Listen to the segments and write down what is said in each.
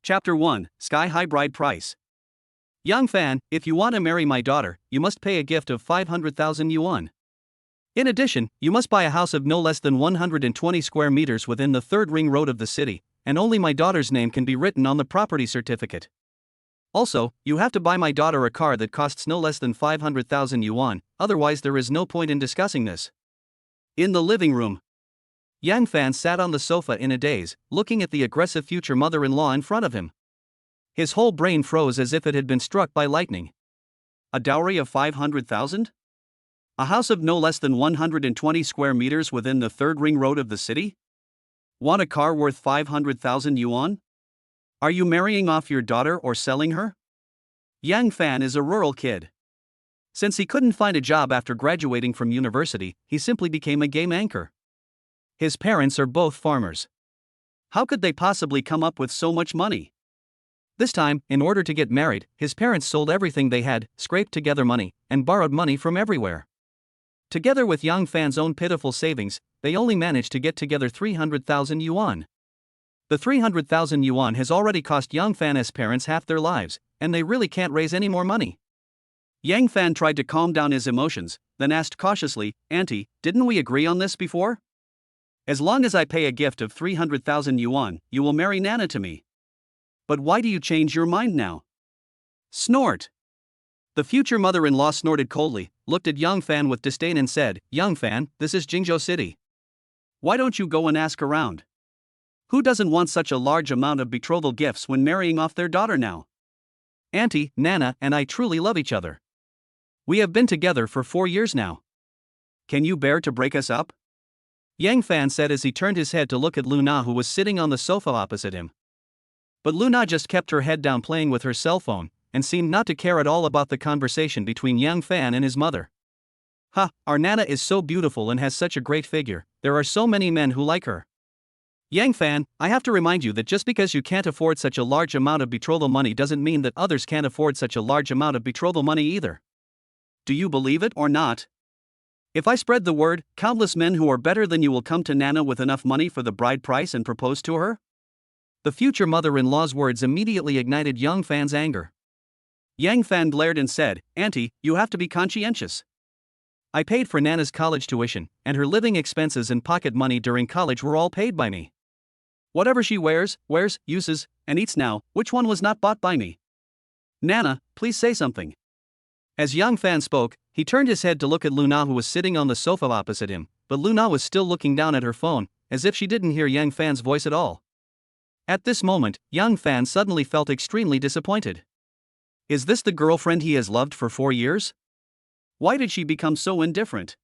Chapter 1, Sky High Bride Price. Young fan, if you want to marry my daughter, you must pay a gift of 500,000 yuan. In addition, you must buy a house of no less than 120 square meters within the third ring road of the city, and only my daughter's name can be written on the property certificate. Also, you have to buy my daughter a car that costs no less than 500,000 yuan, otherwise there is no point in discussing this. In the living room, Yang Fan sat on the sofa in a daze, looking at the aggressive future mother-in-law in front of him. His whole brain froze as if it had been struck by lightning. A dowry of 500,000? A house of no less than 120 square meters within the third ring road of the city? Want a car worth 500,000 yuan? Are you marrying off your daughter or selling her? Yang Fan is a rural kid. Since he couldn't find a job after graduating from university, he simply became a game anchor. His parents are both farmers. How could they possibly come up with so much money? This time, in order to get married, his parents sold everything they had, scraped together money, and borrowed money from everywhere. Together with Yang Fan's own pitiful savings, they only managed to get together 300,000 yuan. The 300,000 yuan has already cost Yang Fan's parents half their lives, and they really can't raise any more money. Yang Fan tried to calm down his emotions, then asked cautiously, "Auntie, didn't we agree on this before? As long as I pay a gift of 300,000 yuan, you will marry Nana to me. But why do you change your mind now?" Snort. The future mother-in-law snorted coldly, looked at Yang Fan with disdain and said, "Yang Fan, this is Jingzhou City. Why don't you go and ask around? Who doesn't want such a large amount of betrothal gifts when marrying off their daughter now? Auntie, Nana, and I truly love each other. We have been together for 4 years now. Can you bear to break us up?" Yang Fan said as he turned his head to look at Luna, who was sitting on the sofa opposite him. But Luna just kept her head down playing with her cell phone, and seemed not to care at all about the conversation between Yang Fan and his mother. "Ha, our Nana is so beautiful and has such a great figure, there are so many men who like her. Yang Fan, I have to remind you that just because you can't afford such a large amount of betrothal money doesn't mean that others can't afford such a large amount of betrothal money either. Do you believe it or not? If I spread the word, countless men who are better than you will come to Nana with enough money for the bride price and propose to her?" The future mother-in-law's words immediately ignited Yang Fan's anger. Yang Fan glared and said, "Auntie, you have to be conscientious. I paid for Nana's college tuition, and her living expenses and pocket money during college were all paid by me. Whatever she wears, uses, and eats now, which one was not bought by me? Nana, please say something." As Yang Fan spoke, he turned his head to look at Luna, who was sitting on the sofa opposite him, but Luna was still looking down at her phone, as if she didn't hear Yang Fan's voice at all. At this moment, Yang Fan suddenly felt extremely disappointed. Is this the girlfriend he has loved for 4 years? Why did she become so indifferent?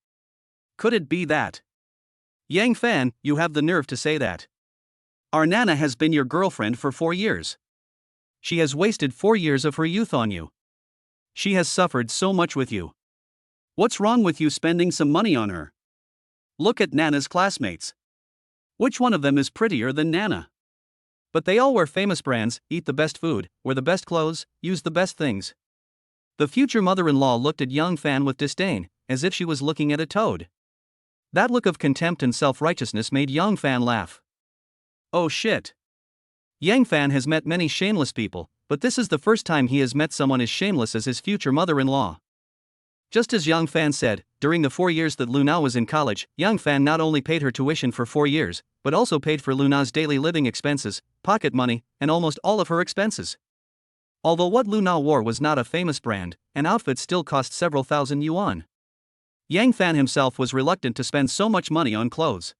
Could it be that? Yang Fan, you have the nerve to say that. Our Nana has been your girlfriend for 4 years. She has wasted 4 years of her youth on you. She has suffered so much with you. What's wrong with you spending some money on her? Look at Nana's classmates. Which one of them is prettier than Nana? But they all wear famous brands, eat the best food, wear the best clothes, use the best things." The future mother-in-law looked at Yang Fan with disdain, as if she was looking at a toad. That look of contempt and self-righteousness made Yang Fan laugh. Oh shit. Yang Fan has met many shameless people, but this is the first time he has met someone as shameless as his future mother-in-law. Just as Yang Fan said, during the 4 years that Luna was in college, Yang Fan not only paid her tuition for 4 years, but also paid for Luna's daily living expenses, pocket money, and almost all of her expenses. Although what Luna wore was not a famous brand, an outfit still cost several thousand yuan. Yang Fan himself was reluctant to spend so much money on clothes.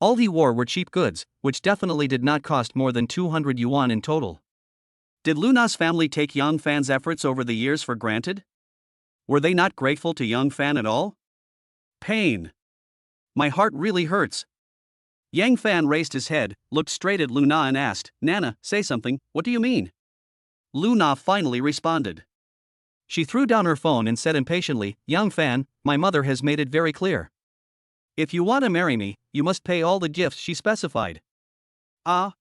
All he wore were cheap goods, which definitely did not cost more than 200 yuan in total. Did Luna's family take Yang Fan's efforts over the years for granted? Were they not grateful to Yang Fan at all? Pain. My heart really hurts. Yang Fan raised his head, looked straight at Luna and asked, "Nana, say something, what do you mean?" Luna finally responded. She threw down her phone and said impatiently, "Yang Fan, my mother has made it very clear. If you want to marry me, you must pay all the gifts she specified." Ah?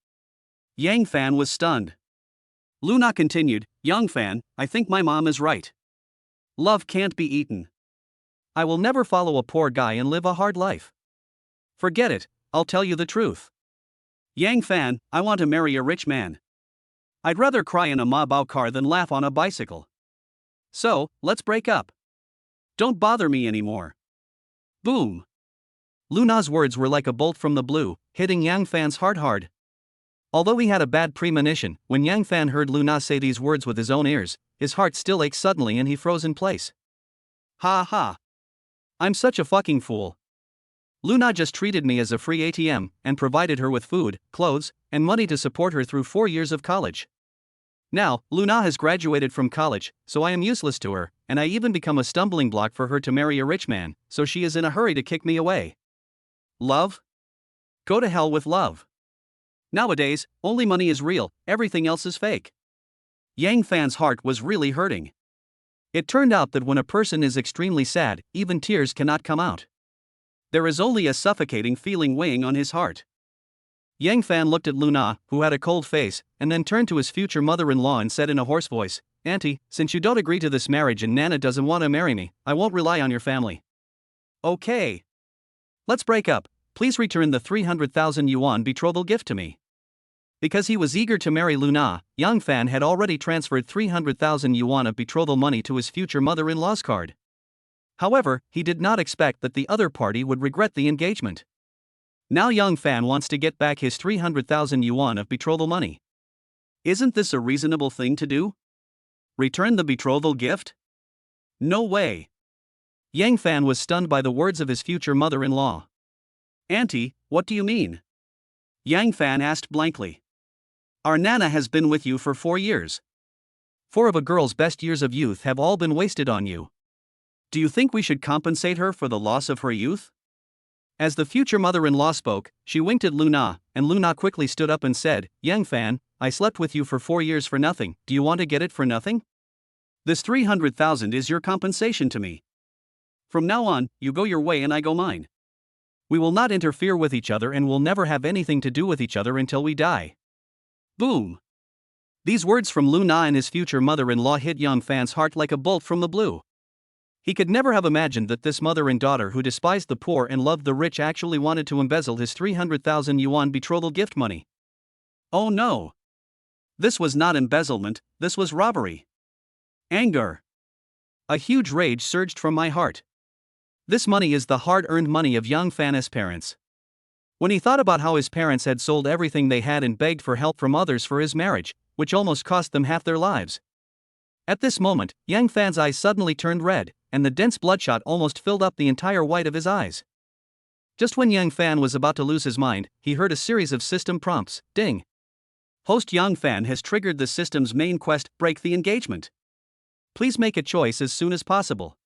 Yang Fan was stunned. Luna continued, "Yang Fan, I think my mom is right. Love can't be eaten. I will never follow a poor guy and live a hard life. Forget it, I'll tell you the truth. Yang Fan, I want to marry a rich man. I'd rather cry in a Mabao car than laugh on a bicycle. So, let's break up. Don't bother me anymore. Boom. Luna's words were like a bolt from the blue, hitting Yang Fan's heart hard. Although he had a bad premonition, when Yang Fan heard Luna say these words with his own ears, his heart still ached suddenly and he froze in place. Ha ha. I'm such a fucking fool. Luna just treated me as a free ATM and provided her with food, clothes, and money to support her through 4 years of college. Now, Luna has graduated from college, so I am useless to her, and I even become a stumbling block for her to marry a rich man, so she is in a hurry to kick me away. Love? Go to hell with love. Nowadays, only money is real, everything else is fake. Yang Fan's heart was really hurting. It turned out that when a person is extremely sad, even tears cannot come out. There is only a suffocating feeling weighing on his heart. Yang Fan looked at Luna, who had a cold face, and then turned to his future mother-in-law and said in a hoarse voice, "Auntie, since you don't agree to this marriage and Nana doesn't want to marry me, I won't rely on your family." Okay. Let's break up. Please return the 300,000 yuan betrothal gift to me. Because he was eager to marry Luna, Yang Fan had already transferred 300,000 yuan of betrothal money to his future mother-in-law's card. However, he did not expect that the other party would regret the engagement. Now Yang Fan wants to get back his 300,000 yuan of betrothal money. Isn't this a reasonable thing to do? Return the betrothal gift? No way. Yang Fan was stunned by the words of his future mother-in-law. Auntie, what do you mean? Yang Fan asked blankly. Our Nana has been with you for 4 years. 4 of a girl's best years of youth have all been wasted on you. Do you think we should compensate her for the loss of her youth? As the future mother-in-law spoke, she winked at Luna, and Luna quickly stood up and said, Yang Fan, I slept with you for 4 years for nothing, do you want to get it for nothing? This 300,000 is your compensation to me. From now on, you go your way and I go mine. We will not interfere with each other and will never have anything to do with each other until we die. Boom. These words from Luna and his future mother-in-law hit Yang Fan's heart like a bolt from the blue. He could never have imagined that this mother and daughter who despised the poor and loved the rich actually wanted to embezzle his 300,000 yuan betrothal gift money. Oh no. This was not embezzlement, this was robbery. Anger. A huge rage surged from my heart. This money is the hard-earned money of Yang Fan's parents. When he thought about how his parents had sold everything they had and begged for help from others for his marriage, which almost cost them half their lives. At this moment, Yang Fan's eyes suddenly turned red, and the dense bloodshot almost filled up the entire white of his eyes. Just when Yang Fan was about to lose his mind, he heard a series of system prompts. Ding. Host Yang Fan has triggered the system's main quest, break the engagement. Please make a choice as soon as possible.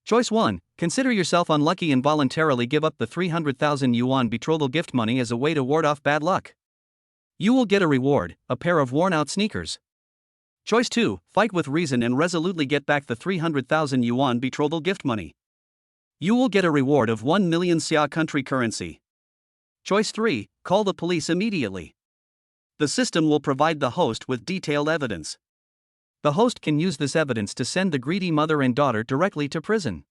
Choice 1, consider yourself unlucky and voluntarily give up the 300,000 yuan betrothal gift money as a way to ward off bad luck. You will get a reward, a pair of worn-out sneakers. Choice 2, fight with reason and resolutely get back the 300,000 yuan betrothal gift money. You will get a reward of 1 million xia country currency. Choice 3, call the police immediately. The system will provide the host with detailed evidence. The host can use this evidence to send the greedy mother and daughter directly to prison.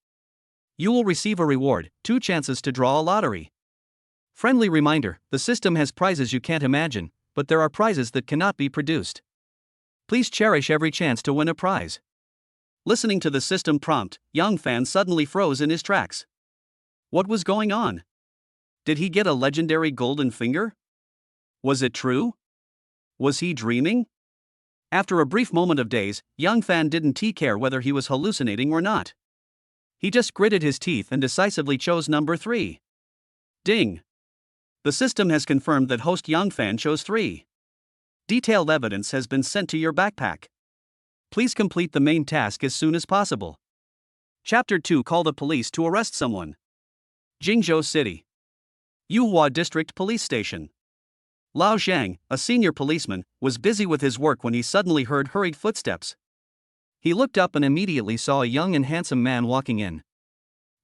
You will receive a reward, 2 chances to draw a lottery. Friendly reminder, the system has prizes you can't imagine, but there are prizes that cannot be produced. Please cherish every chance to win a prize. Listening to the system prompt, Yang Fan suddenly froze in his tracks. What was going on? Did he get a legendary golden finger? Was it true? Was he dreaming? After a brief moment of daze, Yang Fan didn't care whether he was hallucinating or not. He just gritted his teeth and decisively chose number 3. Ding. The system has confirmed that host Yang Fan chose 3. Detailed evidence has been sent to your backpack. Please complete the main task as soon as possible. Chapter 2, call the police to arrest someone. Jingzhou City. Yuhua District Police Station. Lao Zhang, a senior policeman, was busy with his work when he suddenly heard hurried footsteps. He looked up and immediately saw a young and handsome man walking in.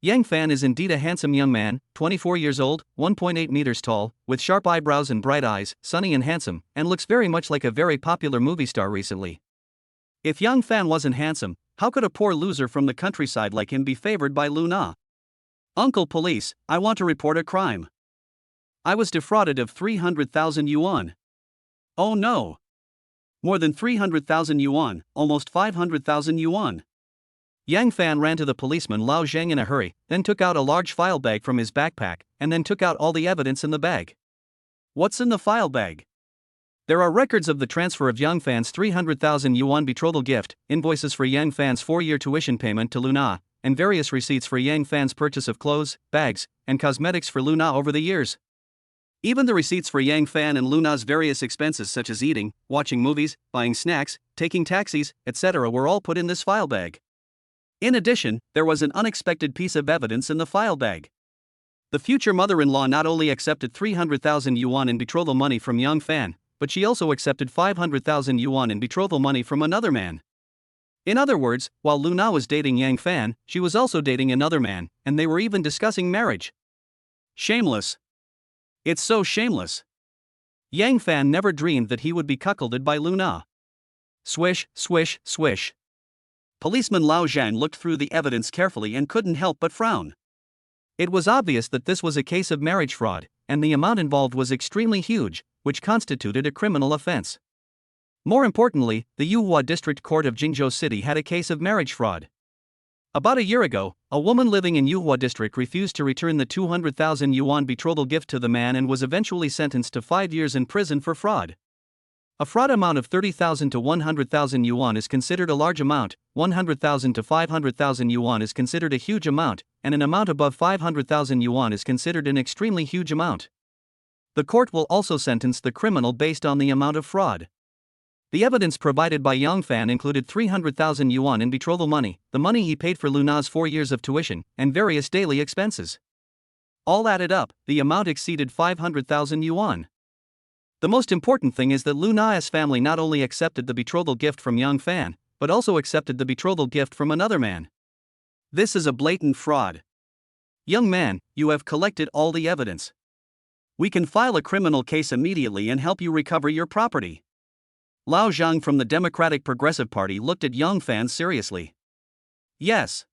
Yang Fan is indeed a handsome young man, 24 years old, 1.8 meters tall, with sharp eyebrows and bright eyes, sunny and handsome, and looks very much like a very popular movie star recently. If Yang Fan wasn't handsome, how could a poor loser from the countryside like him be favored by Luna? Uncle Police, I want to report a crime. I was defrauded of 300,000 yuan. Oh no. More than 300,000 yuan, almost 500,000 yuan. Yang Fan ran to the policeman Lao Zheng in a hurry, then took out a large file bag from his backpack, and then took out all the evidence in the bag. What's in the file bag? There are records of the transfer of Yang Fan's 300,000 yuan betrothal gift, invoices for Yang Fan's 4-year tuition payment to Luna, and various receipts for Yang Fan's purchase of clothes, bags, and cosmetics for Luna over the years. Even the receipts for Yang Fan and Luna's various expenses such as eating, watching movies, buying snacks, taking taxis, etc. were all put in this file bag. In addition, there was an unexpected piece of evidence in the file bag. The future mother-in-law not only accepted 300,000 yuan in betrothal money from Yang Fan, but she also accepted 500,000 yuan in betrothal money from another man. In other words, while Luna was dating Yang Fan, she was also dating another man, and they were even discussing marriage. Shameless. It's so shameless. Yang Fan never dreamed that he would be cuckolded by Luna. Swish, swish, swish. Policeman Lao Zhang looked through the evidence carefully and couldn't help but frown. It was obvious that this was a case of marriage fraud, and the amount involved was extremely huge, which constituted a criminal offense. More importantly, the Yuhua District Court of Jingzhou City had a case of marriage fraud. About a year ago, a woman living in Yuhua District refused to return the 200,000 yuan betrothal gift to the man and was eventually sentenced to 5 years in prison for fraud. A fraud amount of 30,000 to 100,000 yuan is considered a large amount, 100,000 to 500,000 yuan is considered a huge amount, and an amount above 500,000 yuan is considered an extremely huge amount. The court will also sentence the criminal based on the amount of fraud. The evidence provided by Yang Fan included 300,000 yuan in betrothal money, the money he paid for Luna's 4 years of tuition, and various daily expenses. All added up, the amount exceeded 500,000 yuan. The most important thing is that Luna's family not only accepted the betrothal gift from Yang Fan, but also accepted the betrothal gift from another man. This is a blatant fraud. Young man, you have collected all the evidence. We can file a criminal case immediately and help you recover your property. Lao Zhang from the Democratic Progressive Party looked at Yang Fan seriously. Yes.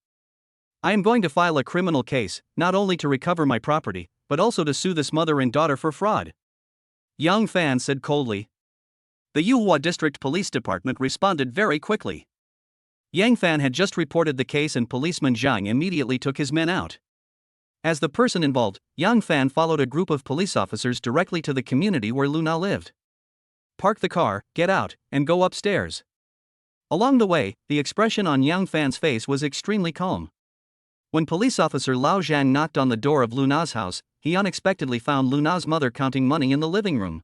I am going to file a criminal case, not only to recover my property, but also to sue this mother and daughter for fraud. Yang Fan said coldly. The Yuhua District Police Department responded very quickly. Yang Fan had just reported the case and policeman Zhang immediately took his men out. As the person involved, Yang Fan followed a group of police officers directly to the community where Luna lived. Park the car, get out, and go upstairs. Along the way, the expression on Yang Fan's face was extremely calm. When police officer Lao Zhang knocked on the door of Luna's house, he unexpectedly found Luna's mother counting money in the living room.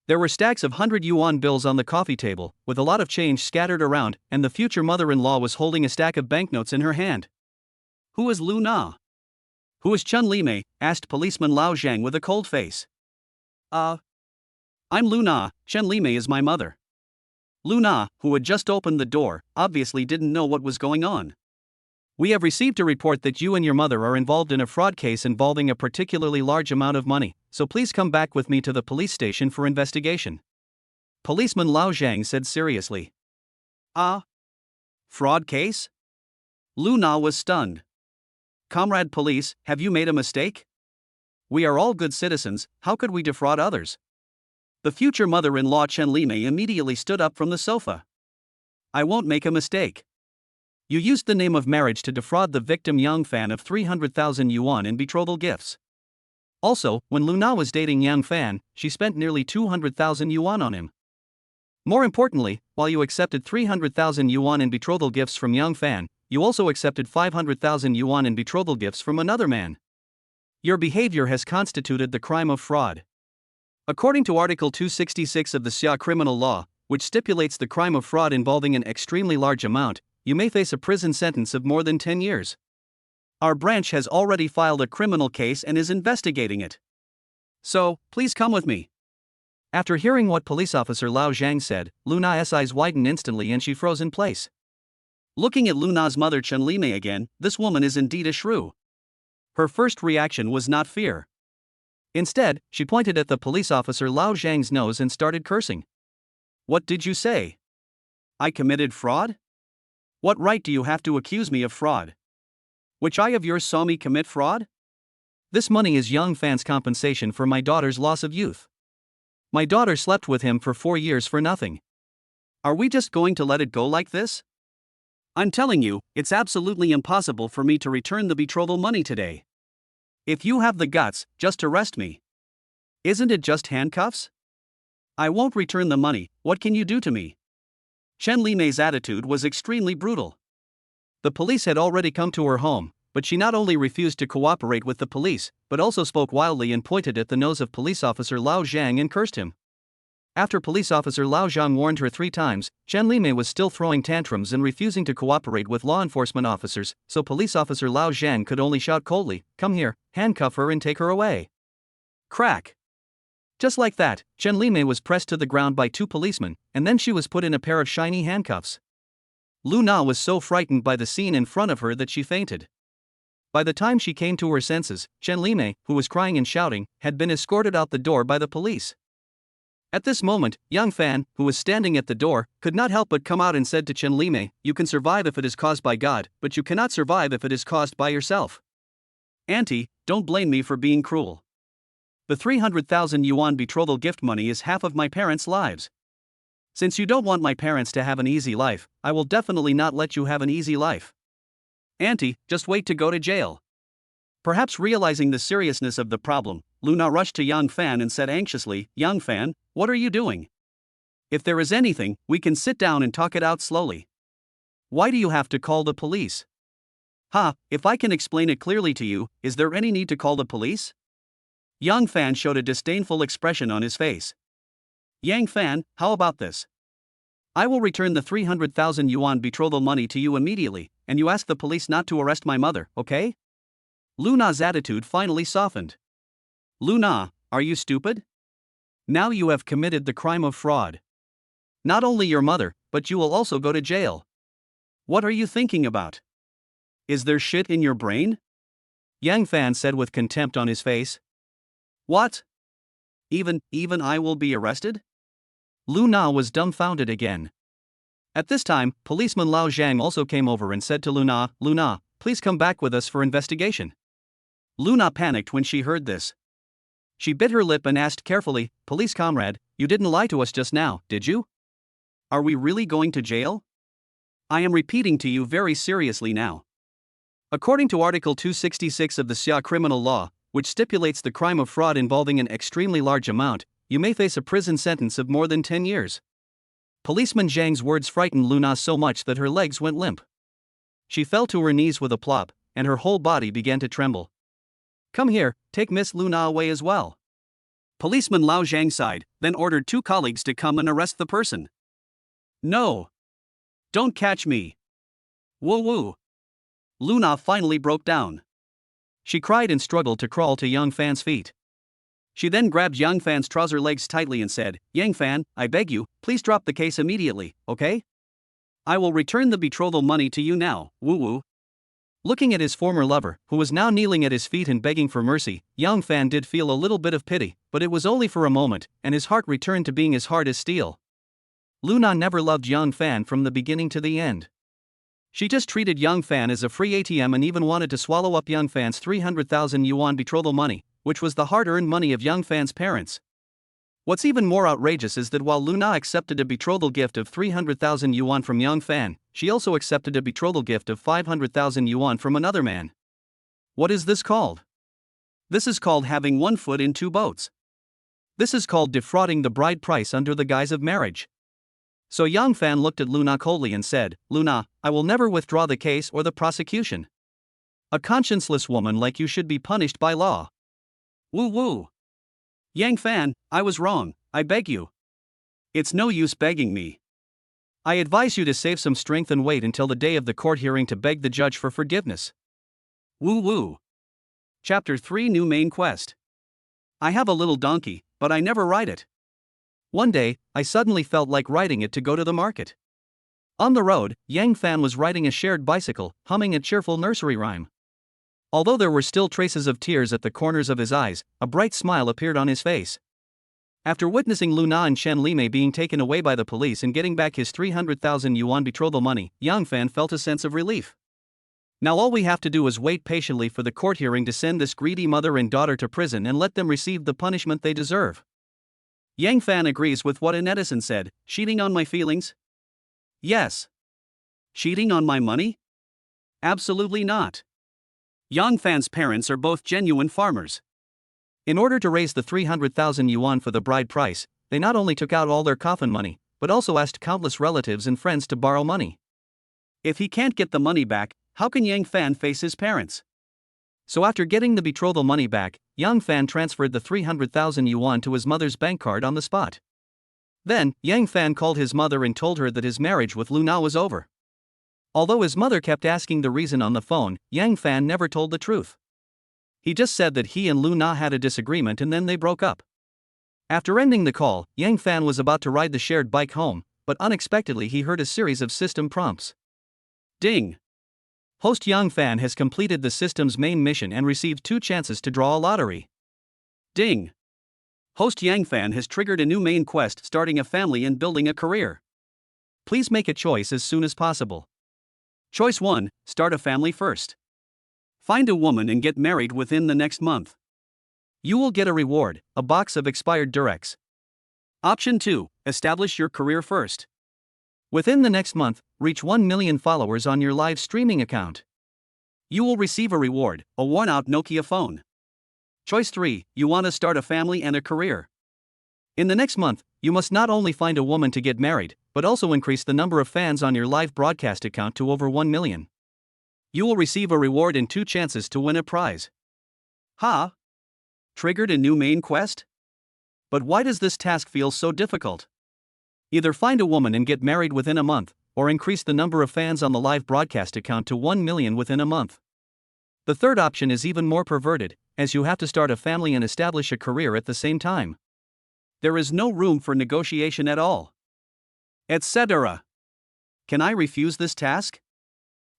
There were stacks of 100 yuan bills on the coffee table, with a lot of change scattered around, and the future mother-in-law was holding a stack of banknotes in her hand. Who is Luna? Who is Chun Limei? Asked policeman Lao Zhang with a cold face. I'm Luna, Chen Limei is my mother. Luna, who had just opened the door, obviously didn't know what was going on. We have received a report that you and your mother are involved in a fraud case involving a particularly large amount of money, so please come back with me to the police station for investigation. Policeman Lao Zhang said seriously. Fraud case? Luna was stunned. Comrade police, have you made a mistake? We are all good citizens, how could we defraud others? The future mother-in-law Chen Limei immediately stood up from the sofa. I won't make a mistake. You used the name of marriage to defraud the victim Yang Fan of 300,000 yuan in betrothal gifts. Also, when Luna was dating Yang Fan, she spent nearly 200,000 yuan on him. More importantly, while you accepted 300,000 yuan in betrothal gifts from Yang Fan, you also accepted 500,000 yuan in betrothal gifts from another man. Your behavior has constituted the crime of fraud. According to Article 266 of the Xia Criminal Law, which stipulates the crime of fraud involving an extremely large amount, you may face a prison sentence of more than 10 years. Our branch has already filed a criminal case and is investigating it. So, please come with me. After hearing what police officer Lao Zhang said, Luna's eyes widened instantly and she froze in place. Looking at Luna's mother Chen Limei again, this woman is indeed a shrew. Her first reaction was not fear. Instead, she pointed at the police officer Lao Zhang's nose and started cursing. What did you say? I committed fraud? What right do you have to accuse me of fraud? Which eye of yours saw me commit fraud? This money is Yang Fan's compensation for my daughter's loss of youth. My daughter slept with him for 4 years for nothing. Are we just going to let it go like this? I'm telling you, it's absolutely impossible for me to return the betrothal money today. If you have the guts, just arrest me. Isn't it just handcuffs? I won't return the money, what can you do to me? Chen Limei's attitude was extremely brutal. The police had already come to her home, but she not only refused to cooperate with the police, but also spoke wildly and pointed at the nose of police officer Lao Zhang and cursed him. After police officer Lao Zhang warned her 3 times, Chen Limei was still throwing tantrums and refusing to cooperate with law enforcement officers, so police officer Lao Zhang could only shout coldly, "Come here, handcuff her and take her away." Crack! Just like that, Chen Limei was pressed to the ground by 2 policemen, and then she was put in a pair of shiny handcuffs. Lu Na was so frightened by the scene in front of her that she fainted. By the time she came to her senses, Chen Limei, who was crying and shouting, had been escorted out the door by the police. At this moment, Yang Fan, who was standing at the door, could not help but come out and said to Chen Limei, "You can survive if it is caused by God, but you cannot survive if it is caused by yourself. Auntie, don't blame me for being cruel. The 300,000 yuan betrothal gift money is half of my parents' lives. Since you don't want my parents to have an easy life, I will definitely not let you have an easy life. Auntie, just wait to go to jail." Perhaps realizing the seriousness of the problem, Lu Na rushed to Yang Fan and said anxiously, "Yang Fan, what are you doing? If there is anything, we can sit down and talk it out slowly. Why do you have to call the police?" "Ha, if I can explain it clearly to you, is there any need to call the police?" Yang Fan showed a disdainful expression on his face. "Yang Fan, how about this? I will return the 300,000 yuan betrothal money to you immediately, and you ask the police not to arrest my mother, okay?" Lu Na's attitude finally softened. "Lu Na, are you stupid? Now you have committed the crime of fraud. Not only your mother, but you will also go to jail. What are you thinking about? Is there shit in your brain?" Yang Fan said with contempt on his face. "What? Even I will be arrested?" Lu Na was dumbfounded again. At this time, policeman Lao Zhang also came over and said to Lu Na, "Please come back with us for investigation." Lu Na panicked when she heard this. She bit her lip and asked carefully, "Police comrade, you didn't lie to us just now, did you? Are we really going to jail? I am repeating to you very seriously now. According to Article 266 of the Xia Criminal Law, which stipulates the crime of fraud involving an extremely large amount, you may face a prison sentence of more than 10 years. Policeman Zhang's words frightened Lu Na so much that her legs went limp. She fell to her knees with a plop, and her whole body began to tremble. "Come here, take Miss Lu Na away as well." Policeman Lao Zhang sighed, then ordered 2 colleagues to come and arrest the person. "No! Don't catch me! Woo woo!" Lu Na finally broke down. She cried and struggled to crawl to Yang Fan's feet. She then grabbed Yang Fan's trouser legs tightly and said, "Yang Fan, I beg you, please drop the case immediately, okay? I will return the betrothal money to you now, woo woo." Looking at his former lover, who was now kneeling at his feet and begging for mercy, Yang Fan did feel a little bit of pity, but it was only for a moment, and his heart returned to being as hard as steel. Lu Na never loved Yang Fan from the beginning to the end. She just treated Yang Fan as a free ATM and even wanted to swallow up Yang Fan's 300,000 yuan betrothal money, which was the hard-earned money of Yang Fan's parents. What's even more outrageous is that while Lu Na accepted a betrothal gift of 300,000 yuan from Yang Fan, she also accepted a betrothal gift of 500,000 yuan from another man. What is this called? This is called having one foot in 2 boats. This is called defrauding the bride price under the guise of marriage. So Yang Fan looked at Lu Na coldly and said, "Lu Na, I will never withdraw the case or the prosecution. A conscienceless woman like you should be punished by law." Woo woo! "Yang Fan, I was wrong, I beg you. It's no use begging me. I advise you to save some strength and wait until the day of the court hearing to beg the judge for forgiveness." Woo woo! Chapter 3 New Main Quest. I have a little donkey, but I never ride it. One day, I suddenly felt like riding it to go to the market. On the road, Yang Fan was riding a shared bicycle, humming a cheerful nursery rhyme. Although there were still traces of tears at the corners of his eyes, a bright smile appeared on his face. After witnessing Lu Na and Chen Limei being taken away by the police and getting back his 300,000 yuan betrothal money, Yang Fan felt a sense of relief. Now all we have to do is wait patiently for the court hearing to send this greedy mother and daughter to prison and let them receive the punishment they deserve. Yang Fan agrees with what a netizen said, "Cheating on my feelings? Yes. Cheating on my money? Absolutely not. Yang Fan's parents are both genuine farmers. In order to raise the 300,000 yuan for the bride price, they not only took out all their coffin money, but also asked countless relatives and friends to borrow money. If he can't get the money back, how can Yang Fan face his parents? So after getting the betrothal money back, Yang Fan transferred the 300,000 yuan to his mother's bank card on the spot. Then, Yang Fan called his mother and told her that his marriage with Lu Na was over. Although his mother kept asking the reason on the phone, Yang Fan never told the truth. He just said that he and Lu Na had a disagreement and then they broke up. After ending the call, Yang Fan was about to ride the shared bike home, but unexpectedly he heard a series of system prompts. Ding! Host Yang Fan has completed the system's main mission and received 2 chances to draw a lottery. Ding! Host Yang Fan has triggered a new main quest, starting a family and building a career. Please make a choice as soon as possible. Choice 1, start a family first. Find a woman and get married within the next month. You will get a reward, a box of expired Durex. Option 2, establish your career first. Within the next month, reach 1 million followers on your live streaming account. You will receive a reward, a worn-out Nokia phone. Choice 3, you want to start a family and a career. In the next month, you must not only find a woman to get married, but also increase the number of fans on your live broadcast account to over 1 million. You will receive a reward and 2 chances to win a prize. Ha! Triggered a new main quest? But why does this task feel so difficult? Either find a woman and get married within a month, or increase the number of fans on the live broadcast account to 1 million within a month. The third option is even more perverted, as you have to start a family and establish a career at the same time. There is no room for negotiation at all. Etc. Can I refuse this task?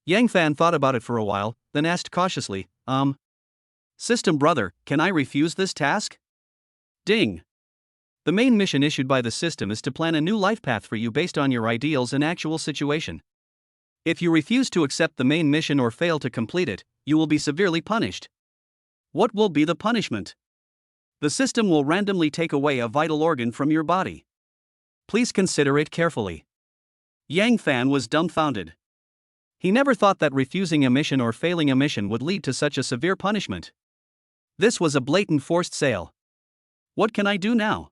Yang Fan thought about it for a while, then asked cautiously, System brother, can I refuse this task? Ding! The main mission issued by the system is to plan a new life path for you based on your ideals and actual situation. If you refuse to accept the main mission or fail to complete it, you will be severely punished. What will be the punishment? The system will randomly take away a vital organ from your body. Please consider it carefully. Yang Fan was dumbfounded. He never thought that refusing a mission or failing a mission would lead to such a severe punishment. This was a blatant forced sale. What can I do now?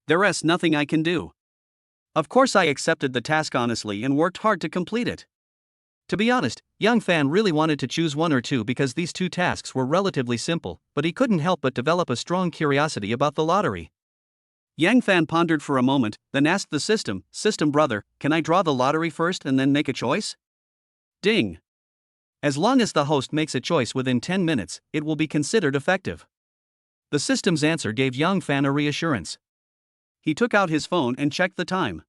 There's nothing I can do. Of course I accepted the task honestly and worked hard to complete it. To be honest, Yang Fan really wanted to choose one or two because these 2 tasks were relatively simple, but he couldn't help but develop a strong curiosity about the lottery. Yang Fan pondered for a moment, then asked the system, System brother, can I draw the lottery first and then make a choice? Ding! As long as the host makes a choice within 10 minutes, it will be considered effective. The system's answer gave Yang Fan a reassurance. He took out his phone and checked the time.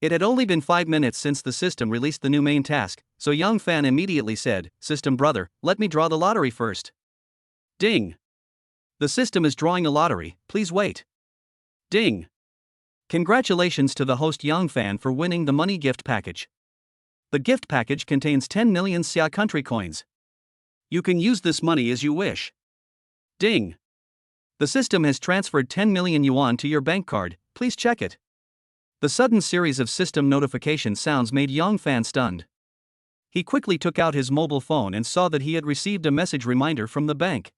It had only been 5 minutes since the system released the new main task, so Yang Fan immediately said, System brother, let me draw the lottery first. Ding! The system is drawing a lottery, please wait. Ding! Congratulations to the host Yang Fan for winning the money gift package. The gift package contains 10 million Xia country coins. You can use this money as you wish. Ding! The system has transferred 10 million yuan to your bank card, please check it. The sudden series of system notification sounds made Yang Fan stunned. He quickly took out his mobile phone and saw that he had received a message reminder from the bank.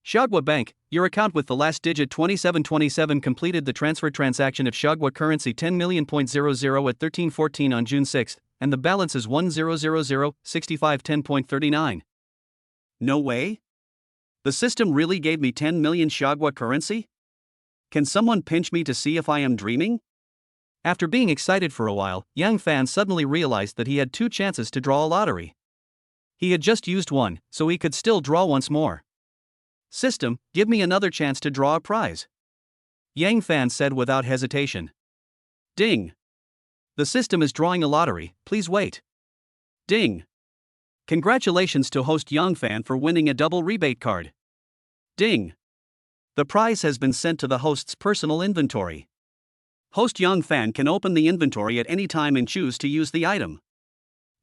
Xiaogua Bank, your account with the last digit 2727 completed the transfer transaction of Xiaogua currency 10 million.00 at 13:14 on June 6, and the balance is 10006510.39. No way? The system really gave me 10 million Xiaogua currency? Can someone pinch me to see if I am dreaming? After being excited for a while, Yang Fan suddenly realized that he had 2 chances to draw a lottery. He had just used one, so he could still draw once more. System, give me another chance to draw a prize. Yang Fan said without hesitation. Ding! The system is drawing a lottery, please wait. Ding! Congratulations to host Yang Fan for winning a double rebate card. Ding! The prize has been sent to the host's personal inventory. Host Yang Fan can open the inventory at any time and choose to use the item.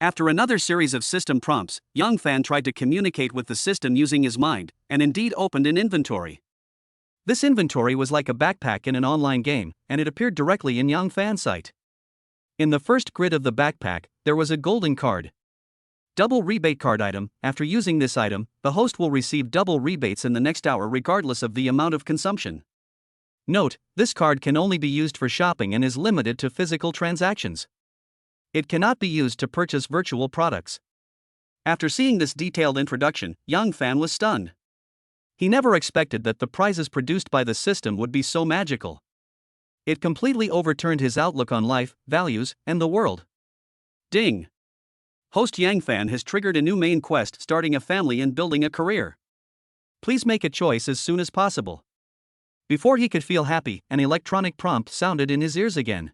After another series of system prompts, Yang Fan tried to communicate with the system using his mind, and indeed opened an inventory. This inventory was like a backpack in an online game, and it appeared directly in Yang Fan's sight. In the first grid of the backpack, there was a golden card. Double rebate card item. After using this item, the host will receive double rebates in the next hour regardless of the amount of consumption. Note, this card can only be used for shopping and is limited to physical transactions. It cannot be used to purchase virtual products. After seeing this detailed introduction, Yang Fan was stunned. He never expected that the prizes produced by the system would be so magical. It completely overturned his outlook on life, values, and the world. Ding! Host Yang Fan has triggered a new main quest, starting a family and building a career. Please make a choice as soon as possible. Before he could feel happy, an electronic prompt sounded in his ears again.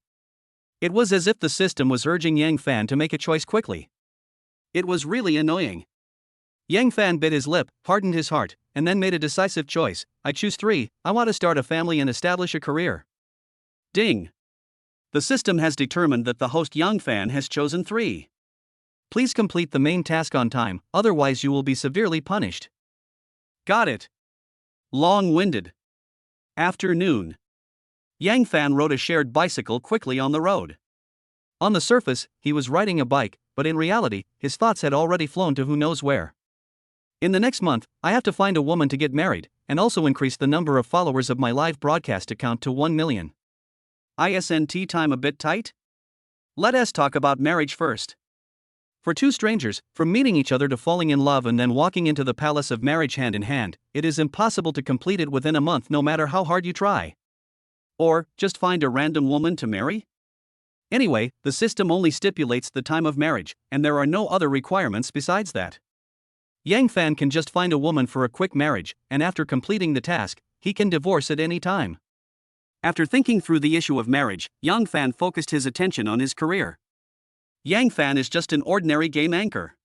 It was as if the system was urging Yang Fan to make a choice quickly. It was really annoying. Yang Fan bit his lip, hardened his heart, and then made a decisive choice. I choose 3, I want to start a family and establish a career. Ding! The system has determined that the host Yang Fan has chosen 3. Please complete the main task on time, otherwise you will be severely punished. Got it. Long-winded. Afternoon. Yang Fan rode a shared bicycle quickly on the road. On the surface, he was riding a bike, but in reality, his thoughts had already flown to who knows where. In the next month, I have to find a woman to get married, and also increase the number of followers of my live broadcast account to 1 million. Isn't time a bit tight? Let us talk about marriage first. For two strangers, from meeting each other to falling in love and then walking into the palace of marriage hand in hand, it is impossible to complete it within a month no matter how hard you try. Or, just find a random woman to marry? Anyway, the system only stipulates the time of marriage, and there are no other requirements besides that. Yang Fan can just find a woman for a quick marriage, and after completing the task, he can divorce at any time. After thinking through the issue of marriage, Yang Fan focused his attention on his career. Yang Fan is just an ordinary game anchor.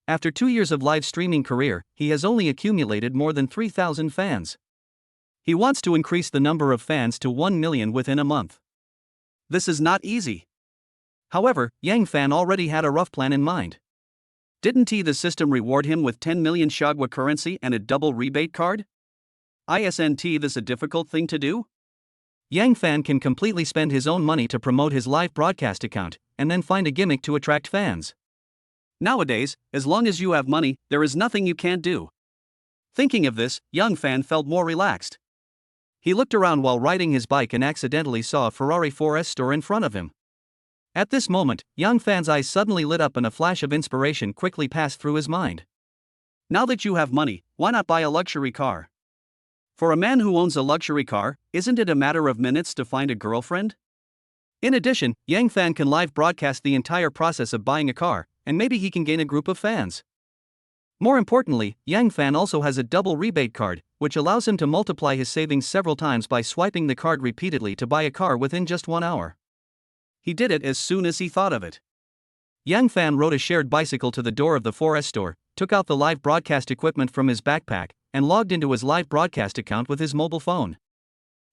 After 2 years of live streaming career, he has only accumulated more than 3,000 fans. He wants to increase the number of fans to 1 million within a month. This is not easy. However, Yang Fan already had a rough plan in mind. Didn't the system reward him with 10 million Shagwa currency and a double rebate card? Isn't this a difficult thing to do? Yang Fan can completely spend his own money to promote his live broadcast account, and then find a gimmick to attract fans. Nowadays, as long as you have money, there is nothing you can't do. Thinking of this, Yang Fan felt more relaxed. He looked around while riding his bike and accidentally saw a Ferrari 4S store in front of him. At this moment, Yang Fan's eyes suddenly lit up and a flash of inspiration quickly passed through his mind. Now that you have money, why not buy a luxury car? For a man who owns a luxury car, isn't it a matter of minutes to find a girlfriend? In addition, Yang Fan can live broadcast the entire process of buying a car, and maybe he can gain a group of fans. More importantly, Yang Fan also has a double rebate card, which allows him to multiply his savings several times by swiping the card repeatedly to buy a car within just 1 hour. He did it as soon as he thought of it. Yang Fan rode a shared bicycle to the door of the 4S store, took out the live broadcast equipment from his backpack, and logged into his live broadcast account with his mobile phone.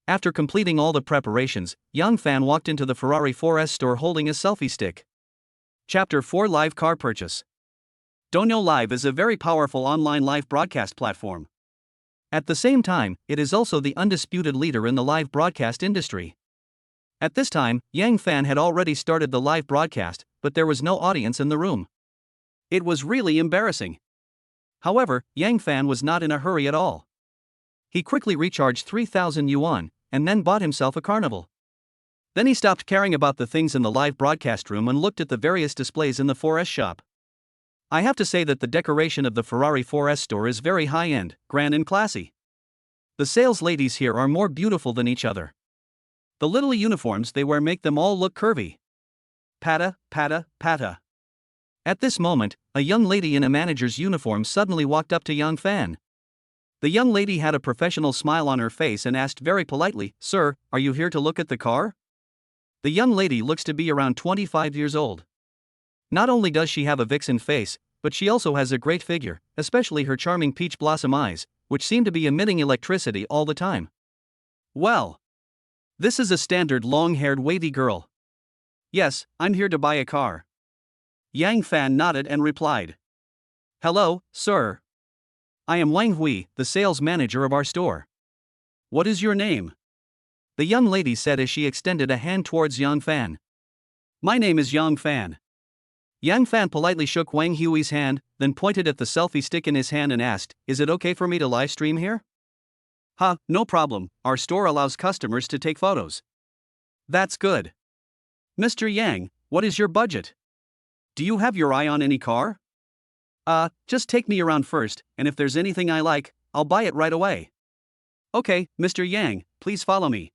After completing all the preparations, Yang Fan walked into the Ferrari 4S store holding a selfie stick. Chapter 4 Live Car Purchase. Donyo Live is a very powerful online live broadcast platform. At the same time, it is also the undisputed leader in the live broadcast industry. At this time, Yang Fan had already started the live broadcast, but there was no audience in the room. It was really embarrassing. However, Yang Fan was not in a hurry at all. He quickly recharged 3,000 yuan, and then bought himself a carnival. Then he stopped caring about the things in the live broadcast room and looked at the various displays in the 4S shop. I have to say that the decoration of the Ferrari 4S store is very high-end, grand and classy. The sales ladies here are more beautiful than each other. The little uniforms they wear make them all look curvy. Pata, pata, pata. At this moment, a young lady in a manager's uniform suddenly walked up to Yang Fan. The young lady had a professional smile on her face and asked very politely, "Sir, are you here to look at the car?" The young lady looks to be around 25 years old. Not only does she have a vixen face, but she also has a great figure, especially her charming peach blossom eyes, which seem to be emitting electricity all the time. Well, this is a standard long-haired wavy girl. Yes, I'm here to buy a car. Yang Fan nodded and replied. Hello, sir. I am Wang Hui, the sales manager of our store. What is your name? The young lady said as she extended a hand towards Yang Fan. My name is Yang Fan. Yang Fan politely shook Wang Hui's hand, then pointed at the selfie stick in his hand and asked, "Is it okay for me to live stream here?" "Ha, no problem, our store allows customers to take photos." "That's good. Mr. Yang, what is your budget? Do you have your eye on any car?" Just take me around first, and if there's anything I like, I'll buy it right away." "Okay, Mr. Yang, please follow me."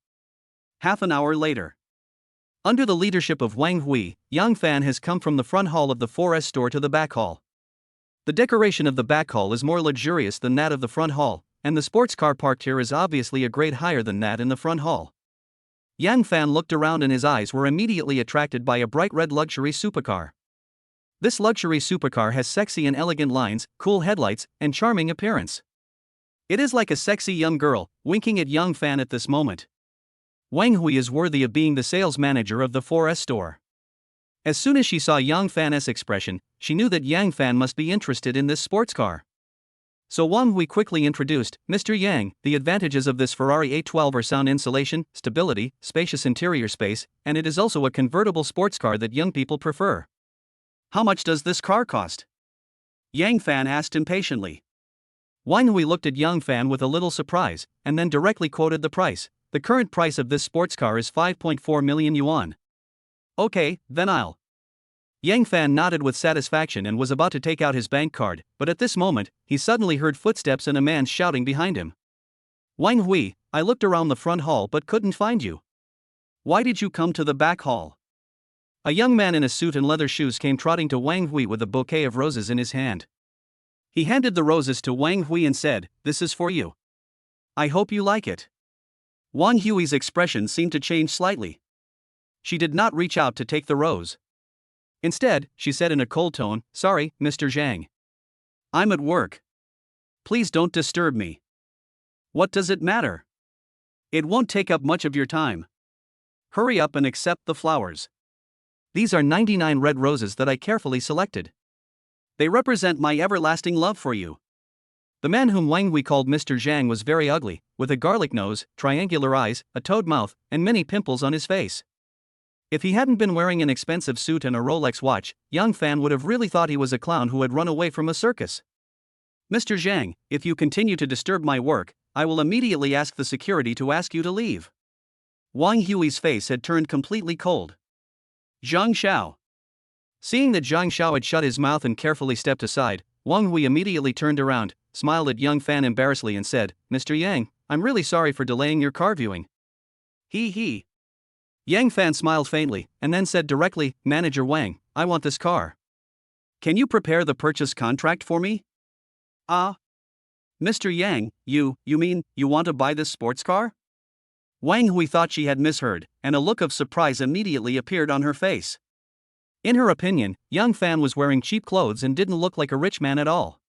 Half an hour later. Under the leadership of Wang Hui, Yang Fan has come from the front hall of the 4S store to the back hall. The decoration of the back hall is more luxurious than that of the front hall, and the sports car parked here is obviously a grade higher than that in the front hall. Yang Fan looked around and his eyes were immediately attracted by a bright red luxury supercar. This luxury supercar has sexy and elegant lines, cool headlights, and charming appearance. It is like a sexy young girl, winking at Yang Fan at this moment. Wang Hui is worthy of being the sales manager of the 4S store. As soon as she saw Yang Fan's expression, she knew that Yang Fan must be interested in this sports car. So Wang Hui quickly introduced, "Mr. Yang, the advantages of this Ferrari 812 are sound insulation, stability, spacious interior space, and it is also a convertible sports car that young people prefer." "How much does this car cost?" Yang Fan asked impatiently. Wang Hui looked at Yang Fan with a little surprise, and then directly quoted the price. "The current price of this sports car is 5.4 million yuan. "Okay, then I'll." Yang Fan nodded with satisfaction and was about to take out his bank card, but at this moment, he suddenly heard footsteps and a man shouting behind him. "Wang Hui, I looked around the front hall but couldn't find you. Why did you come to the back hall?" A young man in a suit and leather shoes came trotting to Wang Hui with a bouquet of roses in his hand. He handed the roses to Wang Hui and said, "This is for you. I hope you like it." Wang Hui's expression seemed to change slightly. She did not reach out to take the rose. Instead, she said in a cold tone, "Sorry, Mr. Zhang. I'm at work. Please don't disturb me." "What does it matter? It won't take up much of your time. Hurry up and accept the flowers. These are 99 red roses that I carefully selected. They represent my everlasting love for you." The man whom Wang Hui called Mr. Zhang was very ugly, with a garlic nose, triangular eyes, a toad mouth, and many pimples on his face. If he hadn't been wearing an expensive suit and a Rolex watch, Yang Fan would have really thought he was a clown who had run away from a circus. "Mr. Zhang, if you continue to disturb my work, I will immediately ask the security to ask you to leave." Wang Hui's face had turned completely cold. "Zhang Xiao." Seeing that Zhang Xiao had shut his mouth and carefully stepped aside, Wang Hui immediately turned around, smiled at Yang Fan embarrassedly and said, "Mr. Yang, I'm really sorry for delaying your car viewing." He. Yang Fan smiled faintly, and then said directly, "Manager Wang, I want this car. Can you prepare the purchase contract for me?" Mr. Yang, you mean, you want to buy this sports car?" Wang Hui thought she had misheard, and a look of surprise immediately appeared on her face. In her opinion, Yang Fan was wearing cheap clothes and didn't look like a rich man at all.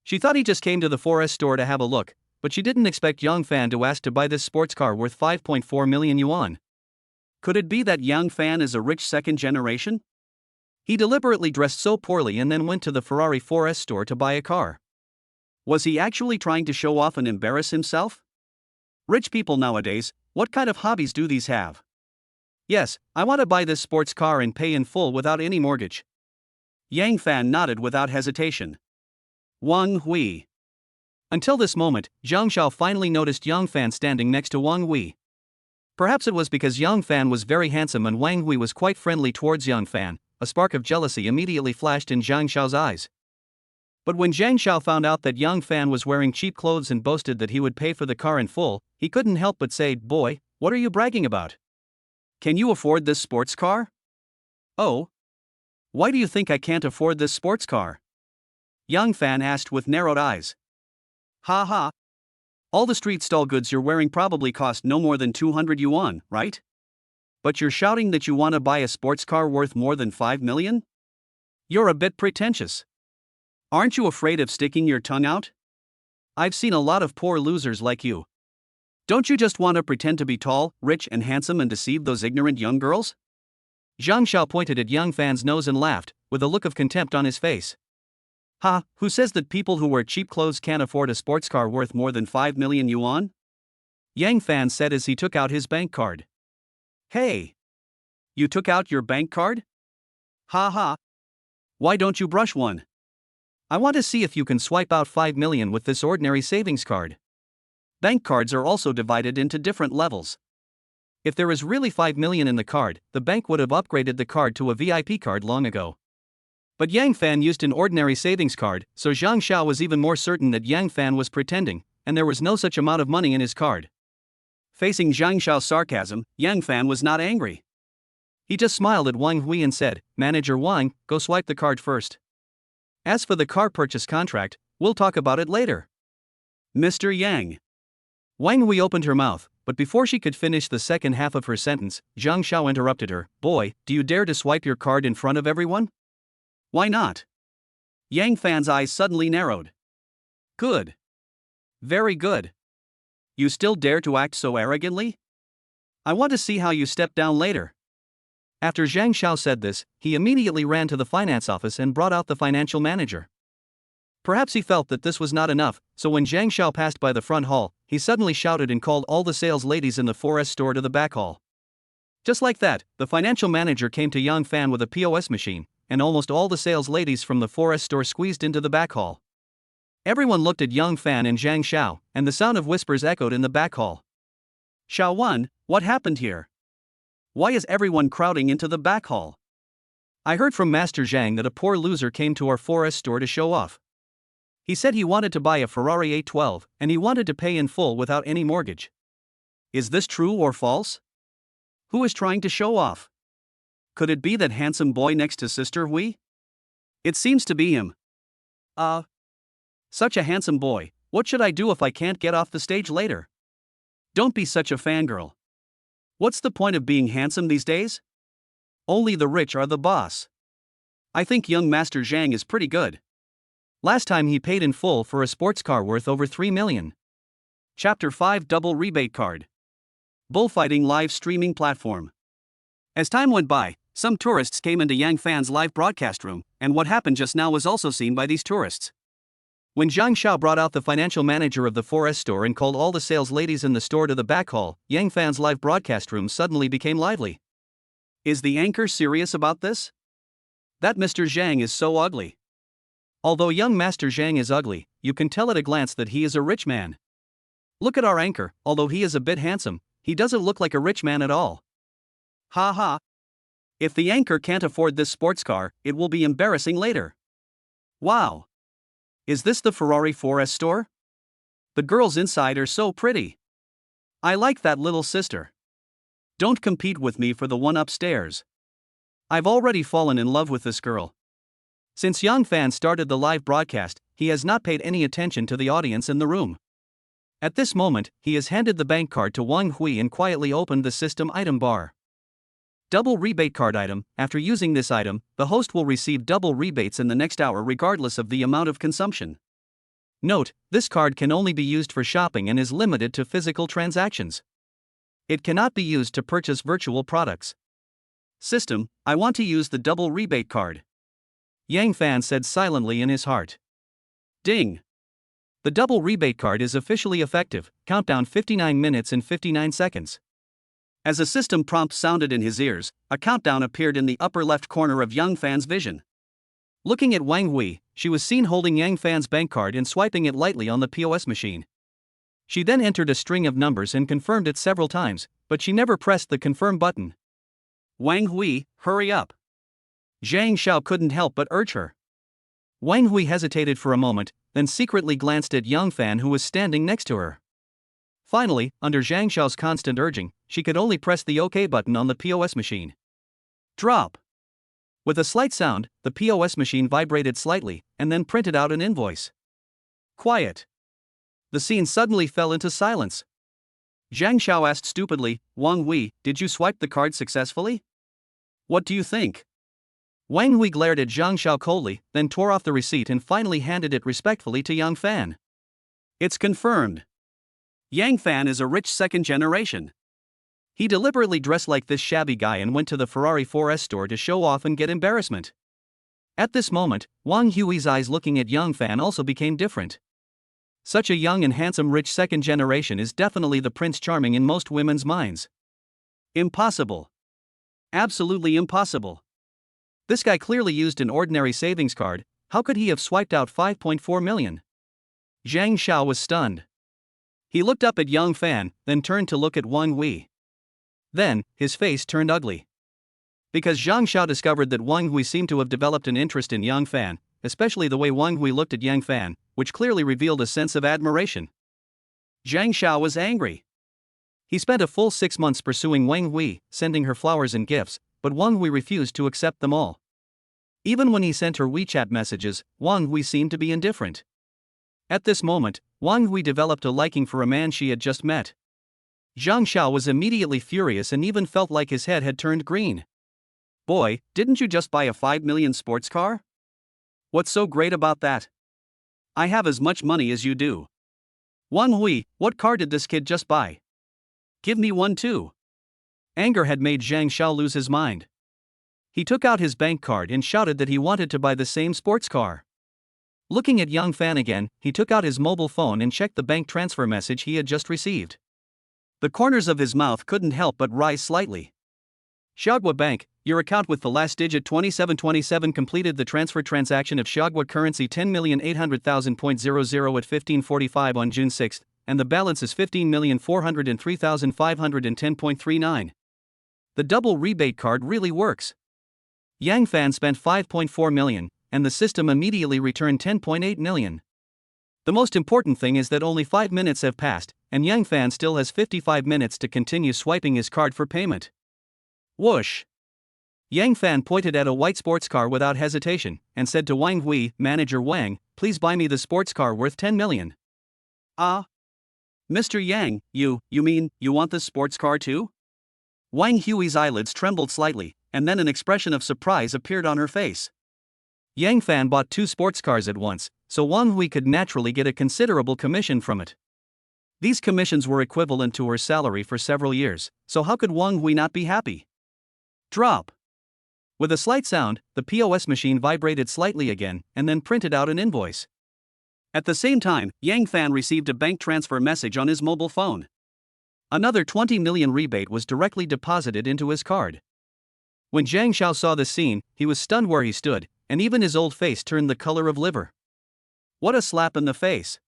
She thought he just came to the 4S store to have a look, but she didn't expect Yang Fan to ask to buy this sports car worth 5.4 million yuan. Could it be that Yang Fan is a rich second generation? He deliberately dressed so poorly and then went to the Ferrari 4S store to buy a car. Was he actually trying to show off and embarrass himself? Rich people nowadays, what kind of hobbies do these have? "Yes, I want to buy this sports car and pay in full without any mortgage." Yang Fan nodded without hesitation. Wang Hui. Until this moment, Zhang Xiao finally noticed Yang Fan standing next to Wang Hui. Perhaps it was because Yang Fan was very handsome and Wang Hui was quite friendly towards Yang Fan. A spark of jealousy immediately flashed in Zhang Xiao's eyes. But when Zhang Xiao found out that Yang Fan was wearing cheap clothes and boasted that he would pay for the car in full, he couldn't help but say, "Boy, what are you bragging about? Can you afford this sports car?" "Oh? Why do you think I can't afford this sports car?" Yang Fan asked with narrowed eyes. "Ha ha. All the street stall goods you're wearing probably cost no more than 200 yuan, right? But you're shouting that you want to buy a sports car worth more than 5 million? You're a bit pretentious. Aren't you afraid of sticking your tongue out? I've seen a lot of poor losers like you. Don't you just want to pretend to be tall, rich and handsome and deceive those ignorant young girls?" Zhang Xiao pointed at Yang Fan's nose and laughed, with a look of contempt on his face. "Ha, who says that people who wear cheap clothes can't afford a sports car worth more than 5 million yuan? Yang Fan said as he took out his bank card. "Hey! You took out your bank card? Ha ha. Why don't you brush one? I want to see if you can swipe out 5 million with this ordinary savings card. Bank cards are also divided into different levels. If there is really 5 million in the card, the bank would have upgraded the card to a VIP card long ago. But Yang Fan used an ordinary savings card, so Zhang Xiao was even more certain that Yang Fan was pretending, and there was no such amount of money in his card. Facing Zhang Xiao's sarcasm, Yang Fan was not angry. He just smiled at Wang Hui and said, "Manager Wang, go swipe the card first. As for the car purchase contract, we'll talk about it later." Mr. Yang. Wang Hui opened her mouth, but before she could finish the second half of her sentence, Zhang Xiao interrupted her. "Boy, do you dare to swipe your card in front of everyone?" "Why not?" Yang Fan's eyes suddenly narrowed. "Good. Very good. You still dare to act so arrogantly? I want to see how you step down later." After Zhang Xiao said this, he immediately ran to the finance office and brought out the financial manager. Perhaps he felt that this was not enough, so when Zhang Xiao passed by the front hall, he suddenly shouted and called all the sales ladies in the 4S store to the back hall. Just like that, the financial manager came to Yang Fan with a POS machine, and almost all the sales ladies from the 4S store squeezed into the back hall. Everyone looked at Yang Fan and Zhang Xiao, and the sound of whispers echoed in the back hall. "Xiao Wan, what happened here? Why is everyone crowding into the back hall? I heard from Master Zhang that a poor loser came to our 4S store to show off. He said he wanted to buy a Ferrari 812, and he wanted to pay in full without any mortgage. Is this true or false? Who is trying to show off? Could it be that handsome boy next to Sister Hui? It seems to be him. Such a handsome boy, what should I do if I can't get off the stage later? Don't be such a fangirl. What's the point of being handsome these days? Only the rich are the boss. I think young Master Zhang is pretty good. Last time he paid in full for a sports car worth over 3 million. Chapter 5 Double Rebate Card. Bullfighting Live Streaming Platform. As time went by, some tourists came into Yang Fan's live broadcast room, and what happened just now was also seen by these tourists. When Zhang Xiao brought out the financial manager of the 4S store and called all the sales ladies in the store to the back hall, Yang Fan's live broadcast room suddenly became lively. Is the anchor serious about this? That Mr. Zhang is so ugly. Although young Master Zhang is ugly, you can tell at a glance that he is a rich man. Look at our anchor, although he is a bit handsome, he doesn't look like a rich man at all. Ha ha. If the anchor can't afford this sports car, it will be embarrassing later. Wow. Is this the Ferrari 4S store? The girls inside are so pretty. I like that little sister. Don't compete with me for the one upstairs. I've already fallen in love with this girl. Since Yang Fan started the live broadcast, he has not paid any attention to the audience in the room. At this moment, he has handed the bank card to Wang Hui and quietly opened the system item bar. Double rebate card item. After using this item, the host will receive double rebates in the next hour regardless of the amount of consumption. Note, this card can only be used for shopping and is limited to physical transactions. It cannot be used to purchase virtual products. System, I want to use the double rebate card. Yang Fan said silently in his heart. Ding! The double rebate card is officially effective, countdown 59 minutes and 59 seconds. As a system prompt sounded in his ears, a countdown appeared in the upper left corner of Yang Fan's vision. Looking at Wang Hui, she was seen holding Yang Fan's bank card and swiping it lightly on the POS machine. She then entered a string of numbers and confirmed it several times, but she never pressed the confirm button. Wang Hui, hurry up. Zhang Xiao couldn't help but urge her. Wang Hui hesitated for a moment, then secretly glanced at Yang Fan who was standing next to her. Finally, under Zhang Xiao's constant urging, she could only press the OK button on the POS machine. Drop. With a slight sound, the POS machine vibrated slightly, and then printed out an invoice. Quiet. The scene suddenly fell into silence. Zhang Xiao asked stupidly, Wang Hui, did you swipe the card successfully? What do you think? Wang Hui glared at Zhang Xiao coldly, then tore off the receipt and finally handed it respectfully to Yang Fan. It's confirmed. Yang Fan is a rich second generation. He deliberately dressed like this shabby guy and went to the Ferrari 4S store to show off and get embarrassment. At this moment, Wang Hui's eyes looking at Yang Fan also became different. Such a young and handsome rich second generation is definitely the Prince Charming in most women's minds. Impossible. Absolutely impossible. This guy clearly used an ordinary savings card. How could he have swiped out 5.4 million? Zhang Xiao was stunned. He looked up at Yang Fan, then turned to look at Wang Hui. Then, his face turned ugly. Because Zhang Xiao discovered that Wang Hui seemed to have developed an interest in Yang Fan, especially the way Wang Hui looked at Yang Fan, which clearly revealed a sense of admiration. Zhang Xiao was angry. He spent a full 6 months pursuing Wang Hui, sending her flowers and gifts, but Wang Hui refused to accept them all. Even when he sent her WeChat messages, Wang Hui seemed to be indifferent. At this moment, Wang Hui developed a liking for a man she had just met. Zhang Xiao was immediately furious and even felt like his head had turned green. Boy, didn't you just buy a 5 million sports car? What's so great about that? I have as much money as you do. Wang Hui, what car did this kid just buy? Give me one too. Anger had made Zhang Xiao lose his mind. He took out his bank card and shouted that he wanted to buy the same sports car. Looking at Yang Fan again, he took out his mobile phone and checked the bank transfer message he had just received. The corners of his mouth couldn't help but rise slightly. Xiaogua Bank, your account with the last digit 2727 completed the transfer transaction of Xiaogua currency 10,800,000.00 at 1545 on June 6, and the balance is 15,403,510.39. The double rebate card really works. Yang Fan spent 5.4 million, and the system immediately returned 10.8 million. The most important thing is that only 5 minutes have passed, and Yang Fan still has 55 minutes to continue swiping his card for payment. Whoosh! Yang Fan pointed at a white sports car without hesitation, and said to Wang Hui, Manager Wang, please buy me the sports car worth 10 million. Ah? Mr. Yang, you mean, you want this sports car too? Wang Hui's eyelids trembled slightly, and then an expression of surprise appeared on her face. Yang Fan bought 2 sports cars at once, so Wang Hui could naturally get a considerable commission from it. These commissions were equivalent to her salary for several years, so how could Wang Hui not be happy? Drop. With a slight sound, the POS machine vibrated slightly again, and then printed out an invoice. At the same time, Yang Fan received a bank transfer message on his mobile phone. Another 20 million rebate was directly deposited into his card. When Zhang Xiao saw this scene, he was stunned where he stood, and even his old face turned the color of liver. What a slap in the face.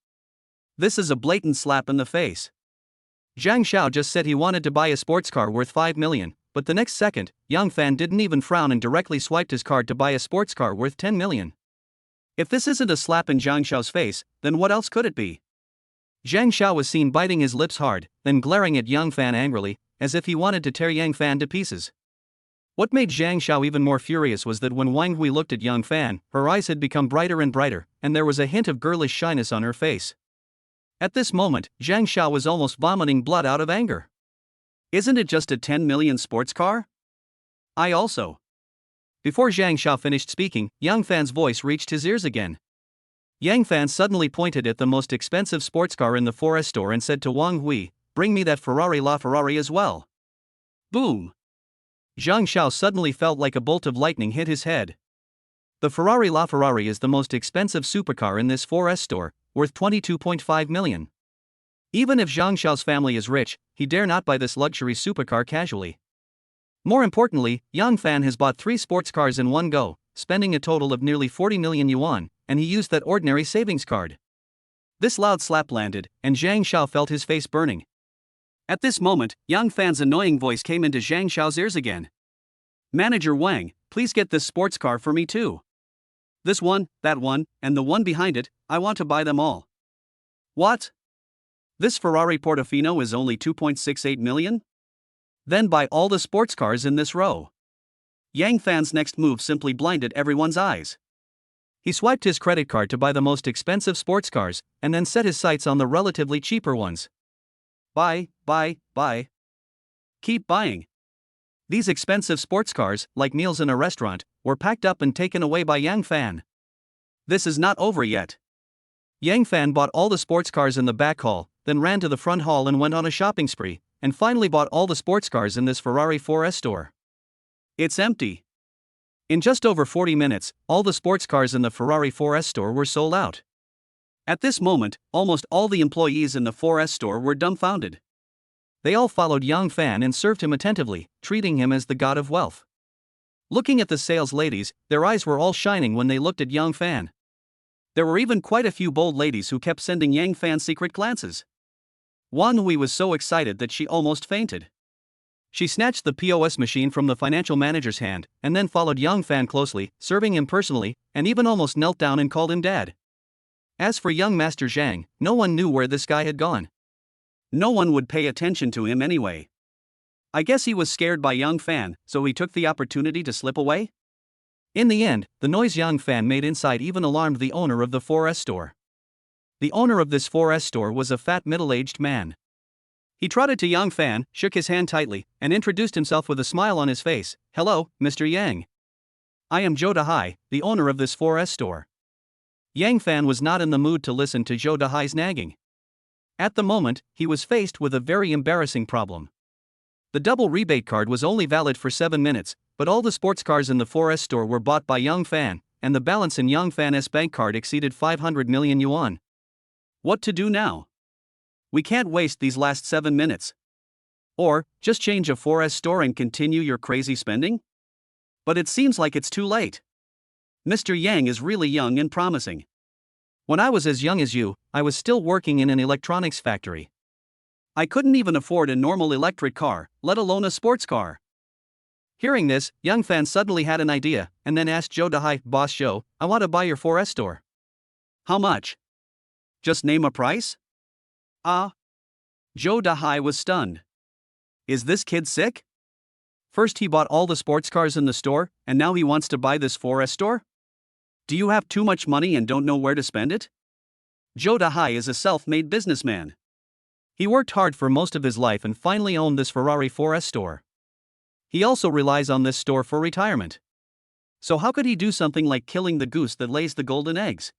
This is a blatant slap in the face. Zhang Xiao just said he wanted to buy a sports car worth 5 million, but the next second, Yang Fan didn't even frown and directly swiped his card to buy a sports car worth 10 million. If this isn't a slap in Zhang Xiao's face, then what else could it be? Zhang Xiao was seen biting his lips hard, then glaring at Yang Fan angrily, as if he wanted to tear Yang Fan to pieces. What made Zhang Xiao even more furious was that when Wang Hui looked at Yang Fan, her eyes had become brighter and brighter, and there was a hint of girlish shyness on her face. At this moment, Zhang Xiao was almost vomiting blood out of anger. Isn't it just a 10 million sports car? I also. Before Zhang Xiao finished speaking, Yang Fan's voice reached his ears again. Yang Fan suddenly pointed at the most expensive sports car in the 4S store and said to Wang Hui, bring me that Ferrari LaFerrari as well. Boom! Zhang Xiao suddenly felt like a bolt of lightning hit his head. The Ferrari LaFerrari is the most expensive supercar in this 4S store, worth 22.5 million. Even if Zhang Xiao's family is rich, he dare not buy this luxury supercar casually. More importantly, Yang Fan has bought 3 sports cars in one go, spending a total of nearly 40 million yuan, and he used that ordinary savings card. This loud slap landed, and Zhang Xiao felt his face burning. At this moment, Yang Fan's annoying voice came into Zhang Xiao's ears again. Manager Wang, please get this sports car for me too. This one, that one, and the one behind it, I want to buy them all. What? This Ferrari Portofino is only 2.68 million? Then buy all the sports cars in this row. Yang Fan's next move simply blinded everyone's eyes. He swiped his credit card to buy the most expensive sports cars, and then set his sights on the relatively cheaper ones. Buy. Keep buying. These expensive sports cars, like meals in a restaurant, were packed up and taken away by Yang Fan. This is not over yet. Yang Fan bought all the sports cars in the back hall, then ran to the front hall and went on a shopping spree, and finally bought all the sports cars in this Ferrari 4S store. It's empty. In just over 40 minutes, all the sports cars in the Ferrari 4S store were sold out. At this moment, almost all the employees in the 4S store were dumbfounded. They all followed Yang Fan and served him attentively, treating him as the god of wealth. Looking at the sales ladies, their eyes were all shining when they looked at Yang Fan. There were even quite a few bold ladies who kept sending Yang Fan secret glances. Wan Hui was so excited that she almost fainted. She snatched the POS machine from the financial manager's hand, and then followed Yang Fan closely, serving him personally, and even almost knelt down and called him dad. As for young Master Zhang, no one knew where this guy had gone. No one would pay attention to him anyway. I guess he was scared by Yang Fan, so he took the opportunity to slip away? In the end, the noise Yang Fan made inside even alarmed the owner of the 4S store. The owner of this 4S store was a fat middle-aged man. He trotted to Yang Fan, shook his hand tightly, and introduced himself with a smile on his face. "Hello, Mr. Yang. I am Zhou Dahai, the owner of this 4S store." Yang Fan was not in the mood to listen to Zhou Dahai's nagging. At the moment, he was faced with a very embarrassing problem. The double rebate card was only valid for 7 minutes, but all the sports cars in the 4S store were bought by Yang Fan, and the balance in Yang Fan's bank card exceeded 500 million yuan. What to do now? We can't waste these last 7 minutes. Or, just change a 4S store and continue your crazy spending? But it seems like it's too late. Mr. Yang is really young and promising. When I was as young as you, I was still working in an electronics factory. I couldn't even afford a normal electric car, let alone a sports car. Hearing this, Yang Fan suddenly had an idea, and then asked Zhou Dahai, "Boss Zhou, I want to buy your 4S store." "How much? Just name a price?" Zhou Dahai was stunned. Is this kid sick? First he bought all the sports cars in the store, and now he wants to buy this 4S store? Do you have too much money and don't know where to spend it? Zhou Dahai is a self-made businessman. He worked hard for most of his life and finally owned this Ferrari 4S store. He also relies on this store for retirement. So how could he do something like killing the goose that lays the golden eggs?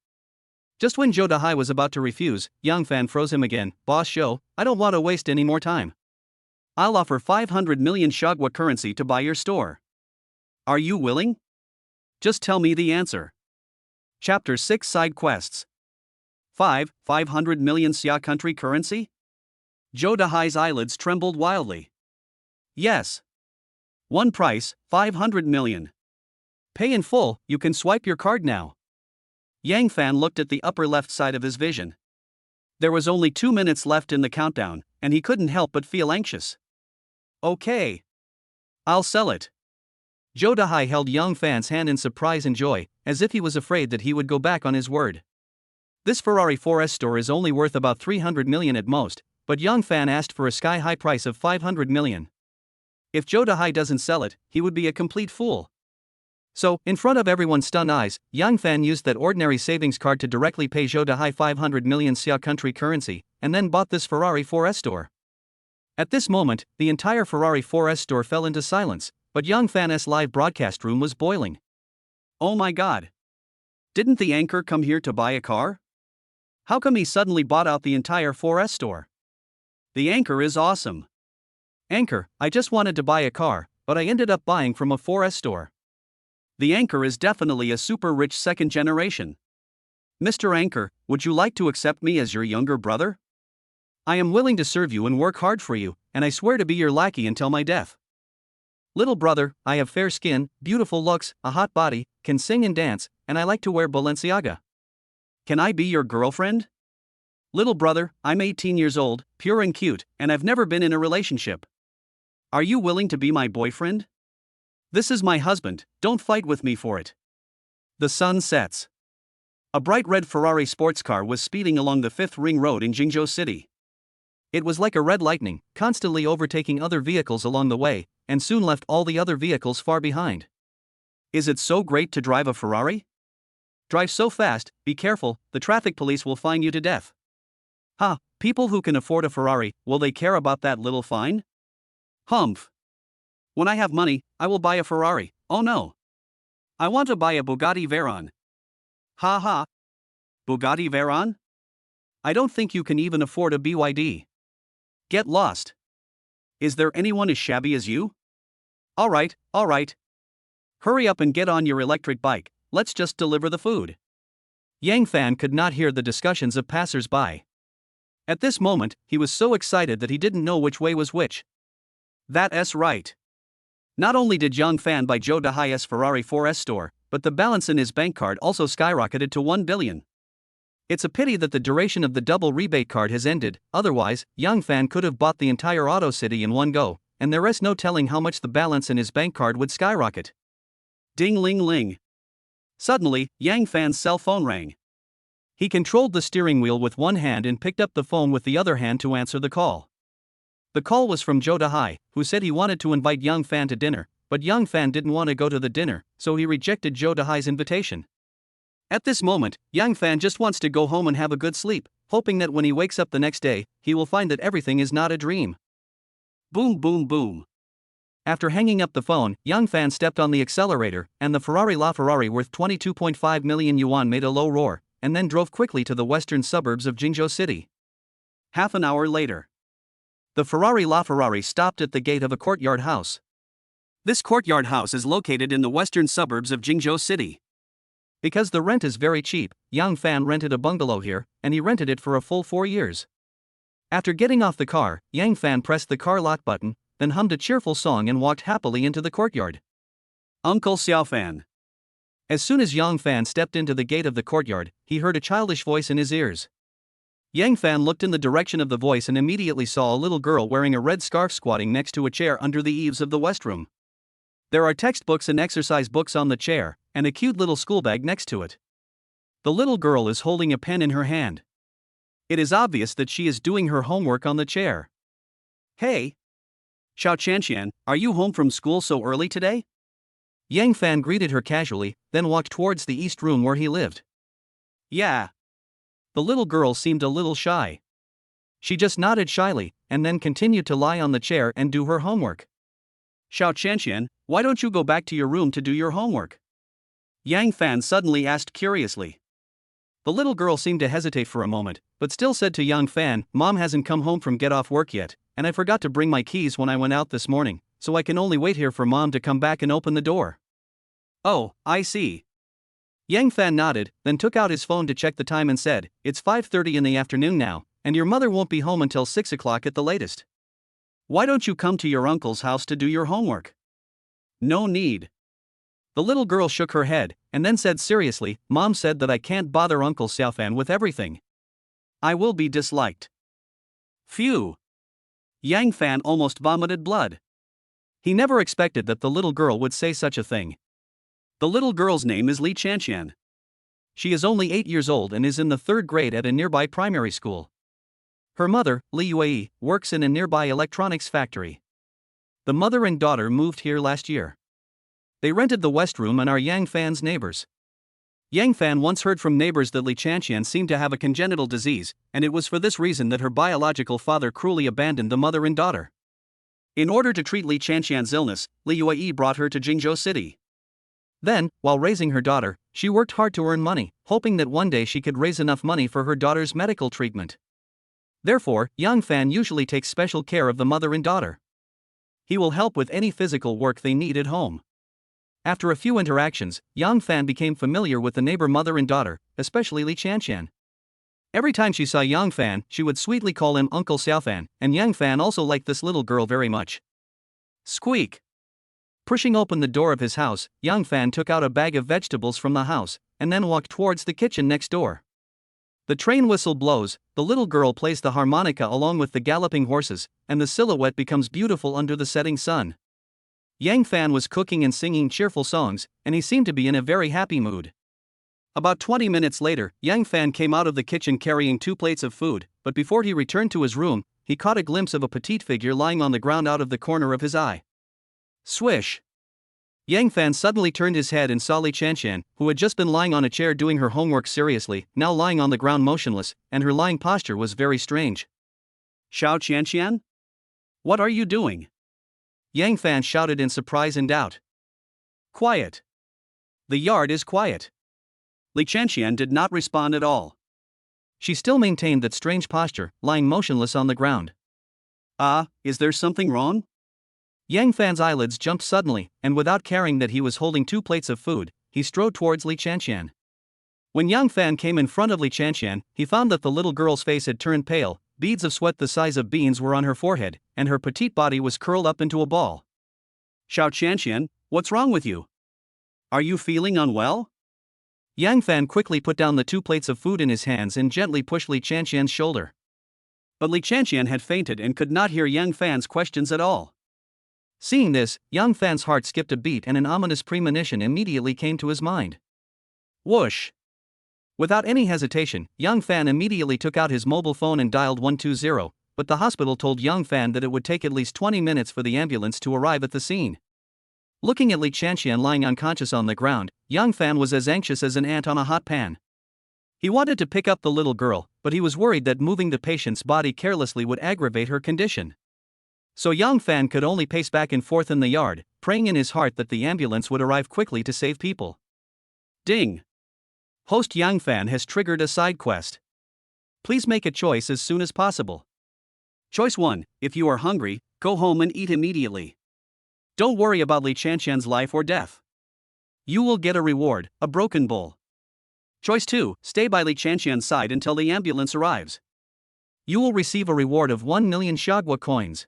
Just when Zhou Dahai was about to refuse, Yang Fan froze him again. "Boss Zhou, I don't want to waste any more time. I'll offer 500 million Shagua currency to buy your store. Are you willing? Just tell me the answer." Chapter 6 Side Quests. 500 million Xia country currency? Zhou Dahai's eyelids trembled wildly. Yes. One price, 500 million. Pay in full, you can swipe your card now. Yang Fan looked at the upper left side of his vision. There was only 2 minutes left in the countdown, and he couldn't help but feel anxious. Okay. I'll sell it. Zhou Dahai held Yang Fan's hand in surprise and joy, as if he was afraid that he would go back on his word. This Ferrari 4S store is only worth about 300 million at most, but Yang Fan asked for a sky-high price of 500 million. If Zhou Dahai doesn't sell it, he would be a complete fool. So, in front of everyone's stunned eyes, Yang Fan used that ordinary savings card to directly pay Zhou Dahai 500 million Xia country currency, and then bought this Ferrari 4S store. At this moment, the entire Ferrari 4S store fell into silence, but Yang Fan's live broadcast room was boiling. Oh my god. Didn't the anchor come here to buy a car? How come he suddenly bought out the entire 4S store? The anchor is awesome. Anchor, I just wanted to buy a car, but I ended up buying from a 4S store. The anchor is definitely a super rich second generation. Mr. Anchor, would you like to accept me as your younger brother? I am willing to serve you and work hard for you, and I swear to be your lackey until my death. Little brother, I have fair skin, beautiful looks, a hot body, can sing and dance, and I like to wear Balenciaga. Can I be your girlfriend? Little brother, I'm 18 years old, pure and cute, and I've never been in a relationship. Are you willing to be my boyfriend? This is my husband, don't fight with me for it. The sun sets. A bright red Ferrari sports car was speeding along the 5th Ring Road in Jingzhou City. It was like a red lightning, constantly overtaking other vehicles along the way, and soon left all the other vehicles far behind. Is it so great to drive a Ferrari? Drive so fast, be careful, the traffic police will fine you to death. Ha, people who can afford a Ferrari, will they care about that little fine? Humph. When I have money, I will buy a Ferrari. Oh no. I want to buy a Bugatti Veyron. Ha ha. Bugatti Veyron? I don't think you can even afford a BYD. Get lost. Is there anyone as shabby as you? Alright. Hurry up and get on your electric bike, let's just deliver the food. Yang Fan could not hear the discussions of passers-by. At this moment, he was so excited that he didn't know which way was which. That's right. Not only did Yang Fan buy Joe Dahai's Ferrari 4S store, but the balance in his bank card also skyrocketed to 1 billion. It's a pity that the duration of the double rebate card has ended, otherwise, Yang Fan could have bought the entire Auto City in one go, and there is no telling how much the balance in his bank card would skyrocket. Ding ling ling. Suddenly, Yang Fan's cell phone rang. He controlled the steering wheel with one hand and picked up the phone with the other hand to answer the call. The call was from Joe Dahai, who said he wanted to invite Yang Fan to dinner, but Yang Fan didn't want to go to the dinner, so he rejected Joe Dahai's invitation. At this moment, Yang Fan just wants to go home and have a good sleep, hoping that when he wakes up the next day, he will find that everything is not a dream. Boom boom boom. After hanging up the phone, Yang Fan stepped on the accelerator, and the Ferrari LaFerrari worth 22.5 million yuan made a low roar, and then drove quickly to the western suburbs of Jingzhou City. Half an hour later, the Ferrari LaFerrari stopped at the gate of a courtyard house. This courtyard house is located in the western suburbs of Jingzhou City. Because the rent is very cheap, Yang Fan rented a bungalow here, and he rented it for a full 4 years. After getting off the car, Yang Fan pressed the car lock button, then hummed a cheerful song and walked happily into the courtyard. Uncle Xiao Fan. As soon as Yang Fan stepped into the gate of the courtyard, he heard a childish voice in his ears. Yang Fan looked in the direction of the voice and immediately saw a little girl wearing a red scarf squatting next to a chair under the eaves of the West Room. There are textbooks and exercise books on the chair, and a cute little school bag next to it. The little girl is holding a pen in her hand. It is obvious that she is doing her homework on the chair. Hey! Xiao Qianqian, are you home from school so early today? Yang Fan greeted her casually, then walked towards the east room where he lived. Yeah. The little girl seemed a little shy. She just nodded shyly, and then continued to lie on the chair and do her homework. Xiao Qianqian, why don't you go back to your room to do your homework? Yang Fan suddenly asked curiously. The little girl seemed to hesitate for a moment, but still said to Yang Fan, Mom hasn't come home from get off work yet, and I forgot to bring my keys when I went out this morning, so I can only wait here for Mom to come back and open the door. Oh, I see. Yang Fan nodded, then took out his phone to check the time and said, It's 5:30 in the afternoon now, and your mother won't be home until 6 o'clock at the latest. Why don't you come to your uncle's house to do your homework? No need. The little girl shook her head, and then said seriously, Mom said that I can't bother Uncle Xiaofan with everything. I will be disliked. Phew. Yang Fan almost vomited blood. He never expected that the little girl would say such a thing. The little girl's name is Li Chanqian. She is only 8 years old and is in the 3rd grade at a nearby primary school. Her mother, Li Yue, works in a nearby electronics factory. The mother and daughter moved here last year. They rented the West Room and are Yang Fan's neighbors. Yang Fan once heard from neighbors that Li Chanqian seemed to have a congenital disease, and it was for this reason that her biological father cruelly abandoned the mother and daughter. In order to treat Li Chanqian's illness, Li Yue brought her to Jingzhou City. Then, while raising her daughter, she worked hard to earn money, hoping that one day she could raise enough money for her daughter's medical treatment. Therefore, Yang Fan usually takes special care of the mother and daughter. He will help with any physical work they need at home. After a few interactions, Yang Fan became familiar with the neighbor mother and daughter, especially Li Chanqian. Every time she saw Yang Fan, she would sweetly call him Uncle Xiaofan, and Yang Fan also liked this little girl very much. Squeak! Pushing open the door of his house, Yang Fan took out a bag of vegetables from the house, and then walked towards the kitchen next door. The train whistle blows, the little girl plays the harmonica along with the galloping horses, and the silhouette becomes beautiful under the setting sun. Yang Fan was cooking and singing cheerful songs, and he seemed to be in a very happy mood. About 20 minutes later, Yang Fan came out of the kitchen carrying 2 plates of food, but before he returned to his room, he caught a glimpse of a petite figure lying on the ground out of the corner of his eye. Swish! Yang Fan suddenly turned his head and saw Li Chanqian, who had just been lying on a chair doing her homework seriously, now lying on the ground motionless, and her lying posture was very strange. Xiao Qianqian? What are you doing? Yang Fan shouted in surprise and doubt. Quiet. The yard is quiet. Li Chanqian did not respond at all. She still maintained that strange posture, lying motionless on the ground. Is there something wrong? Yang Fan's eyelids jumped suddenly, and without caring that he was holding 2 plates of food, he strode towards Li Chanqian. When Yang Fan came in front of Li Chanqian, he found that the little girl's face had turned pale, beads of sweat the size of beans were on her forehead, and her petite body was curled up into a ball. Xiao Qianqian, what's wrong with you? Are you feeling unwell? Yang Fan quickly put down the 2 plates of food in his hands and gently pushed Li Qianqian's shoulder. But Li Qianqian had fainted and could not hear Yang Fan's questions at all. Seeing this, Yang Fan's heart skipped a beat and an ominous premonition immediately came to his mind. Whoosh! Without any hesitation, Yang Fan immediately took out his mobile phone and dialed 120, but the hospital told Yang Fan that it would take at least 20 minutes for the ambulance to arrive at the scene. Looking at Li Qianqian lying unconscious on the ground, Yang Fan was as anxious as an ant on a hot pan. He wanted to pick up the little girl, but he was worried that moving the patient's body carelessly would aggravate her condition. So Yang Fan could only pace back and forth in the yard, praying in his heart that the ambulance would arrive quickly to save people. Ding! Host Yang Fan has triggered a side quest. Please make a choice as soon as possible. Choice 1, if you are hungry, go home and eat immediately. Don't worry about Li Qianqian's life or death. You will get a reward, a broken bowl. Choice 2, stay by Li Qianqian's side until the ambulance arrives. You will receive a reward of 1 million Xiagua coins.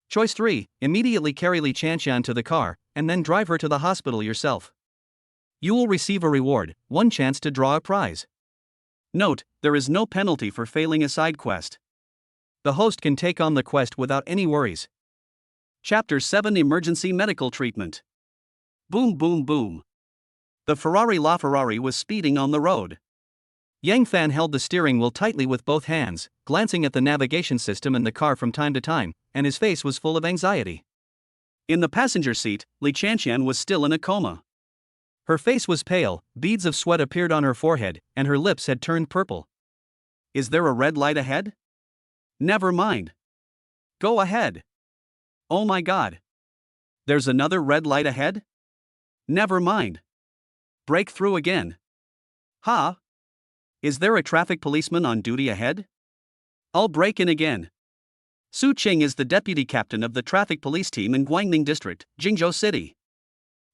Choice 3, immediately carry Li Qianqian to the car, and then drive her to the hospital yourself. You will receive a reward, 1 chance to draw a prize. Note, there is no penalty for failing a side quest. The host can take on the quest without any worries. Chapter 7 Emergency Medical Treatment. Boom boom boom. The LaFerrari was speeding on the road. Yang Fan held the steering wheel tightly with both hands, glancing at the navigation system in the car from time to time, and his face was full of anxiety. In the passenger seat, Li Qianqian was still in a coma. Her face was pale, beads of sweat appeared on her forehead, and her lips had turned purple. Is there a red light ahead? Never mind. Go ahead. Oh my God. There's another red light ahead? Never mind. Break through again. Ha! Is there a traffic policeman on duty ahead? I'll break in again. Su Qing is the deputy captain of the traffic police team in Guangning District, Jingzhou City.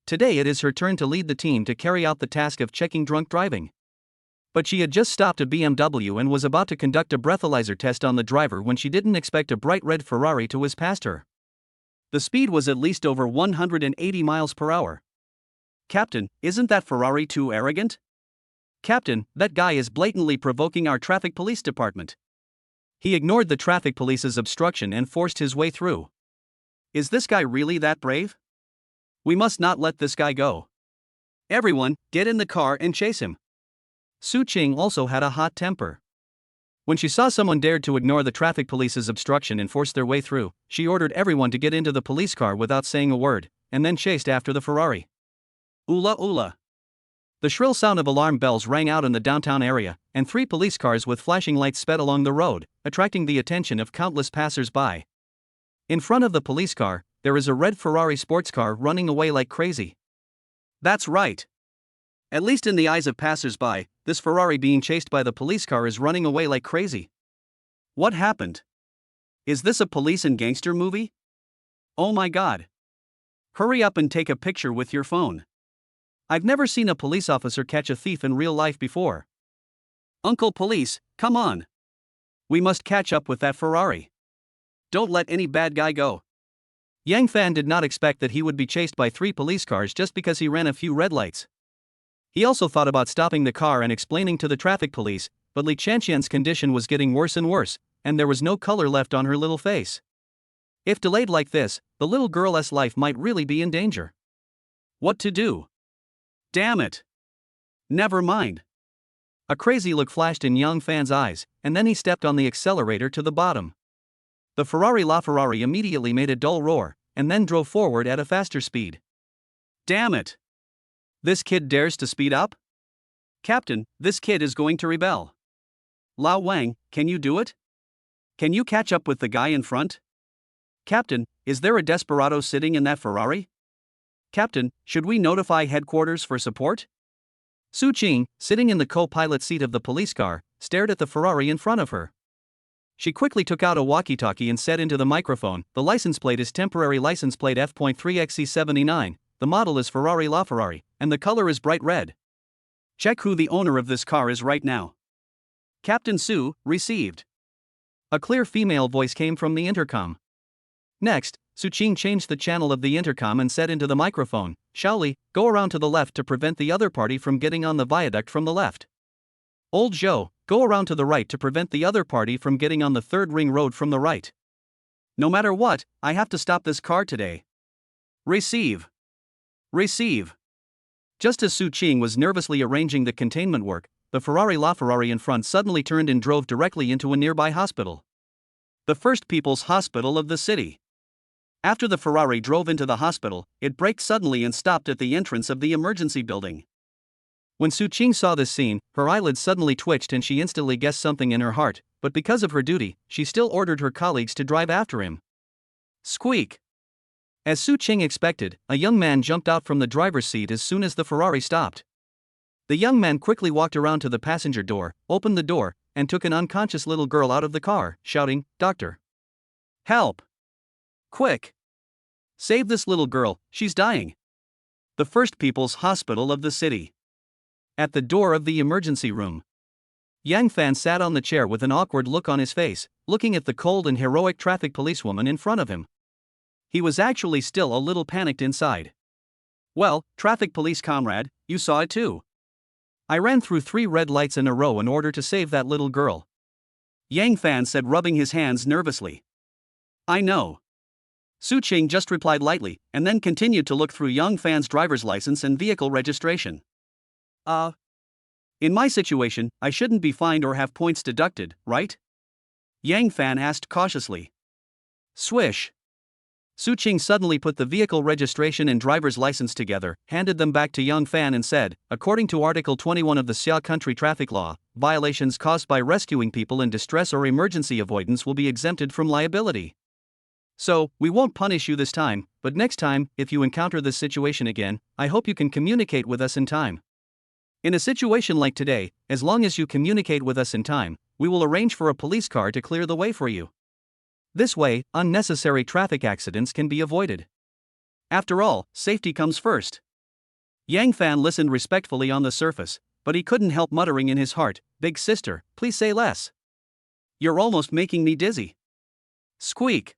Today it is her turn to lead the team to carry out the task of checking drunk driving. But she had just stopped a BMW and was about to conduct a breathalyzer test on the driver when she didn't expect a bright red Ferrari to whiz past her. The speed was at least over 180 miles per hour. Captain, isn't that Ferrari too arrogant? Captain, that guy is blatantly provoking our traffic police department. He ignored the traffic police's obstruction and forced his way through. Is this guy really that brave? We must not let this guy go. Everyone, get in the car and chase him. Su Qing also had a hot temper. When she saw someone dared to ignore the traffic police's obstruction and force their way through, she ordered everyone to get into the police car without saying a word, and then chased after the Ferrari. Oola oola. The shrill sound of alarm bells rang out in the downtown area, and 3 police cars with flashing lights sped along the road, attracting the attention of countless passers-by. In front of the police car, there is a red Ferrari sports car running away like crazy. That's right. At least in the eyes of passers-by, this Ferrari being chased by the police car is running away like crazy. What happened? Is this a police and gangster movie? Oh my God. Hurry up and take a picture with your phone. I've never seen a police officer catch a thief in real life before. Uncle Police, come on. We must catch up with that Ferrari. Don't let any bad guy go. Yang Fan did not expect that he would be chased by 3 police cars just because he ran a few red lights. He also thought about stopping the car and explaining to the traffic police, but Li Qianqian's condition was getting worse and worse, and there was no color left on her little face. If delayed like this, the little girl's life might really be in danger. What to do? Damn it. Never mind. A crazy look flashed in Yang Fan's eyes, and then he stepped on the accelerator to the bottom. The LaFerrari immediately made a dull roar, and then drove forward at a faster speed. Damn it. This kid dares to speed up? Captain, this kid is going to rebel. Lao Wang, can you do it? Can you catch up with the guy in front? Captain, is there a desperado sitting in that Ferrari? Captain, should we notify headquarters for support? Su Qing, sitting in the co-pilot seat of the police car, stared at the Ferrari in front of her. She quickly took out a walkie-talkie and said into the microphone, "The license plate is temporary license plate F.3XC79, the model is LaFerrari, and the color is bright red. Check who the owner of this car is right now." Captain Su, received. A clear female voice came from the intercom. Next, Suqing changed the channel of the intercom and said into the microphone, "Shaoli, go around to the left to prevent the other party from getting on the viaduct from the left. Old Zhou, go around to the right to prevent the other party from getting on the third ring road from the right. No matter what, I have to stop this car today. Receive. Receive." Just as Suqing was nervously arranging the containment work, the LaFerrari in front suddenly turned and drove directly into a nearby hospital. The First People's Hospital of the city. After the Ferrari drove into the hospital, it braked suddenly and stopped at the entrance of the emergency building. When Suqing saw this scene, her eyelids suddenly twitched and she instantly guessed something in her heart, but because of her duty, she still ordered her colleagues to drive after him. Squeak! As Suqing expected, a young man jumped out from the driver's seat as soon as the Ferrari stopped. The young man quickly walked around to the passenger door, opened the door, and took an unconscious little girl out of the car, shouting, "Doctor! Help! Quick! Save this little girl, she's dying." The First People's Hospital of the city. At the door of the emergency room, Yang Fan sat on the chair with an awkward look on his face, looking at the cold and heroic traffic policewoman in front of him. He was actually still a little panicked inside. "Well, traffic police comrade, you saw it too. I ran through 3 red lights in a row in order to save that little girl," Yang Fan said, rubbing his hands nervously. "I know." Suqing just replied lightly, and then continued to look through Yang Fan's driver's license and vehicle registration. In my situation, I shouldn't be fined or have points deducted, right?" Yang Fan asked cautiously. Swish! Suqing suddenly put the vehicle registration and driver's license together, handed them back to Yang Fan and said, "According to Article 21 of the Xia Country Traffic Law, violations caused by rescuing people in distress or emergency avoidance will be exempted from liability. So, we won't punish you this time, but next time, if you encounter this situation again, I hope you can communicate with us in time. In a situation like today, as long as you communicate with us in time, we will arrange for a police car to clear the way for you. This way, unnecessary traffic accidents can be avoided. After all, safety comes first." Yang Fan listened respectfully on the surface, but he couldn't help muttering in his heart, "Big sister, please say less. You're almost making me dizzy." Squeak!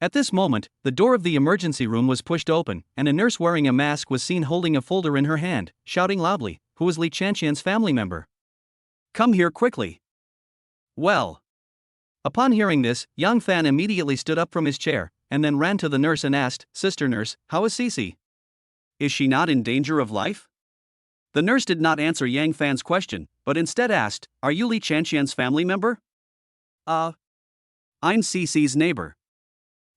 At this moment, the door of the emergency room was pushed open, and a nurse wearing a mask was seen holding a folder in her hand, shouting loudly, "Who is Li Chanqian's family member? Come here quickly." Well. Upon hearing this, Yang Fan immediately stood up from his chair, and then ran to the nurse and asked, "Sister nurse, how is Cici? Is she not in danger of life?" The nurse did not answer Yang Fan's question, but instead asked, "Are you Li Chanqian's family member?" I'm Cici's neighbor.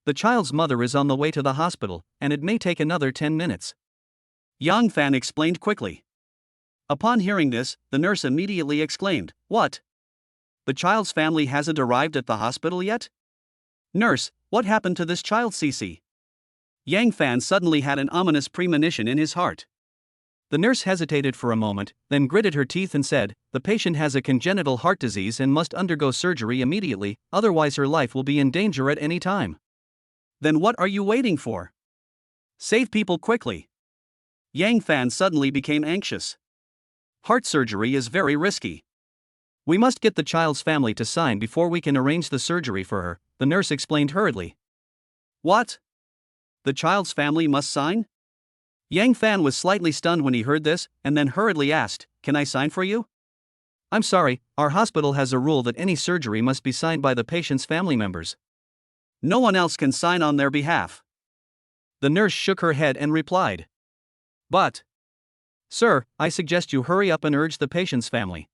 The child's mother is on the way to the hospital, and it may take another 10 minutes. Yang Fan explained quickly. Upon hearing this, the nurse immediately exclaimed, "What? The child's family hasn't arrived at the hospital yet? Nurse, what happened to this child Cici?" Yang Fan suddenly had an ominous premonition in his heart. The nurse hesitated for a moment, then gritted her teeth and said, "The patient has a congenital heart disease and must undergo surgery immediately, otherwise her life will be in danger at any time." "Then what are you waiting for? Save people quickly." Yang Fan suddenly became anxious. "Heart surgery is very risky. We must get the child's family to sign before we can arrange the surgery for her," the nurse explained hurriedly. "What? The child's family must sign?" Yang Fan was slightly stunned when he heard this, and then hurriedly asked, "Can I sign for you?" "I'm sorry, our hospital has a rule that any surgery must be signed by the patient's family members. No one else can sign on their behalf." The nurse shook her head and replied, "But, sir, I suggest you hurry up and urge the patient's family.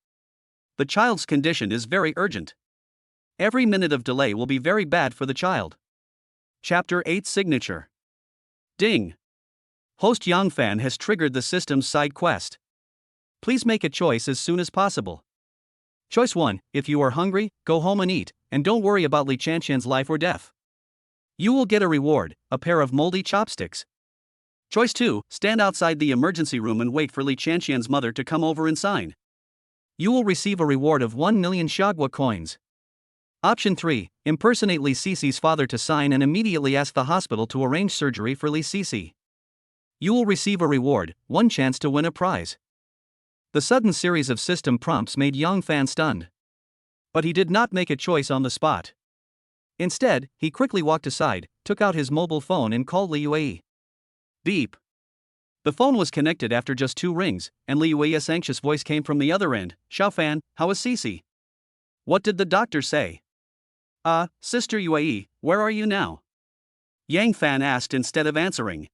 The child's condition is very urgent. Every minute of delay will be very bad for the child." Chapter 8 Signature. Ding! Host Yang Fan has triggered the system's side quest. Please make a choice as soon as possible. Choice 1, if you are hungry, go home and eat, and don't worry about Li Chanqian's life or death. You will get a reward, a pair of moldy chopsticks. Choice 2, stand outside the emergency room and wait for Li Chanqian's mother to come over and sign. You will receive a reward of 1 million Xiagua coins. Option 3, impersonate Li Cici's father to sign and immediately ask the hospital to arrange surgery for Li Cici. You will receive a reward, 1 chance to win a prize. The sudden series of system prompts made Yang Fan stunned. But he did not make a choice on the spot. Instead, he quickly walked aside, took out his mobile phone and called Li Yuei. Beep. The phone was connected after just 2 rings, and Li Yuei's anxious voice came from the other end. Xiaofan, how is Cici? What did the doctor say? Sister Yuei, where are you now? Yang Fan asked instead of answering.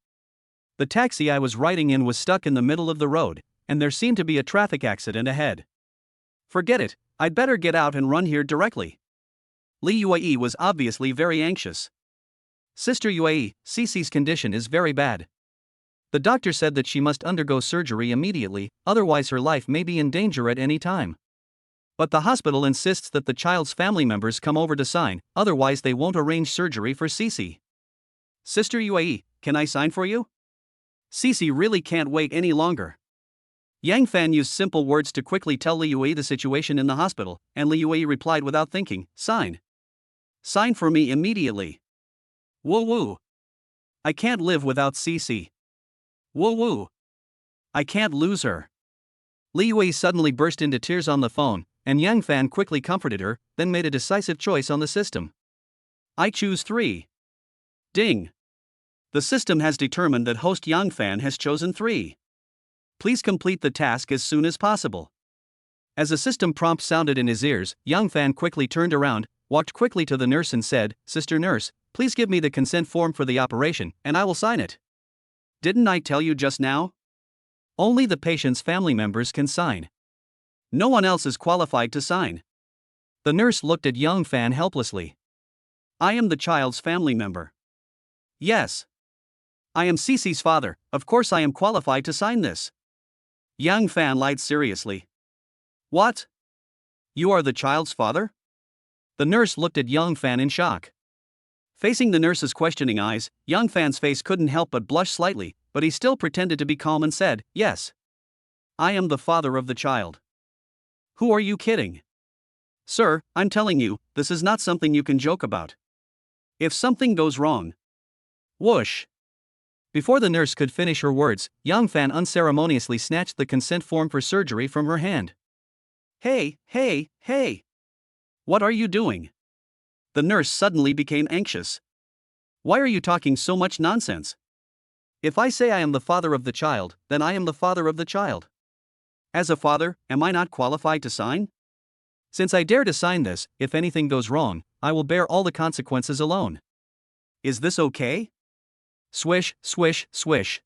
The taxi I was riding in was stuck in the middle of the road, and there seemed to be a traffic accident ahead. Forget it, I'd better get out and run here directly. Li Yuei was obviously very anxious. Sister Yuei, Cici's condition is very bad. The doctor said that she must undergo surgery immediately, otherwise her life may be in danger at any time. But the hospital insists that the child's family members come over to sign, otherwise they won't arrange surgery for Cici. Sister Yuei, can I sign for you? Cici really can't wait any longer. Yang Fan used simple words to quickly tell Li Yuei the situation in the hospital, and Li Yuei replied without thinking, sign. Sign for me immediately. Woo woo. I can't live without Cici. Woo woo. I can't lose her. Li Yuei suddenly burst into tears on the phone, and Yang Fan quickly comforted her, then made a decisive choice on the system. I choose 3. Ding. The system has determined that host Yang Fan has chosen 3. Please complete the task as soon as possible. As a system prompt sounded in his ears, Yang Fan quickly turned around, walked quickly to the nurse and said, Sister Nurse, please give me the consent form for the operation, and I will sign it. Didn't I tell you just now? Only the patient's family members can sign. No one else is qualified to sign. The nurse looked at Yang Fan helplessly. I am the child's family member. Yes. I am Cici's father, of course I am qualified to sign this. Yang Fan lied seriously. What? You are the child's father? The nurse looked at Yang Fan in shock. Facing the nurse's questioning eyes, Yang Fan's face couldn't help but blush slightly, but he still pretended to be calm and said, Yes. I am the father of the child. Who are you kidding? Sir, I'm telling you, this is not something you can joke about. If something goes wrong. Whoosh. Before the nurse could finish her words, Yang Fan unceremoniously snatched the consent form for surgery from her hand. Hey. What are you doing? The nurse suddenly became anxious. Why are you talking so much nonsense? If I say I am the father of the child, then I am the father of the child. As a father, am I not qualified to sign? Since I dare to sign this, if anything goes wrong, I will bear all the consequences alone. Is this okay? Swish, swish, swish.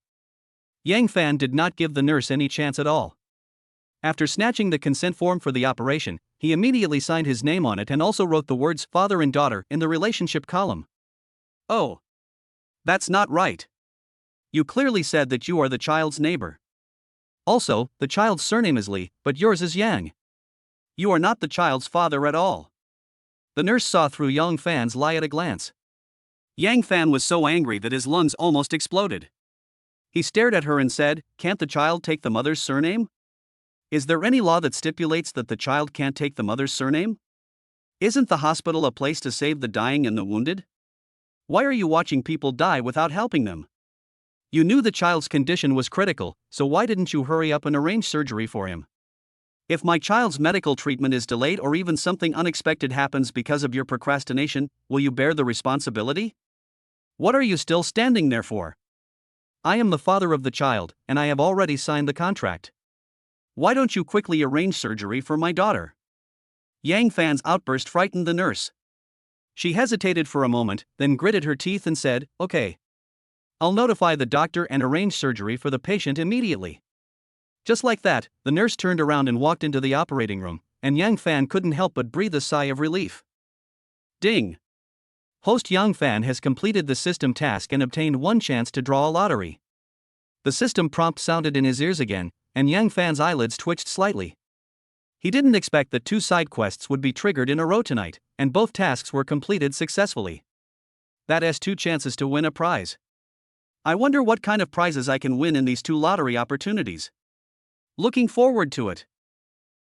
Yang Fan did not give the nurse any chance at all. After snatching the consent form for the operation, he immediately signed his name on it and also wrote the words father and daughter in the relationship column. Oh. That's not right. You clearly said that you are the child's neighbor. Also, the child's surname is Li, but yours is Yang. You are not the child's father at all. The nurse saw through Yang Fan's lie at a glance. Yang Fan was so angry that his lungs almost exploded. He stared at her and said, Can't the child take the mother's surname? Is there any law that stipulates that the child can't take the mother's surname? Isn't the hospital a place to save the dying and the wounded? Why are you watching people die without helping them? You knew the child's condition was critical, so why didn't you hurry up and arrange surgery for him? If my child's medical treatment is delayed or even something unexpected happens because of your procrastination, will you bear the responsibility? What are you still standing there for? I am the father of the child, and I have already signed the contract. Why don't you quickly arrange surgery for my daughter? Yang Fan's outburst frightened the nurse. She hesitated for a moment, then gritted her teeth and said, Okay. I'll notify the doctor and arrange surgery for the patient immediately. Just like that, the nurse turned around and walked into the operating room, and Yang Fan couldn't help but breathe a sigh of relief. Ding! Host Yang Fan has completed the system task and obtained 1 chance to draw a lottery. The system prompt sounded in his ears again, and Yang Fan's eyelids twitched slightly. He didn't expect that 2 side quests would be triggered in a row tonight, and both tasks were completed successfully. That has 2 chances to win a prize. I wonder what kind of prizes I can win in these 2 lottery opportunities. Looking forward to it.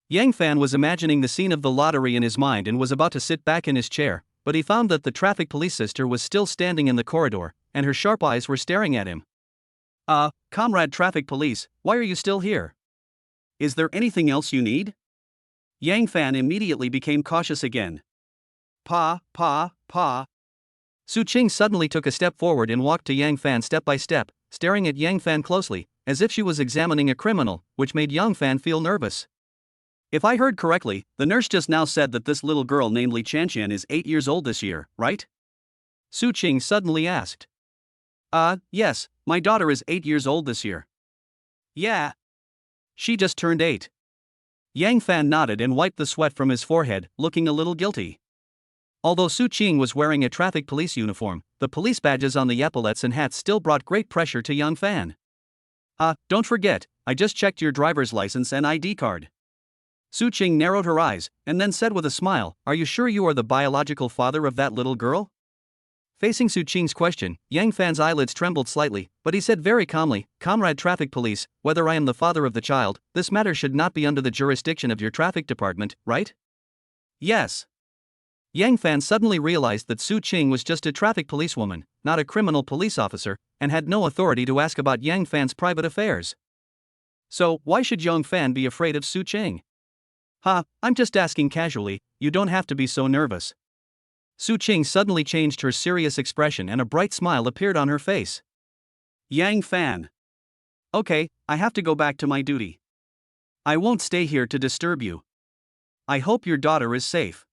Yang Fan was imagining the scene of the lottery in his mind and was about to sit back in his chair, but he found that the traffic police sister was still standing in the corridor, and her sharp eyes were staring at him. Comrade traffic police, why are you still here? Is there anything else you need? Yang Fan immediately became cautious again. Pa. Su Qing suddenly took a step forward and walked to Yang Fan step by step, staring at Yang Fan closely, as if she was examining a criminal, which made Yang Fan feel nervous. If I heard correctly, the nurse just now said that this little girl named Li Chanqian is 8 years old this year, right? Su Qing suddenly asked. Yes, my daughter is 8 years old this year. Yeah. She just turned 8. Yang Fan nodded and wiped the sweat from his forehead, looking a little guilty. Although Su Qing was wearing a traffic police uniform, the police badges on the epaulettes and hats still brought great pressure to Yang Fan. Don't forget, I just checked your driver's license and ID card. Su Qing narrowed her eyes, and then said with a smile, Are you sure you are the biological father of that little girl? Facing Su Qing's question, Yang Fan's eyelids trembled slightly, but he said very calmly, Comrade Traffic Police, whether I am the father of the child, this matter should not be under the jurisdiction of your traffic department, right? Yes. Yang Fan suddenly realized that Su Qing was just a traffic policewoman, not a criminal police officer, and had no authority to ask about Yang Fan's private affairs. So, why should Yang Fan be afraid of Su Qing? I'm just asking casually, you don't have to be so nervous. Su Qing suddenly changed her serious expression and a bright smile appeared on her face. Yang Fan. Okay, I have to go back to my duty. I won't stay here to disturb you. I hope your daughter is safe.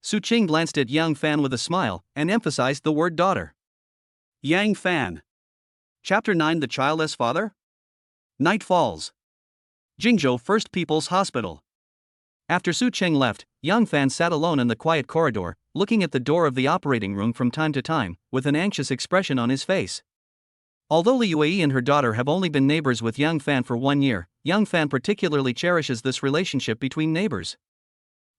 Su Qing glanced at Yang Fan with a smile and emphasized the word daughter. Yang Fan. Chapter 9 The Childless Father? Night falls. Jingzhou First People's Hospital. After Su Qing left, Yang Fan sat alone in the quiet corridor, looking at the door of the operating room from time to time, with an anxious expression on his face. Although Li Yue and her daughter have only been neighbors with Yang Fan for 1 year, Yang Fan particularly cherishes this relationship between neighbors.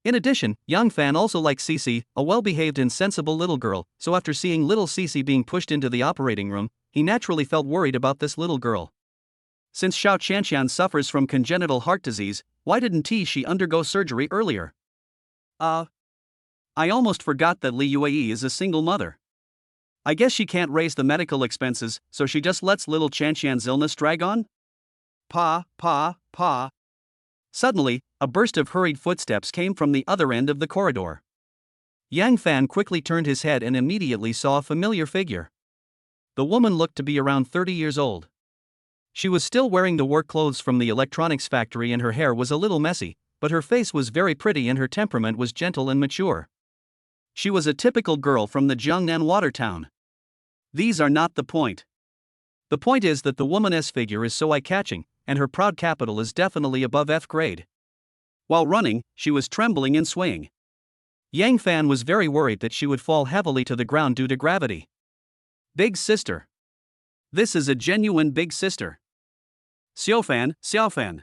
In addition, Yang Fan also likes Cici, a well-behaved and sensible little girl, so after seeing little Cici being pushed into the operating room, he naturally felt worried about this little girl. Since Xiao Chanqian suffers from congenital heart disease, why didn't she undergo surgery earlier? I almost forgot that Li Yue is a single mother. I guess she can't raise the medical expenses, so she just lets little Chanqian's illness drag on? Pa. Suddenly, a burst of hurried footsteps came from the other end of the corridor. Yang Fan quickly turned his head and immediately saw a familiar figure. The woman looked to be around 30 years old. She was still wearing the work clothes from the electronics factory and her hair was a little messy, but her face was very pretty and her temperament was gentle and mature. She was a typical girl from the Jiangnan water town. These are not the point. The point is that the woman's figure is so eye-catching, and her proud capital is definitely above F grade. While running, she was trembling and swaying. Yang Fan was very worried that she would fall heavily to the ground due to gravity. Big sister. This is a genuine big sister. Xiaofan.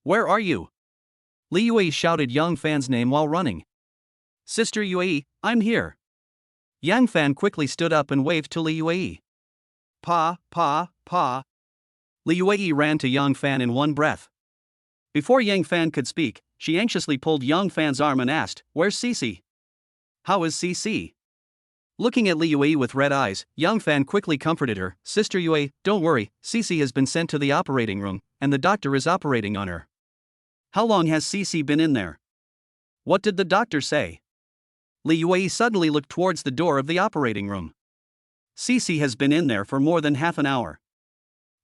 Where are you? Li Yue shouted Yang Fan's name while running. Sister Yue, I'm here. Yang Fan quickly stood up and waved to Li Yue. Pa. Li Yue ran to Yang Fan in one breath. Before Yang Fan could speak, she anxiously pulled Yang Fan's arm and asked, Where's Cici? How is Cici? Looking at Li Yue with red eyes, Yang Fan quickly comforted her, Sister Yue, don't worry, Cici has been sent to the operating room, and the doctor is operating on her. How long has Cici been in there? What did the doctor say? Li Yue suddenly looked towards the door of the operating room. Cici has been in there for more than half an hour.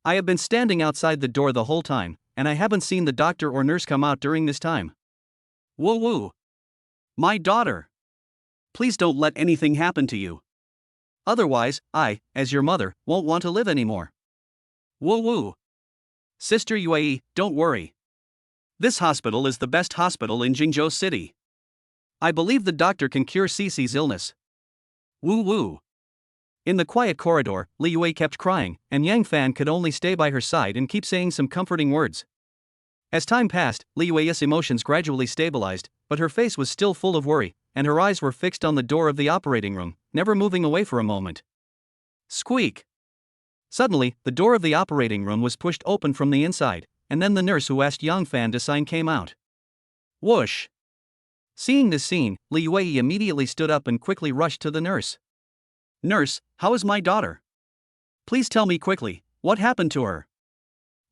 I have been standing outside the door the whole time, and I haven't seen the doctor or nurse come out during this time. Woo. My daughter. Please don't let anything happen to you. Otherwise, I, as your mother, won't want to live anymore. Woo. Sister Yue, don't worry. This hospital is the best hospital in Jingzhou City. I believe the doctor can cure Cici's illness. Woo. In the quiet corridor, Li Yue kept crying, and Yang Fan could only stay by her side and keep saying some comforting words. As time passed, Li Yue's emotions gradually stabilized, but her face was still full of worry, and her eyes were fixed on the door of the operating room, never moving away for a moment. Squeak! Suddenly, the door of the operating room was pushed open from the inside, and then the nurse who asked Yang Fan to sign came out. Whoosh! Seeing this scene, Li Yue immediately stood up and quickly rushed to the nurse. Nurse, how is my daughter? Please tell me quickly, what happened to her?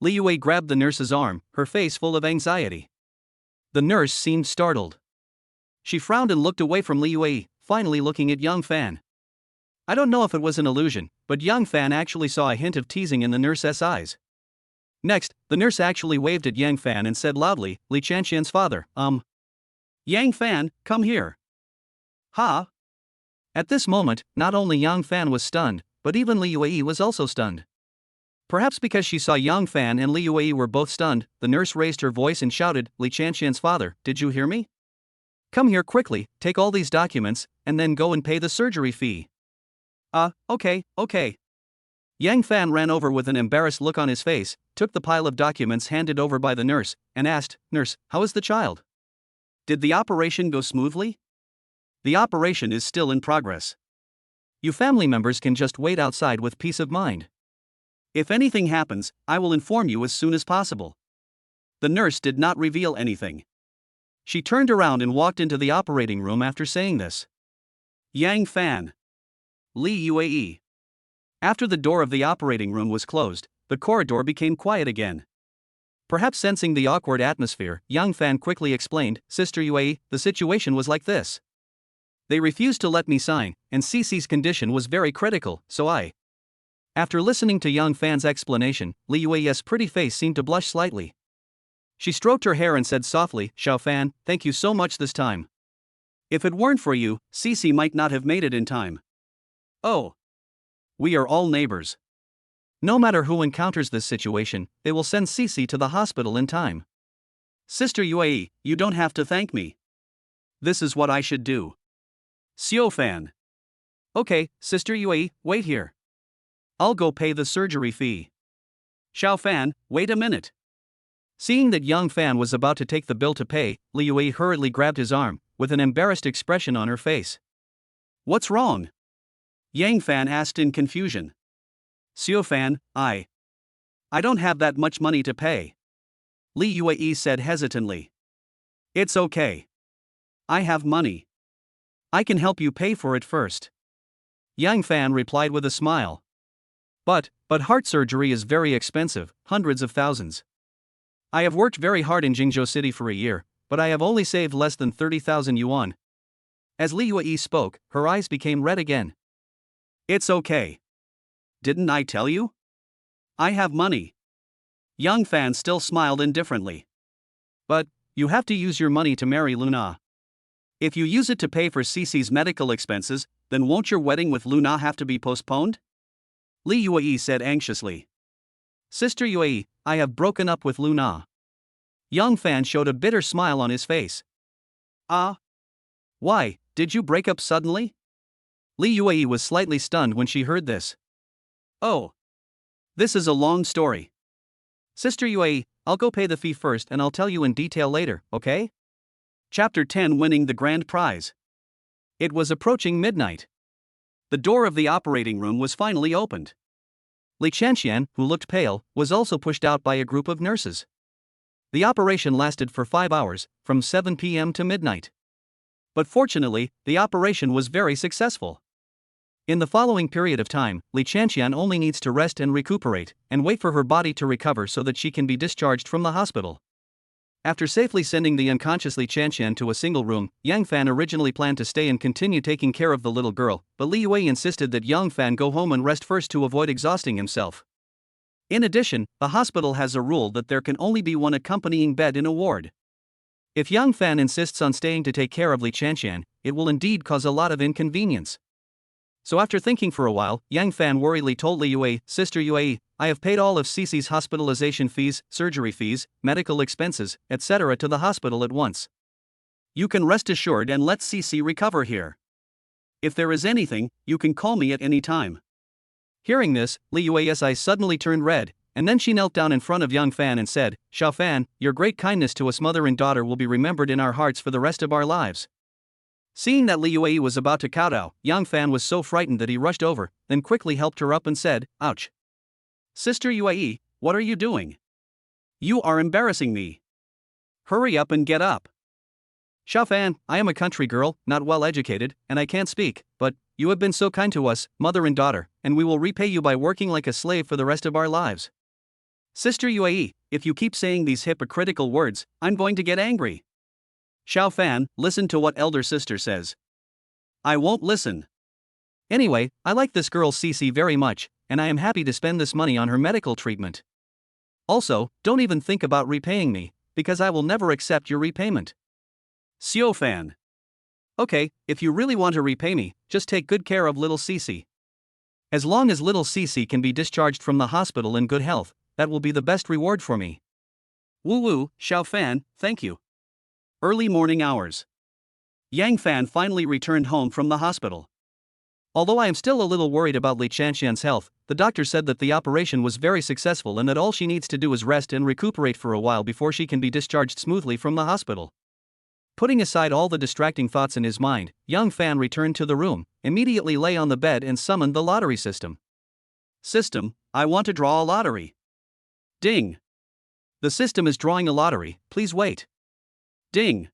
Li Yue grabbed the nurse's arm, her face full of anxiety. The nurse seemed startled. She frowned and looked away from Li Yue, finally looking at Young Fan. I don't know if it was an illusion, but Young Fan actually saw a hint of teasing in the nurse's eyes. Next, the nurse actually waved at Yang Fan and said loudly, Li Chanxian's father, Yang Fan, come here. Ha! At this moment, not only Yang Fan was stunned, but even Li Yue was also stunned. Perhaps because she saw Yang Fan and Li Yue were both stunned, the nurse raised her voice and shouted, Li Chanxian's father, did you hear me? Come here quickly, take all these documents, and then go and pay the surgery fee. Okay. Yang Fan ran over with an embarrassed look on his face, took the pile of documents handed over by the nurse, and asked, Nurse, how is the child? Did the operation go smoothly? The operation is still in progress. You family members can just wait outside with peace of mind. If anything happens, I will inform you as soon as possible. The nurse did not reveal anything. She turned around and walked into the operating room after saying this. Yang Fan. Li Yue. After the door of the operating room was closed, the corridor became quiet again. Perhaps sensing the awkward atmosphere, Yang Fan quickly explained, Sister Yue, the situation was like this. They refused to let me sign, and Cece's condition was very critical, so I. After listening to Yang Fan's explanation, Li Yue's pretty face seemed to blush slightly. She stroked her hair and said softly, Xiao Fan, thank you so much this time. If it weren't for you, Cece might not have made it in time. Oh. We are all neighbors. No matter who encounters this situation, they will send Cece to the hospital in time. Sister Yue, you don't have to thank me. This is what I should do. Xiao Fan. Okay, Sister Yue, wait here. I'll go pay the surgery fee. Xiao Fan, wait a minute. Seeing that Yang Fan was about to take the bill to pay, Li Yue hurriedly grabbed his arm, with an embarrassed expression on her face. What's wrong? Yang Fan asked in confusion. Xiao Fan, I don't have that much money to pay. Li Yue said hesitantly. It's okay. I have money. I can help you pay for it first. Yang Fan replied with a smile. But heart surgery is very expensive, hundreds of thousands. I have worked very hard in Jingzhou City for a year, but I have only saved less than 30,000 yuan. As Li Yue spoke, her eyes became red again. It's okay. Didn't I tell you? I have money. Yang Fan still smiled indifferently. But you have to use your money to marry Luna. If you use it to pay for Cece's medical expenses, then won't your wedding with Luna have to be postponed? Li Yue said anxiously. Sister Yue, I have broken up with Luna. Yang Fan showed a bitter smile on his face. Why, did you break up suddenly? Li Yue was slightly stunned when she heard this. Oh. This is a long story. Sister Yue, I'll go pay the fee first and I'll tell you in detail later, okay? Chapter 10 Winning the Grand Prize. It was approaching midnight. The door of the operating room was finally opened. Li Chanxian, who looked pale, was also pushed out by a group of nurses. The operation lasted for 5 hours, from 7 p.m. to midnight. But fortunately, the operation was very successful. In the following period of time, Li Chanxian only needs to rest and recuperate, and wait for her body to recover so that she can be discharged from the hospital. After safely sending the unconscious Li Chanxian to a single room, Yang Fan originally planned to stay and continue taking care of the little girl, but Li Yue insisted that Yang Fan go home and rest first to avoid exhausting himself. In addition, the hospital has a rule that there can only be one accompanying bed in a ward. If Yang Fan insists on staying to take care of Li Chanxian, it will indeed cause a lot of inconvenience. So after thinking for a while, Yang Fan worriedly told Li Yue, Sister Yue, I have paid all of Cece's hospitalization fees, surgery fees, medical expenses, etc. to the hospital at once. You can rest assured and let Cece recover here. If there is anything, you can call me at any time. Hearing this, Li Yue's eyes suddenly turned red, and then she knelt down in front of Yang Fan and said, Xiao Fan, your great kindness to us mother and daughter will be remembered in our hearts for the rest of our lives. Seeing that Li Yue was about to kowtow, Yang Fan was so frightened that he rushed over, then quickly helped her up and said, Ouch. Sister Yue, what are you doing? You are embarrassing me. Hurry up and get up. Xiao Fan, I am a country girl, not well educated, and I can't speak, but you have been so kind to us, mother and daughter, and we will repay you by working like a slave for the rest of our lives. Sister Yue, if you keep saying these hypocritical words, I'm going to get angry. Xiao Fan, listen to what elder sister says. I won't listen. Anyway, I like this girl Cece very much, and I am happy to spend this money on her medical treatment. Also, don't even think about repaying me, because I will never accept your repayment. Xiao Fan. Okay, if you really want to repay me, just take good care of little Cece. As long as little Cece can be discharged from the hospital in good health, that will be the best reward for me. Woo woo, Xiao Fan, thank you. Early morning hours. Yang Fan finally returned home from the hospital. Although I am still a little worried about Li Chanshan's health, the doctor said that the operation was very successful and that all she needs to do is rest and recuperate for a while before she can be discharged smoothly from the hospital. Putting aside all the distracting thoughts in his mind, Yang Fan returned to the room, immediately lay on the bed and summoned the lottery system. System, I want to draw a lottery. Ding. The system is drawing a lottery, please wait. Ding.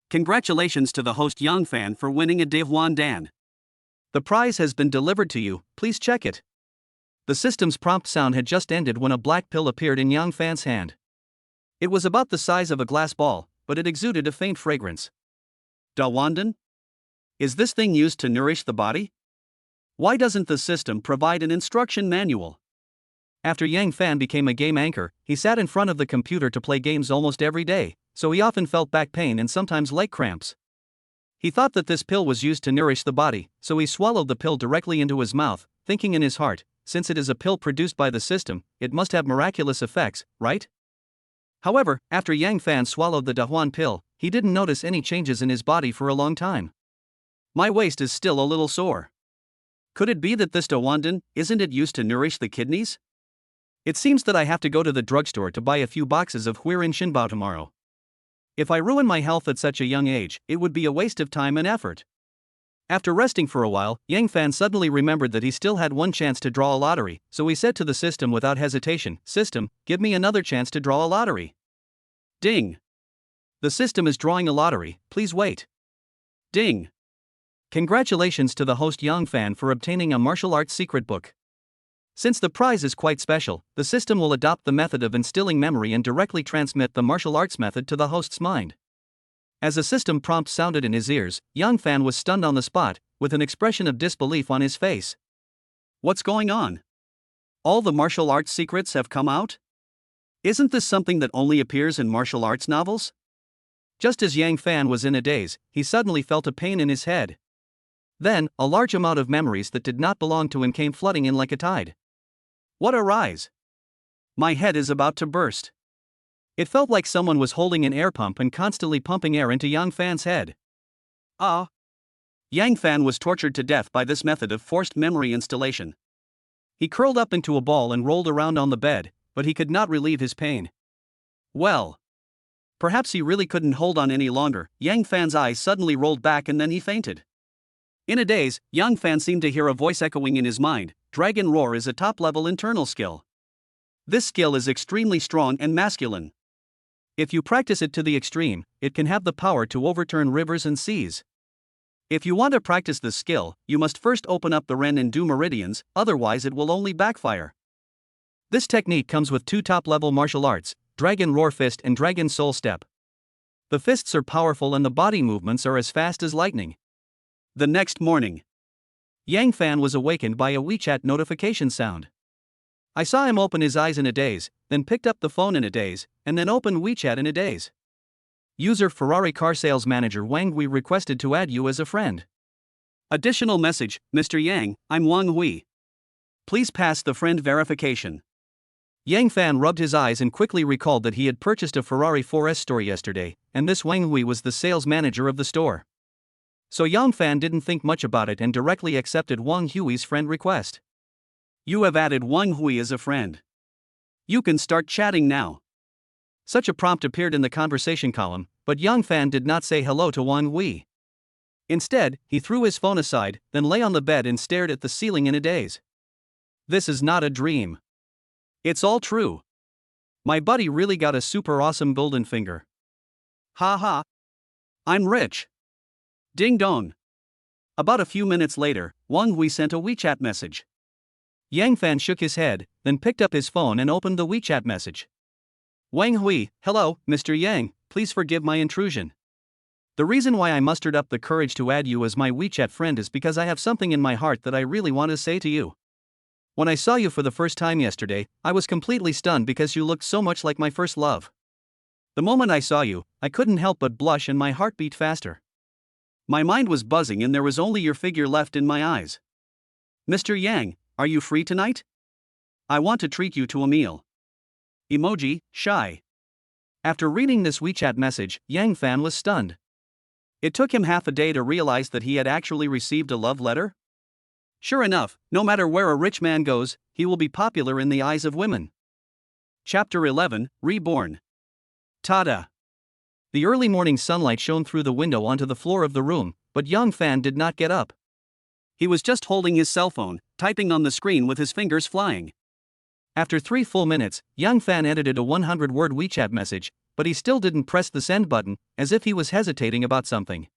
Congratulations to the host Yang Fan for winning a Dehuan Dan. The prize has been delivered to you, please check it. The system's prompt sound had just ended when a black pill appeared in Yang Fan's hand. It was about the size of a glass ball, but it exuded a faint fragrance. Dawandan? Is this thing used to nourish the body? Why doesn't the system provide an instruction manual? After Yang Fan became a game anchor, he sat in front of the computer to play games almost every day, so he often felt back pain and sometimes leg cramps. He thought that this pill was used to nourish the body, so he swallowed the pill directly into his mouth, thinking in his heart, since it is a pill produced by the system, it must have miraculous effects, right? However, after Yang Fan swallowed the Dahuan pill, he didn't notice any changes in his body for a long time. My waist is still a little sore. Could it be that this Dawandan, isn't it used to nourish the kidneys? It seems that I have to go to the drugstore to buy a few boxes of Huirin Shinbao tomorrow. If I ruin my health at such a young age, it would be a waste of time and effort. After resting for a while, Yang Fan suddenly remembered that he still had one chance to draw a lottery, so he said to the system without hesitation, "System, give me another chance to draw a lottery." Ding. The system is drawing a lottery, please wait. Ding. Congratulations to the host Yang Fan for obtaining a martial arts secret book. Since the prize is quite special, the system will adopt the method of instilling memory and directly transmit the martial arts method to the host's mind. As a system prompt sounded in his ears, Yang Fan was stunned on the spot, with an expression of disbelief on his face. What's going on? All the martial arts secrets have come out? Isn't this something that only appears in martial arts novels? Just as Yang Fan was in a daze, he suddenly felt a pain in his head. Then, a large amount of memories that did not belong to him came flooding in like a tide. What a rise! My head is about to burst. It felt like someone was holding an air pump and constantly pumping air into Yang Fan's head. Yang Fan was tortured to death by this method of forced memory installation. He curled up into a ball and rolled around on the bed, but he could not relieve his pain. Well, perhaps he really couldn't hold on any longer. Yang Fan's eyes suddenly rolled back and then he fainted. In a daze, Yang Fan seemed to hear a voice echoing in his mind, "Dragon Roar is a top-level internal skill. This skill is extremely strong and masculine. If you practice it to the extreme, it can have the power to overturn rivers and seas. If you want to practice this skill, you must first open up the Ren and Du meridians, otherwise it will only backfire." This technique comes with two top-level martial arts, Dragon Roar Fist and Dragon Soul Step. The fists are powerful and the body movements are as fast as lightning. The next morning, Yang Fan was awakened by a WeChat notification sound. I saw him open his eyes in a daze, then picked up the phone in a daze, and then opened WeChat in a daze. User Ferrari car sales manager Wang Hui requested to add you as a friend. Additional message, Mr. Yang, I'm Wang Hui. Please pass the friend verification. Yang Fan rubbed his eyes and quickly recalled that he had purchased a Ferrari 4S store yesterday, and this Wang Hui was the sales manager of the store. So Yang Fan didn't think much about it and directly accepted Wang Hui's friend request. You have added Wang Hui as a friend. You can start chatting now. Such a prompt appeared in the conversation column, but Yang Fan did not say hello to Wang Hui. Instead, he threw his phone aside, then lay on the bed and stared at the ceiling in a daze. This is not a dream. It's all true. My buddy really got a super awesome golden finger. Ha ha. I'm rich. Ding dong. About a few minutes later, Wang Hui sent a WeChat message. Yang Fan shook his head, then picked up his phone and opened the WeChat message. Wang Hui, hello, Mr. Yang, please forgive my intrusion. The reason why I mustered up the courage to add you as my WeChat friend is because I have something in my heart that I really want to say to you. When I saw you for the first time yesterday, I was completely stunned because you looked so much like my first love. The moment I saw you, I couldn't help but blush and my heart beat faster. My mind was buzzing and there was only your figure left in my eyes. Mr. Yang, are you free tonight? I want to treat you to a meal. Emoji, shy. After reading this WeChat message, Yang Fan was stunned. It took him half a day to realize that he had actually received a love letter. Sure enough, no matter where a rich man goes, he will be popular in the eyes of women. Chapter 11, Reborn. Tada! The early morning sunlight shone through the window onto the floor of the room, but Yang Fan did not get up. He was just holding his cell phone, typing on the screen with his fingers flying. After 3 full minutes, Yang Fan edited a 100-word WeChat message, but he still didn't press the send button, as if he was hesitating about something.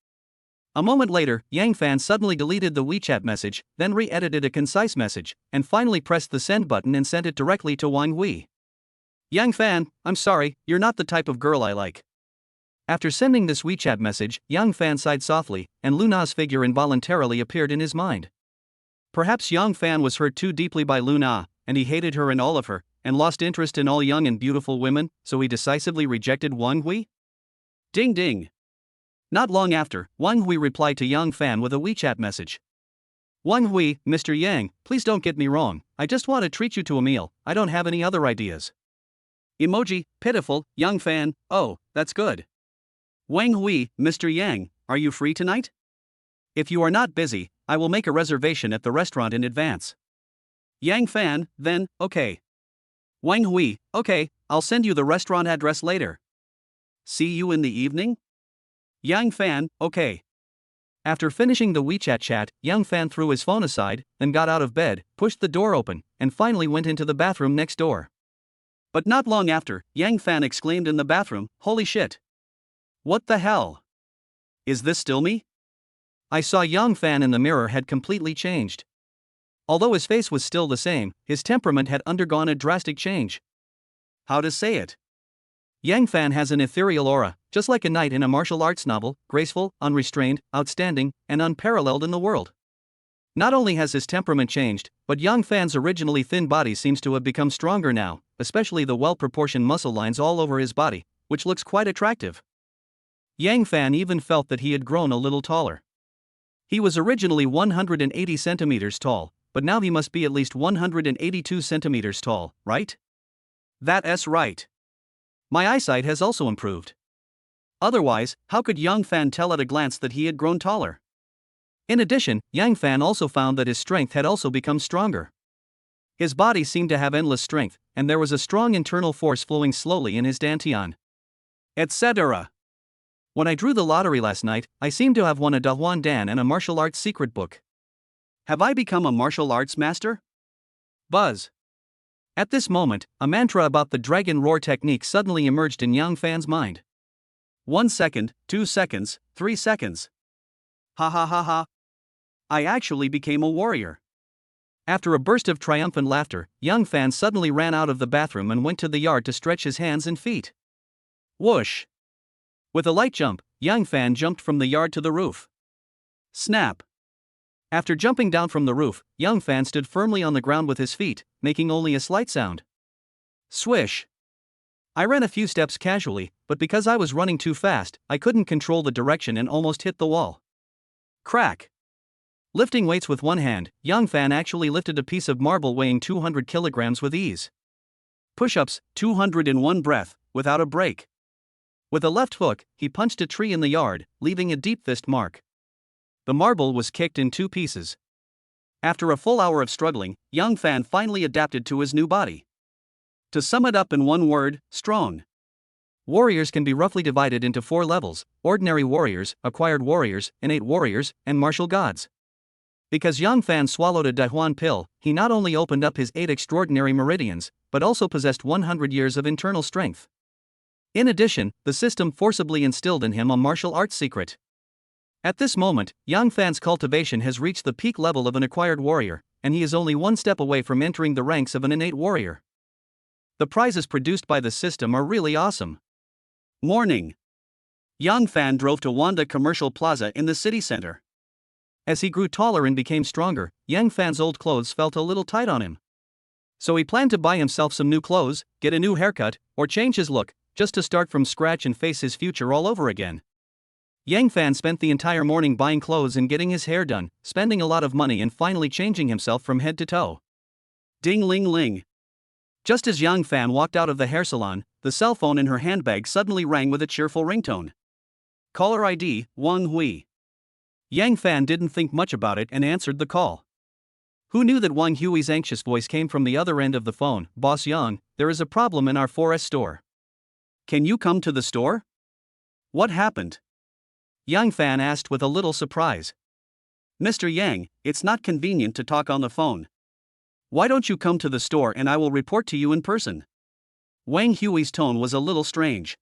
A moment later, Yang Fan suddenly deleted the WeChat message, then re-edited a concise message, and finally pressed the send button and sent it directly to Wang Hui. Yang Fan, I'm sorry, you're not the type of girl I like. After sending this WeChat message, Yang Fan sighed softly, and Luna's figure involuntarily appeared in his mind. Perhaps Yang Fan was hurt too deeply by Luna, and he hated her and all of her, and lost interest in all young and beautiful women, so he decisively rejected Wang Hui? Ding ding. Not long after, Wang Hui replied to Yang Fan with a WeChat message. Wang Hui, Mr. Yang, please don't get me wrong, I just want to treat you to a meal, I don't have any other ideas. Emoji, pitiful, Yang Fan, oh, that's good. Wang Hui, Mr. Yang, are you free tonight? If you are not busy, I will make a reservation at the restaurant in advance. Yang Fan, then, okay. Wang Hui, okay, I'll send you the restaurant address later. See you in the evening? Yang Fan, okay. After finishing the WeChat chat, Yang Fan threw his phone aside, then got out of bed, pushed the door open, and finally went into the bathroom next door. But not long after, Yang Fan exclaimed in the bathroom, holy shit. What the hell? Is this still me? I saw Yang Fan in the mirror had completely changed. Although his face was still the same, his temperament had undergone a drastic change. How to say it? Yang Fan has an ethereal aura, just like a knight in a martial arts novel, graceful, unrestrained, outstanding, and unparalleled in the world. Not only has his temperament changed, but Yang Fan's originally thin body seems to have become stronger now, especially the well-proportioned muscle lines all over his body, which looks quite attractive. Yang Fan even felt that he had grown a little taller. He was originally 180 centimeters tall, but now he must be at least 182 centimeters tall, right? That's right. My eyesight has also improved. Otherwise, how could Yang Fan tell at a glance that he had grown taller? In addition, Yang Fan also found that his strength had also become stronger. His body seemed to have endless strength, and there was a strong internal force flowing slowly in his dantian. Etc. When I drew the lottery last night, I seemed to have won a Dahuan Dan and a martial arts secret book. Have I become a martial arts master? Buzz. At this moment, a mantra about the dragon roar technique suddenly emerged in Yang Fan's mind. 1 second, 2 seconds, 3 seconds. Ha ha ha ha. I actually became a warrior. After a burst of triumphant laughter, Yang Fan suddenly ran out of the bathroom and went to the yard to stretch his hands and feet. Whoosh. With a light jump, Yang Fan jumped from the yard to the roof. Snap. After jumping down from the roof, Yang Fan stood firmly on the ground with his feet, making only a slight sound. Swish. I ran a few steps casually, but because I was running too fast, I couldn't control the direction and almost hit the wall. Crack. Lifting weights with one hand, Yang Fan actually lifted a piece of marble weighing 200 kilograms with ease. Push-ups, 200 in one breath, without a break. With a left hook, he punched a tree in the yard, leaving a deep fist mark. The marble was kicked in 2 pieces. After a full hour of struggling, Yang Fan finally adapted to his new body. To sum it up in one word, strong. Warriors can be roughly divided into 4 levels: ordinary warriors, acquired warriors, innate warriors, and martial gods. Because Yang Fan swallowed a Dahuan pill, he not only opened up his 8 extraordinary meridians, but also possessed 100 years of internal strength. In addition, the system forcibly instilled in him a martial arts secret. At this moment, Yang Fan's cultivation has reached the peak level of an acquired warrior, and he is only 1 step away from entering the ranks of an innate warrior. The prizes produced by the system are really awesome. Morning. Yang Fan drove to Wanda Commercial Plaza in the city center. As he grew taller and became stronger, Yang Fan's old clothes felt a little tight on him. So he planned to buy himself some new clothes, get a new haircut, or change his look, just to start from scratch and face his future all over again. Yang Fan spent the entire morning buying clothes and getting his hair done, spending a lot of money and finally changing himself from head to toe. Ding ling ling. Just as Yang Fan walked out of the hair salon, the cell phone in her handbag suddenly rang with a cheerful ringtone. Caller ID, Wang Hui. Yang Fan didn't think much about it and answered the call. Who knew that Wang Hui's anxious voice came from the other end of the phone? Boss Yang, there is a problem in our 4S store. Can you come to the store? What happened? Yang Fan asked with a little surprise. Mr. Yang, it's not convenient to talk on the phone. Why don't you come to the store and I will report to you in person? Wang Hui's tone was a little strange.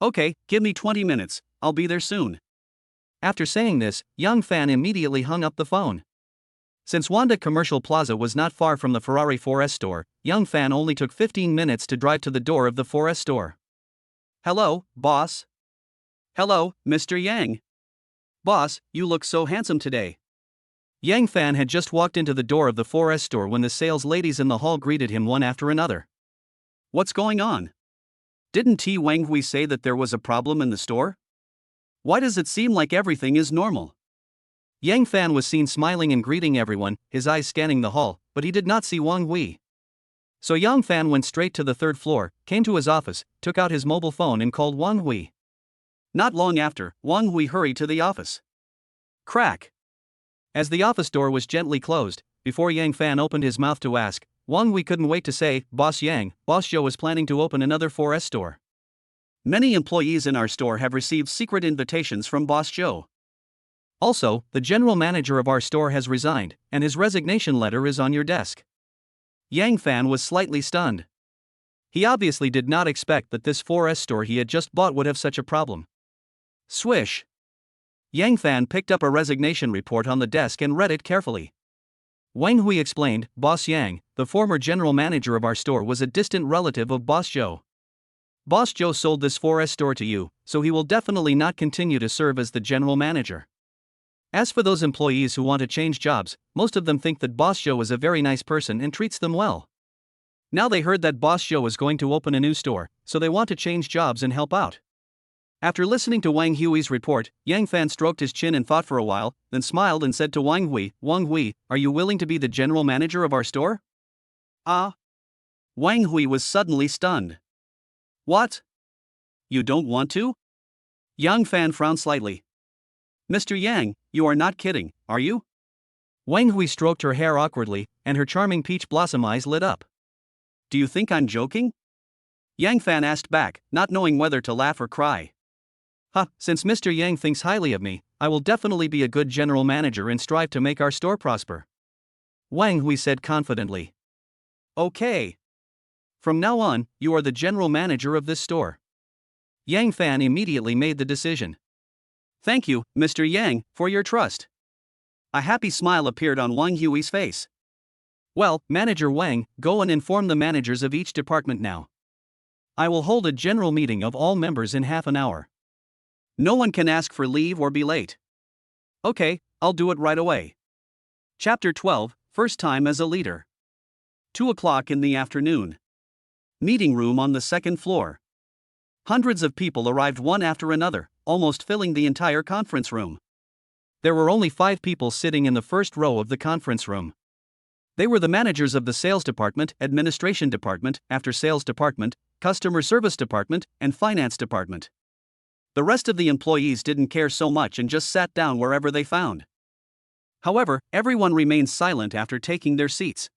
Okay, give me 20 minutes, I'll be there soon. After saying this, Yang Fan immediately hung up the phone. Since Wanda Commercial Plaza was not far from the Ferrari 4S store, Yang Fan only took 15 minutes to drive to the door of the 4S store. Hello, boss. Hello, Mr. Yang. Boss, you look so handsome today. Yang Fan had just walked into the door of the 4S store when the sales ladies in the hall greeted him one after another. What's going on? Didn't T. Wang Hui say that there was a problem in the store? Why does it seem like everything is normal? Yang Fan was seen smiling and greeting everyone, his eyes scanning the hall, but he did not see Wang Hui. So Yang Fan went straight to the third floor, came to his office, took out his mobile phone and called Wang Hui. Not long after, Wang Hui hurried to the office. Crack! As the office door was gently closed, before Yang Fan opened his mouth to ask, Wang Hui couldn't wait to say, Boss Yang, Boss Joe is planning to open another 4S store. Many employees in our store have received secret invitations from Boss Joe. Also, the general manager of our store has resigned, and his resignation letter is on your desk. Yang Fan was slightly stunned. He obviously did not expect that this 4S store he had just bought would have such a problem. Swish! Yang Fan picked up a resignation report on the desk and read it carefully. Wang Hui explained, Boss Yang, the former general manager of our store was a distant relative of Boss Joe. Boss Joe sold this 4S store to you, so he will definitely not continue to serve as the general manager. As for those employees who want to change jobs, most of them think that Boss Joe is a very nice person and treats them well. Now they heard that Boss Joe is going to open a new store, so they want to change jobs and help out. After listening to Wang Hui's report, Yang Fan stroked his chin and thought for a while, then smiled and said to Wang Hui, are you willing to be the general manager of our store? Wang Hui was suddenly stunned. What? You don't want to? Yang Fan frowned slightly. Mr. Yang, you are not kidding, are you? Wang Hui stroked her hair awkwardly, and her charming peach blossom eyes lit up. Do you think I'm joking? Yang Fan asked back, not knowing whether to laugh or cry. Since Mr. Yang thinks highly of me, I will definitely be a good general manager and strive to make our store prosper. Wang Hui said confidently. Okay. From now on, you are the general manager of this store. Yang Fan immediately made the decision. Thank you, Mr. Yang, for your trust. A happy smile appeared on Wang Hui's face. Well, Manager Wang, go and inform the managers of each department now. I will hold a general meeting of all members in half an hour. No one can ask for leave or be late. Okay, I'll do it right away. Chapter 12, First Time as a Leader. 2 o'clock in the afternoon. Meeting room on the second floor. Hundreds of people arrived one after another, almost filling the entire conference room. There were only 5 people sitting in the first row of the conference room. They were the managers of the sales department, administration department, after sales department, customer service department, and finance department. The rest of the employees didn't care so much and just sat down wherever they found. However, everyone remained silent after taking their seats.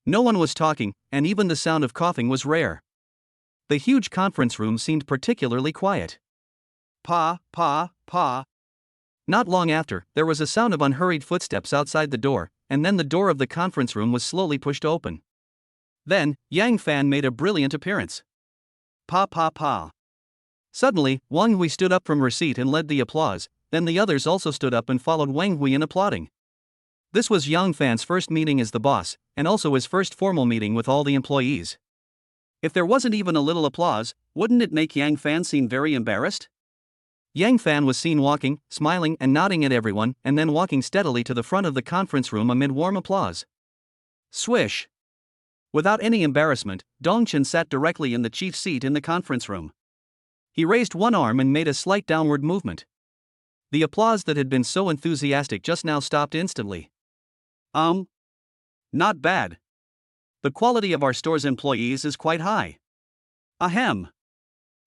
No one was talking, and even the sound of coughing was rare. The huge conference room seemed particularly quiet. Pa. Not long after, there was a sound of unhurried footsteps outside the door, and then the door of the conference room was slowly pushed open. Then, Yang Fan made a brilliant appearance. Pa. Suddenly, Wang Hui stood up from her seat and led the applause, then the others also stood up and followed Wang Hui in applauding. This was Yang Fan's first meeting as the boss, and also his first formal meeting with all the employees. If there wasn't even a little applause, wouldn't it make Yang Fan seem very embarrassed? Yang Fan was seen walking, smiling and nodding at everyone, and then walking steadily to the front of the conference room amid warm applause. Swish! Without any embarrassment, Dongchen sat directly in the chief seat in the conference room. He raised one arm and made a slight downward movement. The applause that had been so enthusiastic just now stopped instantly. Not bad. The quality of our store's employees is quite high. Ahem.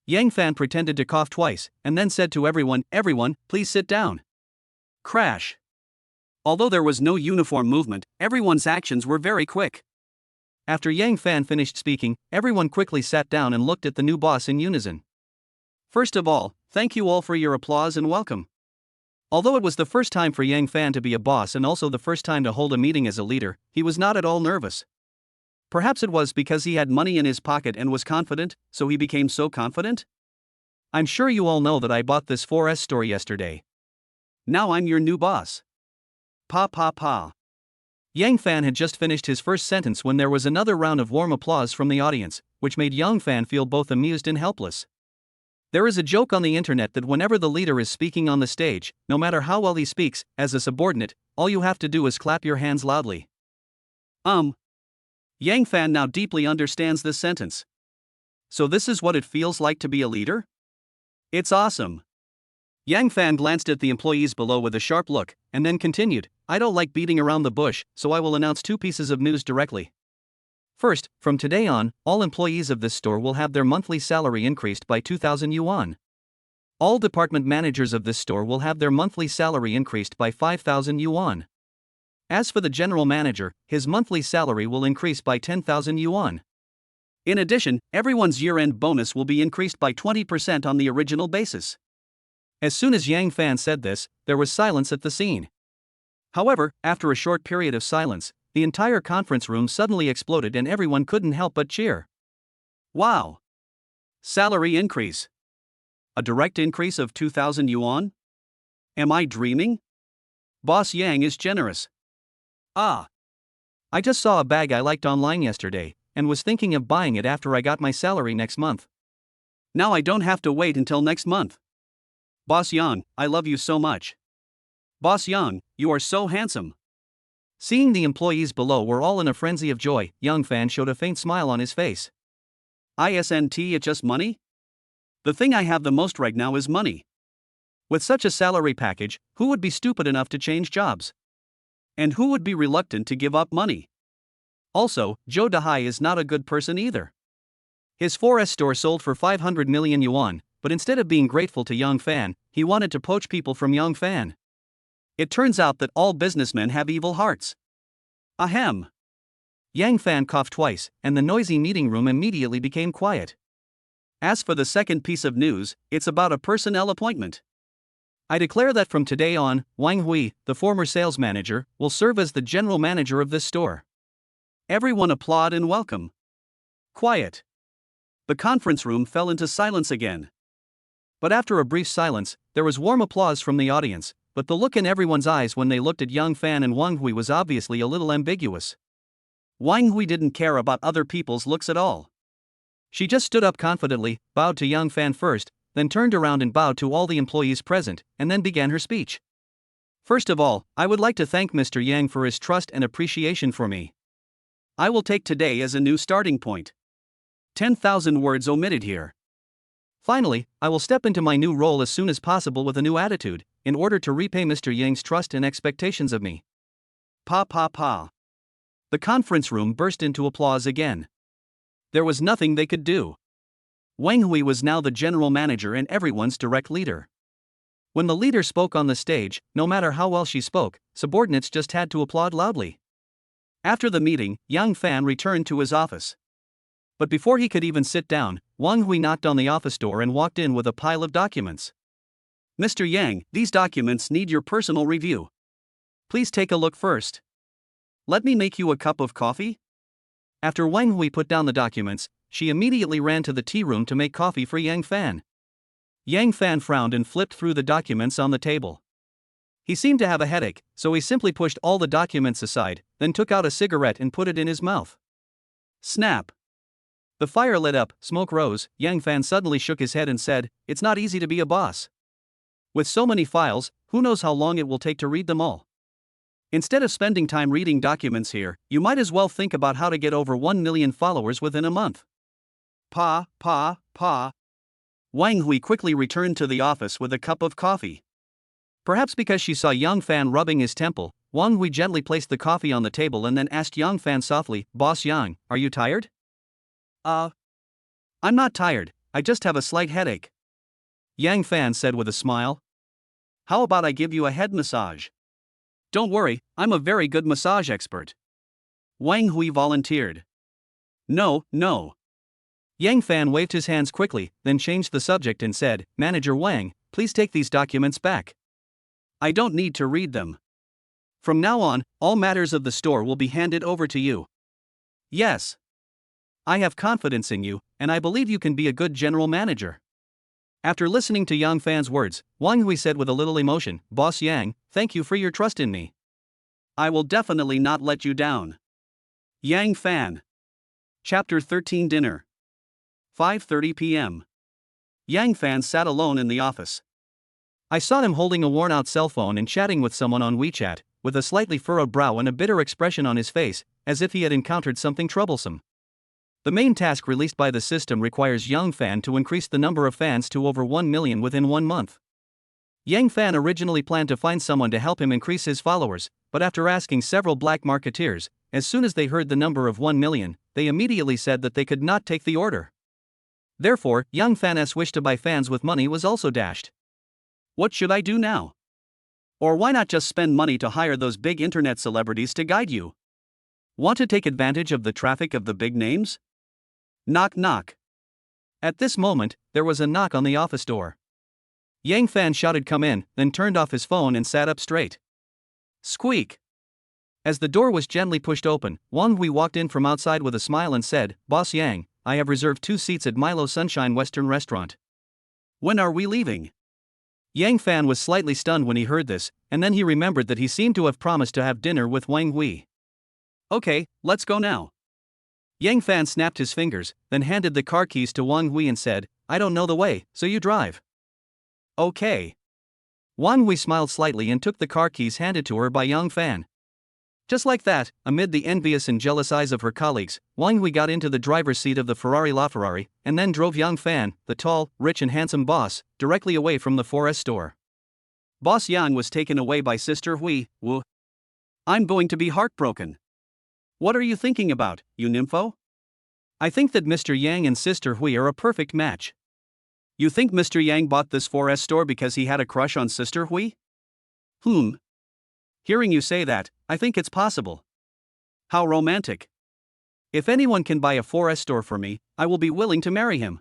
Yang Fan pretended to cough twice, and then said to everyone, "Everyone, please sit down." Crash. Although there was no uniform movement, everyone's actions were very quick. After Yang Fan finished speaking, everyone quickly sat down and looked at the new boss in unison. First of all, thank you all for your applause and welcome. Although it was the first time for Yang Fan to be a boss and also the first time to hold a meeting as a leader, he was not at all nervous. Perhaps it was because he had money in his pocket and was confident, so he became so confident? I'm sure you all know that I bought this 4S store yesterday. Now I'm your new boss. Pa pa pa. Yang Fan had just finished his first sentence when there was another round of warm applause from the audience, which made Yang Fan feel both amused and helpless. There is a joke on the internet that whenever the leader is speaking on the stage, no matter how well he speaks, as a subordinate, all you have to do is clap your hands loudly. Yang Fan now deeply understands this sentence. So this is what it feels like to be a leader? It's awesome. Yang Fan glanced at the employees below with a sharp look, and then continued, I don't like beating around the bush, so I will announce two pieces of news directly. First, from today on, all employees of this store will have their monthly salary increased by 2,000 yuan. All department managers of this store will have their monthly salary increased by 5,000 yuan. As for the general manager, his monthly salary will increase by 10,000 yuan. In addition, everyone's year-end bonus will be increased by 20% on the original basis. As soon as Yang Fan said this, there was silence at the scene. However, after a short period of silence, the entire conference room suddenly exploded and everyone couldn't help but cheer. Wow! Salary increase. A direct increase of 2,000 yuan? Am I dreaming? Boss Yang is generous. I just saw a bag I liked online yesterday, and was thinking of buying it after I got my salary next month. Now I don't have to wait until next month. Boss Yang, I love you so much. Boss Yang, you are so handsome. Seeing the employees below were all in a frenzy of joy, Yang Fan showed a faint smile on his face. Isn't it just money? The thing I have the most right now is money. With such a salary package, who would be stupid enough to change jobs? And who would be reluctant to give up money? Also, Zhou Dahai is not a good person either. His 4S store sold for 500 million yuan, but instead of being grateful to Yang Fan, he wanted to poach people from Yang Fan. It turns out that all businessmen have evil hearts. Ahem. Yang Fan coughed twice, and the noisy meeting room immediately became quiet. As for the second piece of news, it's about a personnel appointment. I declare that from today on, Wang Hui, the former sales manager, will serve as the general manager of this store. Everyone applaud and welcome. Quiet. The conference room fell into silence again. But after a brief silence, there was warm applause from the audience, but the look in everyone's eyes when they looked at Yang Fan and Wang Hui was obviously a little ambiguous. Wang Hui didn't care about other people's looks at all. She just stood up confidently, bowed to Yang Fan first, then turned around and bowed to all the employees present, and then began her speech. First of all, I would like to thank Mr. Yang for his trust and appreciation for me. I will take today as a new starting point. 10,000 words omitted here. Finally, I will step into my new role as soon as possible with a new attitude, in order to repay Mr. Yang's trust and expectations of me. Pa pa pa. The conference room burst into applause again. There was nothing they could do. Wang Hui was now the general manager and everyone's direct leader. When the leader spoke on the stage, no matter how well she spoke, subordinates just had to applaud loudly. After the meeting, Yang Fan returned to his office. But before he could even sit down, Wang Hui knocked on the office door and walked in with a pile of documents. Mr. Yang, these documents need your personal review. Please take a look first. Let me make you a cup of coffee? After Wang Hui put down the documents, she immediately ran to the tea room to make coffee for Yang Fan. Yang Fan frowned and flipped through the documents on the table. He seemed to have a headache, so he simply pushed all the documents aside, then took out a cigarette and put it in his mouth. Snap! The fire lit up, smoke rose. Yang Fan suddenly shook his head and said, "It's not easy to be a boss. With so many files, who knows how long it will take to read them all? Instead of spending time reading documents here, you might as well think about how to get over 1 million followers within a month. Pa. Wang Hui quickly returned to the office with a cup of coffee. Perhaps because she saw Yang Fan rubbing his temple, Wang Hui gently placed the coffee on the table and then asked Yang Fan softly, "Boss Yang, are you tired?" I'm not tired, I just have a slight headache," Yang Fan said with a smile. "How about I give you a head massage?" "Don't worry, I'm a very good massage expert," Wang Hui volunteered. No. Yang Fan waved his hands quickly, then changed the subject and said, "Manager Wang, please take these documents back. I don't need to read them. From now on, all matters of the store will be handed over to you." "Yes. I have confidence in you, and I believe you can be a good general manager." After listening to Yang Fan's words, Wang Hui said with a little emotion, "Boss Yang, thank you for your trust in me. I will definitely not let you down." Yang Fan. Chapter 13 Dinner. 5:30 p.m. Yang Fan sat alone in the office. I saw him holding a worn-out cell phone and chatting with someone on WeChat, with a slightly furrowed brow and a bitter expression on his face, as if he had encountered something troublesome. The main task released by the system requires Yang Fan to increase the number of fans to over 1 million within 1 month. Yang Fan originally planned to find someone to help him increase his followers, but after asking several black marketeers, as soon as they heard the number of 1 million, they immediately said that they could not take the order. Therefore, Yang Fan's wish to buy fans with money was also dashed. What should I do now? Or why not just spend money to hire those big internet celebrities to guide you? Want to take advantage of the traffic of the big names? Knock knock. At this moment, there was a knock on the office door. Yang Fan shouted "Come in," then turned off his phone and sat up straight. Squeak. As the door was gently pushed open, Wang Hui walked in from outside with a smile and said, "Boss Yang, I have reserved 2 seats at Milo Sunshine Western Restaurant. When are we leaving?" Yang Fan was slightly stunned when he heard this, and then he remembered that he seemed to have promised to have dinner with Wang Hui. "Okay, let's go now." Yang Fan snapped his fingers, then handed the car keys to Wang Hui and said, "I don't know the way, so you drive." "Okay." Wang Hui smiled slightly and took the car keys handed to her by Yang Fan. Just like that, amid the envious and jealous eyes of her colleagues, Wang Hui got into the driver's seat of the Ferrari LaFerrari, and then drove Yang Fan, the tall, rich and handsome boss, directly away from the 4S store. Boss Yang was taken away by Sister Hui. Woo. I'm going to be heartbroken. What are you thinking about, you nympho? I think that Mr. Yang and Sister Hui are a perfect match. You think Mr. Yang bought this 4S store because he had a crush on Sister Hui? Hearing you say that, I think it's possible. How romantic. If anyone can buy a 4S store for me, I will be willing to marry him.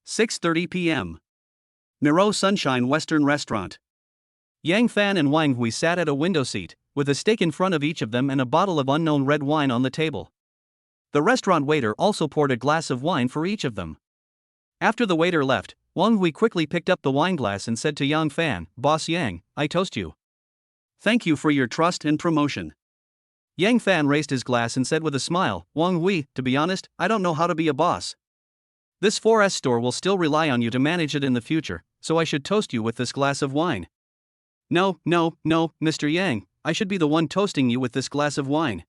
6:30 p.m. Miro Sunshine Western Restaurant. Yang Fan and Wang Hui sat at a window seat, with a steak in front of each of them and a bottle of unknown red wine on the table. The restaurant waiter also poured a glass of wine for each of them. After the waiter left, Wang Hui quickly picked up the wine glass and said to Yang Fan, "Boss Yang, I toast you. Thank you for your trust and promotion." Yang Fan raised his glass and said with a smile, "Wang Hui, to be honest, I don't know how to be a boss. This 4S store will still rely on you to manage it in the future, so I should toast you with this glass of wine." No, Mr. Yang, I should be the one toasting you with this glass of wine."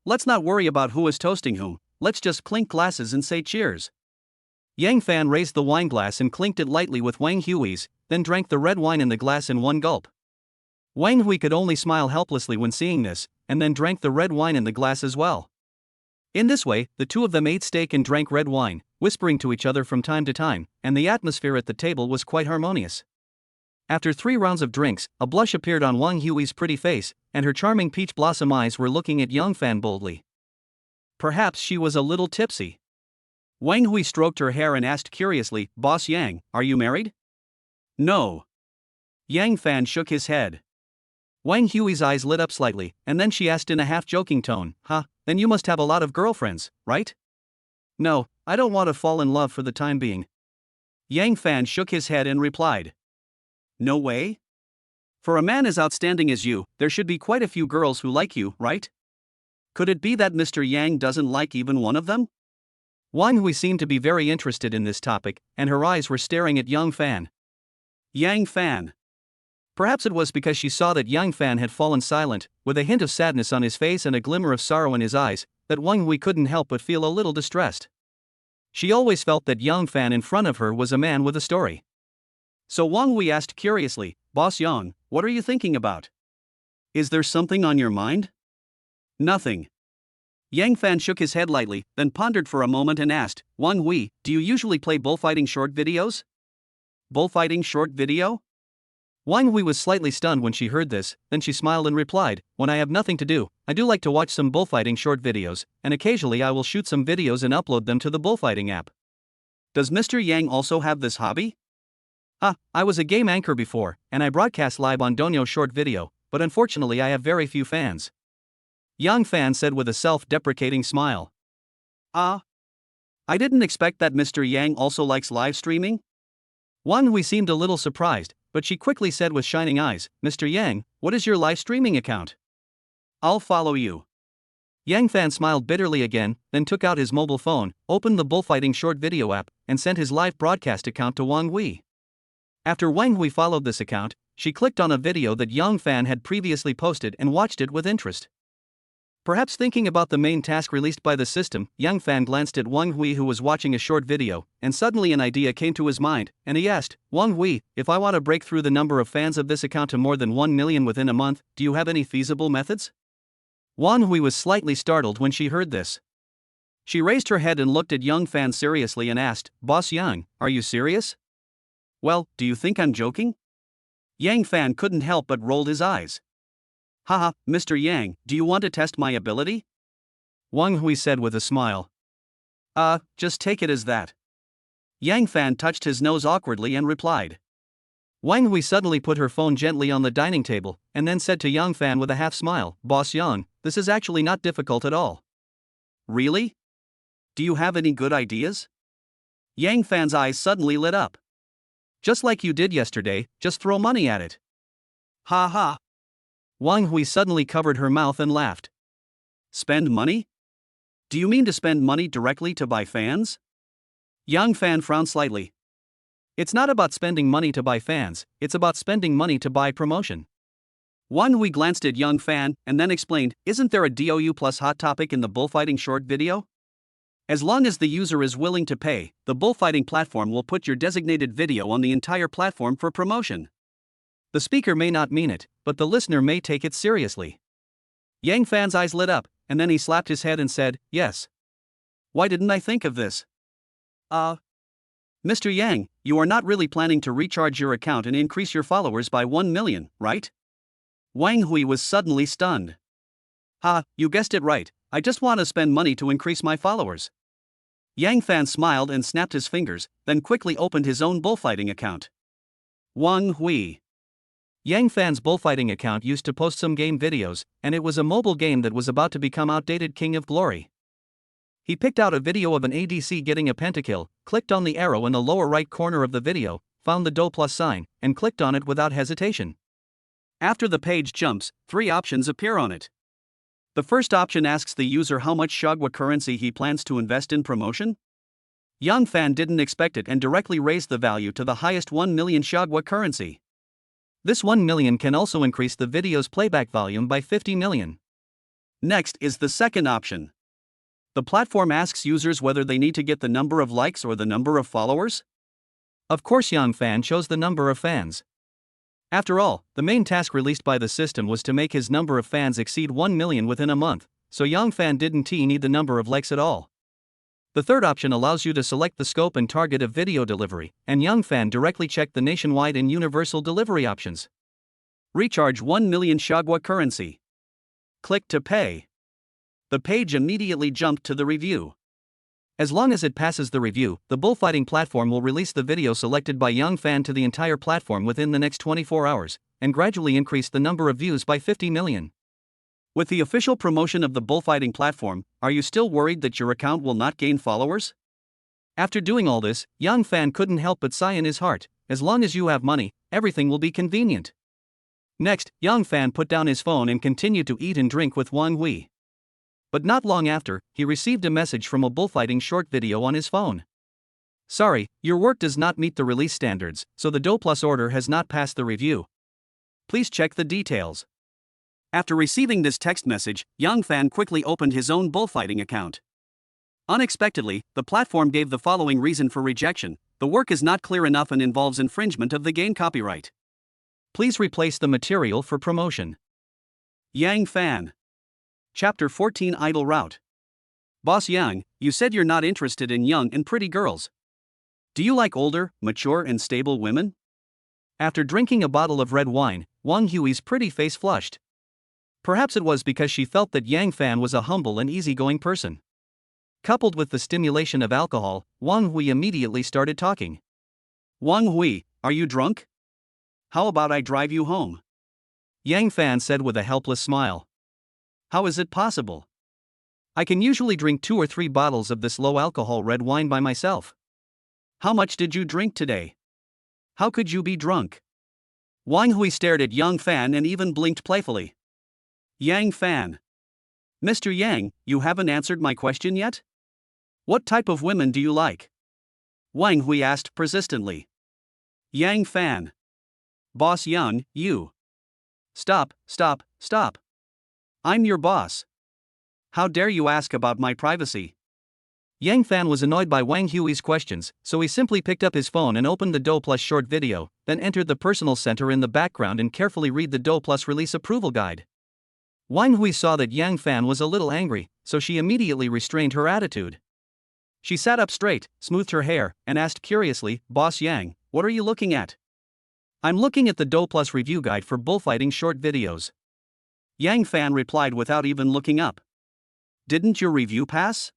Let's not worry about who is toasting whom, let's just clink glasses and say cheers." Yang Fan raised the wine glass and clinked it lightly with Wang Hui's, then drank the red wine in the glass in one gulp. Wang Hui could only smile helplessly when seeing this, and then drank the red wine in the glass as well. In this way, the two of them ate steak and drank red wine, whispering to each other from time to time, and the atmosphere at the table was quite harmonious. After 3 rounds of drinks, a blush appeared on Wang Hui's pretty face, and her charming peach blossom eyes were looking at Yang Fan boldly. Perhaps she was a little tipsy. Wang Hui stroked her hair and asked curiously, "Boss Yang, are you married?" "No." Yang Fan shook his head. Wang Hui's eyes lit up slightly, and then she asked in a half-joking tone, Then you must have a lot of girlfriends, right?" "No, I don't want to fall in love for the time being." Yang Fan shook his head and replied, "No way? For a man as outstanding as you, there should be quite a few girls who like you, right? Could it be that Mr. Yang doesn't like even one of them?" Wang Hui seemed to be very interested in this topic, and her eyes were staring at Yang Fan. Yang Fan. Perhaps it was because she saw that Yang Fan had fallen silent, with a hint of sadness on his face and a glimmer of sorrow in his eyes, that Wang Hui couldn't help but feel a little distressed. She always felt that Yang Fan in front of her was a man with a story. So Wang Hui asked curiously, "Boss Yang, what are you thinking about? Is there something on your mind?" "Nothing." Yang Fan shook his head lightly, then pondered for a moment and asked, "Wang Hui, do you usually play bullfighting short videos?" "Bullfighting short video?" Wang Hui was slightly stunned when she heard this, then she smiled and replied, "When I have nothing to do, I do like to watch some bullfighting short videos, and occasionally I will shoot some videos and upload them to the bullfighting app." "Does Mr. Yang also have this hobby?" I was a game anchor before, and I broadcast live on Donyo short video, but unfortunately I have very few fans." Yang Fan said with a self-deprecating smile. I didn't expect that Mr. Yang also likes live streaming." Wang Hui seemed a little surprised, but she quickly said with shining eyes, "Mr. Yang, what is your live streaming account?" "I'll follow you." Yang Fan smiled bitterly again, then took out his mobile phone, opened the bullfighting short video app, and sent his live broadcast account to Wang Hui. After Wang Hui followed this account, she clicked on a video that Yang Fan had previously posted and watched it with interest. Perhaps thinking about the main task released by the system, Yang Fan glanced at Wang Hui, who was watching a short video, and suddenly an idea came to his mind, and he asked, "Wang Hui, if I want to break through the number of fans of this account to more than 1 million within a month, do you have any feasible methods?" Wang Hui was slightly startled when she heard this. She raised her head and looked at Yang Fan seriously and asked, "Boss Yang, are you serious?" "Well, do you think I'm joking?" Yang Fan couldn't help but rolled his eyes. "Haha, Mr. Yang, do you want to test my ability?" Wang Hui said with a smile. Just take it as that." Yang Fan touched his nose awkwardly and replied. Wang Hui suddenly put her phone gently on the dining table, and then said to Yang Fan with a half smile, "Boss Yang, this is actually not difficult at all." "Really? Do you have any good ideas?" Yang Fan's eyes suddenly lit up. "Just like you did yesterday, just throw money at it." "Ha ha." Wang Hui suddenly covered her mouth and laughed. "Spend money? Do you mean to spend money directly to buy fans?" Yang Fan frowned slightly. "It's not about spending money to buy fans, it's about spending money to buy promotion." Wang Hui glanced at Yang Fan and then explained, "Isn't there a DOU plus hot topic in the bullfighting short video? As long as the user is willing to pay, the bullfighting platform will put your designated video on the entire platform for promotion." The speaker may not mean it, but the listener may take it seriously. Yang Fan's eyes lit up, and then he slapped his head and said, "Yes. Why didn't I think of this?" Mr. Yang, you are not really planning to recharge your account and increase your followers by 1 million, right?" Wang Hui was suddenly stunned. You guessed it right, I just want to spend money to increase my followers." Yang Fan smiled and snapped his fingers, then quickly opened his own bullfighting account. Wang Hui. Yang Fan's bullfighting account used to post some game videos, and it was a mobile game that was about to become outdated. King of Glory. He picked out a video of an ADC getting a pentakill, clicked on the arrow in the lower right corner of the video, found the DO plus sign, and clicked on it without hesitation. After the page jumps, 3 options appear on it. The first option asks the user how much Shagwa currency he plans to invest in promotion. Yang Fan didn't expect it and directly raised the value to the highest 1 million Shagwa currency. This 1 million can also increase the video's playback volume by 50 million. Next is the second option. The platform asks users whether they need to get the number of likes or the number of followers. Of course, Yang Fan chose the number of fans. After all, the main task released by the system was to make his number of fans exceed 1 million within a month, so Yang Fan didn't need the number of likes at all. The third option allows you to select the scope and target of video delivery, and Yang Fan directly checked the nationwide and universal delivery options. Recharge 1 million Shagwa currency. Click to pay. The page immediately jumped to the review. As long as it passes the review, the bullfighting platform will release the video selected by Yang Fan to the entire platform within the next 24 hours, and gradually increase the number of views by 50 million. With the official promotion of the bullfighting platform, are you still worried that your account will not gain followers? After doing all this, Yang Fan couldn't help but sigh in his heart. As long as you have money, everything will be convenient. Next, Yang Fan put down his phone and continued to eat and drink with Wang Hui. But not long after, he received a message from a bullfighting short video on his phone. Sorry, your work does not meet the release standards, so the Dough Plus order has not passed the review. Please check the details. After receiving this text message, Yang Fan quickly opened his own bullfighting account. Unexpectedly, the platform gave the following reason for rejection: the work is not clear enough and involves infringement of the game copyright. Please replace the material for promotion. Yang Fan. Chapter 14 Idle Route. Boss Yang, you said you're not interested in young and pretty girls. Do you like older, mature and stable women? After drinking a bottle of red wine, Wang Hui's pretty face flushed. Perhaps it was because she felt that Yang Fan was a humble and easygoing person. Coupled with the stimulation of alcohol, Wang Hui immediately started talking. Wang Hui, are you drunk? How about I drive you home? Yang Fan said with a helpless smile. How is it possible? I can usually drink 2 or 3 bottles of this low-alcohol red wine by myself. How much did you drink today? How could you be drunk? Wang Hui stared at Yang Fan and even blinked playfully. Yang Fan. Mr. Yang, you haven't answered my question yet? What type of women do you like? Wang Hui asked persistently. Yang Fan. Boss Yang, you. Stop. I'm your boss. How dare you ask about my privacy? Yang Fan was annoyed by Wang Hui's questions, so he simply picked up his phone and opened the Dough Plus short video, then entered the personal center in the background and carefully read the Dough Plus release approval guide. Wang Hui saw that Yang Fan was a little angry, so she immediately restrained her attitude. She sat up straight, smoothed her hair, and asked curiously, Boss Yang, what are you looking at? I'm looking at the Dough Plus review guide for bullfighting short videos. Yang Fan replied without even looking up. Didn't your review pass?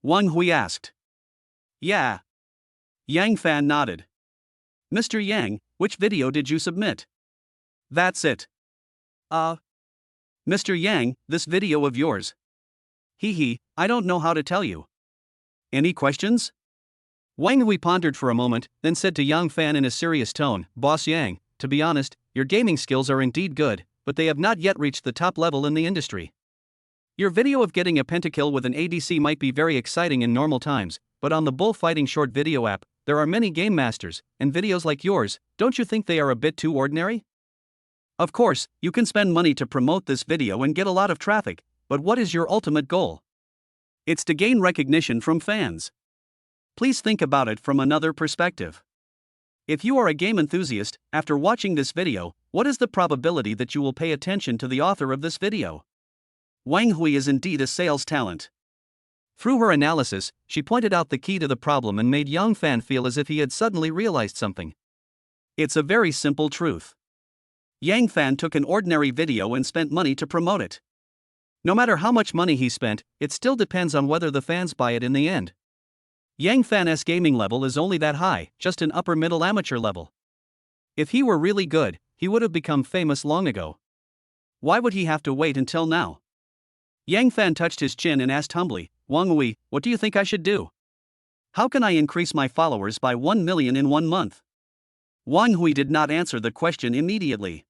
Wang Hui asked. Yeah. Yang Fan nodded. Mr. Yang, which video did you submit? That's it. Mr. Yang, this video of yours. I don't know how to tell you. Any questions? Wang Hui pondered for a moment, then said to Yang Fan in a serious tone, Boss Yang, to be honest, your gaming skills are indeed good, but they have not yet reached the top level in the industry. Your video of getting a pentakill with an ADC might be very exciting in normal times, but on the bullfighting short video app, there are many game masters, and videos like yours, don't you think they are a bit too ordinary? Of course, you can spend money to promote this video and get a lot of traffic, but what is your ultimate goal? It's to gain recognition from fans. Please think about it from another perspective. If you are a game enthusiast, after watching this video, what is the probability that you will pay attention to the author of this video? Wang Hui is indeed a sales talent. Through her analysis, she pointed out the key to the problem and made Yang Fan feel as if he had suddenly realized something. It's a very simple truth. Yang Fan took an ordinary video and spent money to promote it. No matter how much money he spent, it still depends on whether the fans buy it in the end. Yang Fan's gaming level is only that high, just an upper-middle amateur level. If he were really good, he would have become famous long ago. Why would he have to wait until now? Yang Fan touched his chin and asked humbly, Wang Hui, what do you think I should do? How can I increase my followers by 1 million in 1 month? Wang Hui did not answer the question immediately.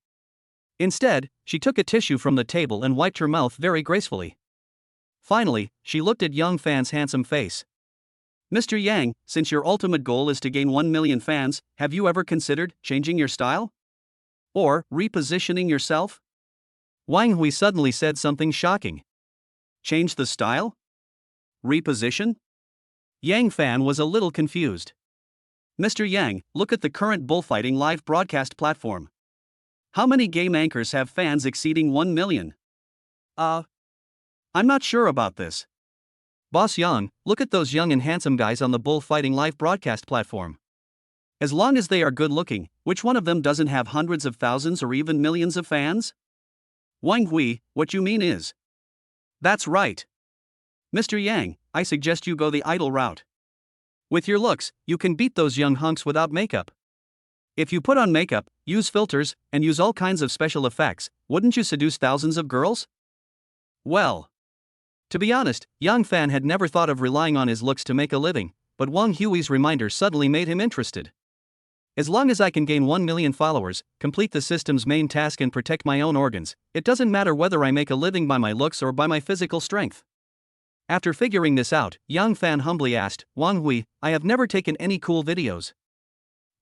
Instead, she took a tissue from the table and wiped her mouth very gracefully. Finally, she looked at Yang Fan's handsome face. Mr. Yang, since your ultimate goal is to gain 1 million fans, have you ever considered changing your style? Or repositioning yourself? Wang Hui suddenly said something shocking. Change the style? Reposition? Yang Fan was a little confused. Mr. Yang, look at the current bullfighting live broadcast platform. How many game anchors have fans exceeding 1 million? I'm not sure about this. Boss Yang, look at those young and handsome guys on the bullfighting live broadcast platform. As long as they are good looking, which one of them doesn't have hundreds of thousands or even millions of fans? Wang Hui, what you mean is. That's right. Mr. Yang, I suggest you go the idle route. With your looks, you can beat those young hunks without makeup. If you put on makeup, use filters, and use all kinds of special effects, wouldn't you seduce thousands of girls? Well. To be honest, Yang Fan had never thought of relying on his looks to make a living, but Wang Hui's reminder suddenly made him interested. As long as I can gain 1 million followers, complete the system's main task and protect my own organs, it doesn't matter whether I make a living by my looks or by my physical strength. After figuring this out, Yang Fan humbly asked, Wang Hui, I have never taken any cool videos.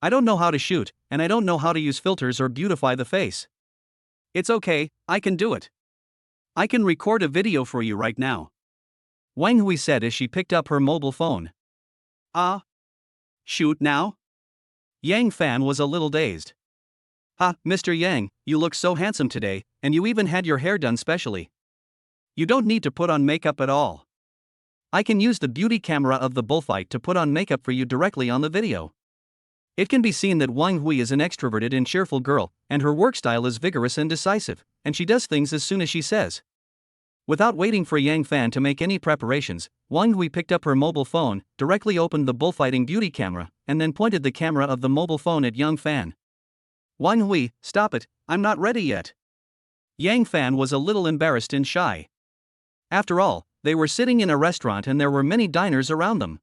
I don't know how to shoot, and I don't know how to use filters or beautify the face. It's okay, I can do it. I can record a video for you right now. Wang Hui said as she picked up her mobile phone. Shoot now? Yang Fan was a little dazed. Mr. Yang, you look so handsome today, and you even had your hair done specially. You don't need to put on makeup at all. I can use the beauty camera of the bullfight to put on makeup for you directly on the video. It can be seen that Wang Hui is an extroverted and cheerful girl, and her work style is vigorous and decisive, and she does things as soon as she says. Without waiting for Yang Fan to make any preparations, Wang Hui picked up her mobile phone, directly opened the bullfighting beauty camera, and then pointed the camera of the mobile phone at Yang Fan. Wang Hui, stop it, I'm not ready yet. Yang Fan was a little embarrassed and shy. After all, they were sitting in a restaurant and there were many diners around them.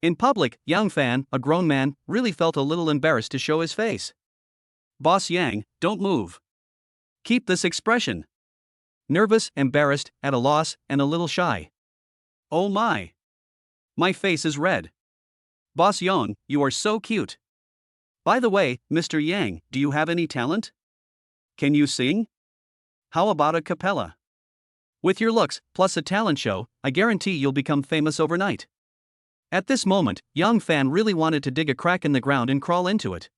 In public, Yang Fan, a grown man, really felt a little embarrassed to show his face. Boss Yang, don't move. Keep this expression. Nervous, embarrassed, at a loss, and a little shy. Oh my. My face is red. Boss Yang, you are so cute. By the way, Mr. Yang, do you have any talent? Can you sing? How about a cappella? With your looks, plus a talent show, I guarantee you'll become famous overnight. At this moment, Yang Fan really wanted to dig a crack in the ground and crawl into it.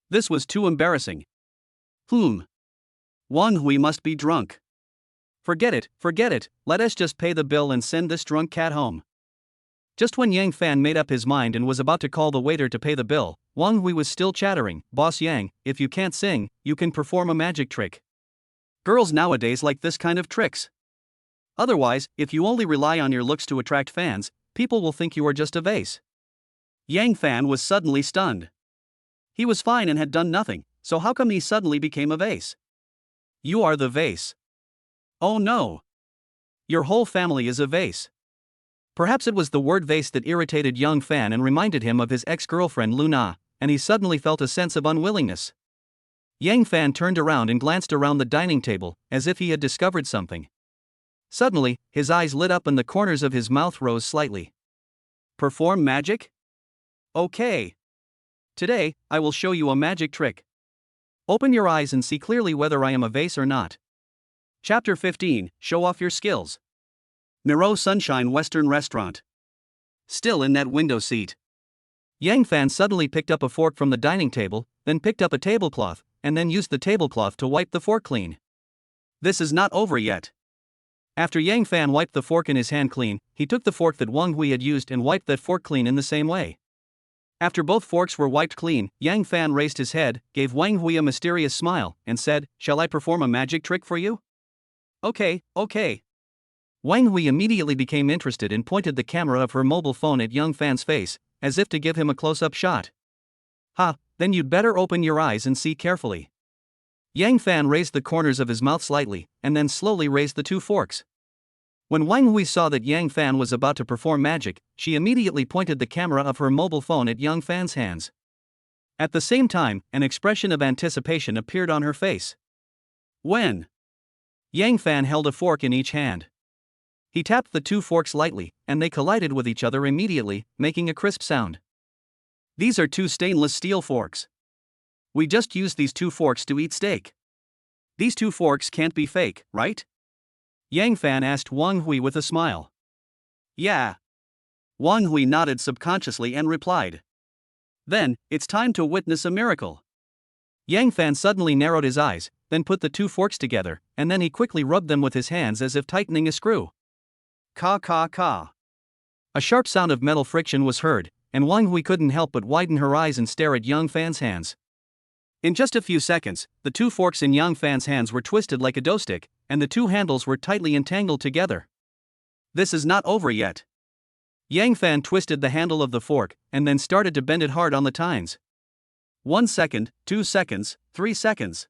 This was too embarrassing. Wang Hui must be drunk. Forget it, let us just pay the bill and send this drunk cat home. Just when Yang Fan made up his mind and was about to call the waiter to pay the bill, Wang Hui was still chattering, Boss Yang, if you can't sing, you can perform a magic trick. Girls nowadays like this kind of tricks. Otherwise, if you only rely on your looks to attract fans, people will think you are just a vase. Yang Fan was suddenly stunned. He was fine and had done nothing, so how come he suddenly became a vase? You are the vase. Oh no. Your whole family is a vase. Perhaps it was the word vase that irritated Yang Fan and reminded him of his ex-girlfriend Luna, and he suddenly felt a sense of unwillingness. Yang Fan turned around and glanced around the dining table, as if he had discovered something. Suddenly, his eyes lit up and the corners of his mouth rose slightly. Perform magic? Okay. Today, I will show you a magic trick. Open your eyes and see clearly whether I am a vase or not. Chapter 15, Show Off Your Skills. Miro Sunshine Western Restaurant. Still in that window seat. Yang Fan suddenly picked up a fork from the dining table, then picked up a tablecloth, and then used the tablecloth to wipe the fork clean. This is not over yet. After Yang Fan wiped the fork in his hand clean, he took the fork that Wang Hui had used and wiped that fork clean in the same way. After both forks were wiped clean, Yang Fan raised his head, gave Wang Hui a mysterious smile, and said, Shall I perform a magic trick for you? Okay. Wang Hui immediately became interested and pointed the camera of her mobile phone at Yang Fan's face, as if to give him a close-up shot. Then you'd better open your eyes and see carefully. Yang Fan raised the corners of his mouth slightly, and then slowly raised the two forks. When Wang Hui saw that Yang Fan was about to perform magic, she immediately pointed the camera of her mobile phone at Yang Fan's hands. At the same time, an expression of anticipation appeared on her face. When Yang Fan held a fork in each hand. He tapped the two forks lightly, and they collided with each other immediately, making a crisp sound. These are two stainless steel forks. We just used these two forks to eat steak. These two forks can't be fake, right? Yang Fan asked Wang Hui with a smile. Yeah. Wang Hui nodded subconsciously and replied. Then, it's time to witness a miracle. Yang Fan suddenly narrowed his eyes, then put the two forks together, and then he quickly rubbed them with his hands as if tightening a screw. Ka. A sharp sound of metal friction was heard, and Wang Hui couldn't help but widen her eyes and stare at Yang Fan's hands. In just a few seconds, the two forks in Yang Fan's hands were twisted like a dough stick, and the two handles were tightly entangled together. This is not over yet. Yang Fan twisted the handle of the fork, and then started to bend it hard on the tines. 1 second, 2 seconds, 3 seconds.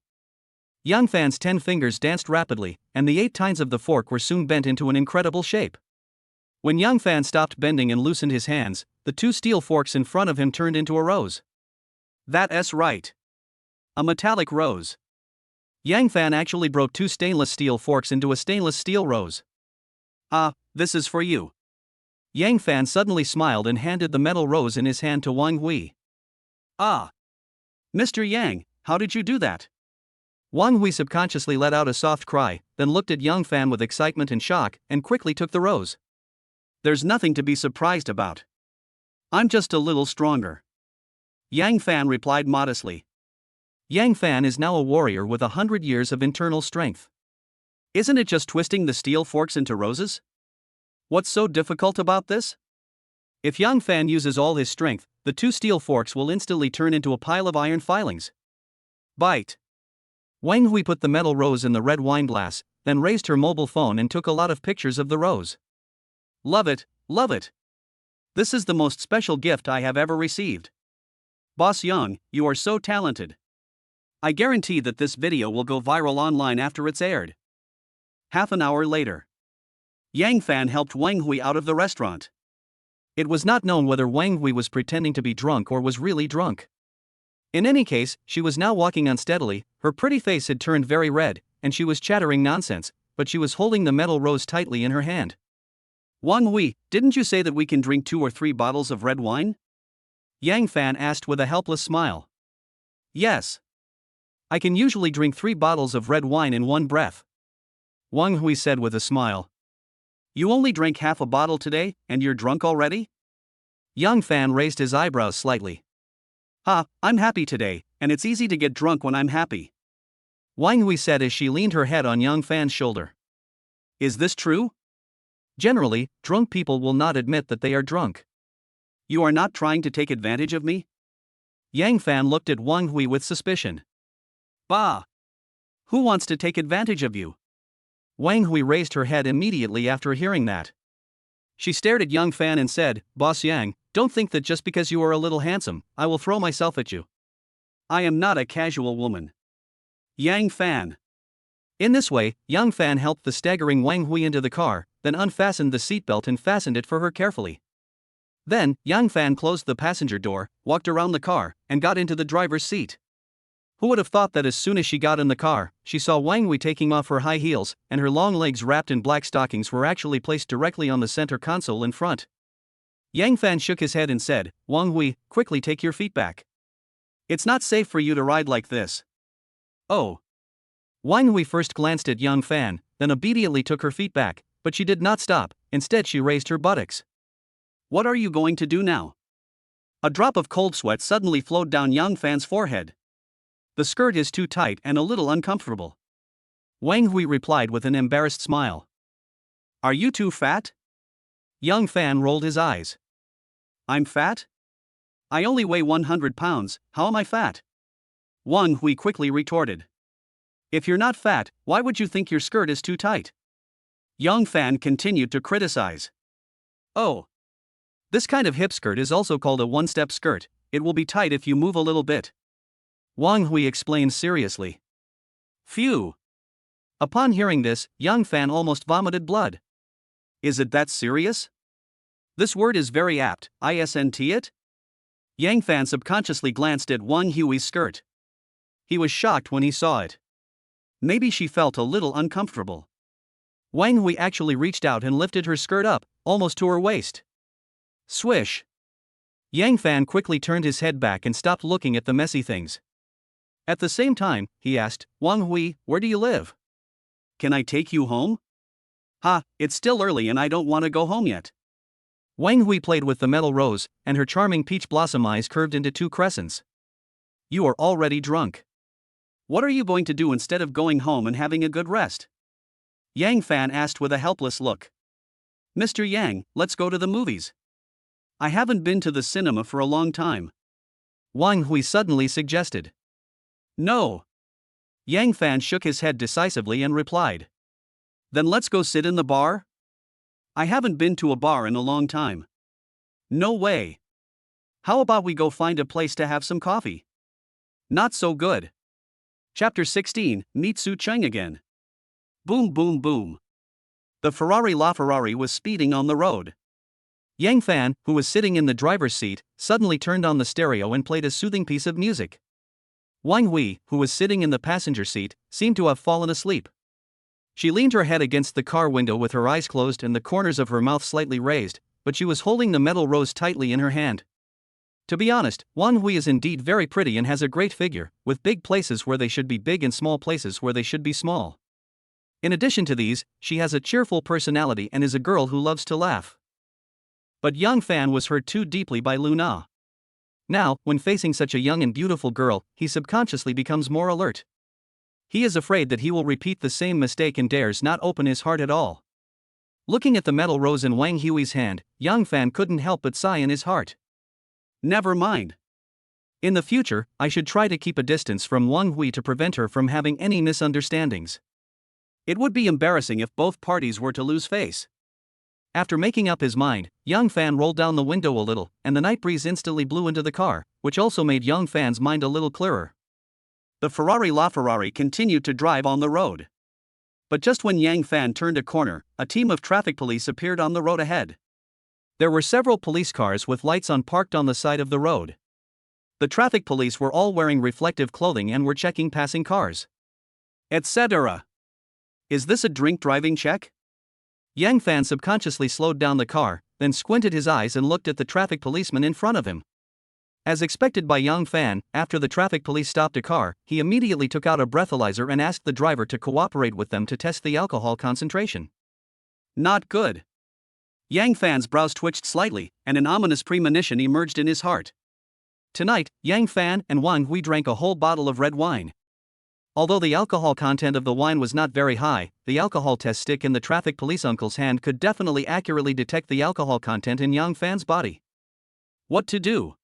Yang Fan's 10 fingers danced rapidly, and the 8 tines of the fork were soon bent into an incredible shape. When Yang Fan stopped bending and loosened his hands, the two steel forks in front of him turned into a rose. That's right. A metallic rose. Yang Fan actually broke two stainless steel forks into a stainless steel rose. This is for you. Yang Fan suddenly smiled and handed the metal rose in his hand to Wang Hui. Ah! Mr. Yang, how did you do that? Wang Hui subconsciously let out a soft cry, then looked at Yang Fan with excitement and shock, and quickly took the rose. There's nothing to be surprised about. I'm just a little stronger. Yang Fan replied modestly. Yang Fan is now a warrior with 100 years of internal strength. Isn't it just twisting the steel forks into roses? What's so difficult about this? If Yang Fan uses all his strength, the two steel forks will instantly turn into a pile of iron filings. Bite. Wang Hui put the metal rose in the red wine glass, then raised her mobile phone and took a lot of pictures of the rose. Love it, love it. This is the most special gift I have ever received. Boss Yang, you are so talented. I guarantee that this video will go viral online after it's aired. Half an hour later. Yang Fan helped Wang Hui out of the restaurant. It was not known whether Wang Hui was pretending to be drunk or was really drunk. In any case, she was now walking unsteadily, her pretty face had turned very red, and she was chattering nonsense, but she was holding the metal rose tightly in her hand. Wang Hui, didn't you say that we can drink 2 or 3 bottles of red wine? Yang Fan asked with a helpless smile. Yes. I can usually drink 3 bottles of red wine in one breath. Wang Hui said with a smile. You only drank half a bottle today, and you're drunk already? Yang Fan raised his eyebrows slightly. I'm happy today, and it's easy to get drunk when I'm happy. Wang Hui said as she leaned her head on Yang Fan's shoulder. Is this true? Generally, drunk people will not admit that they are drunk. You are not trying to take advantage of me? Yang Fan looked at Wang Hui with suspicion. Bah! Who wants to take advantage of you? Wang Hui raised her head immediately after hearing that. She stared at Yang Fan and said, Boss Yang, don't think that just because you are a little handsome, I will throw myself at you. I am not a casual woman. Yang Fan. In this way, Yang Fan helped the staggering Wang Hui into the car, then unfastened the seatbelt and fastened it for her carefully. Then, Yang Fan closed the passenger door, walked around the car, and got into the driver's seat. Who would have thought that as soon as she got in the car, she saw Wang Hui taking off her high heels, and her long legs wrapped in black stockings were actually placed directly on the center console in front. Yang Fan shook his head and said, Wang Hui, quickly take your feet back. It's not safe for you to ride like this. Oh. Wang Hui first glanced at Yang Fan, then obediently took her feet back, but she did not stop, instead she raised her buttocks. What are you going to do now? A drop of cold sweat suddenly flowed down Yang Fan's forehead. The skirt is too tight and a little uncomfortable. Wang Hui replied with an embarrassed smile. Are you too fat? Yang Fan rolled his eyes. I'm fat? I only weigh 100 pounds, how am I fat? Wang Hui quickly retorted. If you're not fat, why would you think your skirt is too tight? Yang Fan continued to criticize. Oh. This kind of hip skirt is also called a one-step skirt, it will be tight if you move a little bit. Wang Hui explained seriously. Phew. Upon hearing this, Yang Fan almost vomited blood. Is it that serious? This word is very apt, isn't it? Yang Fan subconsciously glanced at Wang Hui's skirt. He was shocked when he saw it. Maybe she felt a little uncomfortable. Wang Hui actually reached out and lifted her skirt up, almost to her waist. Swish. Yang Fan quickly turned his head back and stopped looking at the messy things. At the same time, he asked, Wang Hui, where do you live? Can I take you home? It's still early and I don't want to go home yet. Wang Hui played with the metal rose, and her charming peach blossom eyes curved into 2 crescents. You are already drunk. What are you going to do instead of going home and having a good rest? Yang Fan asked with a helpless look. Mr. Yang, let's go to the movies. I haven't been to the cinema for a long time. Wang Hui suddenly suggested. No. Yang Fan shook his head decisively and replied. Then let's go sit in the bar? I haven't been to a bar in a long time. No way. How about we go find a place to have some coffee? Not so good. Chapter 16, Meet Su Cheng again. Boom boom boom. The Ferrari LaFerrari was speeding on the road. Yang Fan, who was sitting in the driver's seat, suddenly turned on the stereo and played a soothing piece of music. Wang Hui, who was sitting in the passenger seat, seemed to have fallen asleep. She leaned her head against the car window with her eyes closed and the corners of her mouth slightly raised, but she was holding the metal rose tightly in her hand. To be honest, Wang Hui is indeed very pretty and has a great figure, with big places where they should be big and small places where they should be small. In addition to these, she has a cheerful personality and is a girl who loves to laugh. But Yang Fan was hurt too deeply by Lu Na. Now, when facing such a young and beautiful girl, he subconsciously becomes more alert. He is afraid that he will repeat the same mistake and dares not open his heart at all. Looking at the metal rose in Wang Hui's hand, Yang Fan couldn't help but sigh in his heart. Never mind. In the future, I should try to keep a distance from Wang Hui to prevent her from having any misunderstandings. It would be embarrassing if both parties were to lose face. After making up his mind, Yang Fan rolled down the window a little, and the night breeze instantly blew into the car, which also made Yang Fan's mind a little clearer. The LaFerrari continued to drive on the road. But just when Yang Fan turned a corner, a team of traffic police appeared on the road ahead. There were several police cars with lights on parked on the side of the road. The traffic police were all wearing reflective clothing and were checking passing cars, etc. Is this a drink driving check? Yang Fan subconsciously slowed down the car, then squinted his eyes and looked at the traffic policeman in front of him. As expected by Yang Fan, after the traffic police stopped a car, he immediately took out a breathalyzer and asked the driver to cooperate with them to test the alcohol concentration. Not good. Yang Fan's brows twitched slightly, and an ominous premonition emerged in his heart. Tonight, Yang Fan and Wang Hui drank a whole bottle of red wine. Although the alcohol content of the wine was not very high, the alcohol test stick in the traffic police uncle's hand could definitely accurately detect the alcohol content in Yang Fan's body. What to do?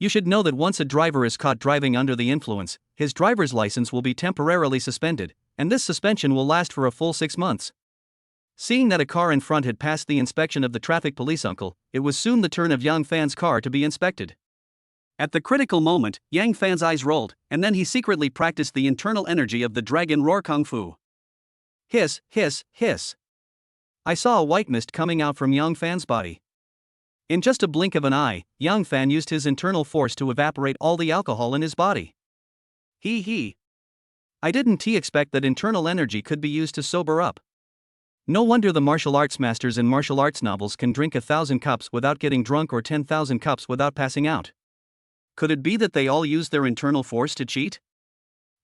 You should know that once a driver is caught driving under the influence, his driver's license will be temporarily suspended, and this suspension will last for a full 6 months. Seeing that a car in front had passed the inspection of the traffic police uncle, it was soon the turn of Yang Fan's car to be inspected. At the critical moment, Yang Fan's eyes rolled, and then he secretly practiced the internal energy of the dragon roar kung fu. Hiss, hiss, hiss. I saw a white mist coming out from Yang Fan's body. In just a blink of an eye, Yang Fan used his internal force to evaporate all the alcohol in his body. He. I didn't expect that internal energy could be used to sober up. No wonder the martial arts masters in martial arts novels can drink 1,000 cups without getting drunk or 10,000 cups without passing out. Could it be that they all use their internal force to cheat?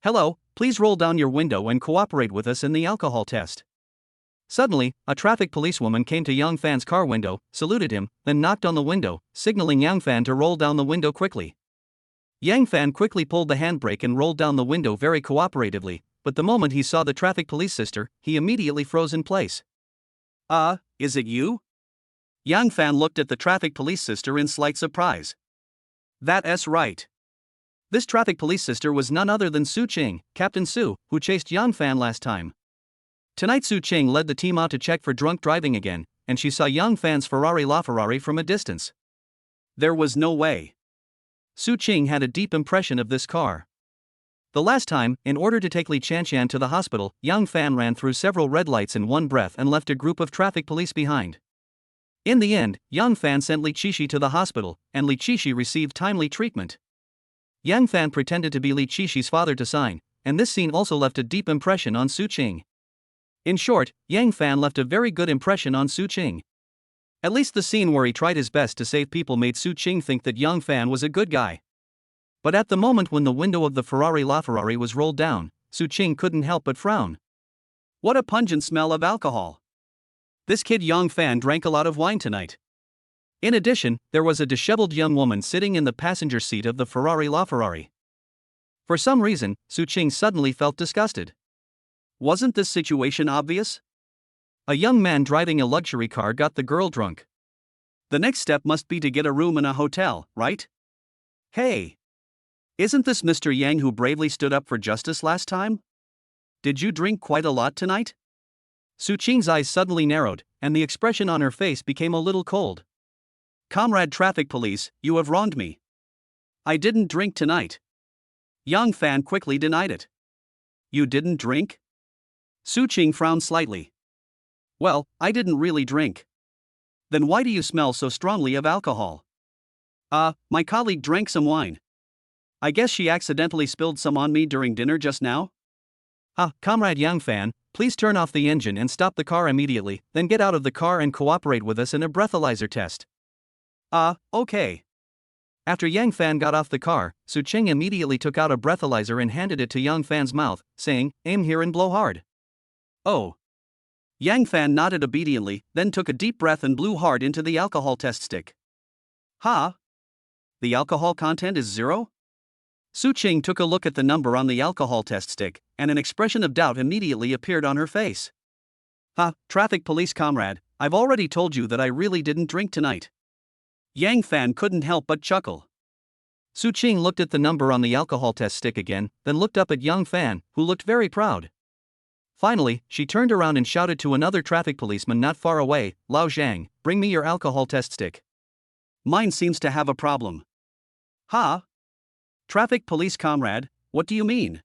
Hello, please roll down your window and cooperate with us in the alcohol test. Suddenly, a traffic policewoman came to Yang Fan's car window, saluted him, then knocked on the window, signaling Yang Fan to roll down the window quickly. Yang Fan quickly pulled the handbrake and rolled down the window very cooperatively, but the moment he saw the traffic police sister, he immediately froze in place. Is it you? Yang Fan looked at the traffic police sister in slight surprise. That's right. This traffic police sister was none other than Su Qing, Captain Su, who chased Yang Fan last time. Tonight Su Qing led the team out to check for drunk driving again, and she saw Yang Fan's LaFerrari from a distance. There was no way. Su Qing had a deep impression of this car. The last time, in order to take Li Chanshan to the hospital, Yang Fan ran through several red lights in one breath and left a group of traffic police behind. In the end, Yang Fan sent Li Qishi to the hospital, and Li Qishi received timely treatment. Yang Fan pretended to be Li Qishi's father to sign, and this scene also left a deep impression on Su Qing. In short, Yang Fan left a very good impression on Su Qing. At least the scene where he tried his best to save people made Su Qing think that Yang Fan was a good guy. But at the moment when the window of the LaFerrari was rolled down, Su Qing couldn't help but frown. What a pungent smell of alcohol. This kid Yang Fan drank a lot of wine tonight. In addition, there was a disheveled young woman sitting in the passenger seat of the LaFerrari. For some reason, Su Qing suddenly felt disgusted. Wasn't this situation obvious? A young man driving a luxury car got the girl drunk. The next step must be to get a room in a hotel, right? Hey! Isn't this Mr. Yang who bravely stood up for justice last time? Did you drink quite a lot tonight? Su Qing's eyes suddenly narrowed, and the expression on her face became a little cold. Comrade traffic police, you have wronged me. I didn't drink tonight. Yang Fan quickly denied it. You didn't drink? Su Qing frowned slightly. Well, I didn't really drink. Then why do you smell so strongly of alcohol? My colleague drank some wine. I guess she accidentally spilled some on me during dinner just now? Comrade Yang Fan, please turn off the engine and stop the car immediately, then get out of the car and cooperate with us in a breathalyzer test. Okay. After Yang Fan got off the car, Su Ching immediately took out a breathalyzer and handed it to Yang Fan's mouth, saying, "Aim here and blow hard." Oh. Yang Fan nodded obediently, then took a deep breath and blew hard into the alcohol test stick. The alcohol content is 0? Su Ching took a look at the number on the alcohol test stick, and an expression of doubt immediately appeared on her face. Traffic police comrade, I've already told you that I really didn't drink tonight. Yang Fan couldn't help but chuckle. Su Ching looked at the number on the alcohol test stick again, then looked up at Yang Fan, who looked very proud. Finally, she turned around and shouted to another traffic policeman not far away, "Lao Zhang, bring me your alcohol test stick. Mine seems to have a problem." Traffic police comrade, what do you mean?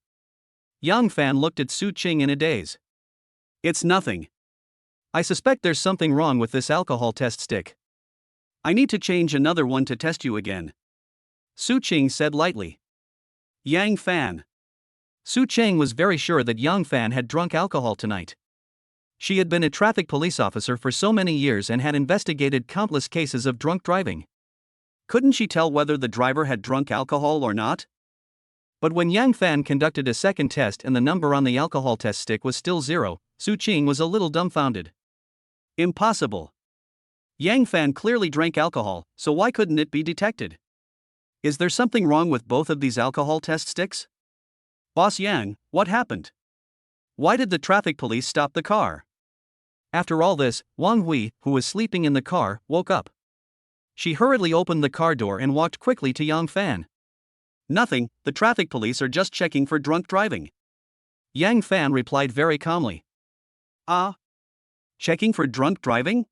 Yang Fan looked at Su Ching in a daze. It's nothing. I suspect there's something wrong with this alcohol test stick. I need to change another one to test you again. Su Ching said lightly. Yang Fan. Su Ching was very sure that Yang Fan had drunk alcohol tonight. She had been a traffic police officer for so many years and had investigated countless cases of drunk driving. Couldn't she tell whether the driver had drunk alcohol or not? But when Yang Fan conducted a second test and the number on the alcohol test stick was still 0, Su Ching was a little dumbfounded. Impossible. Yang Fan clearly drank alcohol, so why couldn't it be detected? Is there something wrong with both of these alcohol test sticks? Boss Yang, what happened? Why did the traffic police stop the car? After all this, Wang Hui, who was sleeping in the car, woke up. She hurriedly opened the car door and walked quickly to Yang Fan. Nothing, the traffic police are just checking for drunk driving. Yang Fan replied very calmly. Checking for drunk driving?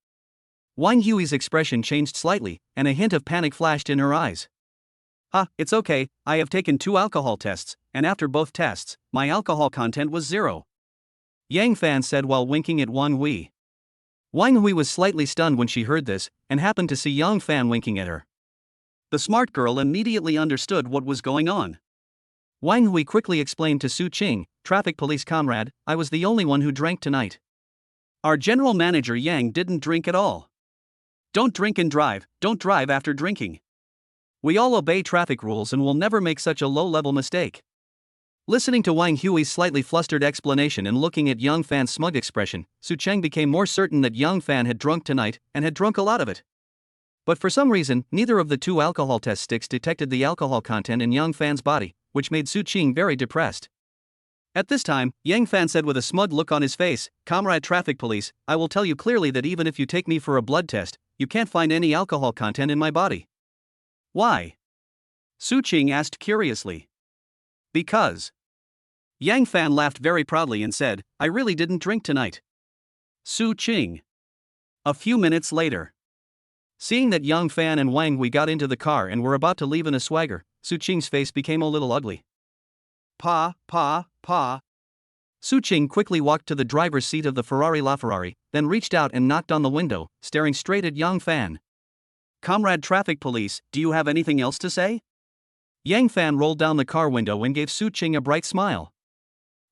Wang Hui's expression changed slightly, and a hint of panic flashed in her eyes. It's okay, I have taken 2 alcohol tests, and after both tests, my alcohol content was 0. Yang Fan said while winking at Wang Hui. Wang Hui was slightly stunned when she heard this, and happened to see Yang Fan winking at her. The smart girl immediately understood what was going on. Wang Hui quickly explained to Su Ching, "Traffic police comrade, I was the only one who drank tonight. Our general manager Yang didn't drink at all. Don't drink and drive, don't drive after drinking. We all obey traffic rules and will never make such a low-level mistake." Listening to Wang Hui's slightly flustered explanation and looking at Yang Fan's smug expression, Su Cheng became more certain that Yang Fan had drunk tonight, and had drunk a lot of it. But for some reason, neither of the 2 alcohol test sticks detected the alcohol content in Yang Fan's body, which made Su Ching very depressed. At this time, Yang Fan said with a smug look on his face, "Comrade traffic police, I will tell you clearly that even if you take me for a blood test, you can't find any alcohol content in my body." "Why?" Su Ching asked curiously. "Because." Yang Fan laughed very proudly and said, "I really didn't drink tonight." Su Ching. A few minutes later. Seeing that Yang Fan and Wang Hui got into the car and were about to leave in a swagger, Su Ching's face became a little ugly. Pa. Su Ching quickly walked to the driver's seat of the Ferrari LaFerrari, then reached out and knocked on the window, staring straight at Yang Fan. "Comrade traffic police, do you have anything else to say?" Yang Fan rolled down the car window and gave Su Ching a bright smile.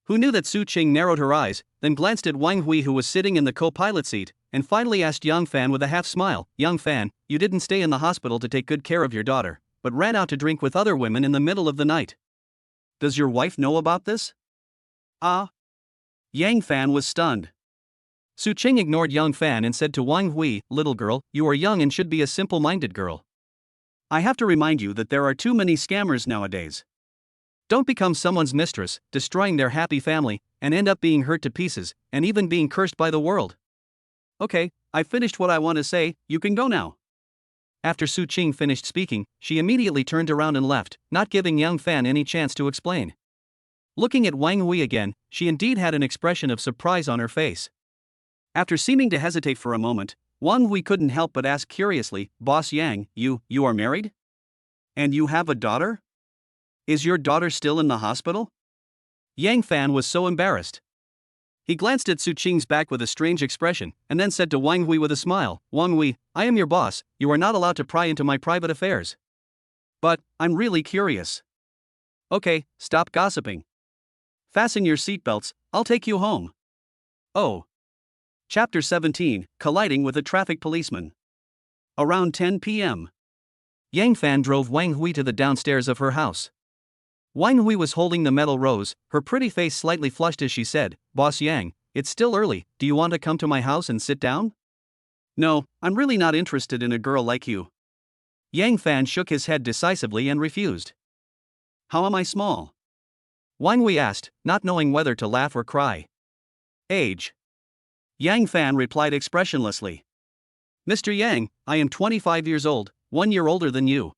Who knew that Su Ching narrowed her eyes, then glanced at Wang Hui who was sitting in the co-pilot seat, and finally asked Yang Fan with a half smile, "Yang Fan, you didn't stay in the hospital to take good care of your daughter, but ran out to drink with other women in the middle of the night. Does your wife know about this?" Yang Fan was stunned. Su Ching ignored Yang Fan and said to Wang Hui, "Little girl, you are young and should be a simple-minded girl. I have to remind you that there are too many scammers nowadays. Don't become someone's mistress, destroying their happy family, and end up being hurt to pieces, and even being cursed by the world. Okay, I've finished what I want to say, you can go now." After Su Ching finished speaking, she immediately turned around and left, not giving Yang Fan any chance to explain. Looking at Wang Hui again, she indeed had an expression of surprise on her face. After seeming to hesitate for a moment, Wang Hui couldn't help but ask curiously, "Boss Yang, you are married? And you have a daughter? Is your daughter still in the hospital?" Yang Fan was so embarrassed. He glanced at Su Ching's back with a strange expression, and then said to Wang Hui with a smile, "Wang Hui, I am your boss, you are not allowed to pry into my private affairs. But, I'm really curious." "Okay, stop gossiping. Fasten your seatbelts, I'll take you home. Oh. Chapter 17, Colliding with a Traffic Policeman. Around 10 p.m. Yang Fan drove Wang Hui to the downstairs of her house. Wang Hui was holding the metal rose, her pretty face slightly flushed as she said, "Boss Yang, it's still early, do you want to come to my house and sit down?" "No, I'm really not interested in a girl like you." Yang Fan shook his head decisively and refused. "How am I small?" Wang Hui asked, not knowing whether to laugh or cry. "Age?" Yang Fan replied expressionlessly. "Mr. Yang, I am 25 years old, 1 year older than you.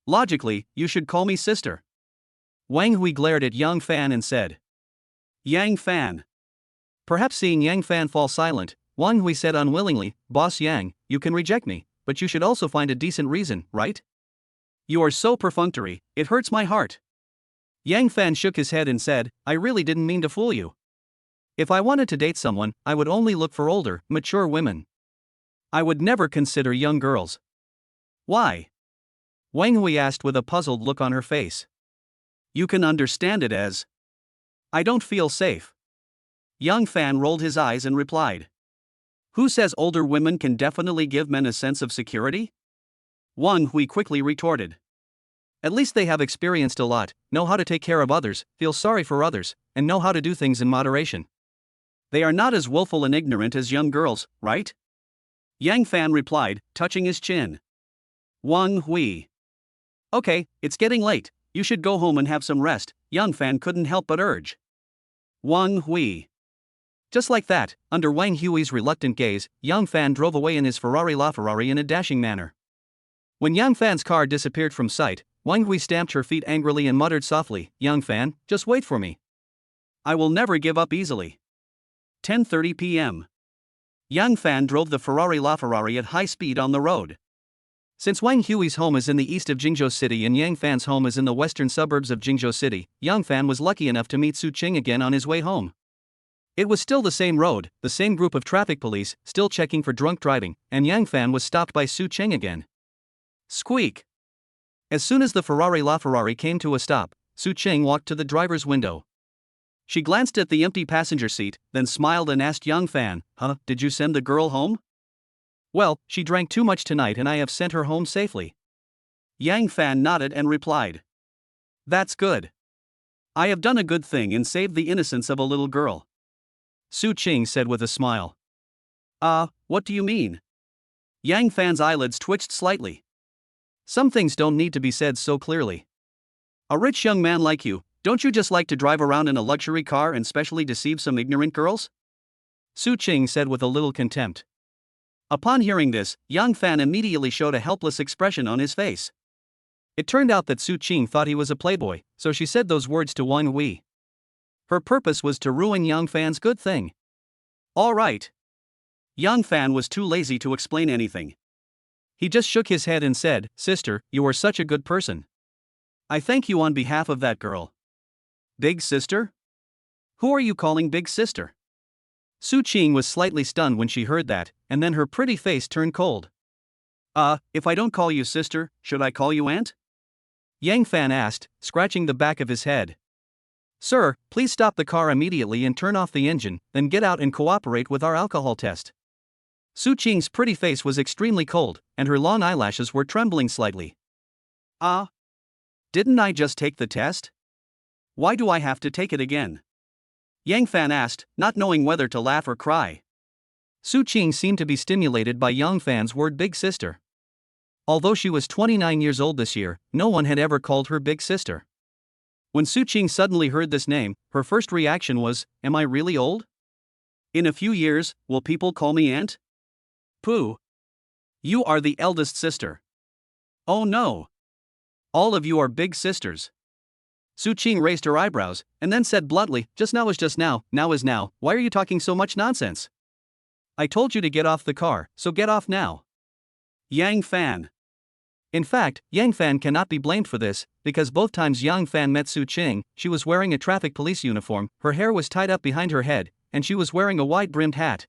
Logically, you should call me sister." Wang Hui glared at Yang Fan and said, "Yang Fan." Perhaps seeing Yang Fan fall silent, Wang Hui said unwillingly, "Boss Yang, you can reject me, but you should also find a decent reason, right? You are so perfunctory, it hurts my heart." Yang Fan shook his head and said, "I really didn't mean to fool you. If I wanted to date someone, I would only look for older, mature women. I would never consider young girls." "Why?" Wang Hui asked with a puzzled look on her face. "You can understand it as, I don't feel safe." Yang Fan rolled his eyes and replied, "Who says older women can definitely give men a sense of security?" Wang Hui quickly retorted, "At least they have experienced a lot, know how to take care of others, feel sorry for others, and know how to do things in moderation. They are not as willful and ignorant as young girls, right?" Yang Fan replied, touching his chin. Wang Hui. "Okay, it's getting late, you should go home and have some rest," Yang Fan couldn't help but urge. Wang Hui. Just like that, under Wang Hui's reluctant gaze, Yang Fan drove away in his Ferrari LaFerrari in a dashing manner. When Yang Fan's car disappeared from sight, Wang Hui stamped her feet angrily and muttered softly, "Yang Fan, just wait for me. I will never give up easily." 10:30 p.m. Yang Fan drove the Ferrari LaFerrari at high speed on the road. Since Wang Hui's home is in the east of Jingzhou City and Yang Fan's home is in the western suburbs of Jingzhou City, Yang Fan was lucky enough to meet Su Qing again on his way home. It was still the same road, the same group of traffic police, still checking for drunk driving, and Yang Fan was stopped by Su Qing again. Squeak! As soon as the Ferrari LaFerrari came to a stop, Su Qing walked to the driver's window. She glanced at the empty passenger seat, then smiled and asked Yang Fan, "Did you send the girl home?" "Well, she drank too much tonight and I have sent her home safely." Yang Fan nodded and replied, "That's good. I have done a good thing and saved the innocence of a little girl." Su Qing said with a smile. What do you mean?" Yang Fan's eyelids twitched slightly. "Some things don't need to be said so clearly. A rich young man like you, don't you just like to drive around in a luxury car and specially deceive some ignorant girls?" Su Qing said with a little contempt. Upon hearing this, Yang Fan immediately showed a helpless expression on his face. It turned out that Su Qing thought he was a playboy, so she said those words to Wang Hui. Her purpose was to ruin Yang Fan's good thing. "All right." Yang Fan was too lazy to explain anything. He just shook his head and said, "Sister, you are such a good person. I thank you on behalf of that girl." "Big sister? Who are you calling big sister?" Su Qing was slightly stunned when she heard that, and then her pretty face turned cold. If I don't call you sister, should I call you aunt?" Yang Fan asked, scratching the back of his head. "Sir, please stop the car immediately and turn off the engine, then get out and cooperate with our alcohol test." Su Qing's pretty face was extremely cold, and her long eyelashes were trembling slightly. Didn't I just take the test? Why do I have to take it again?" Yang Fan asked, not knowing whether to laugh or cry. Su Qing seemed to be stimulated by Yang Fan's word big sister. Although she was 29 years old this year, no one had ever called her big sister. When Su Qing suddenly heard this name, her first reaction was, "Am I really old? In a few years, will people call me aunt? Pooh. You are the eldest sister. Oh no. All of you are big sisters." Su Qing raised her eyebrows, and then said bluntly, "Just now is just now is now, why are you talking so much nonsense? I told you to get off the car, so get off now." Yang Fan. In fact, Yang Fan cannot be blamed for this, because both times Yang Fan met Su Qing, she was wearing a traffic police uniform, her hair was tied up behind her head, and she was wearing a wide-brimmed hat.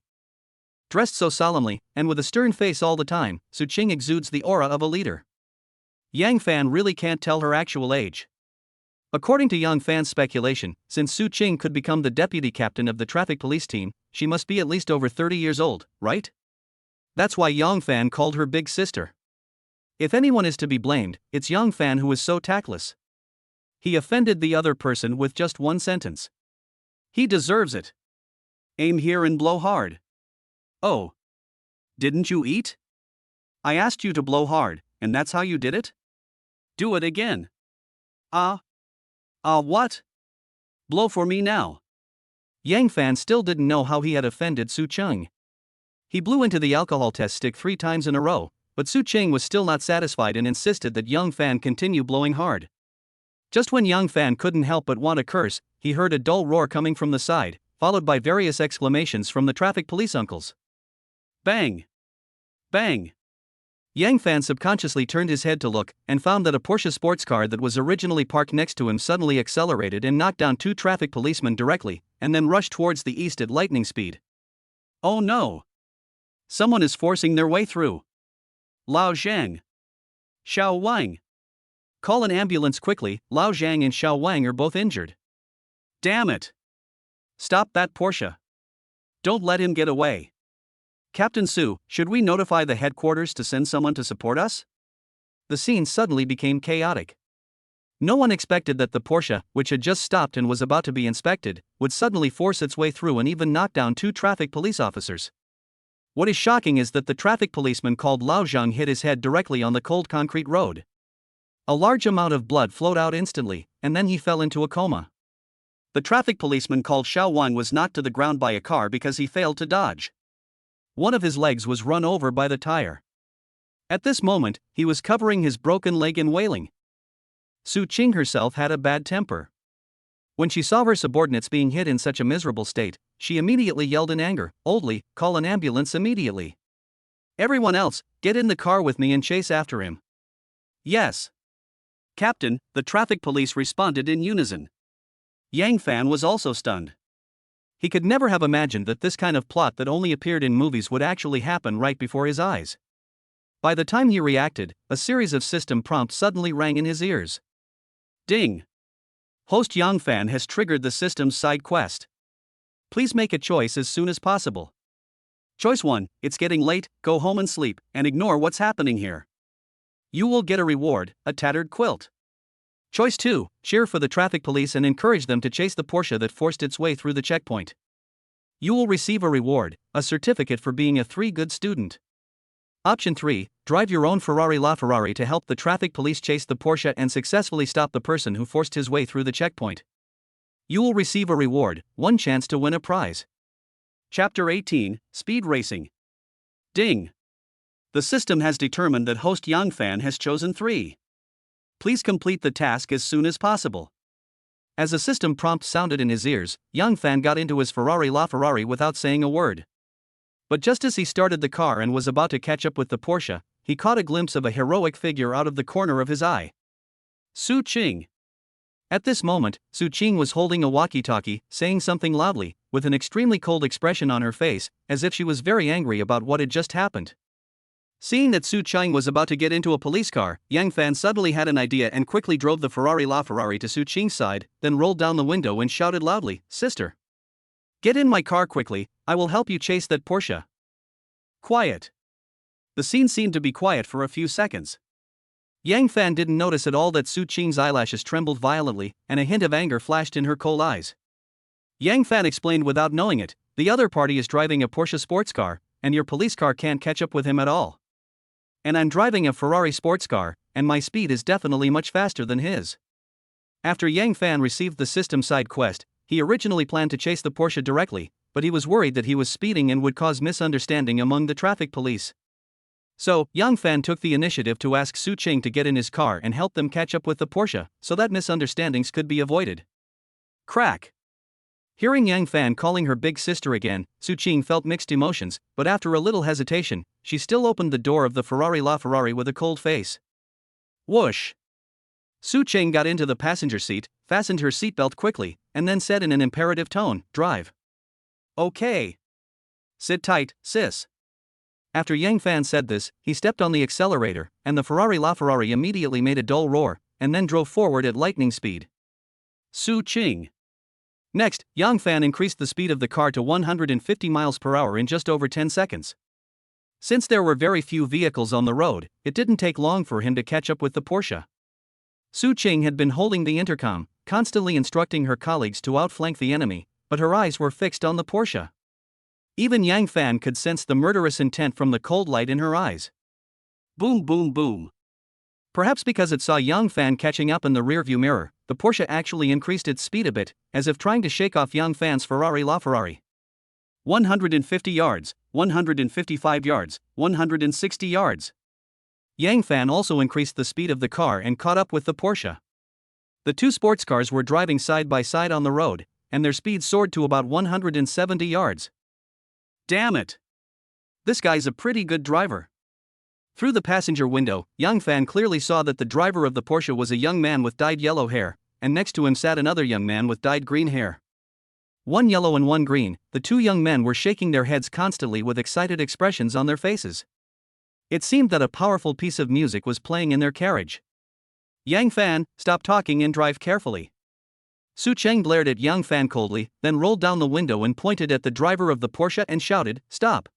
Dressed so solemnly, and with a stern face all the time, Su Qing exudes the aura of a leader. Yang Fan really can't tell her actual age. According to Yang Fan's speculation, since Su Qing could become the deputy captain of the traffic police team, she must be at least over 30 years old, right? That's why Yang Fan called her big sister. If anyone is to be blamed, it's Yang Fan who is so tactless. He offended the other person with just one sentence. He deserves it. Aim here and blow hard. Oh. Didn't you eat? I asked you to blow hard, and that's how you did it? Do it again. What? Blow for me now. Yang Fan still didn't know how he had offended Su Qing. He blew into the alcohol test stick 3 times in a row, but Su Qing was still not satisfied and insisted that Yang Fan continue blowing hard. Just when Yang Fan couldn't help but want to curse, he heard a dull roar coming from the side, followed by various exclamations from the traffic police uncles. Bang! Bang! Yang Fan subconsciously turned his head to look, and found that a Porsche sports car that was originally parked next to him suddenly accelerated and knocked down 2 traffic policemen directly, and then rushed towards the east at lightning speed. Oh no! Someone is forcing their way through. Lao Zhang. Xiao Wang. Call an ambulance quickly, Lao Zhang and Xiao Wang are both injured. Damn it! Stop that Porsche. Don't let him get away. Captain Su, should we notify the headquarters to send someone to support us? The scene suddenly became chaotic. No one expected that the Porsche, which had just stopped and was about to be inspected, would suddenly force its way through and even knock down 2 traffic police officers. What is shocking is that the traffic policeman called Lao Zhang hit his head directly on the cold concrete road. A large amount of blood flowed out instantly, and then he fell into a coma. The traffic policeman called Xiao Wang was knocked to the ground by a car because he failed to dodge. One of his legs was run over by the tire. At this moment, he was covering his broken leg and wailing. Su Qing herself had a bad temper. When she saw her subordinates being hit in such a miserable state, she immediately yelled in anger, "Oldly, call an ambulance immediately. Everyone else, get in the car with me and chase after him." Yes. Captain, the traffic police responded in unison. Yang Fan was also stunned. He could never have imagined that this kind of plot that only appeared in movies would actually happen right before his eyes. By the time he reacted, a series of system prompts suddenly rang in his ears. Ding! Host Yang Fan has triggered the system's side quest. Please make a choice as soon as possible. Choice 1, it's getting late, go home and sleep, and ignore what's happening here. You will get a reward, a tattered quilt. Choice 2, cheer for the traffic police and encourage them to chase the Porsche that forced its way through the checkpoint. You will receive a reward, a certificate for being a 3 good student. Option 3, drive your own Ferrari LaFerrari to help the traffic police chase the Porsche and successfully stop the person who forced his way through the checkpoint. You will receive a reward, 1 chance to win a prize. Chapter 18, Speed Racing. Ding! The system has determined that host Yang Fan has chosen 3. Please complete the task as soon as possible. As a system prompt sounded in his ears, Yang Fan got into his Ferrari LaFerrari without saying a word. But just as he started the car and was about to catch up with the Porsche, he caught a glimpse of a heroic figure out of the corner of his eye. Su Qing. At this moment, Su Qing was holding a walkie-talkie, saying something loudly, with an extremely cold expression on her face, as if she was very angry about what had just happened. Seeing that Su Qing was about to get into a police car, Yang Fan suddenly had an idea and quickly drove the Ferrari LaFerrari to Su Qing's side, then rolled down the window and shouted loudly, "Sister! Get in my car quickly, I will help you chase that Porsche." Quiet. The scene seemed to be quiet for a few seconds. Yang Fan didn't notice at all that Su Qing's eyelashes trembled violently, and a hint of anger flashed in her cold eyes. Yang Fan explained without knowing it, "The other party is driving a Porsche sports car, and your police car can't catch up with him at all. And I'm driving a Ferrari sports car, and my speed is definitely much faster than his." After Yang Fan received the system side quest, he originally planned to chase the Porsche directly, but he was worried that he was speeding and would cause misunderstanding among the traffic police. So, Yang Fan took the initiative to ask Su Qing to get in his car and help them catch up with the Porsche, so that misunderstandings could be avoided. Crack! Hearing Yang Fan calling her big sister again, Su Qing felt mixed emotions, but after a little hesitation, she still opened the door of the Ferrari LaFerrari with a cold face. Whoosh! Su Qing got into the passenger seat, fastened her seatbelt quickly, and then said in an imperative tone, "Drive." "Okay. Sit tight, sis." After Yang Fan said this, he stepped on the accelerator, and the Ferrari LaFerrari immediately made a dull roar, and then drove forward at lightning speed. Su Qing. Next, Yang Fan increased the speed of the car to 150 miles per hour in just over 10 seconds. Since there were very few vehicles on the road, it didn't take long for him to catch up with the Porsche. Su Qing had been holding the intercom, constantly instructing her colleagues to outflank the enemy, but her eyes were fixed on the Porsche. Even Yang Fan could sense the murderous intent from the cold light in her eyes. Boom boom boom. Perhaps because it saw Yang Fan catching up in the rearview mirror, the Porsche actually increased its speed a bit, as if trying to shake off Yang Fan's Ferrari LaFerrari. 150 yards, 155 yards, 160 yards. Yang Fan also increased the speed of the car and caught up with the Porsche. The two sports cars were driving side by side on the road, and their speed soared to about 170 yards. Damn it! This guy's a pretty good driver. Through the passenger window, Yang Fan clearly saw that the driver of the Porsche was a young man with dyed yellow hair, and next to him sat another young man with dyed green hair. One yellow and one green, the two young men were shaking their heads constantly with excited expressions on their faces. It seemed that a powerful piece of music was playing in their carriage. Yang Fan, stop talking and drive carefully. Su Cheng glared at Yang Fan coldly, then rolled down the window and pointed at the driver of the Porsche and shouted, "Stop!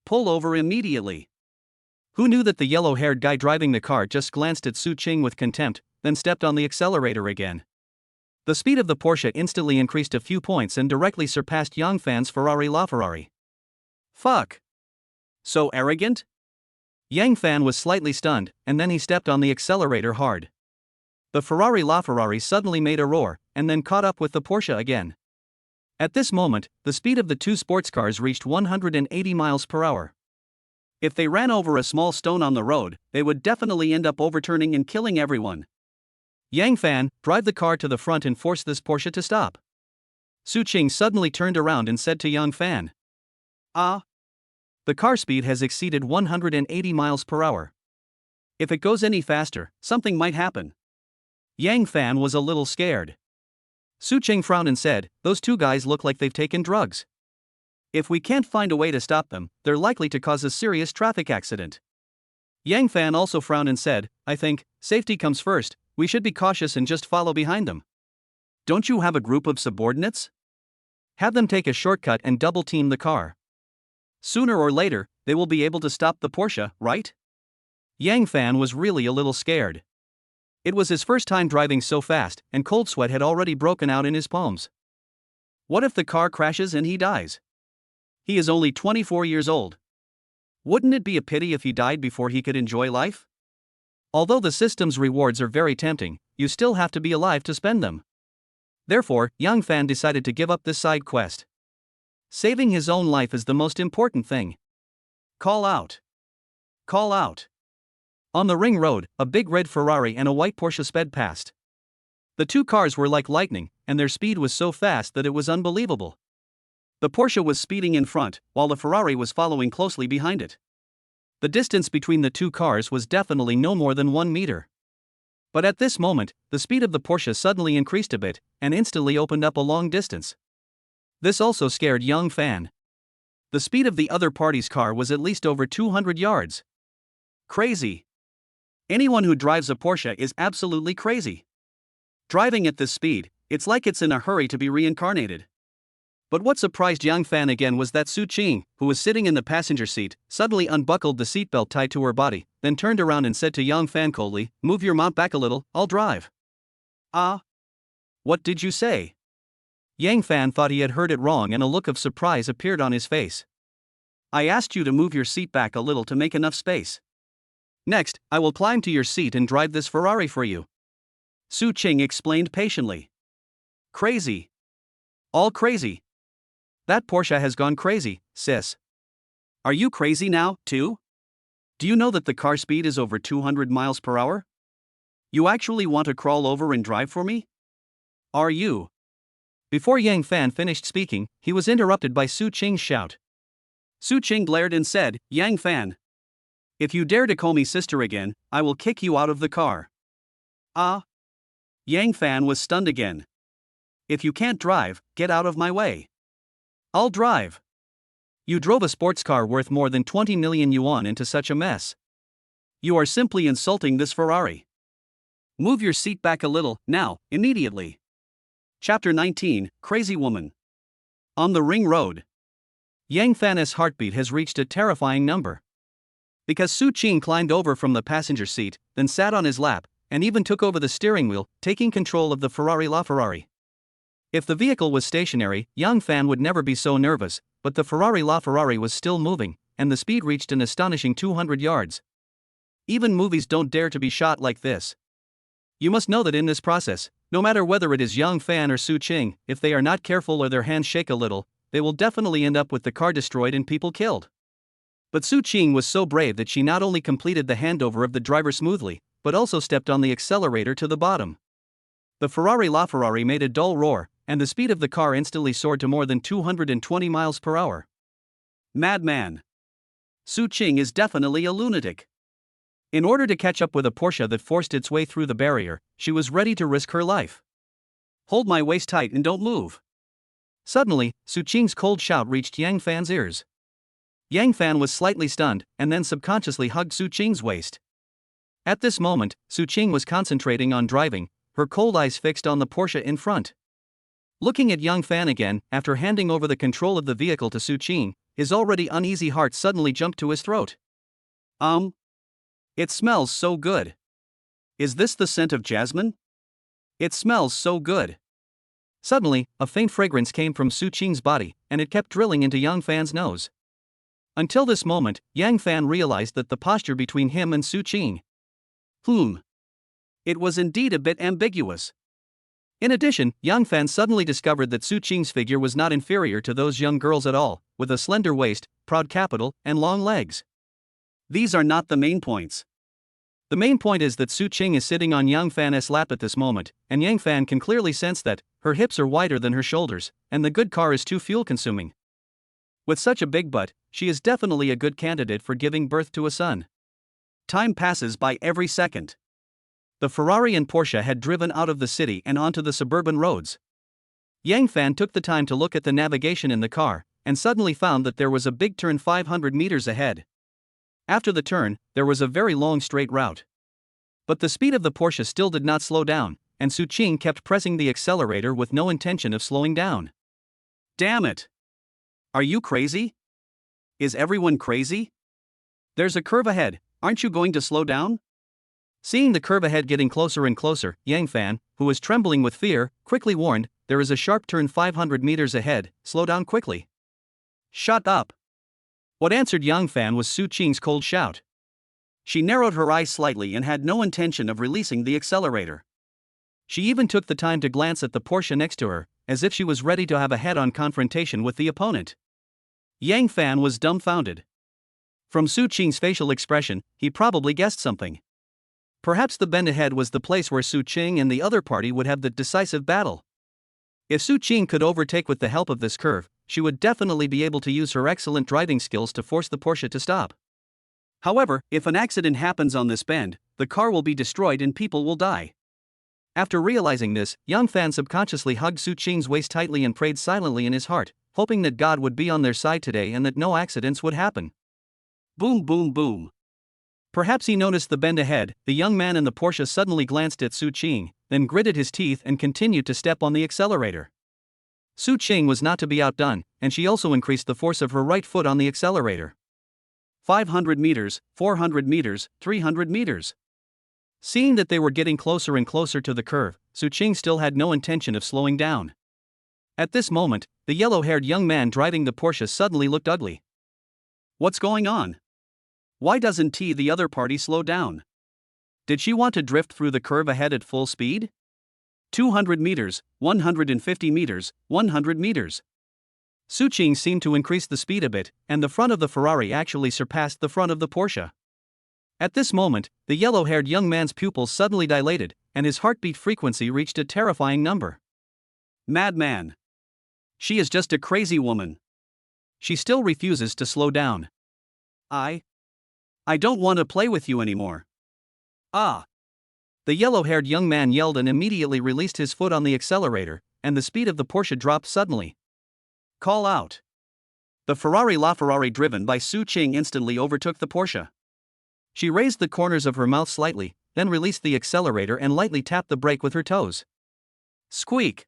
Pull over immediately!" Who knew that the yellow-haired guy driving the car just glanced at Su Cheng with contempt, then stepped on the accelerator again. The speed of the Porsche instantly increased a few points and directly surpassed Yang Fan's Ferrari LaFerrari. Fuck! So arrogant? Yang Fan was slightly stunned, and then he stepped on the accelerator hard. The Ferrari LaFerrari suddenly made a roar, and then caught up with the Porsche again. At this moment, the speed of the two sports cars reached 180 miles per hour. If they ran over a small stone on the road, they would definitely end up overturning and killing everyone. Yang Fan, drive the car to the front and force this Porsche to stop. Su Qing suddenly turned around and said to Yang Fan. The car speed has exceeded 180 miles per hour. If it goes any faster, something might happen. Yang Fan was a little scared. Su Qing frowned and said, "Those two guys look like they've taken drugs. If we can't find a way to stop them, they're likely to cause a serious traffic accident." Yang Fan also frowned and said, "I think, safety comes first, we should be cautious and just follow behind them. Don't you have a group of subordinates? Have them take a shortcut and double-team the car. Sooner or later, they will be able to stop the Porsche, right?" Yang Fan was really a little scared. It was his first time driving so fast, and cold sweat had already broken out in his palms. What if the car crashes and he dies? He is only 24 years old. Wouldn't it be a pity if he died before he could enjoy life? Although the system's rewards are very tempting, you still have to be alive to spend them. Therefore, Yang Fan decided to give up this side quest. Saving his own life is the most important thing. Call out! Call out! On the ring road, a big red Ferrari and a white Porsche sped past. The two cars were like lightning, and their speed was so fast that it was unbelievable. The Porsche was speeding in front, while the Ferrari was following closely behind it. The distance between the two cars was definitely no more than 1 meter. But at this moment, the speed of the Porsche suddenly increased a bit, and instantly opened up a long distance. This also scared Yang Fan. The speed of the other party's car was at least over 200 yards. Crazy. Anyone who drives a Porsche is absolutely crazy. Driving at this speed, it's like it's in a hurry to be reincarnated. But what surprised Yang Fan again was that Su Qing, who was sitting in the passenger seat, suddenly unbuckled the seatbelt tied to her body, then turned around and said to Yang Fan coldly, "Move your mount back a little, I'll drive." What did you say? Yang Fan thought he had heard it wrong and a look of surprise appeared on his face. "I asked you to move your seat back a little to make enough space. Next, I will climb to your seat and drive this Ferrari for you." Su Qing explained patiently. Crazy. All crazy. That Porsche has gone crazy, sis. Are you crazy now, too? Do you know that the car speed is over 200 miles per hour? You actually want to crawl over and drive for me? Are you? Before Yang Fan finished speaking, he was interrupted by Su Qing's shout. Su Qing glared and said, "Yang Fan, if you dare to call me sister again, I will kick you out of the car." Yang Fan was stunned again. "If you can't drive, get out of my way. I'll drive." You drove a sports car worth more than 20 million yuan into such a mess. You are simply insulting this Ferrari. Move your seat back a little, now, immediately. Chapter 19, Crazy Woman. On the ring road. Yang Fan's heartbeat has reached a terrifying number. Because Su Qing climbed over from the passenger seat, then sat on his lap, and even took over the steering wheel, taking control of the Ferrari LaFerrari. If the vehicle was stationary, Yang Fan would never be so nervous, but the Ferrari LaFerrari was still moving, and the speed reached an astonishing 200 yards. Even movies don't dare to be shot like this. You must know that in this process, no matter whether it is Yang Fan or Su Qing, if they are not careful or their hands shake a little, they will definitely end up with the car destroyed and people killed. But Su Qing was so brave that she not only completed the handover of the driver smoothly, but also stepped on the accelerator to the bottom. The Ferrari LaFerrari made a dull roar, and the speed of the car instantly soared to more than 220 miles per hour. Madman. Su Qing is definitely a lunatic. In order to catch up with a Porsche that forced its way through the barrier, she was ready to risk her life. Hold my waist tight and don't move. Suddenly, Su Qing's cold shout reached Yang Fan's ears. Yang Fan was slightly stunned, and then subconsciously hugged Su Qing's waist. At this moment, Su Qing was concentrating on driving, her cold eyes fixed on the Porsche in front. Looking at Yang Fan again, after handing over the control of the vehicle to Su Qing, his already uneasy heart suddenly jumped to his throat. It smells so good. Is this the scent of jasmine? It smells so good. Suddenly, a faint fragrance came from Su Qing's body, and it kept drilling into Yang Fan's nose. Until this moment, Yang Fan realized that the posture between him and Su Qing. It was indeed a bit ambiguous. In addition, Yang Fan suddenly discovered that Su Qing's figure was not inferior to those young girls at all, with a slender waist, proud capital, and long legs. These are not the main points. The main point is that Su Qing is sitting on Yang Fan's lap at this moment, and Yang Fan can clearly sense that her hips are wider than her shoulders, and the good car is too fuel-consuming. With such a big butt, she is definitely a good candidate for giving birth to a son. Time passes by every second. The Ferrari and Porsche had driven out of the city and onto the suburban roads. Yang Fan took the time to look at the navigation in the car, and suddenly found that there was a big turn 500 meters ahead. After the turn, there was a very long straight route. But the speed of the Porsche still did not slow down, and Su Qing kept pressing the accelerator with no intention of slowing down. Damn it! Are you crazy? Is everyone crazy? There's a curve ahead, aren't you going to slow down? Seeing the curve ahead getting closer and closer, Yang Fan, who was trembling with fear, quickly warned, "There is a sharp turn 500 meters ahead, slow down quickly." Shut up! What answered Yang Fan was Su Qing's cold shout. She narrowed her eyes slightly and had no intention of releasing the accelerator. She even took the time to glance at the Porsche next to her, as if she was ready to have a head-on confrontation with the opponent. Yang Fan was dumbfounded. From Su Qing's facial expression, he probably guessed something. Perhaps the bend ahead was the place where Su Qing and the other party would have the decisive battle. If Su Qing could overtake with the help of this curve, she would definitely be able to use her excellent driving skills to force the Porsche to stop. However, if an accident happens on this bend, the car will be destroyed and people will die. After realizing this, Yang Fan subconsciously hugged Su Qing's waist tightly and prayed silently in his heart, hoping that God would be on their side today and that no accidents would happen. Boom boom boom. Perhaps he noticed the bend ahead. The young man in the Porsche suddenly glanced at Su Qing, then gritted his teeth and continued to step on the accelerator. Su Qing was not to be outdone, and she also increased the force of her right foot on the accelerator. 500 meters, 400 meters, 300 meters. Seeing that they were getting closer and closer to the curve, Su Qing still had no intention of slowing down. At this moment, the yellow-haired young man driving the Porsche suddenly looked ugly. What's going on? Why doesn't the other party slow down? Did she want to drift through the curve ahead at full speed? 200 meters, 150 meters, 100 meters. Su Qing seemed to increase the speed a bit, and the front of the Ferrari actually surpassed the front of the Porsche. At this moment, the yellow-haired young man's pupils suddenly dilated, and his heartbeat frequency reached a terrifying number. Madman. She is just a crazy woman. She still refuses to slow down. I don't want to play with you anymore. Ah! The yellow-haired young man yelled and immediately released his foot on the accelerator, and the speed of the Porsche dropped suddenly. Call out. The Ferrari LaFerrari driven by Su Qing instantly overtook the Porsche. She raised the corners of her mouth slightly, then released the accelerator and lightly tapped the brake with her toes. Squeak!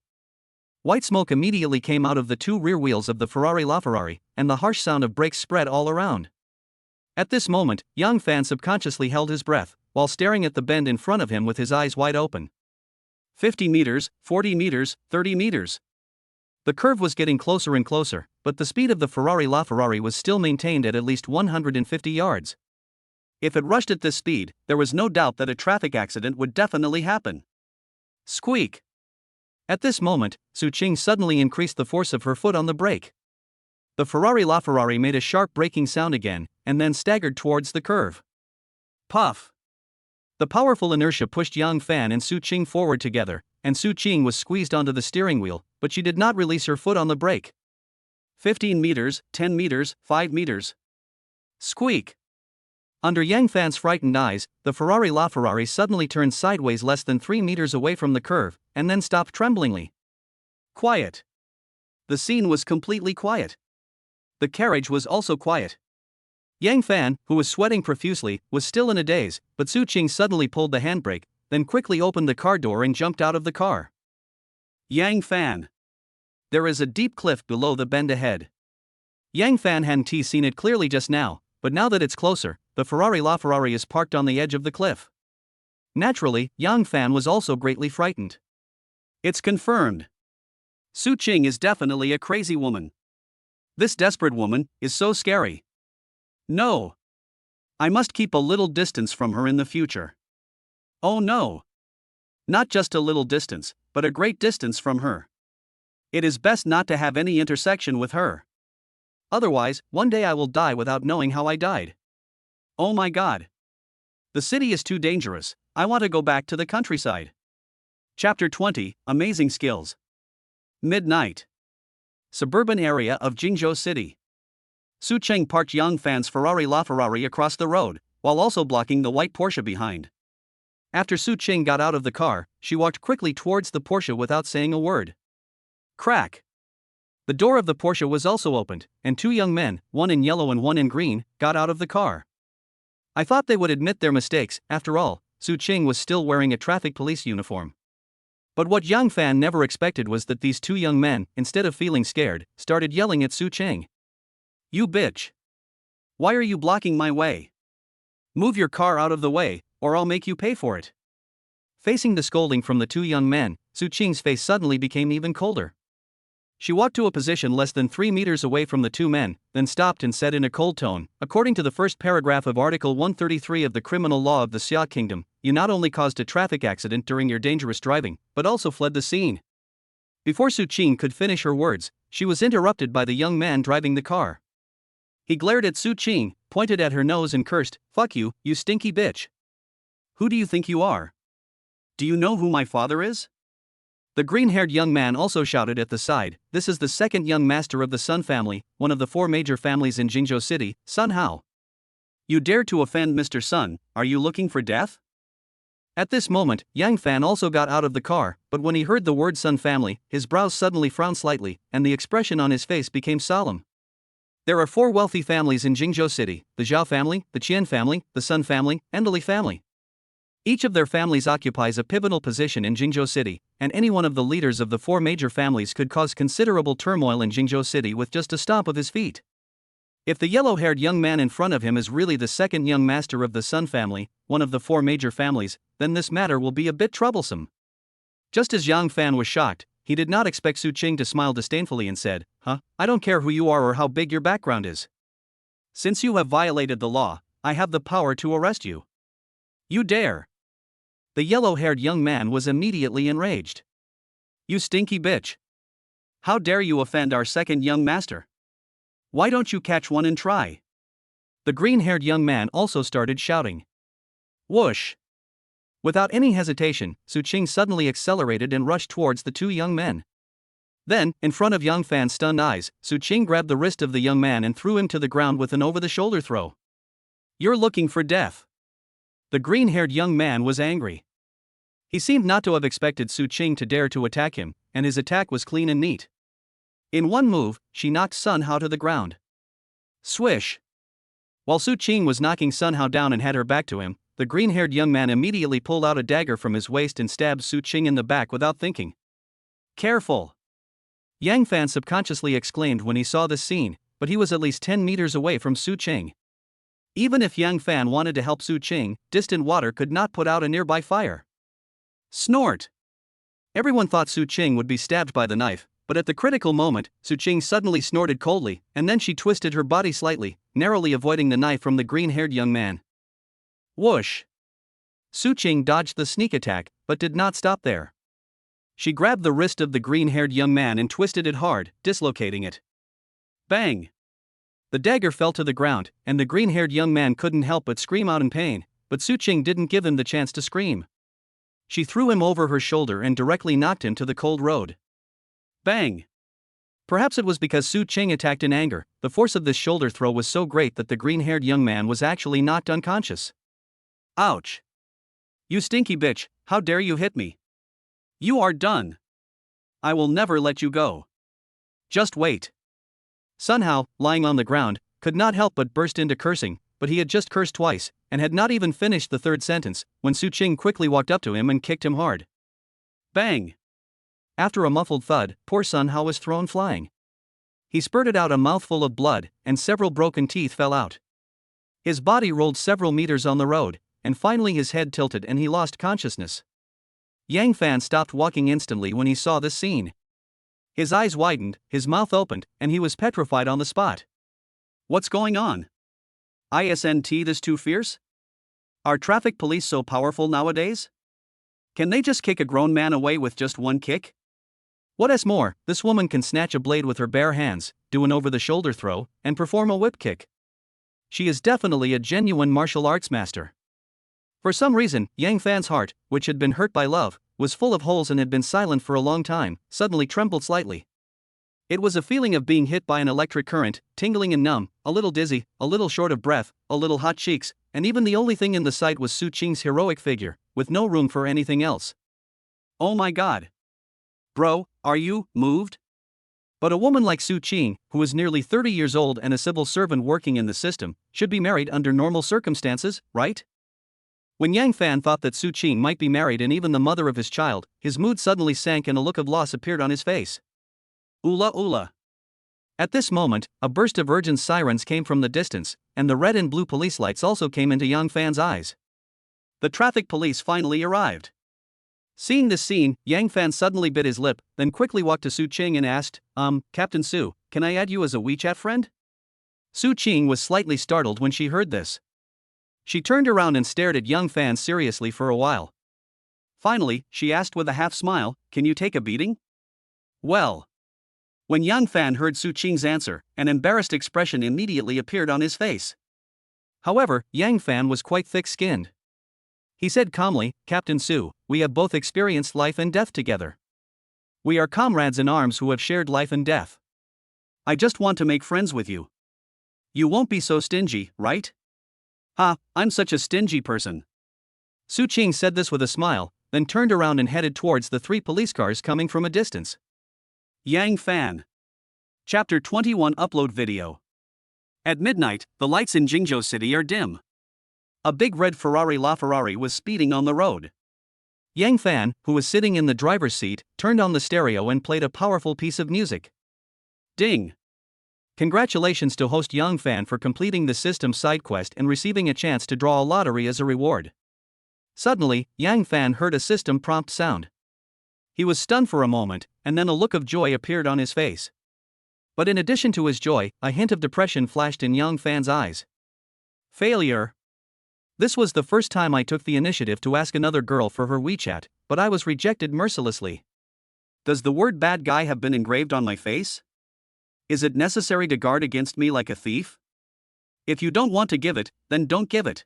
White smoke immediately came out of the two rear wheels of the Ferrari LaFerrari, and the harsh sound of brakes spread all around. At this moment, Yang Fan subconsciously held his breath, while staring at the bend in front of him with his eyes wide open. 50 meters, 40 meters, 30 meters. The curve was getting closer and closer, but the speed of the Ferrari LaFerrari was still maintained at least 150 yards. If it rushed at this speed, there was no doubt that a traffic accident would definitely happen. Squeak! At this moment, Su Qing suddenly increased the force of her foot on the brake. The Ferrari LaFerrari made a sharp braking sound again, and then staggered towards the curve. Puff! The powerful inertia pushed Yang Fan and Su Qing forward together, and Su Qing was squeezed onto the steering wheel, but she did not release her foot on the brake. 15 meters, 10 meters, 5 meters. Squeak! Under Yang Fan's frightened eyes, the Ferrari LaFerrari suddenly turned sideways less than 3 meters away from the curve, and then stopped tremblingly. Quiet. The scene was completely quiet. The carriage was also quiet. Yang Fan, who was sweating profusely, was still in a daze, but Su Qing suddenly pulled the handbrake, then quickly opened the car door and jumped out of the car. Yang Fan. There is a deep cliff below the bend ahead. Yang Fan hadn't seen it clearly just now, but now that it's closer, the Ferrari LaFerrari is parked on the edge of the cliff. Naturally, Yang Fan was also greatly frightened. It's confirmed. Su Qing is definitely a crazy woman. This desperate woman is so scary. No. I must keep a little distance from her in the future. Oh no. Not just a little distance, but a great distance from her. It is best not to have any intersection with her. Otherwise, one day I will die without knowing how I died. Oh my God. The city is too dangerous. I want to go back to the countryside. Chapter 20, Amazing Skills. Midnight. Suburban area of Jingzhou City. Su Qing parked Yang Fan's Ferrari LaFerrari across the road, while also blocking the white Porsche behind. After Su Qing got out of the car, she walked quickly towards the Porsche without saying a word. Crack! The door of the Porsche was also opened, and two young men, one in yellow and one in green, got out of the car. I thought they would admit their mistakes. After all, Su Qing was still wearing a traffic police uniform. But what Yang Fan never expected was that these two young men, instead of feeling scared, started yelling at Su Qing. You bitch! Why are you blocking my way? Move your car out of the way, or I'll make you pay for it. Facing the scolding from the two young men, Su Qing's face suddenly became even colder. She walked to a position less than 3 meters away from the two men, then stopped and said in a cold tone, according to the first paragraph of Article 133 of the Criminal Law of the Xia Kingdom, you not only caused a traffic accident during your dangerous driving, but also fled the scene. Before Su Qing could finish her words, she was interrupted by the young man driving the car. He glared at Su Qing, pointed at her nose and cursed, "Fuck you, you stinky bitch. Who do you think you are? Do you know who my father is?" The green-haired young man also shouted at the side, "This is the second young master of the Sun family, one of the 4 major families in Jingzhou City, Sun Hao. You dare to offend Mr. Sun, are you looking for death?" At this moment, Yang Fan also got out of the car, but when he heard the word Sun family, his brows suddenly frowned slightly, and the expression on his face became solemn. There are 4 wealthy families in Jingzhou City, the Zhao family, the Qian family, the Sun family, and the Li family. Each of their families occupies a pivotal position in Jingzhou City, and any one of the leaders of the 4 major families could cause considerable turmoil in Jingzhou City with just a stomp of his feet. If the yellow-haired young man in front of him is really the second young master of the Sun family, one of the 4 major families, then this matter will be a bit troublesome. Just as Yang Fan was shocked, he did not expect Su Qing to smile disdainfully and said, I don't care who you are or how big your background is. Since you have violated the law, I have the power to arrest you. You dare. The yellow-haired young man was immediately enraged. You stinky bitch. How dare you offend our second young master? Why don't you catch one and try? The green-haired young man also started shouting. Whoosh! Without any hesitation, Su Qing suddenly accelerated and rushed towards the two young men. Then, in front of Yang Fan's stunned eyes, Su Qing grabbed the wrist of the young man and threw him to the ground with an over-the-shoulder throw. You're looking for death. The green-haired young man was angry. He seemed not to have expected Su Qing to dare to attack him, and his attack was clean and neat. In one move, she knocked Sun Hao to the ground. Swish! While Su Qing was knocking Sun Hao down and had her back to him, the green-haired young man immediately pulled out a dagger from his waist and stabbed Su Qing in the back without thinking. Careful! Yang Fan subconsciously exclaimed when he saw this scene, but he was at least 10 meters away from Su Qing. Even if Yang Fan wanted to help Su Qing, distant water could not put out a nearby fire. Snort! Everyone thought Su Qing would be stabbed by the knife, but at the critical moment, Su Qing suddenly snorted coldly, and then she twisted her body slightly, narrowly avoiding the knife from the green-haired young man. Whoosh! Su Qing dodged the sneak attack, but did not stop there. She grabbed the wrist of the green-haired young man and twisted it hard, dislocating it. Bang! The dagger fell to the ground, and the green-haired young man couldn't help but scream out in pain, but Su Qing didn't give him the chance to scream. She threw him over her shoulder and directly knocked him to the cold road. Bang! Perhaps it was because Su Qing attacked in anger, the force of this shoulder throw was so great that the green-haired young man was actually knocked unconscious. Ouch! You stinky bitch, how dare you hit me? You are done. I will never let you go. Just wait. Sun Hao, lying on the ground, could not help but burst into cursing, but he had just cursed twice, and had not even finished the third sentence, when Su Qing quickly walked up to him and kicked him hard. Bang! After a muffled thud, poor Sun Hao was thrown flying. He spurted out a mouthful of blood, and several broken teeth fell out. His body rolled several meters on the road, and finally his head tilted and he lost consciousness. Yang Fan stopped walking instantly when he saw this scene. His eyes widened, his mouth opened, and he was petrified on the spot. What's going on? Isn't this too fierce? Are traffic police so powerful nowadays? Can they just kick a grown man away with just one kick? What's more, this woman can snatch a blade with her bare hands, do an over-the-shoulder throw, and perform a whip kick. She is definitely a genuine martial arts master. For some reason, Yang Fan's heart, which had been hurt by love, was full of holes and had been silent for a long time, suddenly trembled slightly. It was a feeling of being hit by an electric current, tingling and numb, a little dizzy, a little short of breath, a little hot cheeks, and even the only thing in the sight was Su Qing's heroic figure, with no room for anything else. Oh my god. Bro, are you moved? But a woman like Su Qing, who is nearly 30 years old and a civil servant working in the system, should be married under normal circumstances, right? When Yang Fan thought that Su Qing might be married and even the mother of his child, his mood suddenly sank and a look of loss appeared on his face. Oola oola. At this moment, a burst of urgent sirens came from the distance, and the red and blue police lights also came into Yang Fan's eyes. The traffic police finally arrived. Seeing this scene, Yang Fan suddenly bit his lip, then quickly walked to Su Qing and asked, Captain Su, can I add you as a WeChat friend? Su Qing was slightly startled when she heard this. She turned around and stared at Yang Fan seriously for a while. Finally, she asked with a half smile, can you take a beating? Well. When Yang Fan heard Su Qing's answer, an embarrassed expression immediately appeared on his face. However, Yang Fan was quite thick-skinned. He said calmly, Captain Su, we have both experienced life and death together. We are comrades in arms who have shared life and death. I just want to make friends with you. You won't be so stingy, right? Ha, I'm such a stingy person. Su Qing said this with a smile, then turned around and headed towards the 3 police cars coming from a distance. Yang Fan. Chapter 21 Upload Video. At midnight, the lights in Jingzhou City are dim. A big red Ferrari LaFerrari was speeding on the road. Yang Fan, who was sitting in the driver's seat, turned on the stereo and played a powerful piece of music. Ding! Congratulations to host Yang Fan for completing the system side quest and receiving a chance to draw a lottery as a reward. Suddenly, Yang Fan heard a system prompt sound. He was stunned for a moment, and then a look of joy appeared on his face. But in addition to his joy, a hint of depression flashed in Yang Fan's eyes. Failure. This was the first time I took the initiative to ask another girl for her WeChat, but I was rejected mercilessly. Does the word bad guy have been engraved on my face? Is it necessary to guard against me like a thief? If you don't want to give it, then don't give it.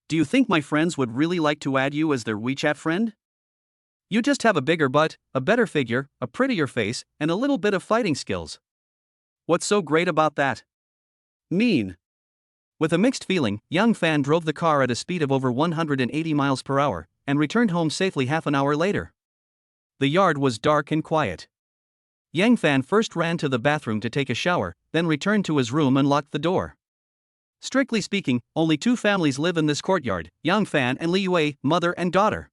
Do you think my friends would really like to add you as their WeChat friend? You just have a bigger butt, a better figure, a prettier face, and a little bit of fighting skills. What's so great about that? Mean. With a mixed feeling, Yang Fan drove the car at a speed of over 180 miles per hour, and returned home safely half an hour later. The yard was dark and quiet. Yang Fan first ran to the bathroom to take a shower, then returned to his room and locked the door. Strictly speaking, only 2 families live in this courtyard, Yang Fan and Li Yue, mother and daughter.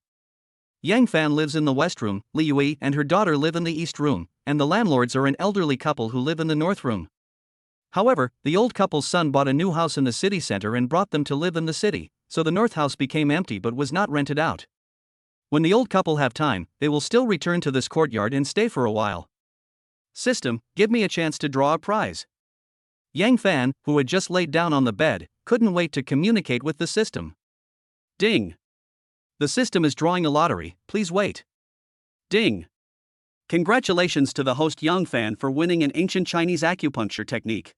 Yang Fan lives in the west room, Li Yui and her daughter live in the east room, and the landlords are an elderly couple who live in the north room. However, the old couple's son bought a new house in the city center and brought them to live in the city, so the north house became empty but was not rented out. When the old couple have time, they will still return to this courtyard and stay for a while. System, give me a chance to draw a prize. Yang Fan, who had just laid down on the bed, couldn't wait to communicate with the system. Ding. The system is drawing a lottery, please wait. Ding. Congratulations to the host Yang Fan for winning an ancient Chinese acupuncture technique.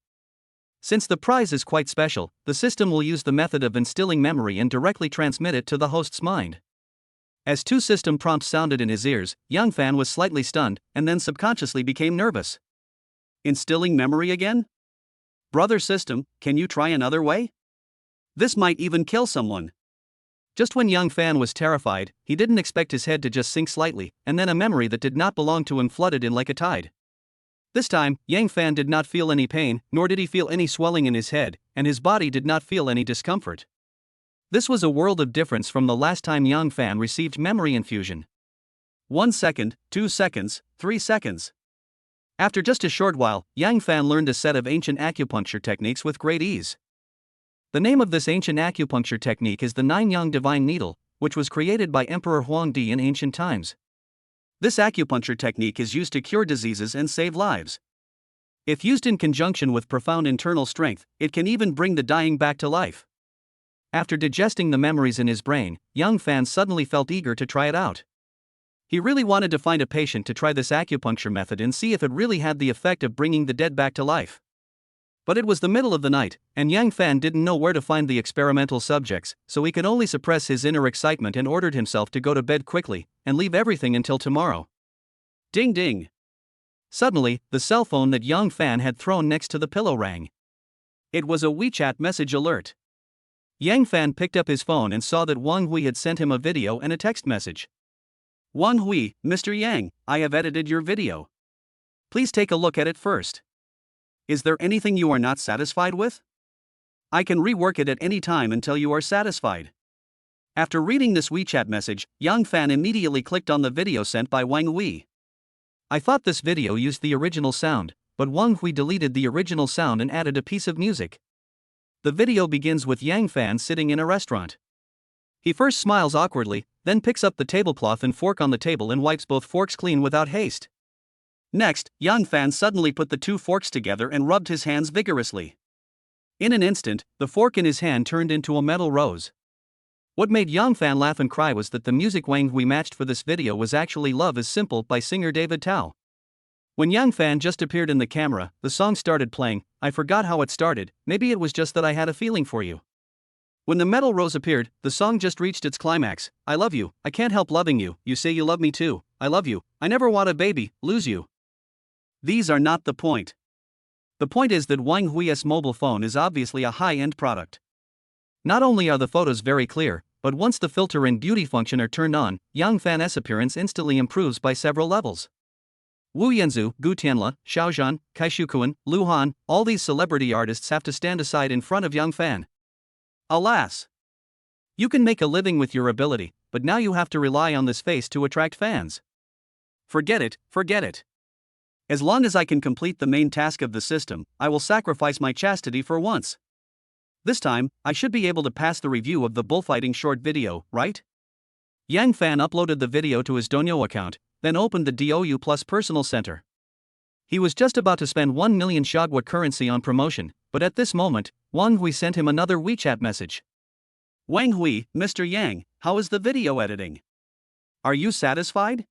Since the prize is quite special, the system will use the method of instilling memory and directly transmit it to the host's mind. As two system prompts sounded in his ears, Yang Fan was slightly stunned and then subconsciously became nervous. Instilling memory again? Brother system, can you try another way? This might even kill someone. Just when Yang Fan was terrified, he didn't expect his head to just sink slightly, and then a memory that did not belong to him flooded in like a tide. This time, Yang Fan did not feel any pain, nor did he feel any swelling in his head, and his body did not feel any discomfort. This was a world of difference from the last time Yang Fan received memory infusion. 1 second, 2 seconds, 3 seconds. After just a short while, Yang Fan learned a set of ancient acupuncture techniques with great ease. The name of this ancient acupuncture technique is the Nine-Yang Divine Needle, which was created by Emperor Huangdi in ancient times. This acupuncture technique is used to cure diseases and save lives. If used in conjunction with profound internal strength, it can even bring the dying back to life. After digesting the memories in his brain, Yang Fan suddenly felt eager to try it out. He really wanted to find a patient to try this acupuncture method and see if it really had the effect of bringing the dead back to life. But it was the middle of the night, and Yang Fan didn't know where to find the experimental subjects, so he could only suppress his inner excitement and ordered himself to go to bed quickly and leave everything until tomorrow. Ding ding. Suddenly, the cell phone that Yang Fan had thrown next to the pillow rang. It was a WeChat message alert. Yang Fan picked up his phone and saw that Wang Hui had sent him a video and a text message. Wang Hui, Mr. Yang, I have edited your video. Please take a look at it first. Is there anything you are not satisfied with? I can rework it at any time until you are satisfied. After reading this WeChat message, Yang Fan immediately clicked on the video sent by Wang Hui. I thought this video used the original sound, but Wang Hui deleted the original sound and added a piece of music. The video begins with Yang Fan sitting in a restaurant. He first smiles awkwardly, then picks up the tablecloth and fork on the table and wipes both forks clean without haste. Next, Yang Fan suddenly put the two forks together and rubbed his hands vigorously. In an instant, the fork in his hand turned into a metal rose. What made Yang Fan laugh and cry was that the music Wang Hui matched for this video was actually Love is Simple by singer David Tao. When Yang Fan just appeared in the camera, the song started playing. I forgot how it started, maybe it was just that I had a feeling for you. When the metal rose appeared, the song just reached its climax. I love you, I can't help loving you, you say you love me too, I love you, I never want a baby, lose you. These are not the point. The point is that Wang Hui's mobile phone is obviously a high-end product. Not only are the photos very clear, but once the filter and beauty function are turned on, Yang Fan's appearance instantly improves by several levels. Wu Yanzu, Gu Tianle, Xiaozhan, Kai Shukuan, Lu Han, all these celebrity artists have to stand aside in front of Yang Fan. Alas! You can make a living with your ability, but now you have to rely on this face to attract fans. Forget it, forget it. As long as I can complete the main task of the system, I will sacrifice my chastity for once. This time, I should be able to pass the review of the bullfighting short video, right? Yang Fan uploaded the video to his Douyin account, then opened the DOU Plus Personal Center. He was just about to spend 1 million Shagwa currency on promotion, but at this moment, Wang Hui sent him another WeChat message. Wang Hui, Mr. Yang, how is the video editing? Are you satisfied?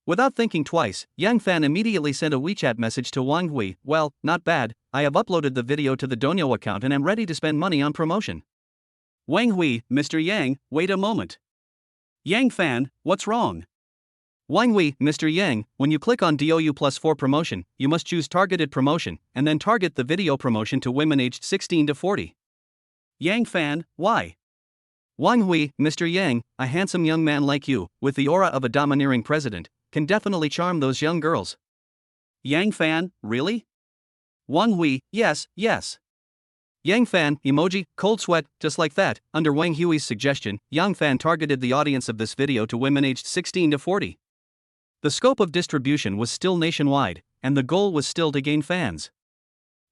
Without thinking twice, Yang Fan immediately sent a WeChat message to Wang Hui. Well, not bad, I have uploaded the video to the Douyin account and am ready to spend money on promotion. Wang Hui, Mr. Yang, wait a moment. Yang Fan, what's wrong? Wang Hui, Mr. Yang, when you click on DOU Plus 4 promotion, you must choose targeted promotion, and then target the video promotion to women aged 16 to 40. Yang Fan, why? Wang Hui, Mr. Yang, a handsome young man like you, with the aura of a domineering president, can definitely charm those young girls. Yang Fan, really? Wang Hui, yes, yes. Yang Fan, emoji, cold sweat, just like that. Under Wang Hui's suggestion, Yang Fan targeted the audience of this video to women aged 16 to 40. The scope of distribution was still nationwide, and the goal was still to gain fans.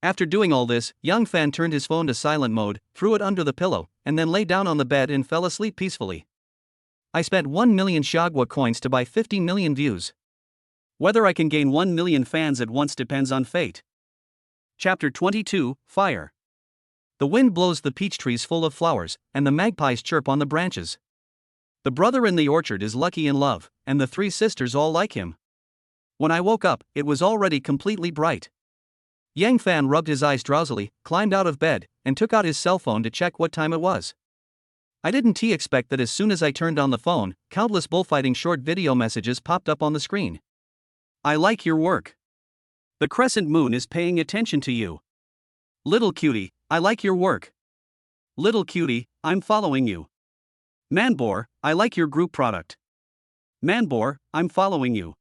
After doing all this, Yang Fan turned his phone to silent mode, threw it under the pillow, and then lay down on the bed and fell asleep peacefully. I spent 1 million Shagwa coins to buy 50 million views. Whether I can gain 1 million fans at once depends on fate. Chapter 22, Fire. The wind blows the peach trees full of flowers, and the magpies chirp on the branches. The brother in the orchard is lucky in love, and the 3 sisters all like him. When I woke up, it was already completely bright. Yang Fan rubbed his eyes drowsily, climbed out of bed, and took out his cell phone to check what time it was. I didn't expect that as soon as I turned on the phone, countless bullfighting short video messages popped up on the screen. I like your work. The crescent moon is paying attention to you. Little cutie, I like your work. Little cutie, I'm following you. Manbor, I like your group product. Manbor, I'm following you.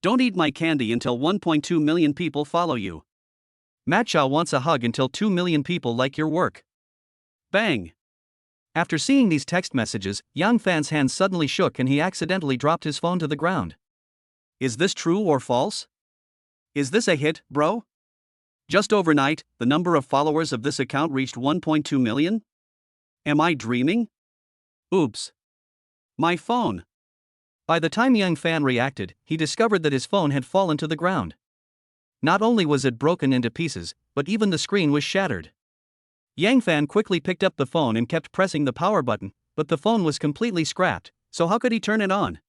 Don't eat my candy until 1.2 million people follow you. Matcha wants a hug until 2 million people like your work. Bang! After seeing these text messages, Yang Fan's hand suddenly shook and he accidentally dropped his phone to the ground. Is this true or false? Is this a hit, bro? Just overnight, the number of followers of this account reached 1.2 million? Am I dreaming? Oops. My phone. By the time Yang Fan reacted, he discovered that his phone had fallen to the ground. Not only was it broken into pieces, but even the screen was shattered. Yang Fan quickly picked up the phone and kept pressing the power button, but the phone was completely scrapped, so how could he turn it on?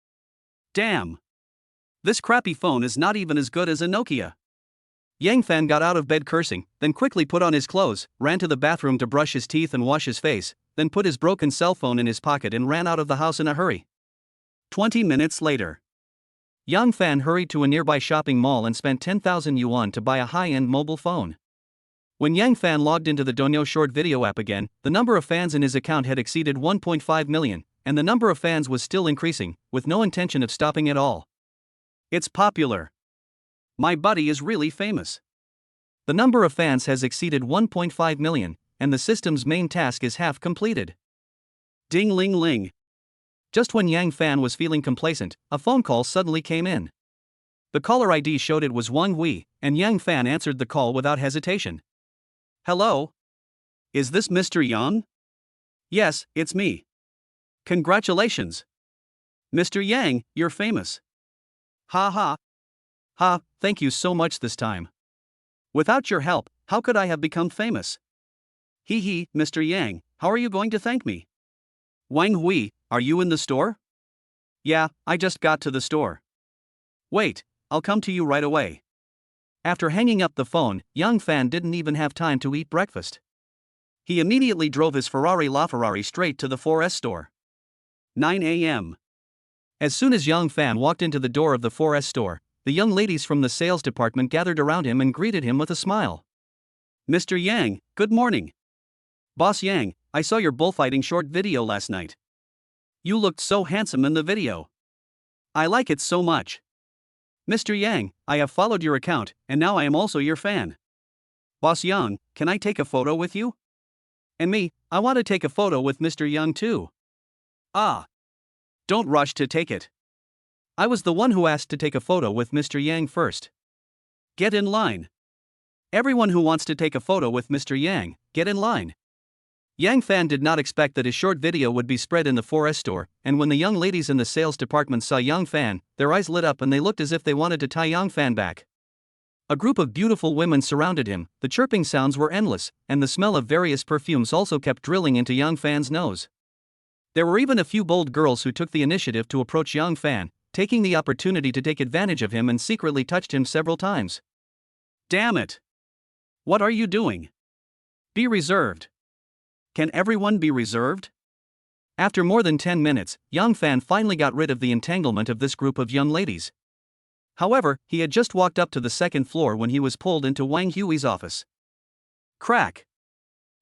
Damn! This crappy phone is not even as good as a Nokia. Yang Fan got out of bed cursing, then quickly put on his clothes, ran to the bathroom to brush his teeth and wash his face, then put his broken cell phone in his pocket and ran out of the house in a hurry. 20 minutes later. Yang Fan hurried to a nearby shopping mall and spent 10,000 yuan to buy a high-end mobile phone. When Yang Fan logged into the Donyo short video app again, the number of fans in his account had exceeded 1.5 million, and the number of fans was still increasing, with no intention of stopping at all. It's popular. My buddy is really famous. The number of fans has exceeded 1.5 million, and the system's main task is half completed. Ding ling ling. Just when Yang Fan was feeling complacent, a phone call suddenly came in. The caller ID showed it was Wang Hui, and Yang Fan answered the call without hesitation. Hello? Is this Mr. Yang? Yes, it's me. Congratulations. Mr. Yang, you're famous. Ha ha. Ha, thank you so much this time. Without your help, how could I have become famous? Hee hee, Mr. Yang, how are you going to thank me? Wang Hui, are you in the store? Yeah, I just got to the store. Wait, I'll come to you right away. After hanging up the phone, Yang Fan didn't even have time to eat breakfast. He immediately drove his Ferrari LaFerrari straight to the 4S store. 9 a.m. As soon as Yang Fan walked into the door of the 4S store, the young ladies from the sales department gathered around him and greeted him with a smile. Mr. Yang, good morning. Boss Yang, I saw your bullfighting short video last night. You looked so handsome in the video. I like it so much. Mr. Yang, I have followed your account, and now I am also your fan. Boss Yang, can I take a photo with you? And me, I want to take a photo with Mr. Yang too. Ah. Don't rush to take it. I was the one who asked to take a photo with Mr. Yang first. Get in line. Everyone who wants to take a photo with Mr. Yang, get in line. Yang Fan did not expect that his short video would be spread in the 4S store, and when the young ladies in the sales department saw Yang Fan, their eyes lit up and they looked as if they wanted to tie Yang Fan back. A group of beautiful women surrounded him, the chirping sounds were endless, and the smell of various perfumes also kept drilling into Yang Fan's nose. There were even a few bold girls who took the initiative to approach Yang Fan, taking the opportunity to take advantage of him and secretly touched him several times. Damn it! What are you doing? Be reserved. Can everyone be reserved? After more than 10 minutes, Yang Fan finally got rid of the entanglement of this group of young ladies. However, he had just walked up to the second floor when he was pulled into Wang Hui's office. Crack!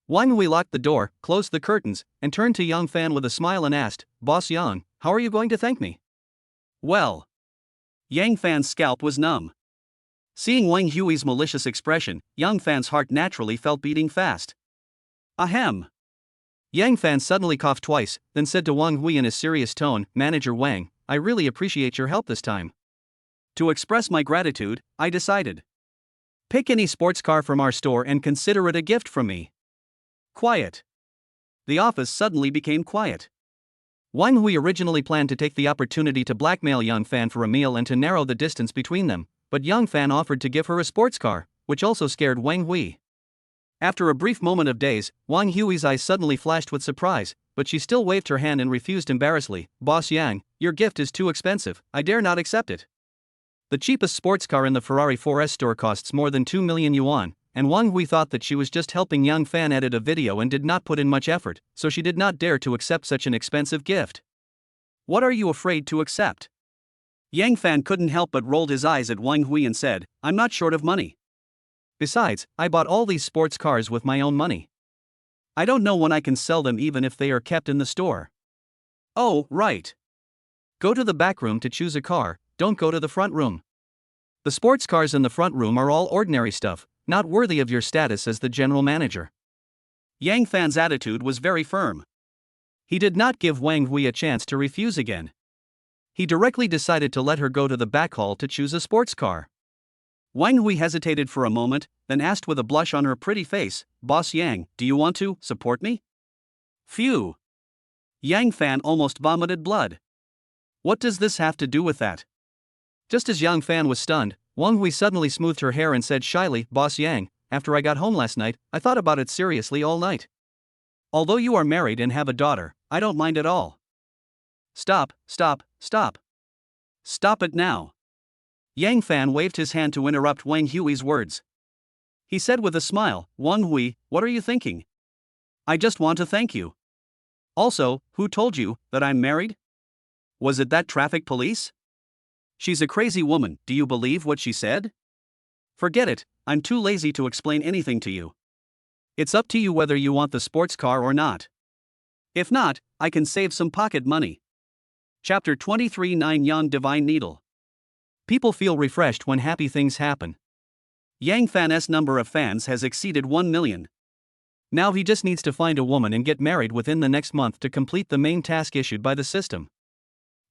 Wang Hui locked the door, closed the curtains, and turned to Yang Fan with a smile and asked, Boss Yang, how are you going to thank me? Well. Yang Fan's scalp was numb. Seeing Wang Hui's malicious expression, Yang Fan's heart naturally felt beating fast. Ahem. Yang Fan suddenly coughed twice, then said to Wang Hui in a serious tone, Manager Wang, I really appreciate your help this time. To express my gratitude, I decided. Pick any sports car from our store and consider it a gift from me. Quiet. The office suddenly became quiet. Wang Hui originally planned to take the opportunity to blackmail Yang Fan for a meal and to narrow the distance between them, but Yang Fan offered to give her a sports car, which also scared Wang Hui. After a brief moment of daze, Wang Hui's eyes suddenly flashed with surprise, but she still waved her hand and refused embarrassedly. Boss Yang, your gift is too expensive, I dare not accept it. The cheapest sports car in the Ferrari 4S store costs more than 2 million yuan, and Wang Hui thought that she was just helping Yang Fan edit a video and did not put in much effort, so she did not dare to accept such an expensive gift. What are you afraid to accept? Yang Fan couldn't help but rolled his eyes at Wang Hui and said, I'm not short of money. Besides, I bought all these sports cars with my own money. I don't know when I can sell them even if they are kept in the store. Oh, right. Go to the back room to choose a car, don't go to the front room. The sports cars in the front room are all ordinary stuff, not worthy of your status as the general manager. Yang Fan's attitude was very firm. He did not give Wang Hui a chance to refuse again. He directly decided to let her go to the back hall to choose a sports car. Wang Hui hesitated for a moment, then asked with a blush on her pretty face, Boss Yang, do you want to support me? Phew. Yang Fan almost vomited blood. What does this have to do with that? Just as Yang Fan was stunned, Wang Hui suddenly smoothed her hair and said shyly, Boss Yang, after I got home last night, I thought about it seriously all night. Although you are married and have a daughter, I don't mind at all. Stop, stop, stop. Stop it now. Yang Fan waved his hand to interrupt Wang Hui's words. He said with a smile, Wang Hui, what are you thinking? I just want to thank you. Also, who told you that I'm married? Was it that traffic police? She's a crazy woman, do you believe what she said? Forget it, I'm too lazy to explain anything to you. It's up to you whether you want the sports car or not. If not, I can save some pocket money. Chapter 23 9 Yang Divine Needle. People feel refreshed when happy things happen. Yang Fan's number of fans has exceeded 1 million. Now he just needs to find a woman and get married within the next month to complete the main task issued by the system.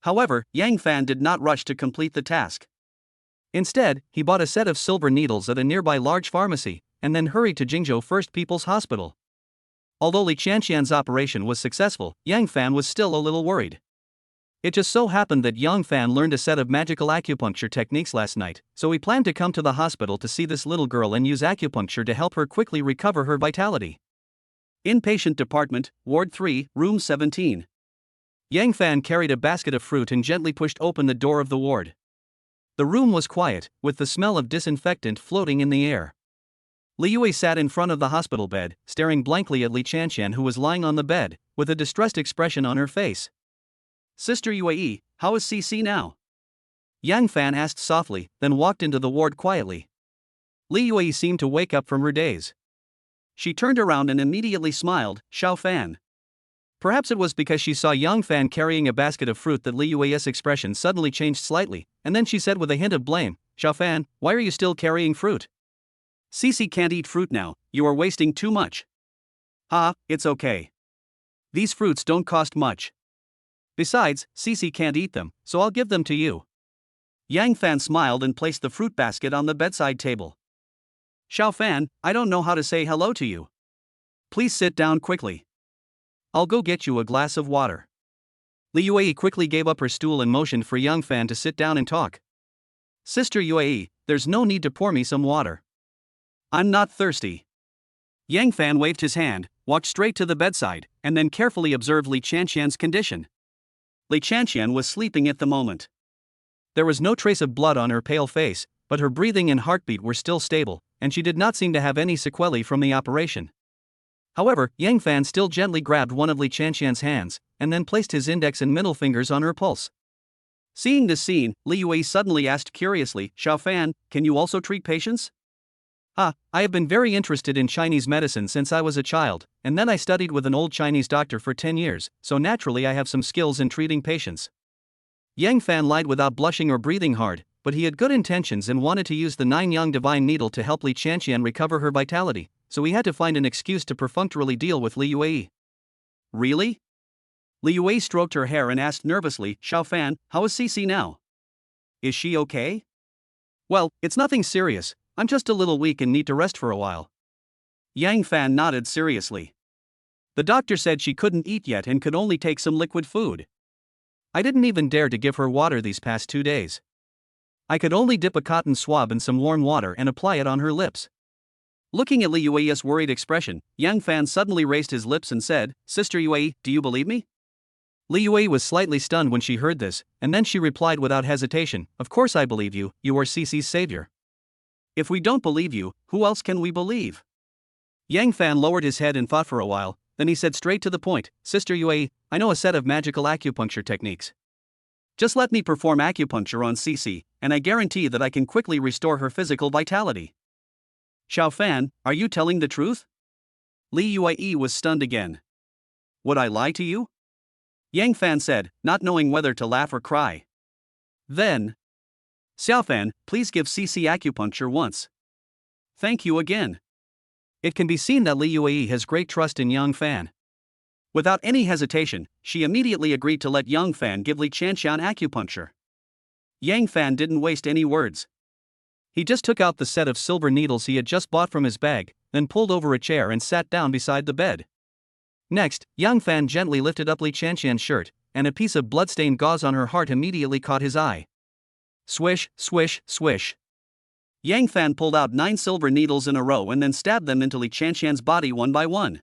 However, Yang Fan did not rush to complete the task. Instead, he bought a set of silver needles at a nearby large pharmacy, and then hurried to Jingzhou First People's Hospital. Although Li Qianqian's operation was successful, Yang Fan was still a little worried. It just so happened that Yang Fan learned a set of magical acupuncture techniques last night, so he planned to come to the hospital to see this little girl and use acupuncture to help her quickly recover her vitality. Inpatient Department, Ward 3, Room 17. Yang Fan carried a basket of fruit and gently pushed open the door of the ward. The room was quiet, with the smell of disinfectant floating in the air. Li Yue sat in front of the hospital bed, staring blankly at Li Qianqian, who was lying on the bed, with a distressed expression on her face. Sister Yue, how is CC now? Yang Fan asked softly, then walked into the ward quietly. Li Yue seemed to wake up from her daze. She turned around and immediately smiled, Xiao Fan. Perhaps it was because she saw Yang Fan carrying a basket of fruit that Li Yue's expression suddenly changed slightly, and then she said with a hint of blame, Xiao Fan, why are you still carrying fruit? CC can't eat fruit now, you are wasting too much. It's okay. These fruits don't cost much. Besides, CC can't eat them, so I'll give them to you. Yang Fan smiled and placed the fruit basket on the bedside table. Xiao Fan, I don't know how to say hello to you. Please sit down quickly. I'll go get you a glass of water. Li Yue quickly gave up her stool and motioned for Yang Fan to sit down and talk. Sister Yue, there's no need to pour me some water. I'm not thirsty. Yang Fan waved his hand, walked straight to the bedside, and then carefully observed Li Qianqian's condition. Li Qianqian was sleeping at the moment. There was no trace of blood on her pale face, but her breathing and heartbeat were still stable, and she did not seem to have any sequelae from the operation. However, Yang Fan still gently grabbed one of Li Qianqian's hands, and then placed his index and middle fingers on her pulse. Seeing this scene, Li Yue suddenly asked curiously, Xiao Fan, can you also treat patients? I have been very interested in Chinese medicine since I was a child, and then I studied with an old Chinese doctor for 10 years, so naturally I have some skills in treating patients. Yang Fan lied without blushing or breathing hard, but he had good intentions and wanted to use the 9 Yang Divine Needle to help Li Qianqian recover her vitality, so he had to find an excuse to perfunctorily deal with Li Yue. Really? Li Yue stroked her hair and asked nervously, Xiao Fan, how is Cici now? Is she okay? Well, it's nothing serious, I'm just a little weak and need to rest for a while. Yang Fan nodded seriously. The doctor said she couldn't eat yet and could only take some liquid food. I didn't even dare to give her water these past 2 days. I could only dip a cotton swab in some warm water and apply it on her lips. Looking at Li Yue's worried expression, Yang Fan suddenly raised his lips and said, Sister Yue, do you believe me? Li Yue was slightly stunned when she heard this, and then she replied without hesitation, Of course I believe you, you are Cici's savior. If we don't believe you, who else can we believe? Yang Fan lowered his head and thought for a while, then he said straight to the point, Sister Yue, I know a set of magical acupuncture techniques. Just let me perform acupuncture on Cici, and I guarantee that I can quickly restore her physical vitality. Xiao Fan, are you telling the truth? Li Yue was stunned again. Would I lie to you? Yang Fan said, not knowing whether to laugh or cry. Then, Xiao Fan, please give Cici acupuncture once. Thank you again. It can be seen that Li Yue has great trust in Yang Fan. Without any hesitation, she immediately agreed to let Yang Fan give Li Chanshan acupuncture. Yang Fan didn't waste any words. He just took out the set of silver needles he had just bought from his bag, then pulled over a chair and sat down beside the bed. Next, Yang Fan gently lifted up Li Chanshan's shirt, and a piece of blood-stained gauze on her heart immediately caught his eye. Swish, swish, swish. Yang Fan pulled out 9 silver needles in a row and then stabbed them into Li Chanshan's body one by one.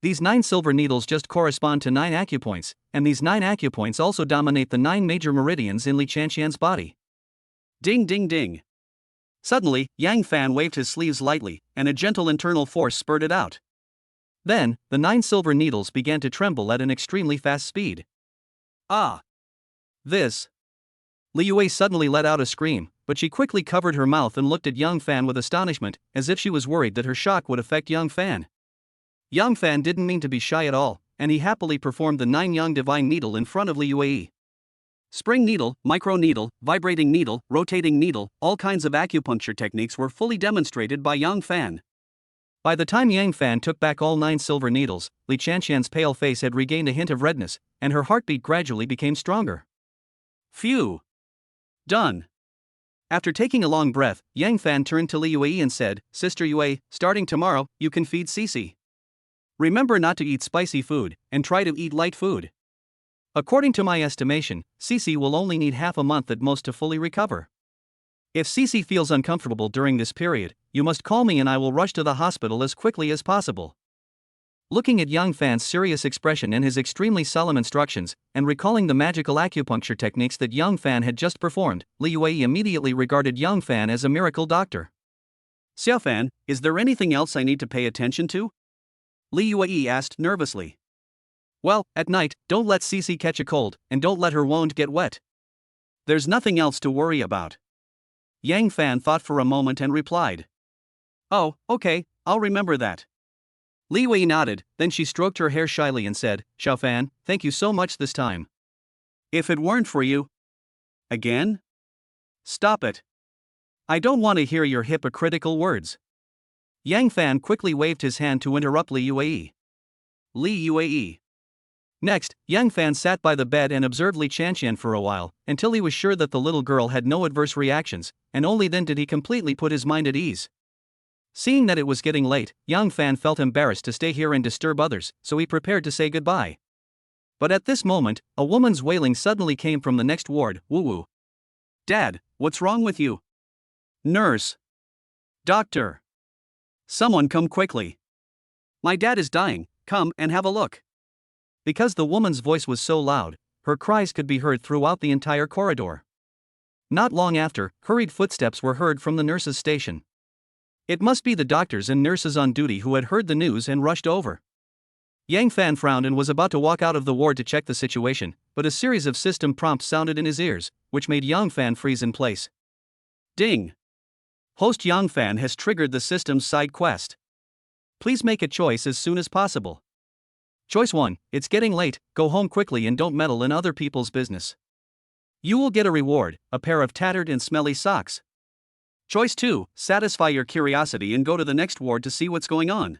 These 9 silver needles just correspond to 9 acupoints, and these 9 acupoints also dominate the 9 major meridians in Li Chanshan's body. Ding ding ding. Suddenly, Yang Fan waved his sleeves lightly, and a gentle internal force spurted out. Then, the 9 silver needles began to tremble at an extremely fast speed. Ah! This! Li Yue suddenly let out a scream, but she quickly covered her mouth and looked at Yang Fan with astonishment, as if she was worried that her shock would affect Yang Fan. Yang Fan didn't mean to be shy at all, and he happily performed the 9 Yang Divine Needle in front of Li Yue. Spring needle, micro needle, vibrating needle, rotating needle, all kinds of acupuncture techniques were fully demonstrated by Yang Fan. By the time Yang Fan took back all 9 silver needles, Li Chanshan's pale face had regained a hint of redness, and her heartbeat gradually became stronger. Phew! Done. After taking a long breath, Yang Fan turned to Li Yue and said, Sister Yue, starting tomorrow, you can feed Cici. Remember not to eat spicy food, and try to eat light food. According to my estimation, Cici will only need half a month at most to fully recover. If Cici feels uncomfortable during this period, you must call me and I will rush to the hospital as quickly as possible. Looking at Yang Fan's serious expression and his extremely solemn instructions, and recalling the magical acupuncture techniques that Yang Fan had just performed, Li Yue immediately regarded Yang Fan as a miracle doctor. Xiao Fan, is there anything else I need to pay attention to? Li Yue asked nervously. Well, at night, don't let Cici catch a cold, and don't let her wound get wet. There's nothing else to worry about. Yang Fan thought for a moment and replied. Oh, okay, I'll remember that. Li Yue nodded, then she stroked her hair shyly and said, Xiao Fan, thank you so much this time. If it weren't for you. Again? Stop it. I don't want to hear your hypocritical words. Yang Fan quickly waved his hand to interrupt Li Yue. Li Yue. Next, Yang Fan sat by the bed and observed Li Chanshan for a while, until he was sure that the little girl had no adverse reactions, and only then did he completely put his mind at ease. Seeing that it was getting late, Yang Fan felt embarrassed to stay here and disturb others, so he prepared to say goodbye. But at this moment, a woman's wailing suddenly came from the next ward, woo-woo. Dad, what's wrong with you? Nurse. Doctor. Someone come quickly. My dad is dying, come and have a look. Because the woman's voice was so loud, her cries could be heard throughout the entire corridor. Not long after, hurried footsteps were heard from the nurse's station. It must be the doctors and nurses on duty who had heard the news and rushed over. Yang Fan frowned and was about to walk out of the ward to check the situation, but a series of system prompts sounded in his ears, which made Yang Fan freeze in place. Ding! Host Yang Fan has triggered the system's side quest. Please make a choice as soon as possible. Choice 1, it's getting late, go home quickly and don't meddle in other people's business. You will get a reward, a pair of tattered and smelly socks. Choice 2, satisfy your curiosity and go to the next ward to see what's going on.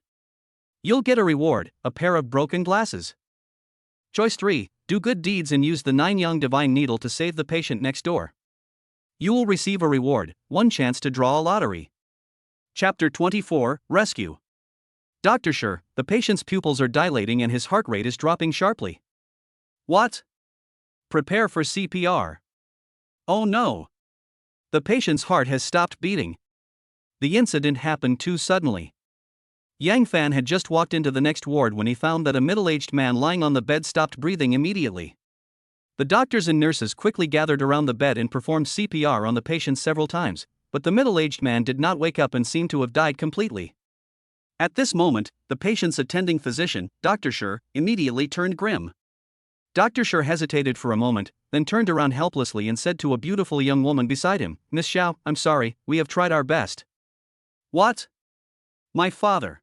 You'll get a reward, a pair of broken glasses. Choice 3, do good deeds and use the 9 Young Divine Needle to save the patient next door. You will receive a reward, 1 chance to draw a lottery. Chapter 24, Rescue. Dr. Sher, the patient's pupils are dilating and his heart rate is dropping sharply. What? Prepare for CPR. Oh no. The patient's heart has stopped beating. The incident happened too suddenly. Yang Fan had just walked into the next ward when he found that a middle-aged man lying on the bed stopped breathing immediately. The doctors and nurses quickly gathered around the bed and performed CPR on the patient several times, but the middle-aged man did not wake up and seemed to have died completely. At this moment, the patient's attending physician, Dr. Sher, immediately turned grim. Dr. Sher hesitated for a moment, then turned around helplessly and said to a beautiful young woman beside him, "Miss Xiao, I'm sorry, we have tried our best." What? My father.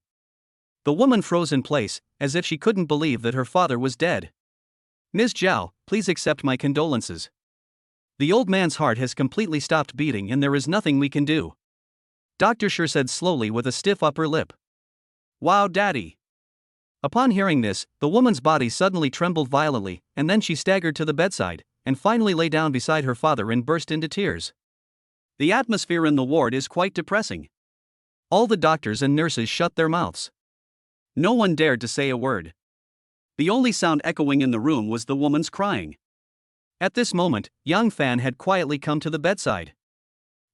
The woman froze in place, as if she couldn't believe that her father was dead. Ms. Zhao, please accept my condolences. The old man's heart has completely stopped beating and there is nothing we can do. Dr. Sher said slowly with a stiff upper lip. Wow, Daddy. Upon hearing this, the woman's body suddenly trembled violently, and then she staggered to the bedside, and finally lay down beside her father and burst into tears. The atmosphere in the ward is quite depressing. All the doctors and nurses shut their mouths. No one dared to say a word. The only sound echoing in the room was the woman's crying. At this moment, Yang Fan had quietly come to the bedside.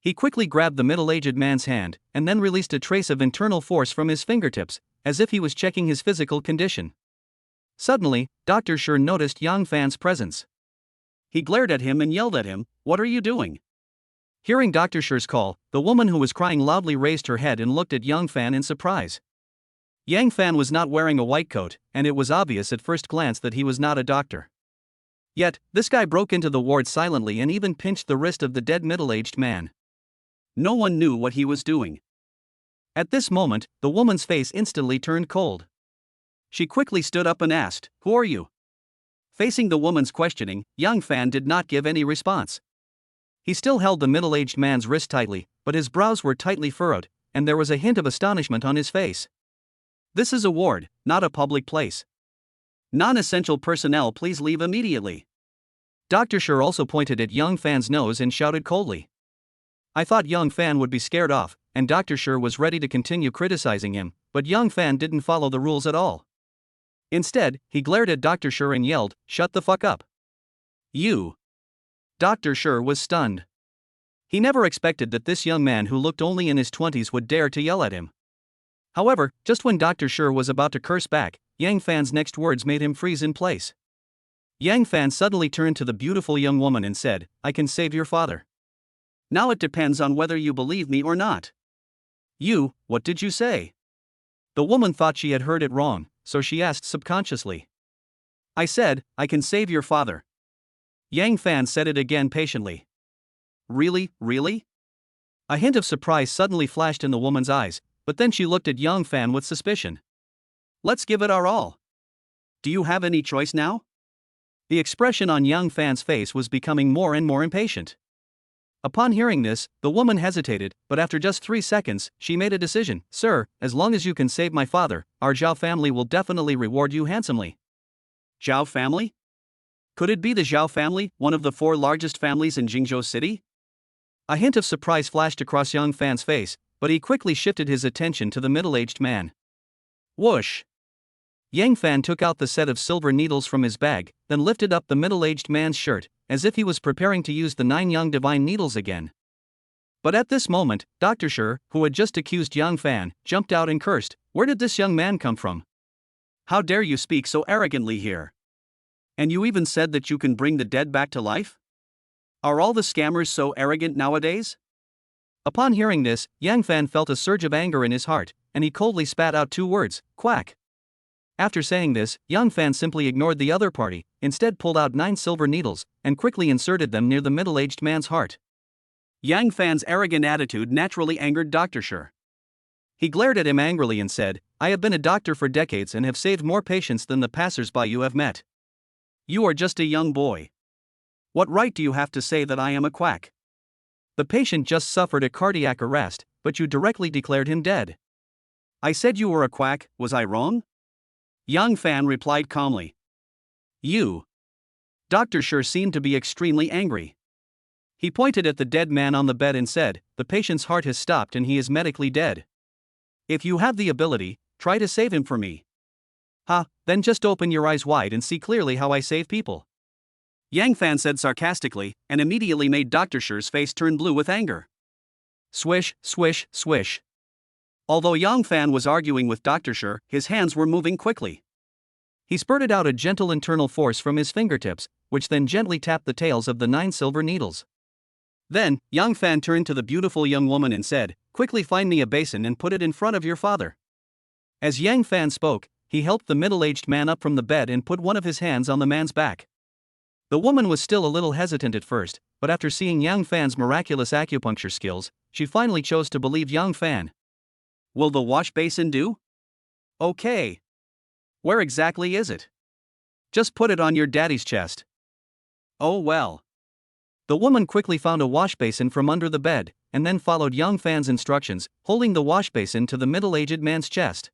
He quickly grabbed the middle-aged man's hand, and then released a trace of internal force from his fingertips, as if he was checking his physical condition. Suddenly, Dr. Sher noticed Yang Fan's presence. He glared at him and yelled at him, "What are you doing?" Hearing Dr. Sher's call, the woman who was crying loudly raised her head and looked at Yang Fan in surprise. Yang Fan was not wearing a white coat, and it was obvious at first glance that he was not a doctor. Yet, this guy broke into the ward silently and even pinched the wrist of the dead middle-aged man. No one knew what he was doing. At this moment, the woman's face instantly turned cold. She quickly stood up and asked, "Who are you?" Facing the woman's questioning, Yang Fan did not give any response. He still held the middle-aged man's wrist tightly, but his brows were tightly furrowed, and there was a hint of astonishment on his face. This is a ward, not a public place. Non-essential personnel, please leave immediately. Dr. Sher also pointed at Yang Fan's nose and shouted coldly. I thought Yang Fan would be scared off, and Dr. Sher was ready to continue criticizing him, but Yang Fan didn't follow the rules at all. Instead, he glared at Dr. Sher and yelled, "Shut the fuck up. You." Dr. Sher was stunned. He never expected that this young man who looked only in his 20s would dare to yell at him. However, just when Dr. Sher was about to curse back, Yang Fan's next words made him freeze in place. Yang Fan suddenly turned to the beautiful young woman and said, "I can save your father. Now it depends on whether you believe me or not." You, what did you say? The woman thought she had heard it wrong, so she asked subconsciously. I said, I can save your father. Yang Fan said it again patiently. Really, really? A hint of surprise suddenly flashed in the woman's eyes, but then she looked at Yang Fan with suspicion. Let's give it our all. Do you have any choice now? The expression on Yang Fan's face was becoming more and more impatient. Upon hearing this, the woman hesitated, but after just 3 seconds, she made a decision. Sir, as long as you can save my father, our Zhao family will definitely reward you handsomely. Zhao family? Could it be the Zhao family, one of the 4 largest families in Jingzhou City? A hint of surprise flashed across Yang Fan's face, but he quickly shifted his attention to the middle-aged man. Whoosh! Yang Fan took out the set of silver needles from his bag, then lifted up the middle-aged man's shirt, as if he was preparing to use the 9 Young Divine Needles again. But at this moment, Dr. Sher, who had just accused Yang Fan, jumped out and cursed, "Where did this young man come from? How dare you speak so arrogantly here? And you even said that you can bring the dead back to life? Are all the scammers so arrogant nowadays?" Upon hearing this, Yang Fan felt a surge of anger in his heart, and he coldly spat out 2 words, "Quack." After saying this, Yang Fan simply ignored the other party, instead pulled out 9 silver needles, and quickly inserted them near the middle-aged man's heart. Yang Fan's arrogant attitude naturally angered Dr. Sher. He glared at him angrily and said, "I have been a doctor for decades and have saved more patients than the passers-by you have met. You are just a young boy. What right do you have to say that I am a quack?" The patient just suffered a cardiac arrest, but you directly declared him dead. I said you were a quack, was I wrong? Yang Fan replied calmly. You. Dr. Sure seemed to be extremely angry. He pointed at the dead man on the bed and said, the patient's heart has stopped and he is medically dead. If you have the ability, try to save him for me. Then just open your eyes wide and see clearly how I save people. Yang Fan said sarcastically, and immediately made Dr. Sher's face turn blue with anger. Swish, swish, swish. Although Yang Fan was arguing with Dr. Sher, his hands were moving quickly. He spurted out a gentle internal force from his fingertips, which then gently tapped the tails of the 9 silver needles. Then, Yang Fan turned to the beautiful young woman and said, quickly find me a basin and put it in front of your father. As Yang Fan spoke, he helped the middle-aged man up from the bed and put one of his hands on the man's back. The woman was still a little hesitant at first, but after seeing Yang Fan's miraculous acupuncture skills, she finally chose to believe Yang Fan. Will the wash basin do? Okay. Where exactly is it? Just put it on your daddy's chest. Oh well. The woman quickly found a wash basin from under the bed, and then followed Yang Fan's instructions, holding the wash basin to the middle-aged man's chest.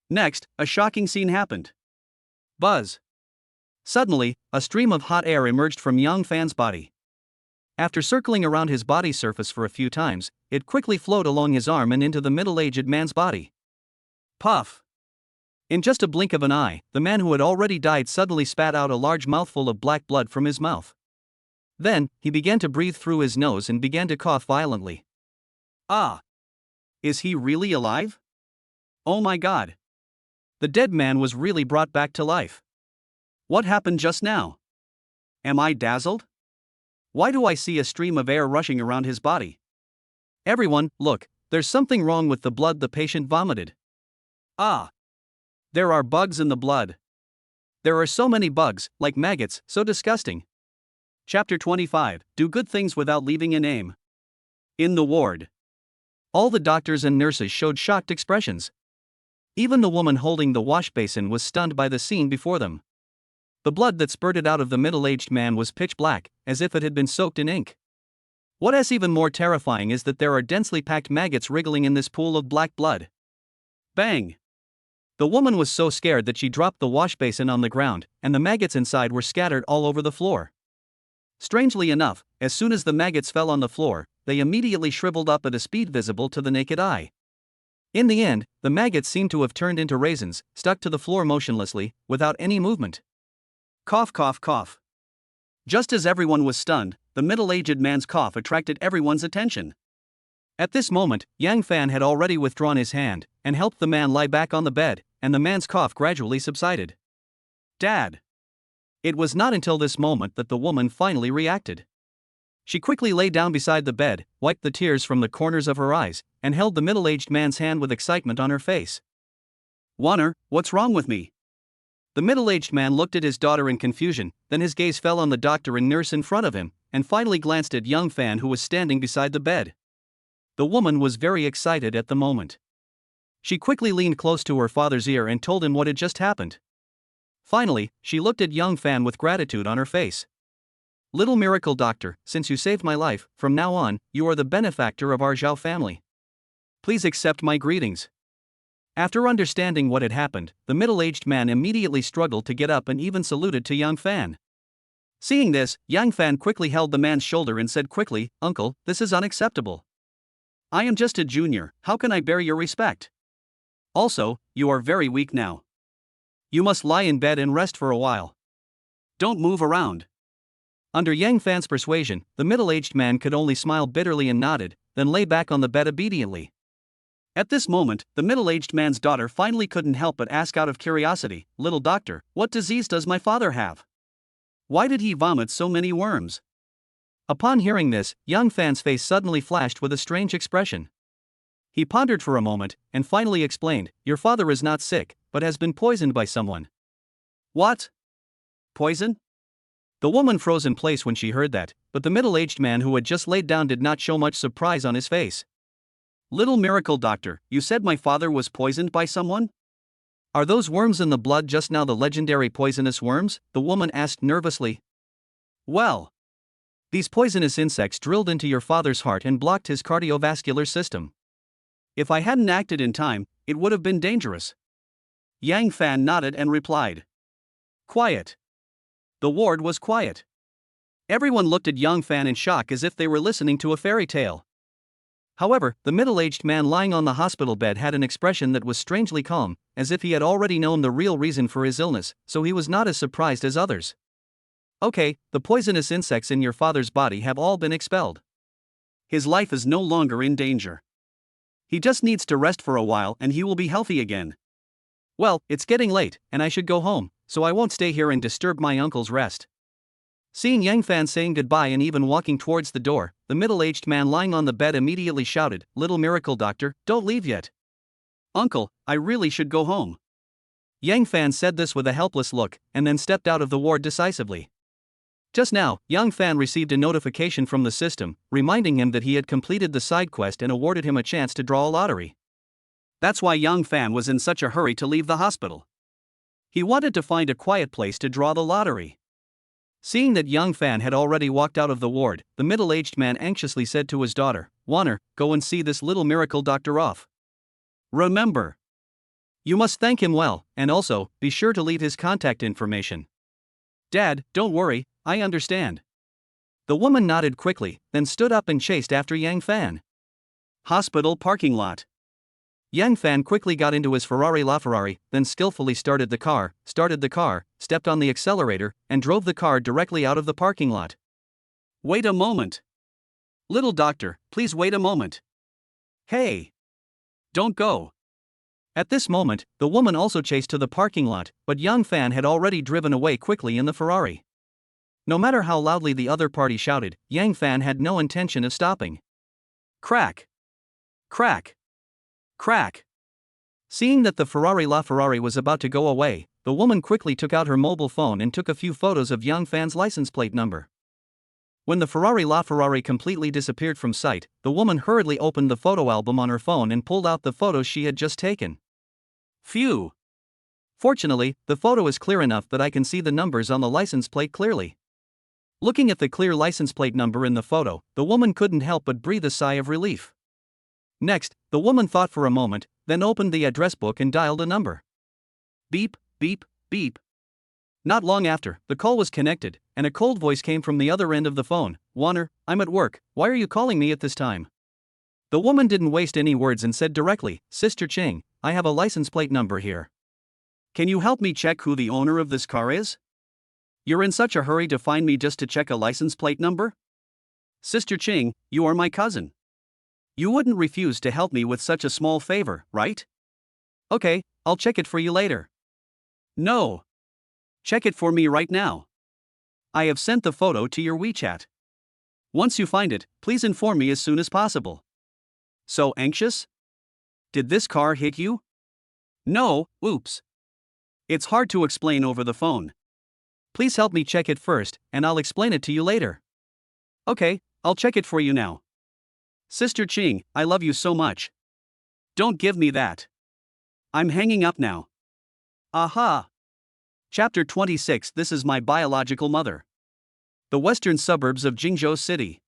Next, a shocking scene happened. Buzz. Suddenly, a stream of hot air emerged from Yang Fan's body. After circling around his body surface for a few times, it quickly flowed along his arm and into the middle-aged man's body. Puff. In just a blink of an eye, the man who had already died suddenly spat out a large mouthful of black blood from his mouth. Then, he began to breathe through his nose and began to cough violently. Ah! Is he really alive? Oh my God! The dead man was really brought back to life. What happened just now? Am I dazzled? Why do I see a stream of air rushing around his body? Everyone, look, there's something wrong with the blood the patient vomited. Ah! There are bugs in the blood. There are so many bugs, like maggots, so disgusting. Chapter 25, Do Good Things Without Leaving a Name. In the ward. All the doctors and nurses showed shocked expressions. Even the woman holding the wash basin was stunned by the scene before them. The blood that spurted out of the middle-aged man was pitch black, as if it had been soaked in ink. What is even more terrifying is that there are densely packed maggots wriggling in this pool of black blood. Bang! The woman was so scared that she dropped the wash basin on the ground, and the maggots inside were scattered all over the floor. Strangely enough, as soon as the maggots fell on the floor, they immediately shriveled up at a speed visible to the naked eye. In the end, the maggots seemed to have turned into raisins, stuck to the floor motionlessly, without any movement. Cough, cough, cough. Just as everyone was stunned, the middle-aged man's cough attracted everyone's attention. At this moment, Yang Fan had already withdrawn his hand, and helped the man lie back on the bed, and the man's cough gradually subsided. Dad! It was not until this moment that the woman finally reacted. She quickly lay down beside the bed, wiped the tears from the corners of her eyes, and held the middle-aged man's hand with excitement on her face. Warner, what's wrong with me? The middle-aged man looked at his daughter in confusion, then his gaze fell on the doctor and nurse in front of him, and finally glanced at Yang Fan who was standing beside the bed. The woman was very excited at the moment. She quickly leaned close to her father's ear and told him what had just happened. Finally, she looked at Yang Fan with gratitude on her face. Little miracle doctor, since you saved my life, from now on, you are the benefactor of our Zhao family. Please accept my greetings. After understanding what had happened, the middle-aged man immediately struggled to get up and even saluted to Yang Fan. Seeing this, Yang Fan quickly held the man's shoulder and said quickly, Uncle, this is unacceptable. I am just a junior, how can I bear your respect? Also, you are very weak now. You must lie in bed and rest for a while. Don't move around. Under Yang Fan's persuasion, the middle-aged man could only smile bitterly and nodded, then lay back on the bed obediently. At this moment, the middle-aged man's daughter finally couldn't help but ask out of curiosity, Little doctor, what disease does my father have? Why did he vomit so many worms? Upon hearing this, Yang Fan's face suddenly flashed with a strange expression. He pondered for a moment, and finally explained, Your father is not sick, but has been poisoned by someone. What? Poison? The woman froze in place when she heard that, but the middle-aged man who had just laid down did not show much surprise on his face. Little miracle doctor, you said my father was poisoned by someone? Are those worms in the blood just now the legendary poisonous worms? The woman asked nervously. Well, These poisonous insects drilled into your father's heart and blocked his cardiovascular system. If I hadn't acted in time, it would have been dangerous. Yang Fan nodded and replied. Quiet. The ward was quiet. Everyone looked at Yang Fan in shock as if they were listening to a fairy tale. However, the middle-aged man lying on the hospital bed had an expression that was strangely calm, as if he had already known the real reason for his illness, so he was not as surprised as others. Okay, the poisonous insects in your father's body have all been expelled. His life is no longer in danger. He just needs to rest for a while and he will be healthy again. Well, it's getting late, and I should go home, so I won't stay here and disturb my uncle's rest. Seeing Yang Fan saying goodbye and even walking towards the door, the middle-aged man lying on the bed immediately shouted, "Little miracle doctor, don't leave yet. Uncle, I really should go home." Yang Fan said this with a helpless look, and then stepped out of the ward decisively. Just now, Yang Fan received a notification from the system, reminding him that he had completed the side quest and awarded him a chance to draw a lottery. That's why Yang Fan was in such a hurry to leave the hospital. He wanted to find a quiet place to draw the lottery. Seeing that Yang Fan had already walked out of the ward, the middle-aged man anxiously said to his daughter, "Warner, go and see this little miracle doctor off. Remember, you must thank him well, and also, be sure to leave his contact information." "Dad, don't worry, I understand." The woman nodded quickly, then stood up and chased after Yang Fan. Hospital parking lot. Yang Fan quickly got into his LaFerrari, then skillfully started the car, stepped on the accelerator, and drove the car directly out of the parking lot. "Wait a moment. Little doctor, please wait a moment. Hey! Don't go." At this moment, the woman also chased to the parking lot, but Yang Fan had already driven away quickly in the Ferrari. No matter how loudly the other party shouted, Yang Fan had no intention of stopping. Crack! Crack! Crack! Seeing that the LaFerrari was about to go away, the woman quickly took out her mobile phone and took a few photos of Yang Fan's license plate number. When the LaFerrari completely disappeared from sight, the woman hurriedly opened the photo album on her phone and pulled out the photos she had just taken. Phew! Fortunately, the photo is clear enough that I can see the numbers on the license plate clearly. Looking at the clear license plate number in the photo, the woman couldn't help but breathe a sigh of relief. Next, the woman thought for a moment, then opened the address book and dialed a number. Beep, beep, beep. Not long after, the call was connected, and a cold voice came from the other end of the phone. "Warner, I'm at work, why are you calling me at this time?" The woman didn't waste any words and said directly, "Sister Ching, I have a license plate number here. Can you help me check who the owner of this car is? You're in such a hurry to find me just to check a license plate number? Sister Ching, you are my cousin. You wouldn't refuse to help me with such a small favor, right? Okay, I'll check it for you later." "No. Check it for me right now. I have sent the photo to your WeChat. Once you find it, please inform me as soon as possible." "So anxious? Did this car hit you?" "No, oops. It's hard to explain over the phone. Please help me check it first, and I'll explain it to you later." "Okay, I'll check it for you now. Sister Ching, I love you so much. Don't give me that. I'm hanging up now." Aha! Chapter 26. This is my biological mother. The western suburbs of Jingzhou City.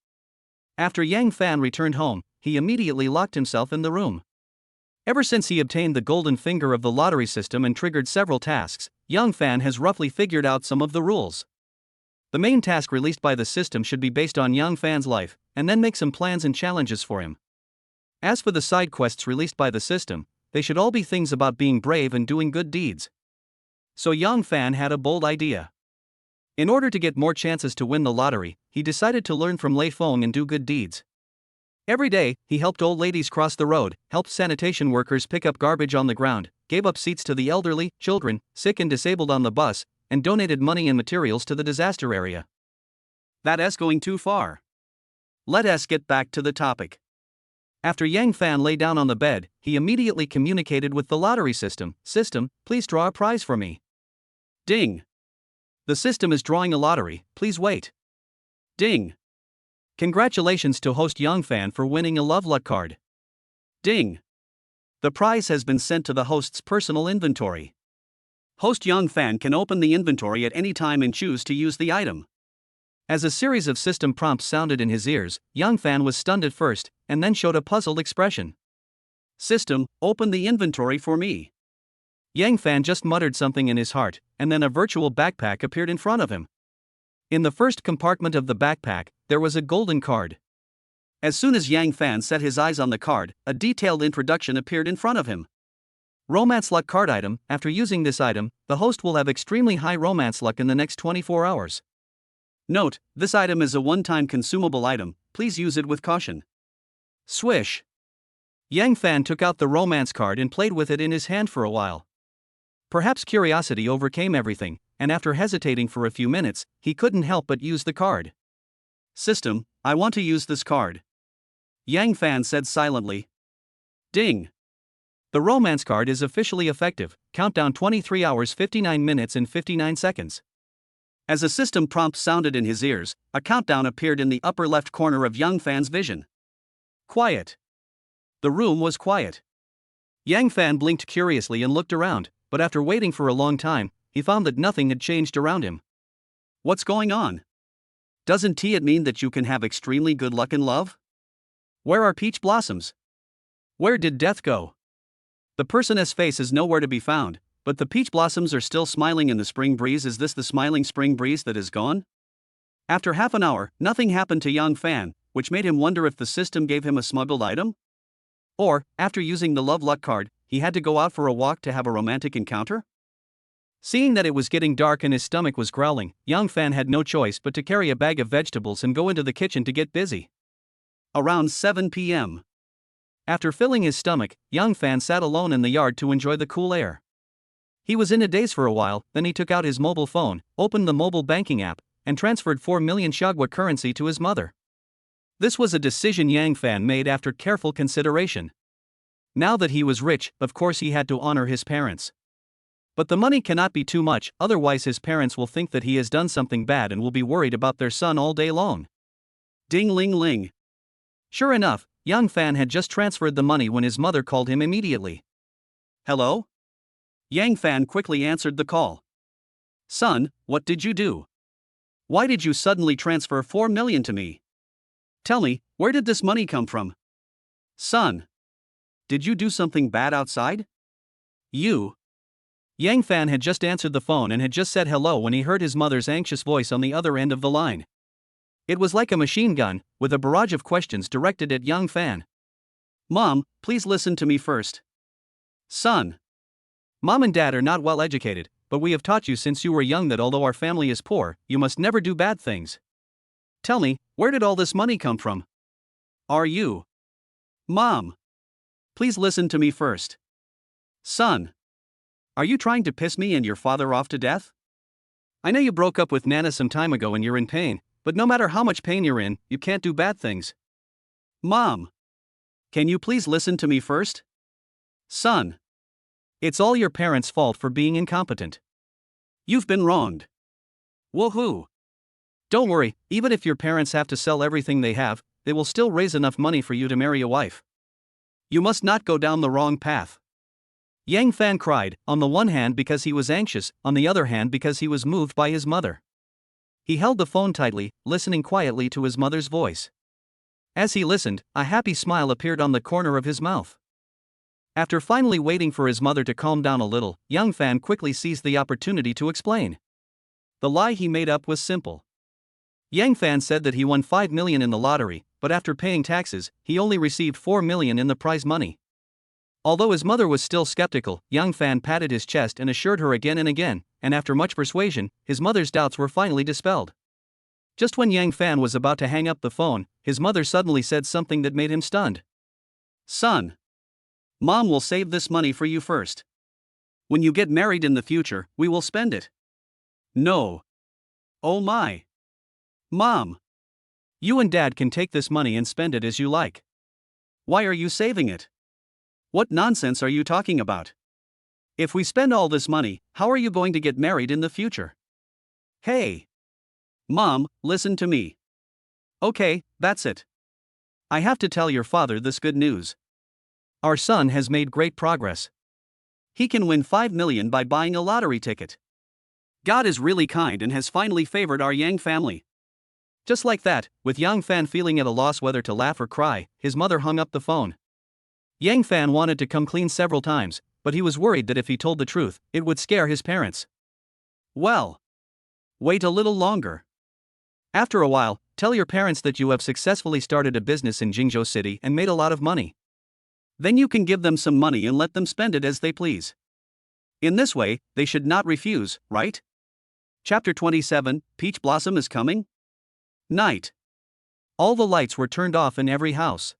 After Yang Fan returned home, he immediately locked himself in the room. Ever since he obtained the golden finger of the lottery system and triggered several tasks, Yang Fan has roughly figured out some of the rules. The main task released by the system should be based on Yang Fan's life, and then make some plans and challenges for him. As for the side quests released by the system, they should all be things about being brave and doing good deeds. So Yang Fan had a bold idea. In order to get more chances to win the lottery, he decided to learn from Lei Feng and do good deeds. Every day, he helped old ladies cross the road, helped sanitation workers pick up garbage on the ground, gave up seats to the elderly, children, sick and disabled on the bus, and donated money and materials to the disaster area. That's going too far. Let us get back to the topic. After Yang Fan lay down on the bed, he immediately communicated with the lottery system. "System, please draw a prize for me." Ding. "The system is drawing a lottery, please wait." Ding. "Congratulations to host Yang Fan for winning a Love Luck card." Ding. "The prize has been sent to the host's personal inventory. Host Yang Fan can open the inventory at any time and choose to use the item." As a series of system prompts sounded in his ears, Young Fan was stunned at first, and then showed a puzzled expression. System, open the inventory for me. Yang Fan just muttered something in his heart, and then a virtual backpack appeared in front of him. In the first compartment of the backpack, there was a golden card. As soon as Yang Fan set his eyes on the card, a detailed introduction appeared in front of him. Romance luck card item. After using this item, the host will have extremely high romance luck in the next 24 hours. Note, this item is a one-time consumable item, please use it with caution. Swish. Yang Fan took out the romance card and played with it in his hand for a while. Perhaps curiosity overcame everything, and after hesitating for a few minutes, he couldn't help but use the card. System, I want to use this card. Yang Fan said silently. Ding. The romance card is officially effective, countdown 23 hours 59 minutes and 59 seconds. As a system prompt sounded in his ears, a countdown appeared in the upper left corner of Yang Fan's vision. Quiet. The room was quiet. Yang Fan blinked curiously and looked around, but after waiting for a long time, he found that nothing had changed around him. What's going on? Doesn't it mean that you can have extremely good luck in love? Where are peach blossoms? Where did death go? The person's face is nowhere to be found, but the peach blossoms are still smiling in the spring breeze. Is this the smiling spring breeze that is gone? After half an hour, nothing happened to Yang Fan, which made him wonder if the system gave him a smuggled item? Or, after using the love luck card, he had to go out for a walk to have a romantic encounter? Seeing that it was getting dark and his stomach was growling, Yang Fan had no choice but to carry a bag of vegetables and go into the kitchen to get busy. Around 7 p.m. After filling his stomach, Yang Fan sat alone in the yard to enjoy the cool air. He was in a daze for a while, then he took out his mobile phone, opened the mobile banking app, and transferred 4 million Shagwa currency to his mother. This was a decision Yang Fan made after careful consideration. Now that he was rich, of course he had to honor his parents. But the money cannot be too much, otherwise his parents will think that he has done something bad and will be worried about their son all day long. Ding ling ling. Sure enough, Yang Fan had just transferred the money when his mother called him immediately. Hello? Yang Fan quickly answered the call. Son, what did you do? Why did you suddenly transfer 4 million to me? Tell me, where did this money come from? Son. Did you do something bad outside? You. Yang Fan had just answered the phone and had just said hello when he heard his mother's anxious voice on the other end of the line. It was like a machine gun, with a barrage of questions directed at Yang Fan. Mom, please listen to me first. Son. Mom and Dad are not well educated, but we have taught you since you were young that although our family is poor, you must never do bad things. Tell me, where did all this money come from? Are you? Mom. Please listen to me first. Son. Are you trying to piss me and your father off to death? I know you broke up with Nana some time ago and you're in pain, but no matter how much pain you're in, you can't do bad things. Mom. Can you please listen to me first? Son. It's all your parents' fault for being incompetent. You've been wronged. Woohoo! Don't worry, even if your parents have to sell everything they have, they will still raise enough money for you to marry a wife. You must not go down the wrong path. Yang Fan cried, on the one hand because he was anxious, on the other hand because he was moved by his mother. He held the phone tightly, listening quietly to his mother's voice. As he listened, a happy smile appeared on the corner of his mouth. After finally waiting for his mother to calm down a little, Yang Fan quickly seized the opportunity to explain. The lie he made up was simple. Yang Fan said that he won 5 million in the lottery, but after paying taxes, he only received 4 million in the prize money. Although his mother was still skeptical, Yang Fan patted his chest and assured her again and again, and after much persuasion, his mother's doubts were finally dispelled. Just when Yang Fan was about to hang up the phone, his mother suddenly said something that made him stunned. Son. Mom will save this money for you first. When you get married in the future, we will spend it. No. Oh my. Mom. You and Dad can take this money and spend it as you like. Why are you saving it? What nonsense are you talking about? If we spend all this money, how are you going to get married in the future? Hey. Mom, listen to me. Okay, that's it. I have to tell your father this good news. Our son has made great progress. He can win 5 million by buying a lottery ticket. God is really kind and has finally favored our Yang family. Just like that, with Yang Fan feeling at a loss whether to laugh or cry, his mother hung up the phone. Yang Fan wanted to come clean several times, but he was worried that if he told the truth, it would scare his parents. Well, wait a little longer. After a while, tell your parents that you have successfully started a business in Jingzhou City and made a lot of money. Then you can give them some money and let them spend it as they please. In this way, they should not refuse, right? Chapter 27, Peach Blossom is coming? Night. All the lights were turned off in every house.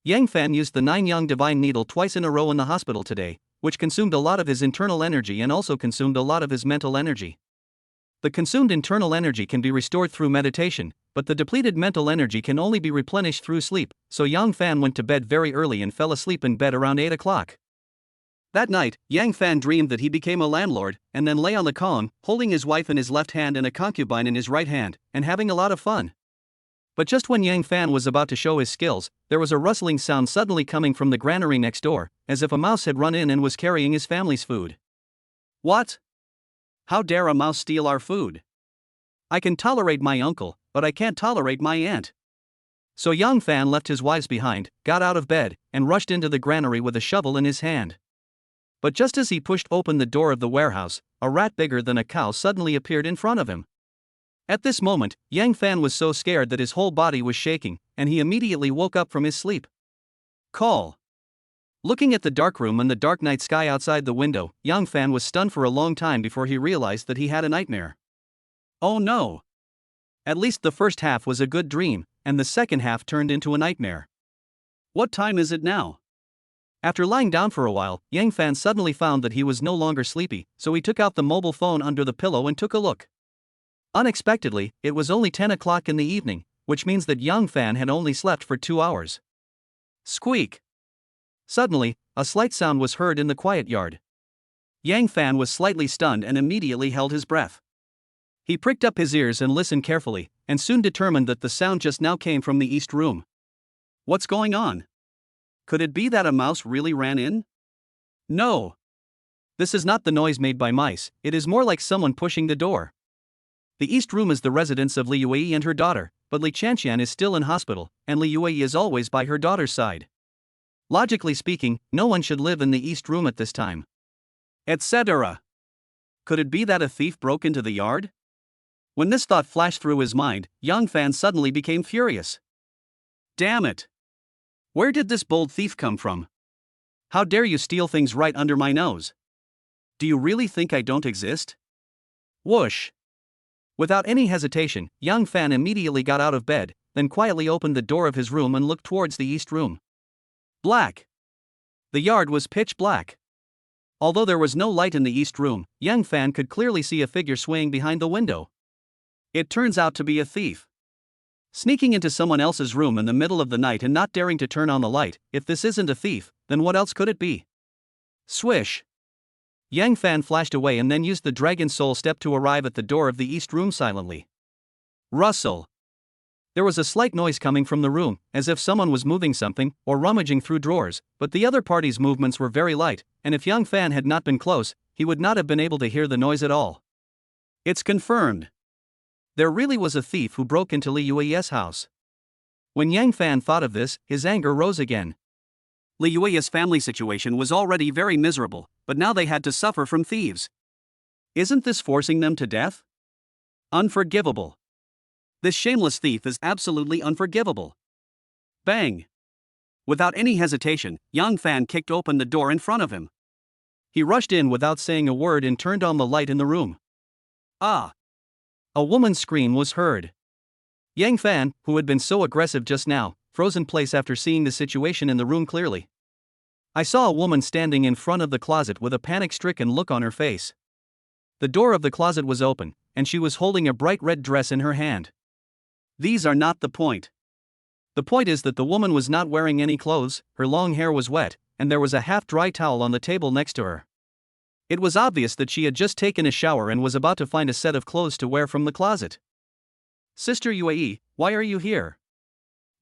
Yang Fan used the 9-yang divine needle twice in a row in the hospital today, which consumed a lot of his internal energy and also consumed a lot of his mental energy. The consumed internal energy can be restored through meditation, but the depleted mental energy can only be replenished through sleep, so Yang Fan went to bed very early and fell asleep in bed around 8 o'clock. That night, Yang Fan dreamed that he became a landlord, and then lay on the column, holding his wife in his left hand and a concubine in his right hand, and having a lot of fun. But just when Yang Fan was about to show his skills, there was a rustling sound suddenly coming from the granary next door, as if a mouse had run in and was carrying his family's food. What? How dare a mouse steal our food? I can tolerate my uncle, but I can't tolerate my aunt. So Yang Fan left his wives behind, got out of bed, and rushed into the granary with a shovel in his hand. But just as he pushed open the door of the warehouse, a rat bigger than a cow suddenly appeared in front of him. At this moment, Yang Fan was so scared that his whole body was shaking, and he immediately woke up from his sleep. Call. Looking at the dark room and the dark night sky outside the window, Yang Fan was stunned for a long time before he realized that he had a nightmare. Oh no! At least the first half was a good dream, and the second half turned into a nightmare. What time is it now? After lying down for a while, Yang Fan suddenly found that he was no longer sleepy, so he took out the mobile phone under the pillow and took a look. Unexpectedly, it was only 10 o'clock in the evening, which means that Yang Fan had only slept for 2 hours. Squeak! Suddenly, a slight sound was heard in the quiet yard. Yang Fan was slightly stunned and immediately held his breath. He pricked up his ears and listened carefully, and soon determined that the sound just now came from the east room. What's going on? Could it be that a mouse really ran in? No. This is not the noise made by mice, it is more like someone pushing the door. The east room is the residence of Li Yuei and her daughter, but Li Chanxian is still in hospital, and Li Yuei is always by her daughter's side. Logically speaking, no one should live in the east room at this time. Etc. Could it be that a thief broke into the yard? When this thought flashed through his mind, Yang Fan suddenly became furious. Damn it! Where did this bold thief come from? How dare you steal things right under my nose? Do you really think I don't exist? Whoosh! Without any hesitation, Yang Fan immediately got out of bed, then quietly opened the door of his room and looked towards the east room. Black. The yard was pitch black. Although there was no light in the east room, Yang Fan could clearly see a figure swaying behind the window. It turns out to be a thief. Sneaking into someone else's room in the middle of the night and not daring to turn on the light, if this isn't a thief, then what else could it be? Swish! Yang Fan flashed away and then used the dragon soul step to arrive at the door of the east room silently. Rustle! There was a slight noise coming from the room, as if someone was moving something, or rummaging through drawers, but the other party's movements were very light, and if Yang Fan had not been close, he would not have been able to hear the noise at all. It's confirmed. There really was a thief who broke into Li Yuei's house. When Yang Fan thought of this, his anger rose again. Li Yuei's family situation was already very miserable, but now they had to suffer from thieves. Isn't this forcing them to death? Unforgivable. This shameless thief is absolutely unforgivable. Bang! Without any hesitation, Yang Fan kicked open the door in front of him. He rushed in without saying a word and turned on the light in the room. Ah! A woman's scream was heard. Yang Fan, who had been so aggressive just now, froze in place after seeing the situation in the room clearly. I saw a woman standing in front of the closet with a panic-stricken look on her face. The door of the closet was open, and she was holding a bright red dress in her hand. These are not the point. The point is that the woman was not wearing any clothes, her long hair was wet, and there was a half-dry towel on the table next to her. It was obvious that she had just taken a shower and was about to find a set of clothes to wear from the closet. Sister Yuei, why are you here?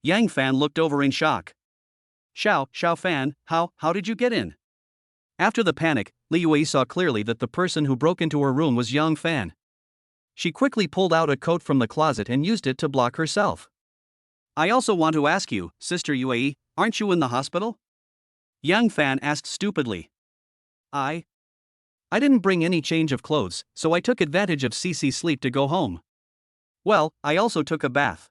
Yang Fan looked over in shock. Xiao Fan, how did you get in? After the panic, Li Yuei saw clearly that the person who broke into her room was Yang Fan. She quickly pulled out a coat from the closet and used it to block herself. I also want to ask you, Sister UAE, aren't you in the hospital? Yang Fan asked stupidly. I didn't bring any change of clothes, so I took advantage of Cece's sleep to go home. Well, I also took a bath.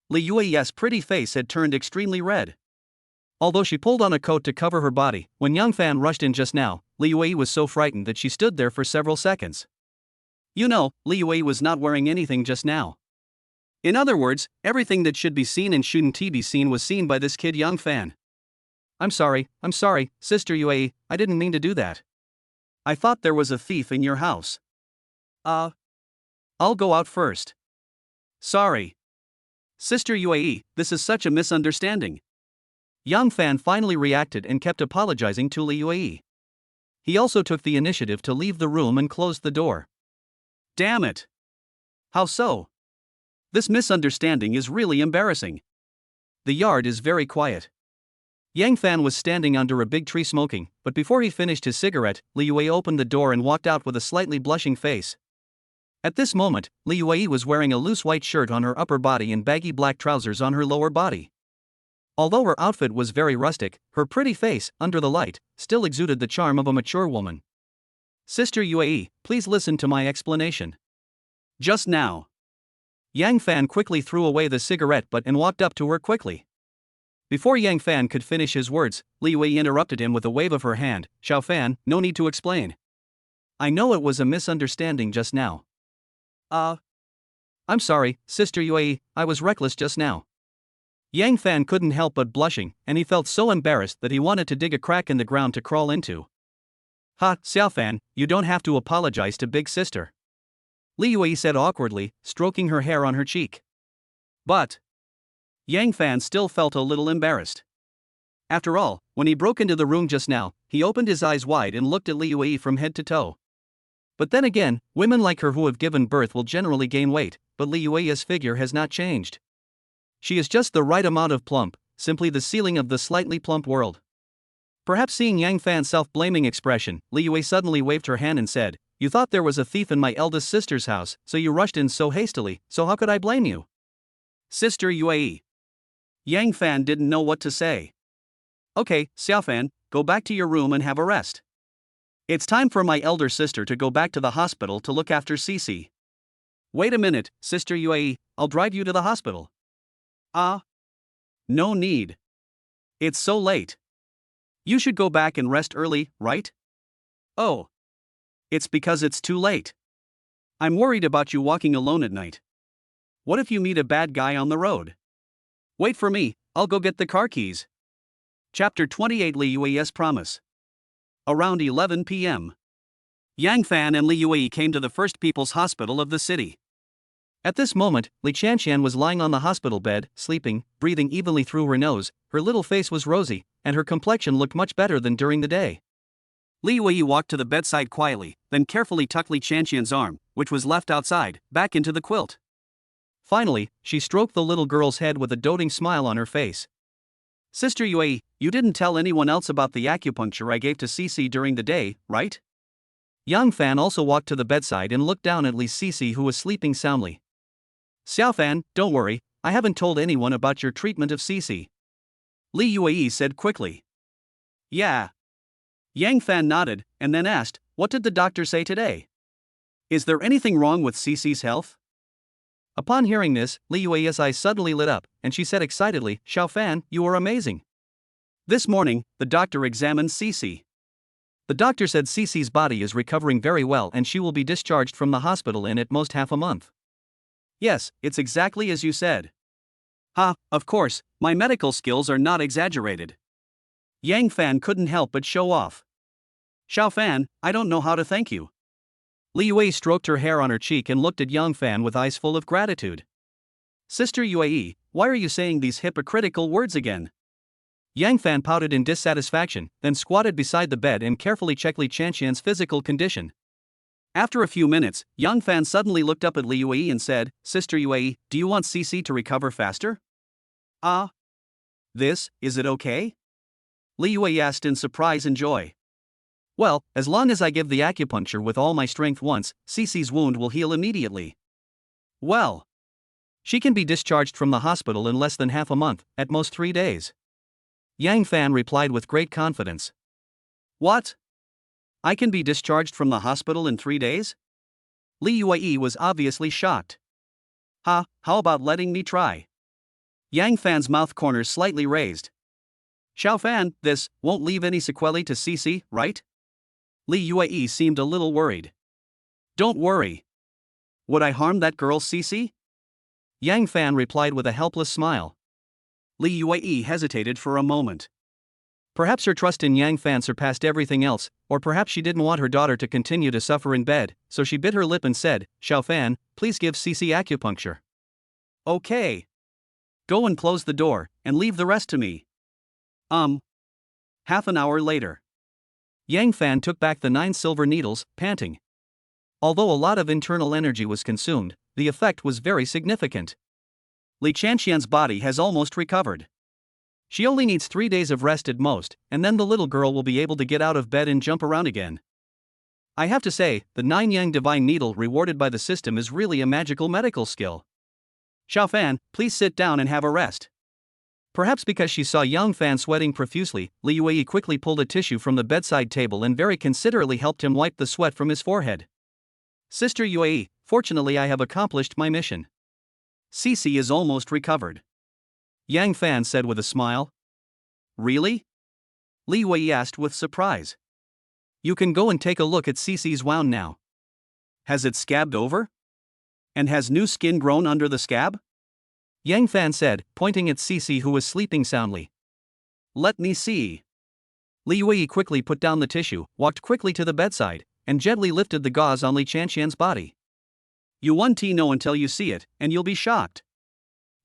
Li Yue's pretty face had turned extremely red. Although she pulled on a coat to cover her body, when Yang Fan rushed in just now, Li Yue was so frightened that she stood there for several seconds. You know, Li Yue was not wearing anything just now. In other words, everything that should be seen and shouldn't be seen was seen by this kid Yang Fan. I'm sorry, Sister Yue, I didn't mean to do that. I thought there was a thief in your house. I'll go out first. Sorry. Sister Yue, this is such a misunderstanding. Yang Fan finally reacted and kept apologizing to Li Yue. He also took the initiative to leave the room and closed the door. Damn it. How so? This misunderstanding is really embarrassing. The yard is very quiet. Yang Fan was standing under a big tree smoking, but before he finished his cigarette, Li Yue opened the door and walked out with a slightly blushing face. At this moment, Li Yue was wearing a loose white shirt on her upper body and baggy black trousers on her lower body. Although her outfit was very rustic, her pretty face, under the light, still exuded the charm of a mature woman. Sister Yue, please listen to my explanation. Just now. Yang Fan quickly threw away the cigarette butt and walked up to her quickly. Before Yang Fan could finish his words, Li Yue interrupted him with a wave of her hand. Xiao Fan, no need to explain. I know it was a misunderstanding just now. I'm sorry, Sister Yue, I was reckless just now. Yang Fan couldn't help but blushing, and he felt so embarrassed that he wanted to dig a crack in the ground to crawl into. Ha, Xiao Fan, you don't have to apologize to Big Sister. Li Yue said awkwardly, stroking her hair on her cheek. But Yang Fan still felt a little embarrassed. After all, when he broke into the room just now, he opened his eyes wide and looked at Li Yue from head to toe. But then again, women like her who have given birth will generally gain weight, but Li Yue's figure has not changed. She is just the right amount of plump, simply the ceiling of the slightly plump world. Perhaps seeing Yang Fan's self-blaming expression, Li Yue suddenly waved her hand and said, You thought there was a thief in my eldest sister's house, so you rushed in so hastily, so how could I blame you? Sister Yue. Yang Fan didn't know what to say. Okay, Xiao Fan, go back to your room and have a rest. It's time for my elder sister to go back to the hospital to look after Cece. Wait a minute, Sister Yue, I'll drive you to the hospital. No need. It's so late. You should go back and rest early, right? Oh. It's because it's too late. I'm worried about you walking alone at night. What if you meet a bad guy on the road? Wait for me, I'll go get the car keys. Chapter 28 Li Yue's Promise. Around 11 p.m. Yang Fan and Li Yue came to the First People's Hospital of the city. At this moment, Li Qianqian was lying on the hospital bed, sleeping, breathing evenly through her nose. Her little face was rosy, and her complexion looked much better than during the day. Li Yue walked to the bedside quietly, then carefully tucked Li Qianqian's arm, which was left outside, back into the quilt. Finally, she stroked the little girl's head with a doting smile on her face. Sister Yue, you didn't tell anyone else about the acupuncture I gave to Cece during the day, right? Yang Fan also walked to the bedside and looked down at Li Cece, who was sleeping soundly. Xiao Fan, don't worry, I haven't told anyone about your treatment of Cece. Li Yue said quickly. Yeah. Yang Fan nodded, and then asked, What did the doctor say today? Is there anything wrong with Cece's health? Upon hearing this, Li Yue's eyes suddenly lit up, and she said excitedly, Xiao Fan, you are amazing. This morning, the doctor examined Cece. The doctor said Cece's body is recovering very well and she will be discharged from the hospital in at most half a month. Yes, it's exactly as you said. Ha, of course, my medical skills are not exaggerated. Yang Fan couldn't help but show off. Xiao Fan, I don't know how to thank you. Li Yue stroked her hair on her cheek and looked at Yang Fan with eyes full of gratitude. Sister Yue, why are you saying these hypocritical words again? Yang Fan pouted in dissatisfaction, then squatted beside the bed and carefully checked Li Qianqian's physical condition. After a few minutes, Yang Fan suddenly looked up at Li Yue and said, Sister Yue, do you want Cece to recover faster? Is it okay? Li Yue asked in surprise and joy. Well, as long as I give the acupuncture with all my strength once, Cece's wound will heal immediately. Well, she can be discharged from the hospital in less than half a month, at most 3 days. Yang Fan replied with great confidence. What? I can be discharged from the hospital in 3 days? Li Yue was obviously shocked. How about letting me try? Yang Fan's mouth corners slightly raised. Xiao Fan, this won't leave any sequelae to Cece, right? Li Yue seemed a little worried. Don't worry. Would I harm that girl Cece? Yang Fan replied with a helpless smile. Li Yue hesitated for a moment. Perhaps her trust in Yang Fan surpassed everything else, or perhaps she didn't want her daughter to continue to suffer in bed, so she bit her lip and said, Xiao Fan, please give Cece acupuncture. Okay. Go and close the door, and leave the rest to me. Half an hour later. Yang Fan took back the 9 silver needles, panting. Although a lot of internal energy was consumed, the effect was very significant. Li Chanxian's body has almost recovered. She only needs 3 days of rest at most, and then the little girl will be able to get out of bed and jump around again. I have to say, the 9 Yang Divine Needle rewarded by the system is really a magical medical skill. Xiao Fan, please sit down and have a rest. Perhaps because she saw Yang Fan sweating profusely, Li Yue quickly pulled a tissue from the bedside table and very considerately helped him wipe the sweat from his forehead. Sister Yue, fortunately I have accomplished my mission. Cece is almost recovered. Yang Fan said with a smile. Really? Li Yue asked with surprise. You can go and take a look at Cece's wound now. Has it scabbed over? And has new skin grown under the scab? Yang Fan said, pointing at Cece who was sleeping soundly. Let me see. Li Yue quickly put down the tissue, walked quickly to the bedside, and gently lifted the gauze on Li Chanxian's body. You won't know until you see it, and you'll be shocked.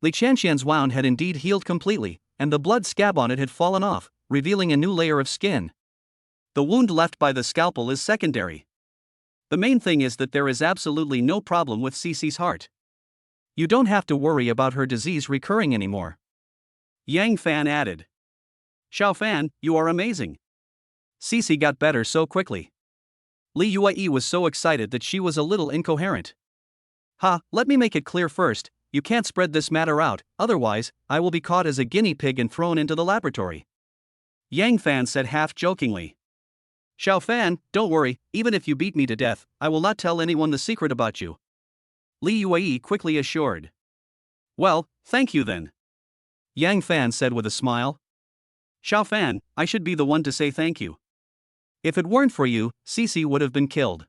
Li Chanxian's wound had indeed healed completely, and the blood scab on it had fallen off, revealing a new layer of skin. The wound left by the scalpel is secondary. The main thing is that there is absolutely no problem with Cece's heart. You don't have to worry about her disease recurring anymore. Yang Fan added. Xiao Fan, you are amazing. Cece got better so quickly. Li Yue was so excited that she was a little incoherent. Let me make it clear first, you can't spread this matter out, otherwise, I will be caught as a guinea pig and thrown into the laboratory. Yang Fan said half-jokingly. Xiao Fan, don't worry, even if you beat me to death, I will not tell anyone the secret about you. Li Yue quickly assured. Well, thank you then. Yang Fan said with a smile. Xiao Fan, I should be the one to say thank you. If it weren't for you, Cece would have been killed.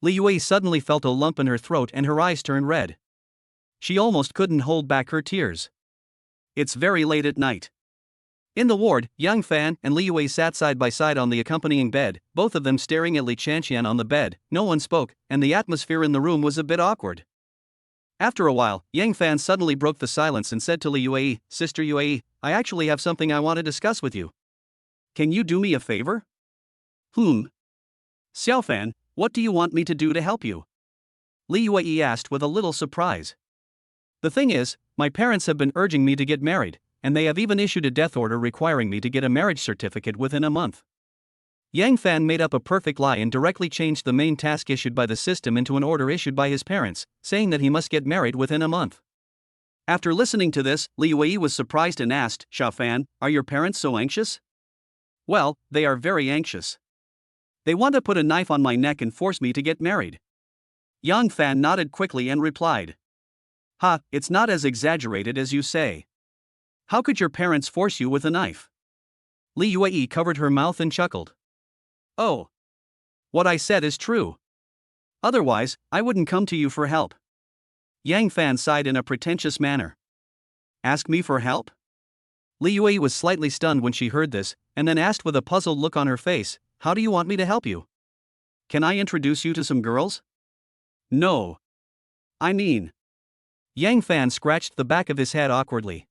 Li Yue suddenly felt a lump in her throat and her eyes turned red. She almost couldn't hold back her tears. It's very late at night. In the ward, Yang Fan and Li Yue sat side by side on the accompanying bed, both of them staring at Li Chanxian on the bed. No one spoke, and the atmosphere in the room was a bit awkward. After a while, Yang Fan suddenly broke the silence and said to Li Yue, Sister Yue, I actually have something I want to discuss with you. Can you do me a favor? Xiao Fan, what do you want me to do to help you? Li Yue asked with a little surprise. The thing is, my parents have been urging me to get married, and they have even issued a death order requiring me to get a marriage certificate within a month. Yang Fan made up a perfect lie and directly changed the main task issued by the system into an order issued by his parents, saying that he must get married within a month. After listening to this, Li Yue was surprised and asked, Xiao Fan, are your parents so anxious? Well, they are very anxious. They want to put a knife on my neck and force me to get married. Yang Fan nodded quickly and replied. It's not as exaggerated as you say. How could your parents force you with a knife? Li Yue covered her mouth and chuckled. Oh. What I said is true. Otherwise, I wouldn't come to you for help. Yang Fan sighed in a pretentious manner. Ask me for help? Li Yue was slightly stunned when she heard this, and then asked with a puzzled look on her face, how do you want me to help you? Can I introduce you to some girls? No. I mean. Yang Fan scratched the back of his head awkwardly.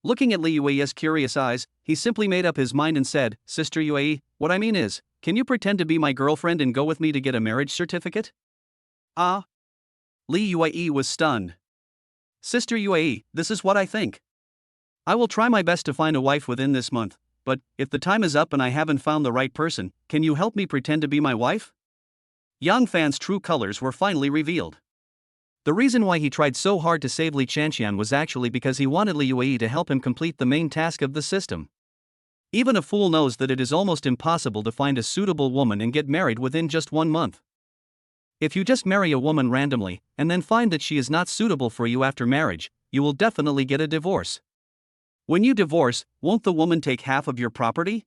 Looking at Li Yue's curious eyes, he simply made up his mind and said, Sister Yue, what I mean is, can you pretend to be my girlfriend and go with me to get a marriage certificate? Li Yue was stunned. Sister Yue, this is what I think. I will try my best to find a wife within this month, but if the time is up and I haven't found the right person, can you help me pretend to be my wife? Yang Fan's true colors were finally revealed. The reason why he tried so hard to save Li Chanxian was actually because he wanted Li Yue to help him complete the main task of the system. Even a fool knows that it is almost impossible to find a suitable woman and get married within just 1 month. If you just marry a woman randomly, and then find that she is not suitable for you after marriage, you will definitely get a divorce. When you divorce, won't the woman take half of your property?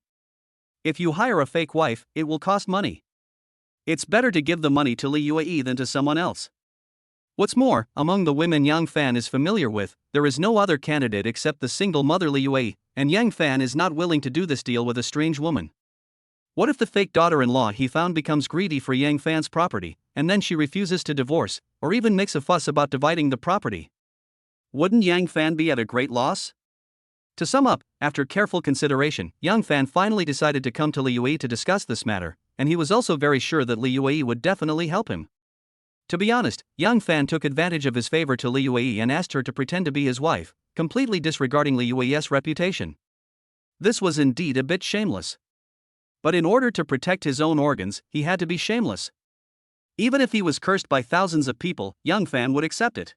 If you hire a fake wife, it will cost money. It's better to give the money to Li Yue than to someone else. What's more, among the women Yang Fan is familiar with, there is no other candidate except the single mother Li Yue, and Yang Fan is not willing to do this deal with a strange woman. What if the fake daughter-in-law he found becomes greedy for Yang Fan's property, and then she refuses to divorce, or even makes a fuss about dividing the property? Wouldn't Yang Fan be at a great loss? To sum up, after careful consideration, Yang Fan finally decided to come to Li Yue to discuss this matter, and he was also very sure that Li Yue would definitely help him. To be honest, Yang Fan took advantage of his favor to Li Yue and asked her to pretend to be his wife, completely disregarding Li Yue's reputation. This was indeed a bit shameless. But in order to protect his own organs, he had to be shameless. Even if he was cursed by thousands of people, Yang Fan would accept it.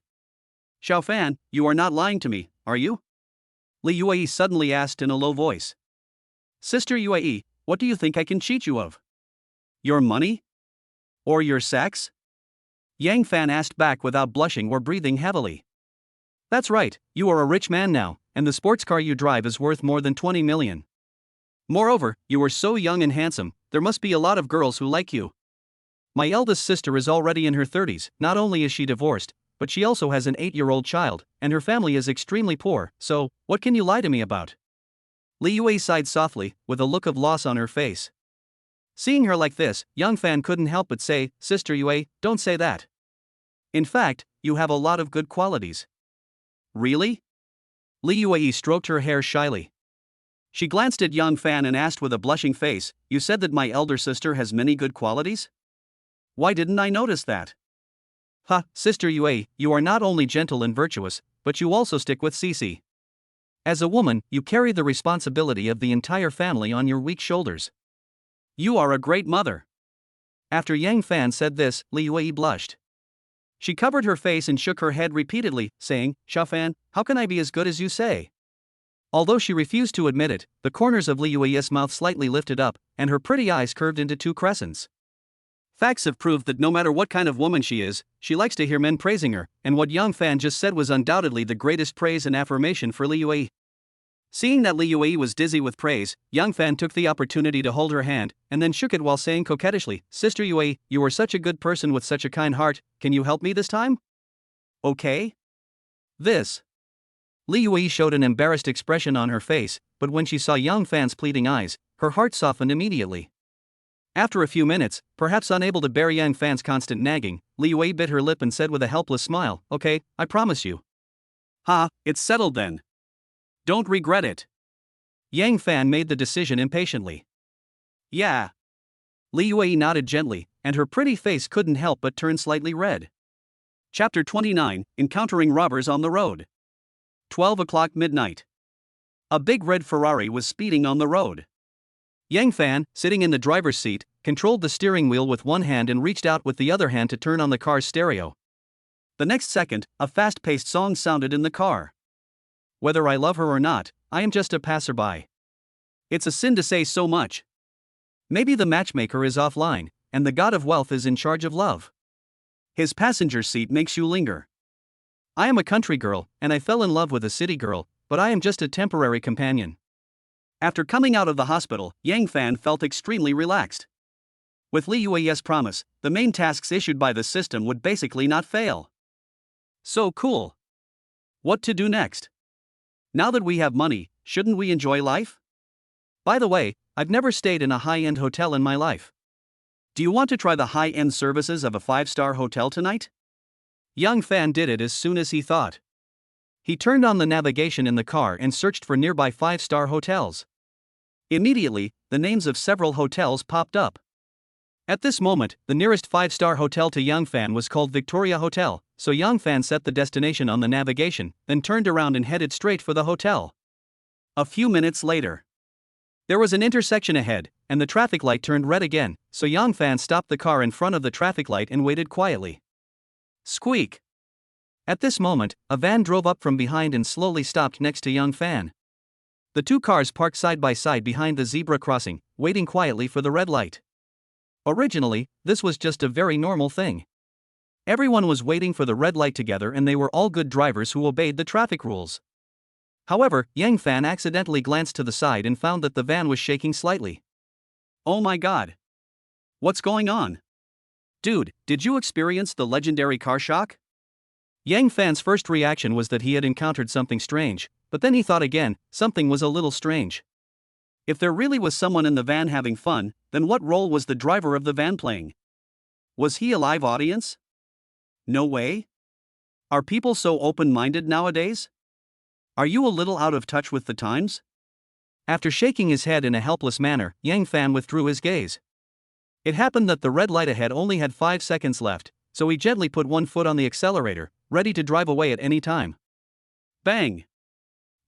Xiao Fan, you are not lying to me, are you? Li Yue suddenly asked in a low voice. Sister Yue, what do you think I can cheat you of? Your money? Or your sex? Yang Fan asked back without blushing or breathing heavily. That's right, you are a rich man now, and the sports car you drive is worth more than 20 million. Moreover, you are so young and handsome, there must be a lot of girls who like you. My eldest sister is already in her 30s, not only is she divorced, but she also has an 8-year-old child, and her family is extremely poor, so, what can you lie to me about? Li Yue sighed softly, with a look of loss on her face. Seeing her like this, Yang Fan couldn't help but say, Sister Yue, don't say that. In fact, you have a lot of good qualities. Really? Li Yue stroked her hair shyly. She glanced at Yang Fan and asked with a blushing face, You said that my elder sister has many good qualities? Why didn't I notice that? Ha, Sister Yue, you are not only gentle and virtuous, but you also stick with Cici. As a woman, you carry the responsibility of the entire family on your weak shoulders. You are a great mother. After Yang Fan said this, Li Yue blushed. She covered her face and shook her head repeatedly, saying, Xiao Fan, how can I be as good as you say? Although she refused to admit it, the corners of Li Yue's mouth slightly lifted up, and her pretty eyes curved into 2 crescents. Facts have proved that no matter what kind of woman she is, she likes to hear men praising her, and what Yang Fan just said was undoubtedly the greatest praise and affirmation for Li Yue. Seeing that Li Yue was dizzy with praise, Yang Fan took the opportunity to hold her hand, and then shook it while saying coquettishly, Sister Yue, you are such a good person with such a kind heart, can you help me this time? Okay? This. Li Yue showed an embarrassed expression on her face, but when she saw Yang Fan's pleading eyes, her heart softened immediately. After a few minutes, perhaps unable to bear Yang Fan's constant nagging, Li Yue bit her lip and said with a helpless smile, Okay, I promise you. Ha, it's settled then. Don't regret it. Yang Fan made the decision impatiently. Yeah. Li Yue nodded gently, and her pretty face couldn't help but turn slightly red. Chapter 29, Encountering Robbers on the Road. 12 o'clock midnight. A big red Ferrari was speeding on the road. Yang Fan, sitting in the driver's seat, controlled the steering wheel with one hand and reached out with the other hand to turn on the car's stereo. The next second, a fast-paced song sounded in the car. Whether I love her or not, I am just a passerby. It's a sin to say so much. Maybe the matchmaker is offline, and the god of wealth is in charge of love. His passenger seat makes you linger. I am a country girl, and I fell in love with a city girl, but I am just a temporary companion. After coming out of the hospital, Yang Fan felt extremely relaxed. With Li Yue's promise, the main tasks issued by the system would basically not fail. So cool. What to do next? Now that we have money, shouldn't we enjoy life? By the way, I've never stayed in a high-end hotel in my life. Do you want to try the high-end services of a 5-star hotel tonight? Yang Fan did it as soon as he thought. He turned on the navigation in the car and searched for nearby 5-star hotels. Immediately, the names of several hotels popped up. At this moment, the nearest 5-star hotel to Yang Fan was called Victoria Hotel, so Yang Fan set the destination on the navigation, then turned around and headed straight for the hotel. A few minutes later. There was an intersection ahead, and the traffic light turned red again, so Yang Fan stopped the car in front of the traffic light and waited quietly. Squeak! At this moment, a van drove up from behind and slowly stopped next to Yang Fan. The two cars parked side by side behind the zebra crossing, waiting quietly for the red light. Originally, this was just a very normal thing. Everyone was waiting for the red light together and they were all good drivers who obeyed the traffic rules. However, Yang Fan accidentally glanced to the side and found that the van was shaking slightly. Oh my god! What's going on? Dude, did you experience the legendary car shock? Yang Fan's first reaction was that he had encountered something strange, but then he thought again, something was a little strange. If there really was someone in the van having fun, then what role was the driver of the van playing? Was he a live audience? No way? Are people so open-minded nowadays? Are you a little out of touch with the times? After shaking his head in a helpless manner, Yang Fan withdrew his gaze. It happened that the red light ahead only had 5 seconds left, so he gently put one foot on the accelerator, ready to drive away at any time. Bang!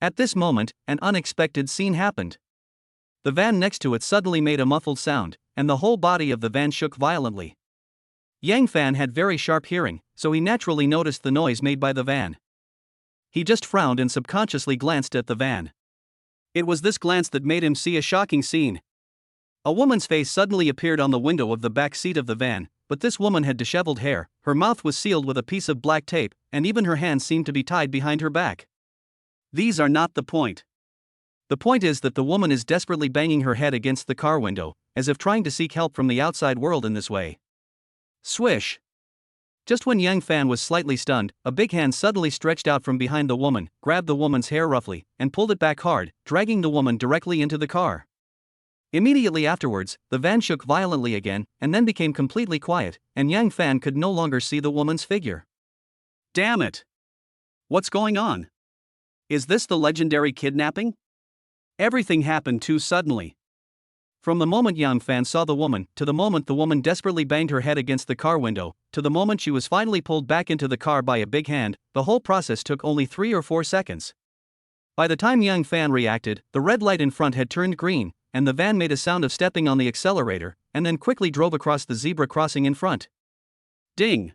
At this moment, an unexpected scene happened. The van next to it suddenly made a muffled sound, and the whole body of the van shook violently. Yang Fan had very sharp hearing, so he naturally noticed the noise made by the van. He just frowned and subconsciously glanced at the van. It was this glance that made him see a shocking scene. A woman's face suddenly appeared on the window of the back seat of the van, but this woman had disheveled hair, her mouth was sealed with a piece of black tape, and even her hands seemed to be tied behind her back. These are not the point. The point is that the woman is desperately banging her head against the car window, as if trying to seek help from the outside world in this way. Swish! Just when Yang Fan was slightly stunned, a big hand suddenly stretched out from behind the woman, grabbed the woman's hair roughly, and pulled it back hard, dragging the woman directly into the car. Immediately afterwards, the van shook violently again, and then became completely quiet, and Yang Fan could no longer see the woman's figure. Damn it! What's going on? Is this the legendary kidnapping? Everything happened too suddenly. From the moment Yang Fan saw the woman, to the moment the woman desperately banged her head against the car window, to the moment she was finally pulled back into the car by a big hand, the whole process took only 3 or 4 seconds. By the time Yang Fan reacted, the red light in front had turned green, and the van made a sound of stepping on the accelerator, and then quickly drove across the zebra crossing in front. Ding!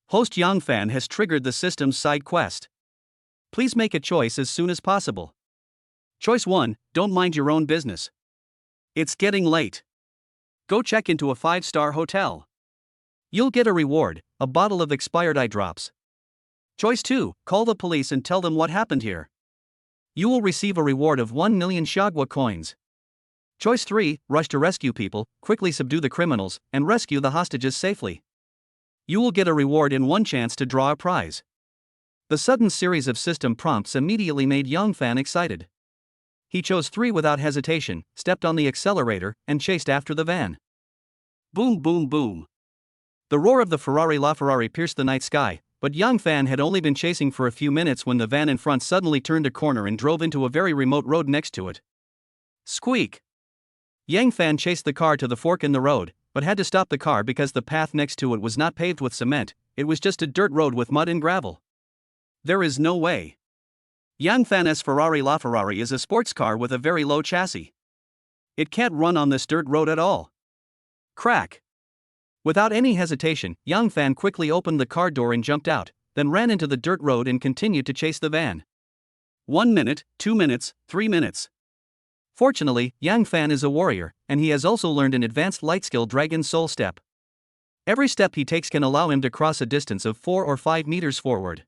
Host Yang Fan has triggered the system's side quest. Please make a choice as soon as possible. Choice 1, don't mind your own business. It's getting late. Go check into a 5-star hotel. You'll get a reward, a bottle of expired eye drops. Choice 2, call the police and tell them what happened here. You will receive a reward of 1 million Shagwa coins. Choice 3, rush to rescue people, quickly subdue the criminals, and rescue the hostages safely. You will get a reward and 1 chance to draw a prize. The sudden series of system prompts immediately made Yang Fan excited. He chose 3 without hesitation, stepped on the accelerator, and chased after the van. Boom boom boom. The roar of the Ferrari LaFerrari pierced the night sky, but Yang Fan had only been chasing for a few minutes when the van in front suddenly turned a corner and drove into a very remote road next to it. Squeak! Yang Fan chased the car to the fork in the road, but had to stop the car because the path next to it was not paved with cement, it was just a dirt road with mud and gravel. There is no way. Yang Fan's Ferrari LaFerrari is a sports car with a very low chassis. It can't run on this dirt road at all. Crack! Without any hesitation, Yang Fan quickly opened the car door and jumped out, then ran into the dirt road and continued to chase the van. 1 minute, 2 minutes, 3 minutes. Fortunately, Yang Fan is a warrior, and he has also learned an advanced light skill Dragon Soul Step. Every step he takes can allow him to cross a distance of 4 or 5 meters forward.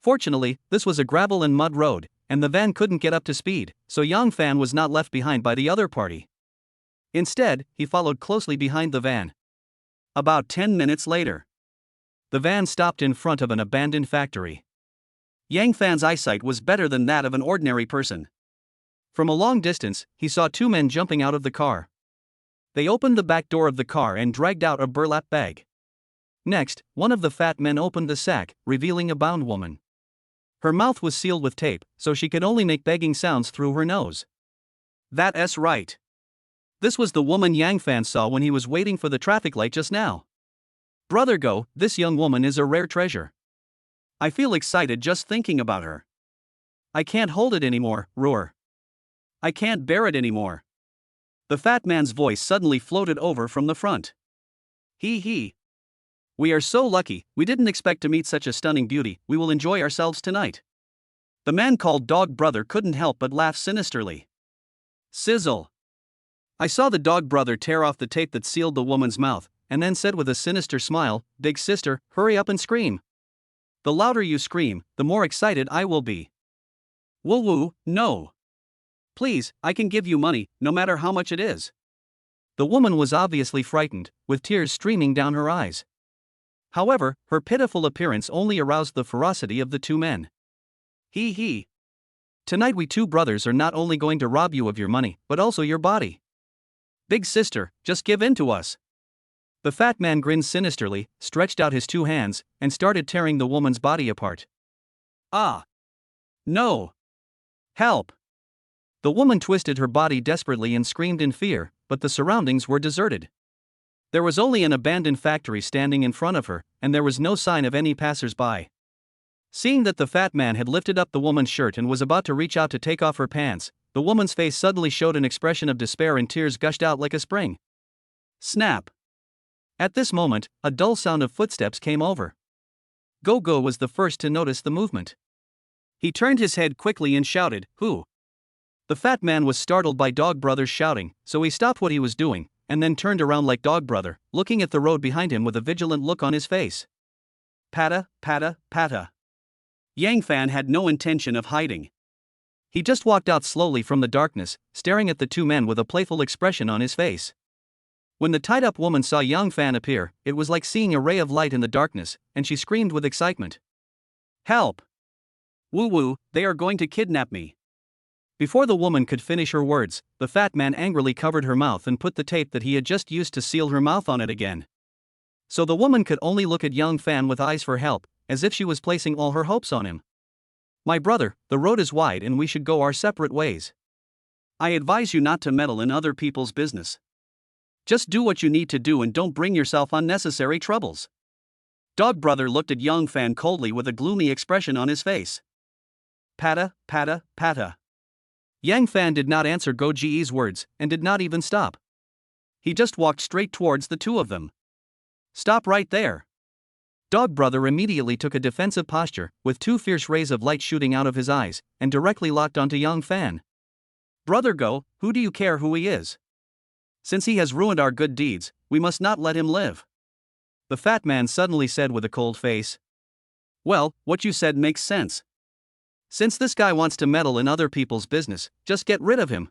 Fortunately, this was a gravel and mud road, and the van couldn't get up to speed, so Yang Fan was not left behind by the other party. Instead, he followed closely behind the van. About 10 minutes later, the van stopped in front of an abandoned factory. Yang Fan's eyesight was better than that of an ordinary person. From a long distance, he saw 2 men jumping out of the car. They opened the back door of the car and dragged out a burlap bag. Next, one of the fat men opened the sack, revealing a bound woman. Her mouth was sealed with tape, so she could only make begging sounds through her nose. That's right. This was the woman Yang Fan saw when he was waiting for the traffic light just now. Brother Go, this young woman is a rare treasure. I feel excited just thinking about her. I can't hold it anymore, roar. I can't bear it anymore. The fat man's voice suddenly floated over from the front. He. We are so lucky, we didn't expect to meet such a stunning beauty, we will enjoy ourselves tonight. The man called Dog Brother couldn't help but laugh sinisterly. Sizzle. I saw the Dog Brother tear off the tape that sealed the woman's mouth, and then said with a sinister smile, "Big sister, hurry up and scream. The louder you scream, the more excited I will be." Woo, no. Please, I can give you money, no matter how much it is. The woman was obviously frightened, with tears streaming down her eyes. However, her pitiful appearance only aroused the ferocity of the two men. He. Tonight we two brothers are not only going to rob you of your money, but also your body. Big sister, just give in to us. The fat man grinned sinisterly, stretched out his two hands, and started tearing the woman's body apart. Ah! No! Help! The woman twisted her body desperately and screamed in fear, but the surroundings were deserted. There was only an abandoned factory standing in front of her, and there was no sign of any passers-by. Seeing that the fat man had lifted up the woman's shirt and was about to reach out to take off her pants, the woman's face suddenly showed an expression of despair and tears gushed out like a spring. Snap! At this moment, a dull sound of footsteps came over. Go-Go was the first to notice the movement. He turned his head quickly and shouted, "Who?" The fat man was startled by Dog Brother's shouting, so he stopped what he was doing, and then turned around like Dog Brother, looking at the road behind him with a vigilant look on his face. Pata. Yang Fan had no intention of hiding. He just walked out slowly from the darkness, staring at the two men with a playful expression on his face. When the tied-up woman saw Yang Fan appear, it was like seeing a ray of light in the darkness, and she screamed with excitement. Help! Woo, they are going to kidnap me. Before the woman could finish her words, the fat man angrily covered her mouth and put the tape that he had just used to seal her mouth on it again. So the woman could only look at Yang Fan with eyes for help, as if she was placing all her hopes on him. My brother, the road is wide and we should go our separate ways. I advise you not to meddle in other people's business. Just do what you need to do and don't bring yourself unnecessary troubles. Dog Brother looked at Yang Fan coldly with a gloomy expression on his face. Pata. Yang Fan did not answer Go Ji's words, and did not even stop. He just walked straight towards the two of them. Stop right there. Dog Brother immediately took a defensive posture, with two fierce rays of light shooting out of his eyes, and directly locked onto Yang Fan. Brother Go, who do you care who he is? Since he has ruined our good deeds, we must not let him live. The fat man suddenly said with a cold face. Well, what you said makes sense. Since this guy wants to meddle in other people's business, just get rid of him.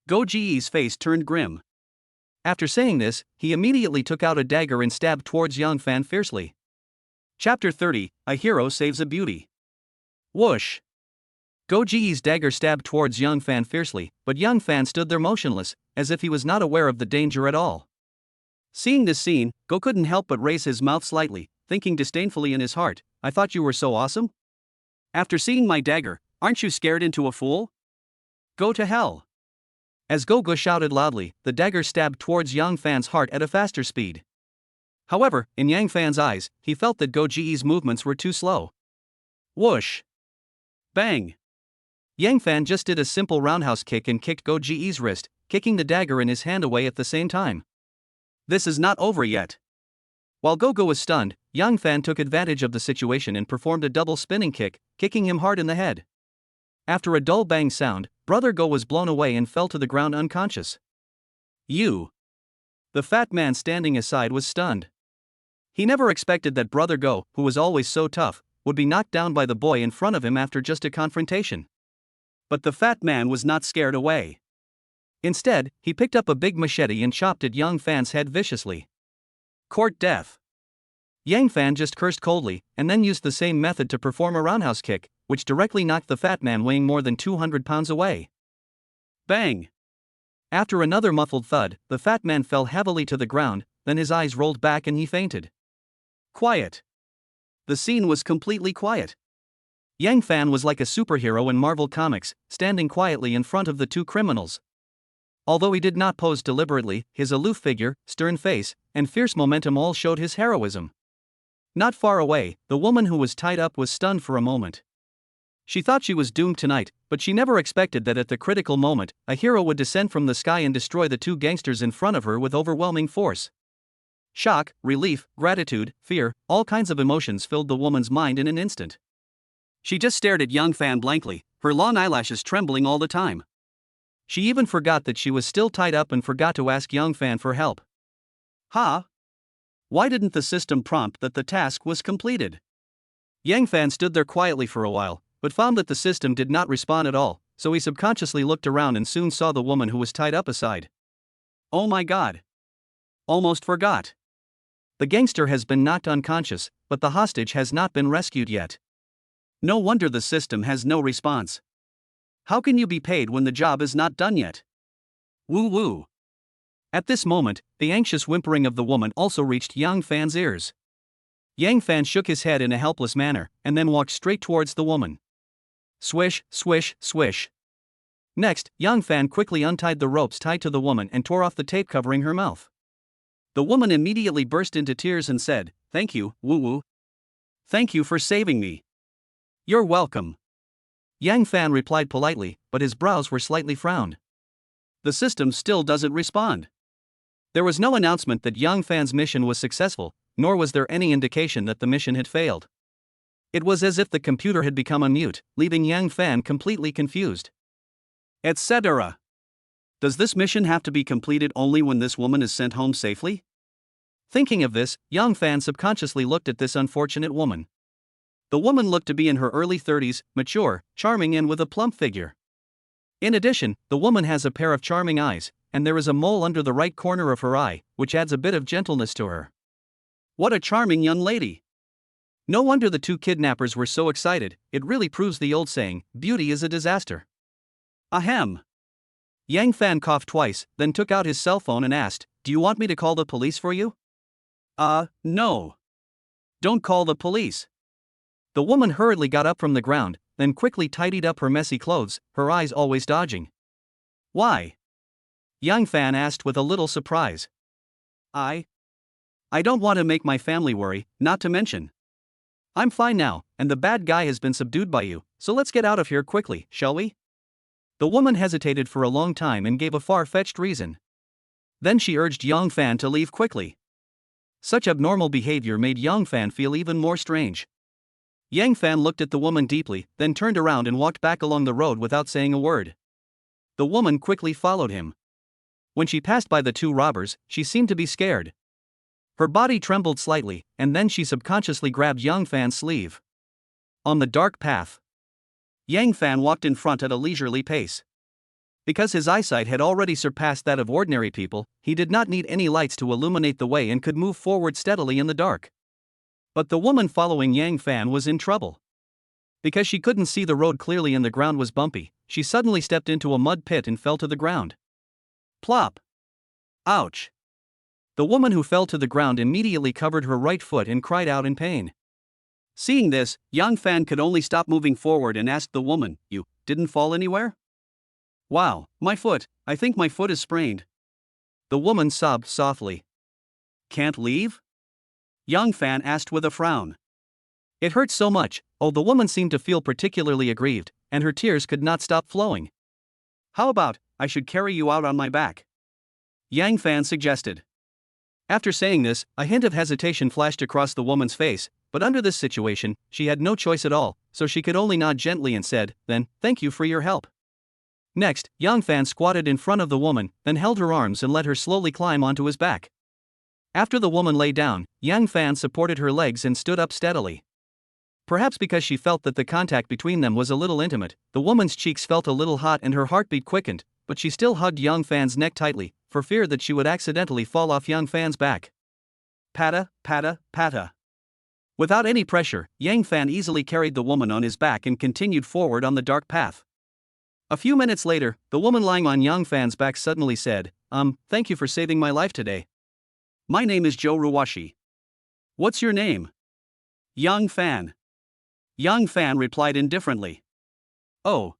Go Ji's face turned grim. After saying this, he immediately took out a dagger and stabbed towards Yang Fan fiercely. Chapter 30, A Hero Saves a Beauty. Whoosh! Go Ji's dagger stabbed towards Yang Fan fiercely, but Yang Fan stood there motionless, as if he was not aware of the danger at all. Seeing this scene, Go couldn't help but raise his mouth slightly, thinking disdainfully in his heart, I thought you were so awesome? After seeing my dagger, aren't you scared into a fool? Go to hell! As Go-Go shouted loudly, the dagger stabbed towards Yang Fan's heart at a faster speed. However, in Yang Fan's eyes, he felt that Go Ji's movements were too slow. Whoosh! Bang! Yang Fan just did a simple roundhouse kick and kicked Go Ji's wrist, kicking the dagger in his hand away at the same time. This is not over yet. While Go-Go was stunned, Yang Fan took advantage of the situation and performed a double spinning kick, kicking him hard in the head. After a dull bang sound, Brother Go was blown away and fell to the ground unconscious. You! The fat man standing aside was stunned. He never expected that Brother Go, who was always so tough, would be knocked down by the boy in front of him after just a confrontation. But the fat man was not scared away. Instead, he picked up a big machete and chopped at Yang Fan's head viciously. Court death. Yang Fan just cursed coldly, and then used the same method to perform a roundhouse kick, which directly knocked the fat man weighing more than 200 pounds away. Bang! After another muffled thud, the fat man fell heavily to the ground, then his eyes rolled back and he fainted. Quiet. The scene was completely quiet. Yang Fan was like a superhero in Marvel Comics, standing quietly in front of the two criminals. Although he did not pose deliberately, his aloof figure, stern face, and fierce momentum all showed his heroism. Not far away, the woman who was tied up was stunned for a moment. She thought she was doomed tonight, but she never expected that at the critical moment, a hero would descend from the sky and destroy the two gangsters in front of her with overwhelming force. Shock, relief, gratitude, fear, all kinds of emotions filled the woman's mind in an instant. She just stared at Young Fan blankly, her long eyelashes trembling all the time. She even forgot that she was still tied up and forgot to ask Young Fan for help. Why didn't the system prompt that the task was completed? Yang Fan stood there quietly for a while, but found that the system did not respond at all, so he subconsciously looked around and soon saw the woman who was tied up aside. Oh my god! Almost forgot. The gangster has been knocked unconscious, but the hostage has not been rescued yet. No wonder the system has no response. How can you be paid when the job is not done yet? Woo woo. At this moment, the anxious whimpering of the woman also reached Yang Fan's ears. Yang Fan shook his head in a helpless manner, and then walked straight towards the woman. Swish, swish, swish. Next, Yang Fan quickly untied the ropes tied to the woman and tore off the tape covering her mouth. The woman immediately burst into tears and said, "Thank you, Woo Woo. Thank you for saving me." "You're welcome." Yang Fan replied politely, but his brows were slightly frowned. The system still doesn't respond. There was no announcement that Yang Fan's mission was successful, nor was there any indication that the mission had failed. It was as if the computer had become on mute, leaving Yang Fan completely confused. Etc. Does this mission have to be completed only when this woman is sent home safely? Thinking of this, Yang Fan subconsciously looked at this unfortunate woman. The woman looked to be in her early 30s, mature, charming and with a plump figure. In addition, the woman has a pair of charming eyes, and there is a mole under the right corner of her eye, which adds a bit of gentleness to her. What a charming young lady! No wonder the two kidnappers were so excited, it really proves the old saying, beauty is a disaster. Ahem. Yang Fan coughed twice, then took out his cell phone and asked, "Do you want me to call the police for you?" No. Don't call the police. The woman hurriedly got up from the ground, then quickly tidied up her messy clothes, her eyes always dodging. Why? Yang Fan asked with a little surprise. I don't want to make my family worry, not to mention. I'm fine now, and the bad guy has been subdued by you, so let's get out of here quickly, shall we? The woman hesitated for a long time and gave a far-fetched reason. Then she urged Yang Fan to leave quickly. Such abnormal behavior made Yang Fan feel even more strange. Yang Fan looked at the woman deeply, then turned around and walked back along the road without saying a word. The woman quickly followed him. When she passed by the two robbers, she seemed to be scared. Her body trembled slightly, and then she subconsciously grabbed Yang Fan's sleeve. On the dark path, Yang Fan walked in front at a leisurely pace. Because his eyesight had already surpassed that of ordinary people, he did not need any lights to illuminate the way and could move forward steadily in the dark. But the woman following Yang Fan was in trouble. Because she couldn't see the road clearly and the ground was bumpy, she suddenly stepped into a mud pit and fell to the ground. Plop! Ouch! The woman who fell to the ground immediately covered her right foot and cried out in pain. Seeing this, Yang Fan could only stop moving forward and asked the woman, "You didn't fall anywhere?" "Wow, my foot, I think my foot is sprained." The woman sobbed softly. "Can't leave?" Yang Fan asked with a frown. It hurt so much, the woman seemed to feel particularly aggrieved, and her tears could not stop flowing. "How about, I should carry you out on my back?" Yang Fan suggested. After saying this, a hint of hesitation flashed across the woman's face, but under this situation, she had no choice at all, so she could only nod gently and said, "Then, thank you for your help." Next, Yang Fan squatted in front of the woman, then held her arms and let her slowly climb onto his back. After the woman lay down, Yang Fan supported her legs and stood up steadily. Perhaps because she felt that the contact between them was a little intimate, the woman's cheeks felt a little hot and her heartbeat quickened, but she still hugged Yang Fan's neck tightly, for fear that she would accidentally fall off Yang Fan's back. Pata, pata, pata. Without any pressure, Yang Fan easily carried the woman on his back and continued forward on the dark path. A few minutes later, the woman lying on Yang Fan's back suddenly said, "Thank you for saving my life today. My name is Joe Ruwashi." "What's your name?" "Yang Fan." Yang Fan replied indifferently. "Oh."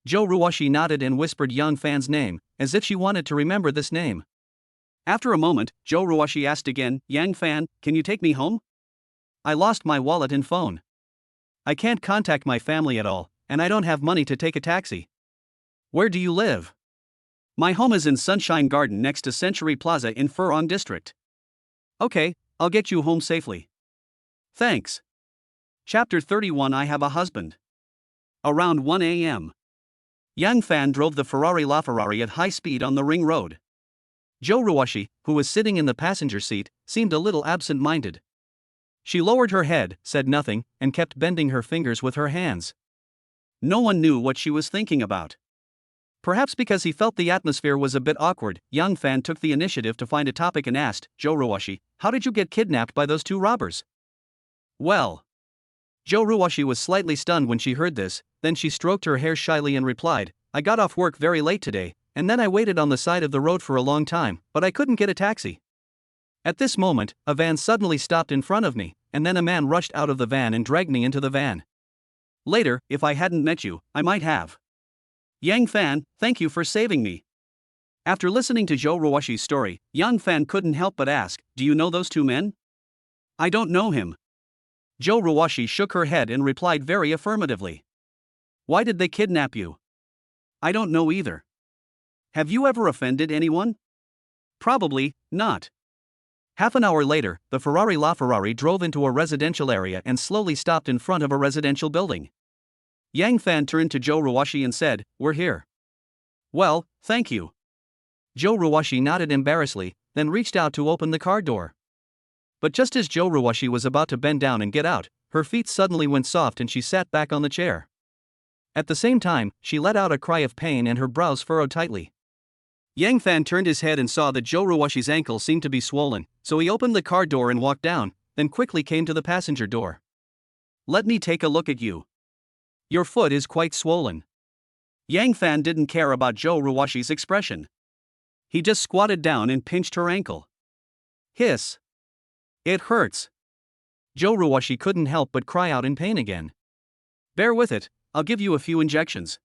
Joe Ruwashi nodded and whispered Yang Fan's name, as if she wanted to remember this name. After a moment, Joe Ruwashi asked again, "Yang Fan, can you take me home? I lost my wallet and phone." I can't contact my family at all, and I don't have money to take a taxi. Where do you live? My home is in Sunshine Garden next to Century Plaza in Furon District. Okay, I'll get you home safely. Thanks. Chapter 31. I have a husband. Around 1 a.m. Yang Fan drove the Ferrari LaFerrari at high speed on the ring road. Joe Ruwashi, who was sitting in the passenger seat, seemed a little absent-minded. She lowered her head, said nothing, and kept bending her fingers with her hands. No one knew what she was thinking about. Perhaps because he felt the atmosphere was a bit awkward, Yang Fan took the initiative to find a topic and asked, Joe Ruwashi, how did you get kidnapped by those two robbers? Well. Joe Ruwashi was slightly stunned when she heard this, then she stroked her hair shyly and replied, I got off work very late today, and then I waited on the side of the road for a long time, but I couldn't get a taxi. At this moment, a van suddenly stopped in front of me, and then a man rushed out of the van and dragged me into the van. Later, if I hadn't met you, I might have. Yang Fan, thank you for saving me. After listening to Joe Ruwashi's story, Yang Fan couldn't help but ask, do you know those two men? I don't know him. Joe Ruwashi shook her head and replied very affirmatively. Why did they kidnap you? I don't know either. Have you ever offended anyone? Probably not. Half an hour later, the Ferrari LaFerrari drove into a residential area and slowly stopped in front of a residential building. Yang Fan turned to Joe Ruwashi and said, We're here. Well, thank you. Joe Ruwashi nodded embarrassedly, then reached out to open the car door. But just as Joe Ruwashi was about to bend down and get out, her feet suddenly went soft and she sat back on the chair. At the same time, she let out a cry of pain and her brows furrowed tightly. Yang Fan turned his head and saw that Joe Ruwashi's ankle seemed to be swollen, so he opened the car door and walked down, then quickly came to the passenger door. Let me take a look at you. Your foot is quite swollen. Yang Fan didn't care about Joe Ruwashi's expression. He just squatted down and pinched her ankle. Hiss. It hurts. Joe Ruwashi couldn't help but cry out in pain again. Bear with it, I'll give you a few injections.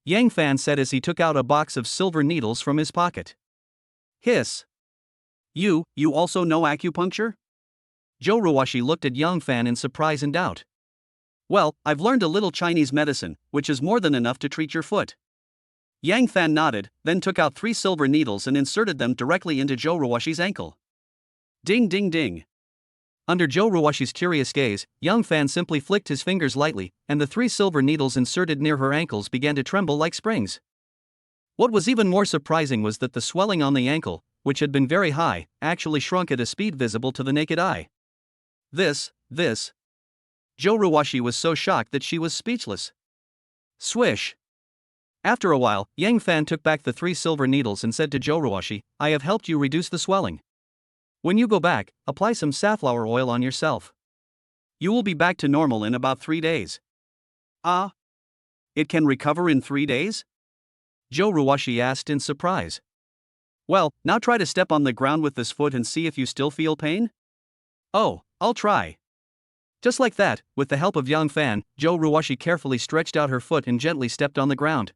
Yang Fan said as he took out a box of silver needles from his pocket. Hiss. You also know acupuncture? Joe Ruwashi looked at Yang Fan in surprise and doubt. Well, I've learned a little Chinese medicine, which is more than enough to treat your foot. Yang Fan nodded, then took out 3 silver needles and inserted them directly into Joe Ruwashi's ankle. Ding ding ding. Under Joe Ruwashi's curious gaze, Yang Fan simply flicked his fingers lightly, and the 3 silver needles inserted near her ankles began to tremble like springs. What was even more surprising was that the swelling on the ankle, which had been very high, actually shrunk at a speed visible to the naked eye. This. Joe Ruwashi was so shocked that she was speechless. Swish. After a while, Yang Fan took back the 3 silver needles and said to Joe Ruwashi, I have helped you reduce the swelling. When you go back, apply some safflower oil on yourself. You will be back to normal in about 3 days. Ah? It can recover in 3 days? Joe Ruwashi asked in surprise. Well, now try to step on the ground with this foot and see if you still feel pain? Oh, I'll try. Just like that, with the help of Yang Fan, Joe Ruwashi carefully stretched out her foot and gently stepped on the ground.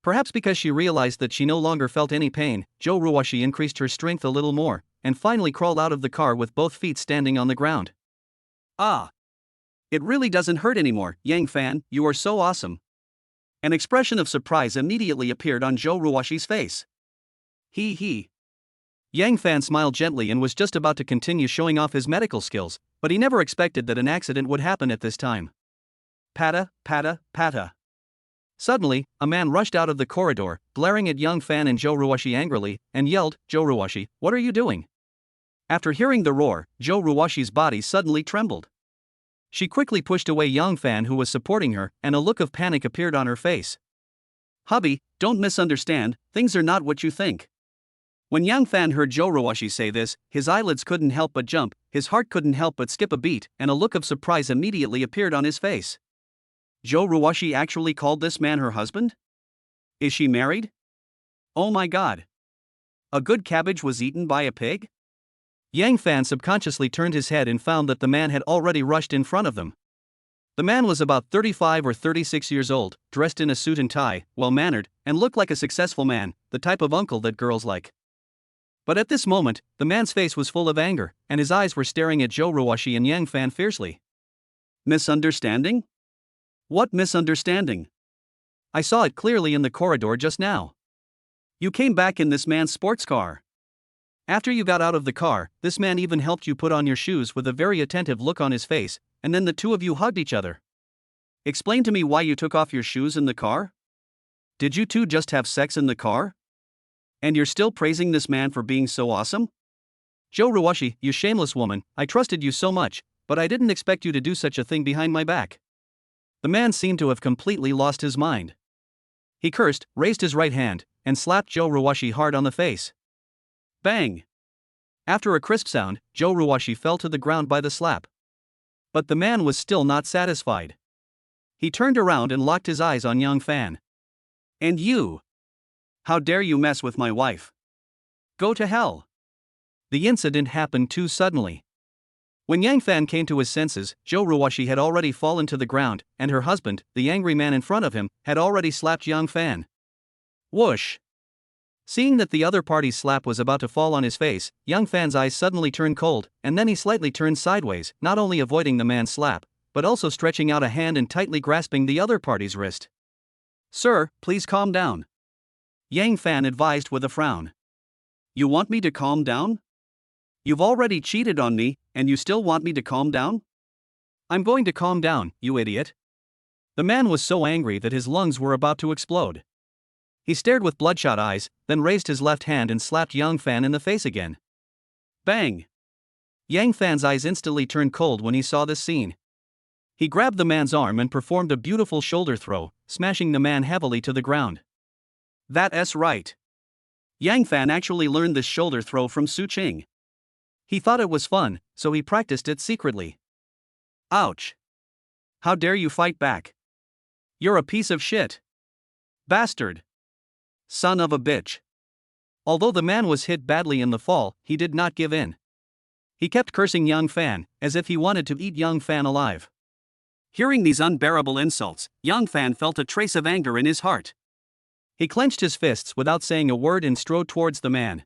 Perhaps because she realized that she no longer felt any pain, Joe Ruwashi increased her strength a little more, and finally crawled out of the car with both feet standing on the ground. Ah! It really doesn't hurt anymore, Yang Fan, you are so awesome. An expression of surprise immediately appeared on Joe Ruwashi's face. He. Yang Fan smiled gently and was just about to continue showing off his medical skills, but he never expected that an accident would happen at this time. Patta. Suddenly, a man rushed out of the corridor, glaring at Yang Fan and Joe Ruwashi angrily, and yelled, Joe Ruwashi, what are you doing? After hearing the roar, Joe Ruwashi's body suddenly trembled. She quickly pushed away Yang Fan who was supporting her, and a look of panic appeared on her face. Hubby, don't misunderstand, things are not what you think. When Yang Fan heard Joe Ruwashi say this, his eyelids couldn't help but jump, his heart couldn't help but skip a beat, and a look of surprise immediately appeared on his face. Joe Ruwashi actually called this man her husband? Is she married? Oh my god. A good cabbage was eaten by a pig? Yang Fan subconsciously turned his head and found that the man had already rushed in front of them. The man was about 35 or 36 years old, dressed in a suit and tie, well-mannered, and looked like a successful man, the type of uncle that girls like. But at this moment, the man's face was full of anger, and his eyes were staring at Joe Ruwashi and Yang Fan fiercely. Misunderstanding? What misunderstanding? I saw it clearly in the corridor just now. You came back in this man's sports car. After you got out of the car, this man even helped you put on your shoes with a very attentive look on his face, and then the two of you hugged each other. Explain to me why you took off your shoes in the car? Did you two just have sex in the car? And you're still praising this man for being so awesome? Joe Ruwashi, you shameless woman, I trusted you so much, but I didn't expect you to do such a thing behind my back. The man seemed to have completely lost his mind. He cursed, raised his right hand, and slapped Joe Ruwashi hard on the face. Bang! After a crisp sound, Joe Ruwashi fell to the ground by the slap. But the man was still not satisfied. He turned around and locked his eyes on Young Fan. And you? How dare you mess with my wife? Go to hell. The incident happened too suddenly. When Yang Fan came to his senses, Joe Ruwashi had already fallen to the ground, and her husband, the angry man in front of him, had already slapped Yang Fan. Whoosh! Seeing that the other party's slap was about to fall on his face, Yang Fan's eyes suddenly turned cold, and then he slightly turned sideways, not only avoiding the man's slap, but also stretching out a hand and tightly grasping the other party's wrist. Sir, please calm down. Yang Fan advised with a frown. You want me to calm down? You've already cheated on me, and you still want me to calm down? I'm going to calm down, you idiot. The man was so angry that his lungs were about to explode. He stared with bloodshot eyes, then raised his left hand and slapped Yang Fan in the face again. Bang! Yang Fan's eyes instantly turned cold when he saw this scene. He grabbed the man's arm and performed a beautiful shoulder throw, smashing the man heavily to the ground. That's right. Yang Fan actually learned this shoulder throw from Su Qing. He thought it was fun, so he practiced it secretly. Ouch! How dare you fight back? You're a piece of shit. Bastard. Son of a bitch. Although the man was hit badly in the fall, he did not give in. He kept cursing Yang Fan, as if he wanted to eat Yang Fan alive. Hearing these unbearable insults, Yang Fan felt a trace of anger in his heart. He clenched his fists without saying a word and strode towards the man.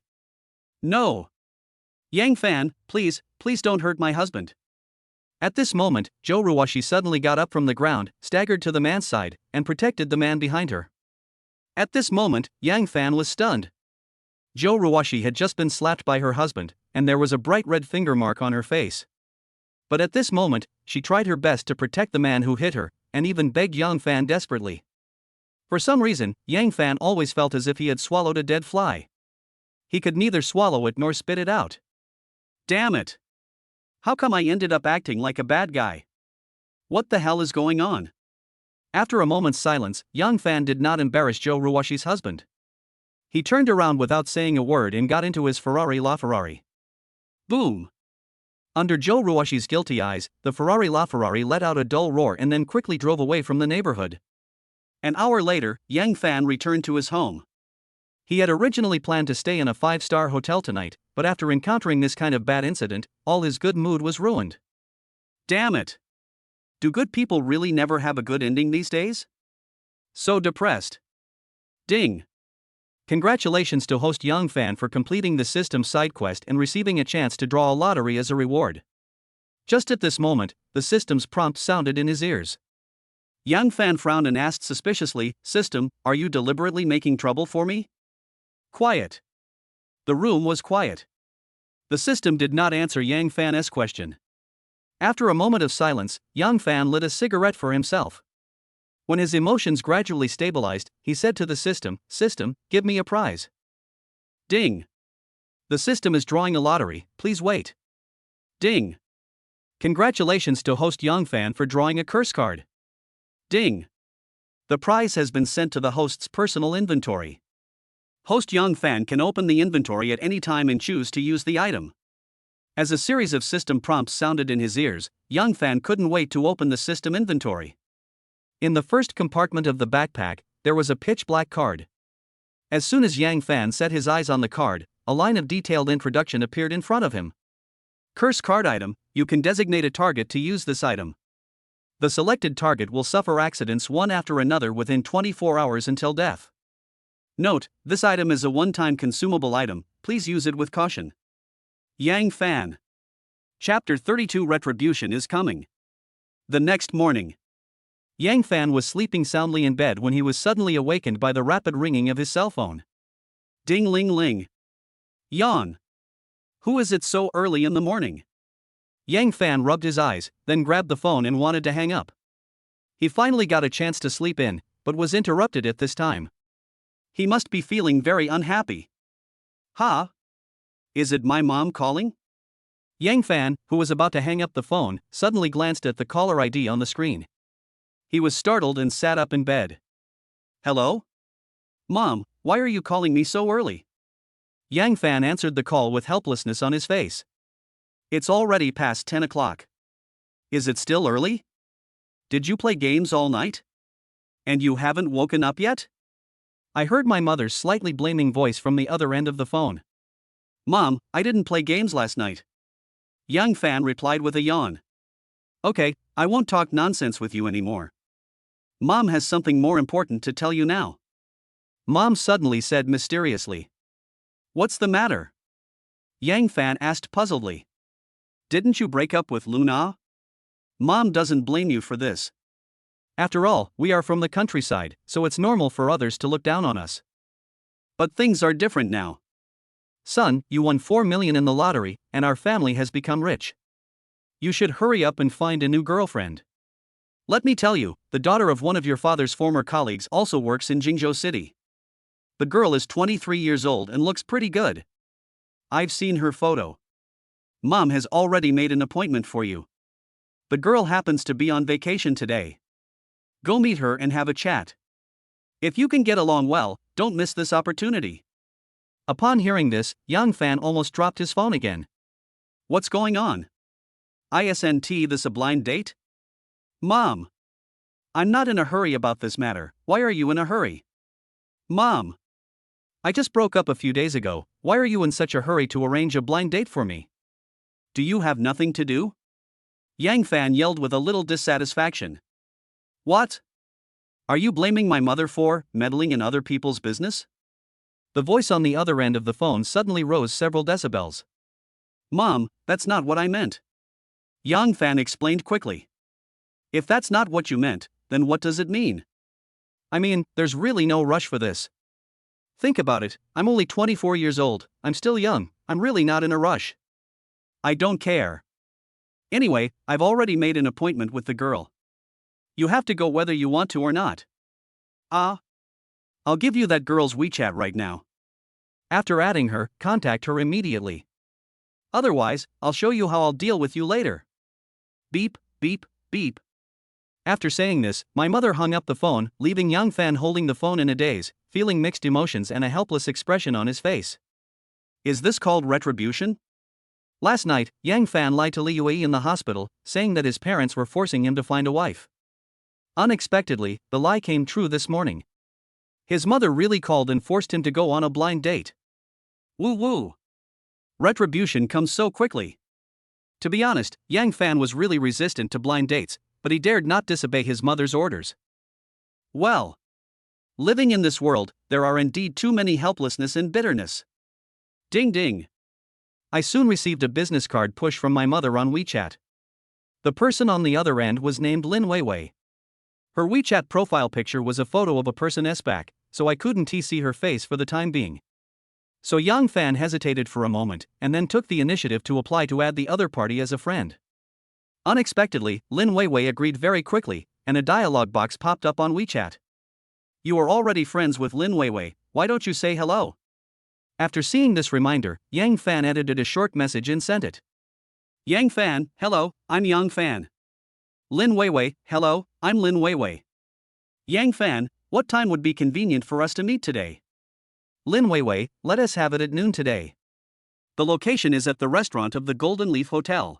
No! Yang Fan, please don't hurt my husband. At this moment, Joe Ruwashi suddenly got up from the ground, staggered to the man's side, and protected the man behind her. At this moment, Yang Fan was stunned. Joe Ruwashi had just been slapped by her husband, and there was a bright red finger mark on her face. But at this moment, she tried her best to protect the man who hit her, and even begged Yang Fan desperately. For some reason, Yang Fan always felt as if he had swallowed a dead fly. He could neither swallow it nor spit it out. Damn it! How come I ended up acting like a bad guy? What the hell is going on? After a moment's silence, Yang Fan did not embarrass Joe Ruwashi's husband. He turned around without saying a word and got into his Ferrari LaFerrari. Boom! Under Joe Ruwashi's guilty eyes, the Ferrari LaFerrari let out a dull roar and then quickly drove away from the neighborhood. An hour later, Yang Fan returned to his home. He had originally planned to stay in a 5-star hotel tonight, but after encountering this kind of bad incident, all his good mood was ruined. Damn it! Do good people really never have a good ending these days? So depressed. Ding! Congratulations to host Yang Fan for completing the system side quest and receiving a chance to draw a lottery as a reward. Just at this moment, the system's prompt sounded in his ears. Yang Fan frowned and asked suspiciously, "System, are you deliberately making trouble for me?" Quiet. The room was quiet. The system did not answer Yang Fan's question. After a moment of silence, Yang Fan lit a cigarette for himself. When his emotions gradually stabilized, he said to the system, "System, give me a prize." Ding! The system is drawing a lottery, please wait. Ding! Congratulations to host Yang Fan for drawing a curse card. Ding! The prize has been sent to the host's personal inventory. Host Yang Fan can open the inventory at any time and choose to use the item. As a series of system prompts sounded in his ears, Yang Fan couldn't wait to open the system inventory. In the first compartment of the backpack, there was a pitch-black card. As soon as Yang Fan set his eyes on the card, a line of detailed introduction appeared in front of him. Curse card item, you can designate a target to use this item. The selected target will suffer accidents one after another within 24 hours until death. Note, this item is a one-time consumable item, please use it with caution. Yang Fan. Chapter 32 Retribution is coming. The next morning, Yang Fan was sleeping soundly in bed when he was suddenly awakened by the rapid ringing of his cell phone. Ding ling ling. Yawn. Who is it so early in the morning? Yang Fan rubbed his eyes, then grabbed the phone and wanted to hang up. He finally got a chance to sleep in, but was interrupted at this time. He must be feeling very unhappy. Ha? Is it my mom calling? Yang Fan, who was about to hang up the phone, suddenly glanced at the caller ID on the screen. He was startled and sat up in bed. Hello? Mom, why are you calling me so early? Yang Fan answered the call with helplessness on his face. It's already past 10 o'clock. Is it still early? Did you play games all night? And you haven't woken up yet? I heard my mother's slightly blaming voice from the other end of the phone. Mom, I didn't play games last night. Yang Fan replied with a yawn. Okay, I won't talk nonsense with you anymore. Mom has something more important to tell you now. Mom suddenly said mysteriously. What's the matter? Yang Fan asked puzzledly. Didn't you break up with Luna? Mom doesn't blame you for this. After all, we are from the countryside, so it's normal for others to look down on us. But things are different now. Son, you won 4 million in the lottery, and our family has become rich. You should hurry up and find a new girlfriend. Let me tell you, the daughter of one of your father's former colleagues also works in Jingzhou City. The girl is 23 years old and looks pretty good. I've seen her photo. Mom has already made an appointment for you. The girl happens to be on vacation today. Go meet her and have a chat. If you can get along well, don't miss this opportunity. Upon hearing this, Yang Fan almost dropped his phone again. What's going on? Isn't this a blind date? Mom. I'm not in a hurry about this matter. Why are you in a hurry? Mom. I just broke up a few days ago. Why are you in such a hurry to arrange a blind date for me? Do you have nothing to do? Yang Fan yelled with a little dissatisfaction. What? Are you blaming my mother for meddling in other people's business? The voice on the other end of the phone suddenly rose several decibels. Mom, that's not what I meant. Yang Fan explained quickly. If that's not what you meant, then what does it mean? I mean, there's really no rush for this. Think about it, I'm only 24 years old, I'm still young, I'm really not in a rush. I don't care. Anyway, I've already made an appointment with the girl. You have to go whether you want to or not. I'll give you that girl's WeChat right now. After adding her, contact her immediately. Otherwise, I'll show you how I'll deal with you later. Beep, beep, beep. After saying this, my mother hung up the phone, leaving Yang Fan holding the phone in a daze, feeling mixed emotions and a helpless expression on his face. Is this called retribution? Last night, Yang Fan lied to Li Yue in the hospital, saying that his parents were forcing him to find a wife. Unexpectedly, the lie came true this morning. His mother really called and forced him to go on a blind date. Woo woo. Retribution comes so quickly. To be honest, Yang Fan was really resistant to blind dates, but he dared not disobey his mother's orders. Well, living in this world, there are indeed too many helplessness and bitterness. Ding ding. I soon received a business card push from my mother on WeChat. The person on the other end was named Lin Weiwei. Her WeChat profile picture was a photo of a person S-back, so I couldn't see her face for the time being. So Yang Fan hesitated for a moment, and then took the initiative to apply to add the other party as a friend. Unexpectedly, Lin Weiwei agreed very quickly, and a dialog box popped up on WeChat. You are already friends with Lin Weiwei, why don't you say hello? After seeing this reminder, Yang Fan edited a short message and sent it. Yang Fan, hello, I'm Yang Fan. Lin Weiwei, hello, I'm Lin Weiwei. Yang Fan, what time would be convenient for us to meet today? Lin Weiwei, let us have it at noon today. The location is at the restaurant of the Golden Leaf Hotel.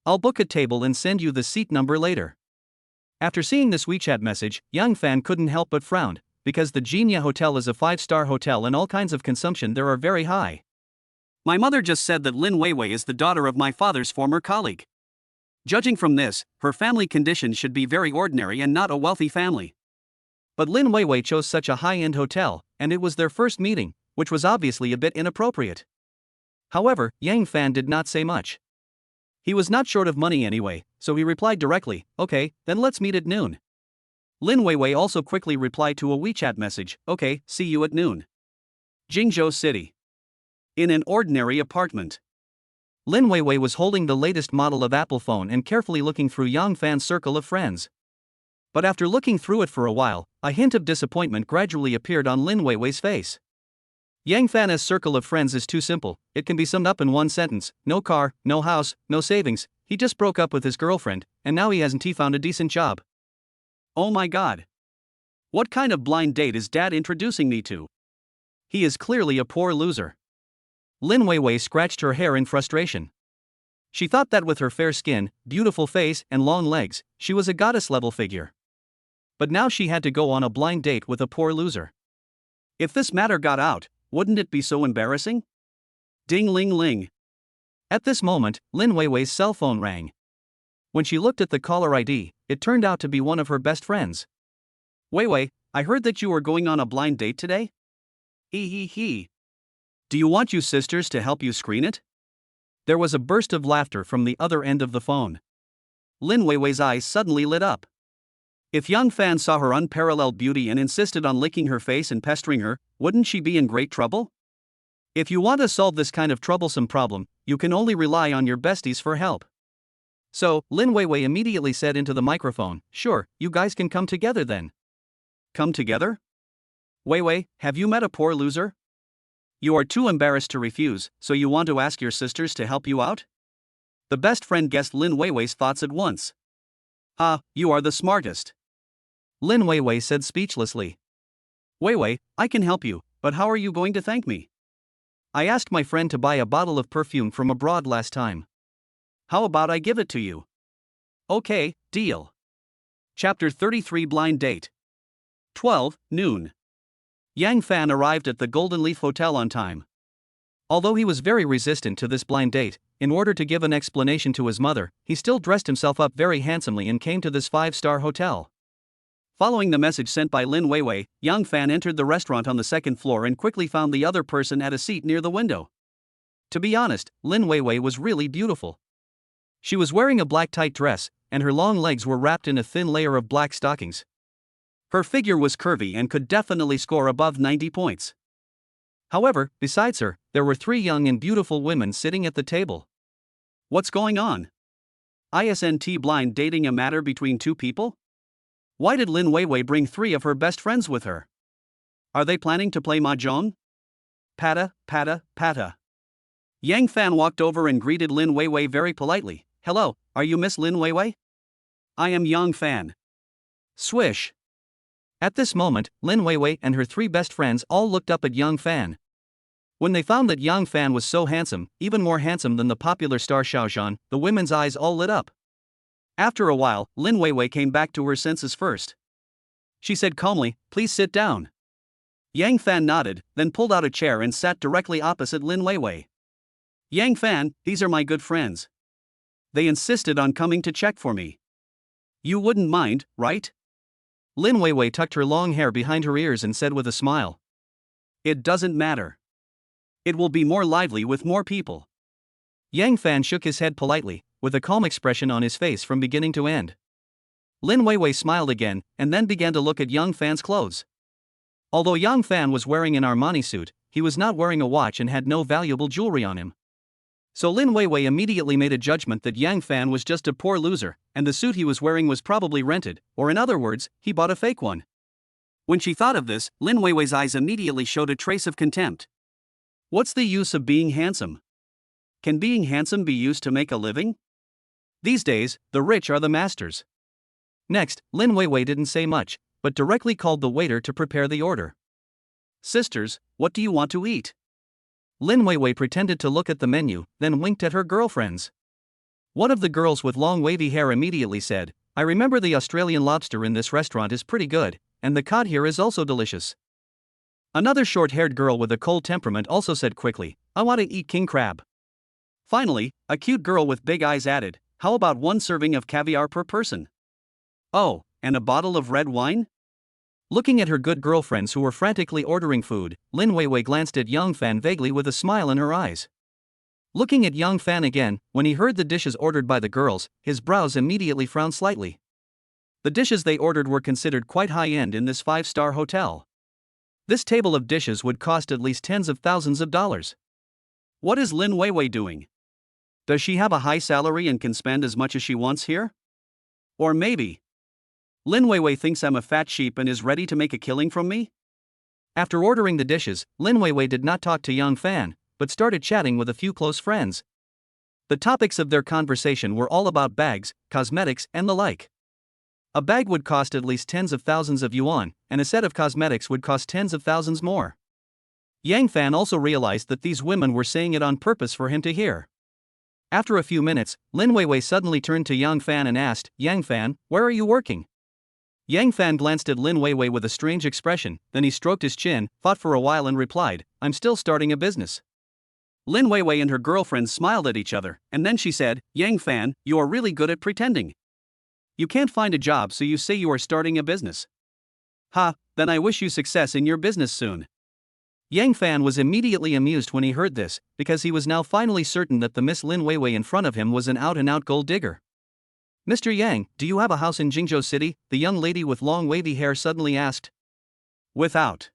I'll book a table and send you the seat number later. After seeing this WeChat message, Yang Fan couldn't help but frown, because the Genia Hotel is a 5-star hotel and all kinds of consumption there are very high. My mother just said that Lin Weiwei is the daughter of my father's former colleague. Judging from this, her family condition should be very ordinary and not a wealthy family. But Lin Weiwei chose such a high-end hotel, and it was their first meeting, which was obviously a bit inappropriate. However, Yang Fan did not say much. He was not short of money anyway, so he replied directly, okay, then let's meet at noon. Lin Weiwei also quickly replied to a WeChat message, okay, see you at noon. Jingzhou City. In an ordinary apartment. Lin Weiwei was holding the latest model of Apple phone and carefully looking through Yang Fan's circle of friends. But after looking through it for a while, a hint of disappointment gradually appeared on Lin Weiwei's face. Yang Fan's circle of friends is too simple, it can be summed up in one sentence: no car, no house, no savings, he just broke up with his girlfriend, and now he hasn't found a decent job. Oh my god. What kind of blind date is dad introducing me to? He is clearly a poor loser. Lin Weiwei scratched her hair in frustration. She thought that with her fair skin, beautiful face, and long legs, she was a goddess-level figure. But now she had to go on a blind date with a poor loser. If this matter got out, wouldn't it be so embarrassing? Ding-ling-ling. At this moment, Lin Weiwei's cell phone rang. When she looked at the caller ID, it turned out to be one of her best friends. Weiwei, I heard that you were going on a blind date today? Hee. Do you want you sisters to help you screen it? There was a burst of laughter from the other end of the phone. Lin Weiwei's eyes suddenly lit up. If Yang Fan saw her unparalleled beauty and insisted on licking her face and pestering her, wouldn't she be in great trouble? If you want to solve this kind of troublesome problem, you can only rely on your besties for help. So, Lin Weiwei immediately said into the microphone, sure, you guys can come together then. Come together? Weiwei, have you met a poor loser? You are too embarrassed to refuse, so you want to ask your sisters to help you out? The best friend guessed Lin Weiwei's thoughts at once. You are the smartest. Lin Weiwei said speechlessly. Weiwei, I can help you, but how are you going to thank me? I asked my friend to buy a bottle of perfume from abroad last time. How about I give it to you? Okay, deal. Chapter 33 Blind Date. 12, noon. Yang Fan arrived at the Golden Leaf Hotel on time. Although he was very resistant to this blind date, in order to give an explanation to his mother, he still dressed himself up very handsomely and came to this 5-star hotel. Following the message sent by Lin Weiwei, Yang Fan entered the restaurant on the second floor and quickly found the other person at a seat near the window. To be honest, Lin Weiwei was really beautiful. She was wearing a black tight dress, and her long legs were wrapped in a thin layer of black stockings. Her figure was curvy and could definitely score above 90 points. However, besides her, there were 3 young and beautiful women sitting at the table. What's going on? Isn't blind dating a matter between 2 people? Why did Lin Weiwei bring 3 of her best friends with her? Are they planning to play mahjong? Pata. Yang Fan walked over and greeted Lin Weiwei very politely. Hello, are you Miss Lin Weiwei? I am Yang Fan. Swish. At this moment, Lin Weiwei and her 3 best friends all looked up at Yang Fan. When they found that Yang Fan was so handsome, even more handsome than the popular star Xiaozhan, the women's eyes all lit up. After a while, Lin Weiwei came back to her senses first. She said calmly, please sit down. Yang Fan nodded, then pulled out a chair and sat directly opposite Lin Weiwei. Yang Fan, these are my good friends. They insisted on coming to check for me. You wouldn't mind, right? Lin Weiwei tucked her long hair behind her ears and said with a smile. It doesn't matter. It will be more lively with more people. Yang Fan shook his head politely, with a calm expression on his face from beginning to end. Lin Weiwei smiled again, and then began to look at Yang Fan's clothes. Although Yang Fan was wearing an Armani suit, he was not wearing a watch and had no valuable jewelry on him. So Lin Weiwei immediately made a judgment that Yang Fan was just a poor loser, and the suit he was wearing was probably rented, or in other words, he bought a fake one. When she thought of this, Lin Weiwei's eyes immediately showed a trace of contempt. What's the use of being handsome? Can being handsome be used to make a living? These days, the rich are the masters. Next, Lin Weiwei didn't say much, but directly called the waiter to prepare the order. Sisters, what do you want to eat? Lin Weiwei pretended to look at the menu, then winked at her girlfriends. One of the girls with long wavy hair immediately said, I remember the Australian lobster in this restaurant is pretty good, and the cod here is also delicious. Another short-haired girl with a cold temperament also said quickly, I want to eat king crab. Finally, a cute girl with big eyes added, how about 1 serving of caviar per person? Oh, and a bottle of red wine? Looking at her good girlfriends who were frantically ordering food, Lin Weiwei glanced at Yang Fan vaguely with a smile in her eyes. Looking at Yang Fan again, when he heard the dishes ordered by the girls, his brows immediately frowned slightly. The dishes they ordered were considered quite high-end in this 5-star hotel. This table of dishes would cost at least tens of thousands of dollars. What is Lin Weiwei doing? Does she have a high salary and can spend as much as she wants here? Or maybe Lin Weiwei thinks I'm a fat sheep and is ready to make a killing from me? After ordering the dishes, Lin Weiwei did not talk to Yang Fan, but started chatting with a few close friends. The topics of their conversation were all about bags, cosmetics, and the like. A bag would cost at least tens of thousands of yuan, and a set of cosmetics would cost tens of thousands more. Yang Fan also realized that these women were saying it on purpose for him to hear. After a few minutes, Lin Weiwei suddenly turned to Yang Fan and asked, "Yang Fan, where are you working?" Yang Fan glanced at Lin Weiwei with a strange expression, then he stroked his chin, thought for a while and replied, "I'm still starting a business." Lin Weiwei and her girlfriend smiled at each other, and then she said, "Yang Fan, you are really good at pretending. You can't find a job so you say you are starting a business. Ha, then I wish you success in your business soon." Yang Fan was immediately amused when he heard this, because he was now finally certain that the Miss Lin Weiwei in front of him was an out-and-out gold digger. "Mr. Yang, do you have a house in Jingzhou City?" the young lady with long wavy hair suddenly asked. "Without."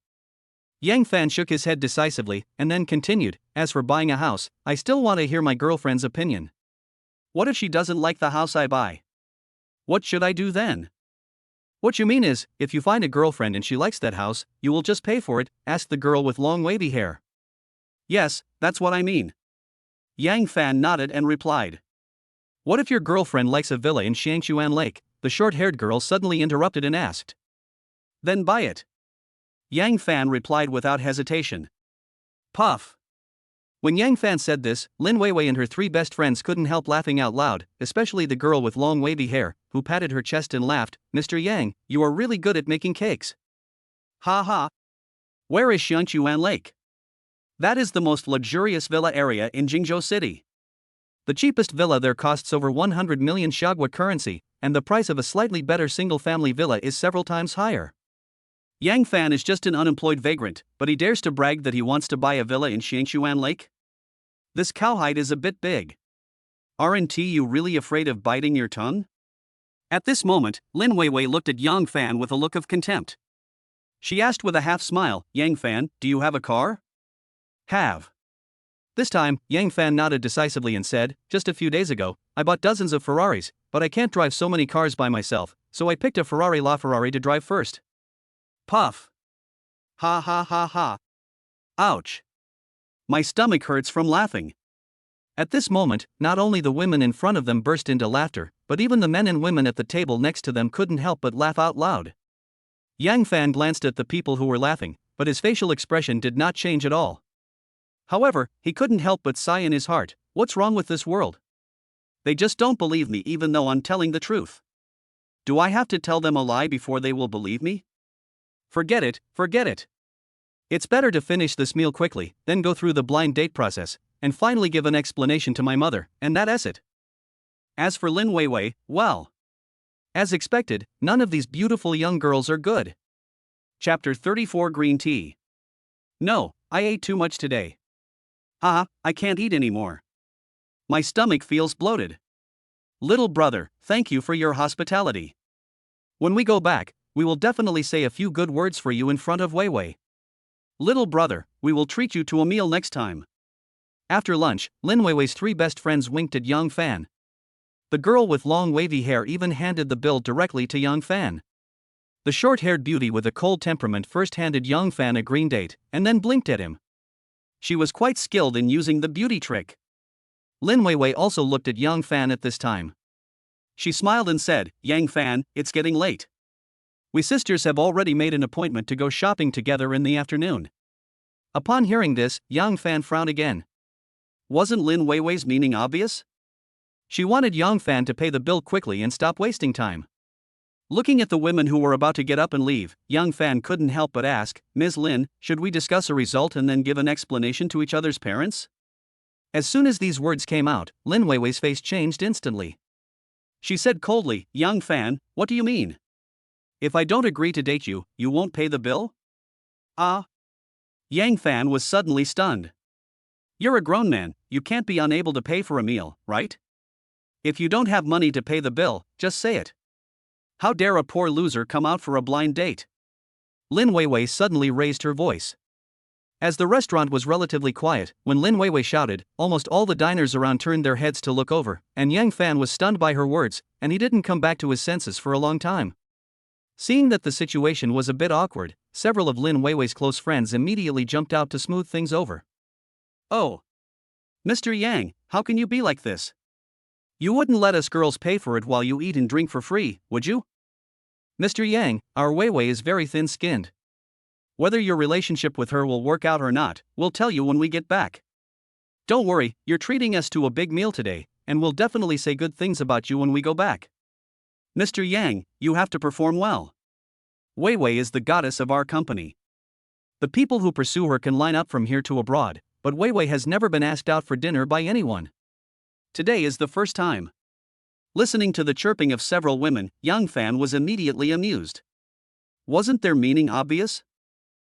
Yang Fan shook his head decisively, and then continued, "As for buying a house, I still want to hear my girlfriend's opinion. What if she doesn't like the house I buy? What should I do then?" "What you mean is, if you find a girlfriend and she likes that house, you will just pay for it?" asked the girl with long wavy hair. "Yes, that's what I mean." Yang Fan nodded and replied. "What if your girlfriend likes a villa in Xiangshuan Lake?" the short-haired girl suddenly interrupted and asked. "Then buy it." Yang Fan replied without hesitation. Puff. When Yang Fan said this, Lin Weiwei and her 3 best friends couldn't help laughing out loud, especially the girl with long wavy hair, who patted her chest and laughed, "Mr. Yang, you are really good at making cakes." "Ha ha. Where is Xiangshuan Lake?" "That is the most luxurious villa area in Jingzhou City. The cheapest villa there costs over 100 million Xiagua currency, and the price of a slightly better single-family villa is several times higher." Yang Fan is just an unemployed vagrant, but he dares to brag that he wants to buy a villa in Xiangshuan Lake? This cowhide is a bit big. Aren't you really afraid of biting your tongue? At this moment, Lin Weiwei looked at Yang Fan with a look of contempt. She asked with a half-smile, "Yang Fan, do you have a car?" "Have." This time, Yang Fan nodded decisively and said, "Just a few days ago, I bought dozens of Ferraris, but I can't drive so many cars by myself, so I picked a Ferrari LaFerrari to drive first." Puff. Ha ha ha ha. Ouch. My stomach hurts from laughing. At this moment, not only the women in front of them burst into laughter, but even the men and women at the table next to them couldn't help but laugh out loud. Yang Fan glanced at the people who were laughing, but his facial expression did not change at all. However, he couldn't help but sigh in his heart, "What's wrong with this world? They just don't believe me even though I'm telling the truth. Do I have to tell them a lie before they will believe me? Forget it, forget it. It's better to finish this meal quickly, then go through the blind date process, and finally give an explanation to my mother, and that's it." As for Lin Weiwei, well, as expected, none of these beautiful young girls are good. Chapter 34 Green Tea. "No, I ate too much today. I can't eat anymore. My stomach feels bloated. Little brother, thank you for your hospitality. When we go back, we will definitely say a few good words for you in front of Weiwei. Little brother, we will treat you to a meal next time." After lunch, Lin Weiwei's 3 best friends winked at Yang Fan. The girl with long wavy hair even handed the bill directly to Yang Fan. The short-haired beauty with a cold temperament first handed Yang Fan a green date, and then blinked at him. She was quite skilled in using the beauty trick. Lin Weiwei also looked at Yang Fan at this time. She smiled and said, "Yang Fan, it's getting late. We sisters have already made an appointment to go shopping together in the afternoon." Upon hearing this, Yang Fan frowned again. Wasn't Lin Weiwei's meaning obvious? She wanted Yang Fan to pay the bill quickly and stop wasting time. Looking at the women who were about to get up and leave, Yang Fan couldn't help but ask, "Ms. Lin, should we discuss a result and then give an explanation to each other's parents?" As soon as these words came out, Lin Weiwei's face changed instantly. She said coldly, "Yang Fan, what do you mean? If I don't agree to date you, you won't pay the bill?" Yang Fan was suddenly stunned. "You're a grown man, you can't be unable to pay for a meal, right? If you don't have money to pay the bill, just say it. How dare a poor loser come out for a blind date? Lin Weiwei suddenly raised her voice. As the restaurant was relatively quiet, when Lin Weiwei shouted, almost all the diners around turned their heads to look over, and Yang Fan was stunned by her words, and he didn't come back to his senses for a long time. Seeing that the situation was a bit awkward, several of Lin Weiwei's close friends immediately jumped out to smooth things over. Oh, Mr. Yang, how can you be like this? You wouldn't let us girls pay for it while you eat and drink for free, would you? Mr. Yang, our Weiwei is very thin-skinned. Whether your relationship with her will work out or not, we'll tell you when we get back. Don't worry, you're treating us to a big meal today, and we'll definitely say good things about you when we go back. Mr. Yang, you have to perform well. Weiwei is the goddess of our company. The people who pursue her can line up from here to abroad, but Weiwei has never been asked out for dinner by anyone. Today is the first time. Listening to the chirping of several women, Yang Fan was immediately amused. Wasn't their meaning obvious?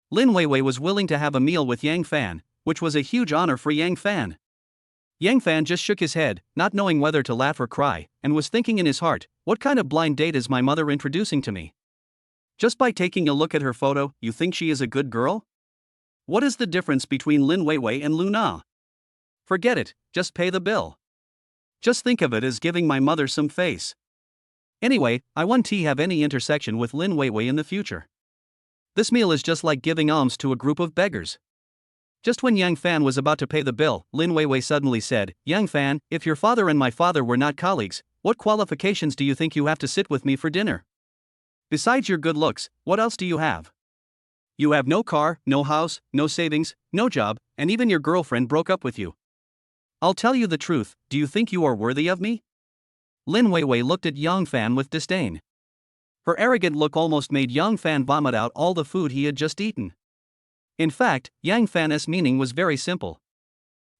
Lin Weiwei was willing to have a meal with Yang Fan, which was a huge honor for Yang Fan. Yang Fan just shook his head, not knowing whether to laugh or cry, and was thinking in his heart, what kind of blind date is my mother introducing to me? Just by taking a look at her photo, you think she is a good girl? What is the difference between Lin Weiwei and Luna? Forget it, just pay the bill. Just think of it as giving my mother some face. Anyway, I won't have any intersection with Lin Weiwei in the future. This meal is just like giving alms to a group of beggars. Just when Yang Fan was about to pay the bill, Lin Weiwei suddenly said, Yang Fan, if your father and my father were not colleagues, what qualifications do you think you have to sit with me for dinner? Besides your good looks, what else do you have? You have no car, no house, no savings, no job, and even your girlfriend broke up with you. I'll tell you the truth, do you think you are worthy of me? Lin Weiwei looked at Yang Fan with disdain. Her arrogant look almost made Yang Fan vomit out all the food he had just eaten. In fact, Yang Fan's meaning was very simple.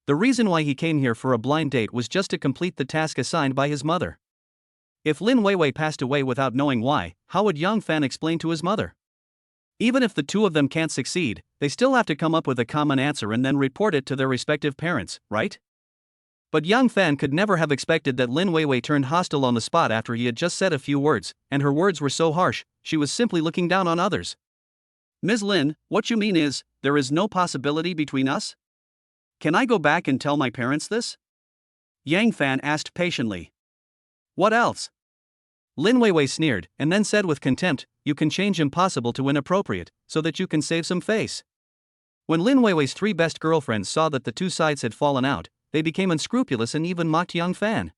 The reason why he came here for a blind date was just to complete the task assigned by his mother. If Lin Weiwei passed away without knowing why, how would Yang Fan explain to his mother? Even if the two of them can't succeed, they still have to come up with a common answer and then report it to their respective parents, right? But Yang Fan could never have expected that Lin Weiwei turned hostile on the spot after he had just said a few words, and her words were so harsh, she was simply looking down on others. Ms. Lin, what you mean is, there is no possibility between us? Can I go back and tell my parents this? Yang Fan asked patiently. What else? Lin Weiwei sneered, and then said with contempt, you can change impossible to inappropriate, so that you can save some face. When Lin Weiwei's three best girlfriends saw that the two sides had fallen out, they became unscrupulous and even mocked Yang Fan.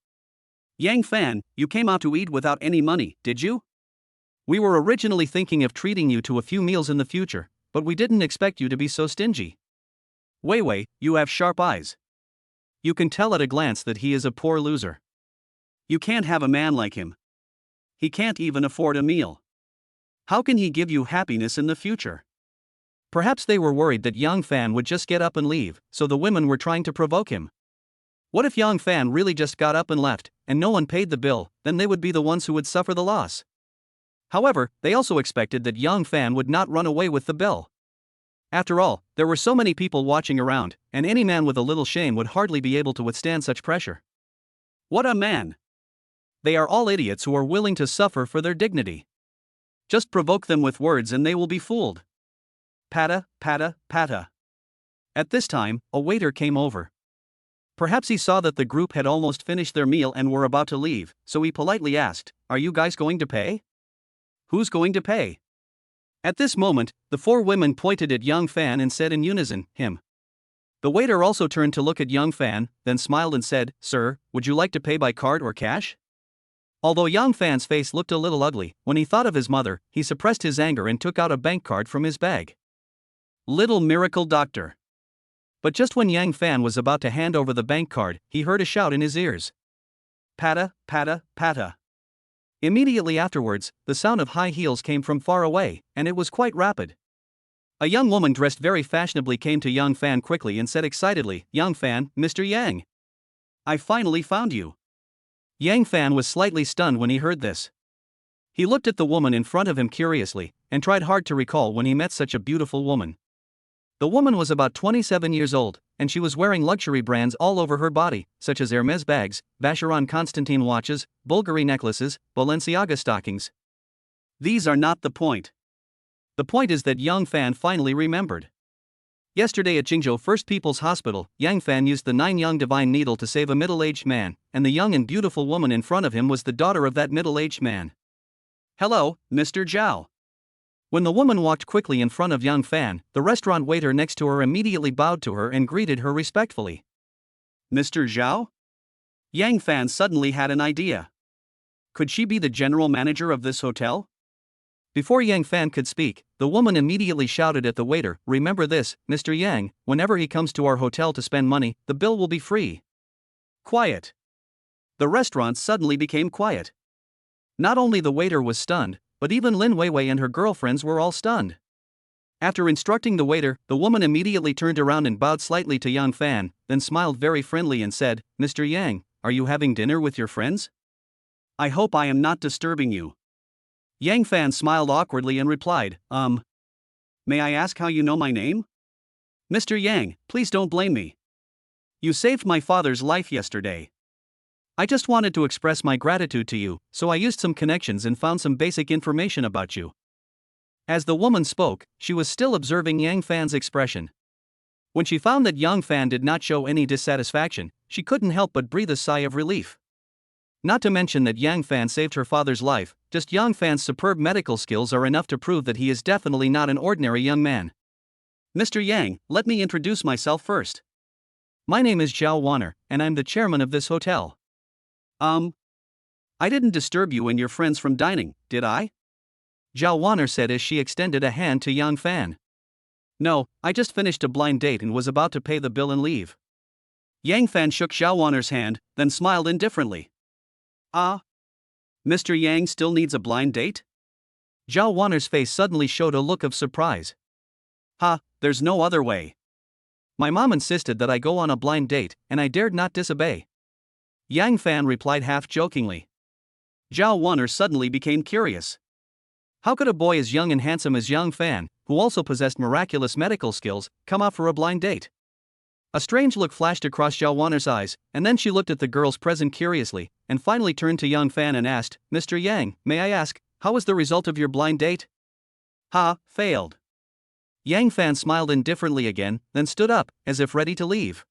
Yang Fan, you came out to eat without any money, did you? We were originally thinking of treating you to a few meals in the future, but we didn't expect you to be so stingy. Weiwei, you have sharp eyes. You can tell at a glance that he is a poor loser. You can't have a man like him. He can't even afford a meal. How can he give you happiness in the future? Perhaps they were worried that Yang Fan would just get up and leave, so the women were trying to provoke him. What if Yang Fan really just got up and left, and no one paid the bill, then they would be the ones who would suffer the loss. However, they also expected that Yang Fan would not run away with the bill. After all, there were so many people watching around, and any man with a little shame would hardly be able to withstand such pressure. What a man! They are all idiots who are willing to suffer for their dignity. Just provoke them with words and they will be fooled. Pata, pata, pata. At this time, a waiter came over. Perhaps he saw that the group had almost finished their meal and were about to leave, so he politely asked, are you guys going to pay? Who's going to pay? At this moment, the four women pointed at Yang Fan and said in unison, him. The waiter also turned to look at Yang Fan, then smiled and said, sir, would you like to pay by card or cash? Although Yang Fan's face looked a little ugly, when he thought of his mother, he suppressed his anger and took out a bank card from his bag. Little miracle doctor. But just when Yang Fan was about to hand over the bank card, he heard a shout in his ears. Pata, pata, pata. Immediately afterwards, the sound of high heels came from far away, and it was quite rapid. A young woman dressed very fashionably came to Yang Fan quickly and said excitedly, Yang Fan, Mr. Yang. I finally found you. Yang Fan was slightly stunned when he heard this. He looked at the woman in front of him curiously, and tried hard to recall when he met such a beautiful woman. The woman was about 27 years old, and she was wearing luxury brands all over her body, such as Hermes bags, Vacheron Constantin watches, Bulgari necklaces, Balenciaga stockings. These are not the point. The point is that Yang Fan finally remembered. Yesterday at Jingzhou First People's Hospital, Yang Fan used the 9-yang divine needle to save a middle-aged man, and the young and beautiful woman in front of him was the daughter of that middle-aged man. "Hello, Mr. Zhao." When the woman walked quickly in front of Yang Fan, the restaurant waiter next to her immediately bowed to her and greeted her respectfully. "Mr. Zhao?" Yang Fan suddenly had an idea. Could she be the general manager of this hotel? Before Yang Fan could speak, the woman immediately shouted at the waiter, "Remember this, Mr. Yang, whenever he comes to our hotel to spend money, the bill will be free." Quiet. The restaurant suddenly became quiet. Not only the waiter was stunned, but even Lin Weiwei and her girlfriends were all stunned. After instructing the waiter, the woman immediately turned around and bowed slightly to Yang Fan, then smiled very friendly and said, "Mr. Yang, are you having dinner with your friends? I hope I am not disturbing you." Yang Fan smiled awkwardly and replied, May I ask how you know my name?" "Mr. Yang, please don't blame me. You saved my father's life yesterday. I just wanted to express my gratitude to you, so I used some connections and found some basic information about you." As the woman spoke, she was still observing Yang Fan's expression. When she found that Yang Fan did not show any dissatisfaction, she couldn't help but breathe a sigh of relief. Not to mention that Yang Fan saved her father's life, just Yang Fan's superb medical skills are enough to prove that he is definitely not an ordinary young man. "Mr. Yang, let me introduce myself first. My name is Zhao Warner, and I'm the chairman of this hotel." I didn't disturb you and your friends from dining, did I?" Zhao Warner said as she extended a hand to Yang Fan. "No, I just finished a blind date and was about to pay the bill and leave." Yang Fan shook Zhao Warner's hand, then smiled indifferently. Mr. Yang still needs a blind date?" Zhao Warner's face suddenly showed a look of surprise. There's no other way. My mom insisted that I go on a blind date, and I dared not disobey." Yang Fan replied half-jokingly. Zhao Warner suddenly became curious. How could a boy as young and handsome as Yang Fan, who also possessed miraculous medical skills, come out for a blind date? A strange look flashed across Zhao Warner's eyes, and then she looked at the girls present curiously, and finally turned to Yang Fan and asked, "Mr. Yang, may I ask, how was the result of your blind date?" Failed." Yang Fan smiled indifferently again, then stood up, as if ready to leave.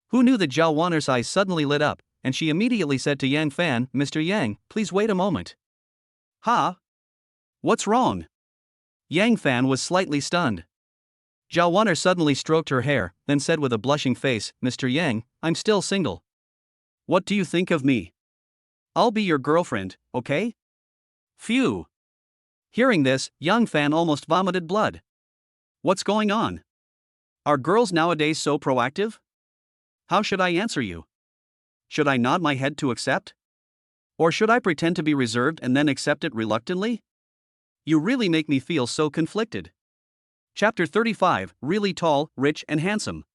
Who knew that Zhao Warner's eyes suddenly lit up, and she immediately said to Yang Fan, "Mr. Yang, please wait a moment." What's wrong?" Yang Fan was slightly stunned. Zhao Warner suddenly stroked her hair, then said with a blushing face, "Mr. Yang, I'm still single. What do you think of me? I'll be your girlfriend, okay?" Phew. Hearing this, Yang Fan almost vomited blood. What's going on? Are girls nowadays so proactive? How should I answer you? Should I nod my head to accept? Or should I pretend to be reserved and then accept it reluctantly? You really make me feel so conflicted. Chapter 35, Really Tall, Rich and Handsome.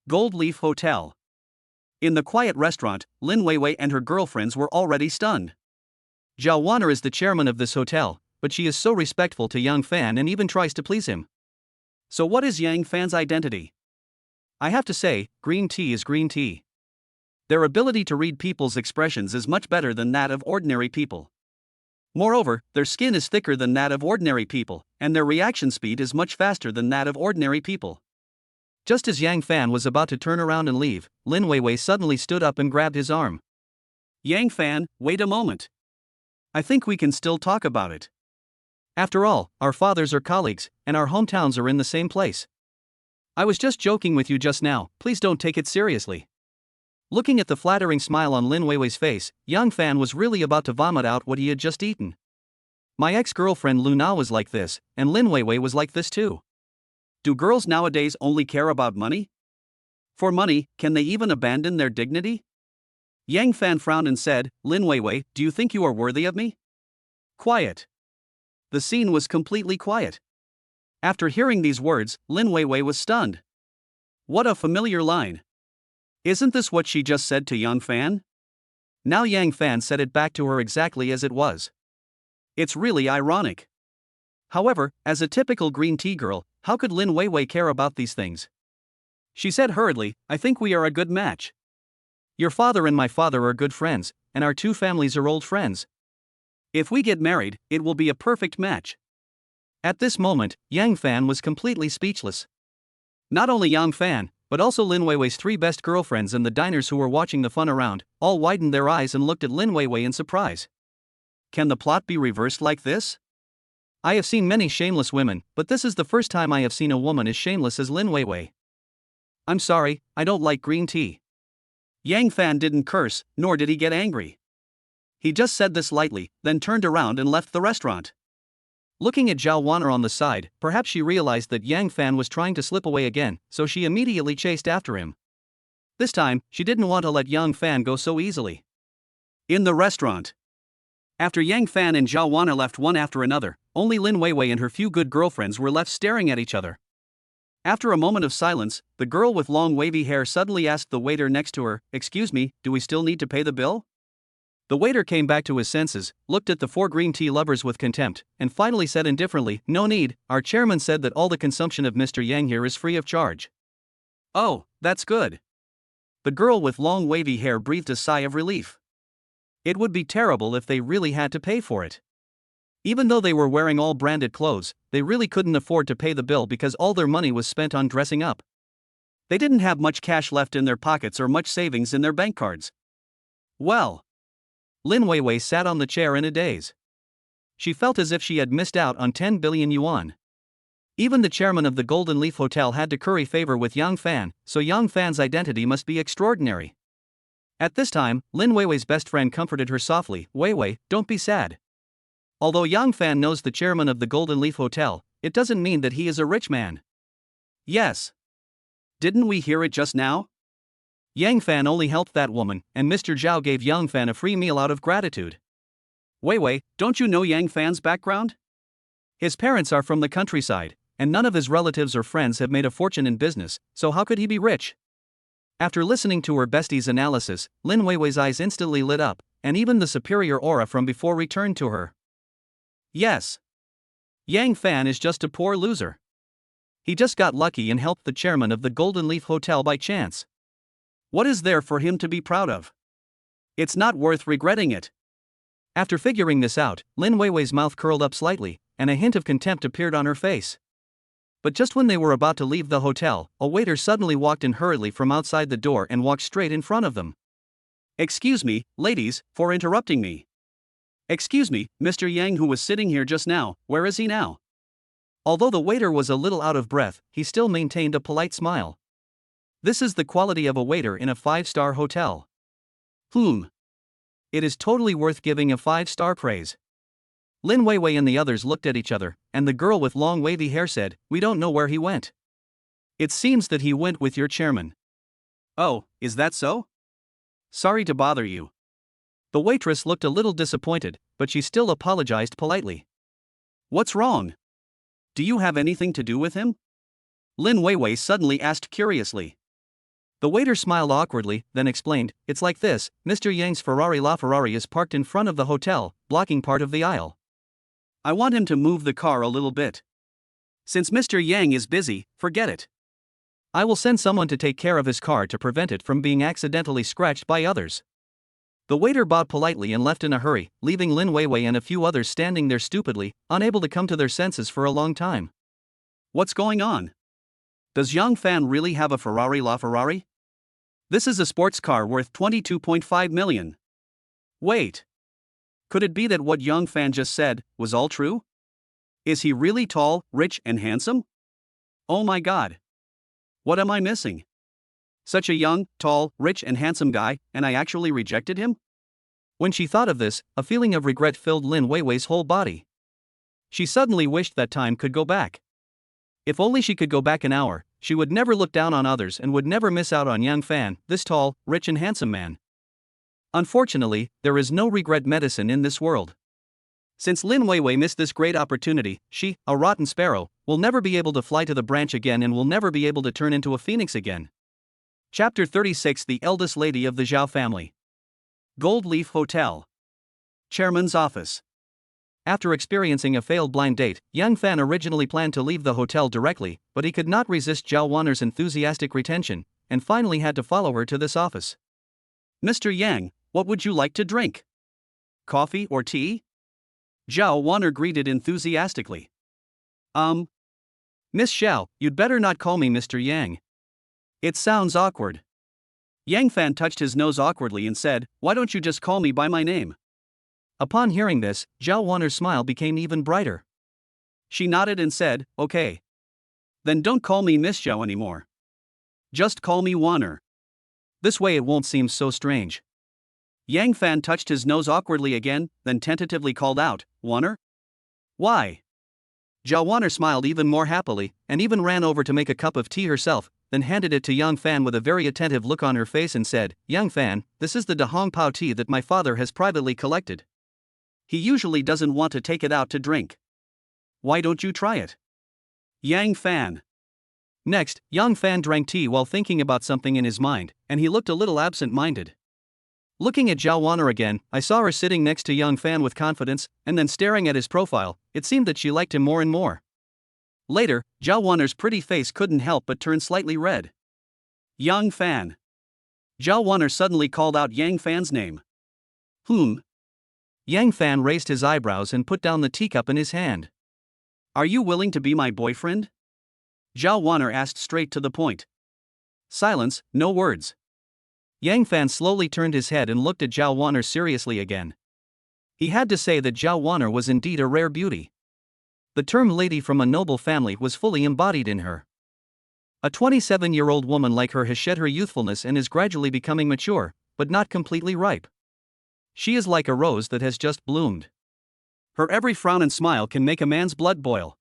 Gold Leaf Hotel. In the quiet restaurant, Lin Weiwei and her girlfriends were already stunned. Zhao Warner is the chairman of this hotel, but she is so respectful to Yang Fan and even tries to please him. So what is Yang Fan's identity? I have to say, green tea is green tea. Their ability to read people's expressions is much better than that of ordinary people. Moreover, their skin is thicker than that of ordinary people, and their reaction speed is much faster than that of ordinary people. Just as Yang Fan was about to turn around and leave, Lin Weiwei suddenly stood up and grabbed his arm. "Yang Fan, wait a moment. I think we can still talk about it. After all, our fathers are colleagues, and our hometowns are in the same place. I was just joking with you just now, please don't take it seriously." Looking at the flattering smile on Lin Weiwei's face, Yang Fan was really about to vomit out what he had just eaten. My ex-girlfriend Luna was like this, and Lin Weiwei was like this too. Do girls nowadays only care about money? For money, can they even abandon their dignity? Yang Fan frowned and said, "Lin Weiwei, do you think you are worthy of me?" Quiet. The scene was completely quiet. After hearing these words, Lin Weiwei was stunned. What a familiar line. Isn't this what she just said to Yang Fan? Now Yang Fan said it back to her exactly as it was. It's really ironic. However, as a typical green tea girl, How could Lin Weiwei care about these things? She said hurriedly, I think we are a good match. Your father and my father are good friends, and our two families are old friends. If we get married, it will be a perfect match. At this moment, Yang Fan was completely speechless. Not only Yang Fan, but also Lin Weiwei's three best girlfriends and the diners who were watching the fun around, all widened their eyes and looked at Lin Weiwei in surprise. Can the plot be reversed like this? I have seen many shameless women, but this is the first time I have seen a woman as shameless as Lin Weiwei. I'm sorry, I don't like green tea. Yang Fan didn't curse, nor did he get angry. He just said this lightly, then turned around and left the restaurant. Looking at Zhao Wan'er on the side, perhaps she realized that Yang Fan was trying to slip away again, so she immediately chased after him. This time, she didn't want to let Yang Fan go so easily. In the restaurant. After Yang Fan and Zhao Wan'er left one after another, only Lin Weiwei and her few good girlfriends were left staring at each other. After a moment of silence, the girl with long wavy hair suddenly asked the waiter next to her, Excuse me, do we still need to pay the bill? The waiter came back to his senses, looked at the four green tea lovers with contempt, and finally said indifferently, No need, our chairman said that all the consumption of Mr. Yang here is free of charge. Oh, that's good. The girl with long wavy hair breathed a sigh of relief. It would be terrible if they really had to pay for it. Even though they were wearing all branded clothes, they really couldn't afford to pay the bill because all their money was spent on dressing up. They didn't have much cash left in their pockets or much savings in their bank cards. Well. Lin Weiwei sat on the chair in a daze. She felt as if she had missed out on 10 billion yuan. Even the chairman of the Golden Leaf Hotel had to curry favor with Yang Fan, so Yang Fan's identity must be extraordinary. At this time, Lin Weiwei's best friend comforted her softly, Weiwei, don't be sad. Although Yang Fan knows the chairman of the Golden Leaf Hotel, it doesn't mean that he is a rich man. Yes. Didn't we hear it just now? Yang Fan only helped that woman, and Mr. Zhao gave Yang Fan a free meal out of gratitude. Weiwei, don't you know Yang Fan's background? His parents are from the countryside, and none of his relatives or friends have made a fortune in business, so how could he be rich? After listening to her bestie's analysis, Lin Weiwei's eyes instantly lit up, and even the superior aura from before returned to her. Yes. Yang Fan is just a poor loser. He just got lucky and helped the chairman of the Golden Leaf Hotel by chance. What is there for him to be proud of? It's not worth regretting it. After figuring this out, Lin Weiwei's mouth curled up slightly, and a hint of contempt appeared on her face. But just when they were about to leave the hotel, a waiter suddenly walked in hurriedly from outside the door and walked straight in front of them. Excuse me, ladies, for interrupting me. Excuse me, Mr. Yang who was sitting here just now, where is he now? Although the waiter was a little out of breath, he still maintained a polite smile. This is the quality of a waiter in a 5-star hotel. It is totally worth giving a 5-star praise. Lin Weiwei and the others looked at each other, and the girl with long wavy hair said, We don't know where he went. It seems that he went with your chairman. Oh, is that so? Sorry to bother you. The waitress looked a little disappointed, but she still apologized politely. What's wrong? Do you have anything to do with him? Lin Weiwei suddenly asked curiously. The waiter smiled awkwardly, then explained, It's like this, Mr. Yang's Ferrari LaFerrari is parked in front of the hotel, blocking part of the aisle. I want him to move the car a little bit. Since Mr. Yang is busy, forget it. I will send someone to take care of his car to prevent it from being accidentally scratched by others. The waiter bowed politely and left in a hurry, leaving Lin Weiwei and a few others standing there stupidly, unable to come to their senses for a long time. What's going on? Does Yang Fan really have a Ferrari LaFerrari? This is a sports car worth 22.5 million. Wait. Could it be that what Yang Fan just said was all true? Is he really tall, rich, and handsome? Oh my god. What am I missing? Such a young, tall, rich, and handsome guy, and I actually rejected him? When she thought of this, a feeling of regret filled Lin Weiwei's whole body. She suddenly wished that time could go back. If only she could go back an hour, she would never look down on others and would never miss out on Yang Fan, this tall, rich, and handsome man. Unfortunately, there is no regret medicine in this world. Since Lin Weiwei missed this great opportunity, she, a rotten sparrow, will never be able to fly to the branch again and will never be able to turn into a phoenix again. Chapter 36 The eldest lady of the Zhao family. Gold Leaf Hotel. Chairman's office. After experiencing a failed blind date, Yang Fan originally planned to leave the hotel directly, but he could not resist Zhao Wanner's enthusiastic retention, and finally had to follow her to this office. "Mr. Yang, what would you like to drink? Coffee or tea?" Zhao Wanner greeted enthusiastically. Miss Xiao, you'd better not call me Mr. Yang. It sounds awkward." Yang Fan touched his nose awkwardly and said, "Why don't you just call me by my name?" Upon hearing this, Zhao Wanner's smile became even brighter. She nodded and said, "Okay. Then don't call me Miss Xiao anymore. Just call me Wanner. This way it won't seem so strange." Yang Fan touched his nose awkwardly again, then tentatively called out, "Wanner? Why?" Zhao Wanner smiled even more happily, and even ran over to make a cup of tea herself, then handed it to Yang Fan with a very attentive look on her face and said, "Yang Fan, this is the De Hong Pao tea that my father has privately collected. He usually doesn't want to take it out to drink. Why don't you try it?" Yang Fan. Next, Yang Fan drank tea while thinking about something in his mind, and he looked a little absent-minded. Looking at Zhao Wanner again, I saw her sitting next to Yang Fan with confidence, and then staring at his profile. It seemed that she liked him more and more. Later, Zhao Wanner's pretty face couldn't help but turn slightly red. "Yang Fan." Zhao Wanner suddenly called out Yang Fan's name. "Whom?" Yang Fan raised his eyebrows and put down the teacup in his hand. "Are you willing to be my boyfriend?" Zhao Wanner asked straight to the point. Silence, no words. Yang Fan slowly turned his head and looked at Zhao Wanner seriously again. He had to say that Zhao Wanner was indeed a rare beauty. The term lady from a noble family was fully embodied in her. A 27-year-old woman like her has shed her youthfulness and is gradually becoming mature, but not completely ripe. She is like a rose that has just bloomed. Her every frown and smile can make a man's blood boil.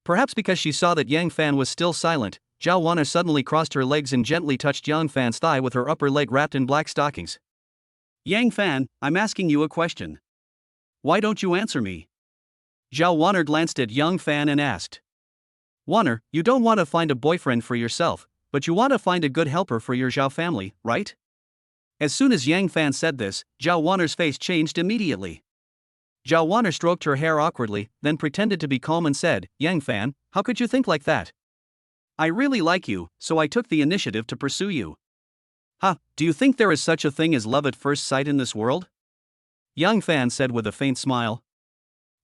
Perhaps because she saw that Yang Fan was still silent, Zhao Wanner suddenly crossed her legs and gently touched Yang Fan's thigh with her upper leg wrapped in black stockings. "Yang Fan, I'm asking you a question. Why don't you answer me?" Zhao Wanner glanced at Yang Fan and asked. "Wanner, you don't want to find a boyfriend for yourself, but you want to find a good helper for your Zhao family, right?" As soon as Yang Fan said this, Zhao Wanner's face changed immediately. Zhao Wanner stroked her hair awkwardly, then pretended to be calm and said, "Yang Fan, how could you think like that? I really like you, so I took the initiative to pursue you." "Huh, do you think there is such a thing as love at first sight in this world?" Yang Fan said with a faint smile.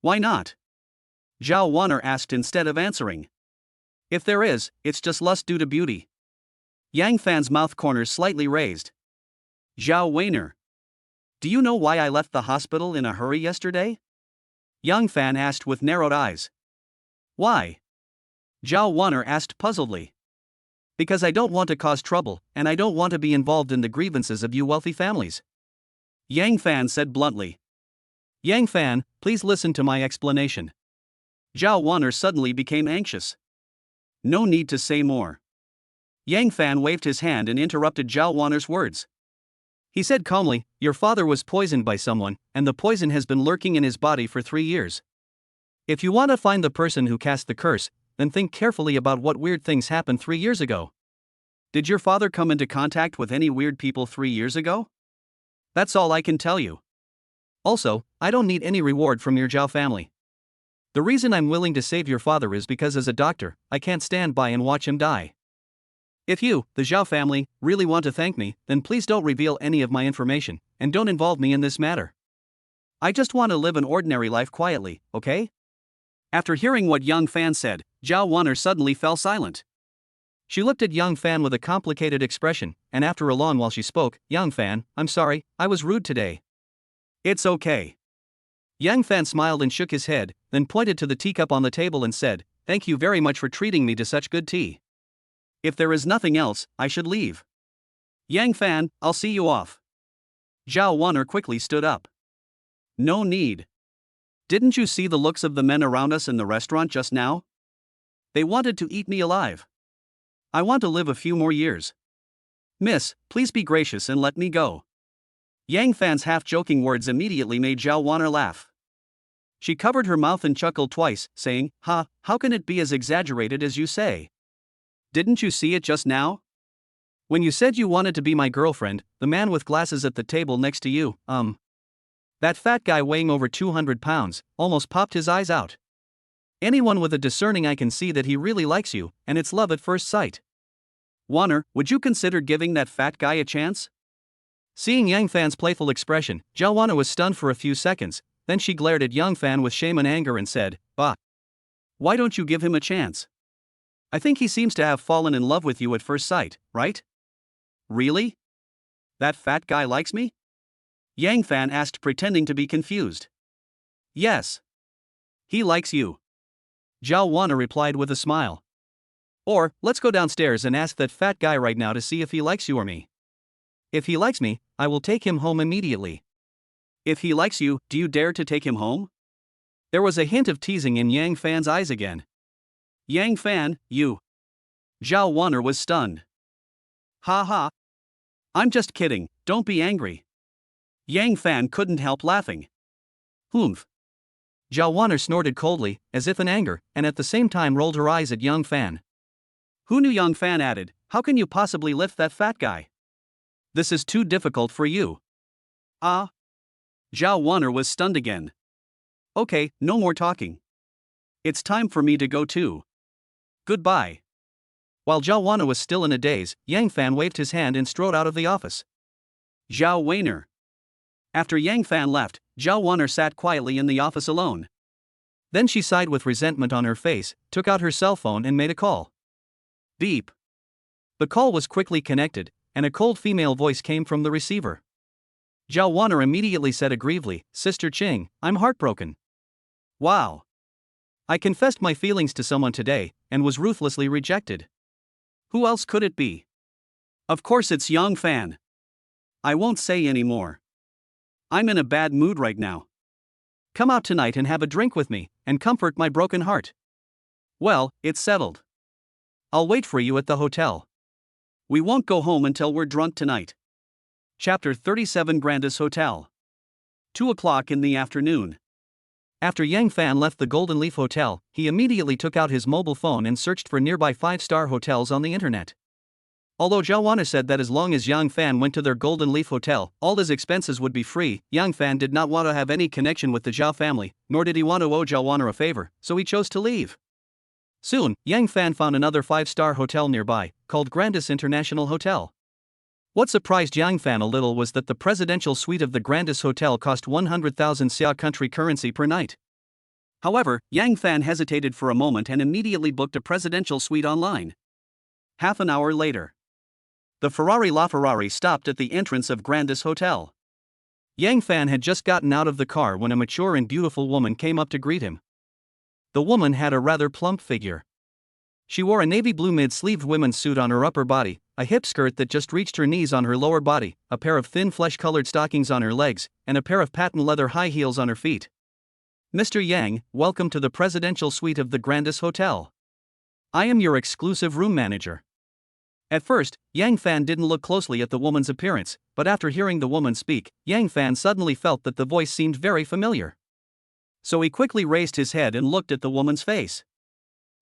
"Why not?" Zhao Wanner asked instead of answering. "If there is, it's just lust due to beauty." Yang Fan's mouth corners slightly raised. "Zhao Wanner, do you know why I left the hospital in a hurry yesterday?" Yang Fan asked with narrowed eyes. "Why?" Zhao Wanner asked puzzledly. "Because I don't want to cause trouble, and I don't want to be involved in the grievances of you wealthy families," Yang Fan said bluntly. "Yang Fan, please listen to my explanation." Zhao Wanner suddenly became anxious. No need to say more. Yang Fan waved his hand and interrupted Zhao Wanner's words. He said calmly, "Your father was poisoned by someone, and the poison has been lurking in his body for 3 years. If you want to find the person who cast the curse, then think carefully about what weird things happened 3 years ago. Did your father come into contact with any weird people 3 years ago? That's all I can tell you. Also, I don't need any reward from your Zhao family. The reason I'm willing to save your father is because as a doctor, I can't stand by and watch him die. If you, the Zhao family, really want to thank me, then please don't reveal any of my information, and don't involve me in this matter. I just want to live an ordinary life quietly, okay?" After hearing what Yang Fan said, Zhao Wanner suddenly fell silent. She looked at Yang Fan with a complicated expression, and after a long while she spoke, "Yang Fan, I'm sorry, I was rude today." "It's okay." Yang Fan smiled and shook his head, then pointed to the teacup on the table and said, "Thank you very much for treating me to such good tea. If there is nothing else, I should leave. Yang Fan, I'll see you off." Zhao Wanner quickly stood up. "No need. Didn't you see the looks of the men around us in the restaurant just now? They wanted to eat me alive. I want to live a few more years. Miss, please be gracious and let me go." Yang Fan's half-joking words immediately made Zhao Wanner laugh. She covered her mouth and chuckled twice, saying, "Ha, how can it be as exaggerated as you say? Didn't you see it just now? When you said you wanted to be my girlfriend, the man with glasses at the table next to you, That fat guy weighing over 200 pounds almost popped his eyes out. Anyone with a discerning eye can see that he really likes you, and it's love at first sight. Warner, would you consider giving that fat guy a chance? Seeing Yang Fan's playful expression, Joanna was stunned for a few seconds, then she glared at Yang Fan with shame and anger and said, "Bah. Why don't you give him a chance? I think he seems to have fallen in love with you at first sight, right?" "Really? That fat guy likes me?" Yang Fan asked, pretending to be confused. "Yes. He likes you," Zhao Wana replied with a smile. "Or, let's go downstairs and ask that fat guy right now to see if he likes you or me. If he likes me, I will take him home immediately." "If he likes you, do you dare to take him home?" There was a hint of teasing in Yang Fan's eyes again. "Yang Fan, you..." Zhao Wana was stunned. "Ha ha. I'm just kidding, don't be angry." Yang Fan couldn't help laughing. "Humph." Zhao Wana snorted coldly, as if in anger, and at the same time rolled her eyes at Yang Fan. "Who knew?" Yang Fan added. "How can you possibly lift that fat guy? This is too difficult for you." "Ah?" Zhao Wana was stunned again. "Okay, no more talking. It's time for me to go too. Goodbye." While Zhao Wana was still in a daze, Yang Fan waved his hand and strode out of the office. Zhao Weiner. After Yang Fan left, Zhao Wana sat quietly in the office alone. Then she sighed with resentment on her face, took out her cell phone and made a call. Beep. The call was quickly connected, and a cold female voice came from the receiver. Zhao Wana immediately said aggrievedly, "Sister Ching, I'm heartbroken. Wow. I confessed my feelings to someone today, and was ruthlessly rejected. Who else could it be? Of course it's Yang Fan. I won't say any more. I'm in a bad mood right now. Come out tonight and have a drink with me, and comfort my broken heart." "Well, it's settled. I'll wait for you at the hotel. We won't go home until we're drunk tonight." Chapter 37 Grandis Hotel. 2:00 in the afternoon. After Yang Fan left the Golden Leaf Hotel, he immediately took out his mobile phone and searched for nearby 5-star hotels on the internet. Although Zhao Wana said that as long as Yang Fan went to their Golden Leaf Hotel, all his expenses would be free, Yang Fan did not want to have any connection with the Zhao family, nor did he want to owe Zhao Wana a favor, so he chose to leave. Soon, Yang Fan found another 5-star hotel nearby, called Grandis International Hotel. What surprised Yang Fan a little was that the presidential suite of the Grandis Hotel cost 100,000 Xia country currency per night. However, Yang Fan hesitated for a moment and immediately booked a presidential suite online. Half an hour later, the LaFerrari stopped at the entrance of Grandis Hotel. Yang Fan had just gotten out of the car when a mature and beautiful woman came up to greet him. The woman had a rather plump figure. She wore a navy blue mid-sleeved women's suit on her upper body, a hip skirt that just reached her knees on her lower body, a pair of thin flesh-colored stockings on her legs, and a pair of patent leather high heels on her feet. "Mr. Yang, welcome to the presidential suite of the Grandis Hotel. I am your exclusive room manager." At first, Yang Fan didn't look closely at the woman's appearance, but after hearing the woman speak, Yang Fan suddenly felt that the voice seemed very familiar. So he quickly raised his head and looked at the woman's face.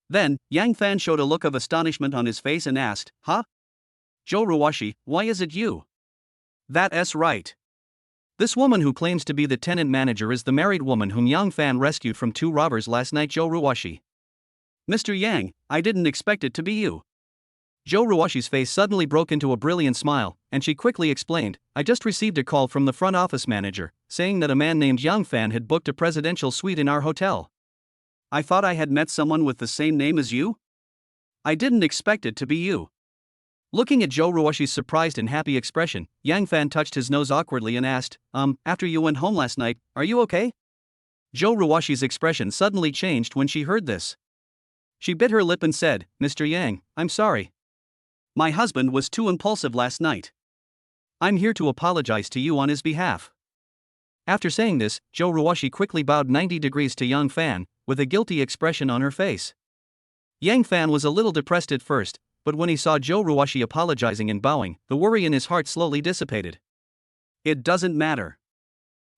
Then, Yang Fan showed a look of astonishment on his face and asked, "Huh? Zhou Ruoshi, why is it you?" "That's right. This woman who claims to be the tenant manager is the married woman whom Yang Fan rescued from 2 robbers last night." "Zhou Ruoshi. Mr. Yang, I didn't expect it to be you." Zhou Ruoshi's face suddenly broke into a brilliant smile, and she quickly explained, "I just received a call from the front office manager, saying that a man named Yang Fan had booked a presidential suite in our hotel. I thought I had met someone with the same name as you? I didn't expect it to be you." Looking at Zhou Ruoshi's surprised and happy expression, Yang Fan touched his nose awkwardly and asked, "After you went home last night, are you okay?" Zhou Ruoshi's expression suddenly changed when she heard this. She bit her lip and said, "Mr. Yang, I'm sorry. My husband was too impulsive last night. I'm here to apologize to you on his behalf." After saying this, Zhou Ruoshi quickly bowed 90 degrees to Yang Fan, with a guilty expression on her face. Yang Fan was a little depressed at first, but when he saw Zhou Ruoshi apologizing and bowing, the worry in his heart slowly dissipated. "It doesn't matter.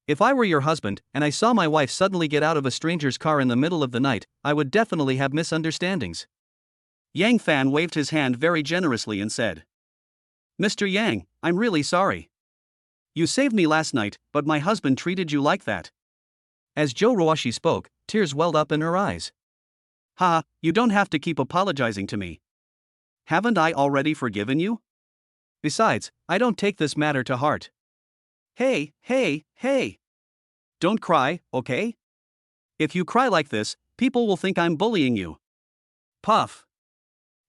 If I were your husband, and I saw my wife suddenly get out of a stranger's car in the middle of the night, I would definitely have misunderstandings." Yang Fan waved his hand very generously and said, "Mr. Yang, I'm really sorry. You saved me last night, but my husband treated you like that. As Joe Rowashi spoke, tears welled up in her eyes. Ha, you don't have to keep apologizing to me. Haven't I already forgiven you? Besides, I don't take this matter to heart. Hey. Don't cry, okay? If you cry like this, people will think I'm bullying you. Puff.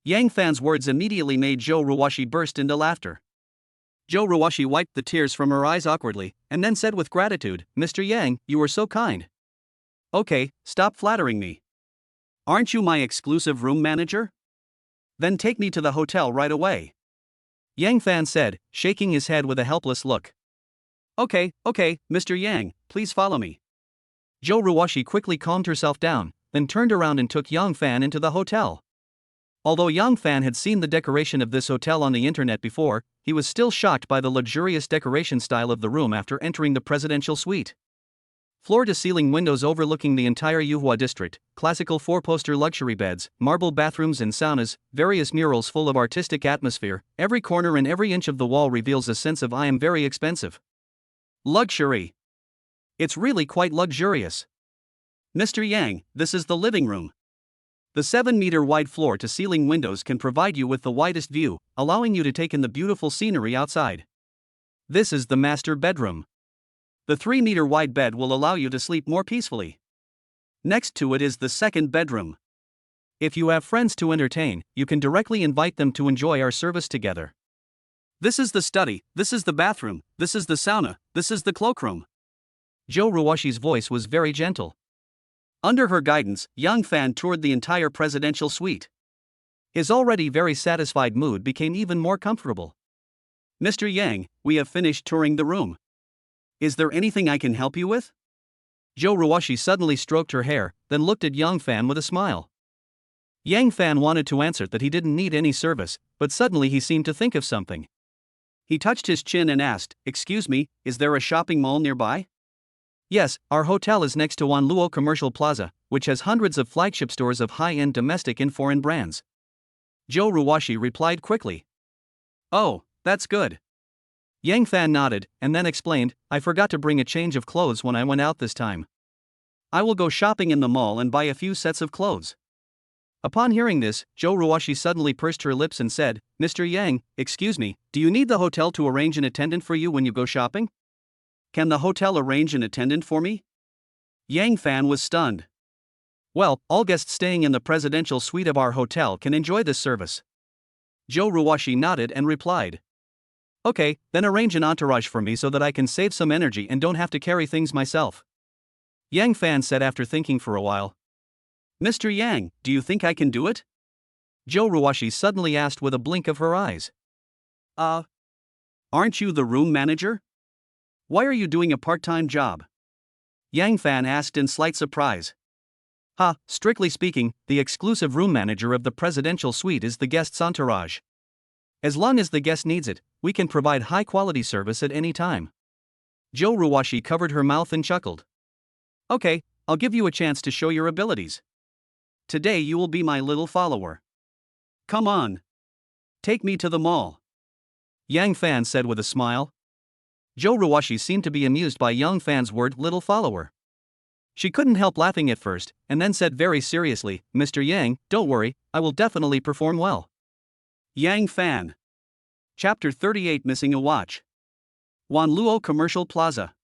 Yang Fan's words immediately made Joe Rowashi burst into laughter. Joe Rowashi wiped the tears from her eyes awkwardly, and then said with gratitude, Mr. Yang, you were so kind. Okay, stop flattering me. Aren't you my exclusive room manager? Then take me to the hotel right away. Yang Fan said, shaking his head with a helpless look. Okay, Mr. Yang, please follow me. Joe Rowashi quickly calmed herself down, then turned around and took Yang Fan into the hotel. Although Yang Fan had seen the decoration of this hotel on the internet before, he was still shocked by the luxurious decoration style of the room after entering the presidential suite. Floor-to-ceiling windows overlooking the entire Yuhua district, classical four-poster luxury beds, marble bathrooms and saunas, various murals full of artistic atmosphere, every corner and every inch of the wall reveals a sense of I am very expensive. Luxury. It's really quite luxurious. Mr. Yang, this is the living room. The 7-meter wide floor-to-ceiling windows can provide you with the widest view, allowing you to take in the beautiful scenery outside. This is the master bedroom. The 3-meter wide bed will allow you to sleep more peacefully. Next to it is the second bedroom. If you have friends to entertain, you can directly invite them to enjoy our service together. This is the study, this is the bathroom, this is the sauna, this is the cloakroom. Joe Rowashi's voice was very gentle. Under her guidance, Yang Fan toured the entire presidential suite. His already very satisfied mood became even more comfortable. Mr. Yang, we have finished touring the room. Is there anything I can help you with? Joe Rowashi suddenly stroked her hair, then looked at Yang Fan with a smile. Yang Fan wanted to answer that he didn't need any service, but suddenly he seemed to think of something. He touched his chin and asked, Excuse me, is there a shopping mall nearby? Yes, our hotel is next to Wanluo Commercial Plaza, which has hundreds of flagship stores of high-end domestic and foreign brands. Joe Rowashi replied quickly. Oh, that's good. Yang Fan nodded, and then explained, I forgot to bring a change of clothes when I went out this time. I will go shopping in the mall and buy a few sets of clothes. Upon hearing this, Joe Rowashi suddenly pursed her lips and said, Mr. Yang, excuse me, do you need the hotel to arrange an attendant for you when you go shopping? Can the hotel arrange an attendant for me? Yang Fan was stunned. Well, all guests staying in the presidential suite of our hotel can enjoy this service. Joe Rowashi nodded and replied. Okay, then arrange an entourage for me so that I can save some energy and don't have to carry things myself. Yang Fan said after thinking for a while. Mr. Yang, do you think I can do it? Joe Rowashi suddenly asked with a blink of her eyes. Aren't you the room manager? Why are you doing a part-time job? Yang Fan asked in slight surprise. Strictly speaking, the exclusive room manager of the presidential suite is the guest's entourage. As long as the guest needs it, we can provide high-quality service at any time. Joe Rowashi covered her mouth and chuckled. Okay, I'll give you a chance to show your abilities. Today you will be my little follower. Come on. Take me to the mall. Yang Fan said with a smile. Joe Rowashi seemed to be amused by Yang Fan's word little follower. She couldn't help laughing at first, and then said very seriously, Mr. Yang, don't worry, I will definitely perform well. Yang Fan. Chapter 38 Missing a Watch. Wanluo Commercial Plaza.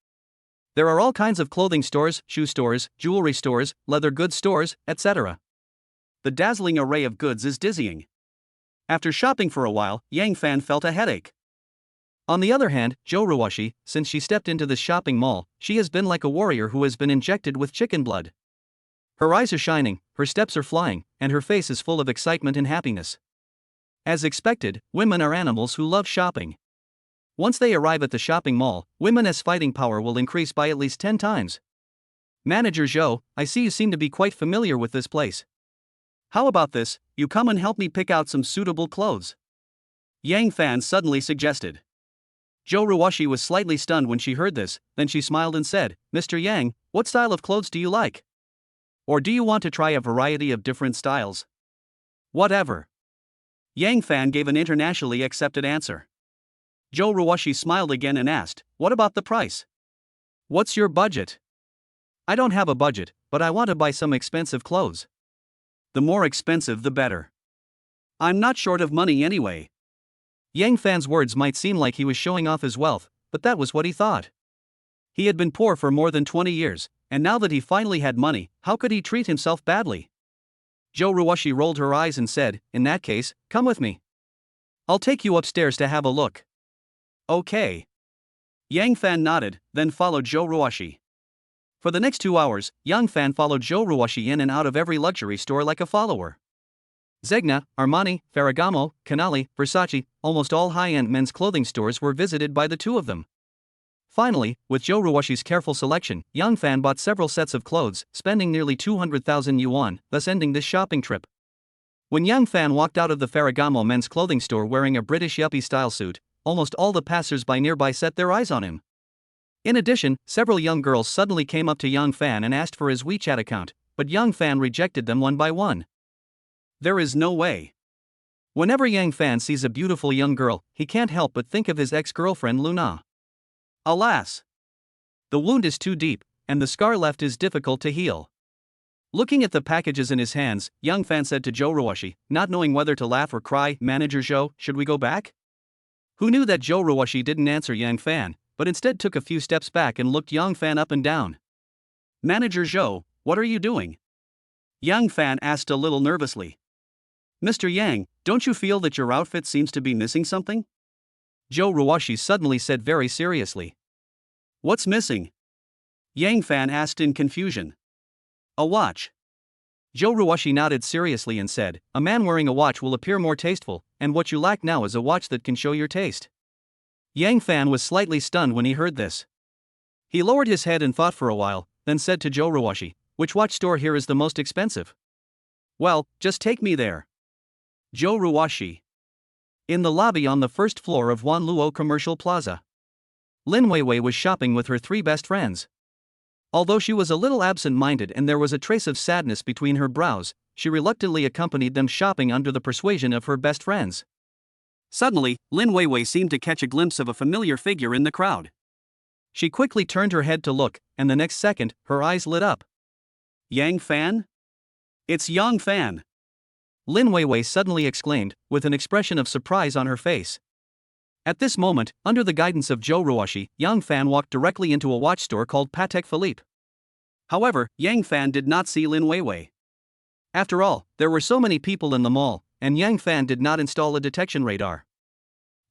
There are all kinds of clothing stores, shoe stores, jewelry stores, leather goods stores, etc. The dazzling array of goods is dizzying. After shopping for a while, Yang Fan felt a headache. On the other hand, Joe Rowashi, since she stepped into this shopping mall, she has been like a warrior who has been injected with chicken blood. Her eyes are shining, her steps are flying, and her face is full of excitement and happiness. As expected, women are animals who love shopping. Once they arrive at the shopping mall, women's fighting power will increase by at least 10 times. Manager Zhou, I see you seem to be quite familiar with this place. How about this, you come and help me pick out some suitable clothes? Yang Fan suddenly suggested. Joe Rowashi was slightly stunned when she heard this, then she smiled and said, Mr. Yang, what style of clothes do you like? Or do you want to try a variety of different styles? Whatever. Yang Fan gave an internationally accepted answer. Joe Ruwashi smiled again and asked, "What about the price? What's your budget?" "I don't have a budget, but I want to buy some expensive clothes." "The more expensive the better. I'm not short of money anyway." Yang Fan's words might seem like he was showing off his wealth, but that was what he thought. He had been poor for more than 20 years, and now that he finally had money, how could he treat himself badly? Joe Ruwashi rolled her eyes and said, "In that case, come with me. I'll take you upstairs to have a look." "Okay." Yang Fan nodded, then followed Joe Ruwashi. For the next 2 hours, Yang Fan followed Joe Ruwashi in and out of every luxury store like a follower. Zegna, Armani, Ferragamo, Canali, Versace, almost all high-end men's clothing stores were visited by the two of them. Finally, with Joe Ruwashi's careful selection, Yang Fan bought several sets of clothes, spending nearly 200,000 yuan, thus ending this shopping trip. When Yang Fan walked out of the Ferragamo men's clothing store wearing a British yuppie-style suit, almost all the passers-by nearby set their eyes on him. In addition, several young girls suddenly came up to Yang Fan and asked for his WeChat account, but Yang Fan rejected them one by one. There is no way. Whenever Yang Fan sees a beautiful young girl, he can't help but think of his ex-girlfriend Luna. Alas! The wound is too deep, and the scar left is difficult to heal. Looking at the packages in his hands, Yang Fan said to Joe Ruwashi, not knowing whether to laugh or cry, "Manager Joe, should we go back?" Who knew that Joe Ruwashi didn't answer Yang Fan, but instead took a few steps back and looked Yang Fan up and down. "Manager Joe, what are you doing?" Yang Fan asked a little nervously. "Mr. Yang, don't you feel that your outfit seems to be missing something?" Joe Ruwashi suddenly said very seriously. "What's missing?" Yang Fan asked in confusion. "A watch." Joe Ruwashi nodded seriously and said, "A man wearing a watch will appear more tasteful, and what you lack now is a watch that can show your taste." Yang Fan was slightly stunned when he heard this. He lowered his head and thought for a while, then said to Joe Ruwashi, "Which watch store here is the most expensive?" "Well, just take me there." Joe Ruwashi. In the lobby on the first floor of Wanluo Commercial Plaza, Lin Weiwei was shopping with her 3 best friends. Although she was a little absent-minded and there was a trace of sadness between her brows, she reluctantly accompanied them shopping under the persuasion of her best friends. Suddenly, Lin Weiwei seemed to catch a glimpse of a familiar figure in the crowd. She quickly turned her head to look, and the next second, her eyes lit up. "Yang Fan? It's Yang Fan!" Lin Weiwei suddenly exclaimed, with an expression of surprise on her face. At this moment, under the guidance of Joe Ruwashi, Yang Fan walked directly into a watch store called Patek Philippe. However, Yang Fan did not see Lin Weiwei. After all, there were so many people in the mall, and Yang Fan did not install a detection radar.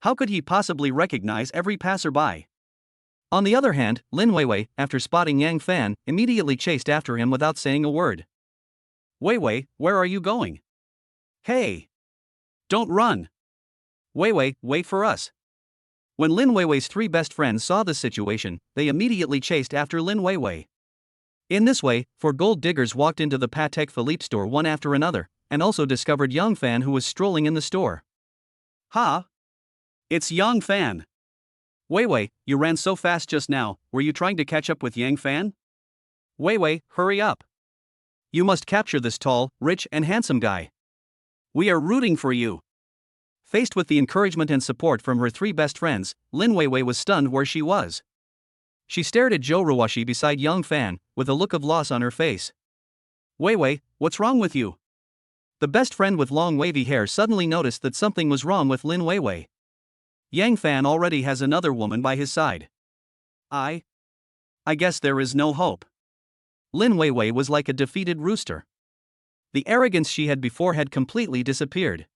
How could he possibly recognize every passerby? On the other hand, Lin Weiwei, after spotting Yang Fan, immediately chased after him without saying a word. "Weiwei, where are you going?" "Hey! Don't run! Weiwei, wait for us!" When Lin Weiwei's 3 best friends saw the situation, they immediately chased after Lin Weiwei. In this way, 4 gold diggers walked into the Patek Philippe store one after another, and also discovered Yang Fan who was strolling in the store. "Ha! It's Yang Fan! Weiwei, you ran so fast just now, were you trying to catch up with Yang Fan? Weiwei, hurry up! You must capture this tall, rich and handsome guy. We are rooting for you." Faced with the encouragement and support from her 3 best friends, Lin Weiwei was stunned where she was. She stared at Joe Ruwashi beside Yang Fan, with a look of loss on her face. "Weiwei, what's wrong with you?" The best friend with long wavy hair suddenly noticed that something was wrong with Lin Weiwei. "Yang Fan already has another woman by his side. I guess there is no hope." Lin Weiwei was like a defeated rooster. The arrogance she had before had completely disappeared.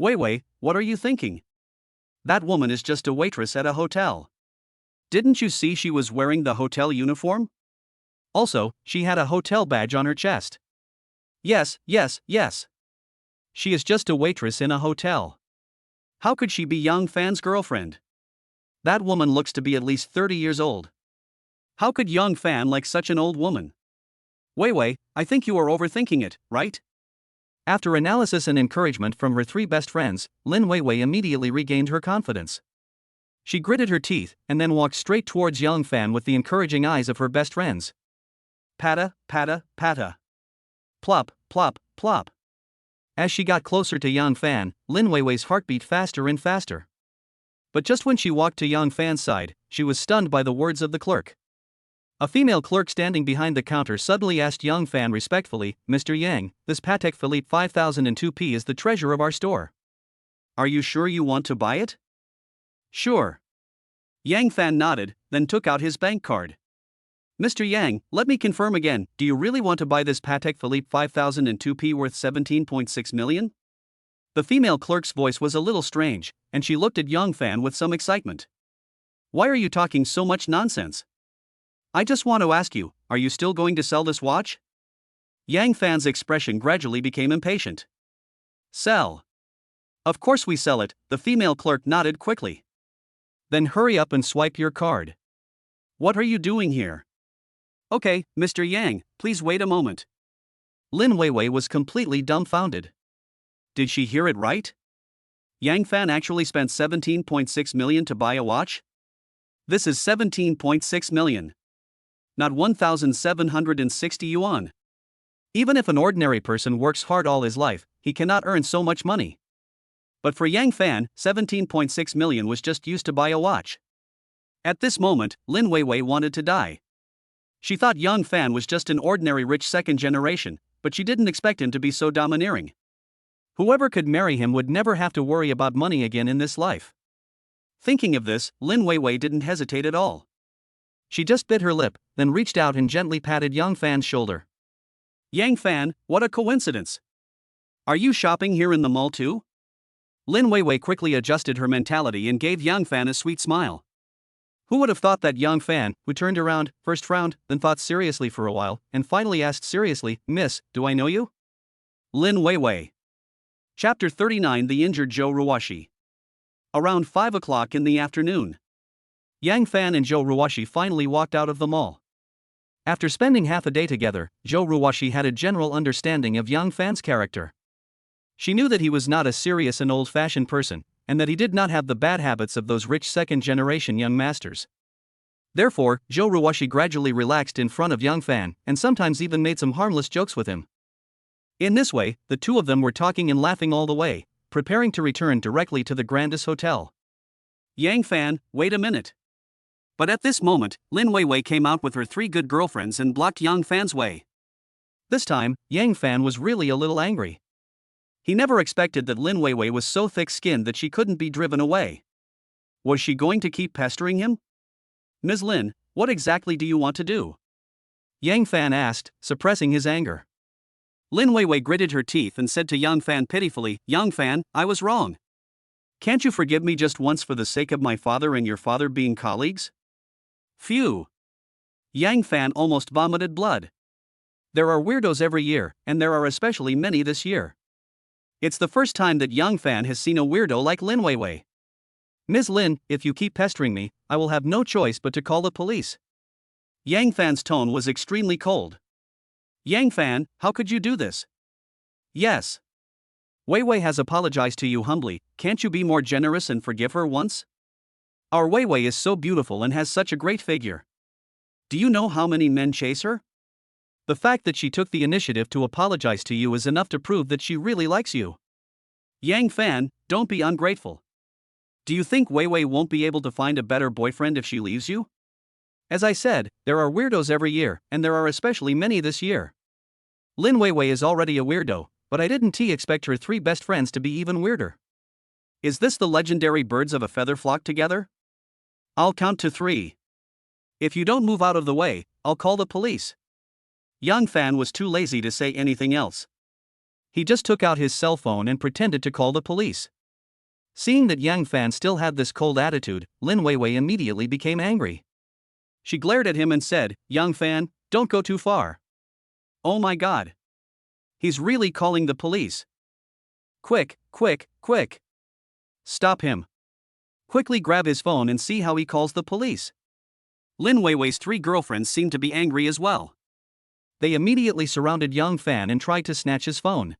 "Weiwei, what are you thinking? That woman is just a waitress at a hotel. Didn't you see she was wearing the hotel uniform? Also, she had a hotel badge on her chest. Yes. She is just a waitress in a hotel. How could she be Yang Fan's girlfriend? That woman looks to be at least 30 years old. How could Yang Fan like such an old woman? Weiwei, I think you are overthinking it, right?" After analysis and encouragement from her 3 best friends, Lin Weiwei immediately regained her confidence. She gritted her teeth, and then walked straight towards Yang Fan with the encouraging eyes of her best friends. Patta, patta, patta. Plop, plop, plop. As she got closer to Yang Fan, Lin Weiwei's heart beat faster and faster. But just when she walked to Yang Fan's side, she was stunned by the words of the clerk. A female clerk standing behind the counter suddenly asked Yang Fan respectfully, "Mr. Yang, this Patek Philippe 5002P is the treasure of our store. Are you sure you want to buy it?" "Sure." Yang Fan nodded, then took out his bank card. "Mr. Yang, let me confirm again, do you really want to buy this Patek Philippe 5002P worth 17.6 million? The female clerk's voice was a little strange, and she looked at Yang Fan with some excitement. "Why are you talking so much nonsense? I just want to ask you, are you still going to sell this watch?" Yang Fan's expression gradually became impatient. "Sell? Of course we sell it," the female clerk nodded quickly. "Then hurry up and swipe your card." "What are you doing here?" "Okay, Mr. Yang, please wait a moment." Lin Weiwei was completely dumbfounded. Did she hear it right? Yang Fan actually spent 17.6 million to buy a watch? This is 17.6 million. Not 1,760 yuan. Even if an ordinary person works hard all his life, he cannot earn so much money. But for Yang Fan, 17.6 million was just used to buy a watch. At this moment, Lin Weiwei wanted to die. She thought Yang Fan was just an ordinary rich second generation, but she didn't expect him to be so domineering. Whoever could marry him would never have to worry about money again in this life. Thinking of this, Lin Weiwei didn't hesitate at all. She just bit her lip, then reached out and gently patted Yang Fan's shoulder. "Yang Fan, what a coincidence! Are you shopping here in the mall too?" Lin Weiwei quickly adjusted her mentality and gave Yang Fan a sweet smile. Who would have thought that Yang Fan, who turned around, first frowned, then thought seriously for a while, and finally asked seriously, "Miss, do I know you?" Lin Weiwei. Chapter 39: The Injured Zhou Ruoshi. Around 5 o'clock in the afternoon, Yang Fan and Zhou Ruoshi finally walked out of the mall. After spending half a day together, Zhou Ruoshi had a general understanding of Yang Fan's character. She knew that he was not a serious and old-fashioned person, and that he did not have the bad habits of those rich second-generation young masters. Therefore, Zhou Ruoshi gradually relaxed in front of Yang Fan, and sometimes even made some harmless jokes with him. In this way, the two of them were talking and laughing all the way, preparing to return directly to the Grandis Hotel. "Yang Fan, wait a minute." But at this moment, Lin Weiwei came out with her 3 good girlfriends and blocked Yang Fan's way. This time, Yang Fan was really a little angry. He never expected that Lin Weiwei was so thick-skinned that she couldn't be driven away. Was she going to keep pestering him? "Ms. Lin, what exactly do you want to do?" Yang Fan asked, suppressing his anger. Lin Weiwei gritted her teeth and said to Yang Fan pitifully, "Yang Fan, I was wrong. Can't you forgive me just once for the sake of my father and your father being colleagues?" Phew! Yang Fan almost vomited blood. There are weirdos every year, and there are especially many this year. It's the first time that Yang Fan has seen a weirdo like Lin Weiwei. "Ms. Lin, if you keep pestering me, I will have no choice but to call the police." Yang Fan's tone was extremely cold. "Yang Fan, how could you do this?" "Yes. Weiwei has apologized to you humbly, can't you be more generous and forgive her once? Our Weiwei is so beautiful and has such a great figure. Do you know how many men chase her? The fact that she took the initiative to apologize to you is enough to prove that she really likes you. Yang Fan, don't be ungrateful. Do you think Weiwei won't be able to find a better boyfriend if she leaves you? As I said, there are weirdos every year, and there are especially many this year. Lin Weiwei is already a weirdo, but I didn't expect her 3 best friends to be even weirder. Is this the legendary birds of a feather flock together? I'll count to 3. If you don't move out of the way, I'll call the police." Yang Fan was too lazy to say anything else. He just took out his cell phone and pretended to call the police. Seeing that Yang Fan still had this cold attitude, Lin Weiwei immediately became angry. She glared at him and said, "Yang Fan, don't go too far. Oh my god. He's really calling the police. Quick, quick, quick. Stop him. Quickly grab his phone and see how he calls the police." Lin Weiwei's 3 girlfriends seemed to be angry as well. They immediately surrounded Yang Fan and tried to snatch his phone.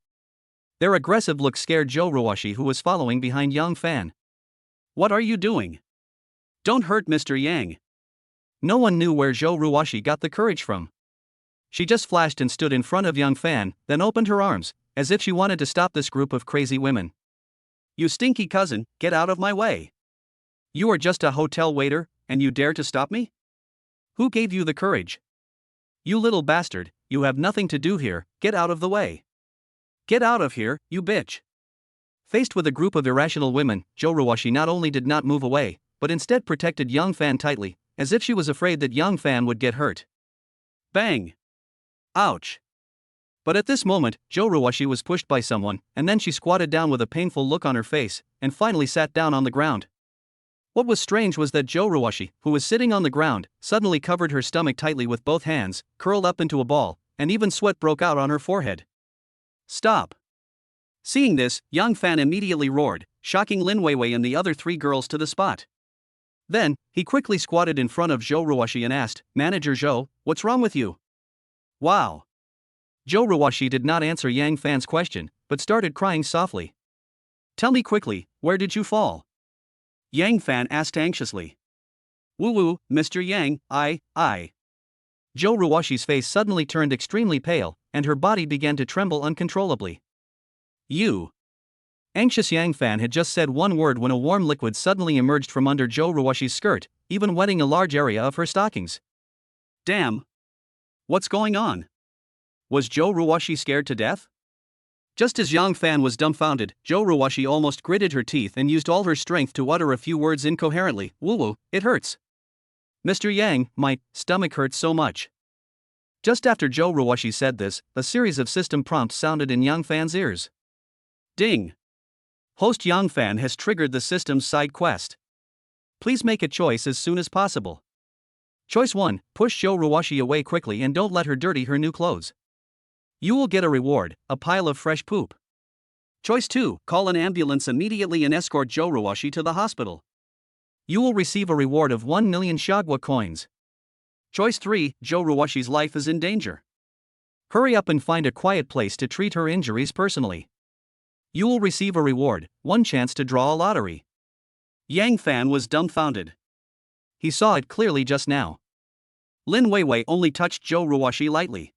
Their aggressive look scared Zhou Ruoshi, who was following behind Yang Fan. "What are you doing? Don't hurt Mr. Yang." No one knew where Zhou Ruoshi got the courage from. She just flashed and stood in front of Yang Fan, then opened her arms, as if she wanted to stop this group of crazy women. "You stinky cousin, get out of my way. You are just a hotel waiter, and you dare to stop me? Who gave you the courage? You little bastard, you have nothing to do here, get out of the way. Get out of here, you bitch. Faced with a group of irrational women, Joe Ruwashi not only did not move away, but instead protected Young Fan tightly, as if she was afraid that Young Fan would get hurt. Bang! Ouch! But at this moment, Joe Ruwashi was pushed by someone, and then she squatted down with a painful look on her face, and finally sat down on the ground. What was strange was that Joe Ruwashi, who was sitting on the ground, suddenly covered her stomach tightly with both hands, curled up into a ball, and even sweat broke out on her forehead. Stop! Seeing this, Young Fan immediately roared, shocking Lin Weiwei and the other three girls to the spot. Then, he quickly squatted in front of Joe Ruwashi and asked, Manager Joe, what's wrong with you? Wow! Joe Ruwashi did not answer Yang Fan's question, but started crying softly. Tell me quickly, where did you fall? Yang Fan asked anxiously. Woo-woo, Mr. Yang, I. Joe Ruwashi's face suddenly turned extremely pale, and her body began to tremble uncontrollably. You. Anxious Yang Fan had just said one word when a warm liquid suddenly emerged from under Joe Ruwashi's skirt, even wetting a large area of her stockings. Damn. What's going on? Was Joe Ruwashi scared to death? Just as Yang Fan was dumbfounded, Joe Ruwashi almost gritted her teeth and used all her strength to utter a few words incoherently. Woo-woo, it hurts. Mr. Yang, my stomach hurts so much. Just after Joe Ruwashi said this, a series of system prompts sounded in Yang Fan's ears. Ding! Host Yang Fan has triggered the system's side quest. Please make a choice as soon as possible. Choice 1, push Joe Ruwashi away quickly and don't let her dirty her new clothes. You will get a reward, a pile of fresh poop. Choice 2, call an ambulance immediately and escort Joe Ruwashi to the hospital. You will receive a reward of 1 million Shagwa coins. Choice 3, Joe Ruwashi's life is in danger. Hurry up and find a quiet place to treat her injuries personally. You will receive a reward, 1 chance to draw a lottery. Yang Fan was dumbfounded. He saw it clearly just now. Lin Weiwei only touched Joe Ruwashi lightly.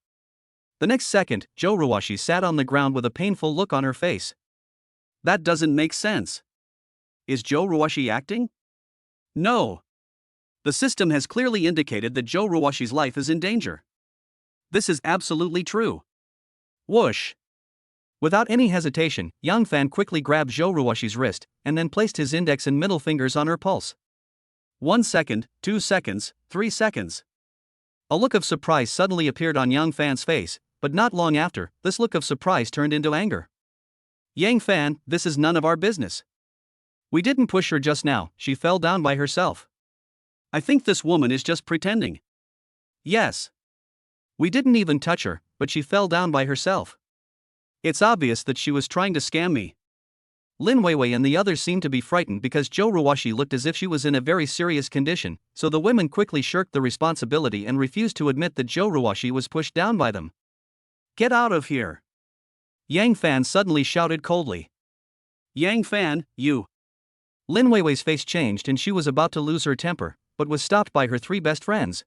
The next second, Joe Ruwashi sat on the ground with a painful look on her face. That doesn't make sense. Is Joe Ruwashi acting? No. The system has clearly indicated that Joe Ruwashi's life is in danger. This is absolutely true. Whoosh! Without any hesitation, Yang Fan quickly grabbed Joe Ruwashi's wrist, and then placed his index and middle fingers on her pulse. 1 second, 2 seconds, 3 seconds. A look of surprise suddenly appeared on Yang Fan's face, but not long after, this look of surprise turned into anger. Yang Fan, this is none of our business. We didn't push her just now, she fell down by herself. I think this woman is just pretending. Yes. We didn't even touch her, but she fell down by herself. It's obvious that she was trying to scam me. Lin Weiwei and the others seemed to be frightened because Joe Ruwashi looked as if she was in a very serious condition, so the women quickly shirked the responsibility and refused to admit that Joe Ruwashi was pushed down by them. Get out of here! Yang Fan suddenly shouted coldly. Yang Fan, you! Lin Weiwei's face changed and she was about to lose her temper, but was stopped by her 3 best friends.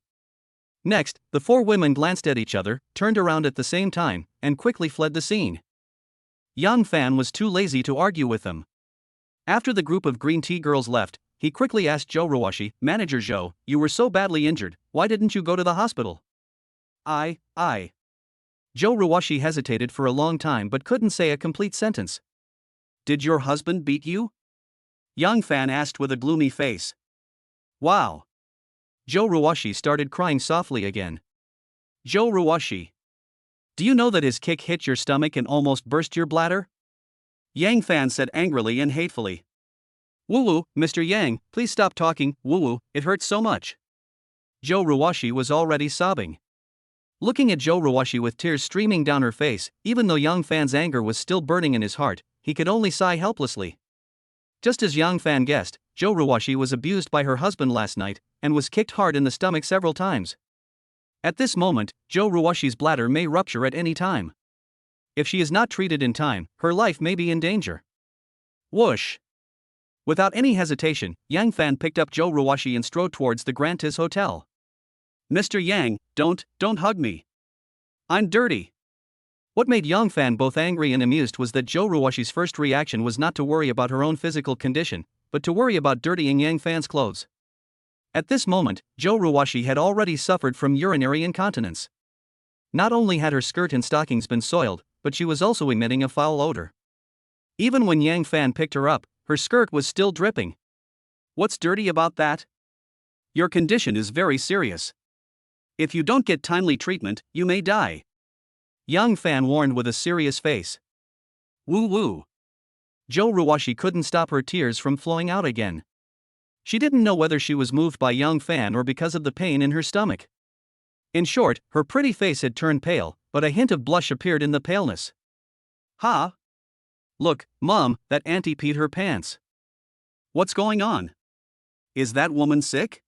Next, the 4 women glanced at each other, turned around at the same time, and quickly fled the scene. Yang Fan was too lazy to argue with them. After the group of green tea girls left, he quickly asked Joe Ruwashi, Manager Joe, you were so badly injured, why didn't you go to the hospital? I. Joe Ruwashi hesitated for a long time but couldn't say a complete sentence. Did your husband beat you? Yang Fan asked with a gloomy face. Wow. Joe Ruwashi started crying softly again. Joe Ruwashi. Do you know that his kick hit your stomach and almost burst your bladder? Yang Fan said angrily and hatefully. Woo-woo, Mr. Yang, please stop talking, woo-woo, it hurts so much. Joe Ruwashi was already sobbing. Looking at Joe Ruwashi with tears streaming down her face, even though Yang Fan's anger was still burning in his heart, he could only sigh helplessly. Just as Yang Fan guessed, Joe Ruwashi was abused by her husband last night, and was kicked hard in the stomach several times. At this moment, Joe Ruwashi's bladder may rupture at any time. If she is not treated in time, her life may be in danger. Whoosh! Without any hesitation, Yang Fan picked up Joe Ruwashi and strode towards the Grantis Hotel. Mr. Yang, don't hug me. I'm dirty. What made Yang Fan both angry and amused was that Joe Ruwashi's first reaction was not to worry about her own physical condition, but to worry about dirtying Yang Fan's clothes. At this moment, Joe Ruwashi had already suffered from urinary incontinence. Not only had her skirt and stockings been soiled, but she was also emitting a foul odor. Even when Yang Fan picked her up, her skirt was still dripping. What's dirty about that? Your condition is very serious. If you don't get timely treatment, you may die. Yang Fan warned with a serious face. Woo woo. Joe Ruwashi couldn't stop her tears from flowing out again. She didn't know whether she was moved by Yang Fan or because of the pain in her stomach. In short, her pretty face had turned pale, but a hint of blush appeared in the paleness. Ha! Look, Mom, that auntie peed her pants. What's going on? Is that woman sick?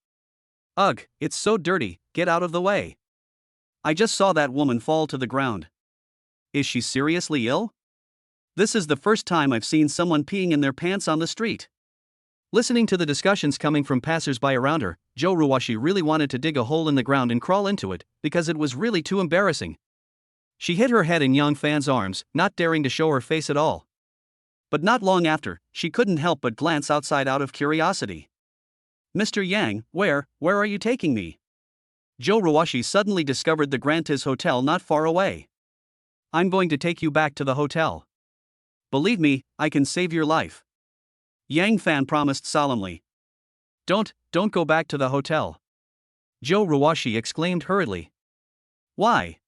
Ugh, it's so dirty, get out of the way. I just saw that woman fall to the ground. Is she seriously ill? This is the first time I've seen someone peeing in their pants on the street. Listening to the discussions coming from passers-by around her, Joe Ruwashi really wanted to dig a hole in the ground and crawl into it, because it was really too embarrassing. She hid her head in Yang Fan's arms, not daring to show her face at all. But not long after, she couldn't help but glance outside out of curiosity. Mr. Yang, where are you taking me? Joe Ruwashi suddenly discovered the Grantis Hotel not far away. I'm going to take you back to the hotel. Believe me, I can save your life. Yang Fan promised solemnly. Don't go back to the hotel. Joe Ruwashi exclaimed hurriedly. Why?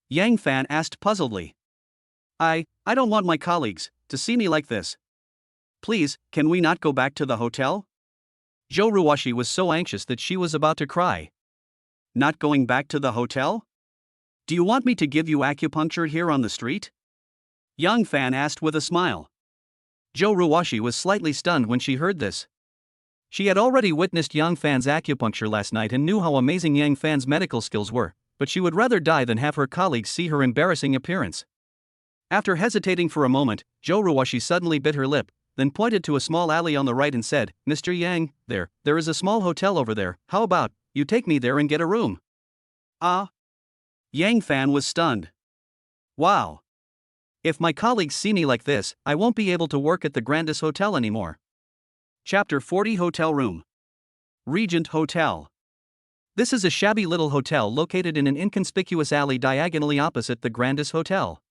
Yang Fan asked puzzledly. I don't want my colleagues to see me like this. Please, can we not go back to the hotel? Joe Ruwashi was so anxious that she was about to cry. Not going back to the hotel? Do you want me to give you acupuncture here on the street? Yang Fan asked with a smile. Joe Ruwashi was slightly stunned when she heard this. She had already witnessed Yang Fan's acupuncture last night and knew how amazing Yang Fan's medical skills were, but she would rather die than have her colleagues see her embarrassing appearance. After hesitating for a moment, Joe Ruwashi suddenly bit her lip, then pointed to a small alley on the right and said, Mr. Yang, there is a small hotel over there, how about you take me there and get a room? Ah? Yang Fan was stunned. Wow. If my colleagues see me like this, I won't be able to work at the Grandis Hotel anymore. Chapter 40 Hotel Room. Regent Hotel. This is a shabby little hotel located in an inconspicuous alley diagonally opposite the Grandis Hotel.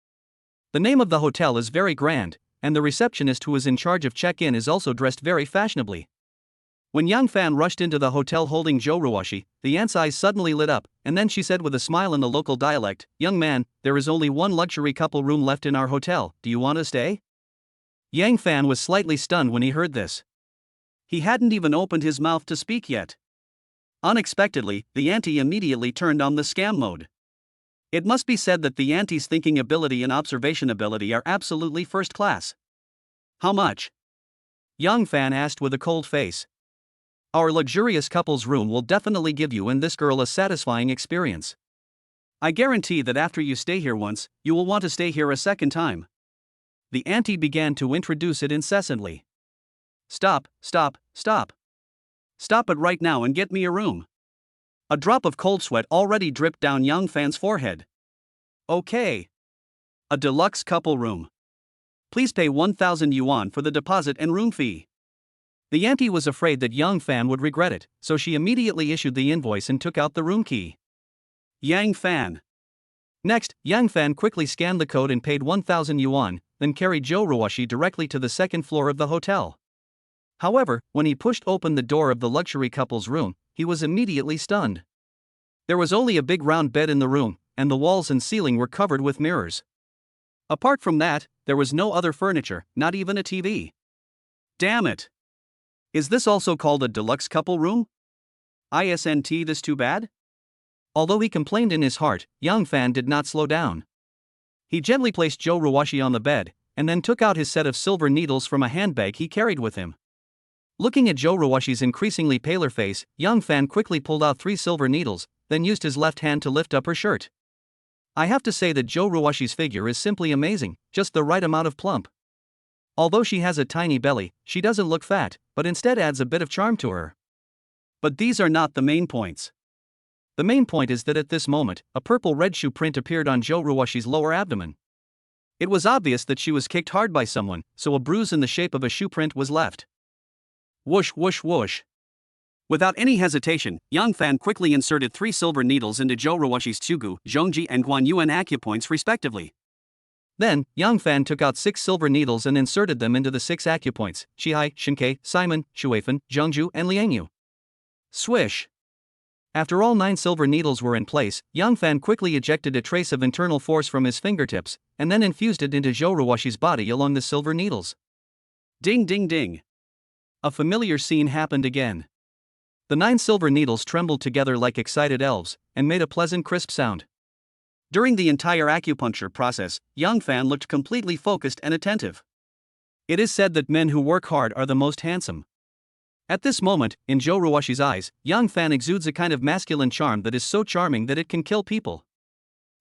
The name of the hotel is very grand, and the receptionist who is in charge of check-in is also dressed very fashionably. When Yang Fan rushed into the hotel holding Joe Ruwashi, the aunt's eyes suddenly lit up, and then she said with a smile in the local dialect, Young man, there is only one luxury couple room left in our hotel, do you want to stay? Yang Fan was slightly stunned when he heard this. He hadn't even opened his mouth to speak yet. Unexpectedly, the auntie immediately turned on the scam mode. It must be said that the auntie's thinking ability and observation ability are absolutely first class. How much? Yang Fan asked with a cold face. Our luxurious couple's room will definitely give you and this girl a satisfying experience. I guarantee that after you stay here once, you will want to stay here a second time. The auntie began to introduce it incessantly. Stop. Stop it right now and get me a room. A drop of cold sweat already dripped down Yang Fan's forehead. Okay. A deluxe couple room. Please pay 1,000 yuan for the deposit and room fee. The auntie was afraid that Yang Fan would regret it, so she immediately issued the invoice and took out the room key. Yang Fan. Next, Yang Fan quickly scanned the code and paid 1,000 yuan, then carried Joe Ruwashi directly to the second floor of the hotel. However, when he pushed open the door of the luxury couple's room, he was immediately stunned. There was only a big round bed in the room, and the walls and ceiling were covered with mirrors. Apart from that, there was no other furniture, not even a TV. Damn it! Is this also called a deluxe couple room? Isn't this too bad? Although he complained in his heart, Yang Fan did not slow down. He gently placed Joe Ruwashi on the bed, and then took out his set of silver needles from a handbag he carried with him. Looking at Joe Ruwashi's increasingly paler face, Yang Fan quickly pulled out 3 silver needles, then used his left hand to lift up her shirt. I have to say that Joe Ruwashi's figure is simply amazing, just the right amount of plump. Although she has a tiny belly, she doesn't look fat, but instead adds a bit of charm to her. But these are not the main points. The main point is that at this moment, a purple-red shoe print appeared on Joe Ruwashi's lower abdomen. It was obvious that she was kicked hard by someone, so a bruise in the shape of a shoe print was left. Whoosh whoosh whoosh. Without any hesitation, Yang Fan quickly inserted 3 silver needles into Zhou Ruoshi's Tsugu, Zhongji and Guan Yuan acupoints respectively. Then, Yang Fan took out 6 silver needles and inserted them into the 6 acupoints, Shihai, Shinkei, Simon, Shueifan, Zhengzhu and Liangyu. Swish. After all 9 silver needles were in place, Yang Fan quickly ejected a trace of internal force from his fingertips, and then infused it into Zhou Ruoshi's body along the silver needles. Ding ding ding. A familiar scene happened again. The 9 silver needles trembled together like excited elves, and made a pleasant crisp sound. During the entire acupuncture process, Yang Fan looked completely focused and attentive. It is said that men who work hard are the most handsome. At this moment, in Zhou Ruoshi's eyes, Yang Fan exudes a kind of masculine charm that is so charming that it can kill people.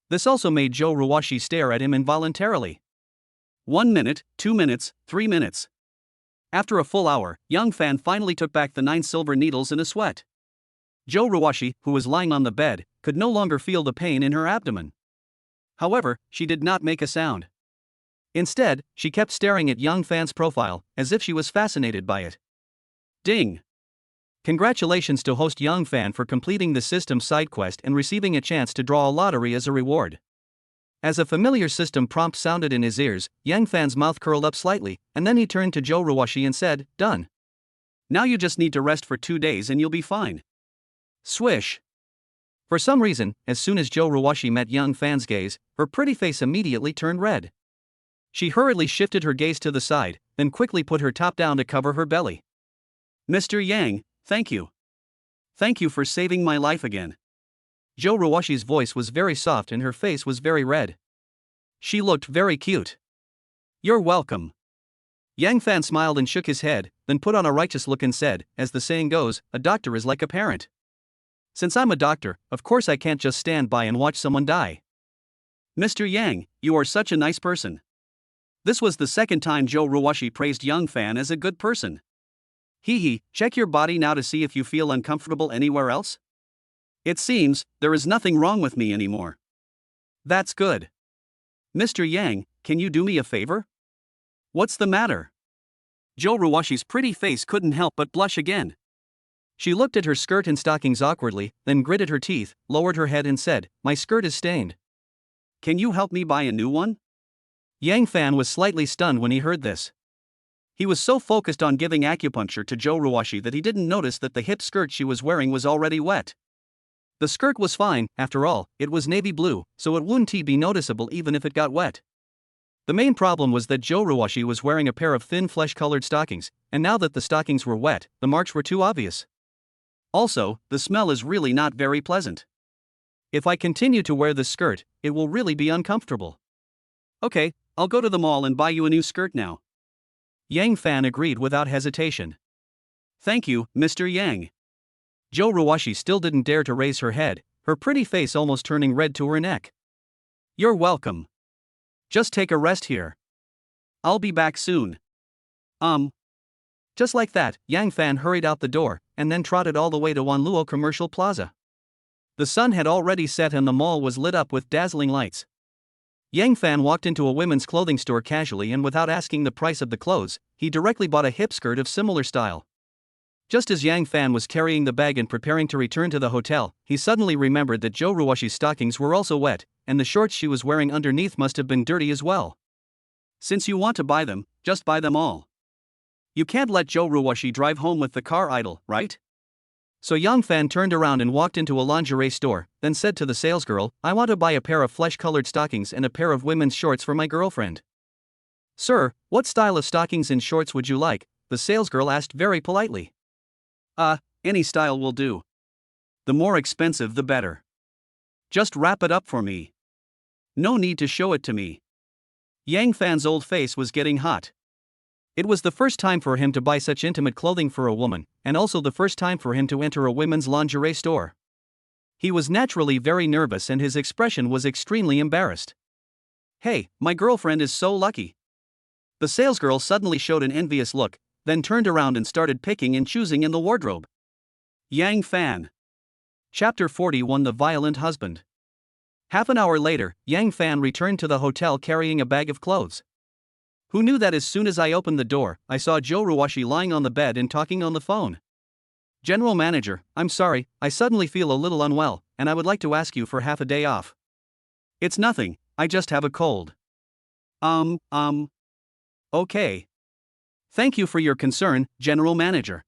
This also made Zhou Ruoshi stare at him involuntarily. 1 minute, 2 minutes, 3 minutes. After a full hour, Yang Fan finally took back the 9 silver needles in a sweat. Zhou Ruoshi, who was lying on the bed, could no longer feel the pain in her abdomen. However, she did not make a sound. Instead, she kept staring at Yang Fan's profile, as if she was fascinated by it. Ding! Congratulations to host Yang Fan for completing the system side quest and receiving a chance to draw a lottery as a reward. As a familiar system prompt sounded in his ears, Yang Fan's mouth curled up slightly, and then he turned to Zhou Ruoshi and said, "Done. Now you just need to rest for 2 days and you'll be fine." Swish! For some reason, as soon as Zhou Ruoshi met Yang Fan's gaze, her pretty face immediately turned red. She hurriedly shifted her gaze to the side, then quickly put her top down to cover her belly. "Mr. Yang, thank you. Thank you for saving my life again." Zhou Ruoshi's voice was very soft and her face was very red. She looked very cute. "You're welcome." Yang Fan smiled and shook his head, then put on a righteous look and said, as the saying goes, a doctor is like a parent. Since I'm a doctor, of course I can't just stand by and watch someone die. "Mr. Yang, you are such a nice person." This was the second time Zhou Ruoshi praised Yang Fan as a good person. Hee, check your body now to see if you feel uncomfortable anywhere else? It seems, there is nothing wrong with me anymore. That's good. Mr. Yang, can you do me a favor? What's the matter? Zhou Ruoshi's pretty face couldn't help but blush again. She looked at her skirt and stockings awkwardly, then gritted her teeth, lowered her head and said, "My skirt is stained. Can you help me buy a new one?" Yang Fan was slightly stunned when he heard this. He was so focused on giving acupuncture to Zhou Ruoshi that he didn't notice that the hip skirt she was wearing was already wet. The skirt was fine, after all, it was navy blue, so it wouldn't be noticeable even if it got wet. The main problem was that Zhou Ruoshi was wearing a pair of thin flesh-colored stockings, and now that the stockings were wet, the marks were too obvious. Also, the smell is really not very pleasant. If I continue to wear this skirt, it will really be uncomfortable. Okay, I'll go to the mall and buy you a new skirt now. Yang Fan agreed without hesitation. Thank you, Mr. Yang. Zhou Ruoshi still didn't dare to raise her head, her pretty face almost turning red to her neck. You're welcome. Just take a rest here. I'll be back soon. Just like that, Yang Fan hurried out the door, and then trotted all the way to Wanluo Commercial Plaza. The sun had already set and the mall was lit up with dazzling lights. Yang Fan walked into a women's clothing store casually and without asking the price of the clothes, he directly bought a hip skirt of similar style. Just as Yang Fan was carrying the bag and preparing to return to the hotel, he suddenly remembered that Zhou Ruoshi's stockings were also wet, and the shorts she was wearing underneath must have been dirty as well. Since you want to buy them, just buy them all. You can't let Zhou Ruoshi drive home with the car idle, right? So Yang Fan turned around and walked into a lingerie store, then said to the salesgirl, "I want to buy a pair of flesh-colored stockings and a pair of women's shorts for my girlfriend." "Sir, what style of stockings and shorts would you like?" the salesgirl asked very politely. Any style will do. The more expensive the better. Just wrap it up for me. No need to show it to me." Yang Fan's old face was getting hot. It was the first time for him to buy such intimate clothing for a woman, and also the first time for him to enter a women's lingerie store. He was naturally very nervous and his expression was extremely embarrassed. "Hey, my girlfriend is so lucky." The salesgirl suddenly showed an envious look, then turned around and started picking and choosing in the wardrobe. Yang Fan. Chapter 41: The Violent Husband. Half an hour later, Yang Fan returned to the hotel carrying a bag of clothes. Who knew that as soon as I opened the door, I saw Joe Ruwashi lying on the bed and talking on the phone. General Manager, I'm sorry, I suddenly feel a little unwell, and I would like to ask you for half a day off. It's nothing, I just have a cold. Okay. Thank you for your concern, General Manager.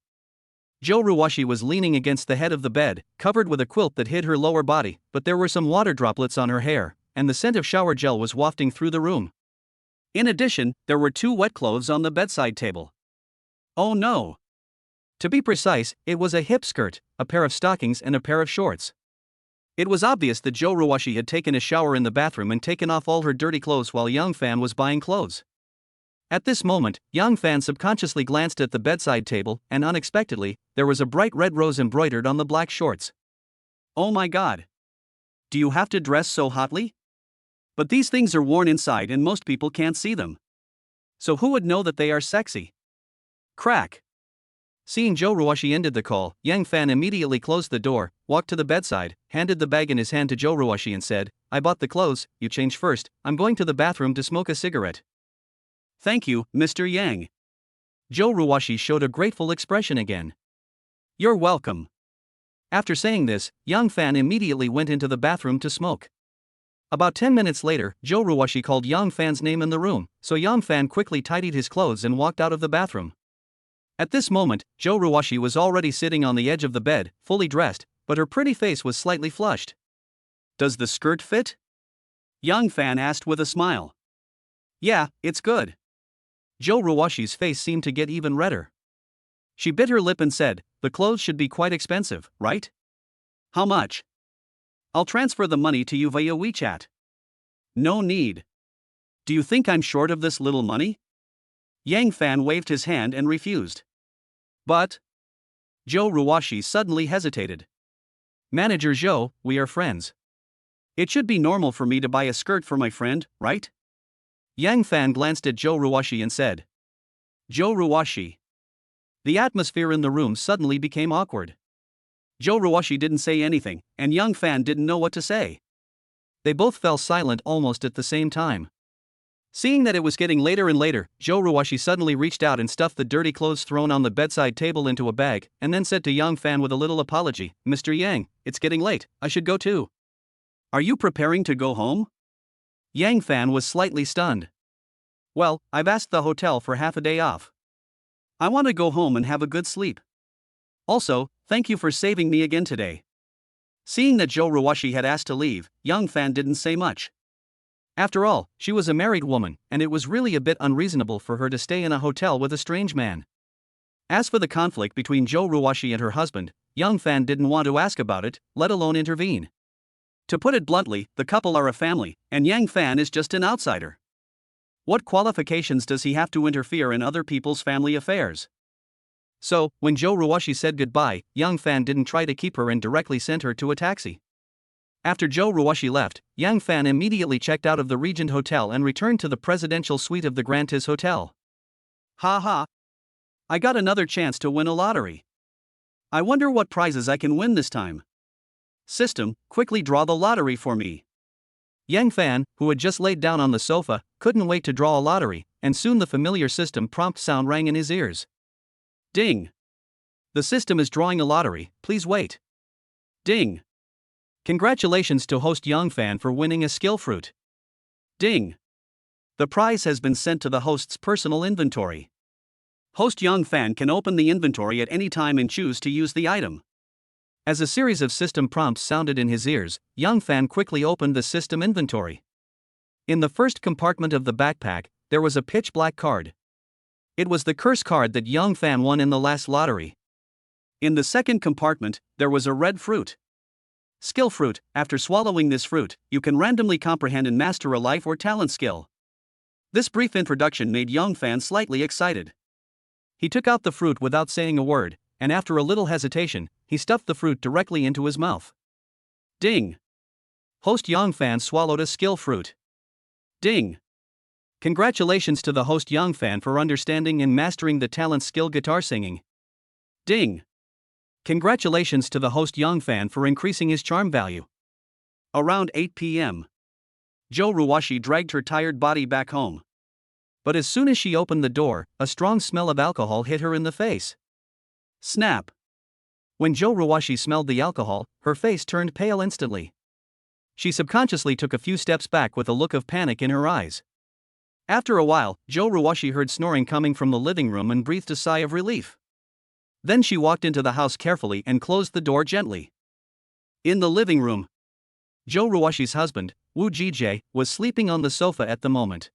Joe Ruwashi was leaning against the head of the bed, covered with a quilt that hid her lower body, but there were some water droplets on her hair, and the scent of shower gel was wafting through the room. In addition, there were 2 wet clothes on the bedside table. Oh no! To be precise, it was a hip skirt, a pair of stockings and a pair of shorts. It was obvious that Joe Ruwashi had taken a shower in the bathroom and taken off all her dirty clothes while Young Fan was buying clothes. At this moment, Young Fan subconsciously glanced at the bedside table, and unexpectedly, there was a bright red rose embroidered on the black shorts. Oh my god! Do you have to dress so hotly? But these things are worn inside and most people can't see them. So who would know that they are sexy? Crack! Seeing Joe Ruwashi ended the call, Young Fan immediately closed the door, walked to the bedside, handed the bag in his hand to Joe Ruwashi and said, I bought the clothes, you change first, I'm going to the bathroom to smoke a cigarette. Thank you, Mr. Yang. Joe Ruwashi showed a grateful expression again. You're welcome. After saying this, Young Fan immediately went into the bathroom to smoke. About 10 minutes later, Joe Ruwashi called Young Fan's name in the room, so Young Fan quickly tidied his clothes and walked out of the bathroom. At this moment, Joe Ruwashi was already sitting on the edge of the bed, fully dressed, but her pretty face was slightly flushed. Does the skirt fit? Young Fan asked with a smile. Yeah, it's good. Joe Ruwashi's face seemed to get even redder. She bit her lip and said, the clothes should be quite expensive, right? How much? I'll transfer the money to you via WeChat. No need. Do you think I'm short of this little money? Yang Fan waved his hand and refused. But Joe Ruwashi suddenly hesitated. Manager Joe, we are friends. It should be normal for me to buy a skirt for my friend, right? Yang Fan glanced at Joe Ruwashi and said, Joe Ruwashi. The atmosphere in the room suddenly became awkward. Joe Ruwashi didn't say anything, and Young Fan didn't know what to say. They both fell silent almost at the same time. Seeing that it was getting later and later, Joe Ruwashi suddenly reached out and stuffed the dirty clothes thrown on the bedside table into a bag, and then said to Young Fan with a little apology, Mr. Yang, it's getting late, I should go too. Are you preparing to go home? Yang Fan was slightly stunned. Well, I've asked the hotel for half a day off. I want to go home and have a good sleep. Also, thank you for saving me again today. Seeing that Joe Ruwashi had asked to leave, Young Fan didn't say much. After all, she was a married woman, and it was really a bit unreasonable for her to stay in a hotel with a strange man. As for the conflict between Joe Ruwashi and her husband, Young Fan didn't want to ask about it, let alone intervene. To put it bluntly, the couple are a family, and Yang Fan is just an outsider. What qualifications does he have to interfere in other people's family affairs? So, when Joe Ruwashi said goodbye, Young Fan didn't try to keep her and directly sent her to a taxi. After Joe Ruwashi left, Young Fan immediately checked out of the Regent Hotel and returned to the presidential suite of the Grand Tiz Hotel. Ha ha! I got another chance to win a lottery. I wonder what prizes I can win this time. System, quickly draw the lottery for me. Yang Fan, who had just laid down on the sofa, couldn't wait to draw a lottery, and soon the familiar system prompt sound rang in his ears. Ding! The system is drawing a lottery, please wait. Ding! Congratulations to host Young Fan for winning a skill fruit. Ding! The prize has been sent to the host's personal inventory. Host Young Fan can open the inventory at any time and choose to use the item. As a series of system prompts sounded in his ears, Young Fan quickly opened the system inventory. In the first compartment of the backpack, there was a pitch-black card. It was the curse card that Young Fan won in the last lottery. In the second compartment, there was a red fruit. Skill fruit. After swallowing this fruit, you can randomly comprehend and master a life or talent skill. This brief introduction made Young Fan slightly excited. He took out the fruit without saying a word, and after a little hesitation, he stuffed the fruit directly into his mouth. Ding! Host Young Fan swallowed a skill fruit. Ding! Congratulations to the host Young Fan for understanding and mastering the talent skill guitar singing. Ding! Congratulations to the host Young Fan for increasing his charm value. Around 8 p.m. Joe Ruwashi dragged her tired body back home. But as soon as she opened the door, a strong smell of alcohol hit her in the face. Snap! When Joe Rawashi smelled the alcohol, her face turned pale instantly. She subconsciously took a few steps back with a look of panic in her eyes. After a while, Joe Rawashi heard snoring coming from the living room and breathed a sigh of relief. Then she walked into the house carefully and closed the door gently. In the living room, Joe Rawashi's husband, Woo Ji-jae, was sleeping on the sofa at the moment.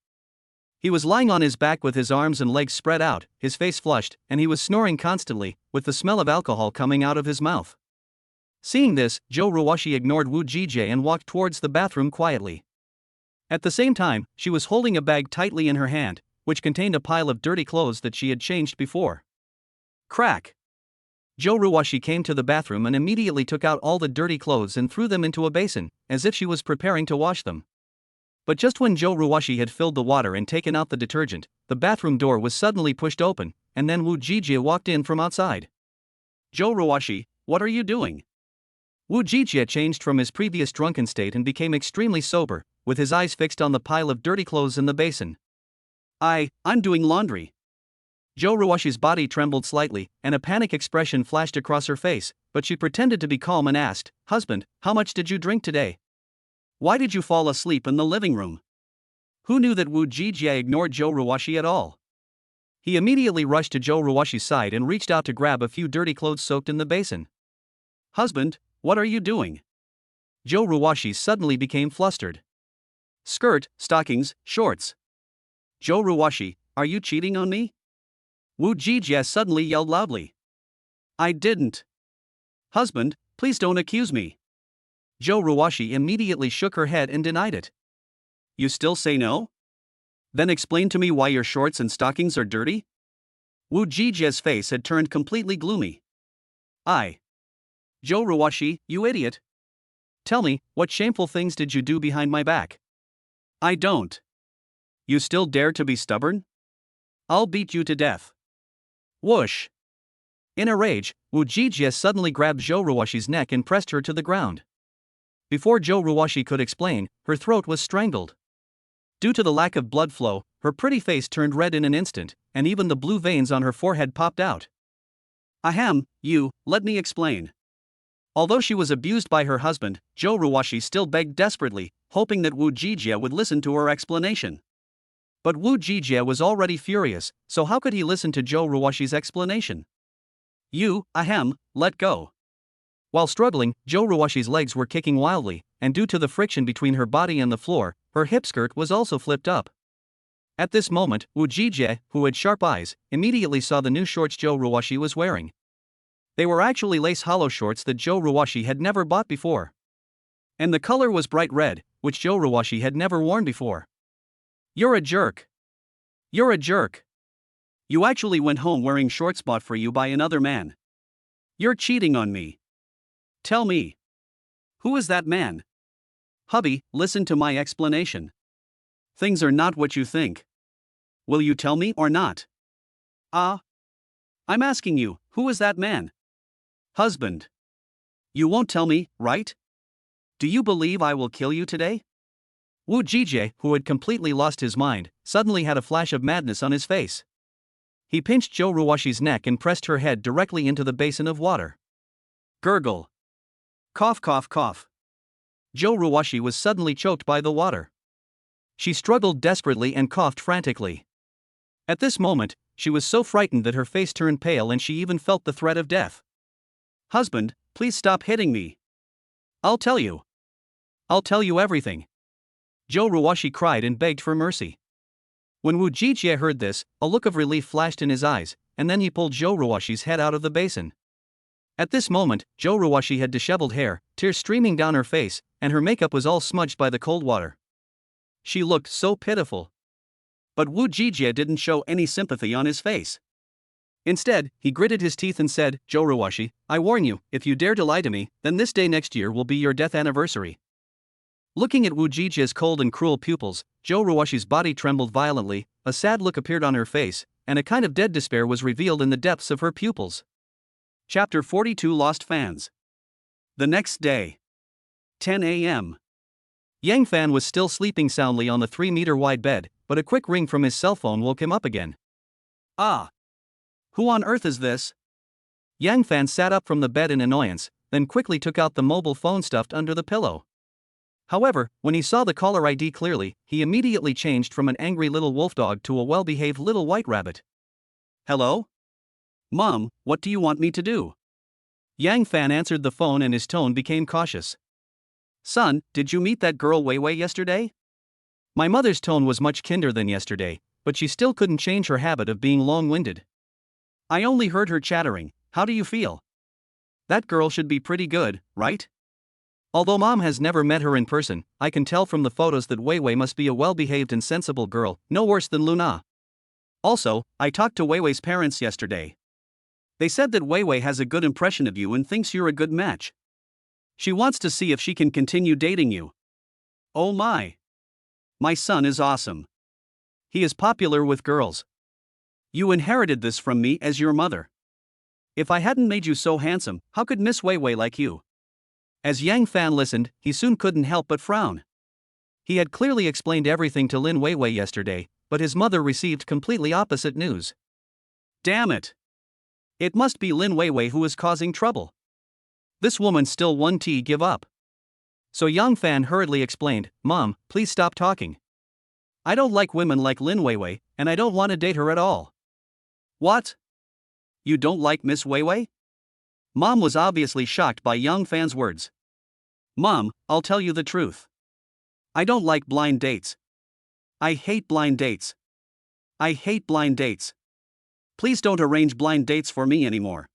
He was lying on his back with his arms and legs spread out, his face flushed, and he was snoring constantly, with the smell of alcohol coming out of his mouth. Seeing this, Joe Rawashi ignored Woo Ji-jae and walked towards the bathroom quietly. At the same time, she was holding a bag tightly in her hand, which contained a pile of dirty clothes that she had changed before. Crack! Joe Rawashi came to the bathroom and immediately took out all the dirty clothes and threw them into a basin, as if she was preparing to wash them. But just when Joe Rawashi had filled the water and taken out the detergent, the bathroom door was suddenly pushed open, and then Woo Ji-jae walked in from outside. Joe Rawashi, what are you doing? Woo Ji-jae changed from his previous drunken state and became extremely sober, with his eyes fixed on the pile of dirty clothes in the basin. I'm doing laundry. Joe Rawashi's body trembled slightly, and a panic expression flashed across her face, but she pretended to be calm and asked, "Husband, how much did you drink today? Why did you fall asleep in the living room?" Who knew that Woo Ji-jae ignored Joe Rawashi at all? He immediately rushed to Joe Rawashi's side and reached out to grab a few dirty clothes soaked in the basin. "Husband, what are you doing?" Joe Rawashi suddenly became flustered. "Skirt, stockings, shorts." "Joe Rawashi, are you cheating on me?" Woo Ji-jae suddenly yelled loudly. "I didn't." "Husband, please don't accuse me." Joe Rawashi immediately shook her head and denied it. "You still say no? Then explain to me why your shorts and stockings are dirty?" Woo Ji-jae's face had turned completely gloomy. Joe Rawashi, you idiot. Tell me, what shameful things did you do behind my back?" "I don't." "You still dare to be stubborn? I'll beat you to death." Whoosh! In a rage, Woo Ji-jae suddenly grabbed Joe Rawashi's neck and pressed her to the ground. Before Joe Rawashi could explain, her throat was strangled. Due to the lack of blood flow, her pretty face turned red in an instant, and even the blue veins on her forehead popped out. Let me explain." Although she was abused by her husband, Joe Rawashi still begged desperately, hoping that Woo Ji-jae would listen to her explanation. But Woo Ji-jae was already furious, so how could he listen to Joe Rawashi's explanation? Let go." While struggling, Joe Rawashi's legs were kicking wildly, and due to the friction between her body and the floor, her hip skirt was also flipped up. At this moment, Woo Ji-jae, who had sharp eyes, immediately saw the new shorts Joe Rawashi was wearing. They were actually lace hollow shorts that Joe Rawashi had never bought before. And the color was bright red, which Joe Rawashi had never worn before. "You're a jerk. You're a jerk. You actually went home wearing shorts bought for you by another man. You're cheating on me. Tell me. Who is that man?" "Hubby, listen to my explanation. Things are not what you think. Will you tell me or not?" I'm asking you, who is that man?" "Husband. You won't tell me, right? Do you believe I will kill you today?" Woo Ji-jae, who had completely lost his mind, suddenly had a flash of madness on his face. He pinched Joe Rawashi's neck and pressed her head directly into the basin of water. Gurgle. Cough, cough, cough. Joe Rawashi was suddenly choked by the water. She struggled desperately and coughed frantically. At this moment, she was so frightened that her face turned pale and she even felt the threat of death. "Husband, please stop hitting me. I'll tell you. I'll tell you everything." Joe Rawashi cried and begged for mercy. When Woo Ji-jae heard this, a look of relief flashed in his eyes, and then he pulled Joe Rawashi's head out of the basin. At this moment, Joe Rawashi had disheveled hair, tears streaming down her face, and her makeup was all smudged by the cold water. She looked so pitiful. But Woo Ji-jae didn't show any sympathy on his face. Instead, he gritted his teeth and said, "Joe Rawashi, I warn you, if you dare to lie to me, then this day next year will be your death anniversary." Looking at Woo Ji-jae's cold and cruel pupils, Joe Rawashi's body trembled violently, a sad look appeared on her face, and a kind of dead despair was revealed in the depths of her pupils. Chapter 42 Lost Fans. The next day. 10 a.m. Yang Fan was still sleeping soundly on the 3-meter-wide bed, but a quick ring from his cell phone woke him up again. Ah! Who on earth is this? Yang Fan sat up from the bed in annoyance, then quickly took out the mobile phone stuffed under the pillow. However, when he saw the caller ID clearly, he immediately changed from an angry little wolf dog to a well-behaved little white rabbit. Hello? Mom, what do you want me to do? Yang Fan answered the phone and his tone became cautious. Son, did you meet that girl Wei Wei yesterday? My mother's tone was much kinder than yesterday, but she still couldn't change her habit of being long-winded. I only heard her chattering. How do you feel? That girl should be pretty good, right? Although Mom has never met her in person, I can tell from the photos that Wei Wei must be a well-behaved and sensible girl, no worse than Luna. Also, I talked to Wei Wei's parents yesterday. They said that Wei Wei has a good impression of you and thinks you're a good match. She wants to see if she can continue dating you. Oh my! My son is awesome. He is popular with girls. You inherited this from me as your mother. If I hadn't made you so handsome, how could Miss Wei Wei like you? As Yang Fan listened, he soon couldn't help but frown. He had clearly explained everything to Lin Wei Wei yesterday, but his mother received completely opposite news. Damn it! It must be Lin Wei Wei who is causing trouble. This woman still won't give up. So Yang Fan hurriedly explained, Mom, please stop talking. I don't like women like Lin Wei Wei, and I don't want to date her at all. What? You don't like Miss Wei Wei? Mom was obviously shocked by Yang Fan's words. Mom, I'll tell you the truth. I don't like blind dates. I hate blind dates. I hate blind dates. Please don't arrange blind dates for me anymore.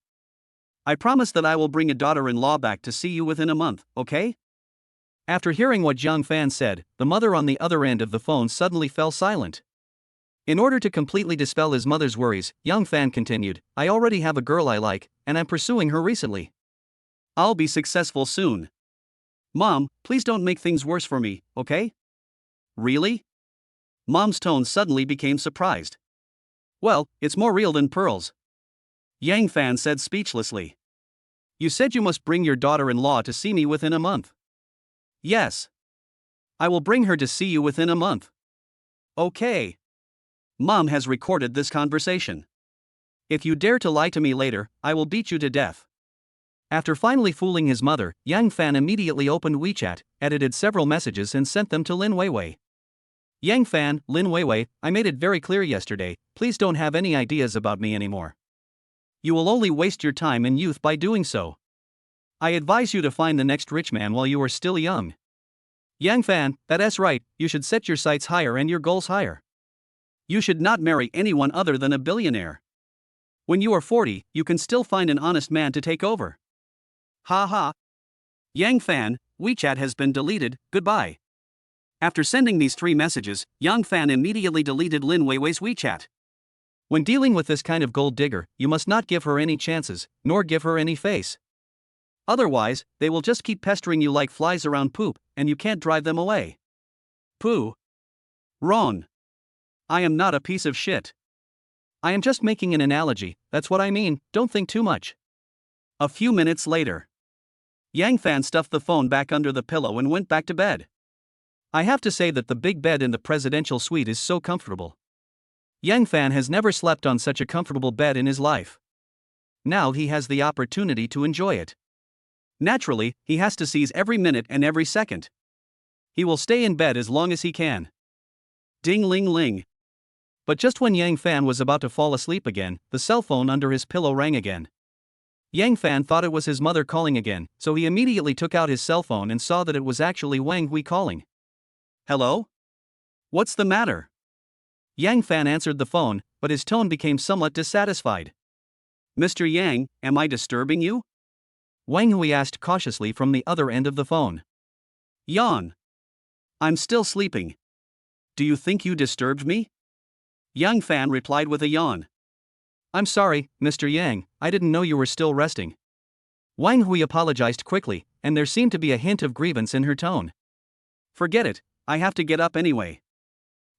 I promise that I will bring a daughter-in-law back to see you within a month, okay? After hearing what Yang Fan said, the mother on the other end of the phone suddenly fell silent. In order to completely dispel his mother's worries, Yang Fan continued, I already have a girl I like, and I'm pursuing her recently. I'll be successful soon. Mom, please don't make things worse for me, okay? Really? Mom's tone suddenly became surprised. Well, it's more real than pearls. Yang Fan said speechlessly. You said you must bring your daughter-in-law to see me within a month. Yes. I will bring her to see you within a month. Okay. Mom has recorded this conversation. If you dare to lie to me later, I will beat you to death. After finally fooling his mother, Yang Fan immediately opened WeChat, edited several messages and sent them to Lin Wei Wei. Yang Fan, Lin Wei Wei, I made it very clear yesterday, please don't have any ideas about me anymore. You will only waste your time and youth by doing so. I advise you to find the next rich man while you are still young. Yang Fan, that's right, you should set your sights higher and your goals higher. You should not marry anyone other than a billionaire. When you are 40, you can still find an honest man to take over. Ha ha. Yang Fan, WeChat has been deleted, goodbye. After sending these 3 messages, Yang Fan immediately deleted Lin Wei Wei's WeChat. When dealing with this kind of gold digger, you must not give her any chances, nor give her any face. Otherwise, they will just keep pestering you like flies around poop, and you can't drive them away. Pooh. Wrong. I am not a piece of shit. I am just making an analogy, that's what I mean, don't think too much. A few minutes later. Yang Fan stuffed the phone back under the pillow and went back to bed. I have to say that the big bed in the presidential suite is so comfortable. Yang Fan has never slept on such a comfortable bed in his life. Now he has the opportunity to enjoy it. Naturally, he has to seize every minute and every second. He will stay in bed as long as he can. Ding-ling-ling. But just when Yang Fan was about to fall asleep again, the cell phone under his pillow rang again. Yang Fan thought it was his mother calling again, so he immediately took out his cell phone and saw that it was actually Wang Hui calling. Hello? What's the matter? Yang Fan answered the phone, but his tone became somewhat dissatisfied. Mr. Yang, am I disturbing you? Wang Hui asked cautiously from the other end of the phone. Yawn. I'm still sleeping. Do you think you disturbed me? Yang Fan replied with a yawn. I'm sorry, Mr. Yang, I didn't know you were still resting. Wang Hui apologized quickly, and there seemed to be a hint of grievance in her tone. Forget it, I have to get up anyway.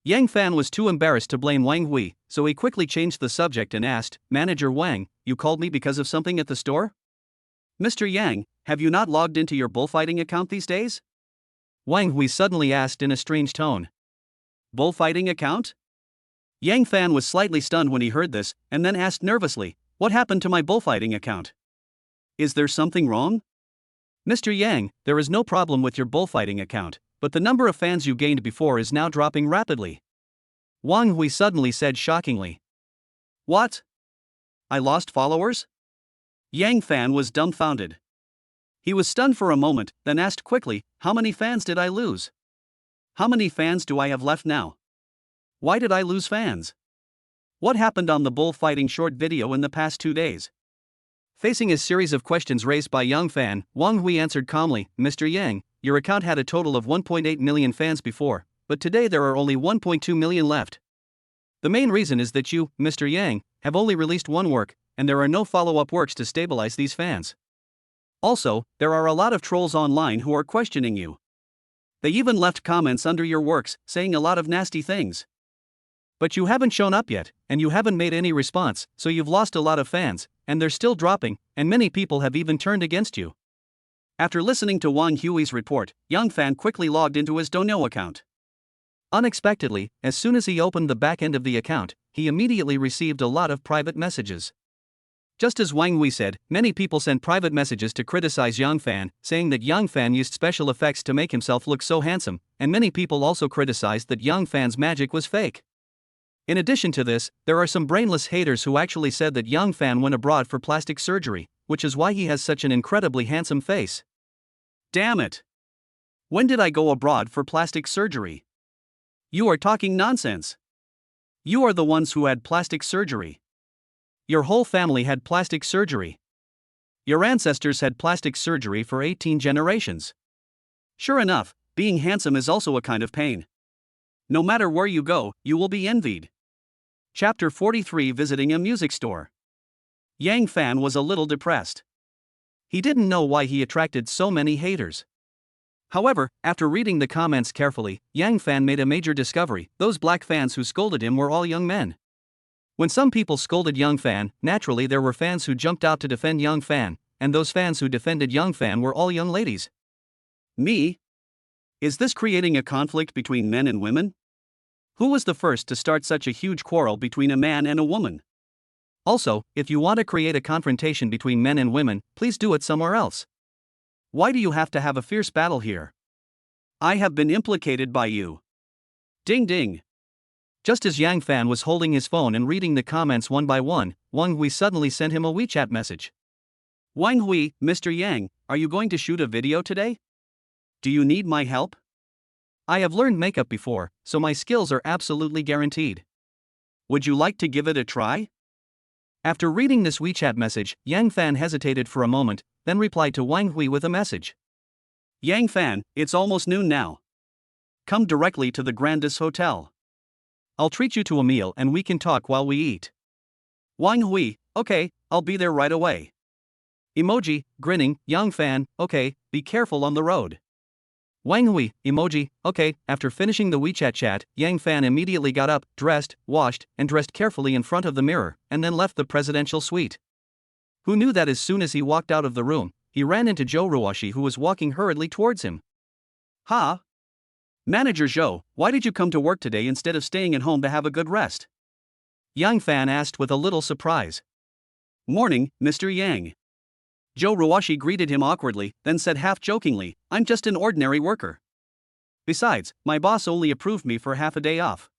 Yang Fan was too embarrassed to blame Wang Hui, so he quickly changed the subject and asked, Manager Wang, you called me because of something at the store? Mr. Yang, have you not logged into your bullfighting account these days? Wang Hui suddenly asked in a strange tone. Bullfighting account? Yang Fan was slightly stunned when he heard this, and then asked nervously, what happened to my bullfighting account? Is there something wrong? Mr. Yang, there is no problem with your bullfighting account, but the number of fans you gained before is now dropping rapidly. Wang Hui suddenly said shockingly. What? I lost followers? Yang Fan was dumbfounded. He was stunned for a moment, then asked quickly, how many fans did I lose? How many fans do I have left now? Why did I lose fans? What happened on the bullfighting short video in the past 2 days? Facing a series of questions raised by Yang Fan, Wang Hui answered calmly, Mr. Yang, your account had a total of 1.8 million fans before, but today there are only 1.2 million left. The main reason is that you, Mr. Yang, have only released one work, and there are no follow-up works to stabilize these fans. Also, there are a lot of trolls online who are questioning you. They even left comments under your works, saying a lot of nasty things. But you haven't shown up yet, and you haven't made any response, so you've lost a lot of fans, and they're still dropping, and many people have even turned against you. After listening to Wang Hui's report, Yang Fan quickly logged into his Douyin account. Unexpectedly, as soon as he opened the back end of the account, he immediately received a lot of private messages. Just as Wang Hui said, many people sent private messages to criticize Yang Fan, saying that Yang Fan used special effects to make himself look so handsome, and many people also criticized that Yang Fan's magic was fake. In addition to this, there are some brainless haters who actually said that Yang Fan went abroad for plastic surgery, which is why he has such an incredibly handsome face. Damn it! When did I go abroad for plastic surgery? You are talking nonsense. You are the ones who had plastic surgery. Your whole family had plastic surgery. Your ancestors had plastic surgery for 18 generations. Sure enough, being handsome is also a kind of pain. No matter where you go, you will be envied. Chapter 43 Visiting a Music Store. Yang Fan was a little depressed. He didn't know why he attracted so many haters. However, after reading the comments carefully, Yang Fan made a major discovery: those black fans who scolded him were all young men. When some people scolded Yang Fan, naturally there were fans who jumped out to defend Yang Fan, and those fans who defended Yang Fan were all young ladies. Me? Is this creating a conflict between men and women? Who was the first to start such a huge quarrel between a man and a woman? Also, if you want to create a confrontation between men and women, please do it somewhere else. Why do you have to have a fierce battle here? I have been implicated by you. Ding ding. Just as Yang Fan was holding his phone and reading the comments one by one, Wang Hui suddenly sent him a WeChat message. Wang Hui, Mr. Yang, are you going to shoot a video today? Do you need my help? I have learned makeup before, so my skills are absolutely guaranteed. Would you like to give it a try? After reading this WeChat message, Yang Fan hesitated for a moment, then replied to Wang Hui with a message. Yang Fan, it's almost noon now. Come directly to the Grandis Hotel. I'll treat you to a meal and we can talk while we eat. Wang Hui, okay, I'll be there right away. Emoji, grinning, Yang Fan, okay, be careful on the road. Wang Hui, emoji, okay. After finishing the WeChat chat, Yang Fan immediately got up, dressed, washed, and dressed carefully in front of the mirror, and then left the presidential suite. Who knew that as soon as he walked out of the room, he ran into Zhou Ruoshi, who was walking hurriedly towards him. Ha! Manager Zhou, why did you come to work today instead of staying at home to have a good rest? Yang Fan asked with a little surprise. Morning, Mr. Yang. Zhou Ruoshi greeted him awkwardly, then said half-jokingly, I'm just an ordinary worker. Besides, my boss only approved me for half a day off.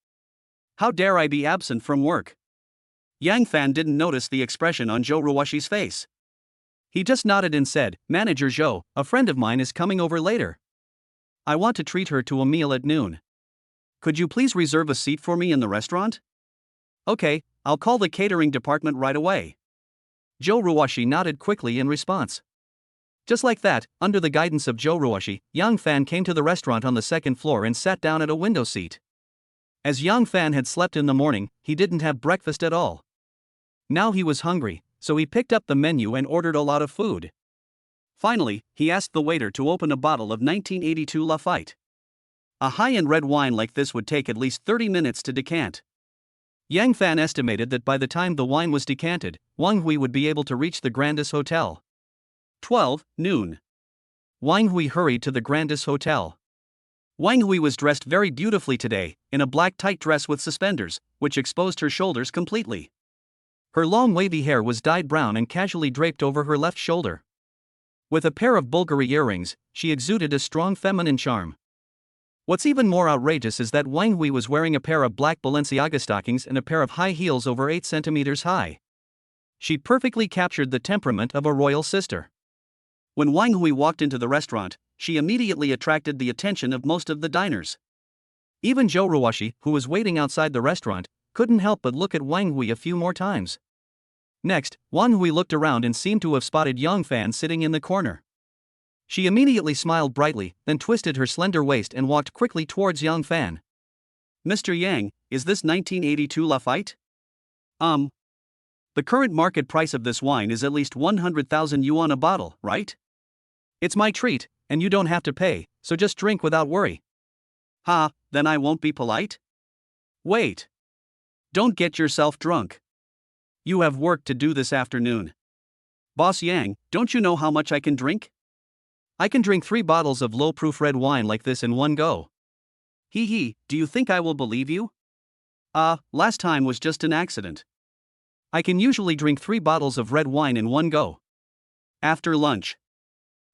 How dare I be absent from work? Yang Fan didn't notice the expression on Zhou Ruoshi's face. He just nodded and said, Manager Zhou, a friend of mine is coming over later. I want to treat her to a meal at noon. Could you please reserve a seat for me in the restaurant? Okay, I'll call the catering department right away. Zhou Ruoshi nodded quickly in response. Just like that, under the guidance of Zhou Ruoshi, Yang Fan came to the restaurant on the second floor and sat down at a window seat. As Yang Fan had slept in the morning, he didn't have breakfast at all. Now he was hungry, so he picked up the menu and ordered a lot of food. Finally, he asked the waiter to open a bottle of 1982 Lafite. A high-end red wine like this would take at least 30 minutes to decant. Yang Fan estimated that by the time the wine was decanted, Wang Hui would be able to reach the Grandis Hotel. 12 noon. Wang Hui hurried to the Grandis Hotel. Wang Hui was dressed very beautifully today, in a black tight dress with suspenders, which exposed her shoulders completely. Her long wavy hair was dyed brown and casually draped over her left shoulder. With a pair of Bulgari earrings, she exuded a strong feminine charm. What's even more outrageous is that Wang Hui was wearing a pair of black Balenciaga stockings and a pair of high heels over 8 centimeters high. She perfectly captured the temperament of a royal sister. When Wang Hui walked into the restaurant, she immediately attracted the attention of most of the diners. Even Zhou Ruoshi, who was waiting outside the restaurant, couldn't help but look at Wang Hui a few more times. Next, Wang Hui looked around and seemed to have spotted Yang Fan sitting in the corner. She immediately smiled brightly, then twisted her slender waist and walked quickly towards Yang Fan. "Mr. Yang, is this 1982 Lafite? The current market price of this wine is at least 100,000 yuan a bottle, right? It's my treat, and you don't have to pay, so just drink without worry." "Ha, then I won't be polite?" "Wait. Don't get yourself drunk. You have work to do this afternoon." "Boss Yang, don't you know how much I can drink? I can drink 3 bottles of low-proof red wine like this in one go." "Hee hee, do you think I will believe you?" Last time was just an accident. I can usually drink 3 bottles of red wine in one go." After lunch,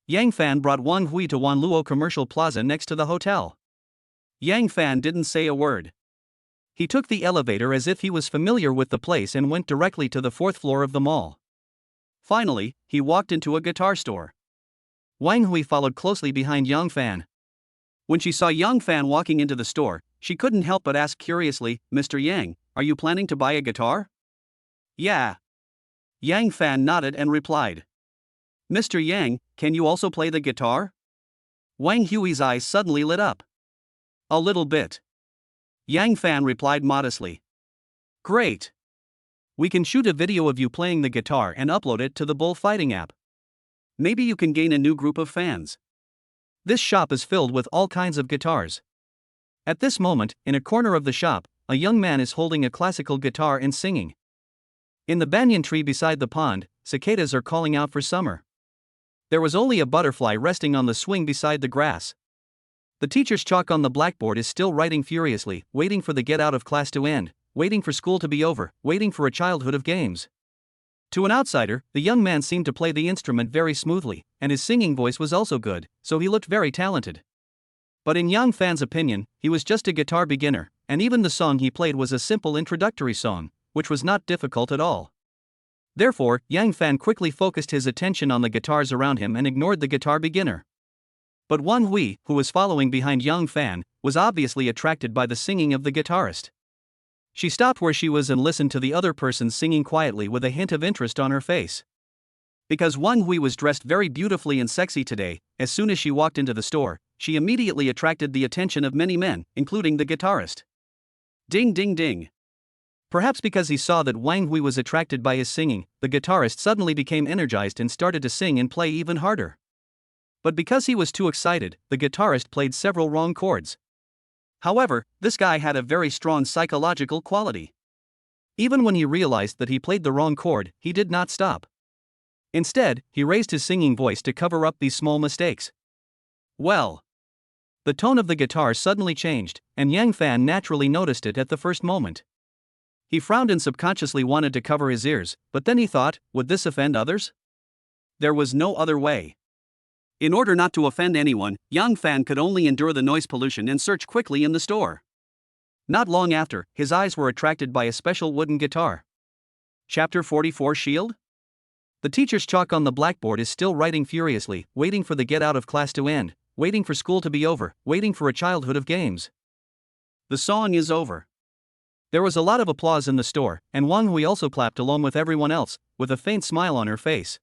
Yang Fan brought Wang Hui to Wanluo Commercial Plaza next to the hotel. Yang Fan didn't say a word. He took the elevator as if he was familiar with the place and went directly to the 4th floor of the mall. Finally, he walked into a guitar store. Wang Hui followed closely behind Yang Fan. When she saw Yang Fan walking into the store, she couldn't help but ask curiously, "Mr. Yang, are you planning to buy a guitar?" "Yeah." Yang Fan nodded and replied. "Mr. Yang, can you also play the guitar?" Wang Hui's eyes suddenly lit up. "A little bit." Yang Fan replied modestly. "Great. We can shoot a video of you playing the guitar and upload it to the bullfighting app. Maybe you can gain a new group of fans." This shop is filled with all kinds of guitars. At this moment, in a corner of the shop, a young man is holding a classical guitar and singing. In the banyan tree beside the pond, cicadas are calling out for summer. There was only a butterfly resting on the swing beside the grass. The teacher's chalk on the blackboard is still writing furiously, waiting for the get out of class to end, waiting for school to be over, waiting for a childhood of games. To an outsider, the young man seemed to play the instrument very smoothly, and his singing voice was also good, so he looked very talented. But in Yang Fan's opinion, he was just a guitar beginner, and even the song he played was a simple introductory song, which was not difficult at all. Therefore, Yang Fan quickly focused his attention on the guitars around him and ignored the guitar beginner. But Wang Hui, who was following behind Yang Fan, was obviously attracted by the singing of the guitarist. She stopped where she was and listened to the other person singing quietly with a hint of interest on her face. Because Wang Hui was dressed very beautifully and sexy today, as soon as she walked into the store, she immediately attracted the attention of many men, including the guitarist. Ding ding ding. Perhaps because he saw that Wang Hui was attracted by his singing, the guitarist suddenly became energized and started to sing and play even harder. But because he was too excited, the guitarist played several wrong chords. However, this guy had a very strong psychological quality. Even when he realized that he played the wrong chord, he did not stop. Instead, he raised his singing voice to cover up these small mistakes. Well, the tone of the guitar suddenly changed, and Yang Fan naturally noticed it at the first moment. He frowned and subconsciously wanted to cover his ears, but then he thought, would this offend others? There was no other way. In order not to offend anyone, Yang Fan could only endure the noise pollution and search quickly in the store. Not long after, his eyes were attracted by a special wooden guitar. Chapter 44 Shield? The teacher's chalk on the blackboard is still writing furiously, waiting for the get out of class to end, waiting for school to be over, waiting for a childhood of games. The song is over. There was a lot of applause in the store, and Wang Hui also clapped along with everyone else, with a faint smile on her face.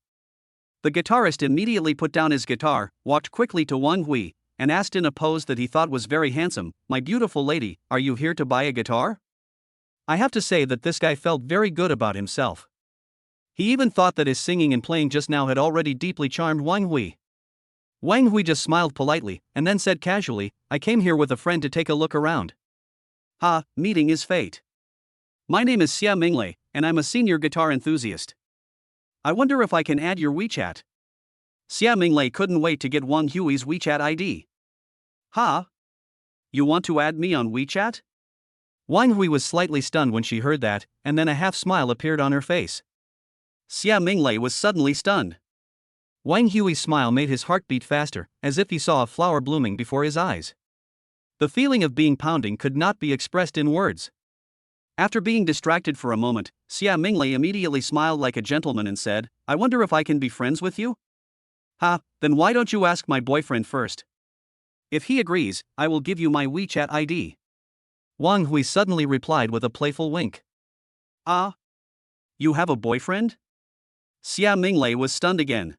The guitarist immediately put down his guitar, walked quickly to Wang Hui, and asked in a pose that he thought was very handsome, "My beautiful lady, are you here to buy a guitar?" I have to say that this guy felt very good about himself. He even thought that his singing and playing just now had already deeply charmed Wang Hui. Wang Hui just smiled politely, and then said casually, "I came here with a friend to take a look around." "Ha, meeting is fate. My name is Xia Minglei, and I'm a senior guitar enthusiast. I wonder if I can add your WeChat." Xia Minglei couldn't wait to get Wang Hui's WeChat ID. "Ha? You want to add me on WeChat? Wang Hui was slightly stunned when she heard that, and then a half smile appeared on her face. Xia Minglei was suddenly stunned. Wang Hui's smile made his heart beat faster, as if he saw a flower blooming before his eyes. The feeling of being pounding could not be expressed in words. After being distracted for a moment, Xia Minglei immediately smiled like a gentleman and said, I wonder if I can be friends with you? Ha, then why don't you ask my boyfriend first? If he agrees, I will give you my WeChat ID. Wang Hui suddenly replied with a playful wink. Ah? You have a boyfriend? Xia Minglei was stunned again.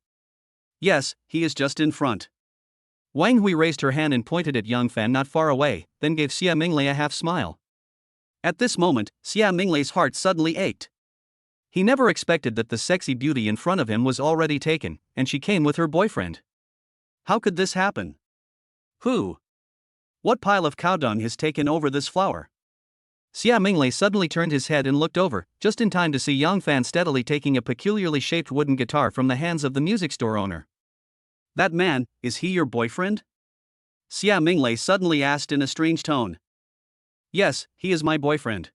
Yes, he is just in front. Wang Hui raised her hand and pointed at Yang Fan not far away, then gave Xia Minglei a half smile. At this moment, Xia Minglei's heart suddenly ached. He never expected that the sexy beauty in front of him was already taken, and she came with her boyfriend. How could this happen? Who? What pile of cow dung has taken over this flower? Xia Minglei suddenly turned his head and looked over, just in time to see Yang Fan steadily taking a peculiarly shaped wooden guitar from the hands of the music store owner. That man, is he your boyfriend? Xia Minglei suddenly asked in a strange tone. Yes, he is my boyfriend.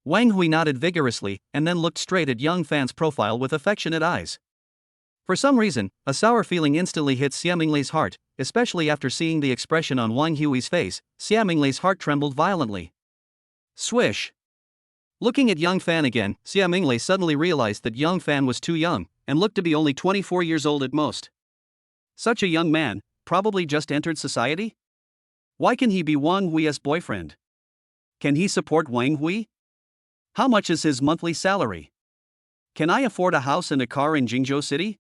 Wang Hui nodded vigorously and then looked straight at Yang Fan's profile with affectionate eyes. For some reason, a sour feeling instantly hit Xia Minglei's heart, especially after seeing the expression on Wang Hui's face. Xia Minglei's heart trembled violently. Swish. Looking at Yang Fan again, Xia Minglei suddenly realized that Yang Fan was too young, and looked to be only 24 years old at most. Such a young man, probably just entered society? Why can he be Wang Hui's boyfriend? Can he support Wang Hui? How much is his monthly salary? Can I afford a house and a car in Jingzhou City?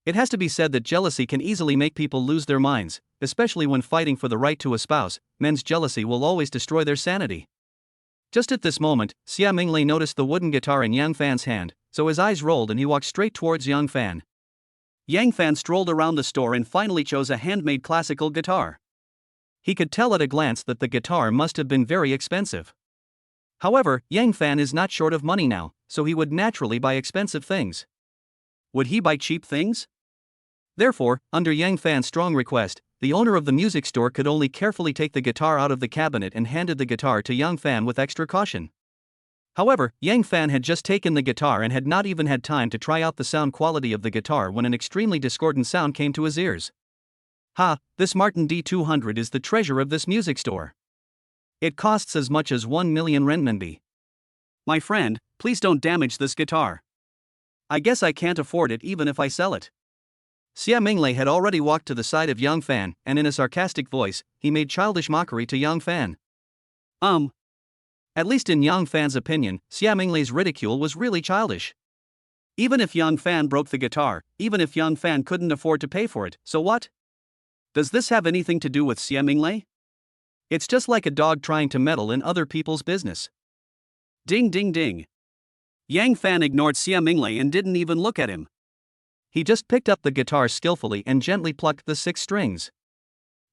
It has to be said that jealousy can easily make people lose their minds, especially when fighting for the right to a spouse. Men's jealousy will always destroy their sanity. Just at this moment, Xia Minglei noticed the wooden guitar in Yang Fan's hand, so his eyes rolled and he walked straight towards Yang Fan. Yang Fan strolled around the store and finally chose a handmade classical guitar. He could tell at a glance that the guitar must have been very expensive. However, Yang Fan is not short of money now, so he would naturally buy expensive things. Would he buy cheap things? Therefore, under Yang Fan's strong request, the owner of the music store could only carefully take the guitar out of the cabinet and handed the guitar to Yang Fan with extra caution. However, Yang Fan had just taken the guitar and had not even had time to try out the sound quality of the guitar when an extremely discordant sound came to his ears. Ha, this Martin D200 is the treasure of this music store. It costs as much as 1 million renminbi. My friend, please don't damage this guitar. I guess I can't afford it even if I sell it. Xia Minglei had already walked to the side of Yang Fan, and in a sarcastic voice, he made childish mockery to Yang Fan. At least in Yang Fan's opinion, Xia Minglei's ridicule was really childish. Even if Yang Fan broke the guitar, even if Yang Fan couldn't afford to pay for it, so what? Does this have anything to do with Xia Minglei? It's just like a dog trying to meddle in other people's business. Ding ding ding. Yang Fan ignored Xia Minglei and didn't even look at him. He just picked up the guitar skillfully and gently plucked the 6 strings.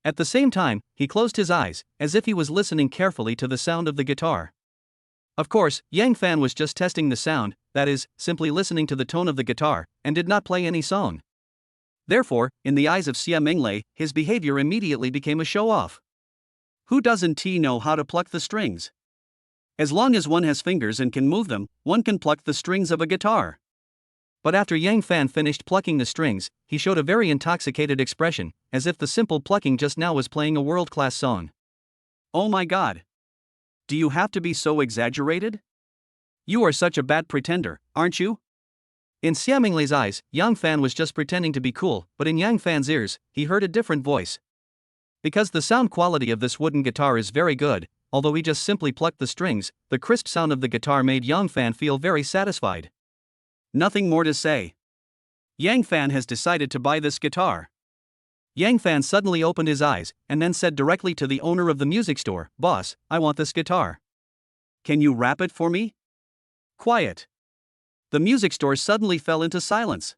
At the same time, he closed his eyes, as if he was listening carefully to the sound of the guitar. Of course, Yang Fan was just testing the sound, that is, simply listening to the tone of the guitar, and did not play any song. Therefore, in the eyes of Xia Minglei, his behavior immediately became a show-off. Who doesn't know how to pluck the strings? As long as one has fingers and can move them, one can pluck the strings of a guitar. But after Yang Fan finished plucking the strings, he showed a very intoxicated expression, as if the simple plucking just now was playing a world-class song. Oh my god. Do you have to be so exaggerated? You are such a bad pretender, aren't you? In Xia Minglei's eyes, Yang Fan was just pretending to be cool, but in Yang Fan's ears, he heard a different voice. Because the sound quality of this wooden guitar is very good, although he just simply plucked the strings, the crisp sound of the guitar made Yang Fan feel very satisfied. Nothing more to say. Yang Fan has decided to buy this guitar. Yang Fan suddenly opened his eyes, and then said directly to the owner of the music store, "Boss, I want this guitar. Can you wrap it for me?" Quiet. The music store suddenly fell into silence.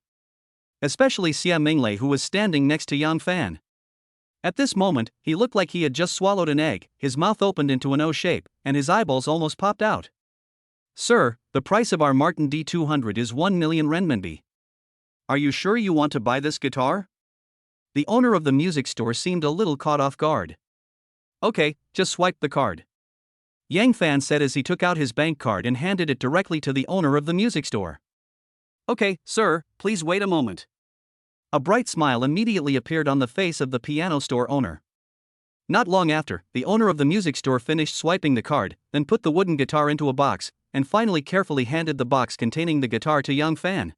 Especially Xia Minglei, who was standing next to Yang Fan. At this moment, he looked like he had just swallowed an egg, his mouth opened into an O shape, and his eyeballs almost popped out. Sir, the price of our Martin D200 is 1 million renminbi. Are you sure you want to buy this guitar? The owner of the music store seemed a little caught off guard. Okay, just swipe the card. Yang Fan said as he took out his bank card and handed it directly to the owner of the music store. Okay, sir, please wait a moment. A bright smile immediately appeared on the face of the piano store owner. Not long after, the owner of the music store finished swiping the card, then put the wooden guitar into a box, and finally carefully handed the box containing the guitar to Yang Fan.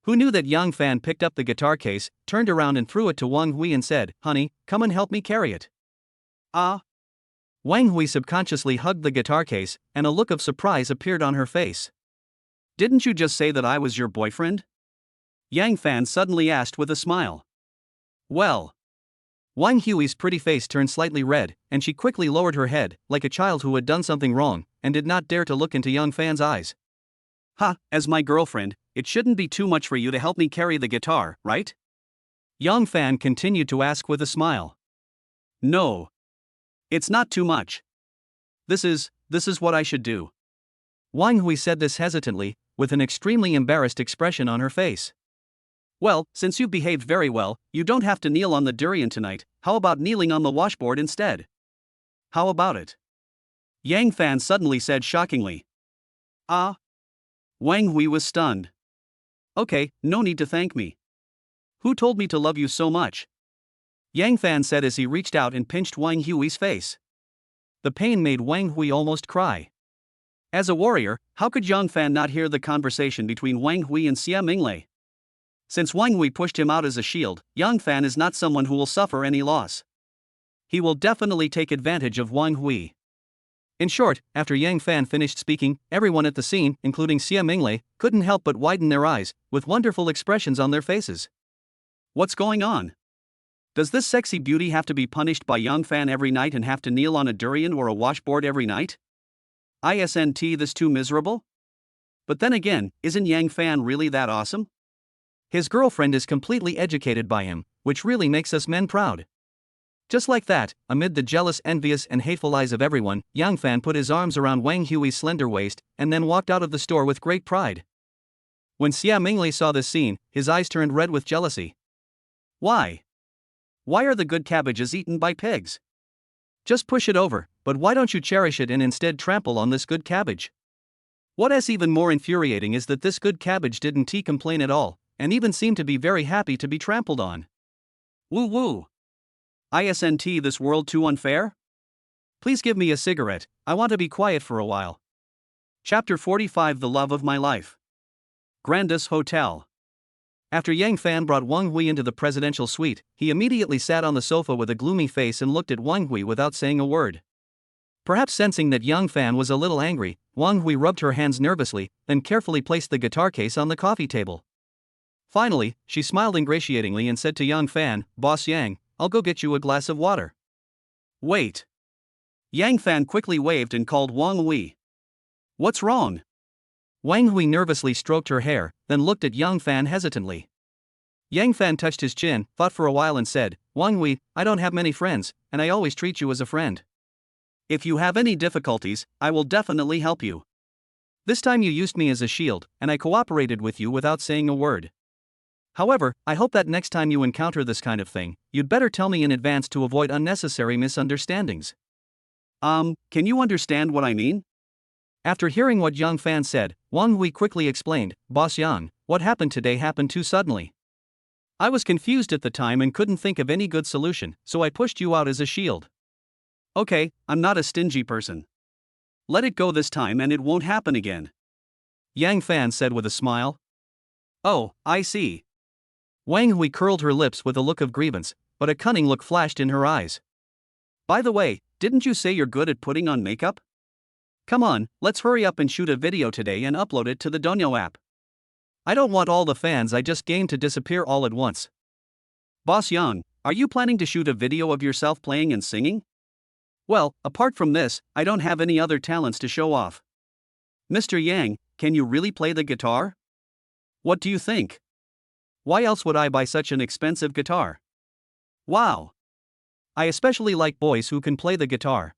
Who knew that Yang Fan picked up the guitar case, turned around and threw it to Wang Hui and said, "Honey, come and help me carry it." Ah. Wang Hui subconsciously hugged the guitar case, and a look of surprise appeared on her face. Didn't you just say that I was your boyfriend? Yang Fan suddenly asked with a smile. Well. Wang Hui's pretty face turned slightly red, and she quickly lowered her head, like a child who had done something wrong, and did not dare to look into Yang Fan's eyes. Ha, as my girlfriend, it shouldn't be too much for you to help me carry the guitar, right? Yang Fan continued to ask with a smile. No. It's not too much. This is what I should do. Wang Hui said this hesitantly, with an extremely embarrassed expression on her face. Well, since you've behaved very well, you don't have to kneel on the durian tonight. How about kneeling on the washboard instead? How about it? Yang Fan suddenly said shockingly. Ah. Wang Hui was stunned. Okay, no need to thank me. Who told me to love you so much? Yang Fan said as he reached out and pinched Wang Hui's face. The pain made Wang Hui almost cry. As a warrior, how could Yang Fan not hear the conversation between Wang Hui and Xia Minglei? Since Wang Hui pushed him out as a shield, Yang Fan is not someone who will suffer any loss. He will definitely take advantage of Wang Hui. In short, after Yang Fan finished speaking, everyone at the scene, including Xia Minglei, couldn't help but widen their eyes, with wonderful expressions on their faces. What's going on? Does this sexy beauty have to be punished by Yang Fan every night and have to kneel on a durian or a washboard every night? Isn't this too miserable? But then again, isn't Yang Fan really that awesome? His girlfriend is completely educated by him, which really makes us men proud. Just like that, amid the jealous, envious, and hateful eyes of everyone, Yang Fan put his arms around Wang Hui's slender waist and then walked out of the store with great pride. When Xia Minglei saw this scene, his eyes turned red with jealousy. Why? Why are the good cabbages eaten by pigs? Just push it over, but why don't you cherish it and instead trample on this good cabbage? What is even more infuriating is that this good cabbage didn't complain at all, and even seemed to be very happy to be trampled on. Woo woo. Isn't this world too unfair? Please give me a cigarette, I want to be quiet for a while. Chapter 45 The Love of My Life. Grandis Hotel. After Yang Fan brought Wang Hui into the presidential suite, he immediately sat on the sofa with a gloomy face and looked at Wang Hui without saying a word. Perhaps sensing that Yang Fan was a little angry, Wang Hui rubbed her hands nervously, then carefully placed the guitar case on the coffee table. Finally, she smiled ingratiatingly and said to Yang Fan, "Boss Yang, I'll go get you a glass of water." Wait. Yang Fan quickly waved and called Wang Hui. What's wrong? Wang Hui nervously stroked her hair, then looked at Yang Fan hesitantly. Yang Fan touched his chin, thought for a while and said, "Wang Hui, I don't have many friends, and I always treat you as a friend. If you have any difficulties, I will definitely help you. This time you used me as a shield, and I cooperated with you without saying a word. However, I hope that next time you encounter this kind of thing, you'd better tell me in advance to avoid unnecessary misunderstandings." Can you understand what I mean? After hearing what Yang Fan said, Wang Hui quickly explained, "Boss Yang, what happened today happened too suddenly. I was confused at the time and couldn't think of any good solution, so I pushed you out as a shield. Okay, I'm not a stingy person. Let it go this time and it won't happen again." Yang Fan said with a smile. Oh, I see. Wang Hui curled her lips with a look of grievance, but a cunning look flashed in her eyes. By the way, didn't you say you're good at putting on makeup? Come on, let's hurry up and shoot a video today and upload it to the Donyo app. I don't want all the fans I just gained to disappear all at once. Boss Yang, are you planning to shoot a video of yourself playing and singing? Well, apart from this, I don't have any other talents to show off. Mr. Yang, can you really play the guitar? What do you think? Why else would I buy such an expensive guitar? Wow. I especially like boys who can play the guitar.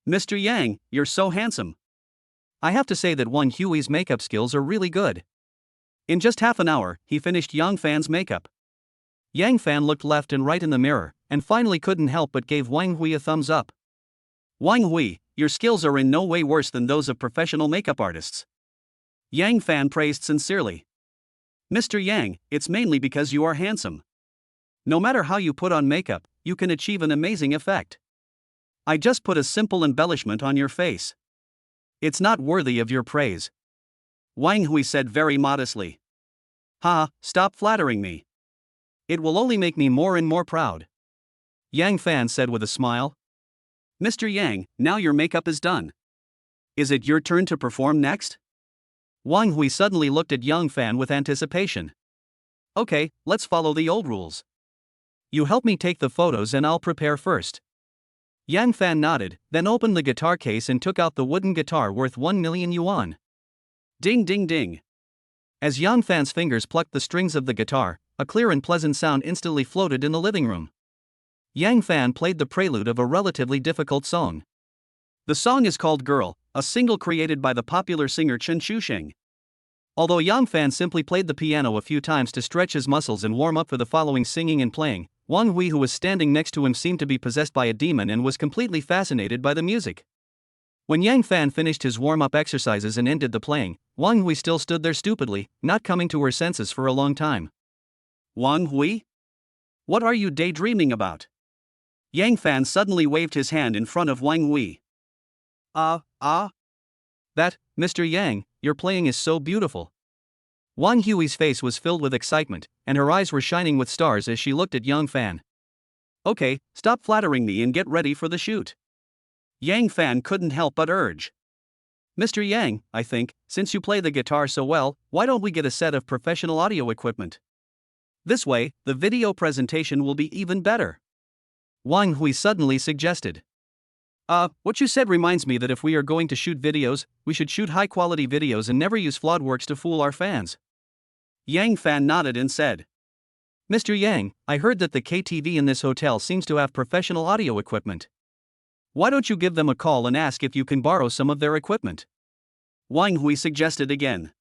Mr. Yang, you're so handsome. I have to say that Wang Hui's makeup skills are really good. In just half an hour, he finished Yang Fan's makeup. Yang Fan looked left and right in the mirror, and finally couldn't help but gave Wang Hui a thumbs up. Wang Hui, your skills are in no way worse than those of professional makeup artists. Yang Fan praised sincerely. Mr. Yang, it's mainly because you are handsome. No matter how you put on makeup, you can achieve an amazing effect. I just put a simple embellishment on your face. It's not worthy of your praise. Wang Hui said very modestly. Ha, stop flattering me. It will only make me more and more proud. Yang Fan said with a smile. Mr. Yang, now your makeup is done. Is it your turn to perform next? Wang Hui suddenly looked at Yang Fan with anticipation. Okay, let's follow the old rules. You help me take the photos and I'll prepare first. Yang Fan nodded, then opened the guitar case and took out the wooden guitar worth 1 million yuan. Ding ding ding. As Yang Fan's fingers plucked the strings of the guitar, a clear and pleasant sound instantly floated in the living room. Yang Fan played the prelude of a relatively difficult song. The song is called Girl, a single created by the popular singer Chen Shusheng. Although Yang Fan simply played the piano a few times to stretch his muscles and warm up for the following singing and playing, Wang Hui, who was standing next to him, seemed to be possessed by a demon and was completely fascinated by the music. When Yang Fan finished his warm-up exercises and ended the playing, Wang Hui still stood there stupidly, not coming to her senses for a long time. Wang Hui? What are you daydreaming about? Yang Fan suddenly waved his hand in front of Wang Hui. That, Mr. Yang, your playing is so beautiful. Wang Hui's face was filled with excitement, and her eyes were shining with stars as she looked at Yang Fan. Okay, stop flattering me and get ready for the shoot. Yang Fan couldn't help but urge. Mr. Yang, I think, since you play the guitar so well, why don't we get a set of professional audio equipment? This way, the video presentation will be even better. Wang Hui suddenly suggested. What you said reminds me that if we are going to shoot videos, we should shoot high-quality videos and never use flawed works to fool our fans. Yang Fan nodded and said. Mr. Yang, I heard that the KTV in this hotel seems to have professional audio equipment. Why don't you give them a call and ask if you can borrow some of their equipment? Wang Hui suggested again.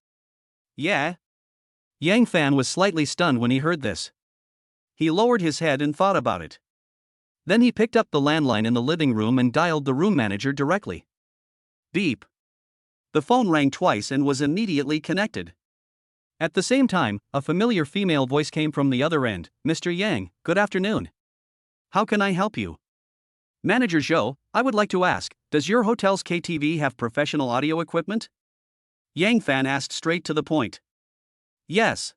Yeah? Yang Fan was slightly stunned when he heard this. He lowered his head and thought about it. Then he picked up the landline in the living room and dialed the room manager directly. Beep. The phone rang twice and was immediately connected. At the same time, a familiar female voice came from the other end. Mr. Yang, good afternoon. How can I help you? Manager Zhou, I would like to ask, does your hotel's KTV have professional audio equipment? Yang Fan asked straight to the point. Yes.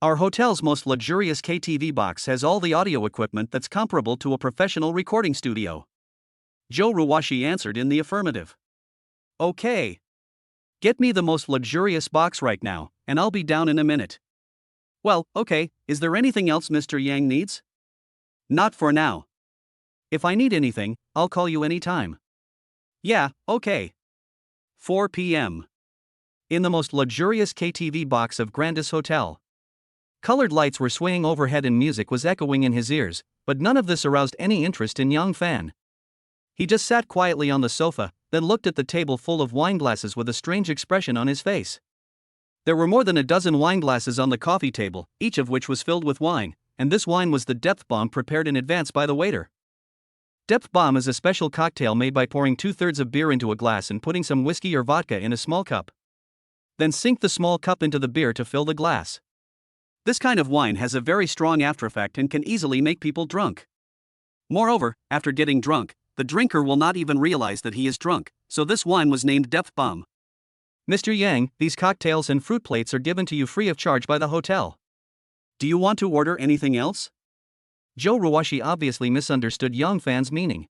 Our hotel's most luxurious KTV box has all the audio equipment that's comparable to a professional recording studio. Zhou Ruwashi answered in the affirmative. Okay. Get me the most luxurious box right now, and I'll be down in a minute. Well, okay, is there anything else Mr. Yang needs? Not for now. If I need anything, I'll call you anytime. Yeah, okay. 4 p.m. In the most luxurious KTV box of Grandis Hotel. Colored lights were swaying overhead and music was echoing in his ears, but none of this aroused any interest in Yang Fan. He just sat quietly on the sofa, then looked at the table full of wine glasses with a strange expression on his face. There were more than a dozen wine glasses on the coffee table, each of which was filled with wine, and this wine was the depth bomb prepared in advance by the waiter. Depth bomb is a special cocktail made by pouring 2/3 of beer into a glass and putting some whiskey or vodka in a small cup. Then sink the small cup into the beer to fill the glass. This kind of wine has a very strong aftereffect and can easily make people drunk. Moreover, after getting drunk, the drinker will not even realize that he is drunk, so this wine was named Depth Bomb. Mr. Yang, these cocktails and fruit plates are given to you free of charge by the hotel. Do you want to order anything else? Zhou Ruwashi obviously misunderstood Yang Fan's meaning.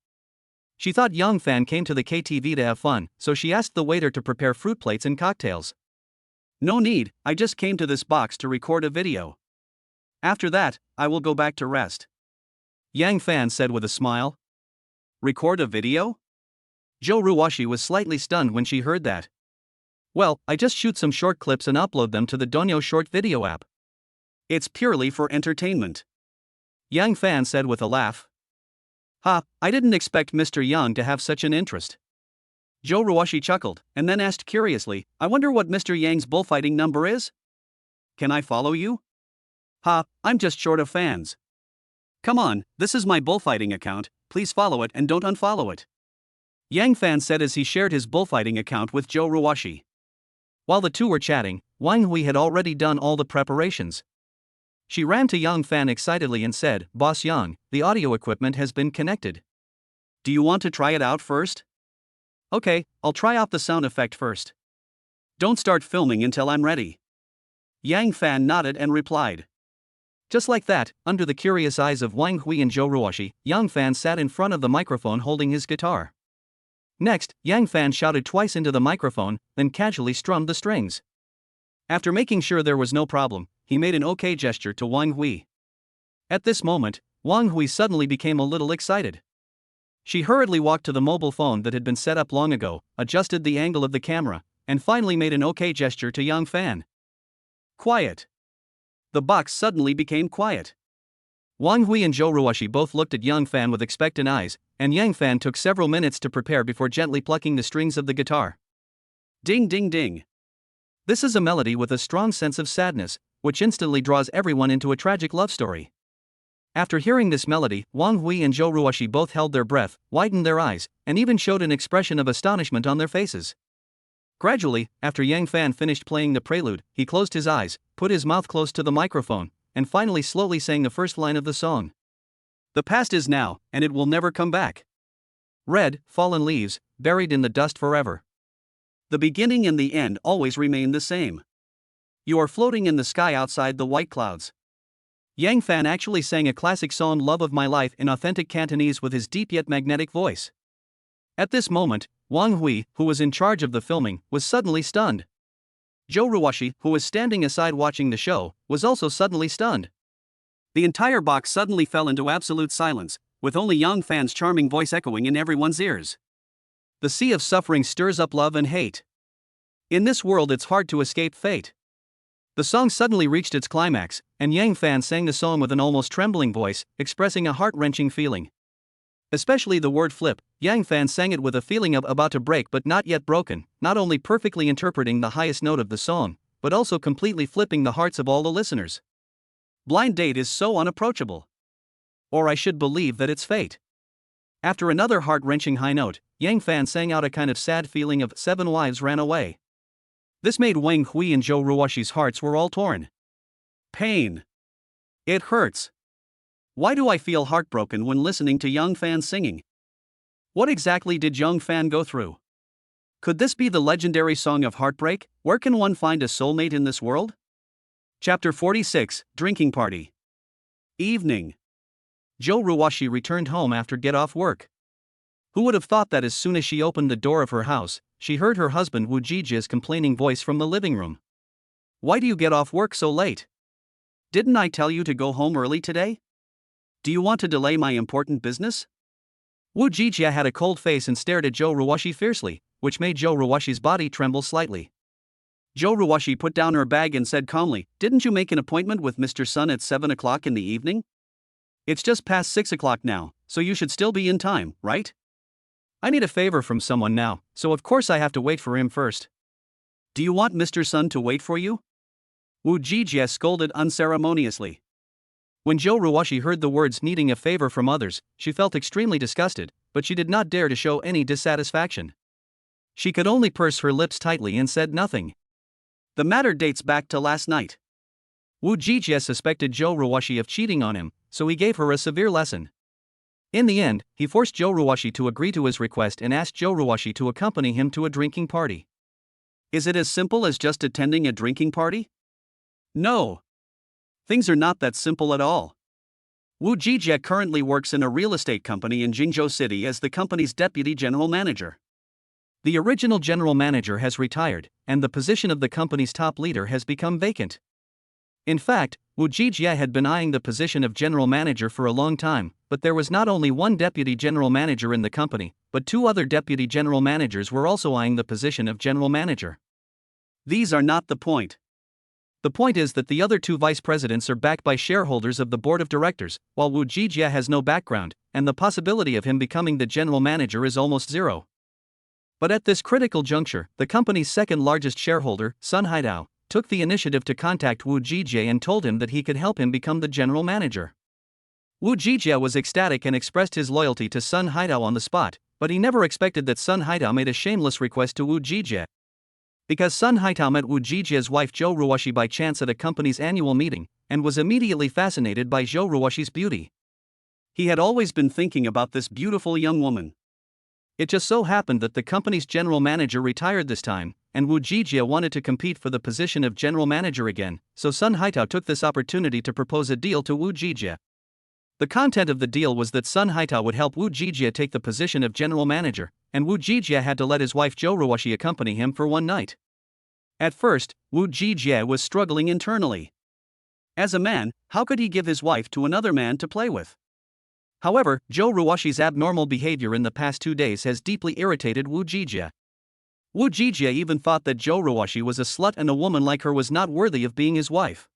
She thought Yang Fan came to the KTV to have fun, so she asked the waiter to prepare fruit plates and cocktails. No need, I just came to this box to record a video. After that, I will go back to rest. Yang Fan said with a smile. Record a video? Zhou Ruwashi was slightly stunned when she heard that. Well, I just shoot some short clips and upload them to the Donyo short video app. It's purely for entertainment. Yang Fan said with a laugh. Ha, I didn't expect Mr. Yang to have such an interest. Zhou Ruwashi chuckled, and then asked curiously, I wonder what Mr. Yang's bullfighting number is? Can I follow you? Ha, I'm just short of fans. Come on, this is my bullfighting account, please follow it and don't unfollow it. Yang Fan said as he shared his bullfighting account with Joe Ruwashi. While the two were chatting, Wang Hui had already done all the preparations. She ran to Yang Fan excitedly and said, "Boss Yang, the audio equipment has been connected. Do you want to try it out first?" "Okay, I'll try out the sound effect first. Don't start filming until I'm ready." Yang Fan nodded and replied. Just like that, under the curious eyes of Wang Hui and Joe Ruwashi, Yang Fan sat in front of the microphone holding his guitar. Next, Yang Fan shouted twice into the microphone, then casually strummed the strings. After making sure there was no problem, he made an OK gesture to Wang Hui. At this moment, Wang Hui suddenly became a little excited. She hurriedly walked to the mobile phone that had been set up long ago, adjusted the angle of the camera, and finally made an OK gesture to Yang Fan. Quiet. The box suddenly became quiet. Wang Hui and Joe Ruwashi both looked at Yang Fan with expectant eyes, and Yang Fan took several minutes to prepare before gently plucking the strings of the guitar. Ding ding ding. This is a melody with a strong sense of sadness, which instantly draws everyone into a tragic love story. After hearing this melody, Wang Hui and Joe Ruwashi both held their breath, widened their eyes, and even showed an expression of astonishment on their faces. Gradually, after Yang Fan finished playing the prelude, he closed his eyes, put his mouth close to the microphone, and finally slowly sang the first line of the song. The past is now, and it will never come back. Red, fallen leaves, buried in the dust forever. The beginning and the end always remain the same. You are floating in the sky outside the white clouds. Yang Fan actually sang a classic song Love of My Life in authentic Cantonese with his deep yet magnetic voice. At this moment, Wang Hui, who was in charge of the filming, was suddenly stunned. Joe Ruwashi, who was standing aside watching the show, was also suddenly stunned. The entire box suddenly fell into absolute silence, with only Yang Fan's charming voice echoing in everyone's ears. The sea of suffering stirs up love and hate. In this world it's hard to escape fate. The song suddenly reached its climax, and Yang Fan sang the song with an almost trembling voice, expressing a heart-wrenching feeling. Especially the word flip, Yang Fan sang it with a feeling of about to break but not yet broken, not only perfectly interpreting the highest note of the song, but also completely flipping the hearts of all the listeners. Blind date is so unapproachable. Or I should believe that it's fate. After another heart-wrenching high note, Yang Fan sang out a kind of sad feeling of seven wives ran away. This made Wang Hui and Joe Ruwashi's hearts were all torn. Pain. It hurts. Why do I feel heartbroken when listening to Yang Fan singing? What exactly did Yang Fan go through? Could this be the legendary song of heartbreak? Where can one find a soulmate in this world? Chapter 46, Drinking Party. Evening. Joe Ruwashi returned home after get off work. Who would have thought that as soon as she opened the door of her house, she heard her husband Wu Jijia's complaining voice from the living room. Why do you get off work so late? Didn't I tell you to go home early today? Do you want to delay my important business? Wu Jijia had a cold face and stared at Joe Ruwashi fiercely, which made Joe Ruwashi's body tremble slightly. Joe Ruwashi put down her bag and said calmly, "Didn't you make an appointment with Mr. Sun at 7 o'clock in the evening? It's just past 6 o'clock now, so you should still be in time, right? I need a favor from someone now, so of course I have to wait for him first." "Do you want Mr. Sun to wait for you?" Wu Jijia scolded unceremoniously. When Joe Ruwashi heard the words needing a favor from others, she felt extremely disgusted, but she did not dare to show any dissatisfaction. She could only purse her lips tightly and said nothing. The matter dates back to last night. Wu Jijia suspected Joe Ruwashi of cheating on him, so he gave her a severe lesson. In the end, he forced Joe Ruwashi to agree to his request and asked Joe Ruwashi to accompany him to a drinking party. Is it as simple as just attending a drinking party? No. Things are not that simple at all. Wu Jijia currently works in a real estate company in Jingzhou City as the company's deputy general manager. The original general manager has retired, and the position of the company's top leader has become vacant. In fact, Wu Jijia had been eyeing the position of general manager for a long time, but there was not only one deputy general manager in the company, but two other deputy general managers were also eyeing the position of general manager. These are not the point. The point is that the other two vice presidents are backed by shareholders of the board of directors, while Wu Jijia has no background, and the possibility of him becoming the general manager is almost zero. But at this critical juncture, the company's second largest shareholder, Sun Haidao, took the initiative to contact Wu Jijia and told him that he could help him become the general manager. Wu Jijie was ecstatic and expressed his loyalty to Sun Haitao on the spot, but he never expected that Sun Haitao made a shameless request to Wu Jijie. Because Sun Haitao met Wu Jijie's wife Zhou Ruoshi by chance at a company's annual meeting, and was immediately fascinated by Zhou Ruoshi's beauty. He had always been thinking about this beautiful young woman. It just so happened that the company's general manager retired this time, and Wu Jijie wanted to compete for the position of general manager again, so Sun Haitao took this opportunity to propose a deal to Wu Jijie. The content of the deal was that Sun Haitao would help Wu Jijie take the position of general manager, and Wu Jijie had to let his wife Zhou Ruoshi accompany him for one night. At first, Wu Jijie was struggling internally. As a man, how could he give his wife to another man to play with? However, Zhou Ruoshi's abnormal behavior in the past 2 days has deeply irritated Wu Jijie. Wu Jijie even thought that Zhou Ruoshi was a slut and a woman like her was not worthy of being his wife.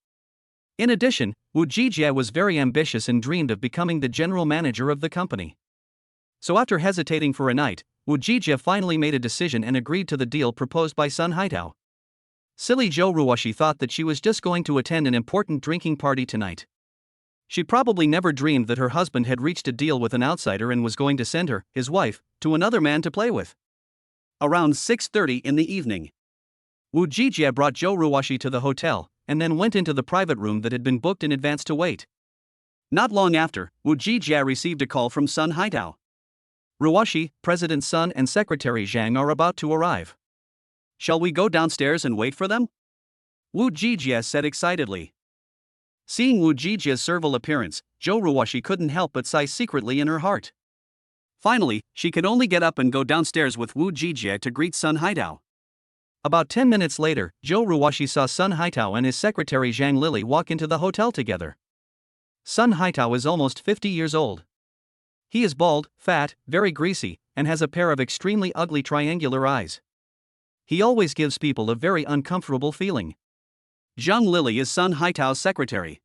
In addition, Wu Jijie was very ambitious and dreamed of becoming the general manager of the company. So after hesitating for a night, Wu Jijie finally made a decision and agreed to the deal proposed by Sun Haitao. Silly Zhou Ruoshi thought that she was just going to attend an important drinking party tonight. She probably never dreamed that her husband had reached a deal with an outsider and was going to send her, his wife, to another man to play with. Around 6:30 in the evening, Wu Jijie brought Zhou Ruoshi to the hotel, and then went into the private room that had been booked in advance to wait. Not long after, Wu Jijie received a call from Sun Haitao. Ruoshi, President Sun and Secretary Zhang are about to arrive. Shall we go downstairs and wait for them? Wu Jijie said excitedly. Seeing Wu Jijie's servile appearance, Zhou Ruoshi couldn't help but sigh secretly in her heart. Finally, she could only get up and go downstairs with Wu Jijie to greet Sun Haitao. About 10 minutes later, Zhou Ruoshi saw Sun Haitao and his secretary Zhang Lili walk into the hotel together. Sun Haitao is almost 50 years old. He is bald, fat, very greasy, and has a pair of extremely ugly triangular eyes. He always gives people a very uncomfortable feeling. Zhang Lili is Sun Haitao's secretary.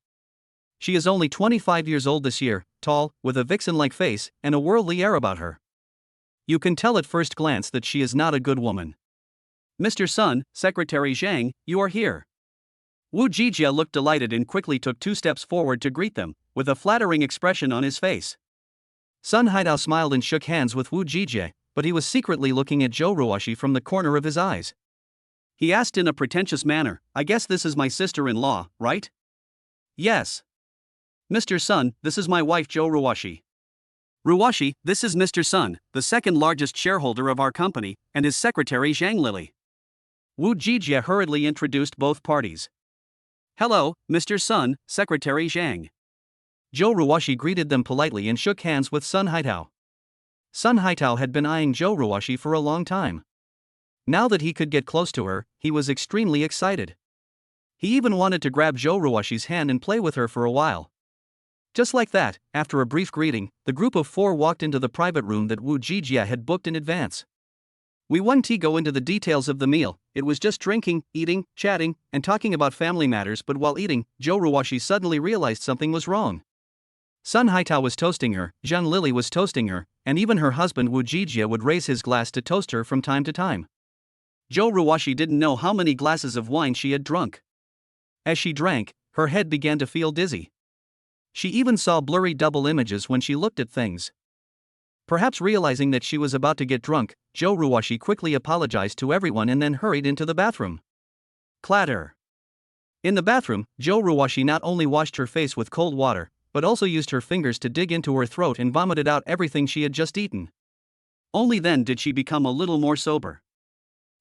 She is only 25 years old this year, tall, with a vixen-like face, and a worldly air about her. You can tell at first glance that she is not a good woman. Mr. Sun, Secretary Zhang, you are here. Wu Jijie looked delighted and quickly took 2 steps forward to greet them, with a flattering expression on his face. Sun Haitao smiled and shook hands with Wu Jijie, but he was secretly looking at Zhou Ruoshi from the corner of his eyes. He asked in a pretentious manner, I guess this is my sister-in-law, right? Yes. Mr. Sun, this is my wife Zhou Ruoshi. Ruoshi, this is Mr. Sun, the second largest shareholder of our company, and his secretary Zhang Lili. Wu Jijie hurriedly introduced both parties. Hello, Mr. Sun, Secretary Zhang. Zhou Ruoshi greeted them politely and shook hands with Sun Haitao. Sun Haitao had been eyeing Zhou Ruoshi for a long time. Now that he could get close to her, he was extremely excited. He even wanted to grab Zhou Ruoshi's hand and play with her for a while. Just like that, after a brief greeting, the group of 4 walked into the private room that Wu Jijie had booked in advance. We won't go into the details of the meal. It was just drinking, eating, chatting, and talking about family matters, but while eating, Zhou Ruoshi suddenly realized something was wrong. Sun Haitao was toasting her, Zhang Lili was toasting her, and even her husband Wu Jijie would raise his glass to toast her from time to time. Zhou Ruoshi didn't know how many glasses of wine she had drunk. As she drank, her head began to feel dizzy. She even saw blurry double images when she looked at things. Perhaps realizing that she was about to get drunk, Zhou Ruoshi quickly apologized to everyone and then hurried into the bathroom. Clatter. In the bathroom, Zhou Ruoshi not only washed her face with cold water, but also used her fingers to dig into her throat and vomited out everything she had just eaten. Only then did she become a little more sober.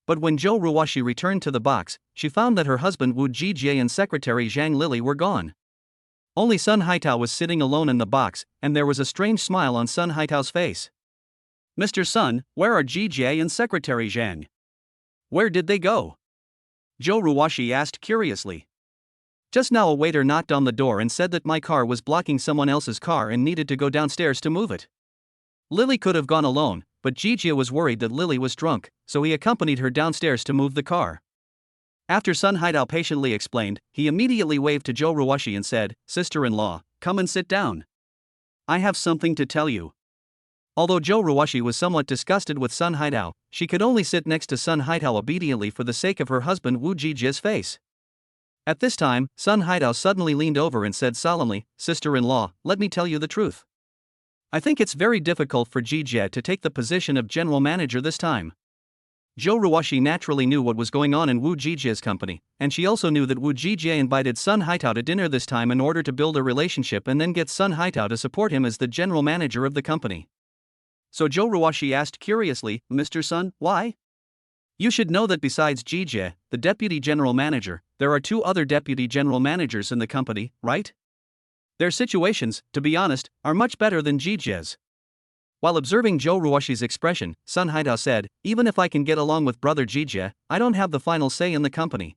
But when Zhou Ruoshi returned to the box, she found that her husband Wu Jijie and secretary Zhang Lili were gone. Only Sun Haitao was sitting alone in the box, and there was a strange smile on Sun Haitao's face. Mr. Sun, where are Jijie and Secretary Zhang? Where did they go? Zhou Ruoshi asked curiously. Just now a waiter knocked on the door and said that my car was blocking someone else's car and needed to go downstairs to move it. Lily could have gone alone, but Jijie was worried that Lily was drunk, so he accompanied her downstairs to move the car. After Sun Haitao patiently explained, he immediately waved to Zhou Ruoshi and said, Sister-in-law, come and sit down. I have something to tell you. Although Zhou Ruoshi was somewhat disgusted with Sun Haitao, she could only sit next to Sun Haitao obediently for the sake of her husband Wu Jijie's face. At this time, Sun Haitao suddenly leaned over and said solemnly, "Sister-in-law, let me tell you the truth. I think it's very difficult for Jijie to take the position of general manager this time." Zhou Ruoshi naturally knew what was going on in Wu Jijie's company, and she also knew that Wu Jijie invited Sun Haitao to dinner this time in order to build a relationship and then get Sun Haitao to support him as the general manager of the company. So Zhou Ruoshi asked curiously, "Mr. Sun, why? You should know that besides Jijie, the deputy general manager, there are 2 other deputy general managers in the company, right? Their situations, to be honest, are much better than Jijie's." While observing Zhou Ruoshi's expression, Sun Haitao said, "Even if I can get along with brother Jijie, I don't have the final say in the company.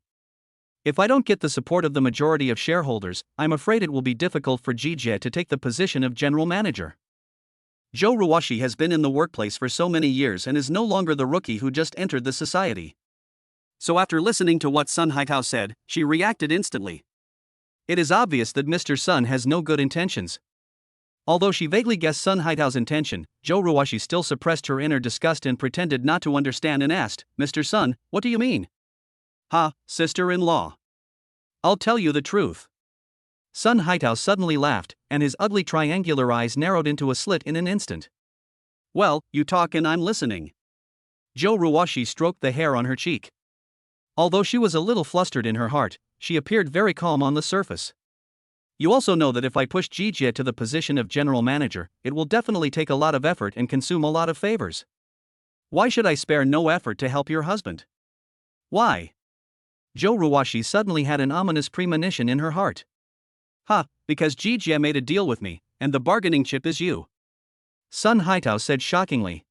If I don't get the support of the majority of shareholders, I'm afraid it will be difficult for Jijie to take the position of general manager." Zhou Ruoshi has been in the workplace for so many years and is no longer the rookie who just entered the society. So after listening to what Sun Haitao said, she reacted instantly. It is obvious that Mr. Sun has no good intentions. Although she vaguely guessed Sun Haitao's intention, Zhou Ruoshi still suppressed her inner disgust and pretended not to understand and asked, "Mr. Sun, what do you mean?" "Ha, sister-in-law. I'll tell you the truth." Sun Haitao suddenly laughed, and his ugly triangular eyes narrowed into a slit in an instant. "Well, you talk and I'm listening." Zhou Ruoshi stroked the hair on her cheek. Although she was a little flustered in her heart, she appeared very calm on the surface. "You also know that if I push Jijie to the position of general manager, it will definitely take a lot of effort and consume a lot of favors. Why should I spare no effort to help your husband?" "Why?" Zhou Ruoshi suddenly had an ominous premonition in her heart. "Ha, because Jijie made a deal with me, and the bargaining chip is you," Sun Haitao said shockingly.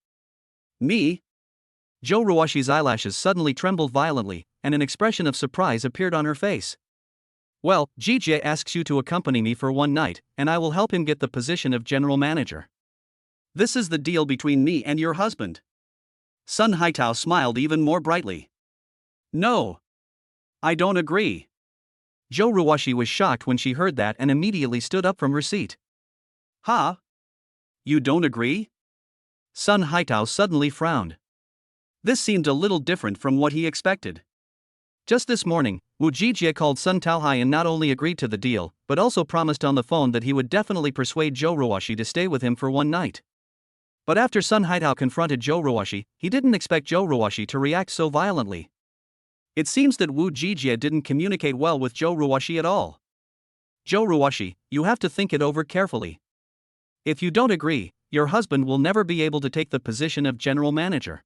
"Me?" Zhou Ruoshi's eyelashes suddenly trembled violently, and an expression of surprise appeared on her face. "Well, Jijie asks you to accompany me for one night, and I will help him get the position of general manager. This is the deal between me and your husband." Sun Haitao smiled even more brightly. "No. I don't agree." Zhou Ruoshi was shocked when she heard that and immediately stood up from her seat. "Ha? You don't agree?" Sun Haitao suddenly frowned. This seemed a little different from what he expected. Just this morning, Wu Jijie called Sun Taohai and not only agreed to the deal, but also promised on the phone that he would definitely persuade Zhou Ruoshi to stay with him for one night. But after Sun Haitao confronted Zhou Ruoshi, he didn't expect Zhou Ruoshi to react so violently. It seems that Wu Jijie didn't communicate well with Zhou Ruoshi at all. "Zhou Ruoshi, you have to think it over carefully. If you don't agree, your husband will never be able to take the position of general manager."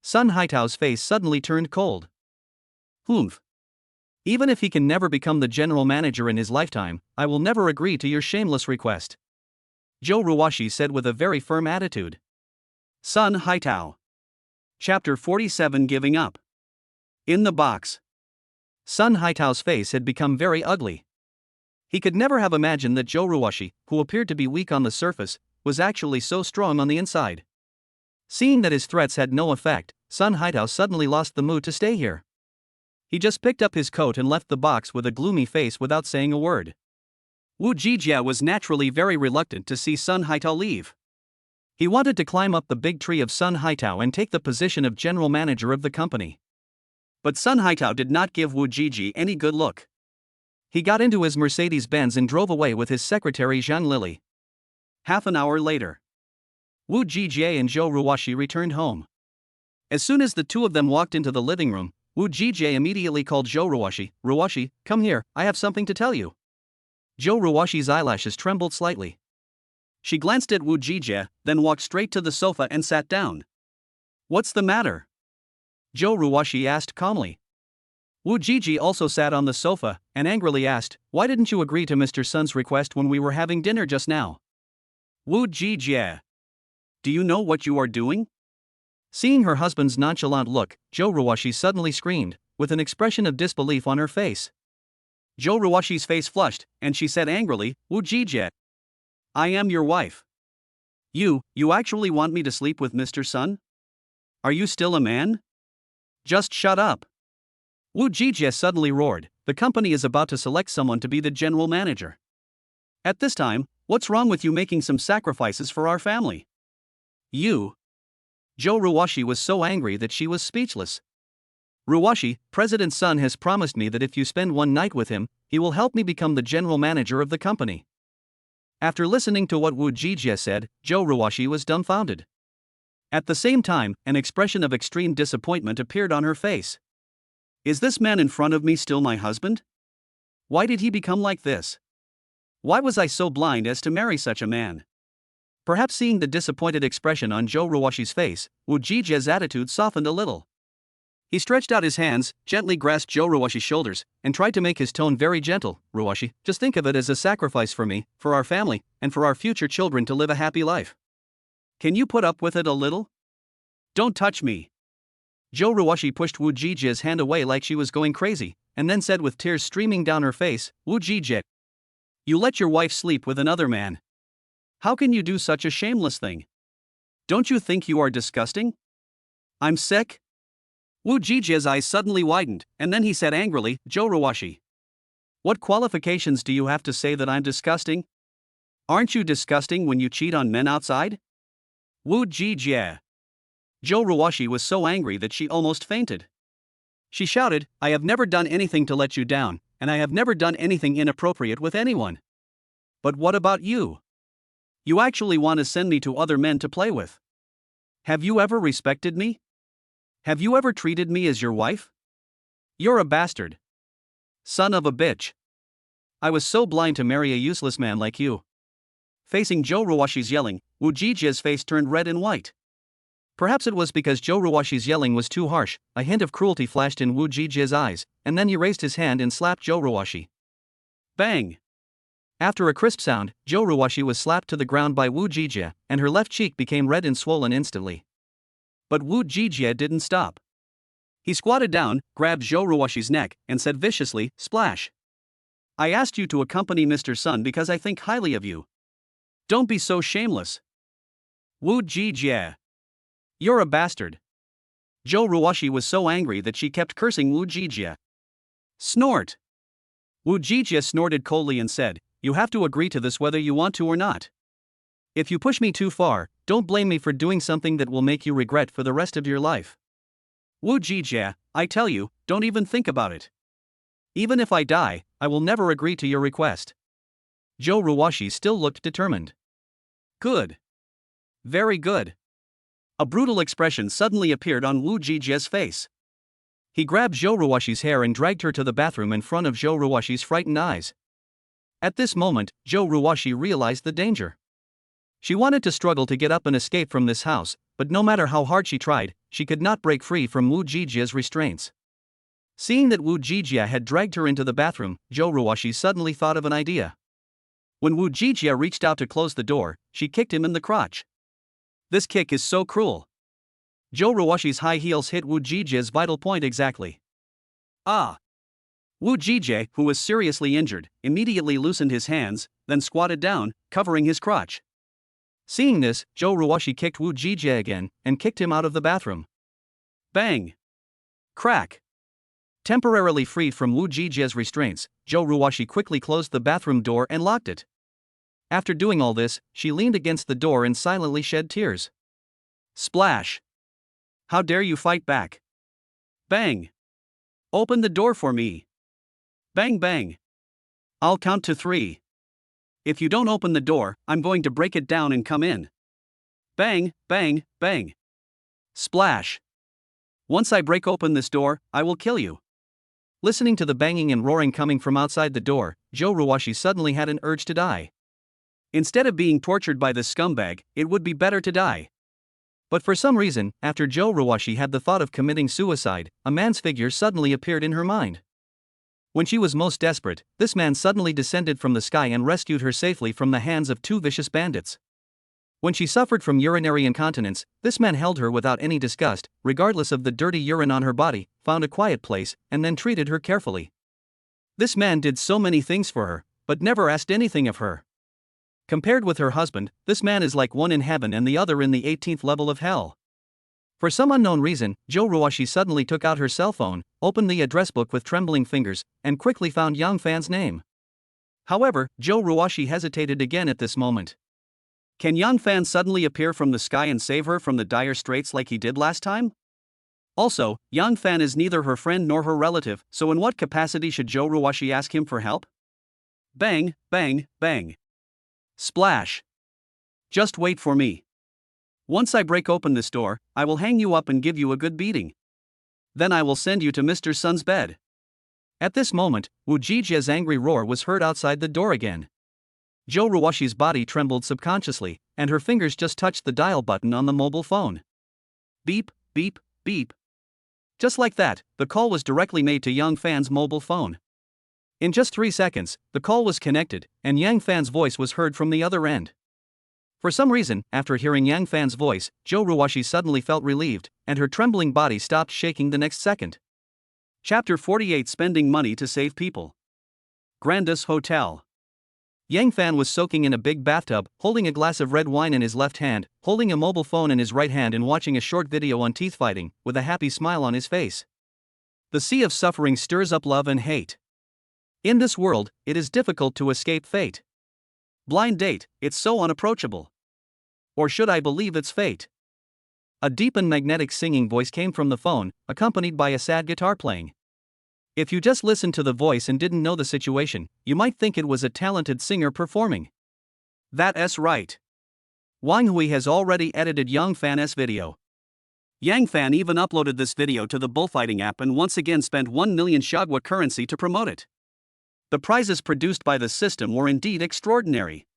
Sun Haitao's face suddenly turned cold. "Humph. Even if he can never become the general manager in his lifetime, I will never agree to your shameless request," Zhou Ruoshi said with a very firm attitude. Sun Haitao. Chapter 47, Giving Up. In the box. Sun Haitao's face had become very ugly. He could never have imagined that Zhou Ruoshi, who appeared to be weak on the surface, was actually so strong on the inside. Seeing that his threats had no effect, Sun Haitao suddenly lost the mood to stay here. He just picked up his coat and left the box with a gloomy face without saying a word. Wu Jijie was naturally very reluctant to see Sun Haitao leave. He wanted to climb up the big tree of Sun Haitao and take the position of general manager of the company. But Sun Haitao did not give Wu Jijie any good look. He got into his Mercedes-Benz and drove away with his secretary Zhang Lili. Half an hour later, Wu Jijie and Zhou Ruoshi returned home. As soon as the two of them walked into the living room, Wu Jijie immediately called Zhou Ruoshi. "Ruoshi, come here, I have something to tell you." Zhou Ruoshi's eyelashes trembled slightly. She glanced at Wu Jijie, then walked straight to the sofa and sat down. "What's the matter?" Zhou Ruoshi asked calmly. Wu Jijie also sat on the sofa and angrily asked, "Why didn't you agree to Mr. Sun's request when we were having dinner just now?" "Wu Jijie, do you know what you are doing?" Seeing her husband's nonchalant look, Zhou Ruoshi suddenly screamed, with an expression of disbelief on her face. Zhou Ruoshi's face flushed, and she said angrily, "Wu Jijie, I am your wife. You actually want me to sleep with Mr. Sun? Are you still a man? Just shut up." Wu Jijie suddenly roared, "The company is about to select someone to be the general manager. At this time, what's wrong with you making some sacrifices for our family? You..." Zhou Ruoshi was so angry that she was speechless. Ruwashi, President's son has promised me that if you spend one night with him, he will help me become the general manager of the company. After listening to what Woo Jijie said, Joe Ruwashi was dumbfounded. At the same time, an expression of extreme disappointment appeared on her face. Is this man in front of me still my husband? Why did he become like this? Why was I so blind as to marry such a man? Perhaps seeing the disappointed expression on Joe Ruwashi's face, Woo Jijie's attitude softened a little. He stretched out his hands, gently grasped Joe Ruwashi's shoulders, and tried to make his tone very gentle. Ruwashi, just think of it as a sacrifice for me, for our family, and for our future children to live a happy life. Can you put up with it a little? Don't touch me. Joe Ruwashi pushed Woo Jijie's hand away like she was going crazy, and then said with tears streaming down her face, Woo Jijie, you let your wife sleep with another man. How can you do such a shameless thing? Don't you think you are disgusting? I'm sick. Woo Jijie's eyes suddenly widened, and then he said angrily, Joe Ruwashi, what qualifications do you have to say that I'm disgusting? Aren't you disgusting when you cheat on men outside? Woo Jijie. Joe Ruwashi was so angry that she almost fainted. She shouted, I have never done anything to let you down, and I have never done anything inappropriate with anyone. But what about you? You actually want to send me to other men to play with. Have you ever respected me? Have you ever treated me as your wife? You're a bastard. Son of a bitch. I was so blind to marry a useless man like you. Facing Joe Ruwashi's yelling, Woo Jijie's face turned red and white. Perhaps it was because Joe Ruwashi's yelling was too harsh, a hint of cruelty flashed in Woo Jijie's eyes, and then he raised his hand and slapped Joe Ruwashi. Bang! After a crisp sound, Joe Ruwashi was slapped to the ground by Woo Jijie, and her left cheek became red and swollen instantly. But Woo Jijie didn't stop. He squatted down, grabbed Joe Ruwashi's neck, and said viciously, Splash! I asked you to accompany Mr. Sun because I think highly of you. Don't be so shameless. Woo Jijie. You're a bastard. Joe Ruwashi was so angry that she kept cursing Woo Jijie. Snort! Woo Jijie snorted coldly and said, you have to agree to this whether you want to or not. If you push me too far, don't blame me for doing something that will make you regret for the rest of your life. Woo Jijie, I tell you, don't even think about it. Even if I die, I will never agree to your request. Joe Ruwashi still looked determined. Good. Very good. A brutal expression suddenly appeared on Woo Jijie's face. He grabbed Joe Ruwashi's hair and dragged her to the bathroom in front of Joe Ruwashi's frightened eyes. At this moment, Joe Ruwashi realized the danger. She wanted to struggle to get up and escape from this house, but no matter how hard she tried, she could not break free from Woo Jijie's restraints. Seeing that Woo Jijie had dragged her into the bathroom, Joe Ruwashi suddenly thought of an idea. When Woo Jijie reached out to close the door, she kicked him in the crotch. This kick is so cruel. Joe Ruwashi's high heels hit Woo Jijie's vital point exactly. Ah! Woo Jijie, who was seriously injured, immediately loosened his hands, then squatted down, covering his crotch. Seeing this, Joe Ruwashi kicked Woo Jijie again, and kicked him out of the bathroom. Bang! Crack! Temporarily freed from Woo Jijie's restraints, Joe Ruwashi quickly closed the bathroom door and locked it. After doing all this, she leaned against the door and silently shed tears. Splash! How dare you fight back? Bang! Open the door for me. Bang bang. I'll count to 3. If you don't open the door, I'm going to break it down and come in. Bang, bang, bang. Splash. Once I break open this door, I will kill you. Listening to the banging and roaring coming from outside the door, Joe Ruwashi suddenly had an urge to die. Instead of being tortured by this scumbag, it would be better to die. But for some reason, after Joe Ruwashi had the thought of committing suicide, a man's figure suddenly appeared in her mind. When she was most desperate, this man suddenly descended from the sky and rescued her safely from the hands of 2 vicious bandits. When she suffered from urinary incontinence, this man held her without any disgust, regardless of the dirty urine on her body, found a quiet place, and then treated her carefully. This man did so many things for her, but never asked anything of her. Compared with her husband, this man is like one in heaven and the other in the 18th level of hell. For some unknown reason, Joe Ruwashi suddenly took out her cell phone, opened the address book with trembling fingers, and quickly found Yang Fan's name. However, Joe Ruwashi hesitated again at this moment. Can Yang Fan suddenly appear from the sky and save her from the dire straits like he did last time? Also, Yang Fan is neither her friend nor her relative, so in what capacity should Joe Ruwashi ask him for help? Bang, bang, bang. Splash. Just wait for me. Once I break open this door, I will hang you up and give you a good beating. Then I will send you to Mr. Sun's bed. At this moment, Woo Ji-jae's angry roar was heard outside the door again. Joe Ruwashi's body trembled subconsciously, and her fingers just touched the dial button on the mobile phone. Beep, beep, beep. Just like that, the call was directly made to Yang Fan's mobile phone. In just 3 seconds, the call was connected, and Yang Fan's voice was heard from the other end. For some reason, after hearing Yang Fan's voice, Joe Ruwashi suddenly felt relieved, and her trembling body stopped shaking the next second. Chapter 48: Spending Money to Save People. Grandis Hotel. Yang Fan was soaking in a big bathtub, holding a glass of red wine in his left hand, holding a mobile phone in his right hand and watching a short video on teeth fighting, with a happy smile on his face. The sea of suffering stirs up love and hate. In this world, it is difficult to escape fate. Blind date, it's so unapproachable. Or should I believe it's fate? A deep and magnetic singing voice came from the phone, accompanied by a sad guitar playing. If you just listened to the voice and didn't know the situation, you might think it was a talented singer performing. That's right. Wang Hui has already edited Yang Fan's video. Yang Fan even uploaded this video to the bullfighting app and once again spent 1 million Shagwa currency to promote it. The prizes produced by the system were indeed extraordinary.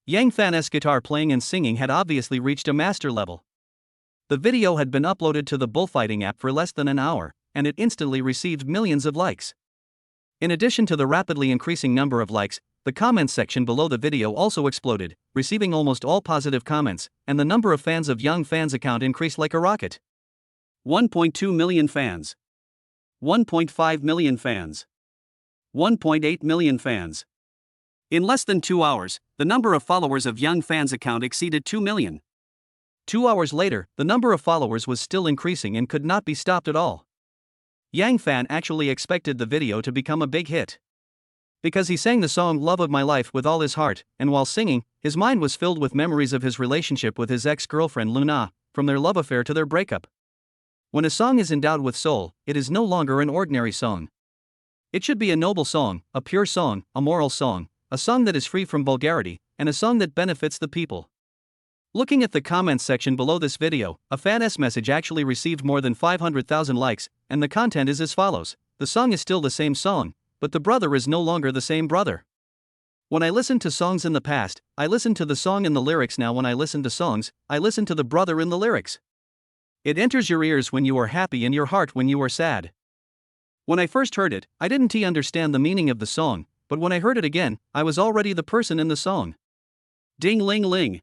Yang Fan's guitar playing and singing had obviously reached a master level. The video had been uploaded to the bullfighting app for less than an hour, and it instantly received millions of likes. In addition to the rapidly increasing number of likes, the comments section below the video also exploded, receiving almost all positive comments, and the number of fans of Yang Fan's account increased like a rocket. 1.2 million fans. 1.5 million fans. 1.8 million fans. In less than 2 hours, the number of followers of Yang Fan's account exceeded 2 million. 2 hours later, the number of followers was still increasing and could not be stopped at all. Yang Fan actually expected the video to become a big hit. Because he sang the song Love of My Life with all his heart, and while singing, his mind was filled with memories of his relationship with his ex-girlfriend Luna, from their love affair to their breakup. When a song is endowed with soul, it is no longer an ordinary song. It should be a noble song, a pure song, a moral song, a song that is free from vulgarity, and a song that benefits the people. Looking at the comments section below this video, a fan's message actually received more than 500,000 likes, and the content is as follows: the song is still the same song, but the brother is no longer the same brother. When I listened to songs in the past, I listened to the song and the lyrics. Now when I listen to songs, I listen to the brother in the lyrics. It enters your ears when you are happy and your heart when you are sad. When I first heard it, I didn't understand the meaning of the song, but when I heard it again, I was already the person in the song. Ding ling ling.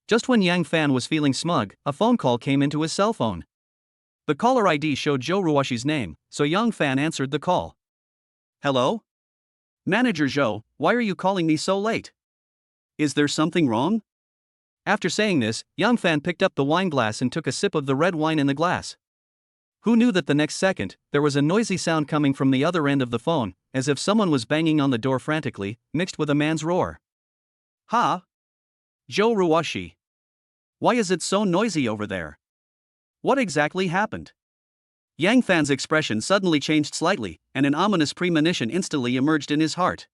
Just when Yang Fan was feeling smug, a phone call came into his cell phone. The caller ID showed Joe Ruwashi's name, so Yang Fan answered the call. Hello? Manager Joe, why are you calling me so late? Is there something wrong? After saying this, Yang Fan picked up the wine glass and took a sip of the red wine in the glass. Who knew that the next second, there was a noisy sound coming from the other end of the phone, as if someone was banging on the door frantically, mixed with a man's roar. Ha! Joe Ruwashi. Why is it so noisy over there? What exactly happened? Yang Fan's expression suddenly changed slightly, and an ominous premonition instantly emerged in his heart.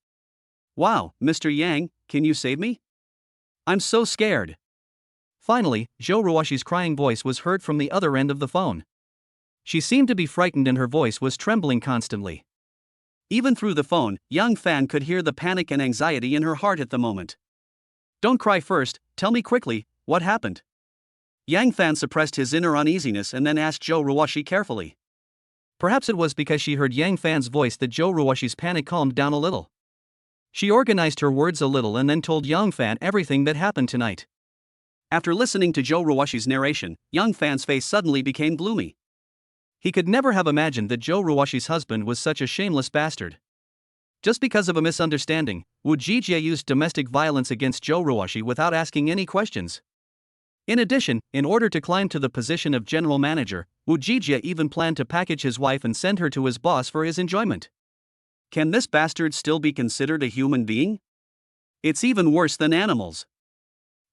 Wow, Mr. Yang, can you save me? I'm so scared. Finally, Joe Ruwashi's crying voice was heard from the other end of the phone. She seemed to be frightened and her voice was trembling constantly. Even through the phone, Yang Fan could hear the panic and anxiety in her heart at the moment. Don't cry first, tell me quickly, what happened? Yang Fan suppressed his inner uneasiness and then asked Joe Ruwashi carefully. Perhaps it was because she heard Yang Fan's voice that Joe Ruwashi's panic calmed down a little. She organized her words a little and then told Yang Fan everything that happened tonight. After listening to Joe Ruwashi's narration, Yang Fan's face suddenly became gloomy. He could never have imagined that Joe Ruwashi's husband was such a shameless bastard. Just because of a misunderstanding, Woo Ji-jae used domestic violence against Joe Ruwashi without asking any questions. In addition, in order to climb to the position of general manager, Woo Ji-jae even planned to package his wife and send her to his boss for his enjoyment. Can this bastard still be considered a human being? It's even worse than animals.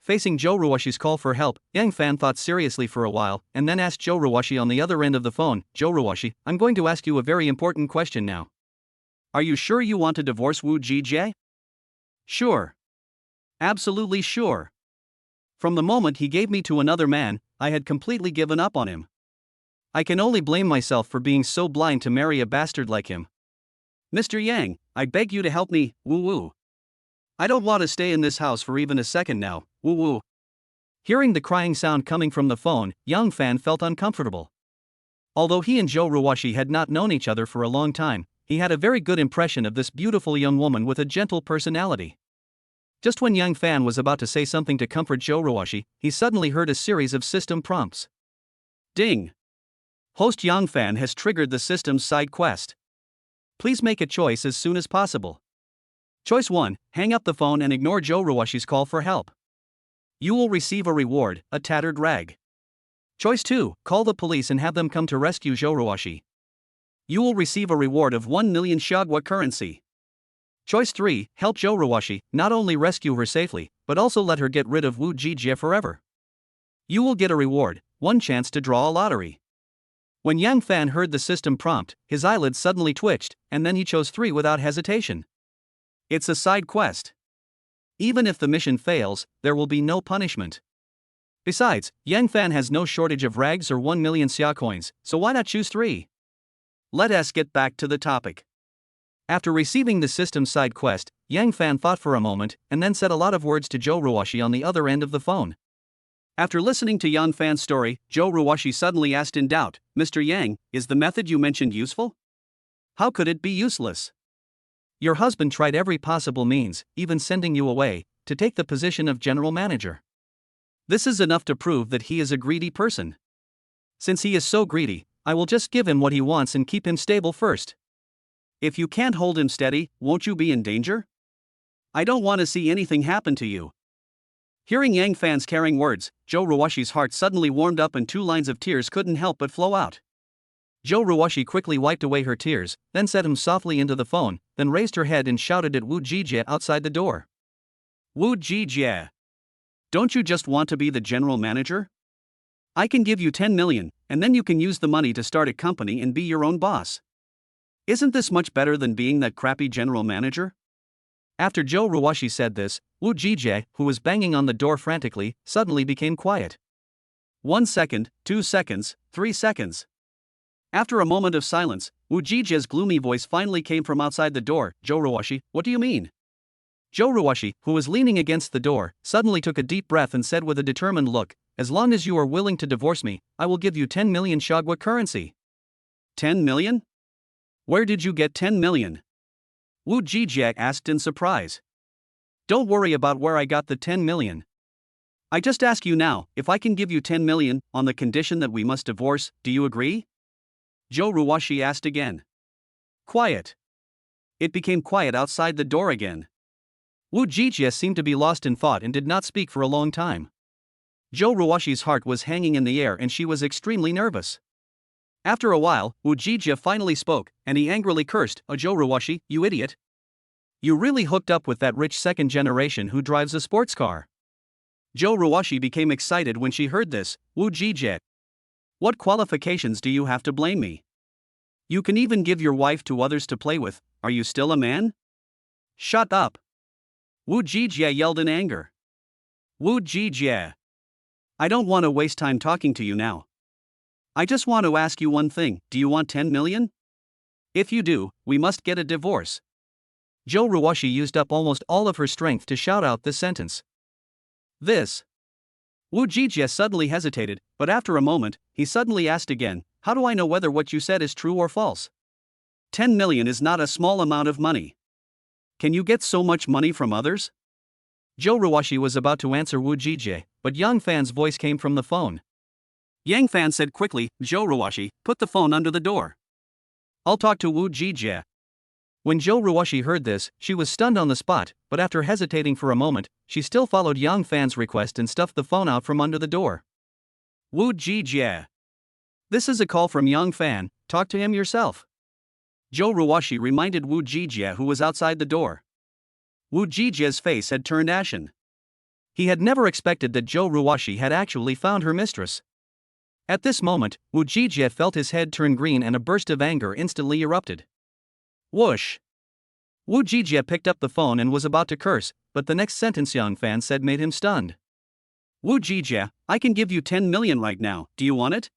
Facing Joe Ruwashi's call for help, Yang Fan thought seriously for a while and then asked Joe Ruwashi on the other end of the phone, "Joe Ruwashi, I'm going to ask you a very important question now. Are you sure you want to divorce Woo Ji-jae?" "Sure. Absolutely sure. From the moment he gave me to another man, I had completely given up on him. I can only blame myself for being so blind to marry a bastard like him. Mr. Yang, I beg you to help me, woo woo. I don't want to stay in this house for even a second now, woo woo." Hearing the crying sound coming from the phone, Yang Fan felt uncomfortable. Although he and Joe Ruwashi had not known each other for a long time, he had a very good impression of this beautiful young woman with a gentle personality. Just when Yang Fan was about to say something to comfort Joe Ruwashi, he suddenly heard a series of system prompts. Ding! Host Yang Fan has triggered the system's side quest. Please make a choice as soon as possible. Choice 1, hang up the phone and ignore Joe Ruwashi's call for help. You will receive a reward, a tattered rag. Choice 2, call the police and have them come to rescue Joe Ruwashi. You will receive a reward of 1 million Shagwa currency. Choice 3, help Joe Ruwashi, not only rescue her safely, but also let her get rid of Woo Ji-jae forever. You will get a reward, 1 chance to draw a lottery. When Yang Fan heard the system prompt, his eyelids suddenly twitched, and then he chose 3 without hesitation. It's a side quest. Even if the mission fails, there will be no punishment. Besides, Yang Fan has no shortage of rags or 1 million xia coins, so why not choose 3? Let us get back to the topic. After receiving the system's side quest, Yang Fan thought for a moment and then said a lot of words to Joe Ruwashi on the other end of the phone. After listening to Yang Fan's story, Joe Ruwashi suddenly asked in doubt, "Mr. Yang, is the method you mentioned useful? How could it be useless? Your husband tried every possible means, even sending you away, to take the position of general manager. This is enough to prove that he is a greedy person. Since he is so greedy, I will just give him what he wants and keep him stable first. If you can't hold him steady, won't you be in danger? I don't want to see anything happen to you." Hearing Yang Fan's caring words, Joe Ruwashi's heart suddenly warmed up and 2 lines of tears couldn't help but flow out. Joe Ruwashi quickly wiped away her tears, then said him softly into the phone, then raised her head and shouted at Woo Ji-jae outside the door. "Woo Ji-jae, don't you just want to be the general manager? I can give you 10 million, and then you can use the money to start a company and be your own boss. Isn't this much better than being that crappy general manager?" After Joe Ruwashi said this, Woo Ji-jae, who was banging on the door frantically, suddenly became quiet. 1 second, 2 seconds, 3 seconds. After a moment of silence, Woo Ji-jae's gloomy voice finally came from outside the door. "Joe Ruwashi, what do you mean?" Joe Ruwashi, who was leaning against the door, suddenly took a deep breath and said with a determined look, "As long as you are willing to divorce me, I will give you 10 million Shagwa currency." 10 million? Where did you get 10 million? Woo Ji-jae asked in surprise. "Don't worry about where I got the 10 million. I just ask you now, if I can give you 10 million, on the condition that we must divorce, do you agree?" Joe Ruwashi asked again. Quiet. It became quiet outside the door again. Woo Ji-jae seemed to be lost in thought and did not speak for a long time. Joe Ruwashi's heart was hanging in the air and she was extremely nervous. After a while, Woo Ji-jae finally spoke, and he angrily cursed, "Oh Joe Ruwashi, you idiot. You really hooked up with that rich second generation who drives a sports car." Joe Ruwashi became excited when she heard this. "Woo Ji-jae, what qualifications do you have to blame me? You can even give your wife to others to play with, are you still a man?" "Shut up!" Woo Ji-jae yelled in anger. "Woo Ji-jae, I don't want to waste time talking to you now. I just want to ask you one thing, do you want 10 million? If you do, we must get a divorce." Joe Ruwashi used up almost all of her strength to shout out this sentence. "This." Woo Ji-jae suddenly hesitated, but after a moment, he suddenly asked again, "How do I know whether what you said is true or false? 10 million is not a small amount of money. Can you get so much money from others?" Joe Ruwashi was about to answer Woo Ji-jae, but Yang Fan's voice came from the phone. Yang Fan said quickly, "Joe Ruwashi, put the phone under the door. I'll talk to Woo Ji-jae." When Joe Ruwashi heard this, she was stunned on the spot, but after hesitating for a moment, she still followed Yang Fan's request and stuffed the phone out from under the door. "Woo Ji-jae, this is a call from Yang Fan, talk to him yourself." Joe Ruwashi reminded Woo Ji-jae, who was outside the door. Woo Ji-jae's face had turned ashen. He had never expected that Zhou Ruoxi had actually found her mistress. At this moment, Wu Jijie felt his head turn green and a burst of anger instantly erupted. Whoosh! Wu Jijie picked up the phone and was about to curse, but the next sentence Yang Fan said made him stunned. Wu Jijie, I can give you 10 million right now, do you want it?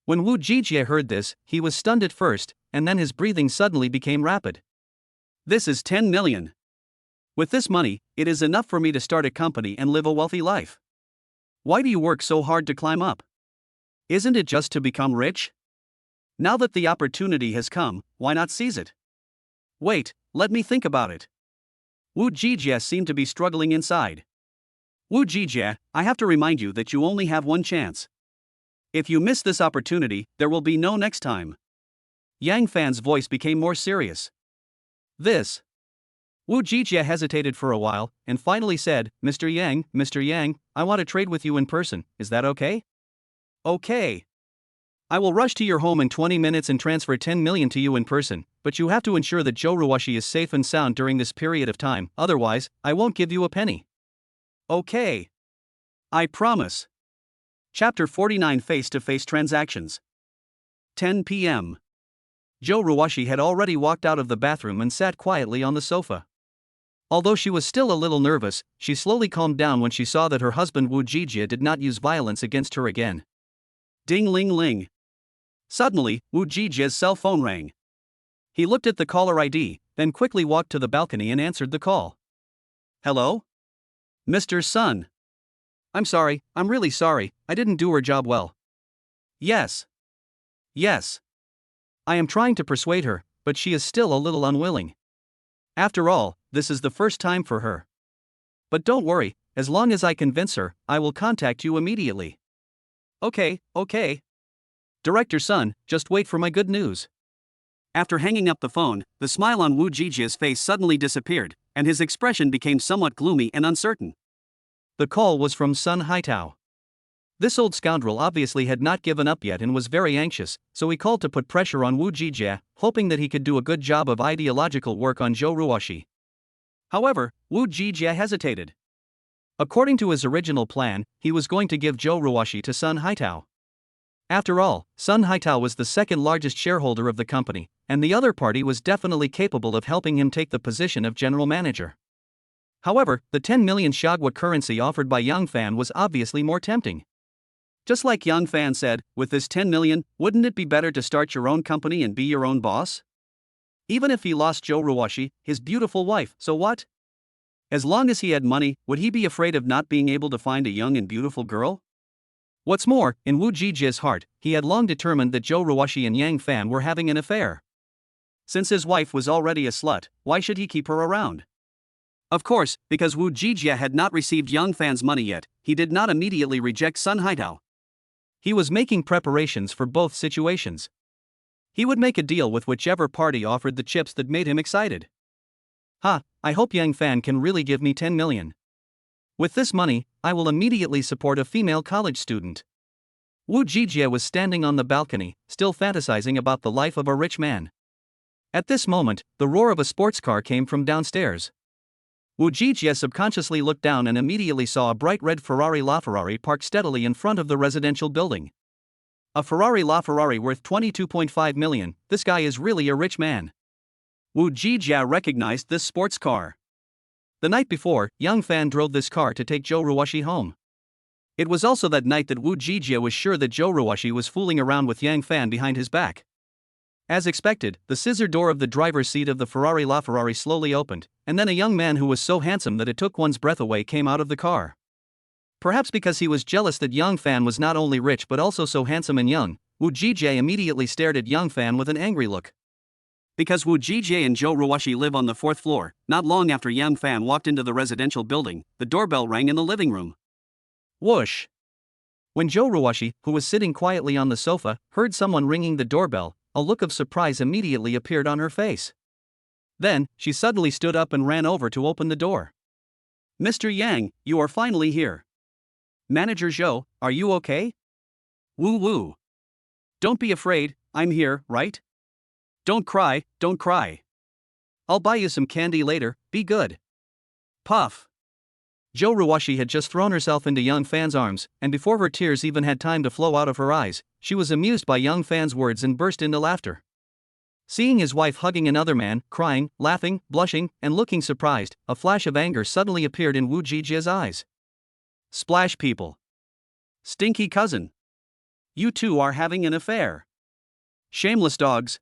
When Wu Jijie heard this, he was stunned at first, and then his breathing suddenly became rapid. This is 10 million. With this money, it is enough for me to start a company and live a wealthy life. Why do you work so hard to climb up? Isn't it just to become rich? Now that the opportunity has come, why not seize it? Wait, let me think about it. Wu Jijie seemed to be struggling inside. Wu Jijie, I have to remind you that you only have one chance. If you miss this opportunity, there will be no next time. Yang Fan's voice became more serious. This. Wu Jijie hesitated for a while, and finally said, Mr. Yang, I want to trade with you in person, is that okay? Okay. I will rush to your home in 20 minutes and transfer 10 million to you in person, but you have to ensure that Zhou Ruoxi is safe and sound during this period of time, otherwise, I won't give you a penny. Okay. I promise. Chapter 49 Face-to-Face Transactions. 10 p.m. Zhou Ruoxi had already walked out of the bathroom and sat quietly on the sofa. Although she was still a little nervous, she slowly calmed down when she saw that her husband Wu Jijie did not use violence against her again. Ding-ling-ling. Suddenly, Wu Jijie's cell phone rang. He looked at the caller ID, then quickly walked to the balcony and answered the call. Hello? Mr. Sun. I'm sorry, I'm really sorry, I didn't do her job well. Yes. Yes. I am trying to persuade her, but she is still a little unwilling. After all, this is the first time for her. But don't worry, as long as I convince her, I will contact you immediately. Okay. Director Sun, just wait for my good news. After hanging up the phone, the smile on Wu Jijie's face suddenly disappeared, and his expression became somewhat gloomy and uncertain. The call was from Sun Haitao. This old scoundrel obviously had not given up yet and was very anxious, so he called to put pressure on Wu Jijie, hoping that he could do a good job of ideological work on Zhou Ruoxi. However, Wu Jijie hesitated. According to his original plan, he was going to give Zhou Ruoxi to Sun Haitao. After all, Sun Haitao was the second largest shareholder of the company, and the other party was definitely capable of helping him take the position of general manager. However, the 10 million Xiagua currency offered by Yang Fan was obviously more tempting. Just like Yang Fan said, with this 10 million, wouldn't it be better to start your own company and be your own boss? Even if he lost Zhou Ruoxi, his beautiful wife, so what? As long as he had money, would he be afraid of not being able to find a young and beautiful girl? What's more, in Wu Jijie's heart, he had long determined that Zhou Ruoxi and Yang Fan were having an affair. Since his wife was already a slut, why should he keep her around? Of course, because Wu Jijie had not received Yang Fan's money yet, he did not immediately reject Sun Haitao. He was making preparations for both situations. He would make a deal with whichever party offered the chips that made him excited. I hope Yang Fan can really give me 10 million. With this money, I will immediately support a female college student. Wu Jijie was standing on the balcony, still fantasizing about the life of a rich man. At this moment, the roar of a sports car came from downstairs. Wu Jijie subconsciously looked down and immediately saw a bright red Ferrari LaFerrari parked steadily in front of the residential building. A Ferrari LaFerrari worth 22.5 million, this guy is really a rich man. Wu Jijie recognized this sports car. The night before, Yang Fan drove this car to take Zhou Ruoxi home. It was also that night that Wu Jijie was sure that Zhou Ruoxi was fooling around with Yang Fan behind his back. As expected, the scissor door of the driver's seat of the Ferrari LaFerrari slowly opened, and then a young man who was so handsome that it took one's breath away came out of the car. Perhaps because he was jealous that Yang Fan was not only rich but also so handsome and young, Wu Jijie immediately stared at Yang Fan with an angry look. Because Wu Jijie and Zhou Ruoxi live on the 4th floor, not long after Yang Fan walked into the residential building, the doorbell rang in the living room. Whoosh! When Zhou Ruoxi, who was sitting quietly on the sofa, heard someone ringing the doorbell, a look of surprise immediately appeared on her face. Then, she suddenly stood up and ran over to open the door. Mr. Yang, you are finally here. Manager Zhou, are you okay? Woo. Don't be afraid, I'm here, right? Don't cry. I'll buy you some candy later, be good. Puff. Zhou Ruoxi had just thrown herself into Yang Fan's arms, and before her tears even had time to flow out of her eyes, she was amused by Yang Fan's words and burst into laughter. Seeing his wife hugging another man, crying, laughing, blushing, and looking surprised, a flash of anger suddenly appeared in Wu Jijia's eyes. Splash people. Stinky cousin. You two are having an affair. Shameless dogs.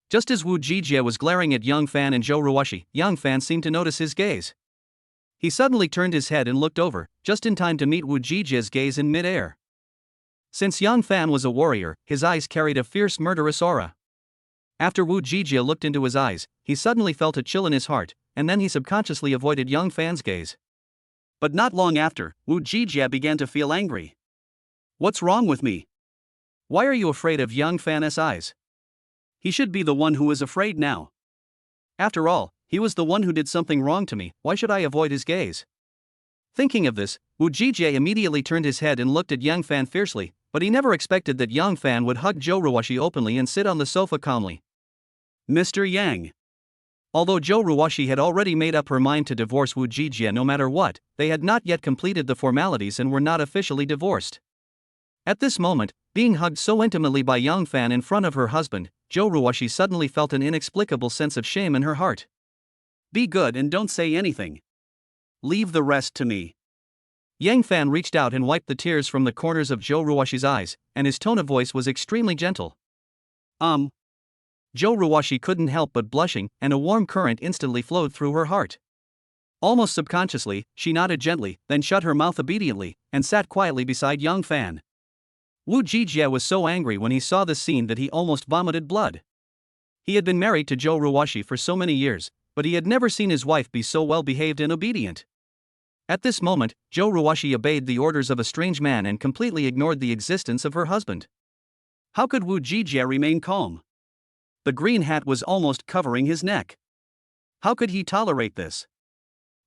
Just as Wu Jijia was glaring at Yang Fan and Zhou Ruoxi, Yang Fan seemed to notice his gaze. He suddenly turned his head and looked over, just in time to meet Wu Jijia's gaze in mid-air. Since Yang Fan was a warrior, his eyes carried a fierce murderous aura. After Wu Jijia looked into his eyes, he suddenly felt a chill in his heart, and then he subconsciously avoided Yang Fan's gaze. But not long after, Wu Jijia began to feel angry. What's wrong with me? Why are you afraid of Yang Fan's eyes? He should be the one who is afraid now. After all, he was the one who did something wrong to me, why should I avoid his gaze? Thinking of this, Wu Jijia immediately turned his head and looked at Yang Fan fiercely, but he never expected that Yang Fan would hug Zhou Ruoxi openly and sit on the sofa calmly. Mr. Yang. Although Zhou Ruoxi had already made up her mind to divorce Wu Jijia no matter what, they had not yet completed the formalities and were not officially divorced. At this moment, being hugged so intimately by Yang Fan in front of her husband, Zhou Ruoxi suddenly felt an inexplicable sense of shame in her heart. Be good and don't say anything. Leave the rest to me. Yang Fan reached out and wiped the tears from the corners of Zhou Ruoxi's eyes, and his tone of voice was extremely gentle. Zhou Ruoxi couldn't help but blushing, and a warm current instantly flowed through her heart. Almost subconsciously, she nodded gently, then shut her mouth obediently, and sat quietly beside Yang Fan. Wu Jijia was so angry when he saw this scene that he almost vomited blood. He had been married to Zhou Ruoxi for so many years, but he had never seen his wife be so well behaved and obedient. At this moment, Zhou Ruoxi obeyed the orders of a strange man and completely ignored the existence of her husband. How could Wu Jijia remain calm? The green hat was almost covering his neck. How could he tolerate this?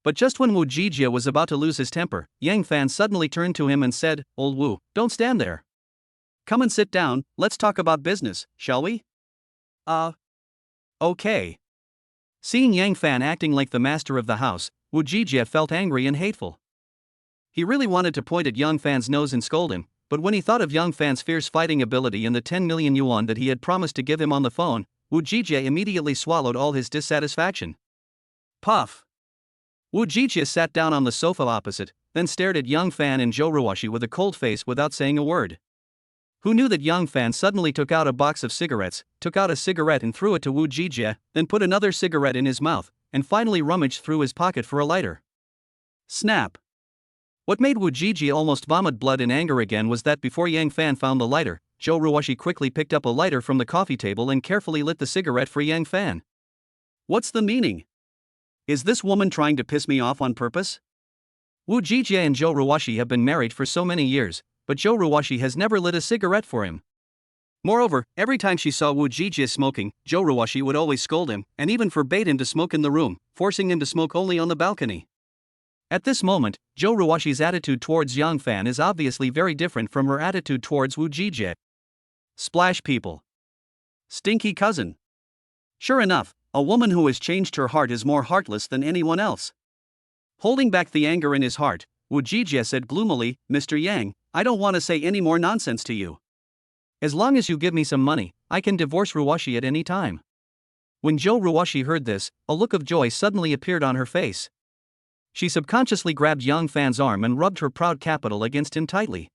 But just when Wu Jijia was about to lose his temper, Yang Fan suddenly turned to him and said, "Old Wu, don't stand there. Come and sit down, let's talk about business, shall we?" Okay. Seeing Yang Fan acting like the master of the house, Wu Jijia felt angry and hateful. He really wanted to point at Yang Fan's nose and scold him, but when he thought of Yang Fan's fierce fighting ability and the 10 million yuan that he had promised to give him on the phone, Wu Jijia immediately swallowed all his dissatisfaction. Puff. Wu Jijia sat down on the sofa opposite, then stared at Yang Fan and Zhou Ruoxi with a cold face without saying a word. Who knew that Yang Fan suddenly took out a box of cigarettes, took out a cigarette and threw it to Wu Jijia, then put another cigarette in his mouth, and finally rummaged through his pocket for a lighter. Snap. What made Wu Jijia almost vomit blood in anger again was that before Yang Fan found the lighter, Zhou Ruoxi quickly picked up a lighter from the coffee table and carefully lit the cigarette for Yang Fan. What's the meaning? Is this woman trying to piss me off on purpose? Wu Jijia and Zhou Ruoxi have been married for so many years, but Zhou Ruoxi has never lit a cigarette for him. Moreover, every time she saw Wu Jijia smoking, Zhou Ruoxi would always scold him, and even forbade him to smoke in the room, forcing him to smoke only on the balcony. At this moment, Zhou Ruoxi's attitude towards Yang Fan is obviously very different from her attitude towards Wu Jijia. Splash people. Stinky cousin. Sure enough, a woman who has changed her heart is more heartless than anyone else. Holding back the anger in his heart, Wu Jijia said gloomily, "Mr. Yang, I don't want to say any more nonsense to you. As long as you give me some money, I can divorce Ruoxi at any time." When Zhou Ruoxi heard this, a look of joy suddenly appeared on her face. She subconsciously grabbed Yang Fan's arm and rubbed her proud capital against him tightly.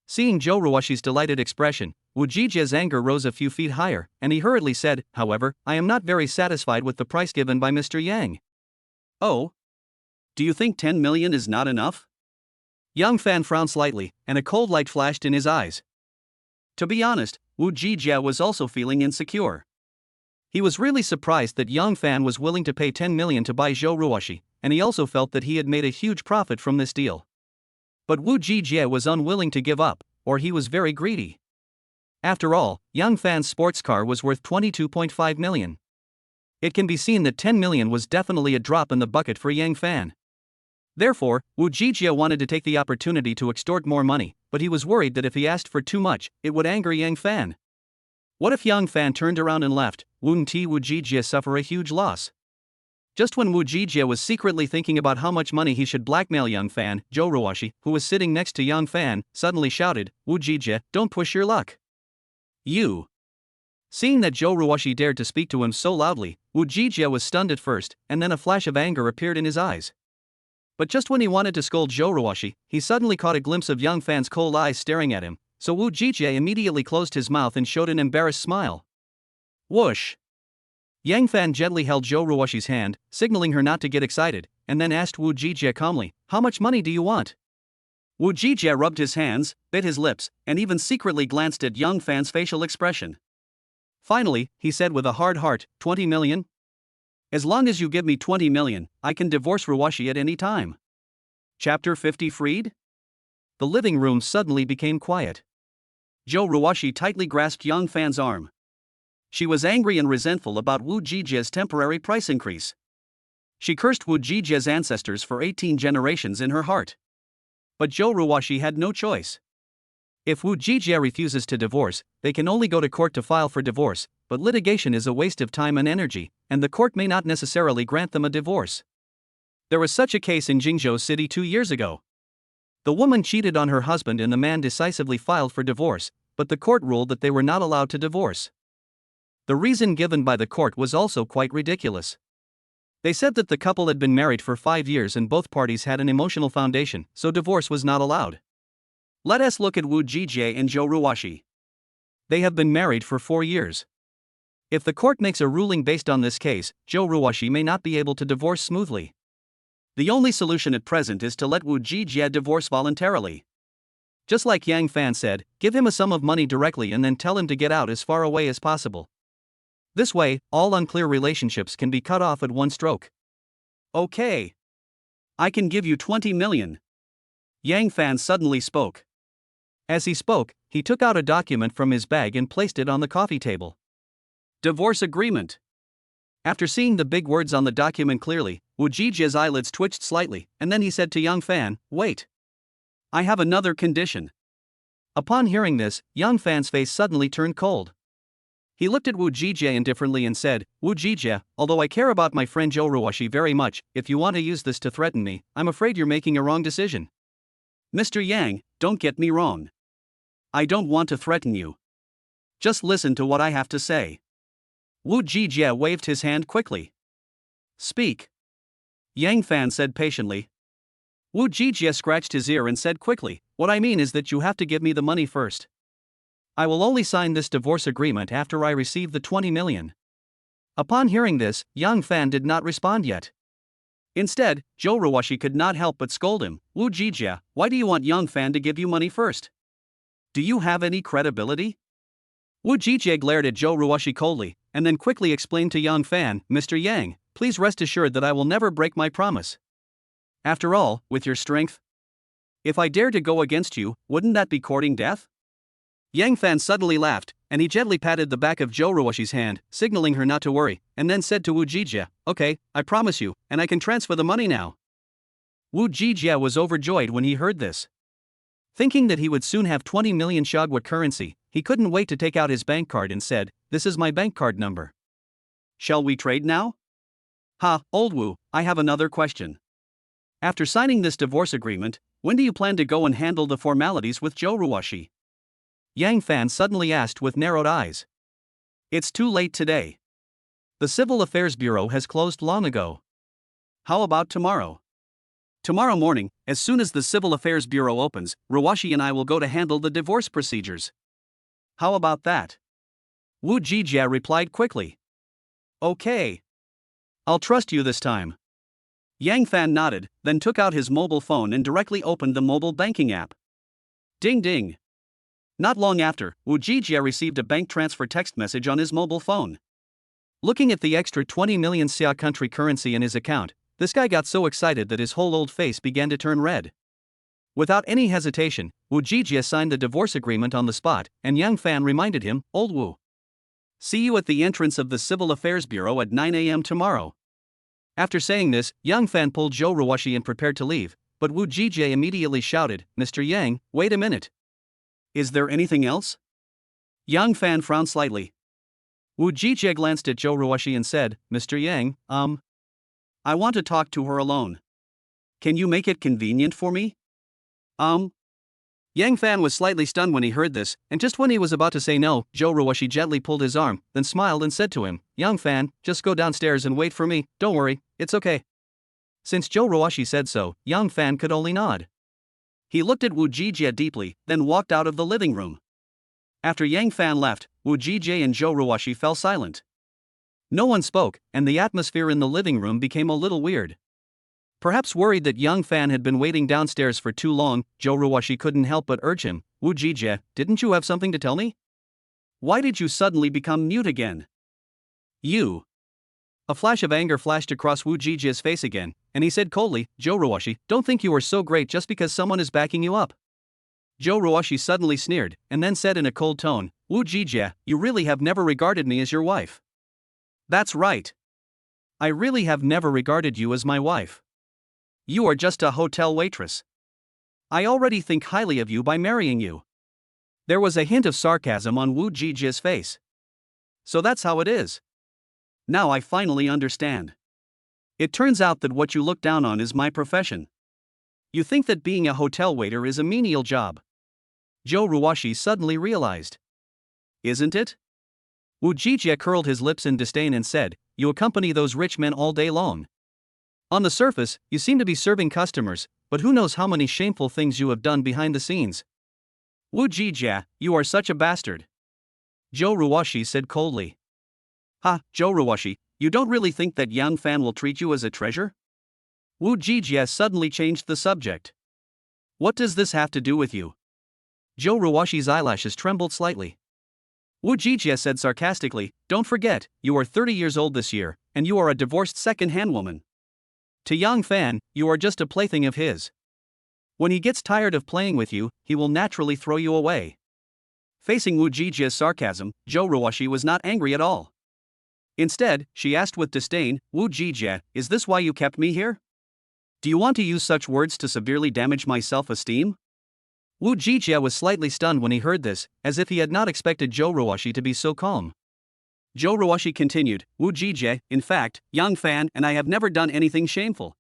Seeing Zhou Ruoxi's delighted expression, Wu Jijia's anger rose a few feet higher, and he hurriedly said, "However, I am not very satisfied with the price given by Mr. Yang." "Oh? Do you think 10 million is not enough?" Yang Fan frowned slightly, and a cold light flashed in his eyes. To be honest, Wu Jijia was also feeling insecure. He was really surprised that Yang Fan was willing to pay 10 million to buy Zhou Ruoxi, and he also felt that he had made a huge profit from this deal. But Wu Jijia was unwilling to give up, or he was very greedy. After all, Yang Fan's sports car was worth 22.5 million. It can be seen that 10 million was definitely a drop in the bucket for Yang Fan. Therefore, Wu Jijia wanted to take the opportunity to extort more money, but he was worried that if he asked for too much, it would anger Yang Fan. What if Yang Fan turned around and left? Wouldn't Wu Jijia suffer a huge loss? Just when Wu Jijie was secretly thinking about how much money he should blackmail Young Fan, Zhou Ruoxi, who was sitting next to Young Fan, suddenly shouted, "Wu Jijie, don't push your luck. You." Seeing that Zhou Ruoxi dared to speak to him so loudly, Wu Jijie was stunned at first, and then a flash of anger appeared in his eyes. But just when he wanted to scold Zhou Ruoxi, he suddenly caught a glimpse of Young Fan's cold eyes staring at him, so Wu Jijie immediately closed his mouth and showed an embarrassed smile. Whoosh! Yang Fan gently held Zhou Ruoxi's hand, signaling her not to get excited, and then asked Wu Jijie calmly, "How much money do you want?" Wu Jijie rubbed his hands, bit his lips, and even secretly glanced at Young Fan's facial expression. Finally, he said with a hard heart, 20 million? As long as you give me 20 million, I can divorce Ruoxi at any time. Chapter 50 Freed? The living room suddenly became quiet. Zhou Ruoxi tightly grasped Young Fan's arm. She was angry and resentful about Wu Jijie's temporary price increase. She cursed Wu Jijie's ancestors for 18 generations in her heart. But Zhou Ruoxi had no choice. If Wu Jijie refuses to divorce, they can only go to court to file for divorce, but litigation is a waste of time and energy, and the court may not necessarily grant them a divorce. There was such a case in Jingzhou City 2 years ago. The woman cheated on her husband and the man decisively filed for divorce, but the court ruled that they were not allowed to divorce. The reason given by the court was also quite ridiculous. They said that the couple had been married for 5 years and both parties had an emotional foundation, so divorce was not allowed. Let us look at Wu Jijie and Zhou Ruoxi. They have been married for 4 years. If the court makes a ruling based on this case, Zhou Ruoxi may not be able to divorce smoothly. The only solution at present is to let Wu Jijie divorce voluntarily. Just like Yang Fan said, give him a sum of money directly and then tell him to get out as far away as possible. This way, all unclear relationships can be cut off at one stroke. Okay. I can give you 20 million. Yang Fan suddenly spoke. As he spoke, he took out a document from his bag and placed it on the coffee table. Divorce agreement. After seeing the big words on the document clearly, Wu Jijie's eyelids twitched slightly, and then he said to Young Fan, "Wait. I have another condition." Upon hearing this, Young Fan's face suddenly turned cold. He looked at Wu Jijie indifferently and said, "Wu Jijie, although I care about my friend Zhou Ruoxi very much, if you want to use this to threaten me, I'm afraid you're making a wrong decision." "Mr. Yang, don't get me wrong. I don't want to threaten you. Just listen to what I have to say." Wu Jijie waved his hand quickly. "Speak." Yang Fan said patiently. Wu Jijie scratched his ear and said quickly, "What I mean is that you have to give me the money first. I will only sign this divorce agreement after I receive the 20 million. Upon hearing this, Young Fan did not respond yet. Instead, Zhou Ruoxi could not help but scold him, "Wu Jijie, why do you want Young Fan to give you money first? Do you have any credibility?" Wu Jijie glared at Zhou Ruoxi coldly, and then quickly explained to Young Fan, "Mr. Yang, please rest assured that I will never break my promise. After all, with your strength, if I dare to go against you, wouldn't that be courting death?" Yang Fan suddenly laughed, and he gently patted the back of Zhou Ruoxi's hand, signaling her not to worry, and then said to Wu Jijie, "Okay, I promise you, and I can transfer the money now." Wu Jijie was overjoyed when he heard this. Thinking that he would soon have 20 million Shagwa currency, he couldn't wait to take out his bank card and said, "This is my bank card number. Shall we trade now?" "Ha, old Wu, I have another question. After signing this divorce agreement, when do you plan to go and handle the formalities with Zhou Ruoxi?" Yang Fan suddenly asked with narrowed eyes. "It's too late today. The Civil Affairs Bureau has closed long ago. How about tomorrow? Tomorrow morning, as soon as the Civil Affairs Bureau opens, Ruoxi and I will go to handle the divorce procedures. How about that?" Wu Jijie replied quickly. "Okay. I'll trust you this time." Yang Fan nodded, then took out his mobile phone and directly opened the mobile banking app. Ding ding. Not long after, Wu Jijie received a bank transfer text message on his mobile phone. Looking at the extra 20 million Xia country currency in his account, this guy got so excited that his whole old face began to turn red. Without any hesitation, Wu Jijie signed the divorce agreement on the spot, and Yang Fan reminded him, "Old Wu. See you at the entrance of the Civil Affairs Bureau at 9 a.m. tomorrow." After saying this, Yang Fan pulled Zhou Ruoxi and prepared to leave, but Wu Jijie immediately shouted, "Mr. Yang, wait a minute. Is there anything else?" Yang Fan frowned slightly. Wu Jijie glanced at Zhou Ruoxi and said, "Mr. Yang, I want to talk to her alone. Can you make it convenient for me? Yang Fan was slightly stunned when he heard this, and just when he was about to say no, Zhou Ruoshi gently pulled his arm, then smiled and said to him, Yang Fan, just go downstairs and wait for me, don't worry, it's okay. Since Zhou Ruoshi said so, Yang Fan could only nod. He looked at Wu Jijie deeply, then walked out of the living room. After Yang Fan left, Wu Jijie and Zhou Ruoshi fell silent. No one spoke, and the atmosphere in the living room became a little weird. Perhaps worried that Yang Fan had been waiting downstairs for too long, Zhou Ruoshi couldn't help but urge him, Wu Jijie, didn't you have something to tell me? Why did you suddenly become mute again? You. A flash of anger flashed across Wu Jijie's face again, and he said coldly, Zhou Ruoshi, don't think you are so great just because someone is backing you up. Zhou Ruoshi suddenly sneered, and then said in a cold tone, Wu Jijie, you really have never regarded me as your wife. That's right. I really have never regarded you as my wife. You are just a hotel waitress. I already think highly of you by marrying you. There was a hint of sarcasm on Wu Jijie's face. So that's how it is. Now I finally understand. It turns out that what you look down on is my profession. You think that being a hotel waiter is a menial job. Zhou Ruoshi suddenly realized. Isn't it? Wu Jijie curled his lips in disdain and said, you accompany those rich men all day long. On the surface, you seem to be serving customers, but who knows how many shameful things you have done behind the scenes. Wu Jijie, you are such a bastard. Zhou Ruoshi said coldly. Ha, Zhou Ruoshi, you don't really think that Yang Fan will treat you as a treasure? Wu Jijie suddenly changed the subject. What does this have to do with you? Zhou Ruoshi's eyelashes trembled slightly. Wu Jijie said sarcastically, don't forget, you are 30 years old this year, and you are a divorced second-hand woman. To Yang Fan, you are just a plaything of his. When he gets tired of playing with you, he will naturally throw you away. Facing Wu Jijie's sarcasm, Zhou Ruoshi was not angry at all. Instead, she asked with disdain, Wu Jijie, is this why you kept me here? Do you want to use such words to severely damage my self-esteem? Wu Jijie was slightly stunned when he heard this, as if he had not expected Zhou Ruoshi to be so calm. Zhou Ruoshi continued, Wu Jijie, in fact, Yang Fan and I have never done anything shameful.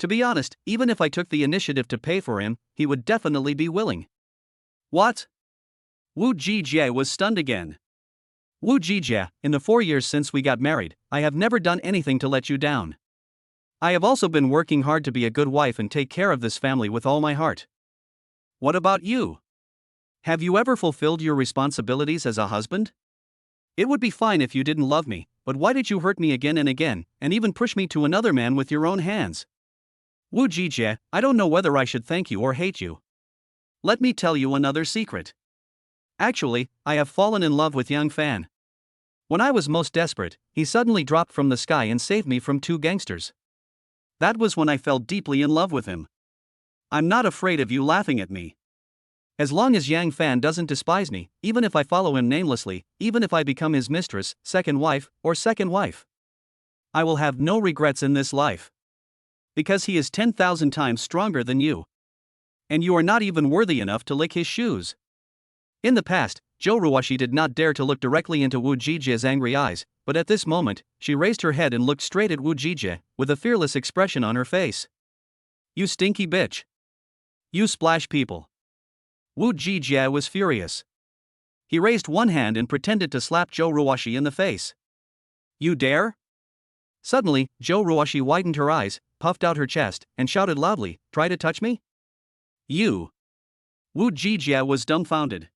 To be honest, even if I took the initiative to pay for him, he would definitely be willing. What? Wu Jijie was stunned again. Wu Jijie, in the 4 years since we got married, I have never done anything to let you down. I have also been working hard to be a good wife and take care of this family with all my heart. What about you? Have you ever fulfilled your responsibilities as a husband? It would be fine if you didn't love me, but why did you hurt me again and again, and even push me to another man with your own hands? Wu Jijie, I don't know whether I should thank you or hate you. Let me tell you another secret. Actually, I have fallen in love with Yang Fan. When I was most desperate, he suddenly dropped from the sky and saved me from 2 gangsters. That was when I fell deeply in love with him. I'm not afraid of you laughing at me. As long as Yang Fan doesn't despise me, even if I follow him namelessly, even if I become his mistress, second wife, I will have no regrets in this life. Because he is 10,000 times stronger than you. And you are not even worthy enough to lick his shoes. In the past, Zhou Ruoshi did not dare to look directly into Wu Jijie's angry eyes, but at this moment, she raised her head and looked straight at Wu Jijie, with a fearless expression on her face. You stinky bitch. You splash people. Wu Jijie was furious. He raised one hand and pretended to slap Zhou Ruoshi in the face. You dare? Suddenly, Zhou Ruoshi widened her eyes, puffed out her chest, and shouted loudly, try to touch me? You. Wu Jijie was dumbfounded.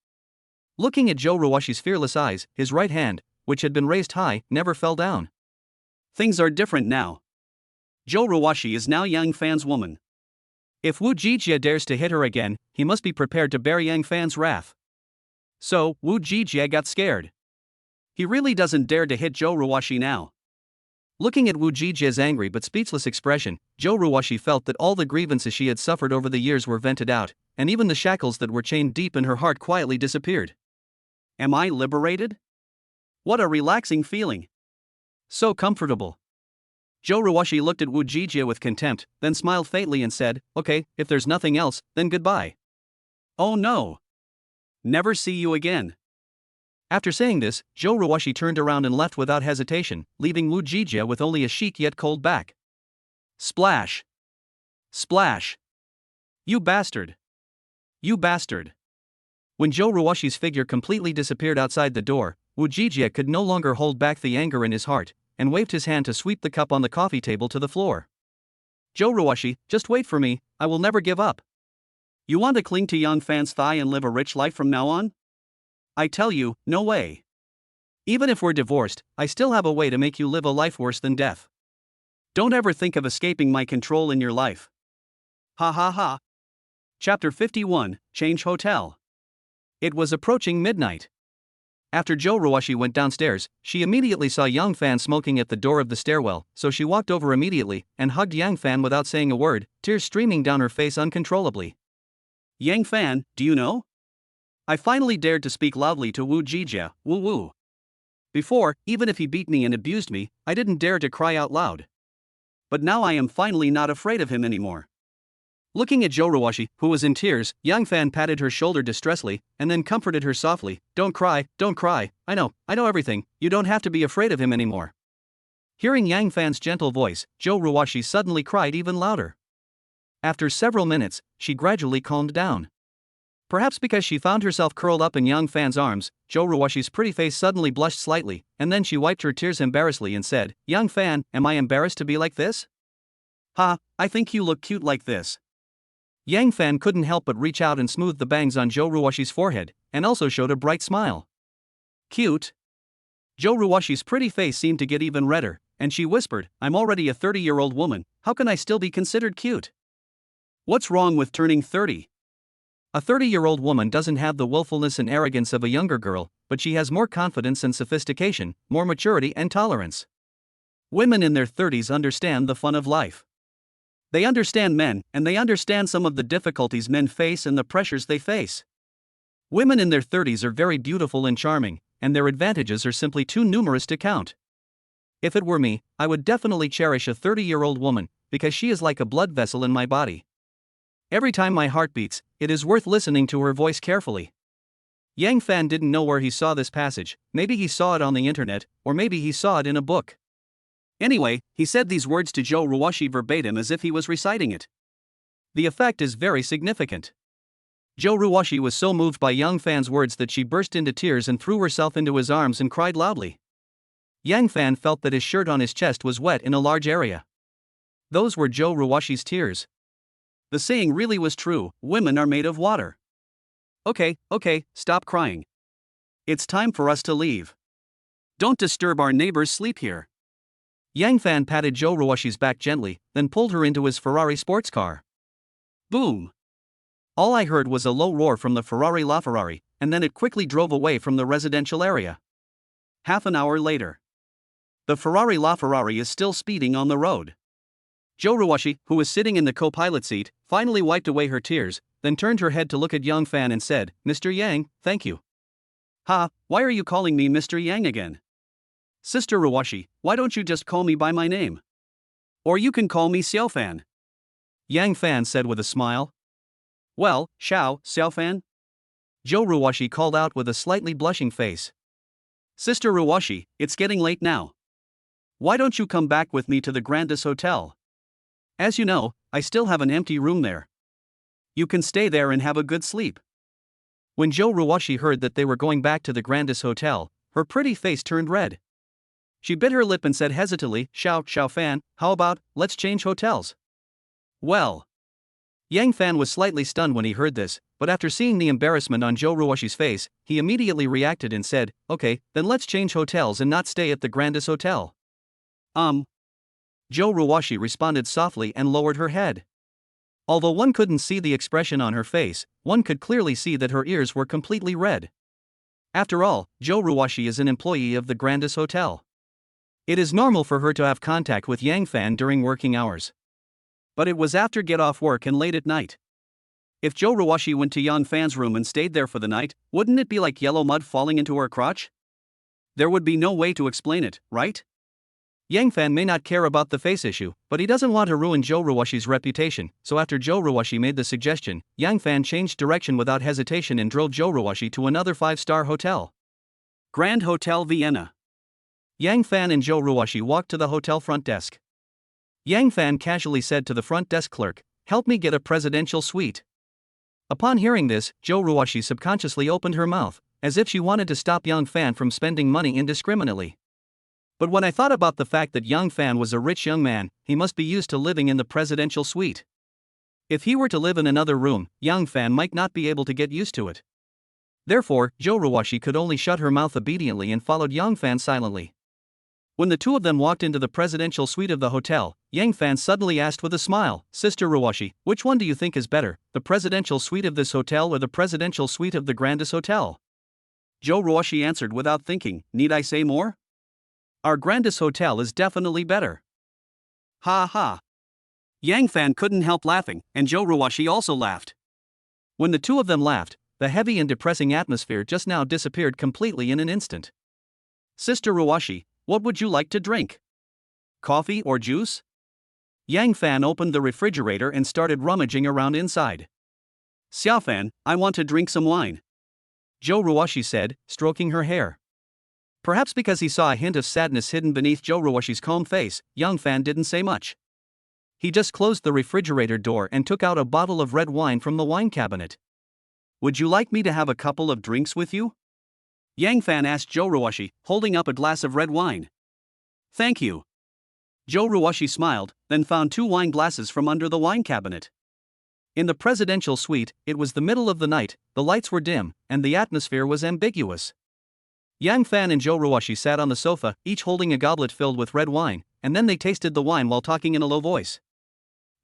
Looking at Zhou Ruoshi's fearless eyes, his right hand, which had been raised high, never fell down. Things are different now. Zhou Ruoshi is now Yang Fan's woman. If Wu Jijie dares to hit her again, he must be prepared to bear Yang Fan's wrath. So, Wu Jijie got scared. He really doesn't dare to hit Zhou Ruoshi now. Looking at Wu Jijie's angry but speechless expression, Zhou Ruoshi felt that all the grievances she had suffered over the years were vented out, and even the shackles that were chained deep in her heart quietly disappeared. Am I liberated? What a relaxing feeling. So comfortable. Zhou Ruoshi looked at Wu Jijie with contempt, then smiled faintly and said, okay, if there's nothing else, then goodbye. Oh no. Never see you again. After saying this, Zhou Ruoshi turned around and left without hesitation, leaving Wu Jijie with only a chic yet cold back. Splash! Splash! You bastard! You bastard! When Joe Ruwashi's figure completely disappeared outside the door, Wujijia could no longer hold back the anger in his heart, and waved his hand to sweep the cup on the coffee table to the floor. Joe Ruwashi, just wait for me, I will never give up. You want to cling to Yang Fan's thigh and live a rich life from now on? I tell you, no way. Even if we're divorced, I still have a way to make you live a life worse than death. Don't ever think of escaping my control in your life. Ha ha ha. Chapter 51, Change Hotel. It was approaching midnight. After Joe Ruwashi went downstairs, she immediately saw Yang Fan smoking at the door of the stairwell, so she walked over immediately and hugged Yang Fan without saying a word, tears streaming down her face uncontrollably. Yang Fan, do you know? I finally dared to speak loudly to Wu Jijia, woo woo. Before, even if he beat me and abused me, I didn't dare to cry out loud. But now I am finally not afraid of him anymore. Looking at Joe Ruwashi, who was in tears, Yang Fan patted her shoulder distressfully, and then comforted her softly. Don't cry, I know everything, you don't have to be afraid of him anymore. Hearing Yang Fan's gentle voice, Joe Ruwashi suddenly cried even louder. After several minutes, she gradually calmed down. Perhaps because she found herself curled up in Yang Fan's arms, Joe Ruwashi's pretty face suddenly blushed slightly, and then she wiped her tears embarrassedly and said, Yang Fan, am I embarrassed to be like this? Ha, I think you look cute like this. Yang Fan couldn't help but reach out and smooth the bangs on Joe Ruwashi's forehead, and also showed a bright smile. Cute? Joe Ruwashi's pretty face seemed to get even redder, and she whispered, I'm already a 30-year-old woman, how can I still be considered cute? What's wrong with turning 30? A 30-year-old woman doesn't have the willfulness and arrogance of a younger girl, but she has more confidence and sophistication, more maturity and tolerance. Women in their 30s understand the fun of life. They understand men, and they understand some of the difficulties men face and the pressures they face. Women in their 30s are very beautiful and charming, and their advantages are simply too numerous to count. If it were me, I would definitely cherish a 30-year-old woman, because she is like a blood vessel in my body. Every time my heart beats, it is worth listening to her voice carefully. Yang Fan didn't know where he saw this passage, maybe he saw it on the internet, or maybe he saw it in a book. Anyway, he said these words to Joe Ruwashi verbatim as if he was reciting it. The effect is very significant. Joe Ruwashi was so moved by Yang Fan's words that she burst into tears and threw herself into his arms and cried loudly. Yang Fan felt that his shirt on his chest was wet in a large area. Those were Joe Ruwashi's tears. The saying really was true, women are made of water. Okay, stop crying. It's time for us to leave. Don't disturb our neighbor's sleep here. Yang Fan patted Joe Ruwashi's back gently, then pulled her into his Ferrari sports car. Boom! All I heard was a low roar from the Ferrari LaFerrari, and then it quickly drove away from the residential area. Half an hour later. The Ferrari LaFerrari is still speeding on the road. Joe Ruwashi, who was sitting in the co-pilot seat, finally wiped away her tears, then turned her head to look at Yang Fan and said, Mr. Yang, thank you. Ha, why are you calling me Mr. Yang again? Sister Ruwashi, why don't you just call me by my name? Or you can call me Xiao Fan. Yang Fan said with a smile. Well, Xiao Fan? Joe Ruwashi called out with a slightly blushing face. Sister Ruwashi, it's getting late now. Why don't you come back with me to the Grandis Hotel? As you know, I still have an empty room there. You can stay there and have a good sleep. When Joe Ruwashi heard that they were going back to the Grandis Hotel, her pretty face turned red. She bit her lip and said hesitantly, Xiao Fan, how about, let's change hotels? Well. Yang Fan was slightly stunned when he heard this, but after seeing the embarrassment on Joe Ruwashi's face, he immediately reacted and said, okay, then let's change hotels and not stay at the Grandis Hotel. Joe Ruwashi responded softly and lowered her head. Although one couldn't see the expression on her face, one could clearly see that her ears were completely red. After all, Joe Ruwashi is an employee of the Grandis Hotel. It is normal for her to have contact with Yang Fan during working hours. But it was after get-off work and late at night. If Joe Ruwashi went to Yang Fan's room and stayed there for the night, wouldn't it be like yellow mud falling into her crotch? There would be no way to explain it, right? Yang Fan may not care about the face issue, but he doesn't want to ruin Joe Ruwashi's reputation, so after Joe Ruwashi made the suggestion, Yang Fan changed direction without hesitation and drove Joe Ruwashi to another 5-star hotel. Grand Hotel Vienna. Yang Fan and Joe Ruwashi walked to the hotel front desk. Yang Fan casually said to the front desk clerk, "Help me get a presidential suite." Upon hearing this, Zhou Ruoxi subconsciously opened her mouth, as if she wanted to stop Yang Fan from spending money indiscriminately. But when I thought about the fact that Yang Fan was a rich young man, he must be used to living in the presidential suite. If he were to live in another room, Yang Fan might not be able to get used to it. Therefore, Zhou Ruoxi could only shut her mouth obediently and followed Yang Fan silently. When the two of them walked into the presidential suite of the hotel, Yang Fan suddenly asked with a smile, "Sister Ruoxi, which one do you think is better, the presidential suite of this hotel or the presidential suite of the grandest hotel?" Zhou Ruoxi answered without thinking, "Need I say more? Our grandest hotel is definitely better." Ha ha. Yang Fan couldn't help laughing, and Zhou Ruoxi also laughed. When the two of them laughed, the heavy and depressing atmosphere just now disappeared completely in an instant. "Sister Ruoxi, what would you like to drink? Coffee or juice?" Yang Fan opened the refrigerator and started rummaging around inside. "Xiao Fan, I want to drink some wine," Zhou Ruoxi said, stroking her hair. Perhaps because he saw a hint of sadness hidden beneath Zhou Ruoxi's calm face, Yang Fan didn't say much. He just closed the refrigerator door and took out a bottle of red wine from the wine cabinet. "Would you like me to have a couple of drinks with you?" Yang Fan asked Zhou Ruoxi, holding up a glass of red wine. "Thank you." Zhou Ruoxi smiled, then found 2 wine glasses from under the wine cabinet. In the presidential suite, it was the middle of the night, the lights were dim, and the atmosphere was ambiguous. Yang Fan and Zhou Ruoxi sat on the sofa, each holding a goblet filled with red wine, and then they tasted the wine while talking in a low voice.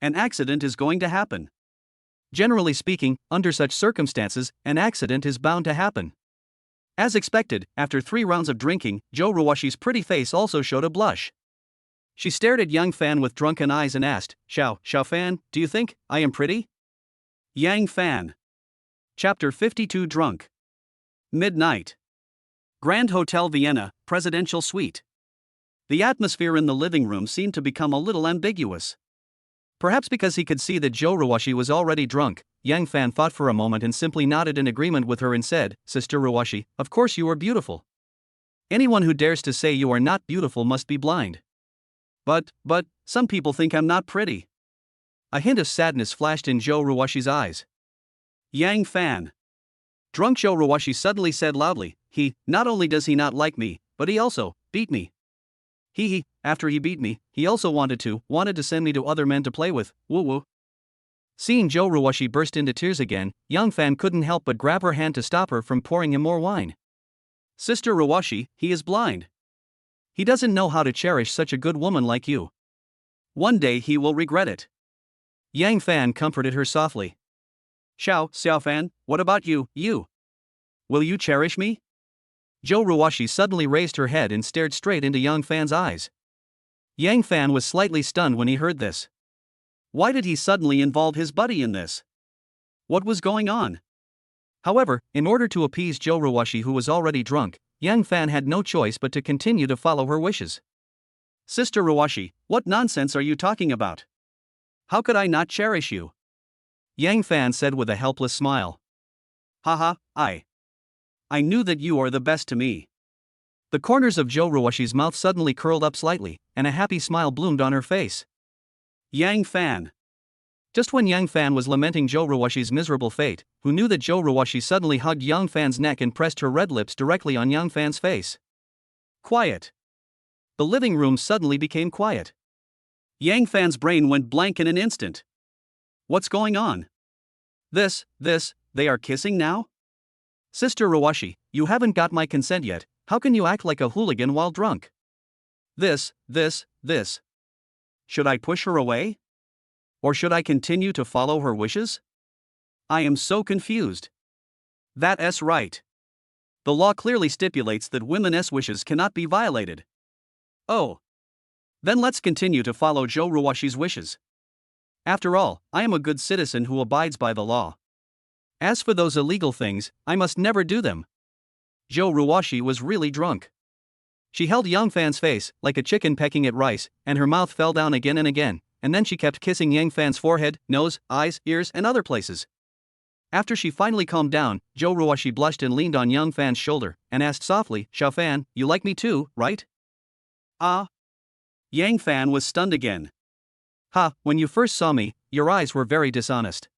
An accident is going to happen. Generally speaking, under such circumstances, an accident is bound to happen. As expected, after 3 rounds of drinking, Zhou Ruoxi's pretty face also showed a blush. She stared at Yang Fan with drunken eyes and asked, Xiao Fan, do you think I am pretty?" Yang Fan. Chapter 52 Drunk. Midnight. Grand Hotel Vienna, Presidential Suite. The atmosphere in the living room seemed to become a little ambiguous. Perhaps because he could see that Zhou Ruoxi was already drunk, Yang Fan thought for a moment and simply nodded in agreement with her and said, "Sister Ruoxi, of course you are beautiful. Anyone who dares to say you are not beautiful must be blind. But, some people think I'm not pretty." A hint of sadness flashed in Zhou Ruoxi's eyes. Yang Fan. Drunk Zhou Ruoxi suddenly said loudly, not only does he not like me, but he also beat me. After he beat me, he also wanted to send me to other men to play with, woo. Seeing Zhou Ruoxi burst into tears again, Yang Fan couldn't help but grab her hand to stop her from pouring him more wine. "Sister Ruoxi, he is blind. He doesn't know how to cherish such a good woman like you. One day he will regret it." Yang Fan comforted her softly. Xiao Fan, what about you? Will you cherish me?" Zhou Ruoxi suddenly raised her head and stared straight into Yang Fan's eyes. Yang Fan was slightly stunned when he heard this. Why did he suddenly involve his buddy in this? What was going on? However, in order to appease Zhou Ruoxi, who was already drunk, Yang Fan had no choice but to continue to follow her wishes. "Sister Ruoxi, what nonsense are you talking about? How could I not cherish you?" Yang Fan said with a helpless smile. "Haha, I knew that you are the best to me." The corners of Zhou Ruoxi's mouth suddenly curled up slightly, and a happy smile bloomed on her face. Yang Fan. Just when Yang Fan was lamenting Zhou Ruoxi's miserable fate, who knew that Zhou Ruoxi suddenly hugged Yang Fan's neck and pressed her red lips directly on Yang Fan's face. Quiet. The living room suddenly became quiet. Yang Fan's brain went blank in an instant. What's going on? They are kissing now? Sister Ruoxi, you haven't got my consent yet, how can you act like a hooligan while drunk? This. Should I push her away? Or should I continue to follow her wishes? I am so confused. That's right. The law clearly stipulates that women's wishes cannot be violated. Oh. Then let's continue to follow Zhou Ruoxi's wishes. After all, I am a good citizen who abides by the law. As for those illegal things, I must never do them. Zhou Ruoxi was really drunk. She held Yang Fan's face, like a chicken pecking at rice, and her mouth fell down again and again, and then she kept kissing Yang Fan's forehead, nose, eyes, ears, and other places. After she finally calmed down, Zhou Ruoxi blushed and leaned on Yang Fan's shoulder, and asked softly, Xiao Fan, you like me too, right? Ah. Yang Fan was stunned again. Ha, when you first saw me, your eyes were very dishonest.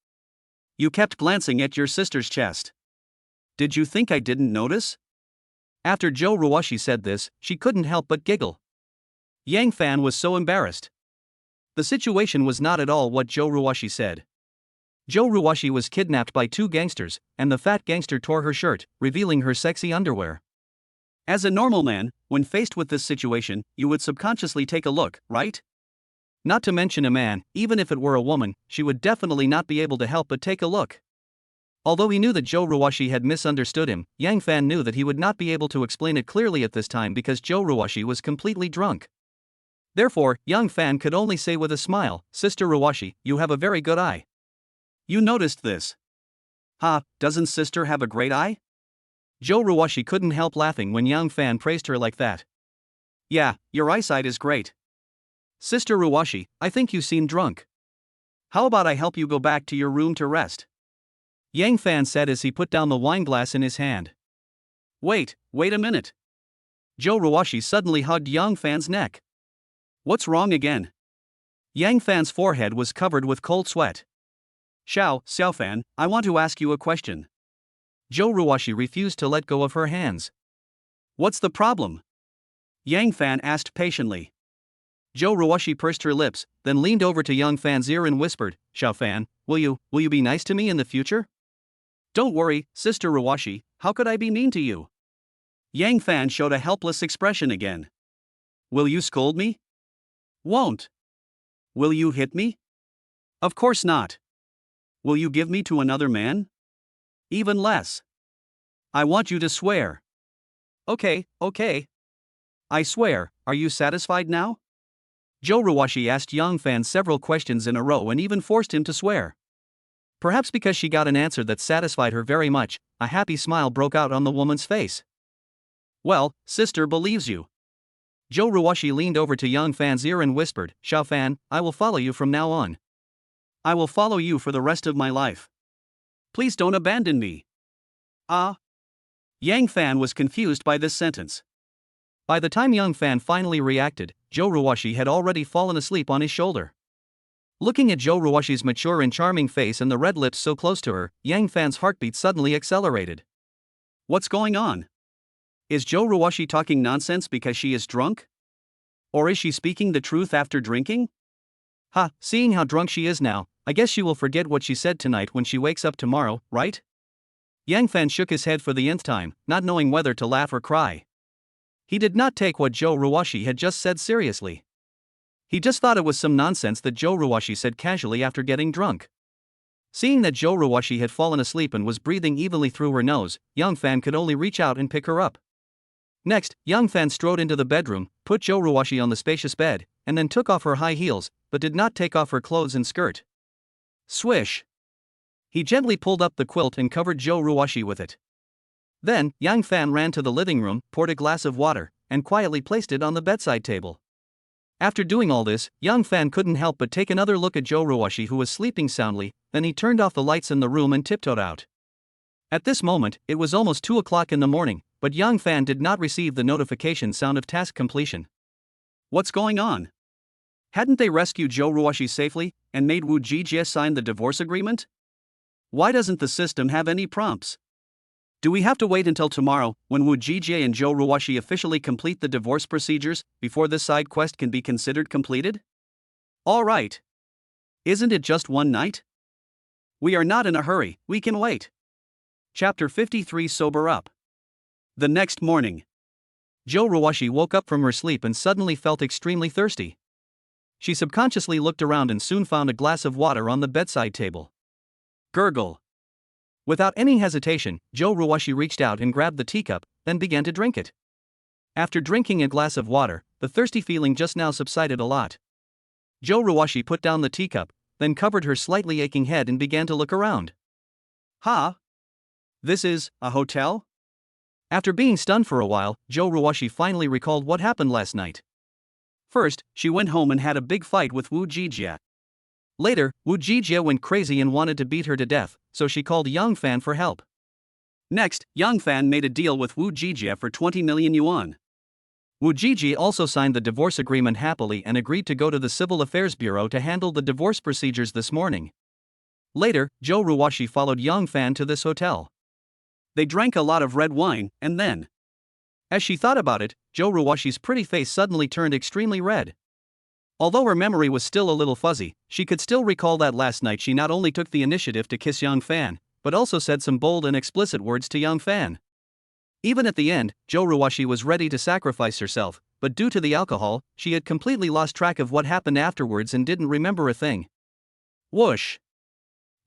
You kept glancing at your sister's chest. Did you think I didn't notice? After Joe Ruwashi said this, she couldn't help but giggle. Yang Fan was so embarrassed. The situation was not at all what Joe Ruwashi said. Joe Ruwashi was kidnapped by two gangsters, and the fat gangster tore her shirt, revealing her sexy underwear. As a normal man, when faced with this situation, you would subconsciously take a look, right? Not to mention a man, even if it were a woman, she would definitely not be able to help but take a look. Although he knew that Joe Ruwashi had misunderstood him, Yang Fan knew that he would not be able to explain it clearly at this time because Joe Ruwashi was completely drunk. Therefore, Yang Fan could only say with a smile, "Sister Ruwashi, you have a very good eye." You noticed this. Ha, doesn't sister have a great eye? Joe Ruwashi couldn't help laughing when Yang Fan praised her like that. Yeah, your eyesight is great. Sister Ruwashi, I think you seem drunk. How about I help you go back to your room to rest? Yang Fan said as he put down the wine glass in his hand. Wait a minute. Joe Ruwashi suddenly hugged Yang Fan's neck. What's wrong again? Yang Fan's forehead was covered with cold sweat. Xiao Fan, I want to ask you a question. Joe Ruwashi refused to let go of her hands. What's the problem? Yang Fan asked patiently. Joe Ruwashi pursed her lips, then leaned over to Yang Fan's ear and whispered, "Xiao Fan, will you be nice to me in the future?" Don't worry, Sister Ruwashi, how could I be mean to you? Yang Fan showed a helpless expression again. Will you scold me? Won't. Will you hit me? Of course not. Will you give me to another man? Even less. I want you to swear. Okay. I swear, are you satisfied now? Joe Ruwashi asked Yang Fan several questions in a row and even forced him to swear. Perhaps because she got an answer that satisfied her very much, a happy smile broke out on the woman's face. Well, sister believes you. Joe Ruwashi leaned over to Yang Fan's ear and whispered, "Xiao Fan, I will follow you from now on. I will follow you for the rest of my life. Please don't abandon me." Yang Fan was confused by this sentence. By the time Yang Fan finally reacted, Joe Ruwashi had already fallen asleep on his shoulder. Looking at Joe Ruwashi's mature and charming face and the red lips so close to her, Yang Fan's heartbeat suddenly accelerated. What's going on? Is Joe Ruwashi talking nonsense because she is drunk? Or is she speaking the truth after drinking? Seeing how drunk she is now, I guess she will forget what she said tonight when she wakes up tomorrow, right? Yang Fan shook his head for the nth time, not knowing whether to laugh or cry. He did not take what Joe Ruwashi had just said seriously. He just thought it was some nonsense that Joe Ruwashi said casually after getting drunk. Seeing that Joe Ruwashi had fallen asleep and was breathing evenly through her nose, Yang Fan could only reach out and pick her up. Next, Yang Fan strode into the bedroom, put Joe Ruwashi on the spacious bed, and then took off her high heels, but did not take off her clothes and skirt. Swish! He gently pulled up the quilt and covered Joe Ruwashi with it. Then, Yang Fan ran to the living room, poured a glass of water, and quietly placed it on the bedside table. After doing all this, Yang Fan couldn't help but take another look at Joe Ruwashi, who was sleeping soundly. Then he turned off the lights in the room and tiptoed out. At this moment, it was almost 2 o'clock in the morning, but Yang Fan did not receive the notification sound of task completion. What's going on? Hadn't they rescued Joe Ruwashi safely, and made Wu Jijie sign the divorce agreement? Why doesn't the system have any prompts? Do we have to wait until tomorrow, when Wu Jijie and Joe Ruwashi officially complete the divorce procedures, before this side quest can be considered completed? Alright. Isn't it just one night? We are not in a hurry, we can wait. Chapter 53 Sober Up. The next morning, Joe Ruwashi woke up from her sleep and suddenly felt extremely thirsty. She subconsciously looked around and soon found a glass of water on the bedside table. Gurgle. Without any hesitation, Joe Ruwashi reached out and grabbed the teacup, then began to drink it. After drinking a glass of water, the thirsty feeling just now subsided a lot. Joe Ruwashi put down the teacup, then covered her slightly aching head and began to look around. This is a hotel? After being stunned for a while, Joe Ruwashi finally recalled what happened last night. First, she went home and had a big fight with Wu Jijie. Later, Wu Jijie went crazy and wanted to beat her to death, so she called Yang Fan for help. Next, Yang Fan made a deal with Wu Jijie for 20 million yuan. Wu Jiji also signed the divorce agreement happily and agreed to go to the Civil Affairs Bureau to handle the divorce procedures this morning. Later, Zhou Ruoxi followed Yang Fan to this hotel. They drank a lot of red wine, and then, as she thought about it, Zhou Ruoxi's pretty face suddenly turned extremely red. Although her memory was still a little fuzzy, she could still recall that last night she not only took the initiative to kiss Yang Fan, but also said some bold and explicit words to Yang Fan. Even at the end, Zhou Ruoxi was ready to sacrifice herself, but due to the alcohol, she had completely lost track of what happened afterwards and didn't remember a thing. Whoosh!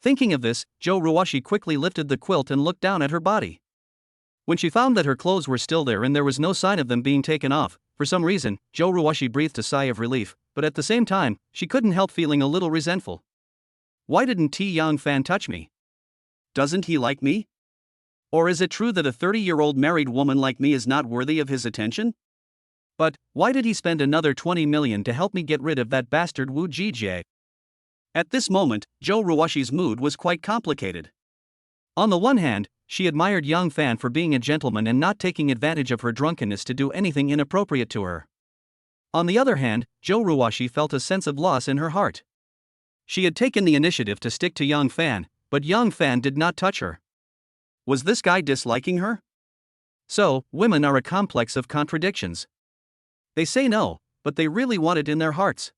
Thinking of this, Zhou Ruoxi quickly lifted the quilt and looked down at her body. When she found that her clothes were still there and there was no sign of them being taken off, for some reason, Zhou Ruoxi breathed a sigh of relief, but at the same time, she couldn't help feeling a little resentful. Why didn't Yang Fan touch me? Doesn't he like me? Or is it true that a 30-year-old married woman like me is not worthy of his attention? But why did he spend another 20 million to help me get rid of that bastard Wu Jijie? At this moment, Zhou Ruoxi's mood was quite complicated. On the one hand, she admired Yang Fan for being a gentleman and not taking advantage of her drunkenness to do anything inappropriate to her. On the other hand, Zhou Ruoxi felt a sense of loss in her heart. She had taken the initiative to stick to Yang Fan, but Yang Fan did not touch her. Was this guy disliking her? So, women are a complex of contradictions. They say no, but they really want it in their hearts.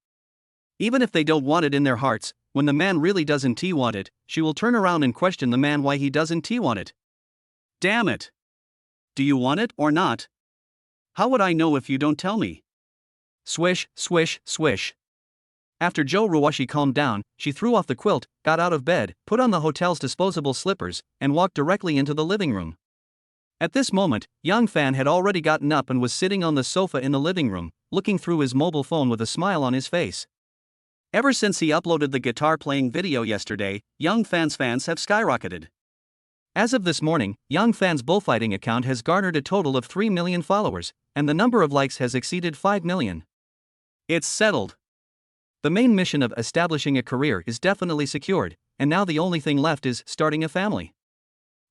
Even if they don't want it in their hearts, when the man really doesn't want it, she will turn around and question the man why he doesn't want it. Damn it! Do you want it or not? How would I know if you don't tell me? Swish, swish, swish. After Zhou Ruoxi calmed down, she threw off the quilt, got out of bed, put on the hotel's disposable slippers, and walked directly into the living room. At this moment, Yang Fan had already gotten up and was sitting on the sofa in the living room, looking through his mobile phone with a smile on his face. Ever since he uploaded the guitar-playing video yesterday, Yang Fan's fans have skyrocketed. As of this morning, Yang Fan's bullfighting account has garnered a total of 3 million followers, and the number of likes has exceeded 5 million. It's settled. The main mission of establishing a career is definitely secured, and now the only thing left is starting a family.